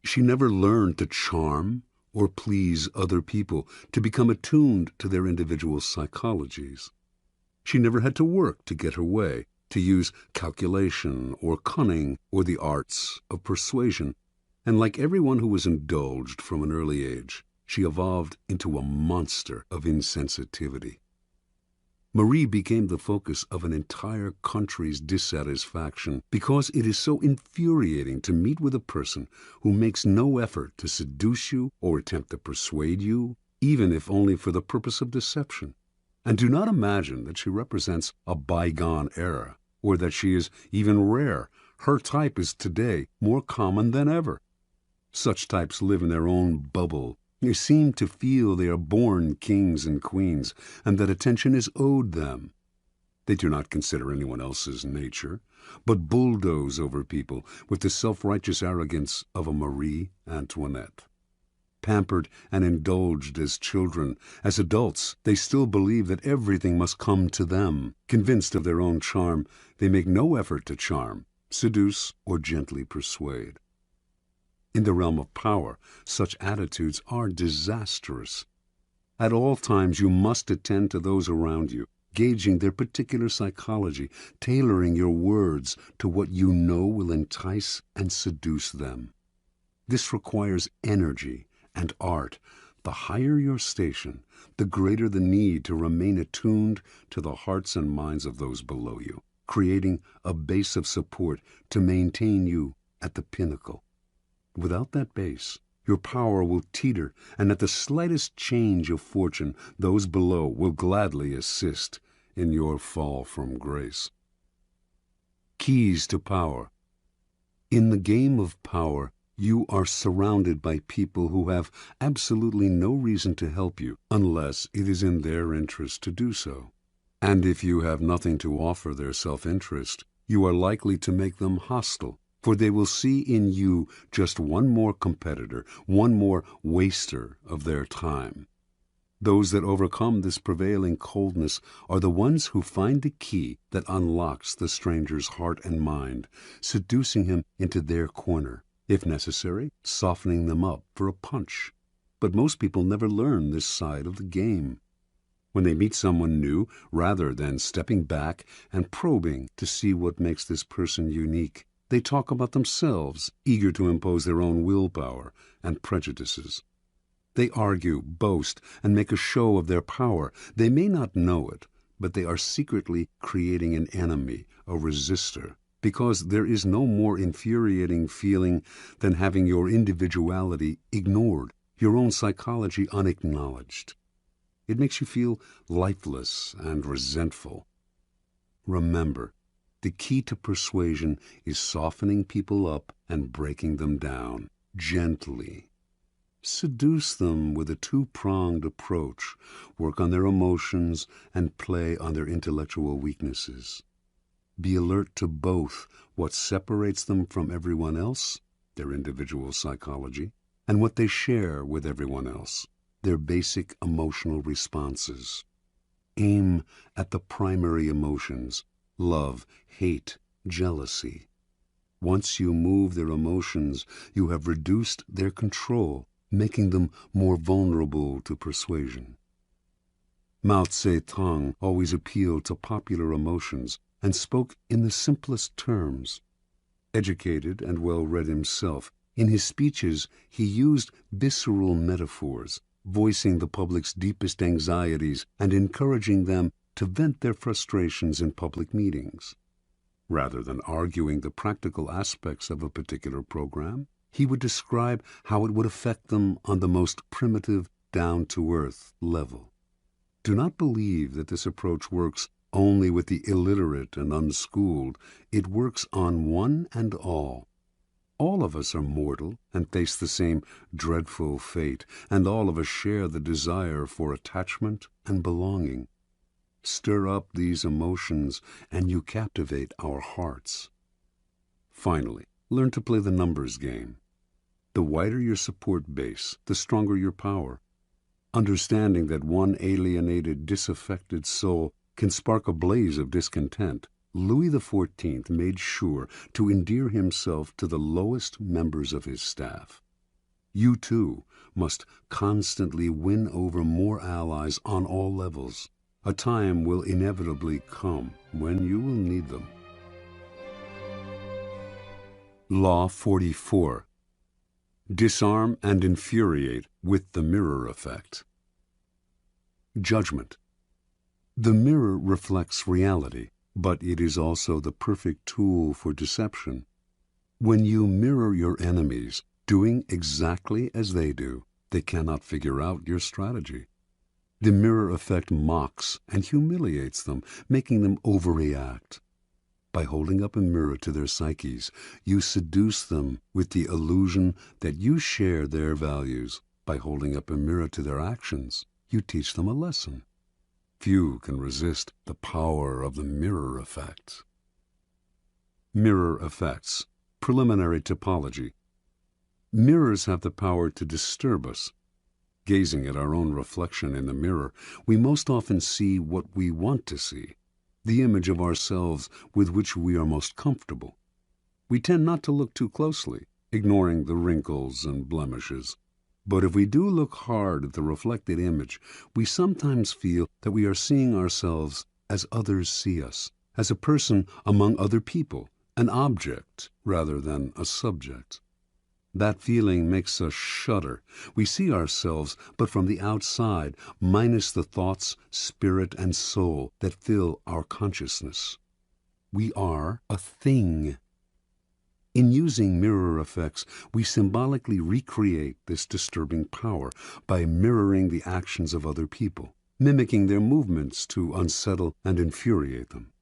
She never learned to charm or please other people, to become attuned to their individual psychologies. She never had to work to get her way, to use calculation or cunning or the arts of persuasion. And like everyone who was indulged from an early age, she evolved into a monster of insensitivity. Marie became the focus of an entire country's dissatisfaction because it is so infuriating to meet with a person who makes no effort to seduce you or attempt to persuade you, even if only for the purpose of deception. And do not imagine that she represents a bygone era, or that she is even rare. Her type is today more common than ever. Such types live in their own bubble. They seem to feel they are born kings and queens, and that attention is owed them. They do not consider anyone else's nature, but bulldoze over people with the self-righteous arrogance of a Marie Antoinette. Pampered and indulged as children, as adults, they still believe that everything must come to them. Convinced of their own charm, they make no effort to charm, seduce, or gently persuade. In the realm of power, such attitudes are disastrous. At all times you must attend to those around you, gauging their particular psychology, tailoring your words to what you know will entice and seduce them. This requires energy and art. The higher your station, the greater the need to remain attuned to the hearts and minds of those below you, creating a base of support to maintain you at the pinnacle. Without that base, your power will teeter, and at the slightest change of fortune, those below will gladly assist in your fall from grace. Keys to power. In the game of power, you are surrounded by people who have absolutely no reason to help you unless it is in their interest to do so. And if you have nothing to offer their self-interest, you are likely to make them hostile, for they will see in you just one more competitor, one more waster of their time. Those that overcome this prevailing coldness are the ones who find the key that unlocks the stranger's heart and mind, seducing him into their corner, if necessary, softening them up for a punch. But most people never learn this side of the game. When they meet someone new, rather than stepping back and probing to see what makes this person unique, they talk about themselves, eager to impose their own willpower and prejudices. They argue, boast, and make a show of their power. They may not know it, but they are secretly creating an enemy, a resistor, because there is no more infuriating feeling than having your individuality ignored, your own psychology unacknowledged. It makes you feel lifeless and resentful. Remember, the key to persuasion is softening people up and breaking them down, gently. Seduce them with a two-pronged approach. Work on their emotions and play on their intellectual weaknesses. Be alert to both what separates them from everyone else, their individual psychology, and what they share with everyone else, their basic emotional responses. Aim at the primary emotions: love, hate, jealousy. Once you move their emotions, you have reduced their control, making them more vulnerable to persuasion. Mao Zedong always appealed to popular emotions and spoke in the simplest terms. Educated and well-read himself, in his speeches he used visceral metaphors, voicing the public's deepest anxieties and encouraging them to vent their frustrations in public meetings. Rather than arguing the practical aspects of a particular program, he would describe how it would affect them on the most primitive, down-to-earth level. Do not believe that this approach works only with the illiterate and unschooled. It works on one and all. All of us are mortal and face the same dreadful fate, and all of us share the desire for attachment and belonging. Stir up these emotions, and you captivate our hearts. Finally, learn to play the numbers game. The wider your support base, the stronger your power. Understanding that one alienated, disaffected soul can spark a blaze of discontent, Louis XIV made sure to endear himself to the lowest members of his staff. You, too, must constantly win over more allies on all levels. A time will inevitably come when you will need them. Law 44. Disarm and infuriate with the mirror effect. Judgment. The mirror reflects reality, but it is also the perfect tool for deception. When you mirror your enemies, doing exactly as they do, they cannot figure out your strategy. The mirror effect mocks and humiliates them, making them overreact. By holding up a mirror to their psyches, you seduce them with the illusion that you share their values. By holding up a mirror to their actions, you teach them a lesson. Few can resist the power of the mirror effect. Mirror effects. Preliminary topology. Mirrors have the power to disturb us. Gazing at our own reflection in the mirror, we most often see what we want to see, the image of ourselves with which we are most comfortable. We tend not to look too closely, ignoring the wrinkles and blemishes. But if we do look hard at the reflected image, we sometimes feel that we are seeing ourselves as others see us, as a person among other people, an object rather than a subject. That feeling makes us shudder. We see ourselves, but from the outside, minus the thoughts, spirit, and soul that fill our consciousness. We are a thing. In using mirror effects, we symbolically recreate this disturbing power by mirroring the actions of other people, mimicking their movements to unsettle and infuriate them.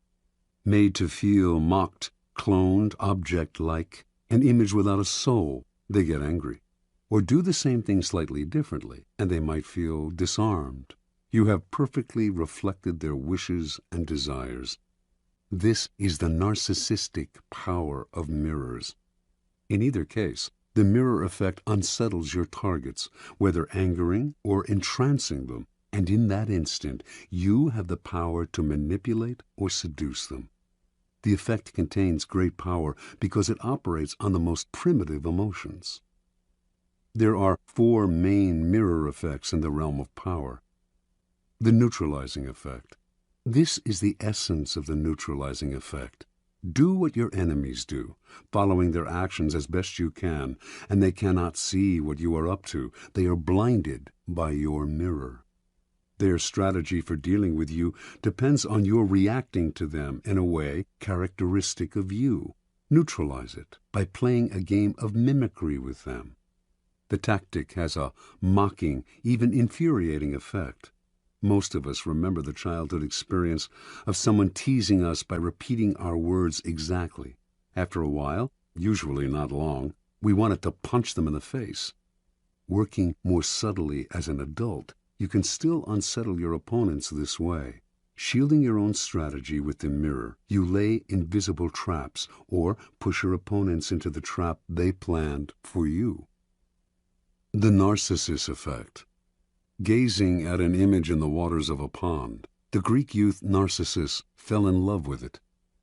Made to feel mocked, cloned, object-like, an image without a soul, they get angry. Or do the same thing slightly differently, and they might feel disarmed. You have perfectly reflected their wishes and desires. This is the narcissistic power of mirrors. In either case, the mirror effect unsettles your targets, whether angering or entrancing them, and in that instant, you have the power to manipulate or seduce them. The effect contains great power because it operates on the most primitive emotions. There are 4 main mirror effects in the realm of power. The neutralizing effect. This is the essence of the neutralizing effect. Do what your enemies do, following their actions as best you can, and they cannot see what you are up to. They are blinded by your mirror. Their strategy for dealing with you depends on your reacting to them in a way characteristic of you. Neutralize it by playing a game of mimicry with them. The tactic has a mocking, even infuriating effect. Most of us remember the childhood experience of someone teasing us by repeating our words exactly. After a while, usually not long, we wanted to punch them in the face. Working more subtly as an adult, you can still unsettle your opponents this way. Shielding your own strategy with the mirror, you lay invisible traps or push your opponents into the trap they planned for you. The narcissus effect. Gazing at an image in the waters of a pond, the Greek youth Narcissus fell in love with it.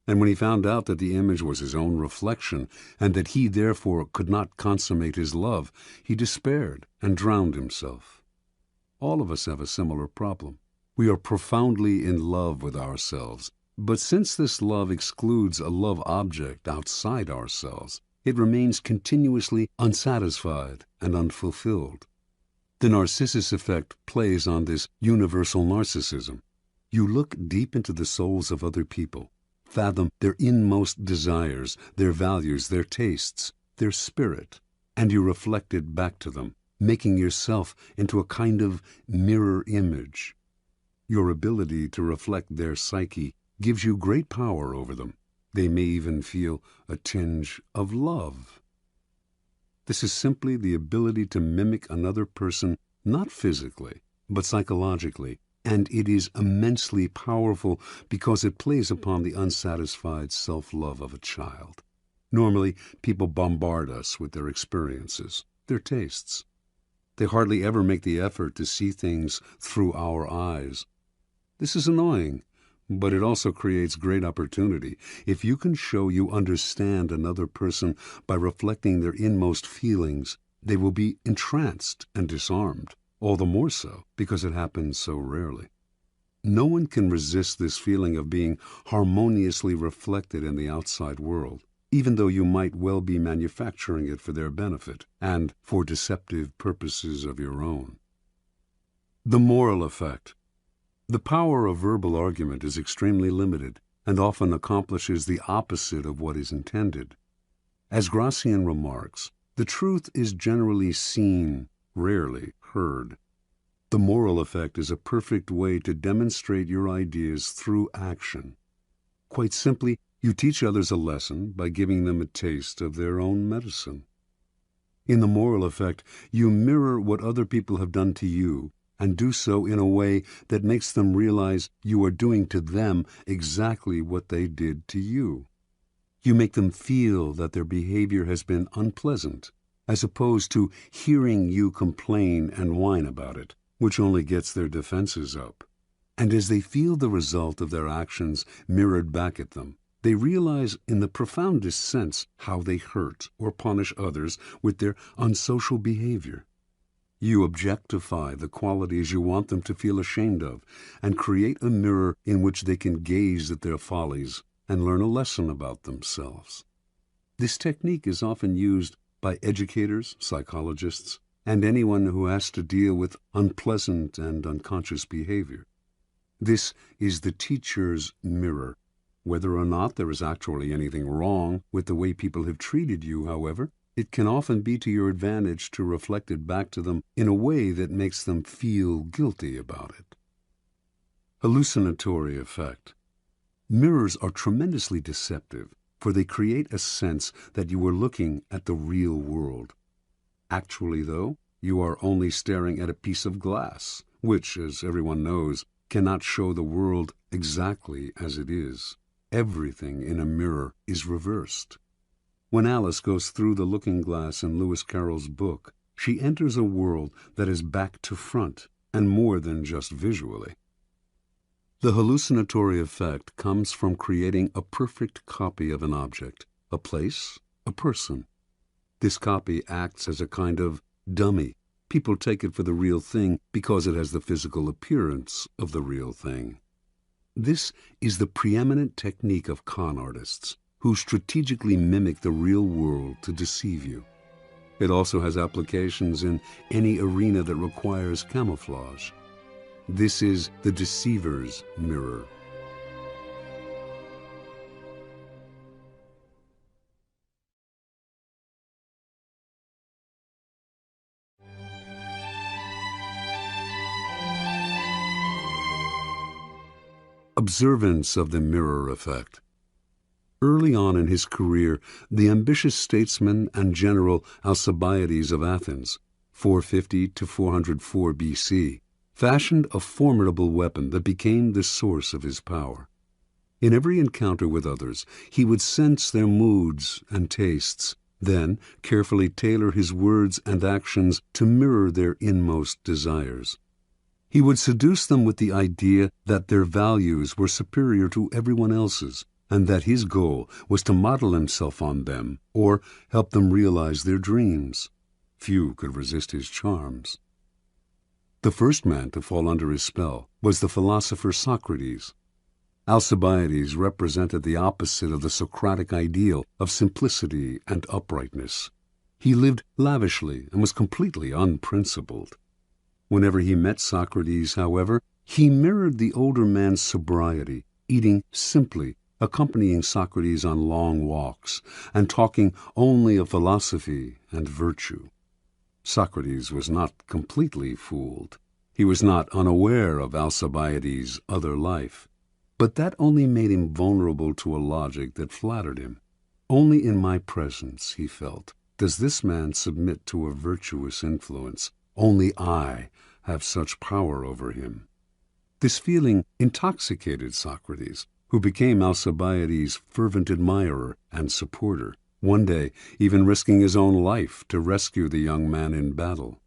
And when he found out that the image was his own reflection, and that he therefore could not consummate his love, he despaired and drowned himself. All of us have a similar problem. We are profoundly in love with ourselves, but since this love excludes a love object outside ourselves, it remains continuously unsatisfied and unfulfilled. The narcissus effect plays on this universal narcissism. You look deep into the souls of other people, fathom their inmost desires, their values, their tastes, their spirit, and you reflect it back to them, making yourself into a kind of mirror image. Your ability to reflect their psyche gives you great power over them. They may even feel a tinge of love. This is simply the ability to mimic another person, not physically, but psychologically, and it is immensely powerful because it plays upon the unsatisfied self-love of a child. Normally, people bombard us with their experiences, their tastes. They hardly ever make the effort to see things through our eyes. This is annoying, but it also creates great opportunity. If you can show you understand another person by reflecting their inmost feelings, they will be entranced and disarmed, all the more so because it happens so rarely. No one can resist this feeling of being harmoniously reflected in the outside world, even though you might well be manufacturing it for their benefit and for deceptive purposes of your own. The moral effect. The power of verbal argument is extremely limited and often accomplishes the opposite of what is intended. As Gracian remarks, the truth is generally seen, rarely heard. The moral effect is a perfect way to demonstrate your ideas through action. Quite simply, you teach others a lesson by giving them a taste of their own medicine. In the moral effect, you mirror what other people have done to you and do so in a way that makes them realize you are doing to them exactly what they did to you. You make them feel that their behavior has been unpleasant, as opposed to hearing you complain and whine about it, which only gets their defenses up. And as they feel the result of their actions mirrored back at them, they realize in the profoundest sense how they hurt or punish others with their unsocial behavior. You objectify the qualities you want them to feel ashamed of and create a mirror in which they can gaze at their follies and learn a lesson about themselves. This technique is often used by educators, psychologists, and anyone who has to deal with unpleasant and unconscious behavior. This is the teacher's mirror. Whether or not there is actually anything wrong with the way people have treated you, however, it can often be to your advantage to reflect it back to them in a way that makes them feel guilty about it. Hallucinatory effect. Mirrors are tremendously deceptive, for they create a sense that you are looking at the real world. Actually, though, you are only staring at a piece of glass, which, as everyone knows, cannot show the world exactly as it is. Everything in a mirror is reversed. When Alice goes through the looking glass in Lewis Carroll's book, she enters a world that is back to front, and more than just visually. The hallucinatory effect comes from creating a perfect copy of an object, a place, a person. This copy acts as a kind of dummy. People take it for the real thing because it has the physical appearance of the real thing. This is the preeminent technique of con artists, who strategically mimic the real world to deceive you. It also has applications in any arena that requires camouflage. This is the deceiver's mirror. Observance of the mirror effect. Early on in his career, the ambitious statesman and general Alcibiades of Athens, 450 to 404 BC, fashioned a formidable weapon that became the source of his power. In every encounter with others, he would sense their moods and tastes, then carefully tailor his words and actions to mirror their inmost desires. He would seduce them with the idea that their values were superior to everyone else's, and that his goal was to model himself on them or help them realize their dreams. Few could resist his charms. The first man to fall under his spell was the philosopher Socrates. Alcibiades represented the opposite of the Socratic ideal of simplicity and uprightness. He lived lavishly and was completely unprincipled. Whenever he met Socrates, however, he mirrored the older man's sobriety, eating simply, accompanying Socrates on long walks, and talking only of philosophy and virtue. Socrates was not completely fooled. He was not unaware of Alcibiades' other life. But that only made him vulnerable to a logic that flattered him. Only in my presence, he felt, does this man submit to a virtuous influence. Only I have such power over him. This feeling intoxicated Socrates, who became Alcibiades' fervent admirer and supporter, one day even risking his own life to rescue the young man in battle.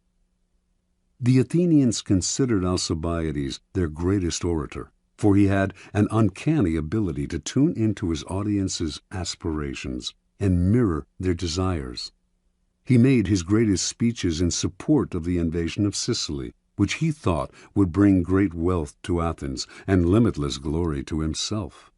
The Athenians considered Alcibiades their greatest orator, for he had an uncanny ability to tune into his audience's aspirations and mirror their desires. He made his greatest speeches in support of the invasion of Sicily, which he thought would bring great wealth to Athens and limitless glory to himself.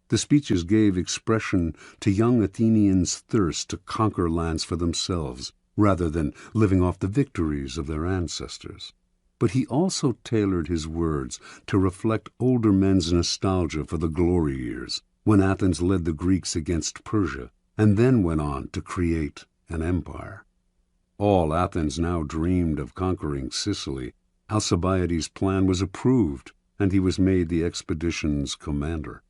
The speeches gave expression to young Athenians' thirst to conquer lands for themselves, rather than living off the victories of their ancestors. But he also tailored his words to reflect older men's nostalgia for the glory years, when Athens led the Greeks against Persia, and then went on to create an empire. All Athens now dreamed of conquering Sicily. Alcibiades' plan was approved, and he was made the expedition's commander.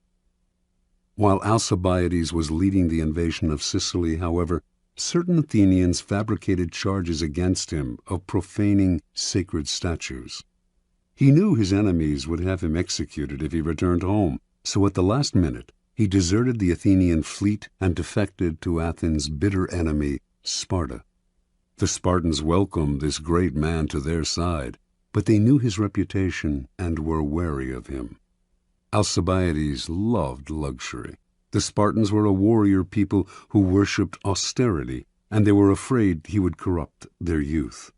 While Alcibiades was leading the invasion of Sicily, however, certain Athenians fabricated charges against him of profaning sacred statues. He knew his enemies would have him executed if he returned home, so at the last minute he deserted the Athenian fleet and defected to Athens' bitter enemy, Sparta. The Spartans welcomed this great man to their side, but they knew his reputation and were wary of him. Alcibiades loved luxury. The Spartans were a warrior people who worshipped austerity, and they were afraid he would corrupt their youth.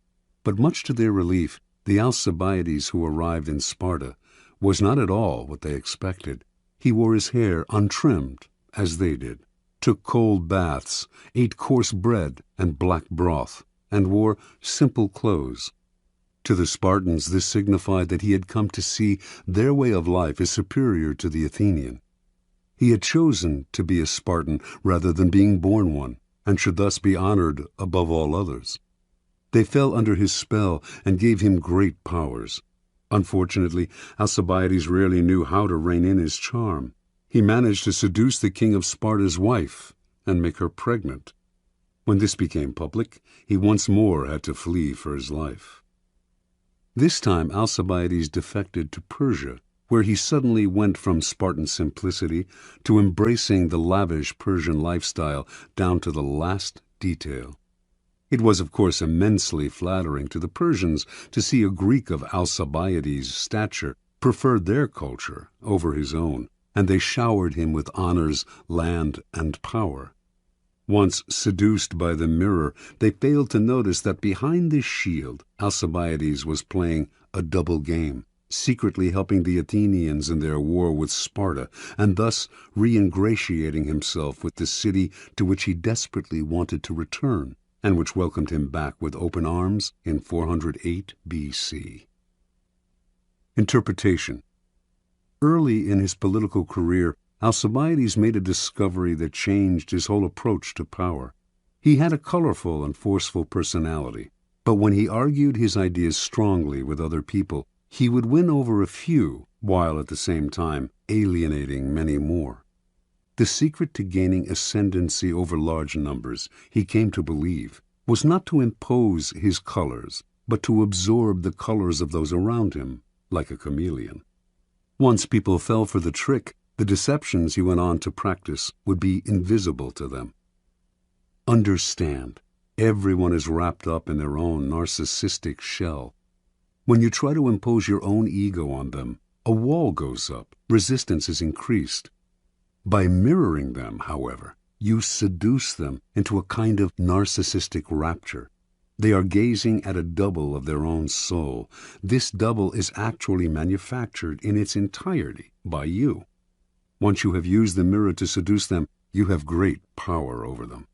But much to their relief, the Alcibiades who arrived in Sparta was not at all what they expected. He wore his hair untrimmed, as they did, took cold baths, ate coarse bread and black broth, and wore simple clothes. To the Spartans this signified that he had come to see their way of life as superior to the Athenian. He had chosen to be a Spartan rather than being born one, and should thus be honored above all others. They fell under his spell and gave him great powers. Unfortunately, Alcibiades rarely knew how to rein in his charm. He managed to seduce the king of Sparta's wife and make her pregnant. When this became public, he once more had to flee for his life. This time Alcibiades defected to Persia, where he suddenly went from Spartan simplicity to embracing the lavish Persian lifestyle down to the last detail. It was, of course, immensely flattering to the Persians to see a Greek of Alcibiades' stature prefer their culture over his own, and they showered him with honors, land, and power. Once seduced by the mirror, they failed to notice that behind this shield, Alcibiades was playing a double game, secretly helping the Athenians in their war with Sparta, and thus re-ingratiating himself with the city to which he desperately wanted to return, and which welcomed him back with open arms in 408 B.C. Interpretation. Early in his political career, Alcibiades made a discovery that changed his whole approach to power. He had a colorful and forceful personality, but when he argued his ideas strongly with other people, he would win over a few, while at the same time alienating many more. The secret to gaining ascendancy over large numbers, he came to believe, was not to impose his colors, but to absorb the colors of those around him, like a chameleon. Once people fell for the trick, the deceptions he went on to practice would be invisible to them. Understand, everyone is wrapped up in their own narcissistic shell. When you try to impose your own ego on them, a wall goes up, resistance is increased. By mirroring them, however, you seduce them into a kind of narcissistic rapture. They are gazing at a double of their own soul. This double is actually manufactured in its entirety by you. Once you have used the mirror to seduce them, you have great power over them.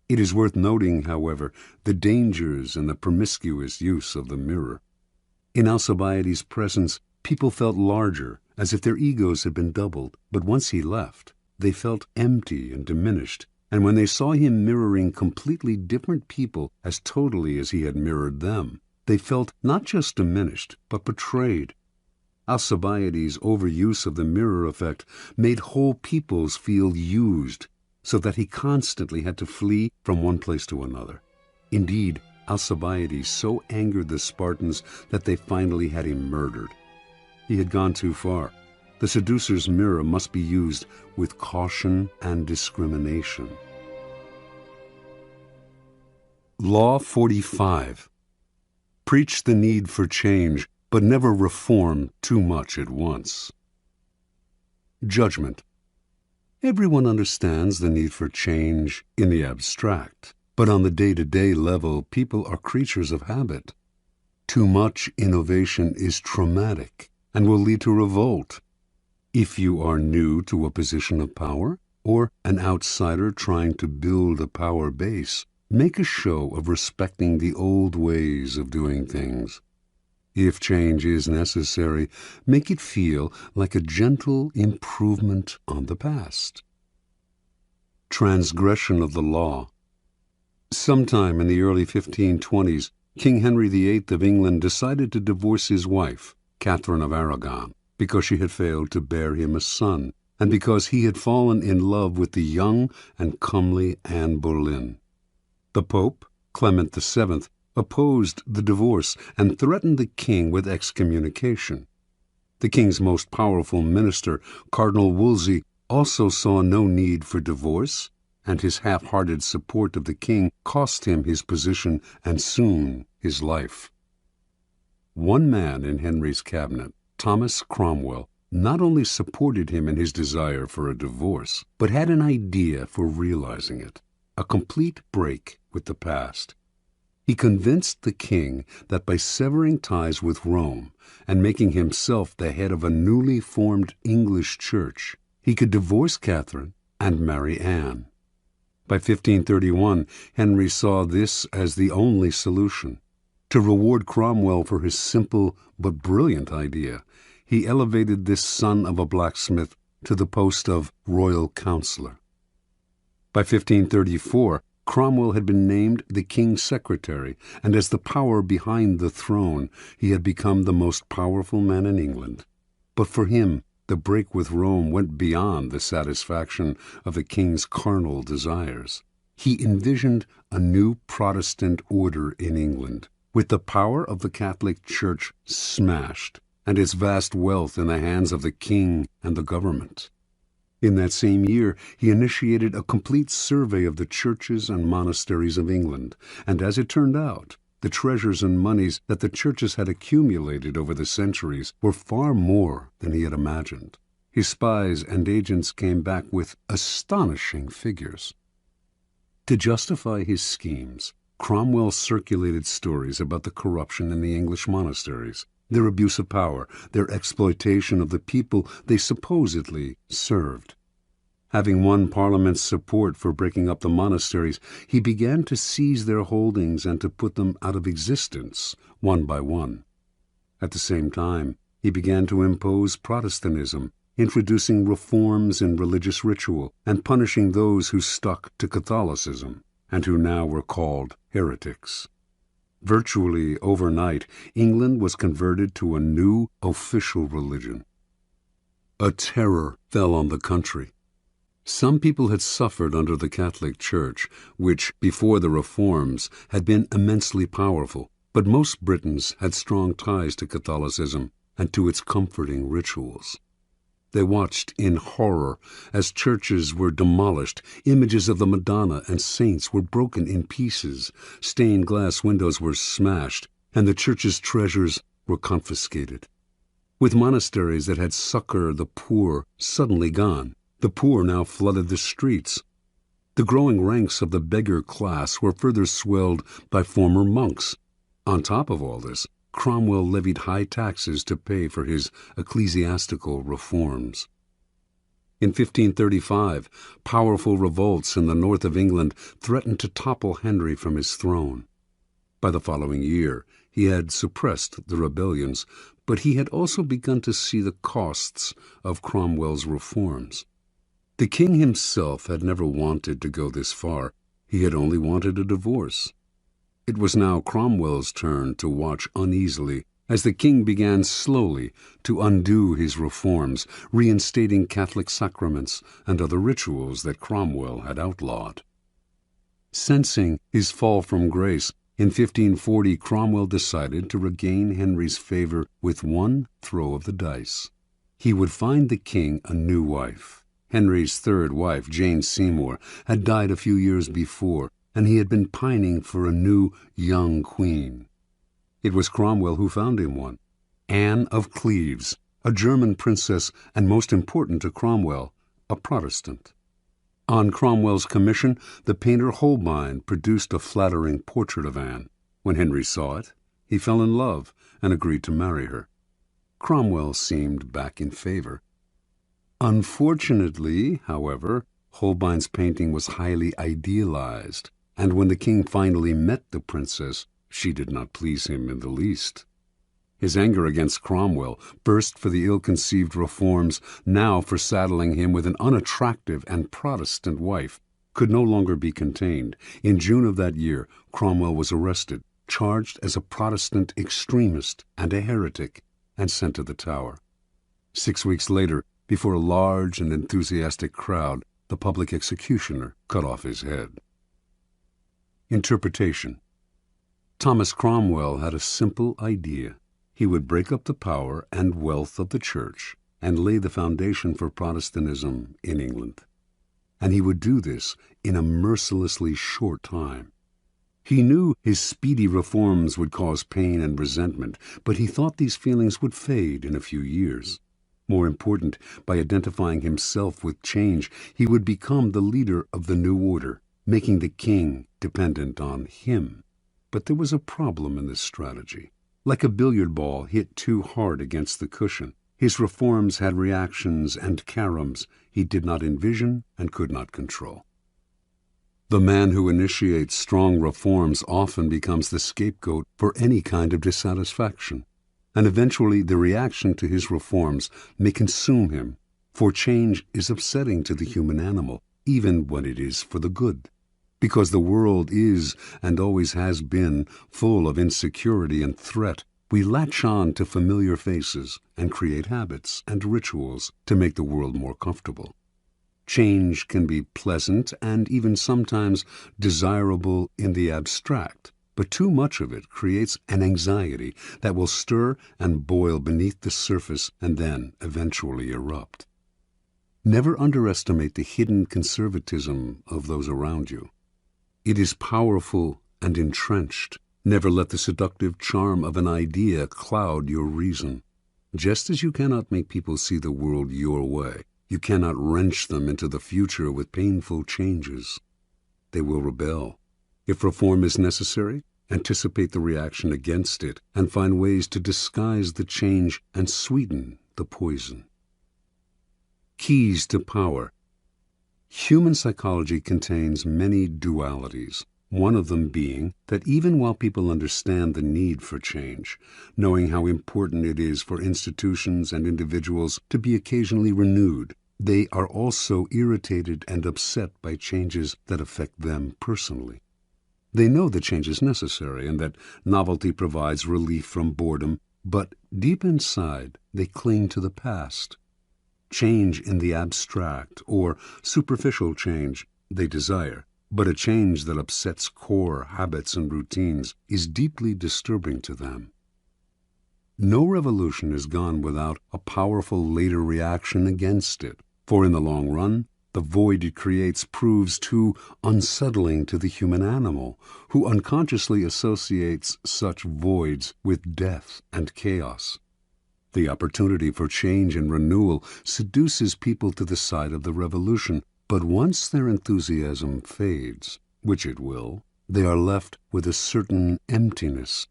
It is worth noting, however, the dangers and the promiscuous use of the mirror. In Alcibiades' presence, people felt larger, as if their egos had been doubled, but once he left, they felt empty and diminished, and when they saw him mirroring completely different people as totally as he had mirrored them, they felt not just diminished, but betrayed. Alcibiades' overuse of the mirror effect made whole peoples feel used, so that he constantly had to flee from one place to another. Indeed, Alcibiades so angered the Spartans that they finally had him murdered. He had gone too far. The seducer's mirror must be used with caution and discrimination. Law 45. Preach the need for change, but never reform too much at once. Judgment. Everyone understands the need for change in the abstract. But on the day-to-day level, people are creatures of habit. Too much innovation is traumatic and will lead to revolt. If you are new to a position of power, or an outsider trying to build a power base, make a show of respecting the old ways of doing things. If change is necessary, make it feel like a gentle improvement on the past. Transgression of the law. Sometime in the early 1520s, King Henry VIII of England decided to divorce his wife, Catherine of Aragon, because she had failed to bear him a son, and because he had fallen in love with the young and comely Anne Boleyn. The Pope, Clement VII, opposed the divorce and threatened the king with excommunication. The king's most powerful minister, Cardinal Wolsey, also saw no need for divorce, and his half-hearted support of the king cost him his position and soon his life. One man in Henry's cabinet, Thomas Cromwell, not only supported him in his desire for a divorce, but had an idea for realizing it, a complete break with the past. He convinced the king that by severing ties with Rome and making himself the head of a newly formed English church, he could divorce Catherine and marry Anne. By 1531, Henry saw this as the only solution. To reward Cromwell for his simple but brilliant idea, he elevated this son of a blacksmith to the post of royal counselor. By 1534, Cromwell had been named the king's secretary, and as the power behind the throne, he had become the most powerful man in England. But for him, the break with Rome went beyond the satisfaction of the king's carnal desires. He envisioned a new Protestant order in England, with the power of the Catholic Church smashed and its vast wealth in the hands of the king and the government. In that same year, he initiated a complete survey of the churches and monasteries of England, and as it turned out, the treasures and monies that the churches had accumulated over the centuries were far more than he had imagined. His spies and agents came back with astonishing figures. To justify his schemes, Cromwell circulated stories about the corruption in the English monasteries, their abuse of power, their exploitation of the people they supposedly served. Having won Parliament's support for breaking up the monasteries, he began to seize their holdings and to put them out of existence, one by one. At the same time, he began to impose Protestantism, introducing reforms in religious ritual and punishing those who stuck to Catholicism, and who now were called heretics. Virtually overnight, England was converted to a new official religion. A terror fell on the country. Some people had suffered under the Catholic Church, which, before the reforms, had been immensely powerful, but most Britons had strong ties to Catholicism and to its comforting rituals. They watched in horror as churches were demolished, images of the Madonna and saints were broken in pieces, stained glass windows were smashed, and the church's treasures were confiscated. With monasteries that had succored the poor suddenly gone, the poor now flooded the streets. The growing ranks of the beggar class were further swelled by former monks. On top of all this, Cromwell levied high taxes to pay for his ecclesiastical reforms. In 1535, powerful revolts in the north of England threatened to topple Henry from his throne. By the following year, he had suppressed the rebellions, but he had also begun to see the costs of Cromwell's reforms. The king himself had never wanted to go this far. He had only wanted a divorce. It was now Cromwell's turn to watch uneasily as the king began slowly to undo his reforms, reinstating Catholic sacraments and other rituals that Cromwell had outlawed. Sensing his fall from grace, in 1540 Cromwell decided to regain Henry's favor with one throw of the dice. He would find the king a new wife. Henry's third wife, Jane Seymour, had died a few years before, and he had been pining for a new, young queen. It was Cromwell who found him one, Anne of Cleves, a German princess and, most important to Cromwell, a Protestant. On Cromwell's commission, the painter Holbein produced a flattering portrait of Anne. When Henry saw it, he fell in love and agreed to marry her. Cromwell seemed back in favor. Unfortunately, however, Holbein's painting was highly idealized, and when the king finally met the princess, she did not please him in the least. His anger against Cromwell, first for the ill-conceived reforms, now for saddling him with an unattractive and Protestant wife, could no longer be contained. In June of that year, Cromwell was arrested, charged as a Protestant extremist and a heretic, and sent to the Tower. 6 weeks later, before a large and enthusiastic crowd, the public executioner cut off his head. Interpretation. Thomas Cromwell had a simple idea. He would break up the power and wealth of the Church and lay the foundation for Protestantism in England. And he would do this in a mercilessly short time. He knew his speedy reforms would cause pain and resentment, but he thought these feelings would fade in a few years. More important, by identifying himself with change, he would become the leader of the new order, making the king dependent on him. But there was a problem in this strategy. Like a billiard ball hit too hard against the cushion, his reforms had reactions and caroms he did not envision and could not control. The man who initiates strong reforms often becomes the scapegoat for any kind of dissatisfaction, and eventually the reaction to his reforms may consume him, for change is upsetting to the human animal, even when it is for the good. Because the world is, and always has been, full of insecurity and threat, we latch on to familiar faces and create habits and rituals to make the world more comfortable. Change can be pleasant and even sometimes desirable in the abstract, but too much of it creates an anxiety that will stir and boil beneath the surface and then eventually erupt. Never underestimate the hidden conservatism of those around you. It is powerful and entrenched. Never let the seductive charm of an idea cloud your reason. Just as you cannot make people see the world your way, you cannot wrench them into the future with painful changes. They will rebel. If reform is necessary, anticipate the reaction against it and find ways to disguise the change and sweeten the poison. Keys to power. Human psychology contains many dualities, one of them being that even while people understand the need for change, knowing how important it is for institutions and individuals to be occasionally renewed, they are also irritated and upset by changes that affect them personally. They know the change is necessary and that novelty provides relief from boredom, but deep inside they cling to the past. Change in the abstract or superficial change they desire, but a change that upsets core habits and routines is deeply disturbing to them. No revolution is gone without a powerful later reaction against it, for in the long run, the void it creates proves too unsettling to the human animal, who unconsciously associates such voids with death and chaos. The opportunity for change and renewal seduces people to the side of the revolution, but once their enthusiasm fades, which it will, they are left with a certain emptiness.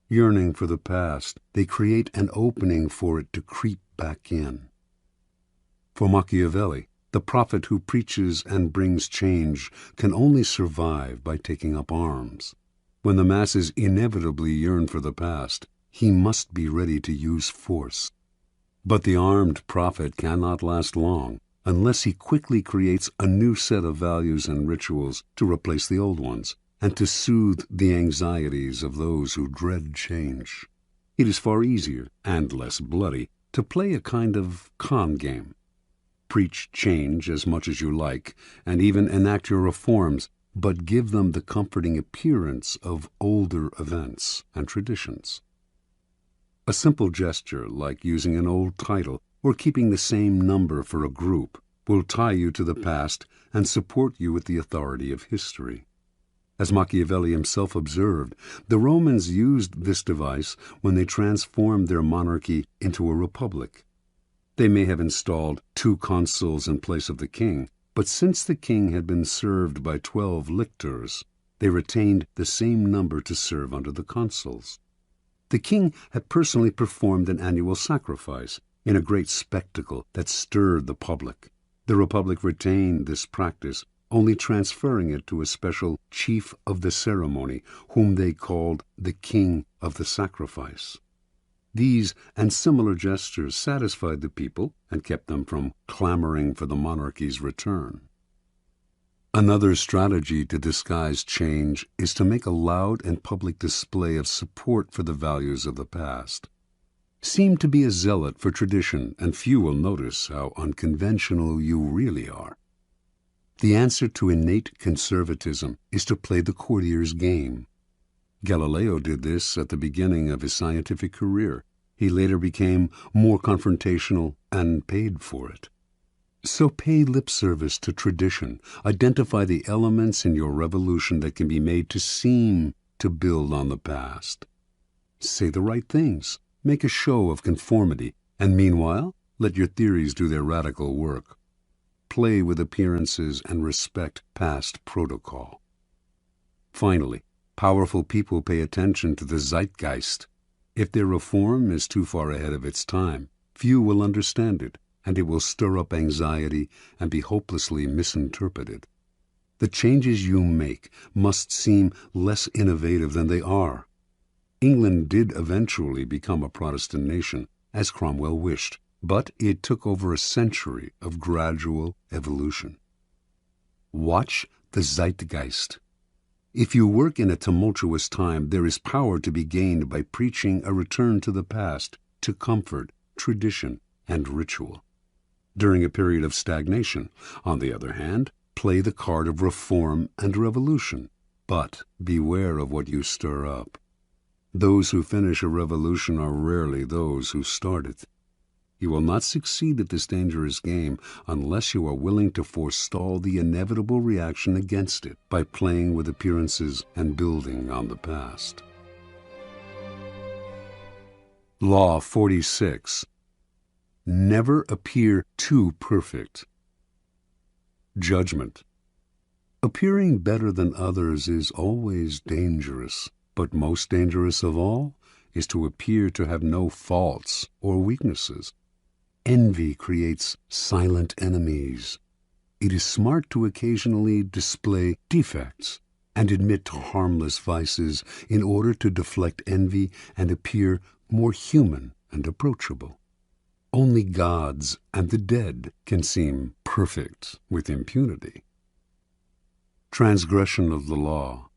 Yearning for the past, they create an opening for it to creep back in. For Machiavelli, the prophet who preaches and brings change can only survive by taking up arms. When the masses inevitably yearn for the past, he must be ready to use force. But the armed prophet cannot last long unless he quickly creates a new set of values and rituals to replace the old ones and to soothe the anxieties of those who dread change. It is far easier and less bloody to play a kind of con game. Preach change as much as you like and even enact your reforms, but give them the comforting appearance of older events and traditions. A simple gesture, like using an old title or keeping the same number for a group, will tie you to the past and support you with the authority of history. As Machiavelli himself observed, the Romans used this device when they transformed their monarchy into a republic. They may have installed 2 consuls in place of the king, But since the king had been served by 12 lictors, they retained the same number to serve under the consuls. The king had personally performed an annual sacrifice in a great spectacle that stirred the public. The Republic retained this practice, only transferring it to a special chief of the ceremony, whom they called the King of the Sacrifice. These and similar gestures satisfied the people and kept them from clamoring for the monarchy's return. Another strategy to disguise change is to make a loud and public display of support for the values of the past. Seem to be a zealot for tradition, and few will notice how unconventional you really are. The answer to innate conservatism is to play the courtier's game. Galileo did this at the beginning of his scientific career. He later became more confrontational and paid for it. So pay lip service to tradition. Identify the elements in your revolution that can be made to seem to build on the past. Say the right things. Make a show of conformity, and meanwhile, let your theories do their radical work. Play with appearances and respect past protocol. Finally, powerful people pay attention to the zeitgeist. If their reform is too far ahead of its time, few will understand it, and it will stir up anxiety and be hopelessly misinterpreted. The changes you make must seem less innovative than they are. England did eventually become a Protestant nation, as Cromwell wished, but it took over a century of gradual evolution. Watch the zeitgeist. If you work in a tumultuous time, there is power to be gained by preaching a return to the past, to comfort, tradition, and ritual. During a period of stagnation, on the other hand, play the card of reform and revolution, but beware of what you stir up. Those who finish a revolution are rarely those who start it. You will not succeed at this dangerous game unless you are willing to forestall the inevitable reaction against it by playing with appearances and building on the past. Law 46. Never appear too perfect. Judgment. Appearing better than others is always dangerous, but most dangerous of all is to appear to have no faults or weaknesses. Envy creates silent enemies. It is smart to occasionally display defects and admit to harmless vices in order to deflect envy and appear more human and approachable. Only gods and the dead can seem perfect with impunity. Transgression of the law.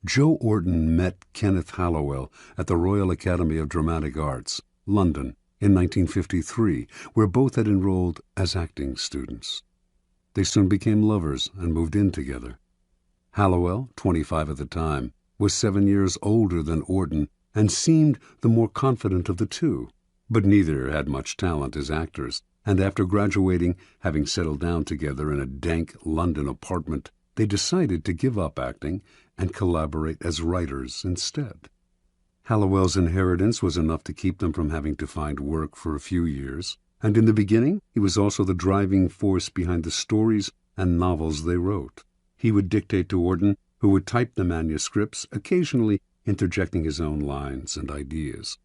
Joe Orton met Kenneth Hallowell at the Royal Academy of Dramatic Arts, London, in 1953, where both had enrolled as acting students. They soon became lovers and moved in together. Hallowell, 25 at the time, was 7 years older than Orton and seemed the more confident of the two, but neither had much talent as actors, and after graduating, having settled down together in a dank London apartment, they decided to give up acting and collaborate as writers instead. Hallowell's inheritance was enough to keep them from having to find work for a few years, and in the beginning he was also the driving force behind the stories and novels they wrote. He would dictate to Orton, who would type the manuscripts, occasionally interjecting his own lines and ideas.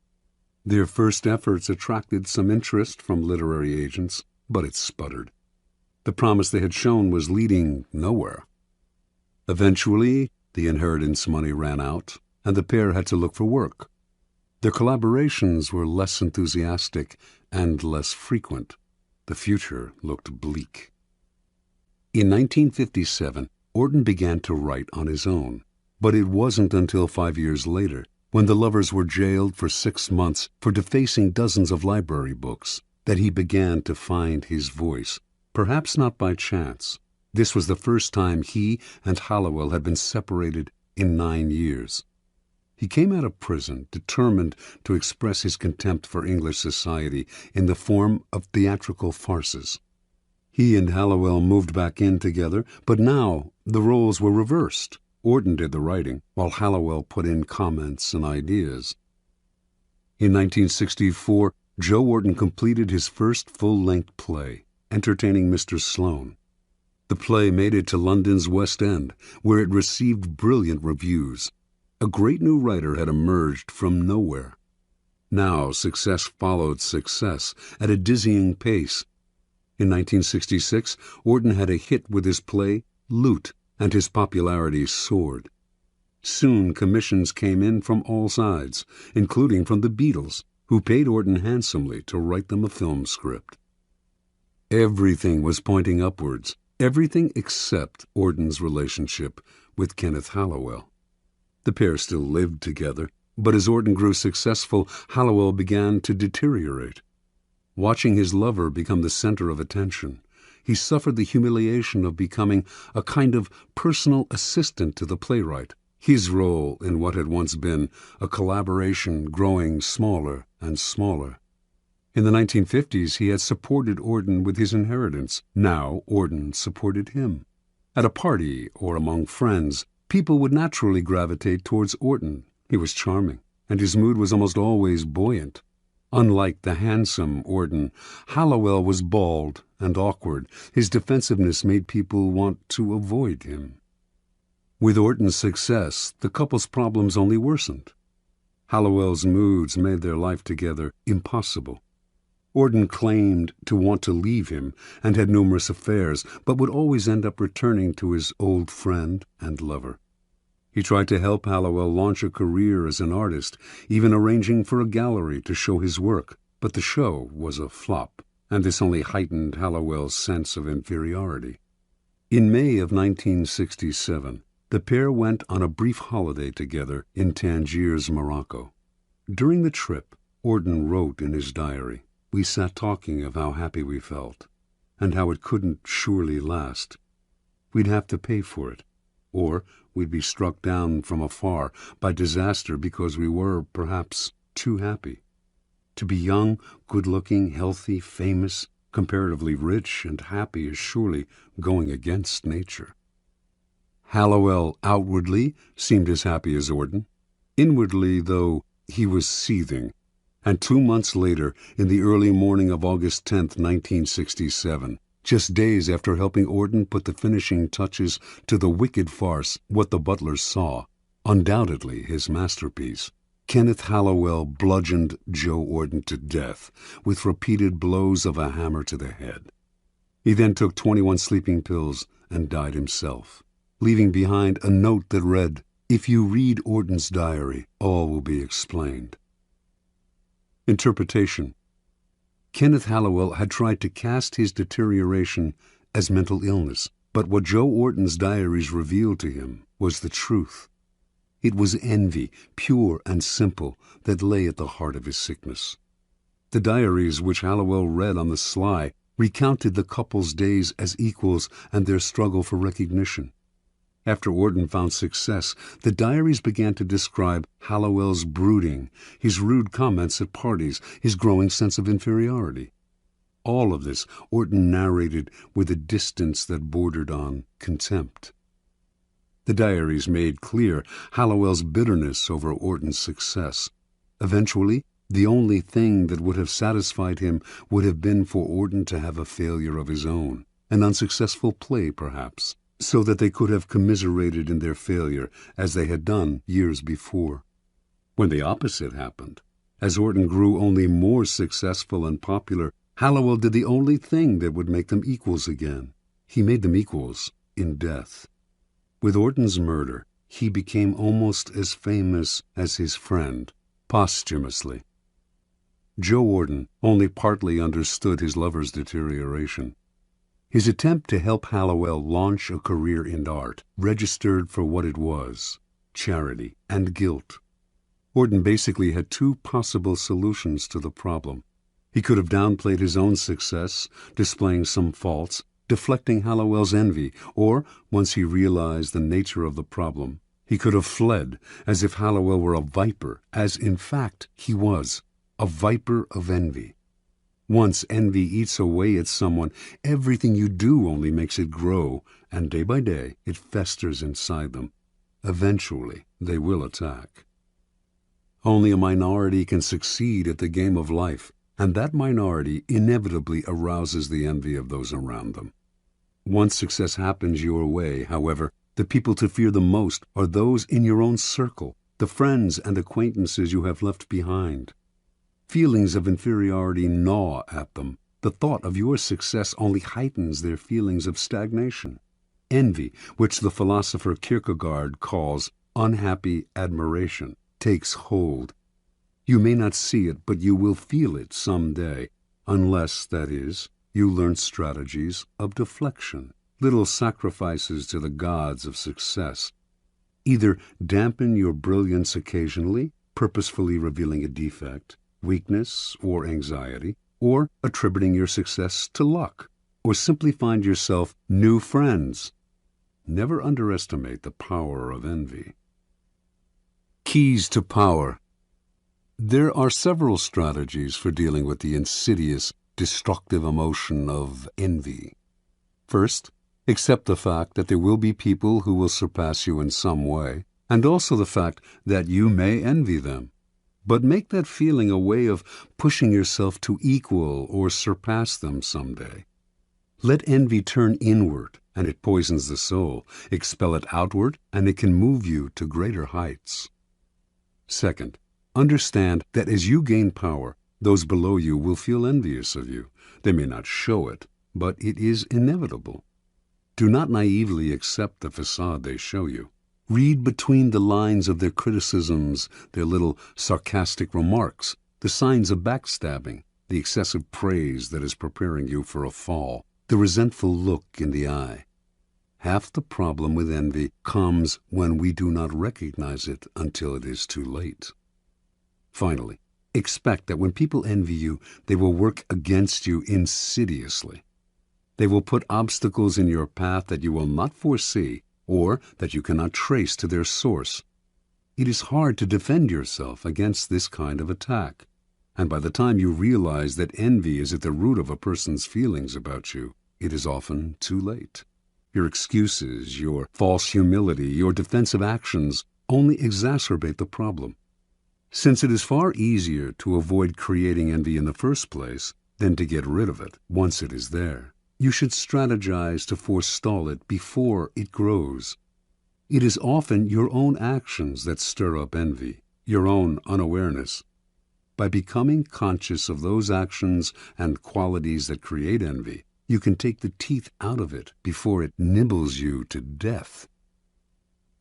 Their first efforts attracted some interest from literary agents, but it sputtered. The promise they had shown was leading nowhere. Eventually, the inheritance money ran out, and the pair had to look for work. Their collaborations were less enthusiastic and less frequent. The future looked bleak. In 1957, Orton began to write on his own, but it wasn't until 5 years later, when the lovers were jailed for 6 months for defacing dozens of library books, that he began to find his voice, perhaps not by chance. This was the first time he and Hallowell had been separated in 9 years. He came out of prison determined to express his contempt for English society in the form of theatrical farces. He and Hallowell moved back in together, but now the roles were reversed. Orton did the writing, while Hallowell put in comments and ideas. In 1964, Joe Orton completed his first full-length play, Entertaining Mr. Sloane. The play made it to London's West End, where it received brilliant reviews. A great new writer had emerged from nowhere. Now success followed success at a dizzying pace. In 1966, Auden had a hit with his play Loot, and his popularity soared. Soon commissions came in from all sides, including from the Beatles, who paid Auden handsomely to write them a film script. Everything was pointing upwards, everything except Auden's relationship with Kenneth Hallowell. The pair still lived together, but as Auden grew successful, Hallowell began to deteriorate. Watching his lover become the center of attention, he suffered the humiliation of becoming a kind of personal assistant to the playwright, his role in what had once been a collaboration growing smaller and smaller. In the 1950s, he had supported Auden with his inheritance. Now Auden supported him. At a party or among friends, people would naturally gravitate towards Auden. He was charming, and his mood was almost always buoyant. Unlike the handsome Auden, Hallowell was bald and awkward. His defensiveness made people want to avoid him. With Auden's success, the couple's problems only worsened. Hallowell's moods made their life together impossible. Auden claimed to want to leave him and had numerous affairs, but would always end up returning to his old friend and lover. He tried to help Hallowell launch a career as an artist, even arranging for a gallery to show his work, but the show was a flop, and this only heightened Hallowell's sense of inferiority. In May of 1967, the pair went on a brief holiday together in Tangiers, Morocco. During the trip, Auden wrote in his diary, "We sat talking of how happy we felt, and how it couldn't surely last. We'd have to pay for it, or we'd be struck down from afar by disaster because we were, perhaps, too happy. To be young, good-looking, healthy, famous, comparatively rich and happy is surely going against nature." Hallowell outwardly seemed as happy as Auden. Inwardly, though, he was seething. And 2 months later, in the early morning of August 10th, 1967, just days after helping Auden put the finishing touches to the wicked farce What the Butler Saw, undoubtedly his masterpiece, Kenneth Hallowell bludgeoned Joe Auden to death with repeated blows of a hammer to the head. He then took 21 sleeping pills and died himself, leaving behind a note that read, "If you read Auden's diary, all will be explained." Interpretation. Kenneth Hallowell had tried to cast his deterioration as mental illness, but what Joe Auden's diaries revealed to him was the truth. It was envy, pure and simple, that lay at the heart of his sickness. The diaries, which Hallowell read on the sly, recounted the couple's days as equals and their struggle for recognition. After Auden found success, the diaries began to describe Hallowell's brooding, his rude comments at parties, his growing sense of inferiority. All of this Auden narrated with a distance that bordered on contempt. The diaries made clear Hallowell's bitterness over Auden's success. Eventually, the only thing that would have satisfied him would have been for Auden to have a failure of his own, an unsuccessful play perhaps, so that they could have commiserated in their failure as they had done years before. When the opposite happened, as Auden grew only more successful and popular, Hallowell did the only thing that would make them equals again. He made them equals in death. With Auden's murder, he became almost as famous as his friend, posthumously. Joe Auden only partly understood his lover's deterioration. His attempt to help Hallowell launch a career in art registered for what it was, charity and guilt. Auden basically had two possible solutions to the problem. He could have downplayed his own success, displaying some faults, deflecting Hallowell's envy, or, once he realized the nature of the problem, he could have fled as if Hallowell were a viper, as in fact he was, a viper of envy. Once envy eats away at someone, everything you do only makes it grow, and day by day it festers inside them. Eventually they will attack. Only a minority can succeed at the game of life, and that minority inevitably arouses the envy of those around them. Once success happens your way, however, the people to fear the most are those in your own circle, the friends and acquaintances you have left behind. Feelings of inferiority gnaw at them. The thought of your success only heightens their feelings of stagnation. Envy, which the philosopher Kierkegaard calls unhappy admiration, takes hold. You may not see it, but you will feel it some day, unless, that is, you learn strategies of deflection, little sacrifices to the gods of success. Either dampen your brilliance occasionally, purposefully revealing a defect, weakness, or anxiety, or attributing your success to luck, or simply find yourself new friends. Never underestimate the power of envy. Keys to power. There are several strategies for dealing with the insidious, destructive emotion of envy. First, accept the fact that there will be people who will surpass you in some way, and also the fact that you may envy them. But make that feeling a way of pushing yourself to equal or surpass them someday. Let envy turn inward, and it poisons the soul. Expel it outward, and it can move you to greater heights. Second, understand that as you gain power, those below you will feel envious of you. They may not show it, but it is inevitable. Do not naively accept the facade they show you. Read between the lines of their criticisms, their little sarcastic remarks, the signs of backstabbing, the excessive praise that is preparing you for a fall, the resentful look in the eye. Half the problem with envy comes when we do not recognize it until it is too late. Finally, expect that when people envy you, they will work against you insidiously. They will put obstacles in your path that you will not foresee or that you cannot trace to their source. It is hard to defend yourself against this kind of attack, and by the time you realize that envy is at the root of a person's feelings about you, it is often too late. Your excuses, your false humility, your defensive actions only exacerbate the problem. Since it is far easier to avoid creating envy in the first place than to get rid of it once it is there, you should strategize to forestall it before it grows. It is often your own actions that stir up envy, your own unawareness. By becoming conscious of those actions and qualities that create envy, you can take the teeth out of it before it nibbles you to death.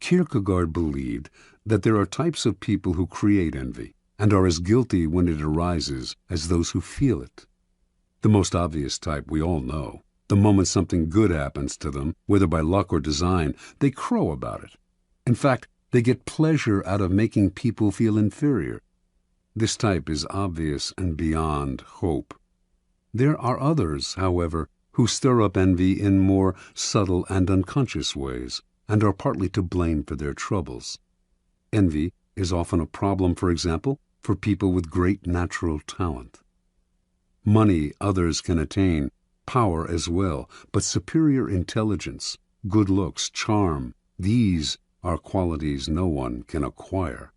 Kierkegaard believed that there are types of people who create envy and are as guilty when it arises as those who feel it. The most obvious type we all know. The moment something good happens to them, whether by luck or design, they crow about it. In fact, they get pleasure out of making people feel inferior. This type is obvious and beyond hope. There are others, however, who stir up envy in more subtle and unconscious ways, and are partly to blame for their troubles. Envy is often a problem, for example, for people with great natural talent. Money others can attain, power as well, but superior intelligence, good looks, charm, these are qualities no one can acquire.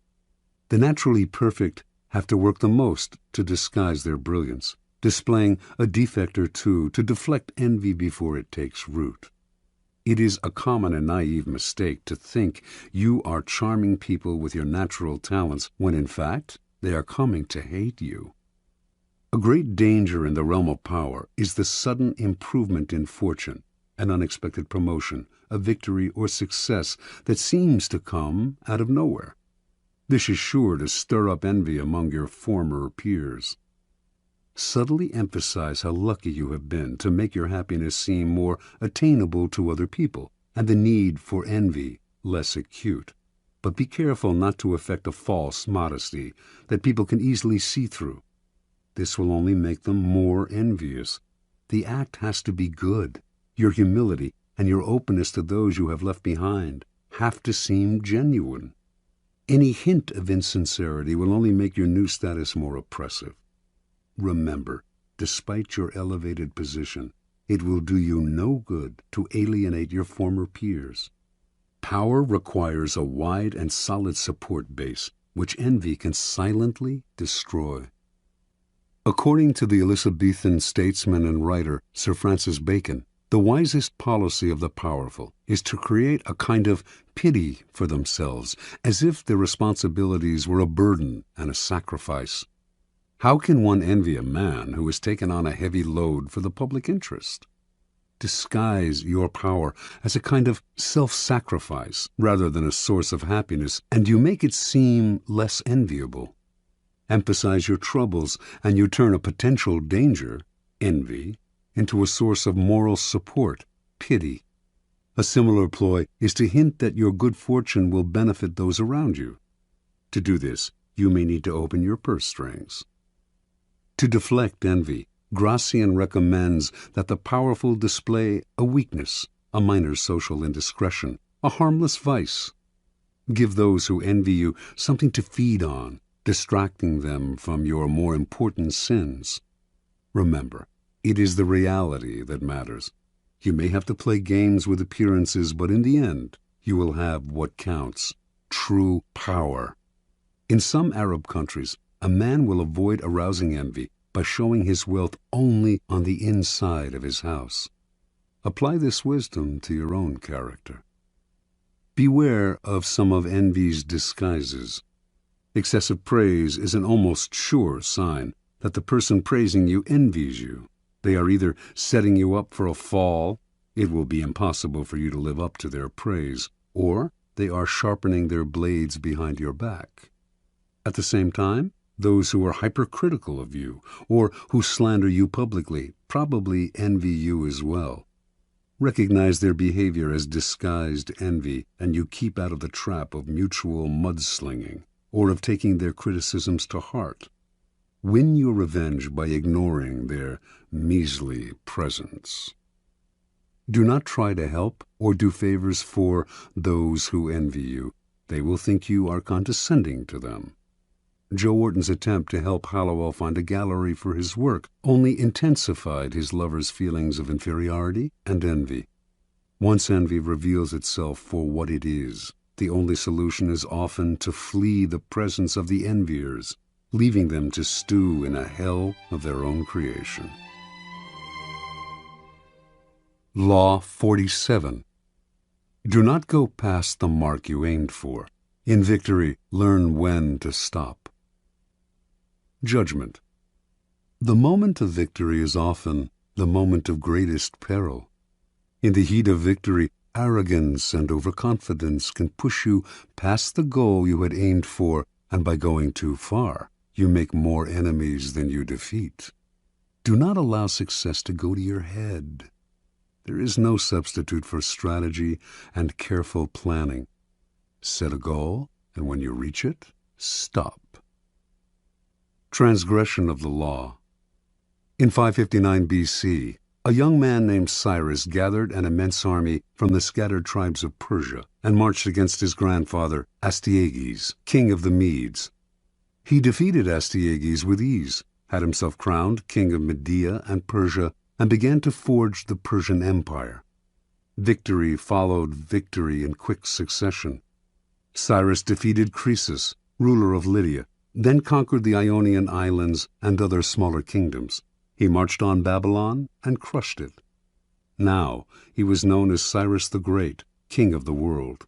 The naturally perfect have to work the most to disguise their brilliance, displaying a defect or two to deflect envy before it takes root. It is a common and naive mistake to think you are charming people with your natural talents when in fact they are coming to hate you. A great danger in the realm of power is the sudden improvement in fortune, an unexpected promotion, a victory or success that seems to come out of nowhere. This is sure to stir up envy among your former peers. Subtly emphasize how lucky you have been to make your happiness seem more attainable to other people, and the need for envy less acute. But be careful not to affect a false modesty that people can easily see through. This will only make them more envious. The act has to be good. Your humility and your openness to those you have left behind have to seem genuine. Any hint of insincerity will only make your new status more oppressive. Remember, despite your elevated position, it will do you no good to alienate your former peers. Power requires a wide and solid support base, which envy can silently destroy. According to the Elizabethan statesman and writer Sir Francis Bacon, The wisest policy of the powerful is to create a kind of pity for themselves, as if their responsibilities were a burden and a sacrifice. How can one envy a man who has taken on a heavy load for the public interest? Disguise your power as a kind of self-sacrifice rather than a source of happiness, and you make it seem less enviable. Emphasize your troubles, and you turn a potential danger, envy, into a source of moral support, pity. A similar ploy is to hint that your good fortune will benefit those around you. To do this, you may need to open your purse strings. To deflect envy, Gracian recommends that the powerful display a weakness, a minor social indiscretion, a harmless vice. Give those who envy you something to feed on, distracting them from your more important sins. Remember, it is the reality that matters. You may have to play games with appearances, but in the end, you will have what counts, true power. In some Arab countries, a man will avoid arousing envy by showing his wealth only on the inside of his house. Apply this wisdom to your own character. Beware of some of envy's disguises. Excessive praise is an almost sure sign that the person praising you envies you. They are either setting you up for a fall, it will be impossible for you to live up to their praise, or they are sharpening their blades behind your back. At the same time, those who are hypercritical of you, or who slander you publicly, probably envy you as well. Recognize their behavior as disguised envy, and you keep out of the trap of mutual mudslinging, or of taking their criticisms to heart. Win your revenge by ignoring their measly presence. Do not try to help or do favors for those who envy you. They will think you are condescending to them. Joe Wharton's attempt to help Hallowell find a gallery for his work only intensified his lover's feelings of inferiority and envy. Once envy reveals itself for what it is, the only solution is often to flee the presence of the enviers, leaving them to stew in a hell of their own creation. Law 47. Do not go past the mark you aimed for. In victory, learn when to stop. Judgment. The moment of victory is often the moment of greatest peril. In the heat of victory, arrogance and overconfidence can push you past the goal you had aimed for, and by going too far, you make more enemies than you defeat. Do not allow success to go to your head. There is no substitute for strategy and careful planning. Set a goal, and when you reach it, stop. Transgression of the law. In 559 BC, a young man named Cyrus gathered an immense army from the scattered tribes of Persia and marched against his grandfather, Astyages, king of the Medes. He defeated Astyages with ease, had himself crowned king of Media and Persia, and began to forge the Persian Empire. Victory followed victory in quick succession. Cyrus defeated Croesus, ruler of Lydia, then conquered the Ionian islands and other smaller kingdoms. He marched on Babylon and crushed it. Now he was known as Cyrus the Great, king of the world.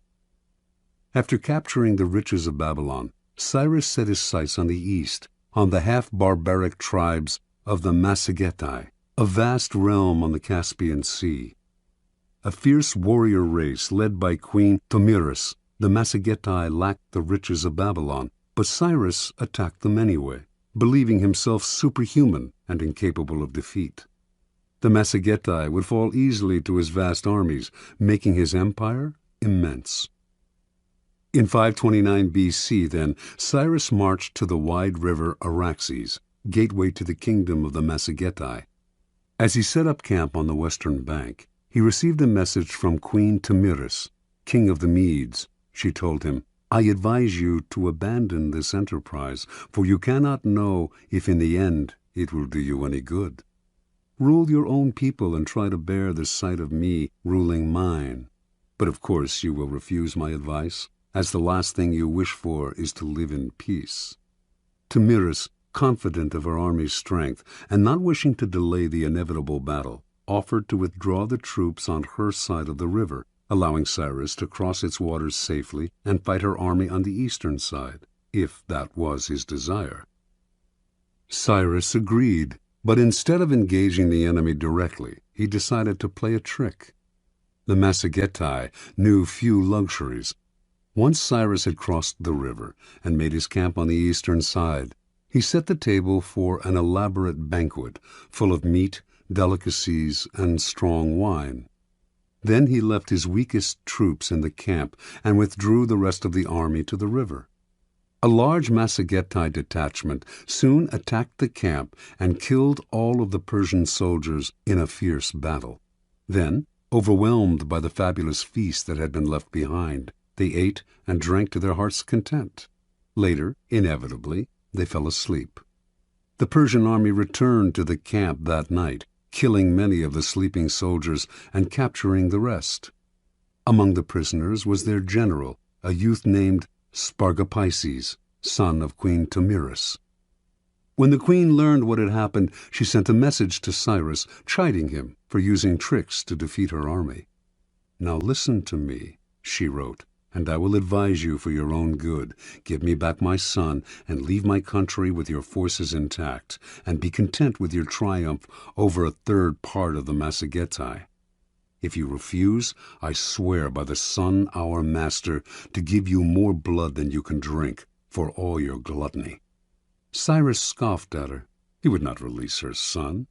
After capturing the riches of Babylon, Cyrus set his sights on the east, on the half-barbaric tribes of the Massagetae, a vast realm on the Caspian Sea. A fierce warrior race led by Queen Tomyris, the Massagetae lacked the riches of Babylon, but Cyrus attacked them anyway, believing himself superhuman and incapable of defeat. The Massagetae would fall easily to his vast armies, making his empire immense. In 529 BC, then, Cyrus marched to the wide river Araxes, gateway to the kingdom of the Massagetae. As he set up camp on the western bank, he received a message from Queen Tomyris, king of the Medes. She told him, "I advise you to abandon this enterprise, for you cannot know if in the end it will do you any good. Rule your own people and try to bear the sight of me ruling mine. But of course you will refuse my advice, as the last thing you wish for is to live in peace." Tomyris, confident of her army's strength and not wishing to delay the inevitable battle, offered to withdraw the troops on her side of the river, allowing Cyrus to cross its waters safely and fight her army on the eastern side, if that was his desire. Cyrus agreed, but instead of engaging the enemy directly, he decided to play a trick. The Massagetæ knew few luxuries. Once Cyrus had crossed the river and made his camp on the eastern side, he set the table for an elaborate banquet full of meat, delicacies, and strong wine. Then he left his weakest troops in the camp and withdrew the rest of the army to the river. A large Massagetæ detachment soon attacked the camp and killed all of the Persian soldiers in a fierce battle. Then, overwhelmed by the fabulous feast that had been left behind, they ate and drank to their heart's content. Later, inevitably, they fell asleep. The Persian army returned to the camp that night, killing many of the sleeping soldiers and capturing the rest. Among the prisoners was their general, a youth named Spargapises, son of Queen Tamiris. When the queen learned what had happened, she sent a message to Cyrus, chiding him for using tricks to defeat her army. "Now listen to me," she wrote, "and I will advise you for your own good. Give me back my son, and leave my country with your forces intact, and be content with your triumph over a third part of the Massagetæ. If you refuse, I swear by the sun, our master, to give you more blood than you can drink, for all your gluttony." Cyrus scoffed at her. He would not release her son.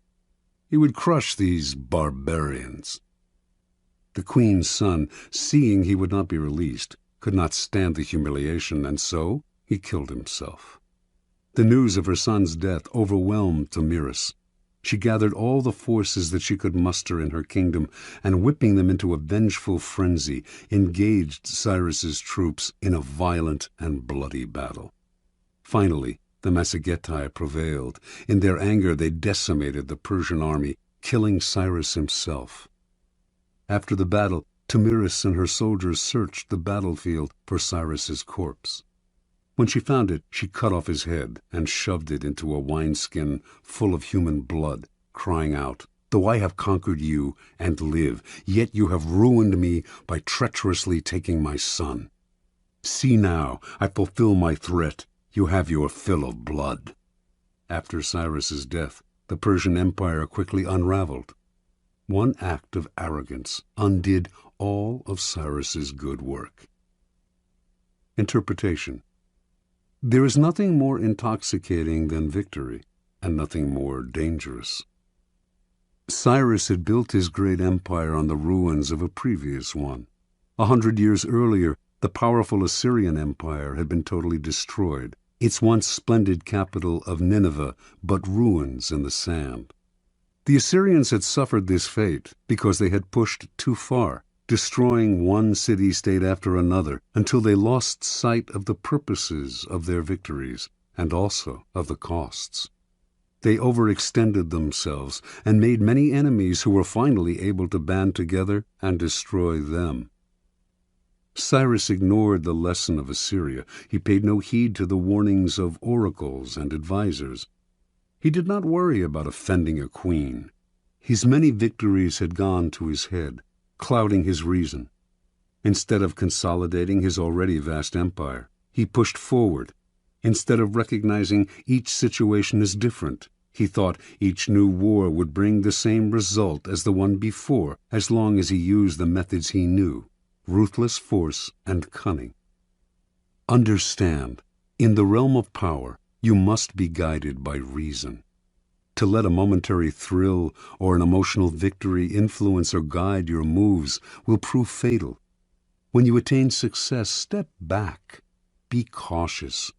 He would crush these barbarians. The queen's son, seeing he would not be released, could not stand the humiliation, and so he killed himself. The news of her son's death overwhelmed Tamiris. She gathered all the forces that she could muster in her kingdom, and whipping them into a vengeful frenzy, engaged Cyrus's troops in a violent and bloody battle. Finally, the Massagetæ prevailed. In their anger, they decimated the Persian army, killing Cyrus himself. After the battle, Tamiris and her soldiers searched the battlefield for Cyrus's corpse. When she found it, she cut off his head and shoved it into a wineskin full of human blood, crying out, "Though I have conquered you and live, yet you have ruined me by treacherously taking my son. See now, I fulfill my threat. You have your fill of blood." After Cyrus's death, the Persian Empire quickly unraveled. One act of arrogance undid all of Cyrus's good work. Interpretation. There is nothing more intoxicating than victory, and nothing more dangerous. Cyrus had built his great empire on the ruins of a previous one. 100 years earlier, the powerful Assyrian Empire had been totally destroyed, its once splendid capital of Nineveh but ruins in the sand. The Assyrians had suffered this fate because they had pushed too far, destroying one city-state after another until they lost sight of the purposes of their victories and also of the costs. They overextended themselves and made many enemies who were finally able to band together and destroy them. Cyrus ignored the lesson of Assyria. He paid no heed to the warnings of oracles and advisers. He did not worry about offending a queen. His many victories had gone to his head, clouding his reason. Instead of consolidating his already vast empire, he pushed forward. Instead of recognizing each situation as different, he thought each new war would bring the same result as the one before, as long as he used the methods he knew: ruthless force and cunning. Understand, in the realm of power, you must be guided by reason. To let a momentary thrill or an emotional victory influence or guide your moves will prove fatal. When you attain success, step back. Be cautious.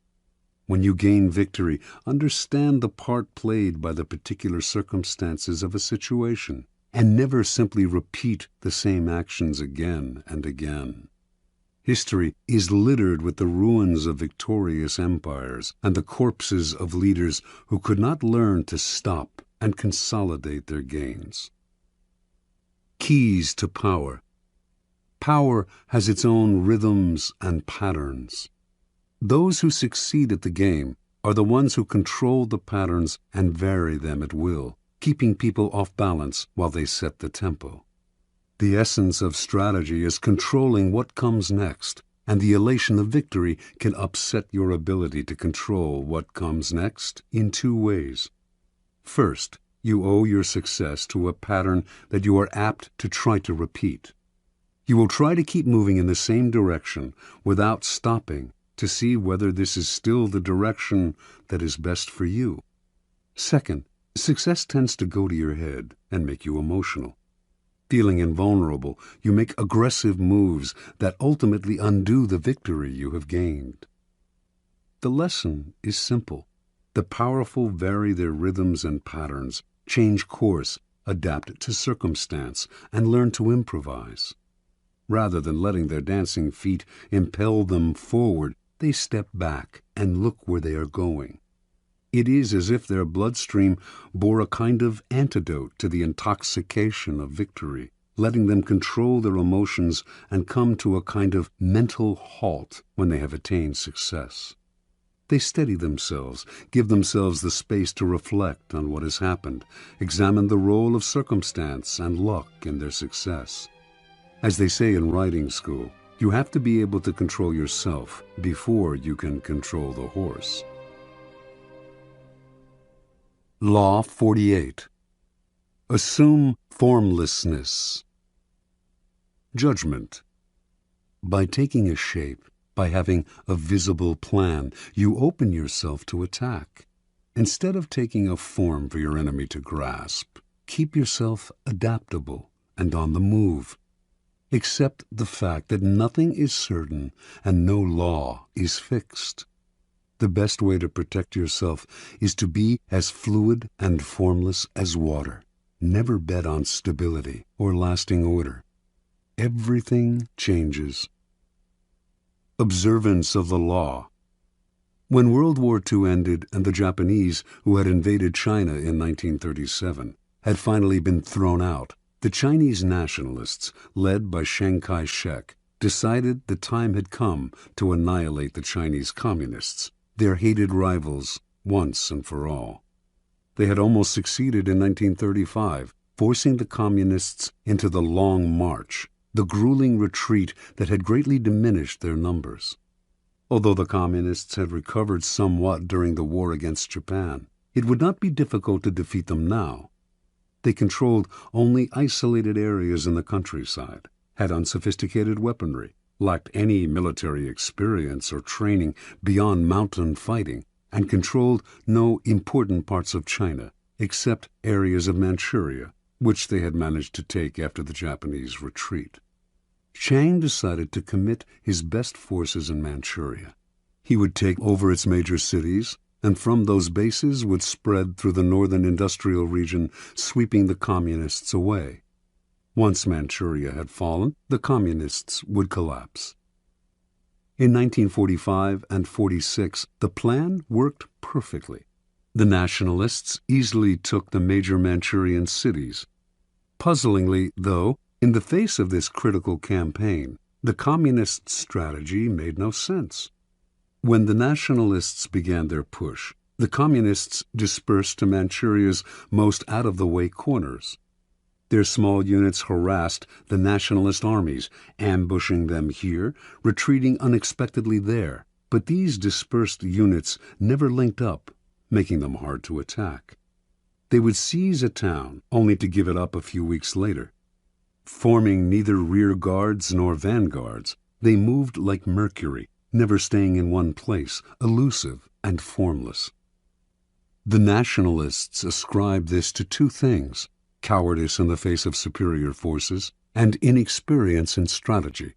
When you gain victory, understand the part played by the particular circumstances of a situation, and never simply repeat the same actions again and again. History is littered with the ruins of victorious empires and the corpses of leaders who could not learn to stop and consolidate their gains. Keys to power. Power has its own rhythms and patterns. Those who succeed at the game are the ones who control the patterns and vary them at will, keeping people off balance while they set the tempo. The essence of strategy is controlling what comes next, and the elation of victory can upset your ability to control what comes next in two ways. First, you owe your success to a pattern that you are apt to try to repeat. You will try to keep moving in the same direction without stopping to see whether this is still the direction that is best for you. Second, success tends to go to your head and make you emotional. Feeling invulnerable, you make aggressive moves that ultimately undo the victory you have gained. The lesson is simple. The powerful vary their rhythms and patterns, change course, adapt to circumstance, and learn to improvise. Rather than letting their dancing feet impel them forward, they step back and look where they are going. It is as if their bloodstream bore a kind of antidote to the intoxication of victory, letting them control their emotions and come to a kind of mental halt when they have attained success. They steady themselves, give themselves the space to reflect on what has happened, examine the role of circumstance and luck in their success. As they say in riding school, you have to be able to control yourself before you can control the horse. Law 48. Assume formlessness. Judgment. By taking a shape, by having a visible plan, you open yourself to attack. Instead of taking a form for your enemy to grasp, keep yourself adaptable and on the move. Accept the fact that nothing is certain and no law is fixed. The best way to protect yourself is to be as fluid and formless as water. Never bet on stability or lasting order. Everything changes. Observance of the law. When World War II ended and the Japanese, who had invaded China in 1937, had finally been thrown out, the Chinese nationalists, led by Chiang Kai-shek, decided the time had come to annihilate the Chinese communists, their hated rivals, once and for all. They had almost succeeded in 1935, forcing the communists into the Long March, the grueling retreat that had greatly diminished their numbers. Although the communists had recovered somewhat during the war against Japan, it would not be difficult to defeat them now. They controlled only isolated areas in the countryside, had unsophisticated weaponry, lacked any military experience or training beyond mountain fighting, and controlled no important parts of China, except areas of Manchuria, which they had managed to take after the Japanese retreat. Chiang decided to commit his best forces in Manchuria. He would take over its major cities, and from those bases would spread through the northern industrial region, sweeping the communists away. Once Manchuria had fallen, the communists would collapse. In 1945 and 46, the plan worked perfectly. The nationalists easily took the major Manchurian cities. Puzzlingly, though, in the face of this critical campaign, the communist strategy made no sense. When the nationalists began their push, the communists dispersed to Manchuria's most out-of-the-way corners. Their small units harassed the nationalist armies, ambushing them here, retreating unexpectedly there. But these dispersed units never linked up, making them hard to attack. They would seize a town, only to give it up a few weeks later. Forming neither rear guards nor vanguards, they moved like mercury, never staying in one place, elusive and formless. The nationalists ascribed this to two things: cowardice in the face of superior forces, and inexperience in strategy.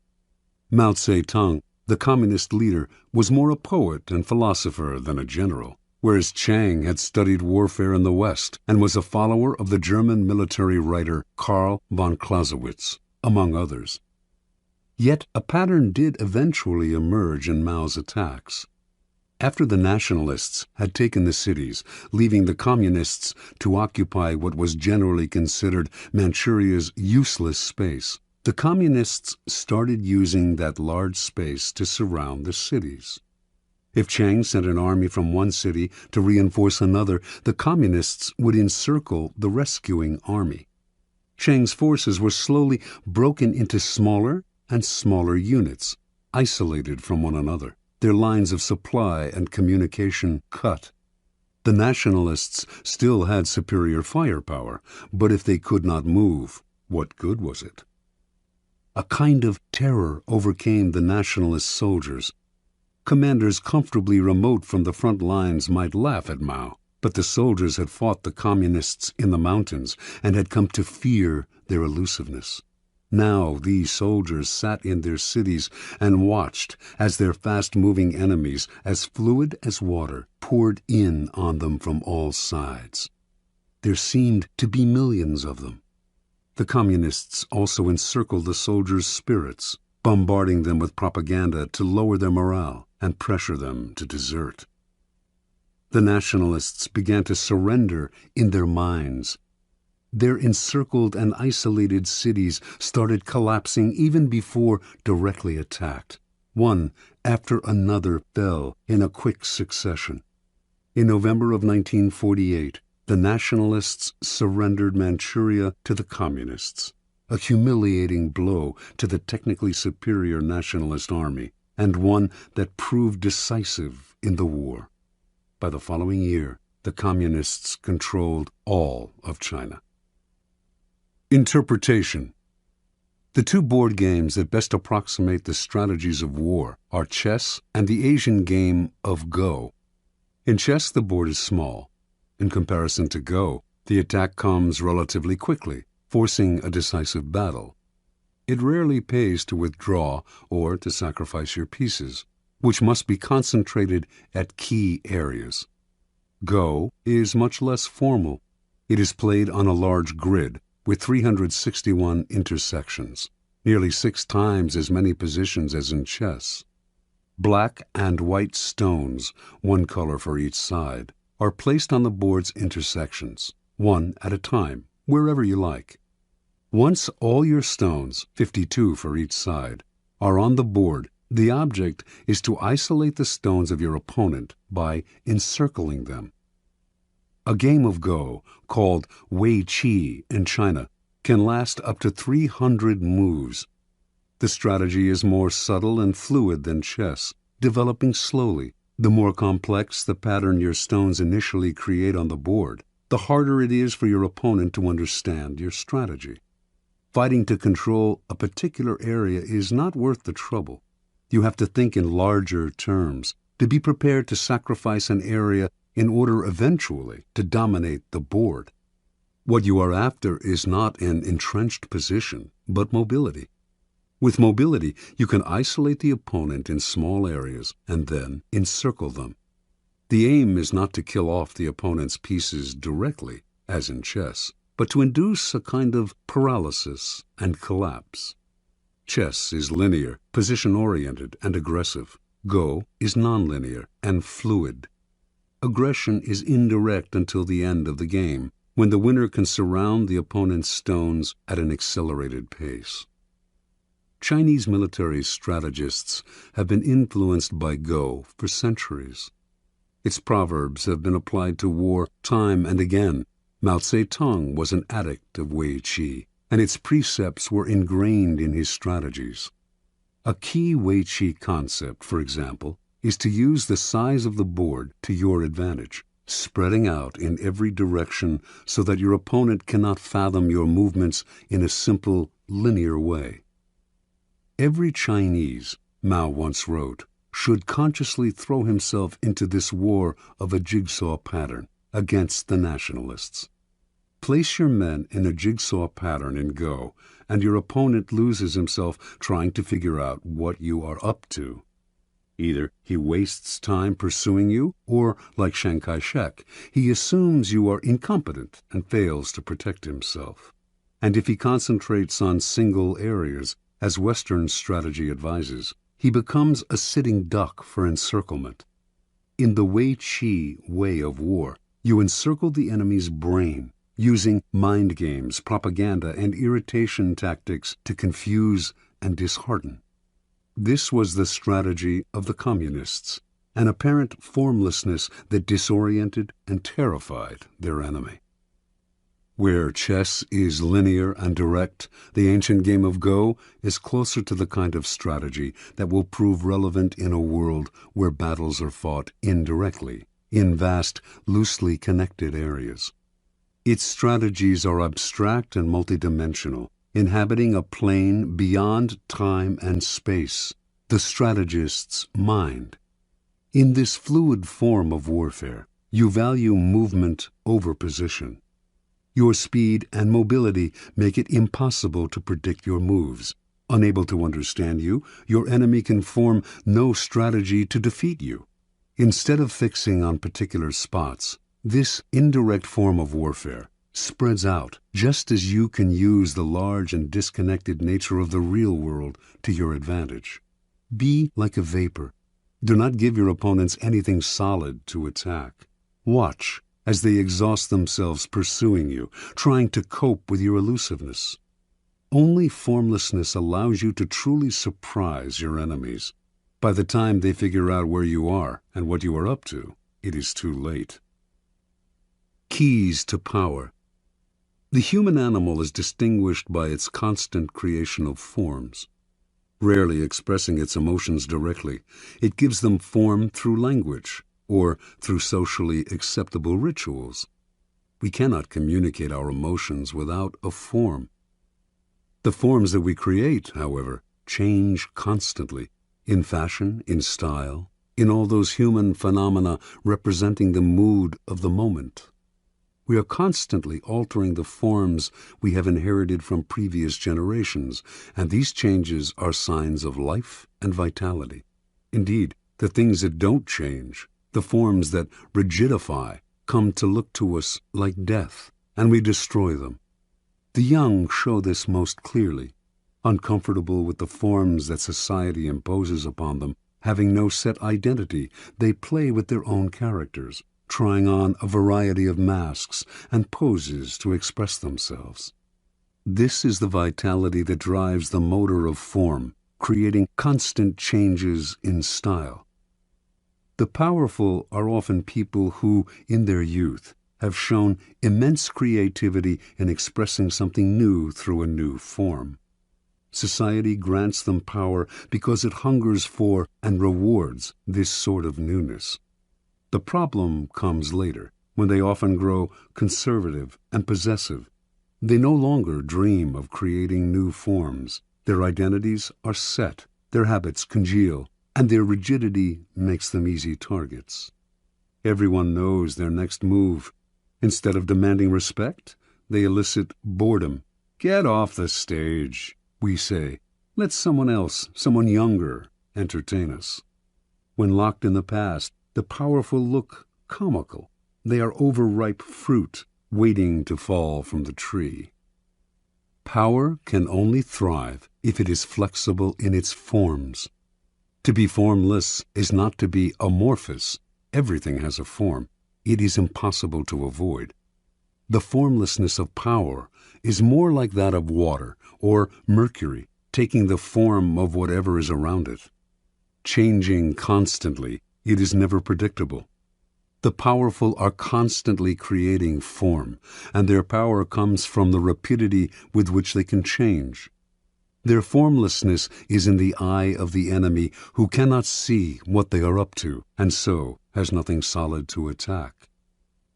Mao Zedong, the communist leader, was more a poet and philosopher than a general, whereas Chiang had studied warfare in the West and was a follower of the German military writer Karl von Clausewitz, among others. Yet a pattern did eventually emerge in Mao's attacks. After the nationalists had taken the cities, leaving the communists to occupy what was generally considered Manchuria's useless space, the communists started using that large space to surround the cities. If Chiang sent an army from one city to reinforce another, the Communists would encircle the rescuing army. Chiang's forces were slowly broken into smaller and smaller units, isolated from one another, their lines of supply and communication cut. The nationalists still had superior firepower, but if they could not move, what good was it? A kind of terror overcame the nationalist soldiers. Commanders comfortably remote from the front lines might laugh at Mao, but the soldiers had fought the Communists in the mountains and had come to fear their elusiveness. Now these soldiers sat in their cities and watched as their fast-moving enemies, as fluid as water, poured in on them from all sides. There seemed to be millions of them. The Communists also encircled the soldiers' spirits, bombarding them with propaganda to lower their morale and pressure them to desert. The nationalists began to surrender in their minds. Their encircled and isolated cities started collapsing even before directly attacked. One after another fell in a quick succession. In November of 1948, the nationalists surrendered Manchuria to the Communists, a humiliating blow to the technically superior nationalist army, and one that proved decisive in the war. By the following year, the Communists controlled all of China. Interpretation. The two board games that best approximate the strategies of war are chess and the Asian game of Go. In chess, the board is small. In comparison to Go, the attack comes relatively quickly, forcing a decisive battle. It rarely pays to withdraw or to sacrifice your pieces, which must be concentrated at key areas. Go is much less formal. It is played on a large grid with 361 intersections, nearly 6 times as many positions as in chess. Black and white stones, one color for each side, are placed on the board's intersections, one at a time, wherever you like. Once all your stones, 52 for each side, are on the board, the object is to isolate the stones of your opponent by encircling them. A game of Go, called Wei Qi in China, can last up to 300 moves. The strategy is more subtle and fluid than chess, developing slowly. The more complex the pattern your stones initially create on the board, the harder it is for your opponent to understand your strategy. Fighting to control a particular area is not worth the trouble. You have to think in larger terms, to be prepared to sacrifice an area in order eventually to dominate the board. What you are after is not an entrenched position, but mobility. With mobility, you can isolate the opponent in small areas and then encircle them. The aim is not to kill off the opponent's pieces directly, as in chess, but to induce a kind of paralysis and collapse. Chess is linear, position-oriented, and aggressive. Go is nonlinear and fluid. Aggression is indirect until the end of the game, when the winner can surround the opponent's stones at an accelerated pace. Chinese military strategists have been influenced by Go for centuries. Its proverbs have been applied to war time and again. Mao Zedong was an addict of Wei Qi, and its precepts were ingrained in his strategies. A key Wei Qi concept, for example, is to use the size of the board to your advantage, spreading out in every direction so that your opponent cannot fathom your movements in a simple, linear way. Every Chinese, Mao once wrote, should consciously throw himself into this war of a jigsaw pattern against the nationalists. Place your men in a jigsaw pattern in Go, and your opponent loses himself trying to figure out what you are up to. Either he wastes time pursuing you, or, like Chiang Kai-shek, he assumes you are incompetent and fails to protect himself. And if he concentrates on single areas, as Western strategy advises, he becomes a sitting duck for encirclement. In the Wei Qi way of war, you encircle the enemy's brain, using mind games, propaganda, and irritation tactics to confuse and dishearten. This was the strategy of the Communists. an apparent formlessness that disoriented and terrified their enemy. Where chess is linear and direct, the ancient game of Go is closer to the kind of strategy that will prove relevant in a world where battles are fought indirectly, in vast, loosely connected areas. Its strategies are abstract and multidimensional, inhabiting a plane beyond time and space, the strategist's mind. In this fluid form of warfare, you value movement over position. Your speed and mobility make it impossible to predict your moves. Unable to understand you, your enemy can form no strategy to defeat you. Instead of fixing on particular spots, this indirect form of warfare spreads out just as you can use the large and disconnected nature of the real world to your advantage. Be like a vapor. Do not give your opponents anything solid to attack. Watch as they exhaust themselves pursuing you, trying to cope with your elusiveness. Only formlessness allows you to truly surprise your enemies. By the time they figure out where you are and what you are up to, it is too late. Keys to power. The human animal is distinguished by its constant creation of forms. Rarely expressing its emotions directly, it gives them form through language, or through socially acceptable rituals. We cannot communicate our emotions without a form. The forms that we create, however, change constantly, in fashion, in style, in all those human phenomena representing the mood of the moment. We are constantly altering the forms we have inherited from previous generations, and these changes are signs of life and vitality. Indeed, the things that don't change, the forms that rigidify, come to look to us like death, and we destroy them. The young show this most clearly. Uncomfortable with the forms that society imposes upon them, having no set identity, they play with their own characters, trying on a variety of masks and poses to express themselves. This is the vitality that drives the motor of form, creating constant changes in style. The powerful are often people who, in their youth, have shown immense creativity in expressing something new through a new form. Society grants them power because it hungers for and rewards this sort of newness. The problem comes later, when they often grow conservative and possessive. They no longer dream of creating new forms. Their identities are set, their habits congeal, and their rigidity makes them easy targets. Everyone knows their next move. Instead of demanding respect, they elicit boredom. "Get off the stage," we say. "Let someone else, someone younger, entertain us." When locked in the past, the powerful look comical. They are overripe fruit, waiting to fall from the tree. Power can only thrive if it is flexible in its forms. To be formless is not to be amorphous. Everything has a form. It is impossible to avoid. The formlessness of power is more like that of water or mercury, taking the form of whatever is around it. Changing constantly, it is never predictable. The powerful are constantly creating form, and their power comes from the rapidity with which they can change. Their formlessness is in the eye of the enemy, who cannot see what they are up to, and so has nothing solid to attack.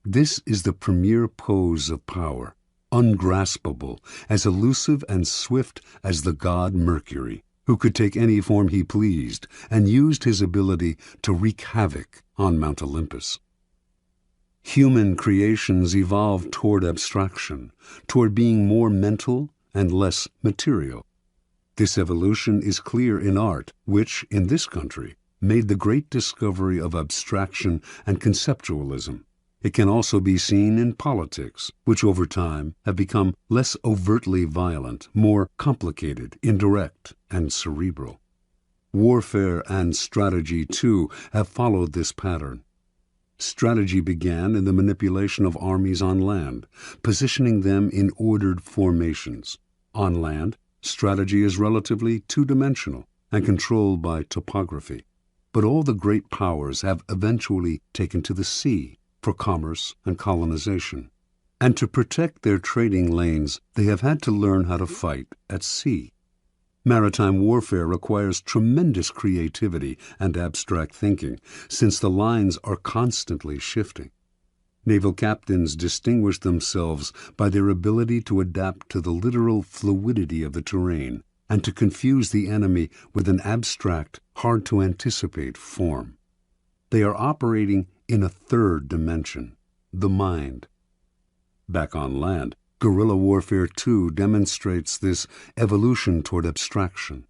This is the premier pose of power, ungraspable, as elusive and swift as the god Mercury, who could take any form he pleased and used his ability to wreak havoc on Mount Olympus. Human creations evolved toward abstraction, toward being more mental and less material. This evolution is clear in art, which, in this country, made the great discovery of abstraction and conceptualism. It can also be seen in politics, which over time have become less overtly violent, more complicated, indirect, and cerebral. Warfare and strategy, too, have followed this pattern. Strategy began in the manipulation of armies on land, positioning them in ordered formations. On land, strategy is relatively two-dimensional and controlled by topography. but all the great powers have eventually taken to the sea for commerce and colonization. And to protect their trading lanes, they have had to learn how to fight at sea. Maritime warfare requires tremendous creativity and abstract thinking, since the lines are constantly shifting. Naval captains distinguish themselves by their ability to adapt to the literal fluidity of the terrain and to confuse the enemy with an abstract, hard-to-anticipate form. They are operating in a third dimension, the mind. Back on land, guerrilla warfare too demonstrates this evolution toward abstraction.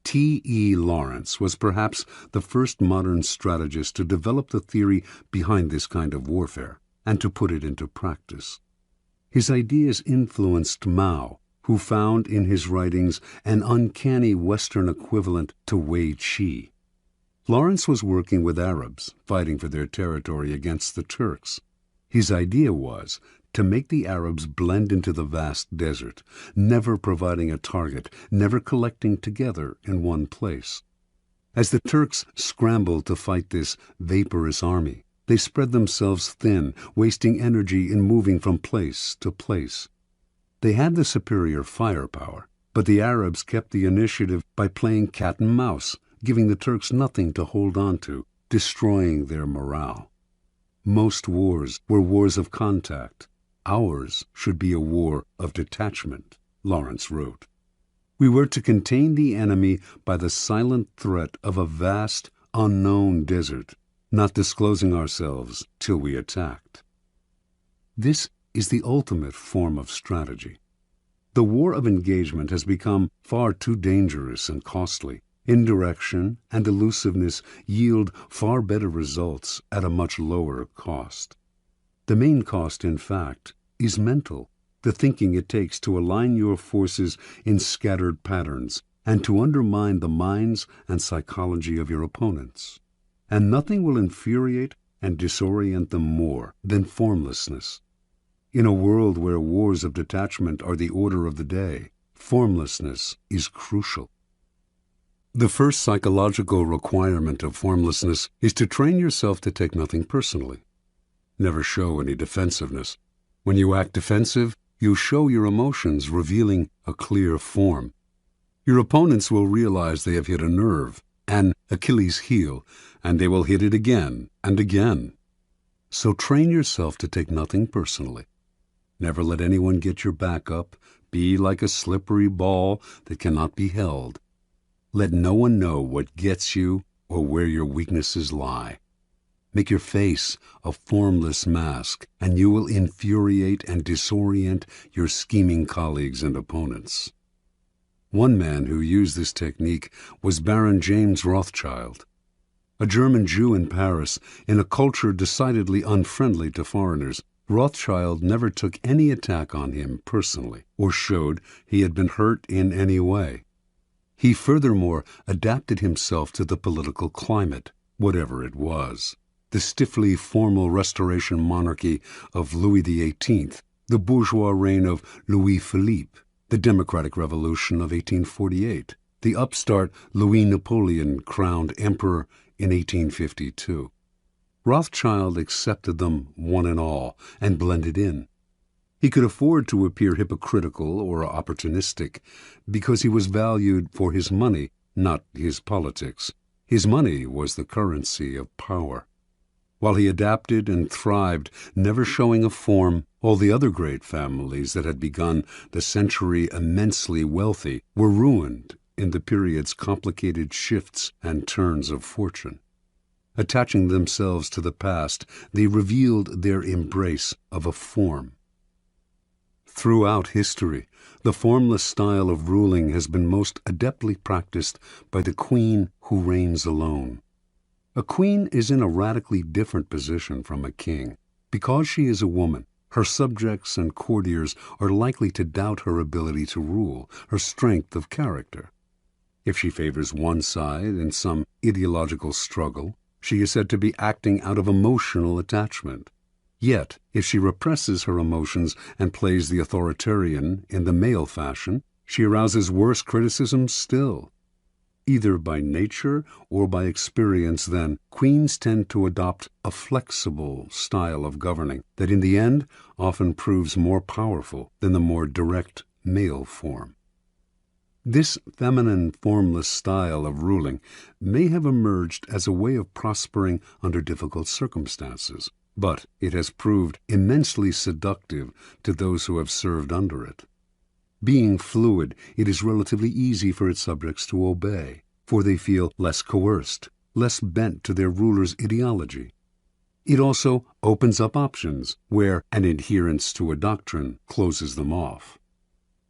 T.E. Lawrence was perhaps the first modern strategist to develop the theory behind this kind of warfare and to put it into practice. His ideas influenced Mao, who found in his writings an uncanny Western equivalent to Wei Qi. Lawrence was working with Arabs, fighting for their territory against the Turks. His idea was to make the Arabs blend into the vast desert, never providing a target, never collecting together in one place. As the Turks scrambled to fight this vaporous army, they spread themselves thin, wasting energy in moving from place to place. They had the superior firepower, but the Arabs kept the initiative by playing cat and mouse, giving the Turks nothing to hold on to, destroying their morale. Most wars were wars of contact. Ours should be a war of detachment, Lawrence wrote. We were to contain the enemy by the silent threat of a vast, unknown desert, not disclosing ourselves till we attacked. This is the ultimate form of strategy. The war of engagement has become far too dangerous and costly. Indirection and elusiveness yield far better results at a much lower cost. The main cost, in fact, is mental, the thinking it takes to align your forces in scattered patterns and to undermine the minds and psychology of your opponents. And nothing will infuriate and disorient them more than formlessness. In a world where wars of detachment are the order of the day, formlessness is crucial. The first psychological requirement of formlessness is to train yourself to take nothing personally. Never show any defensiveness. When you act defensive, you show your emotions, revealing a clear form. Your opponents will realize they have hit a nerve, an Achilles heel, and they will hit it again and again. So train yourself to take nothing personally. Never let anyone get your back up. Be like a slippery ball that cannot be held. Let no one know what gets you or where your weaknesses lie. Make your face a formless mask, and you will infuriate and disorient your scheming colleagues and opponents. One man who used this technique was Baron James Rothschild. A German Jew in Paris, in a culture decidedly unfriendly to foreigners, Rothschild never took any attack on him personally or showed he had been hurt in any way. He furthermore adapted himself to the political climate, whatever it was. The stiffly formal Restoration monarchy of Louis XVIII, the bourgeois reign of Louis Philippe, the Democratic Revolution of 1848, the upstart Louis Napoleon crowned emperor in 1852. Rothschild accepted them one and all and blended in. He could afford to appear hypocritical or opportunistic because he was valued for his money, not his politics. His money was the currency of power. While he adapted and thrived, never showing a form, all the other great families that had begun the century immensely wealthy were ruined in the period's complicated shifts and turns of fortune. Attaching themselves to the past, they revealed their embrace of a form. Throughout history, the formless style of ruling has been most adeptly practiced by the queen who reigns alone. A queen is in a radically different position from a king. Because she is a woman, her subjects and courtiers are likely to doubt her ability to rule, her strength of character. If she favors one side in some ideological struggle, she is said to be acting out of emotional attachment. Yet, if she represses her emotions and plays the authoritarian in the male fashion, she arouses worse criticism still. Either by nature or by experience, then, queens tend to adopt a flexible style of governing that in the end often proves more powerful than the more direct male form. This feminine, formless style of ruling may have emerged as a way of prospering under difficult circumstances, but it has proved immensely seductive to those who have served under it. Being fluid, it is relatively easy for its subjects to obey, for they feel less coerced, less bent to their ruler's ideology. It also opens up options where an adherence to a doctrine closes them off.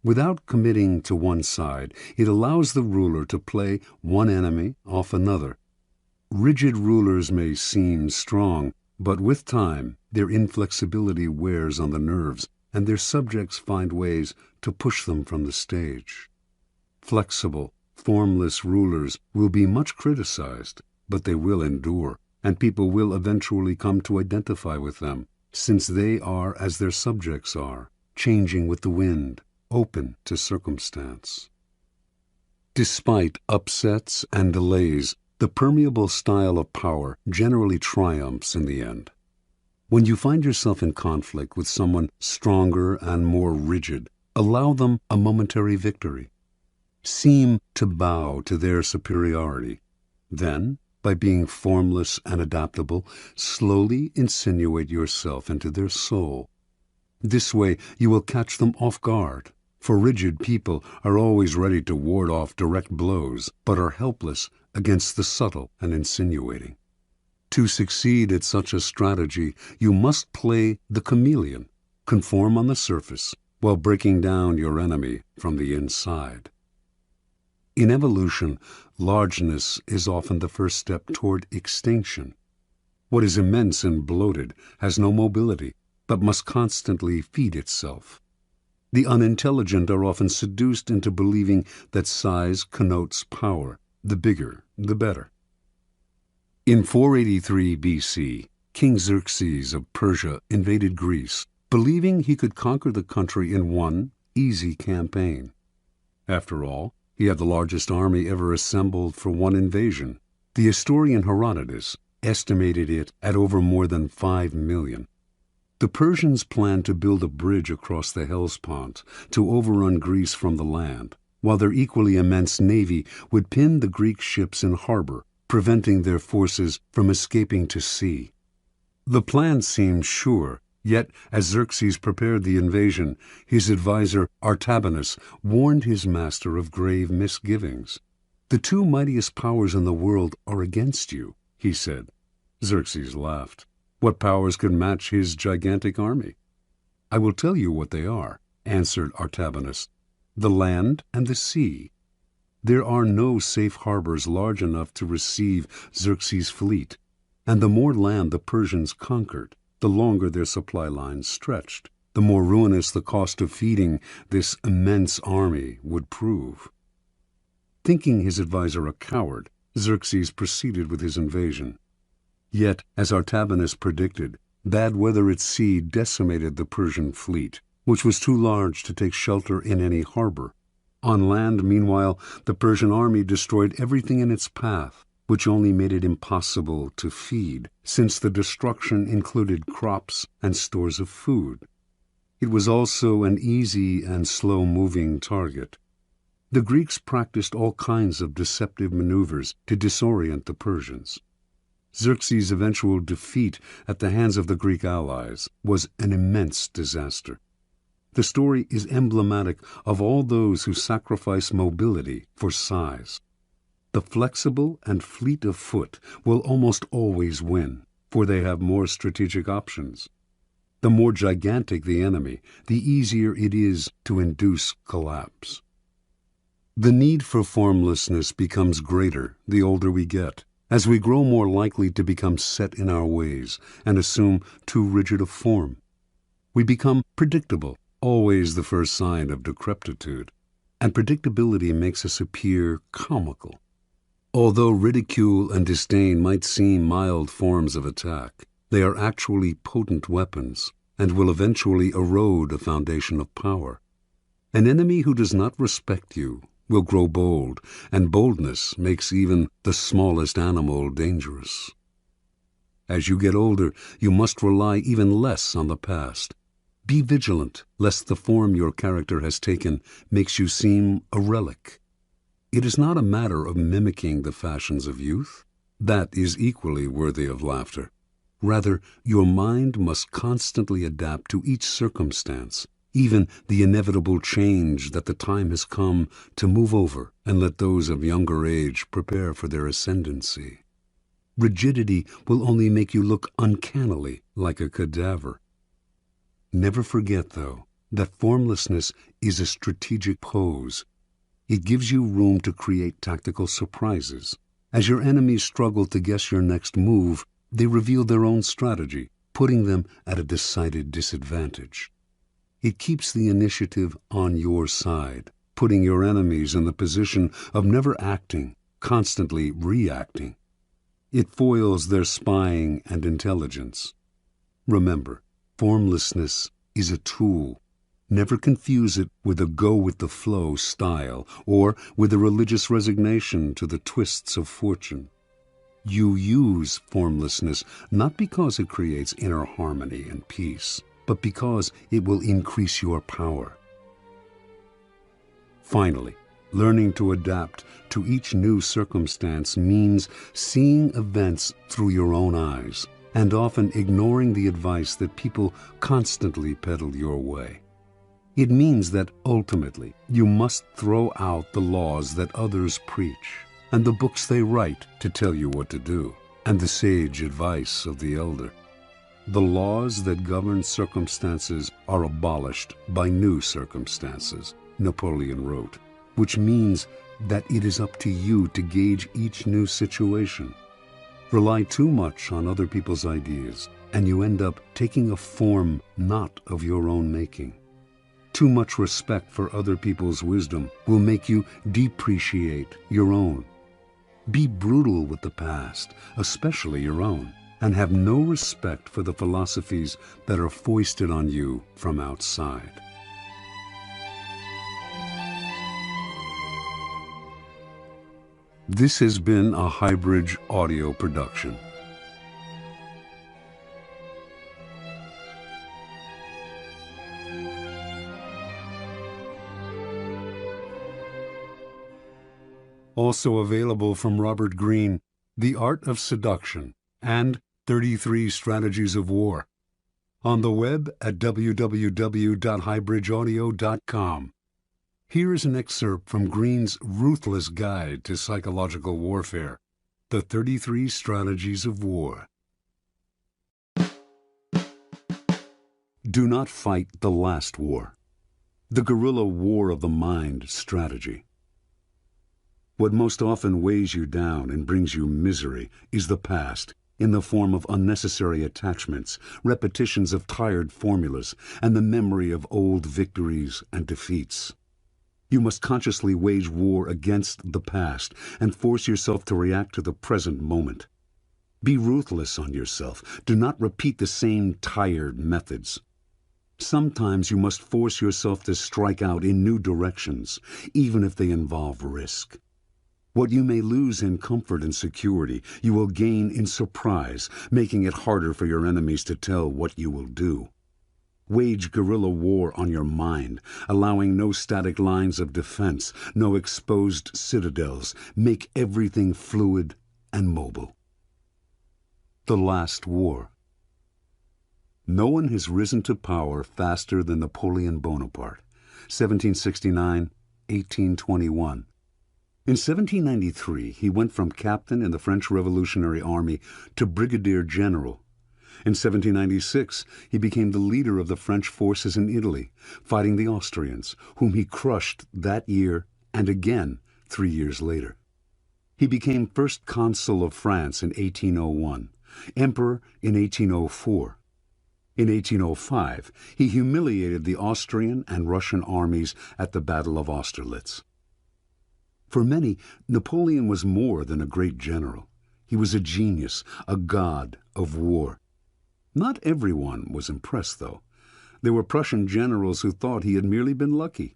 Without committing to one side, it allows the ruler to play one enemy off another. Rigid rulers may seem strong, but with time, their inflexibility wears on the nerves, and their subjects find ways to push them from the stage. Flexible, formless rulers will be much criticized, but they will endure, and people will eventually come to identify with them, since they are as their subjects are, changing with the wind, open to circumstance. Despite upsets and delays, the permeable style of power generally triumphs in the end. When you find yourself in conflict with someone stronger and more rigid, allow them a momentary victory. Seem to bow to their superiority. Then, by being formless and adaptable, slowly insinuate yourself into their soul. This way you will catch them off guard, for rigid people are always ready to ward off direct blows, but are helpless against the subtle and insinuating. To succeed at such a strategy, you must play the chameleon, conform on the surface, while breaking down your enemy from the inside. In evolution, largeness is often the first step toward extinction. What is immense and bloated has no mobility, but must constantly feed itself. The unintelligent are often seduced into believing that size connotes power. The bigger, the better. In 483 BC, King Xerxes of Persia invaded Greece, believing he could conquer the country in one easy campaign. After all, he had the largest army ever assembled for one invasion. The historian Herodotus estimated it at over more than 5 million. The Persians planned to build a bridge across the Hellespont to overrun Greece from the land, while their equally immense navy would pin the Greek ships in harbor, preventing their forces from escaping to sea. The plan seemed sure, yet as Xerxes prepared the invasion, his advisor Artabanus warned his master of grave misgivings. "The two mightiest powers in the world are against you," he said. Xerxes laughed. What powers could match his gigantic army? "I will tell you what they are," answered Artabanus. "The land and the sea. There are no safe harbors large enough to receive Xerxes' fleet, and the more land the Persians conquered, the longer their supply lines stretched, the more ruinous the cost of feeding this immense army would prove." Thinking his advisor a coward, Xerxes proceeded with his invasion. Yet, as Artabanus predicted, bad weather at sea decimated the Persian fleet, which was too large to take shelter in any harbor. On land, meanwhile, the Persian army destroyed everything in its path, which only made it impossible to feed, since the destruction included crops and stores of food. It was also an easy and slow-moving target. The Greeks practiced all kinds of deceptive maneuvers to disorient the Persians. Xerxes' eventual defeat at the hands of the Greek allies was an immense disaster. The story is emblematic of all those who sacrifice mobility for size. The flexible and fleet of foot will almost always win, for they have more strategic options. The more gigantic the enemy, the easier it is to induce collapse. The need for formlessness becomes greater the older we get, as we grow more likely to become set in our ways and assume too rigid a form. We become predictable, always the first sign of decrepitude, and predictability makes us appear comical. Although ridicule and disdain might seem mild forms of attack, they are actually potent weapons and will eventually erode a foundation of power. An enemy who does not respect you will grow bold, and boldness makes even the smallest animal dangerous. As you get older, you must rely even less on the past. Be vigilant, lest the form your character has taken makes you seem a relic. It is not a matter of mimicking the fashions of youth. That is equally worthy of laughter. Rather, your mind must constantly adapt to each circumstance, even the inevitable change that the time has come to move over and let those of younger age prepare for their ascendancy. Rigidity will only make you look uncannily like a cadaver. Never forget, though, that formlessness is a strategic pose. It gives you room to create tactical surprises. As your enemies struggle to guess your next move, they reveal their own strategy, putting them at a decided disadvantage. It keeps the initiative on your side, putting your enemies in the position of never acting, constantly reacting. It foils their spying and intelligence. Remember, formlessness is a tool. Never confuse it with a go-with-the-flow style or with a religious resignation to the twists of fortune. You use formlessness not because it creates inner harmony and peace, but because it will increase your power. Finally, learning to adapt to each new circumstance means seeing events through your own eyes and often ignoring the advice that people constantly peddle your way. It means that ultimately you must throw out the laws that others preach and the books they write to tell you what to do and the sage advice of the elder. The laws that govern circumstances are abolished by new circumstances, Napoleon wrote, which means that it is up to you to gauge each new situation. Rely too much on other people's ideas, and you end up taking a form not of your own making. Too much respect for other people's wisdom will make you depreciate your own. Be brutal with the past, especially your own, and have no respect for the philosophies that are foisted on you from outside. This has been a Highbridge audio production. Also available from Robert Greene, The Art of Seduction and 33 Strategies of War. On the web at www.highbridgeaudio.com. Here is an excerpt from Greene's ruthless guide to psychological warfare, The 33 Strategies of War. Do not fight the last war. The guerrilla war of the mind strategy. What most often weighs you down and brings you misery is the past, in the form of unnecessary attachments, repetitions of tired formulas, and the memory of old victories and defeats. You must consciously wage war against the past and force yourself to react to the present moment. Be ruthless on yourself. Do not repeat the same tired methods. Sometimes you must force yourself to strike out in new directions, even if they involve risk. What you may lose in comfort and security, you will gain in surprise, making it harder for your enemies to tell what you will do. Wage guerrilla war on your mind, allowing no static lines of defense, no exposed citadels. Make everything fluid and mobile. The Last War. No one has risen to power faster than Napoleon Bonaparte, 1769-1821. In 1793, he went from captain in the French Revolutionary Army to brigadier general. In 1796, he became the leader of the French forces in Italy, fighting the Austrians, whom he crushed that year and again 3 years later. He became first consul of France in 1801, emperor in 1804. In 1805, he humiliated the Austrian and Russian armies at the Battle of Austerlitz. For many, Napoleon was more than a great general. He was a genius, a god of war. Not everyone was impressed, though. There were Prussian generals who thought he had merely been lucky.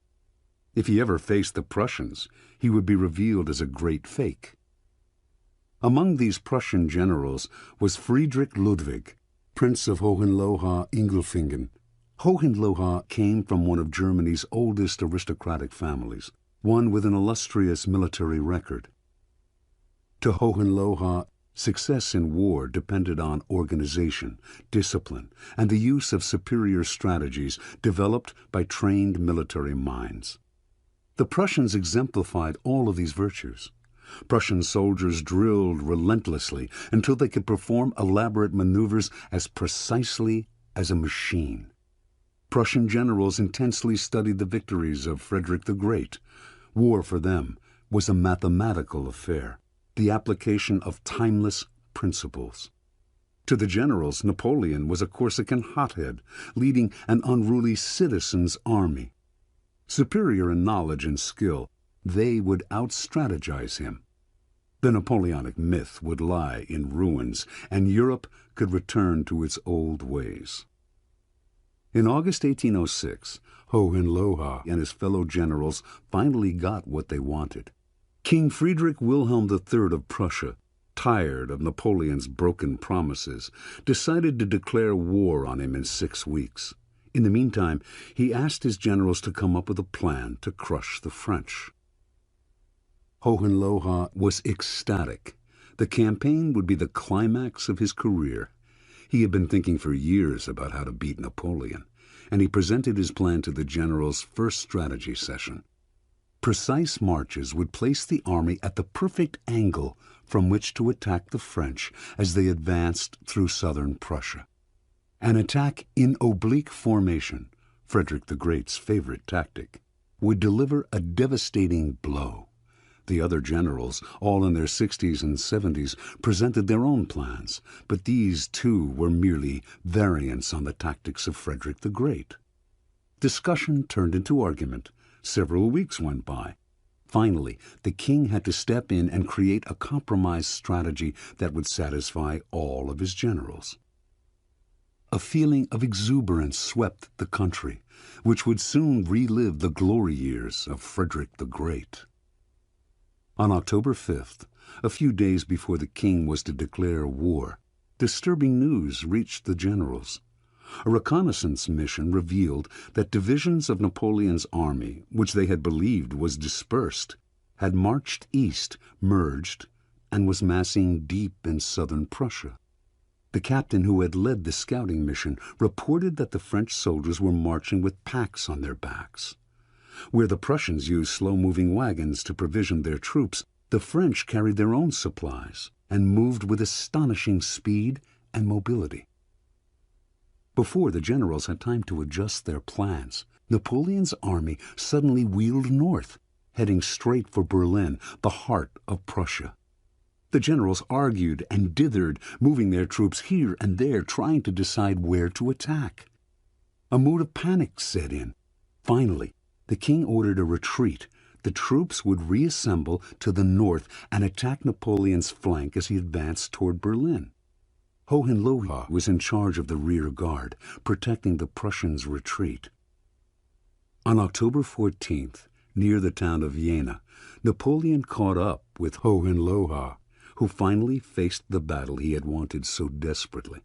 If he ever faced the Prussians, he would be revealed as a great fake. Among these Prussian generals was Friedrich Ludwig, Prince of Hohenlohe-Ingelfingen. Hohenlohe came from one of Germany's oldest aristocratic families, one with an illustrious military record. To Hohenlohe, success in war depended on organization, discipline, and the use of superior strategies developed by trained military minds. The Prussians exemplified all of these virtues. Prussian soldiers drilled relentlessly until they could perform elaborate maneuvers as precisely as a machine. Prussian generals intensely studied the victories of Frederick the Great. War for them was a mathematical affair, the application of timeless principles. To the generals, Napoleon was a Corsican hothead, leading an unruly citizens' army. Superior in knowledge and skill, they would out-strategize him. The Napoleonic myth would lie in ruins, and Europe could return to its old ways. In August 1806, Hohenlohe and his fellow generals finally got what they wanted. King Friedrich Wilhelm III of Prussia, tired of Napoleon's broken promises, decided to declare war on him in 6 weeks. In the meantime, he asked his generals to come up with a plan to crush the French. Hohenlohe was ecstatic. The campaign would be the climax of his career. He had been thinking for years about how to beat Napoleon, and he presented his plan to the generals' first strategy session. Precise marches would place the army at the perfect angle from which to attack the French as they advanced through southern Prussia. An attack in oblique formation, Frederick the Great's favorite tactic, would deliver a devastating blow. The other generals, all in their 60s and 70s, presented their own plans, but these too were merely variants on the tactics of Frederick the Great. Discussion turned into argument. Several weeks went by. Finally, the king had to step in and create a compromise strategy that would satisfy all of his generals. A feeling of exuberance swept the country, which would soon relive the glory years of Frederick the Great. On October 5th, a few days before the king was to declare war, disturbing news reached the generals. A reconnaissance mission revealed that divisions of Napoleon's army, which they had believed was dispersed, had marched east, merged, and was massing deep in southern Prussia. The captain who had led the scouting mission reported that the French soldiers were marching with packs on their backs. Where the Prussians used slow-moving wagons to provision their troops, the French carried their own supplies and moved with astonishing speed and mobility. Before the generals had time to adjust their plans, Napoleon's army suddenly wheeled north, heading straight for Berlin, the heart of Prussia. The generals argued and dithered, moving their troops here and there, trying to decide where to attack. A mood of panic set in. Finally, the king ordered a retreat. The troops would reassemble to the north and attack Napoleon's flank as he advanced toward Berlin. Hohenlohe was in charge of the rear guard, protecting the Prussians' retreat. On October 14th, near the town of Jena, Napoleon caught up with Hohenlohe, who finally faced the battle he had wanted so desperately.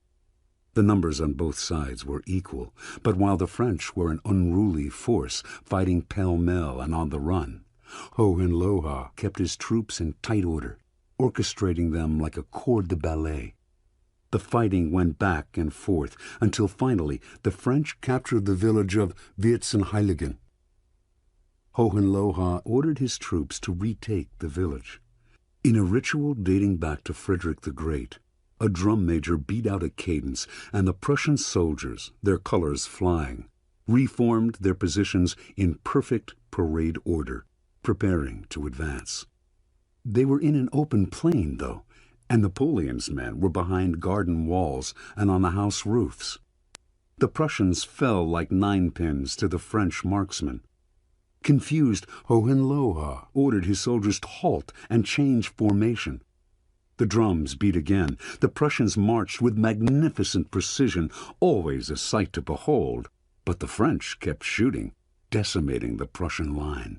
The numbers on both sides were equal, but while the French were an unruly force, fighting pell-mell and on the run, Hohenlohe kept his troops in tight order, orchestrating them like a corps de ballet. The fighting went back and forth until finally the French captured the village of Vierzehnheiligen. Hohenlohe ordered his troops to retake the village. In a ritual dating back to Frederick the Great, a drum major beat out a cadence, and the Prussian soldiers, their colors flying, reformed their positions in perfect parade order, preparing to advance. They were in an open plain, though, and Napoleon's men were behind garden walls and on the house roofs. The Prussians fell like ninepins to the French marksmen. Confused, Hohenlohe ordered his soldiers to halt and change formation. The drums beat again. The Prussians marched with magnificent precision, always a sight to behold, but the French kept shooting. decimating the Prussian line.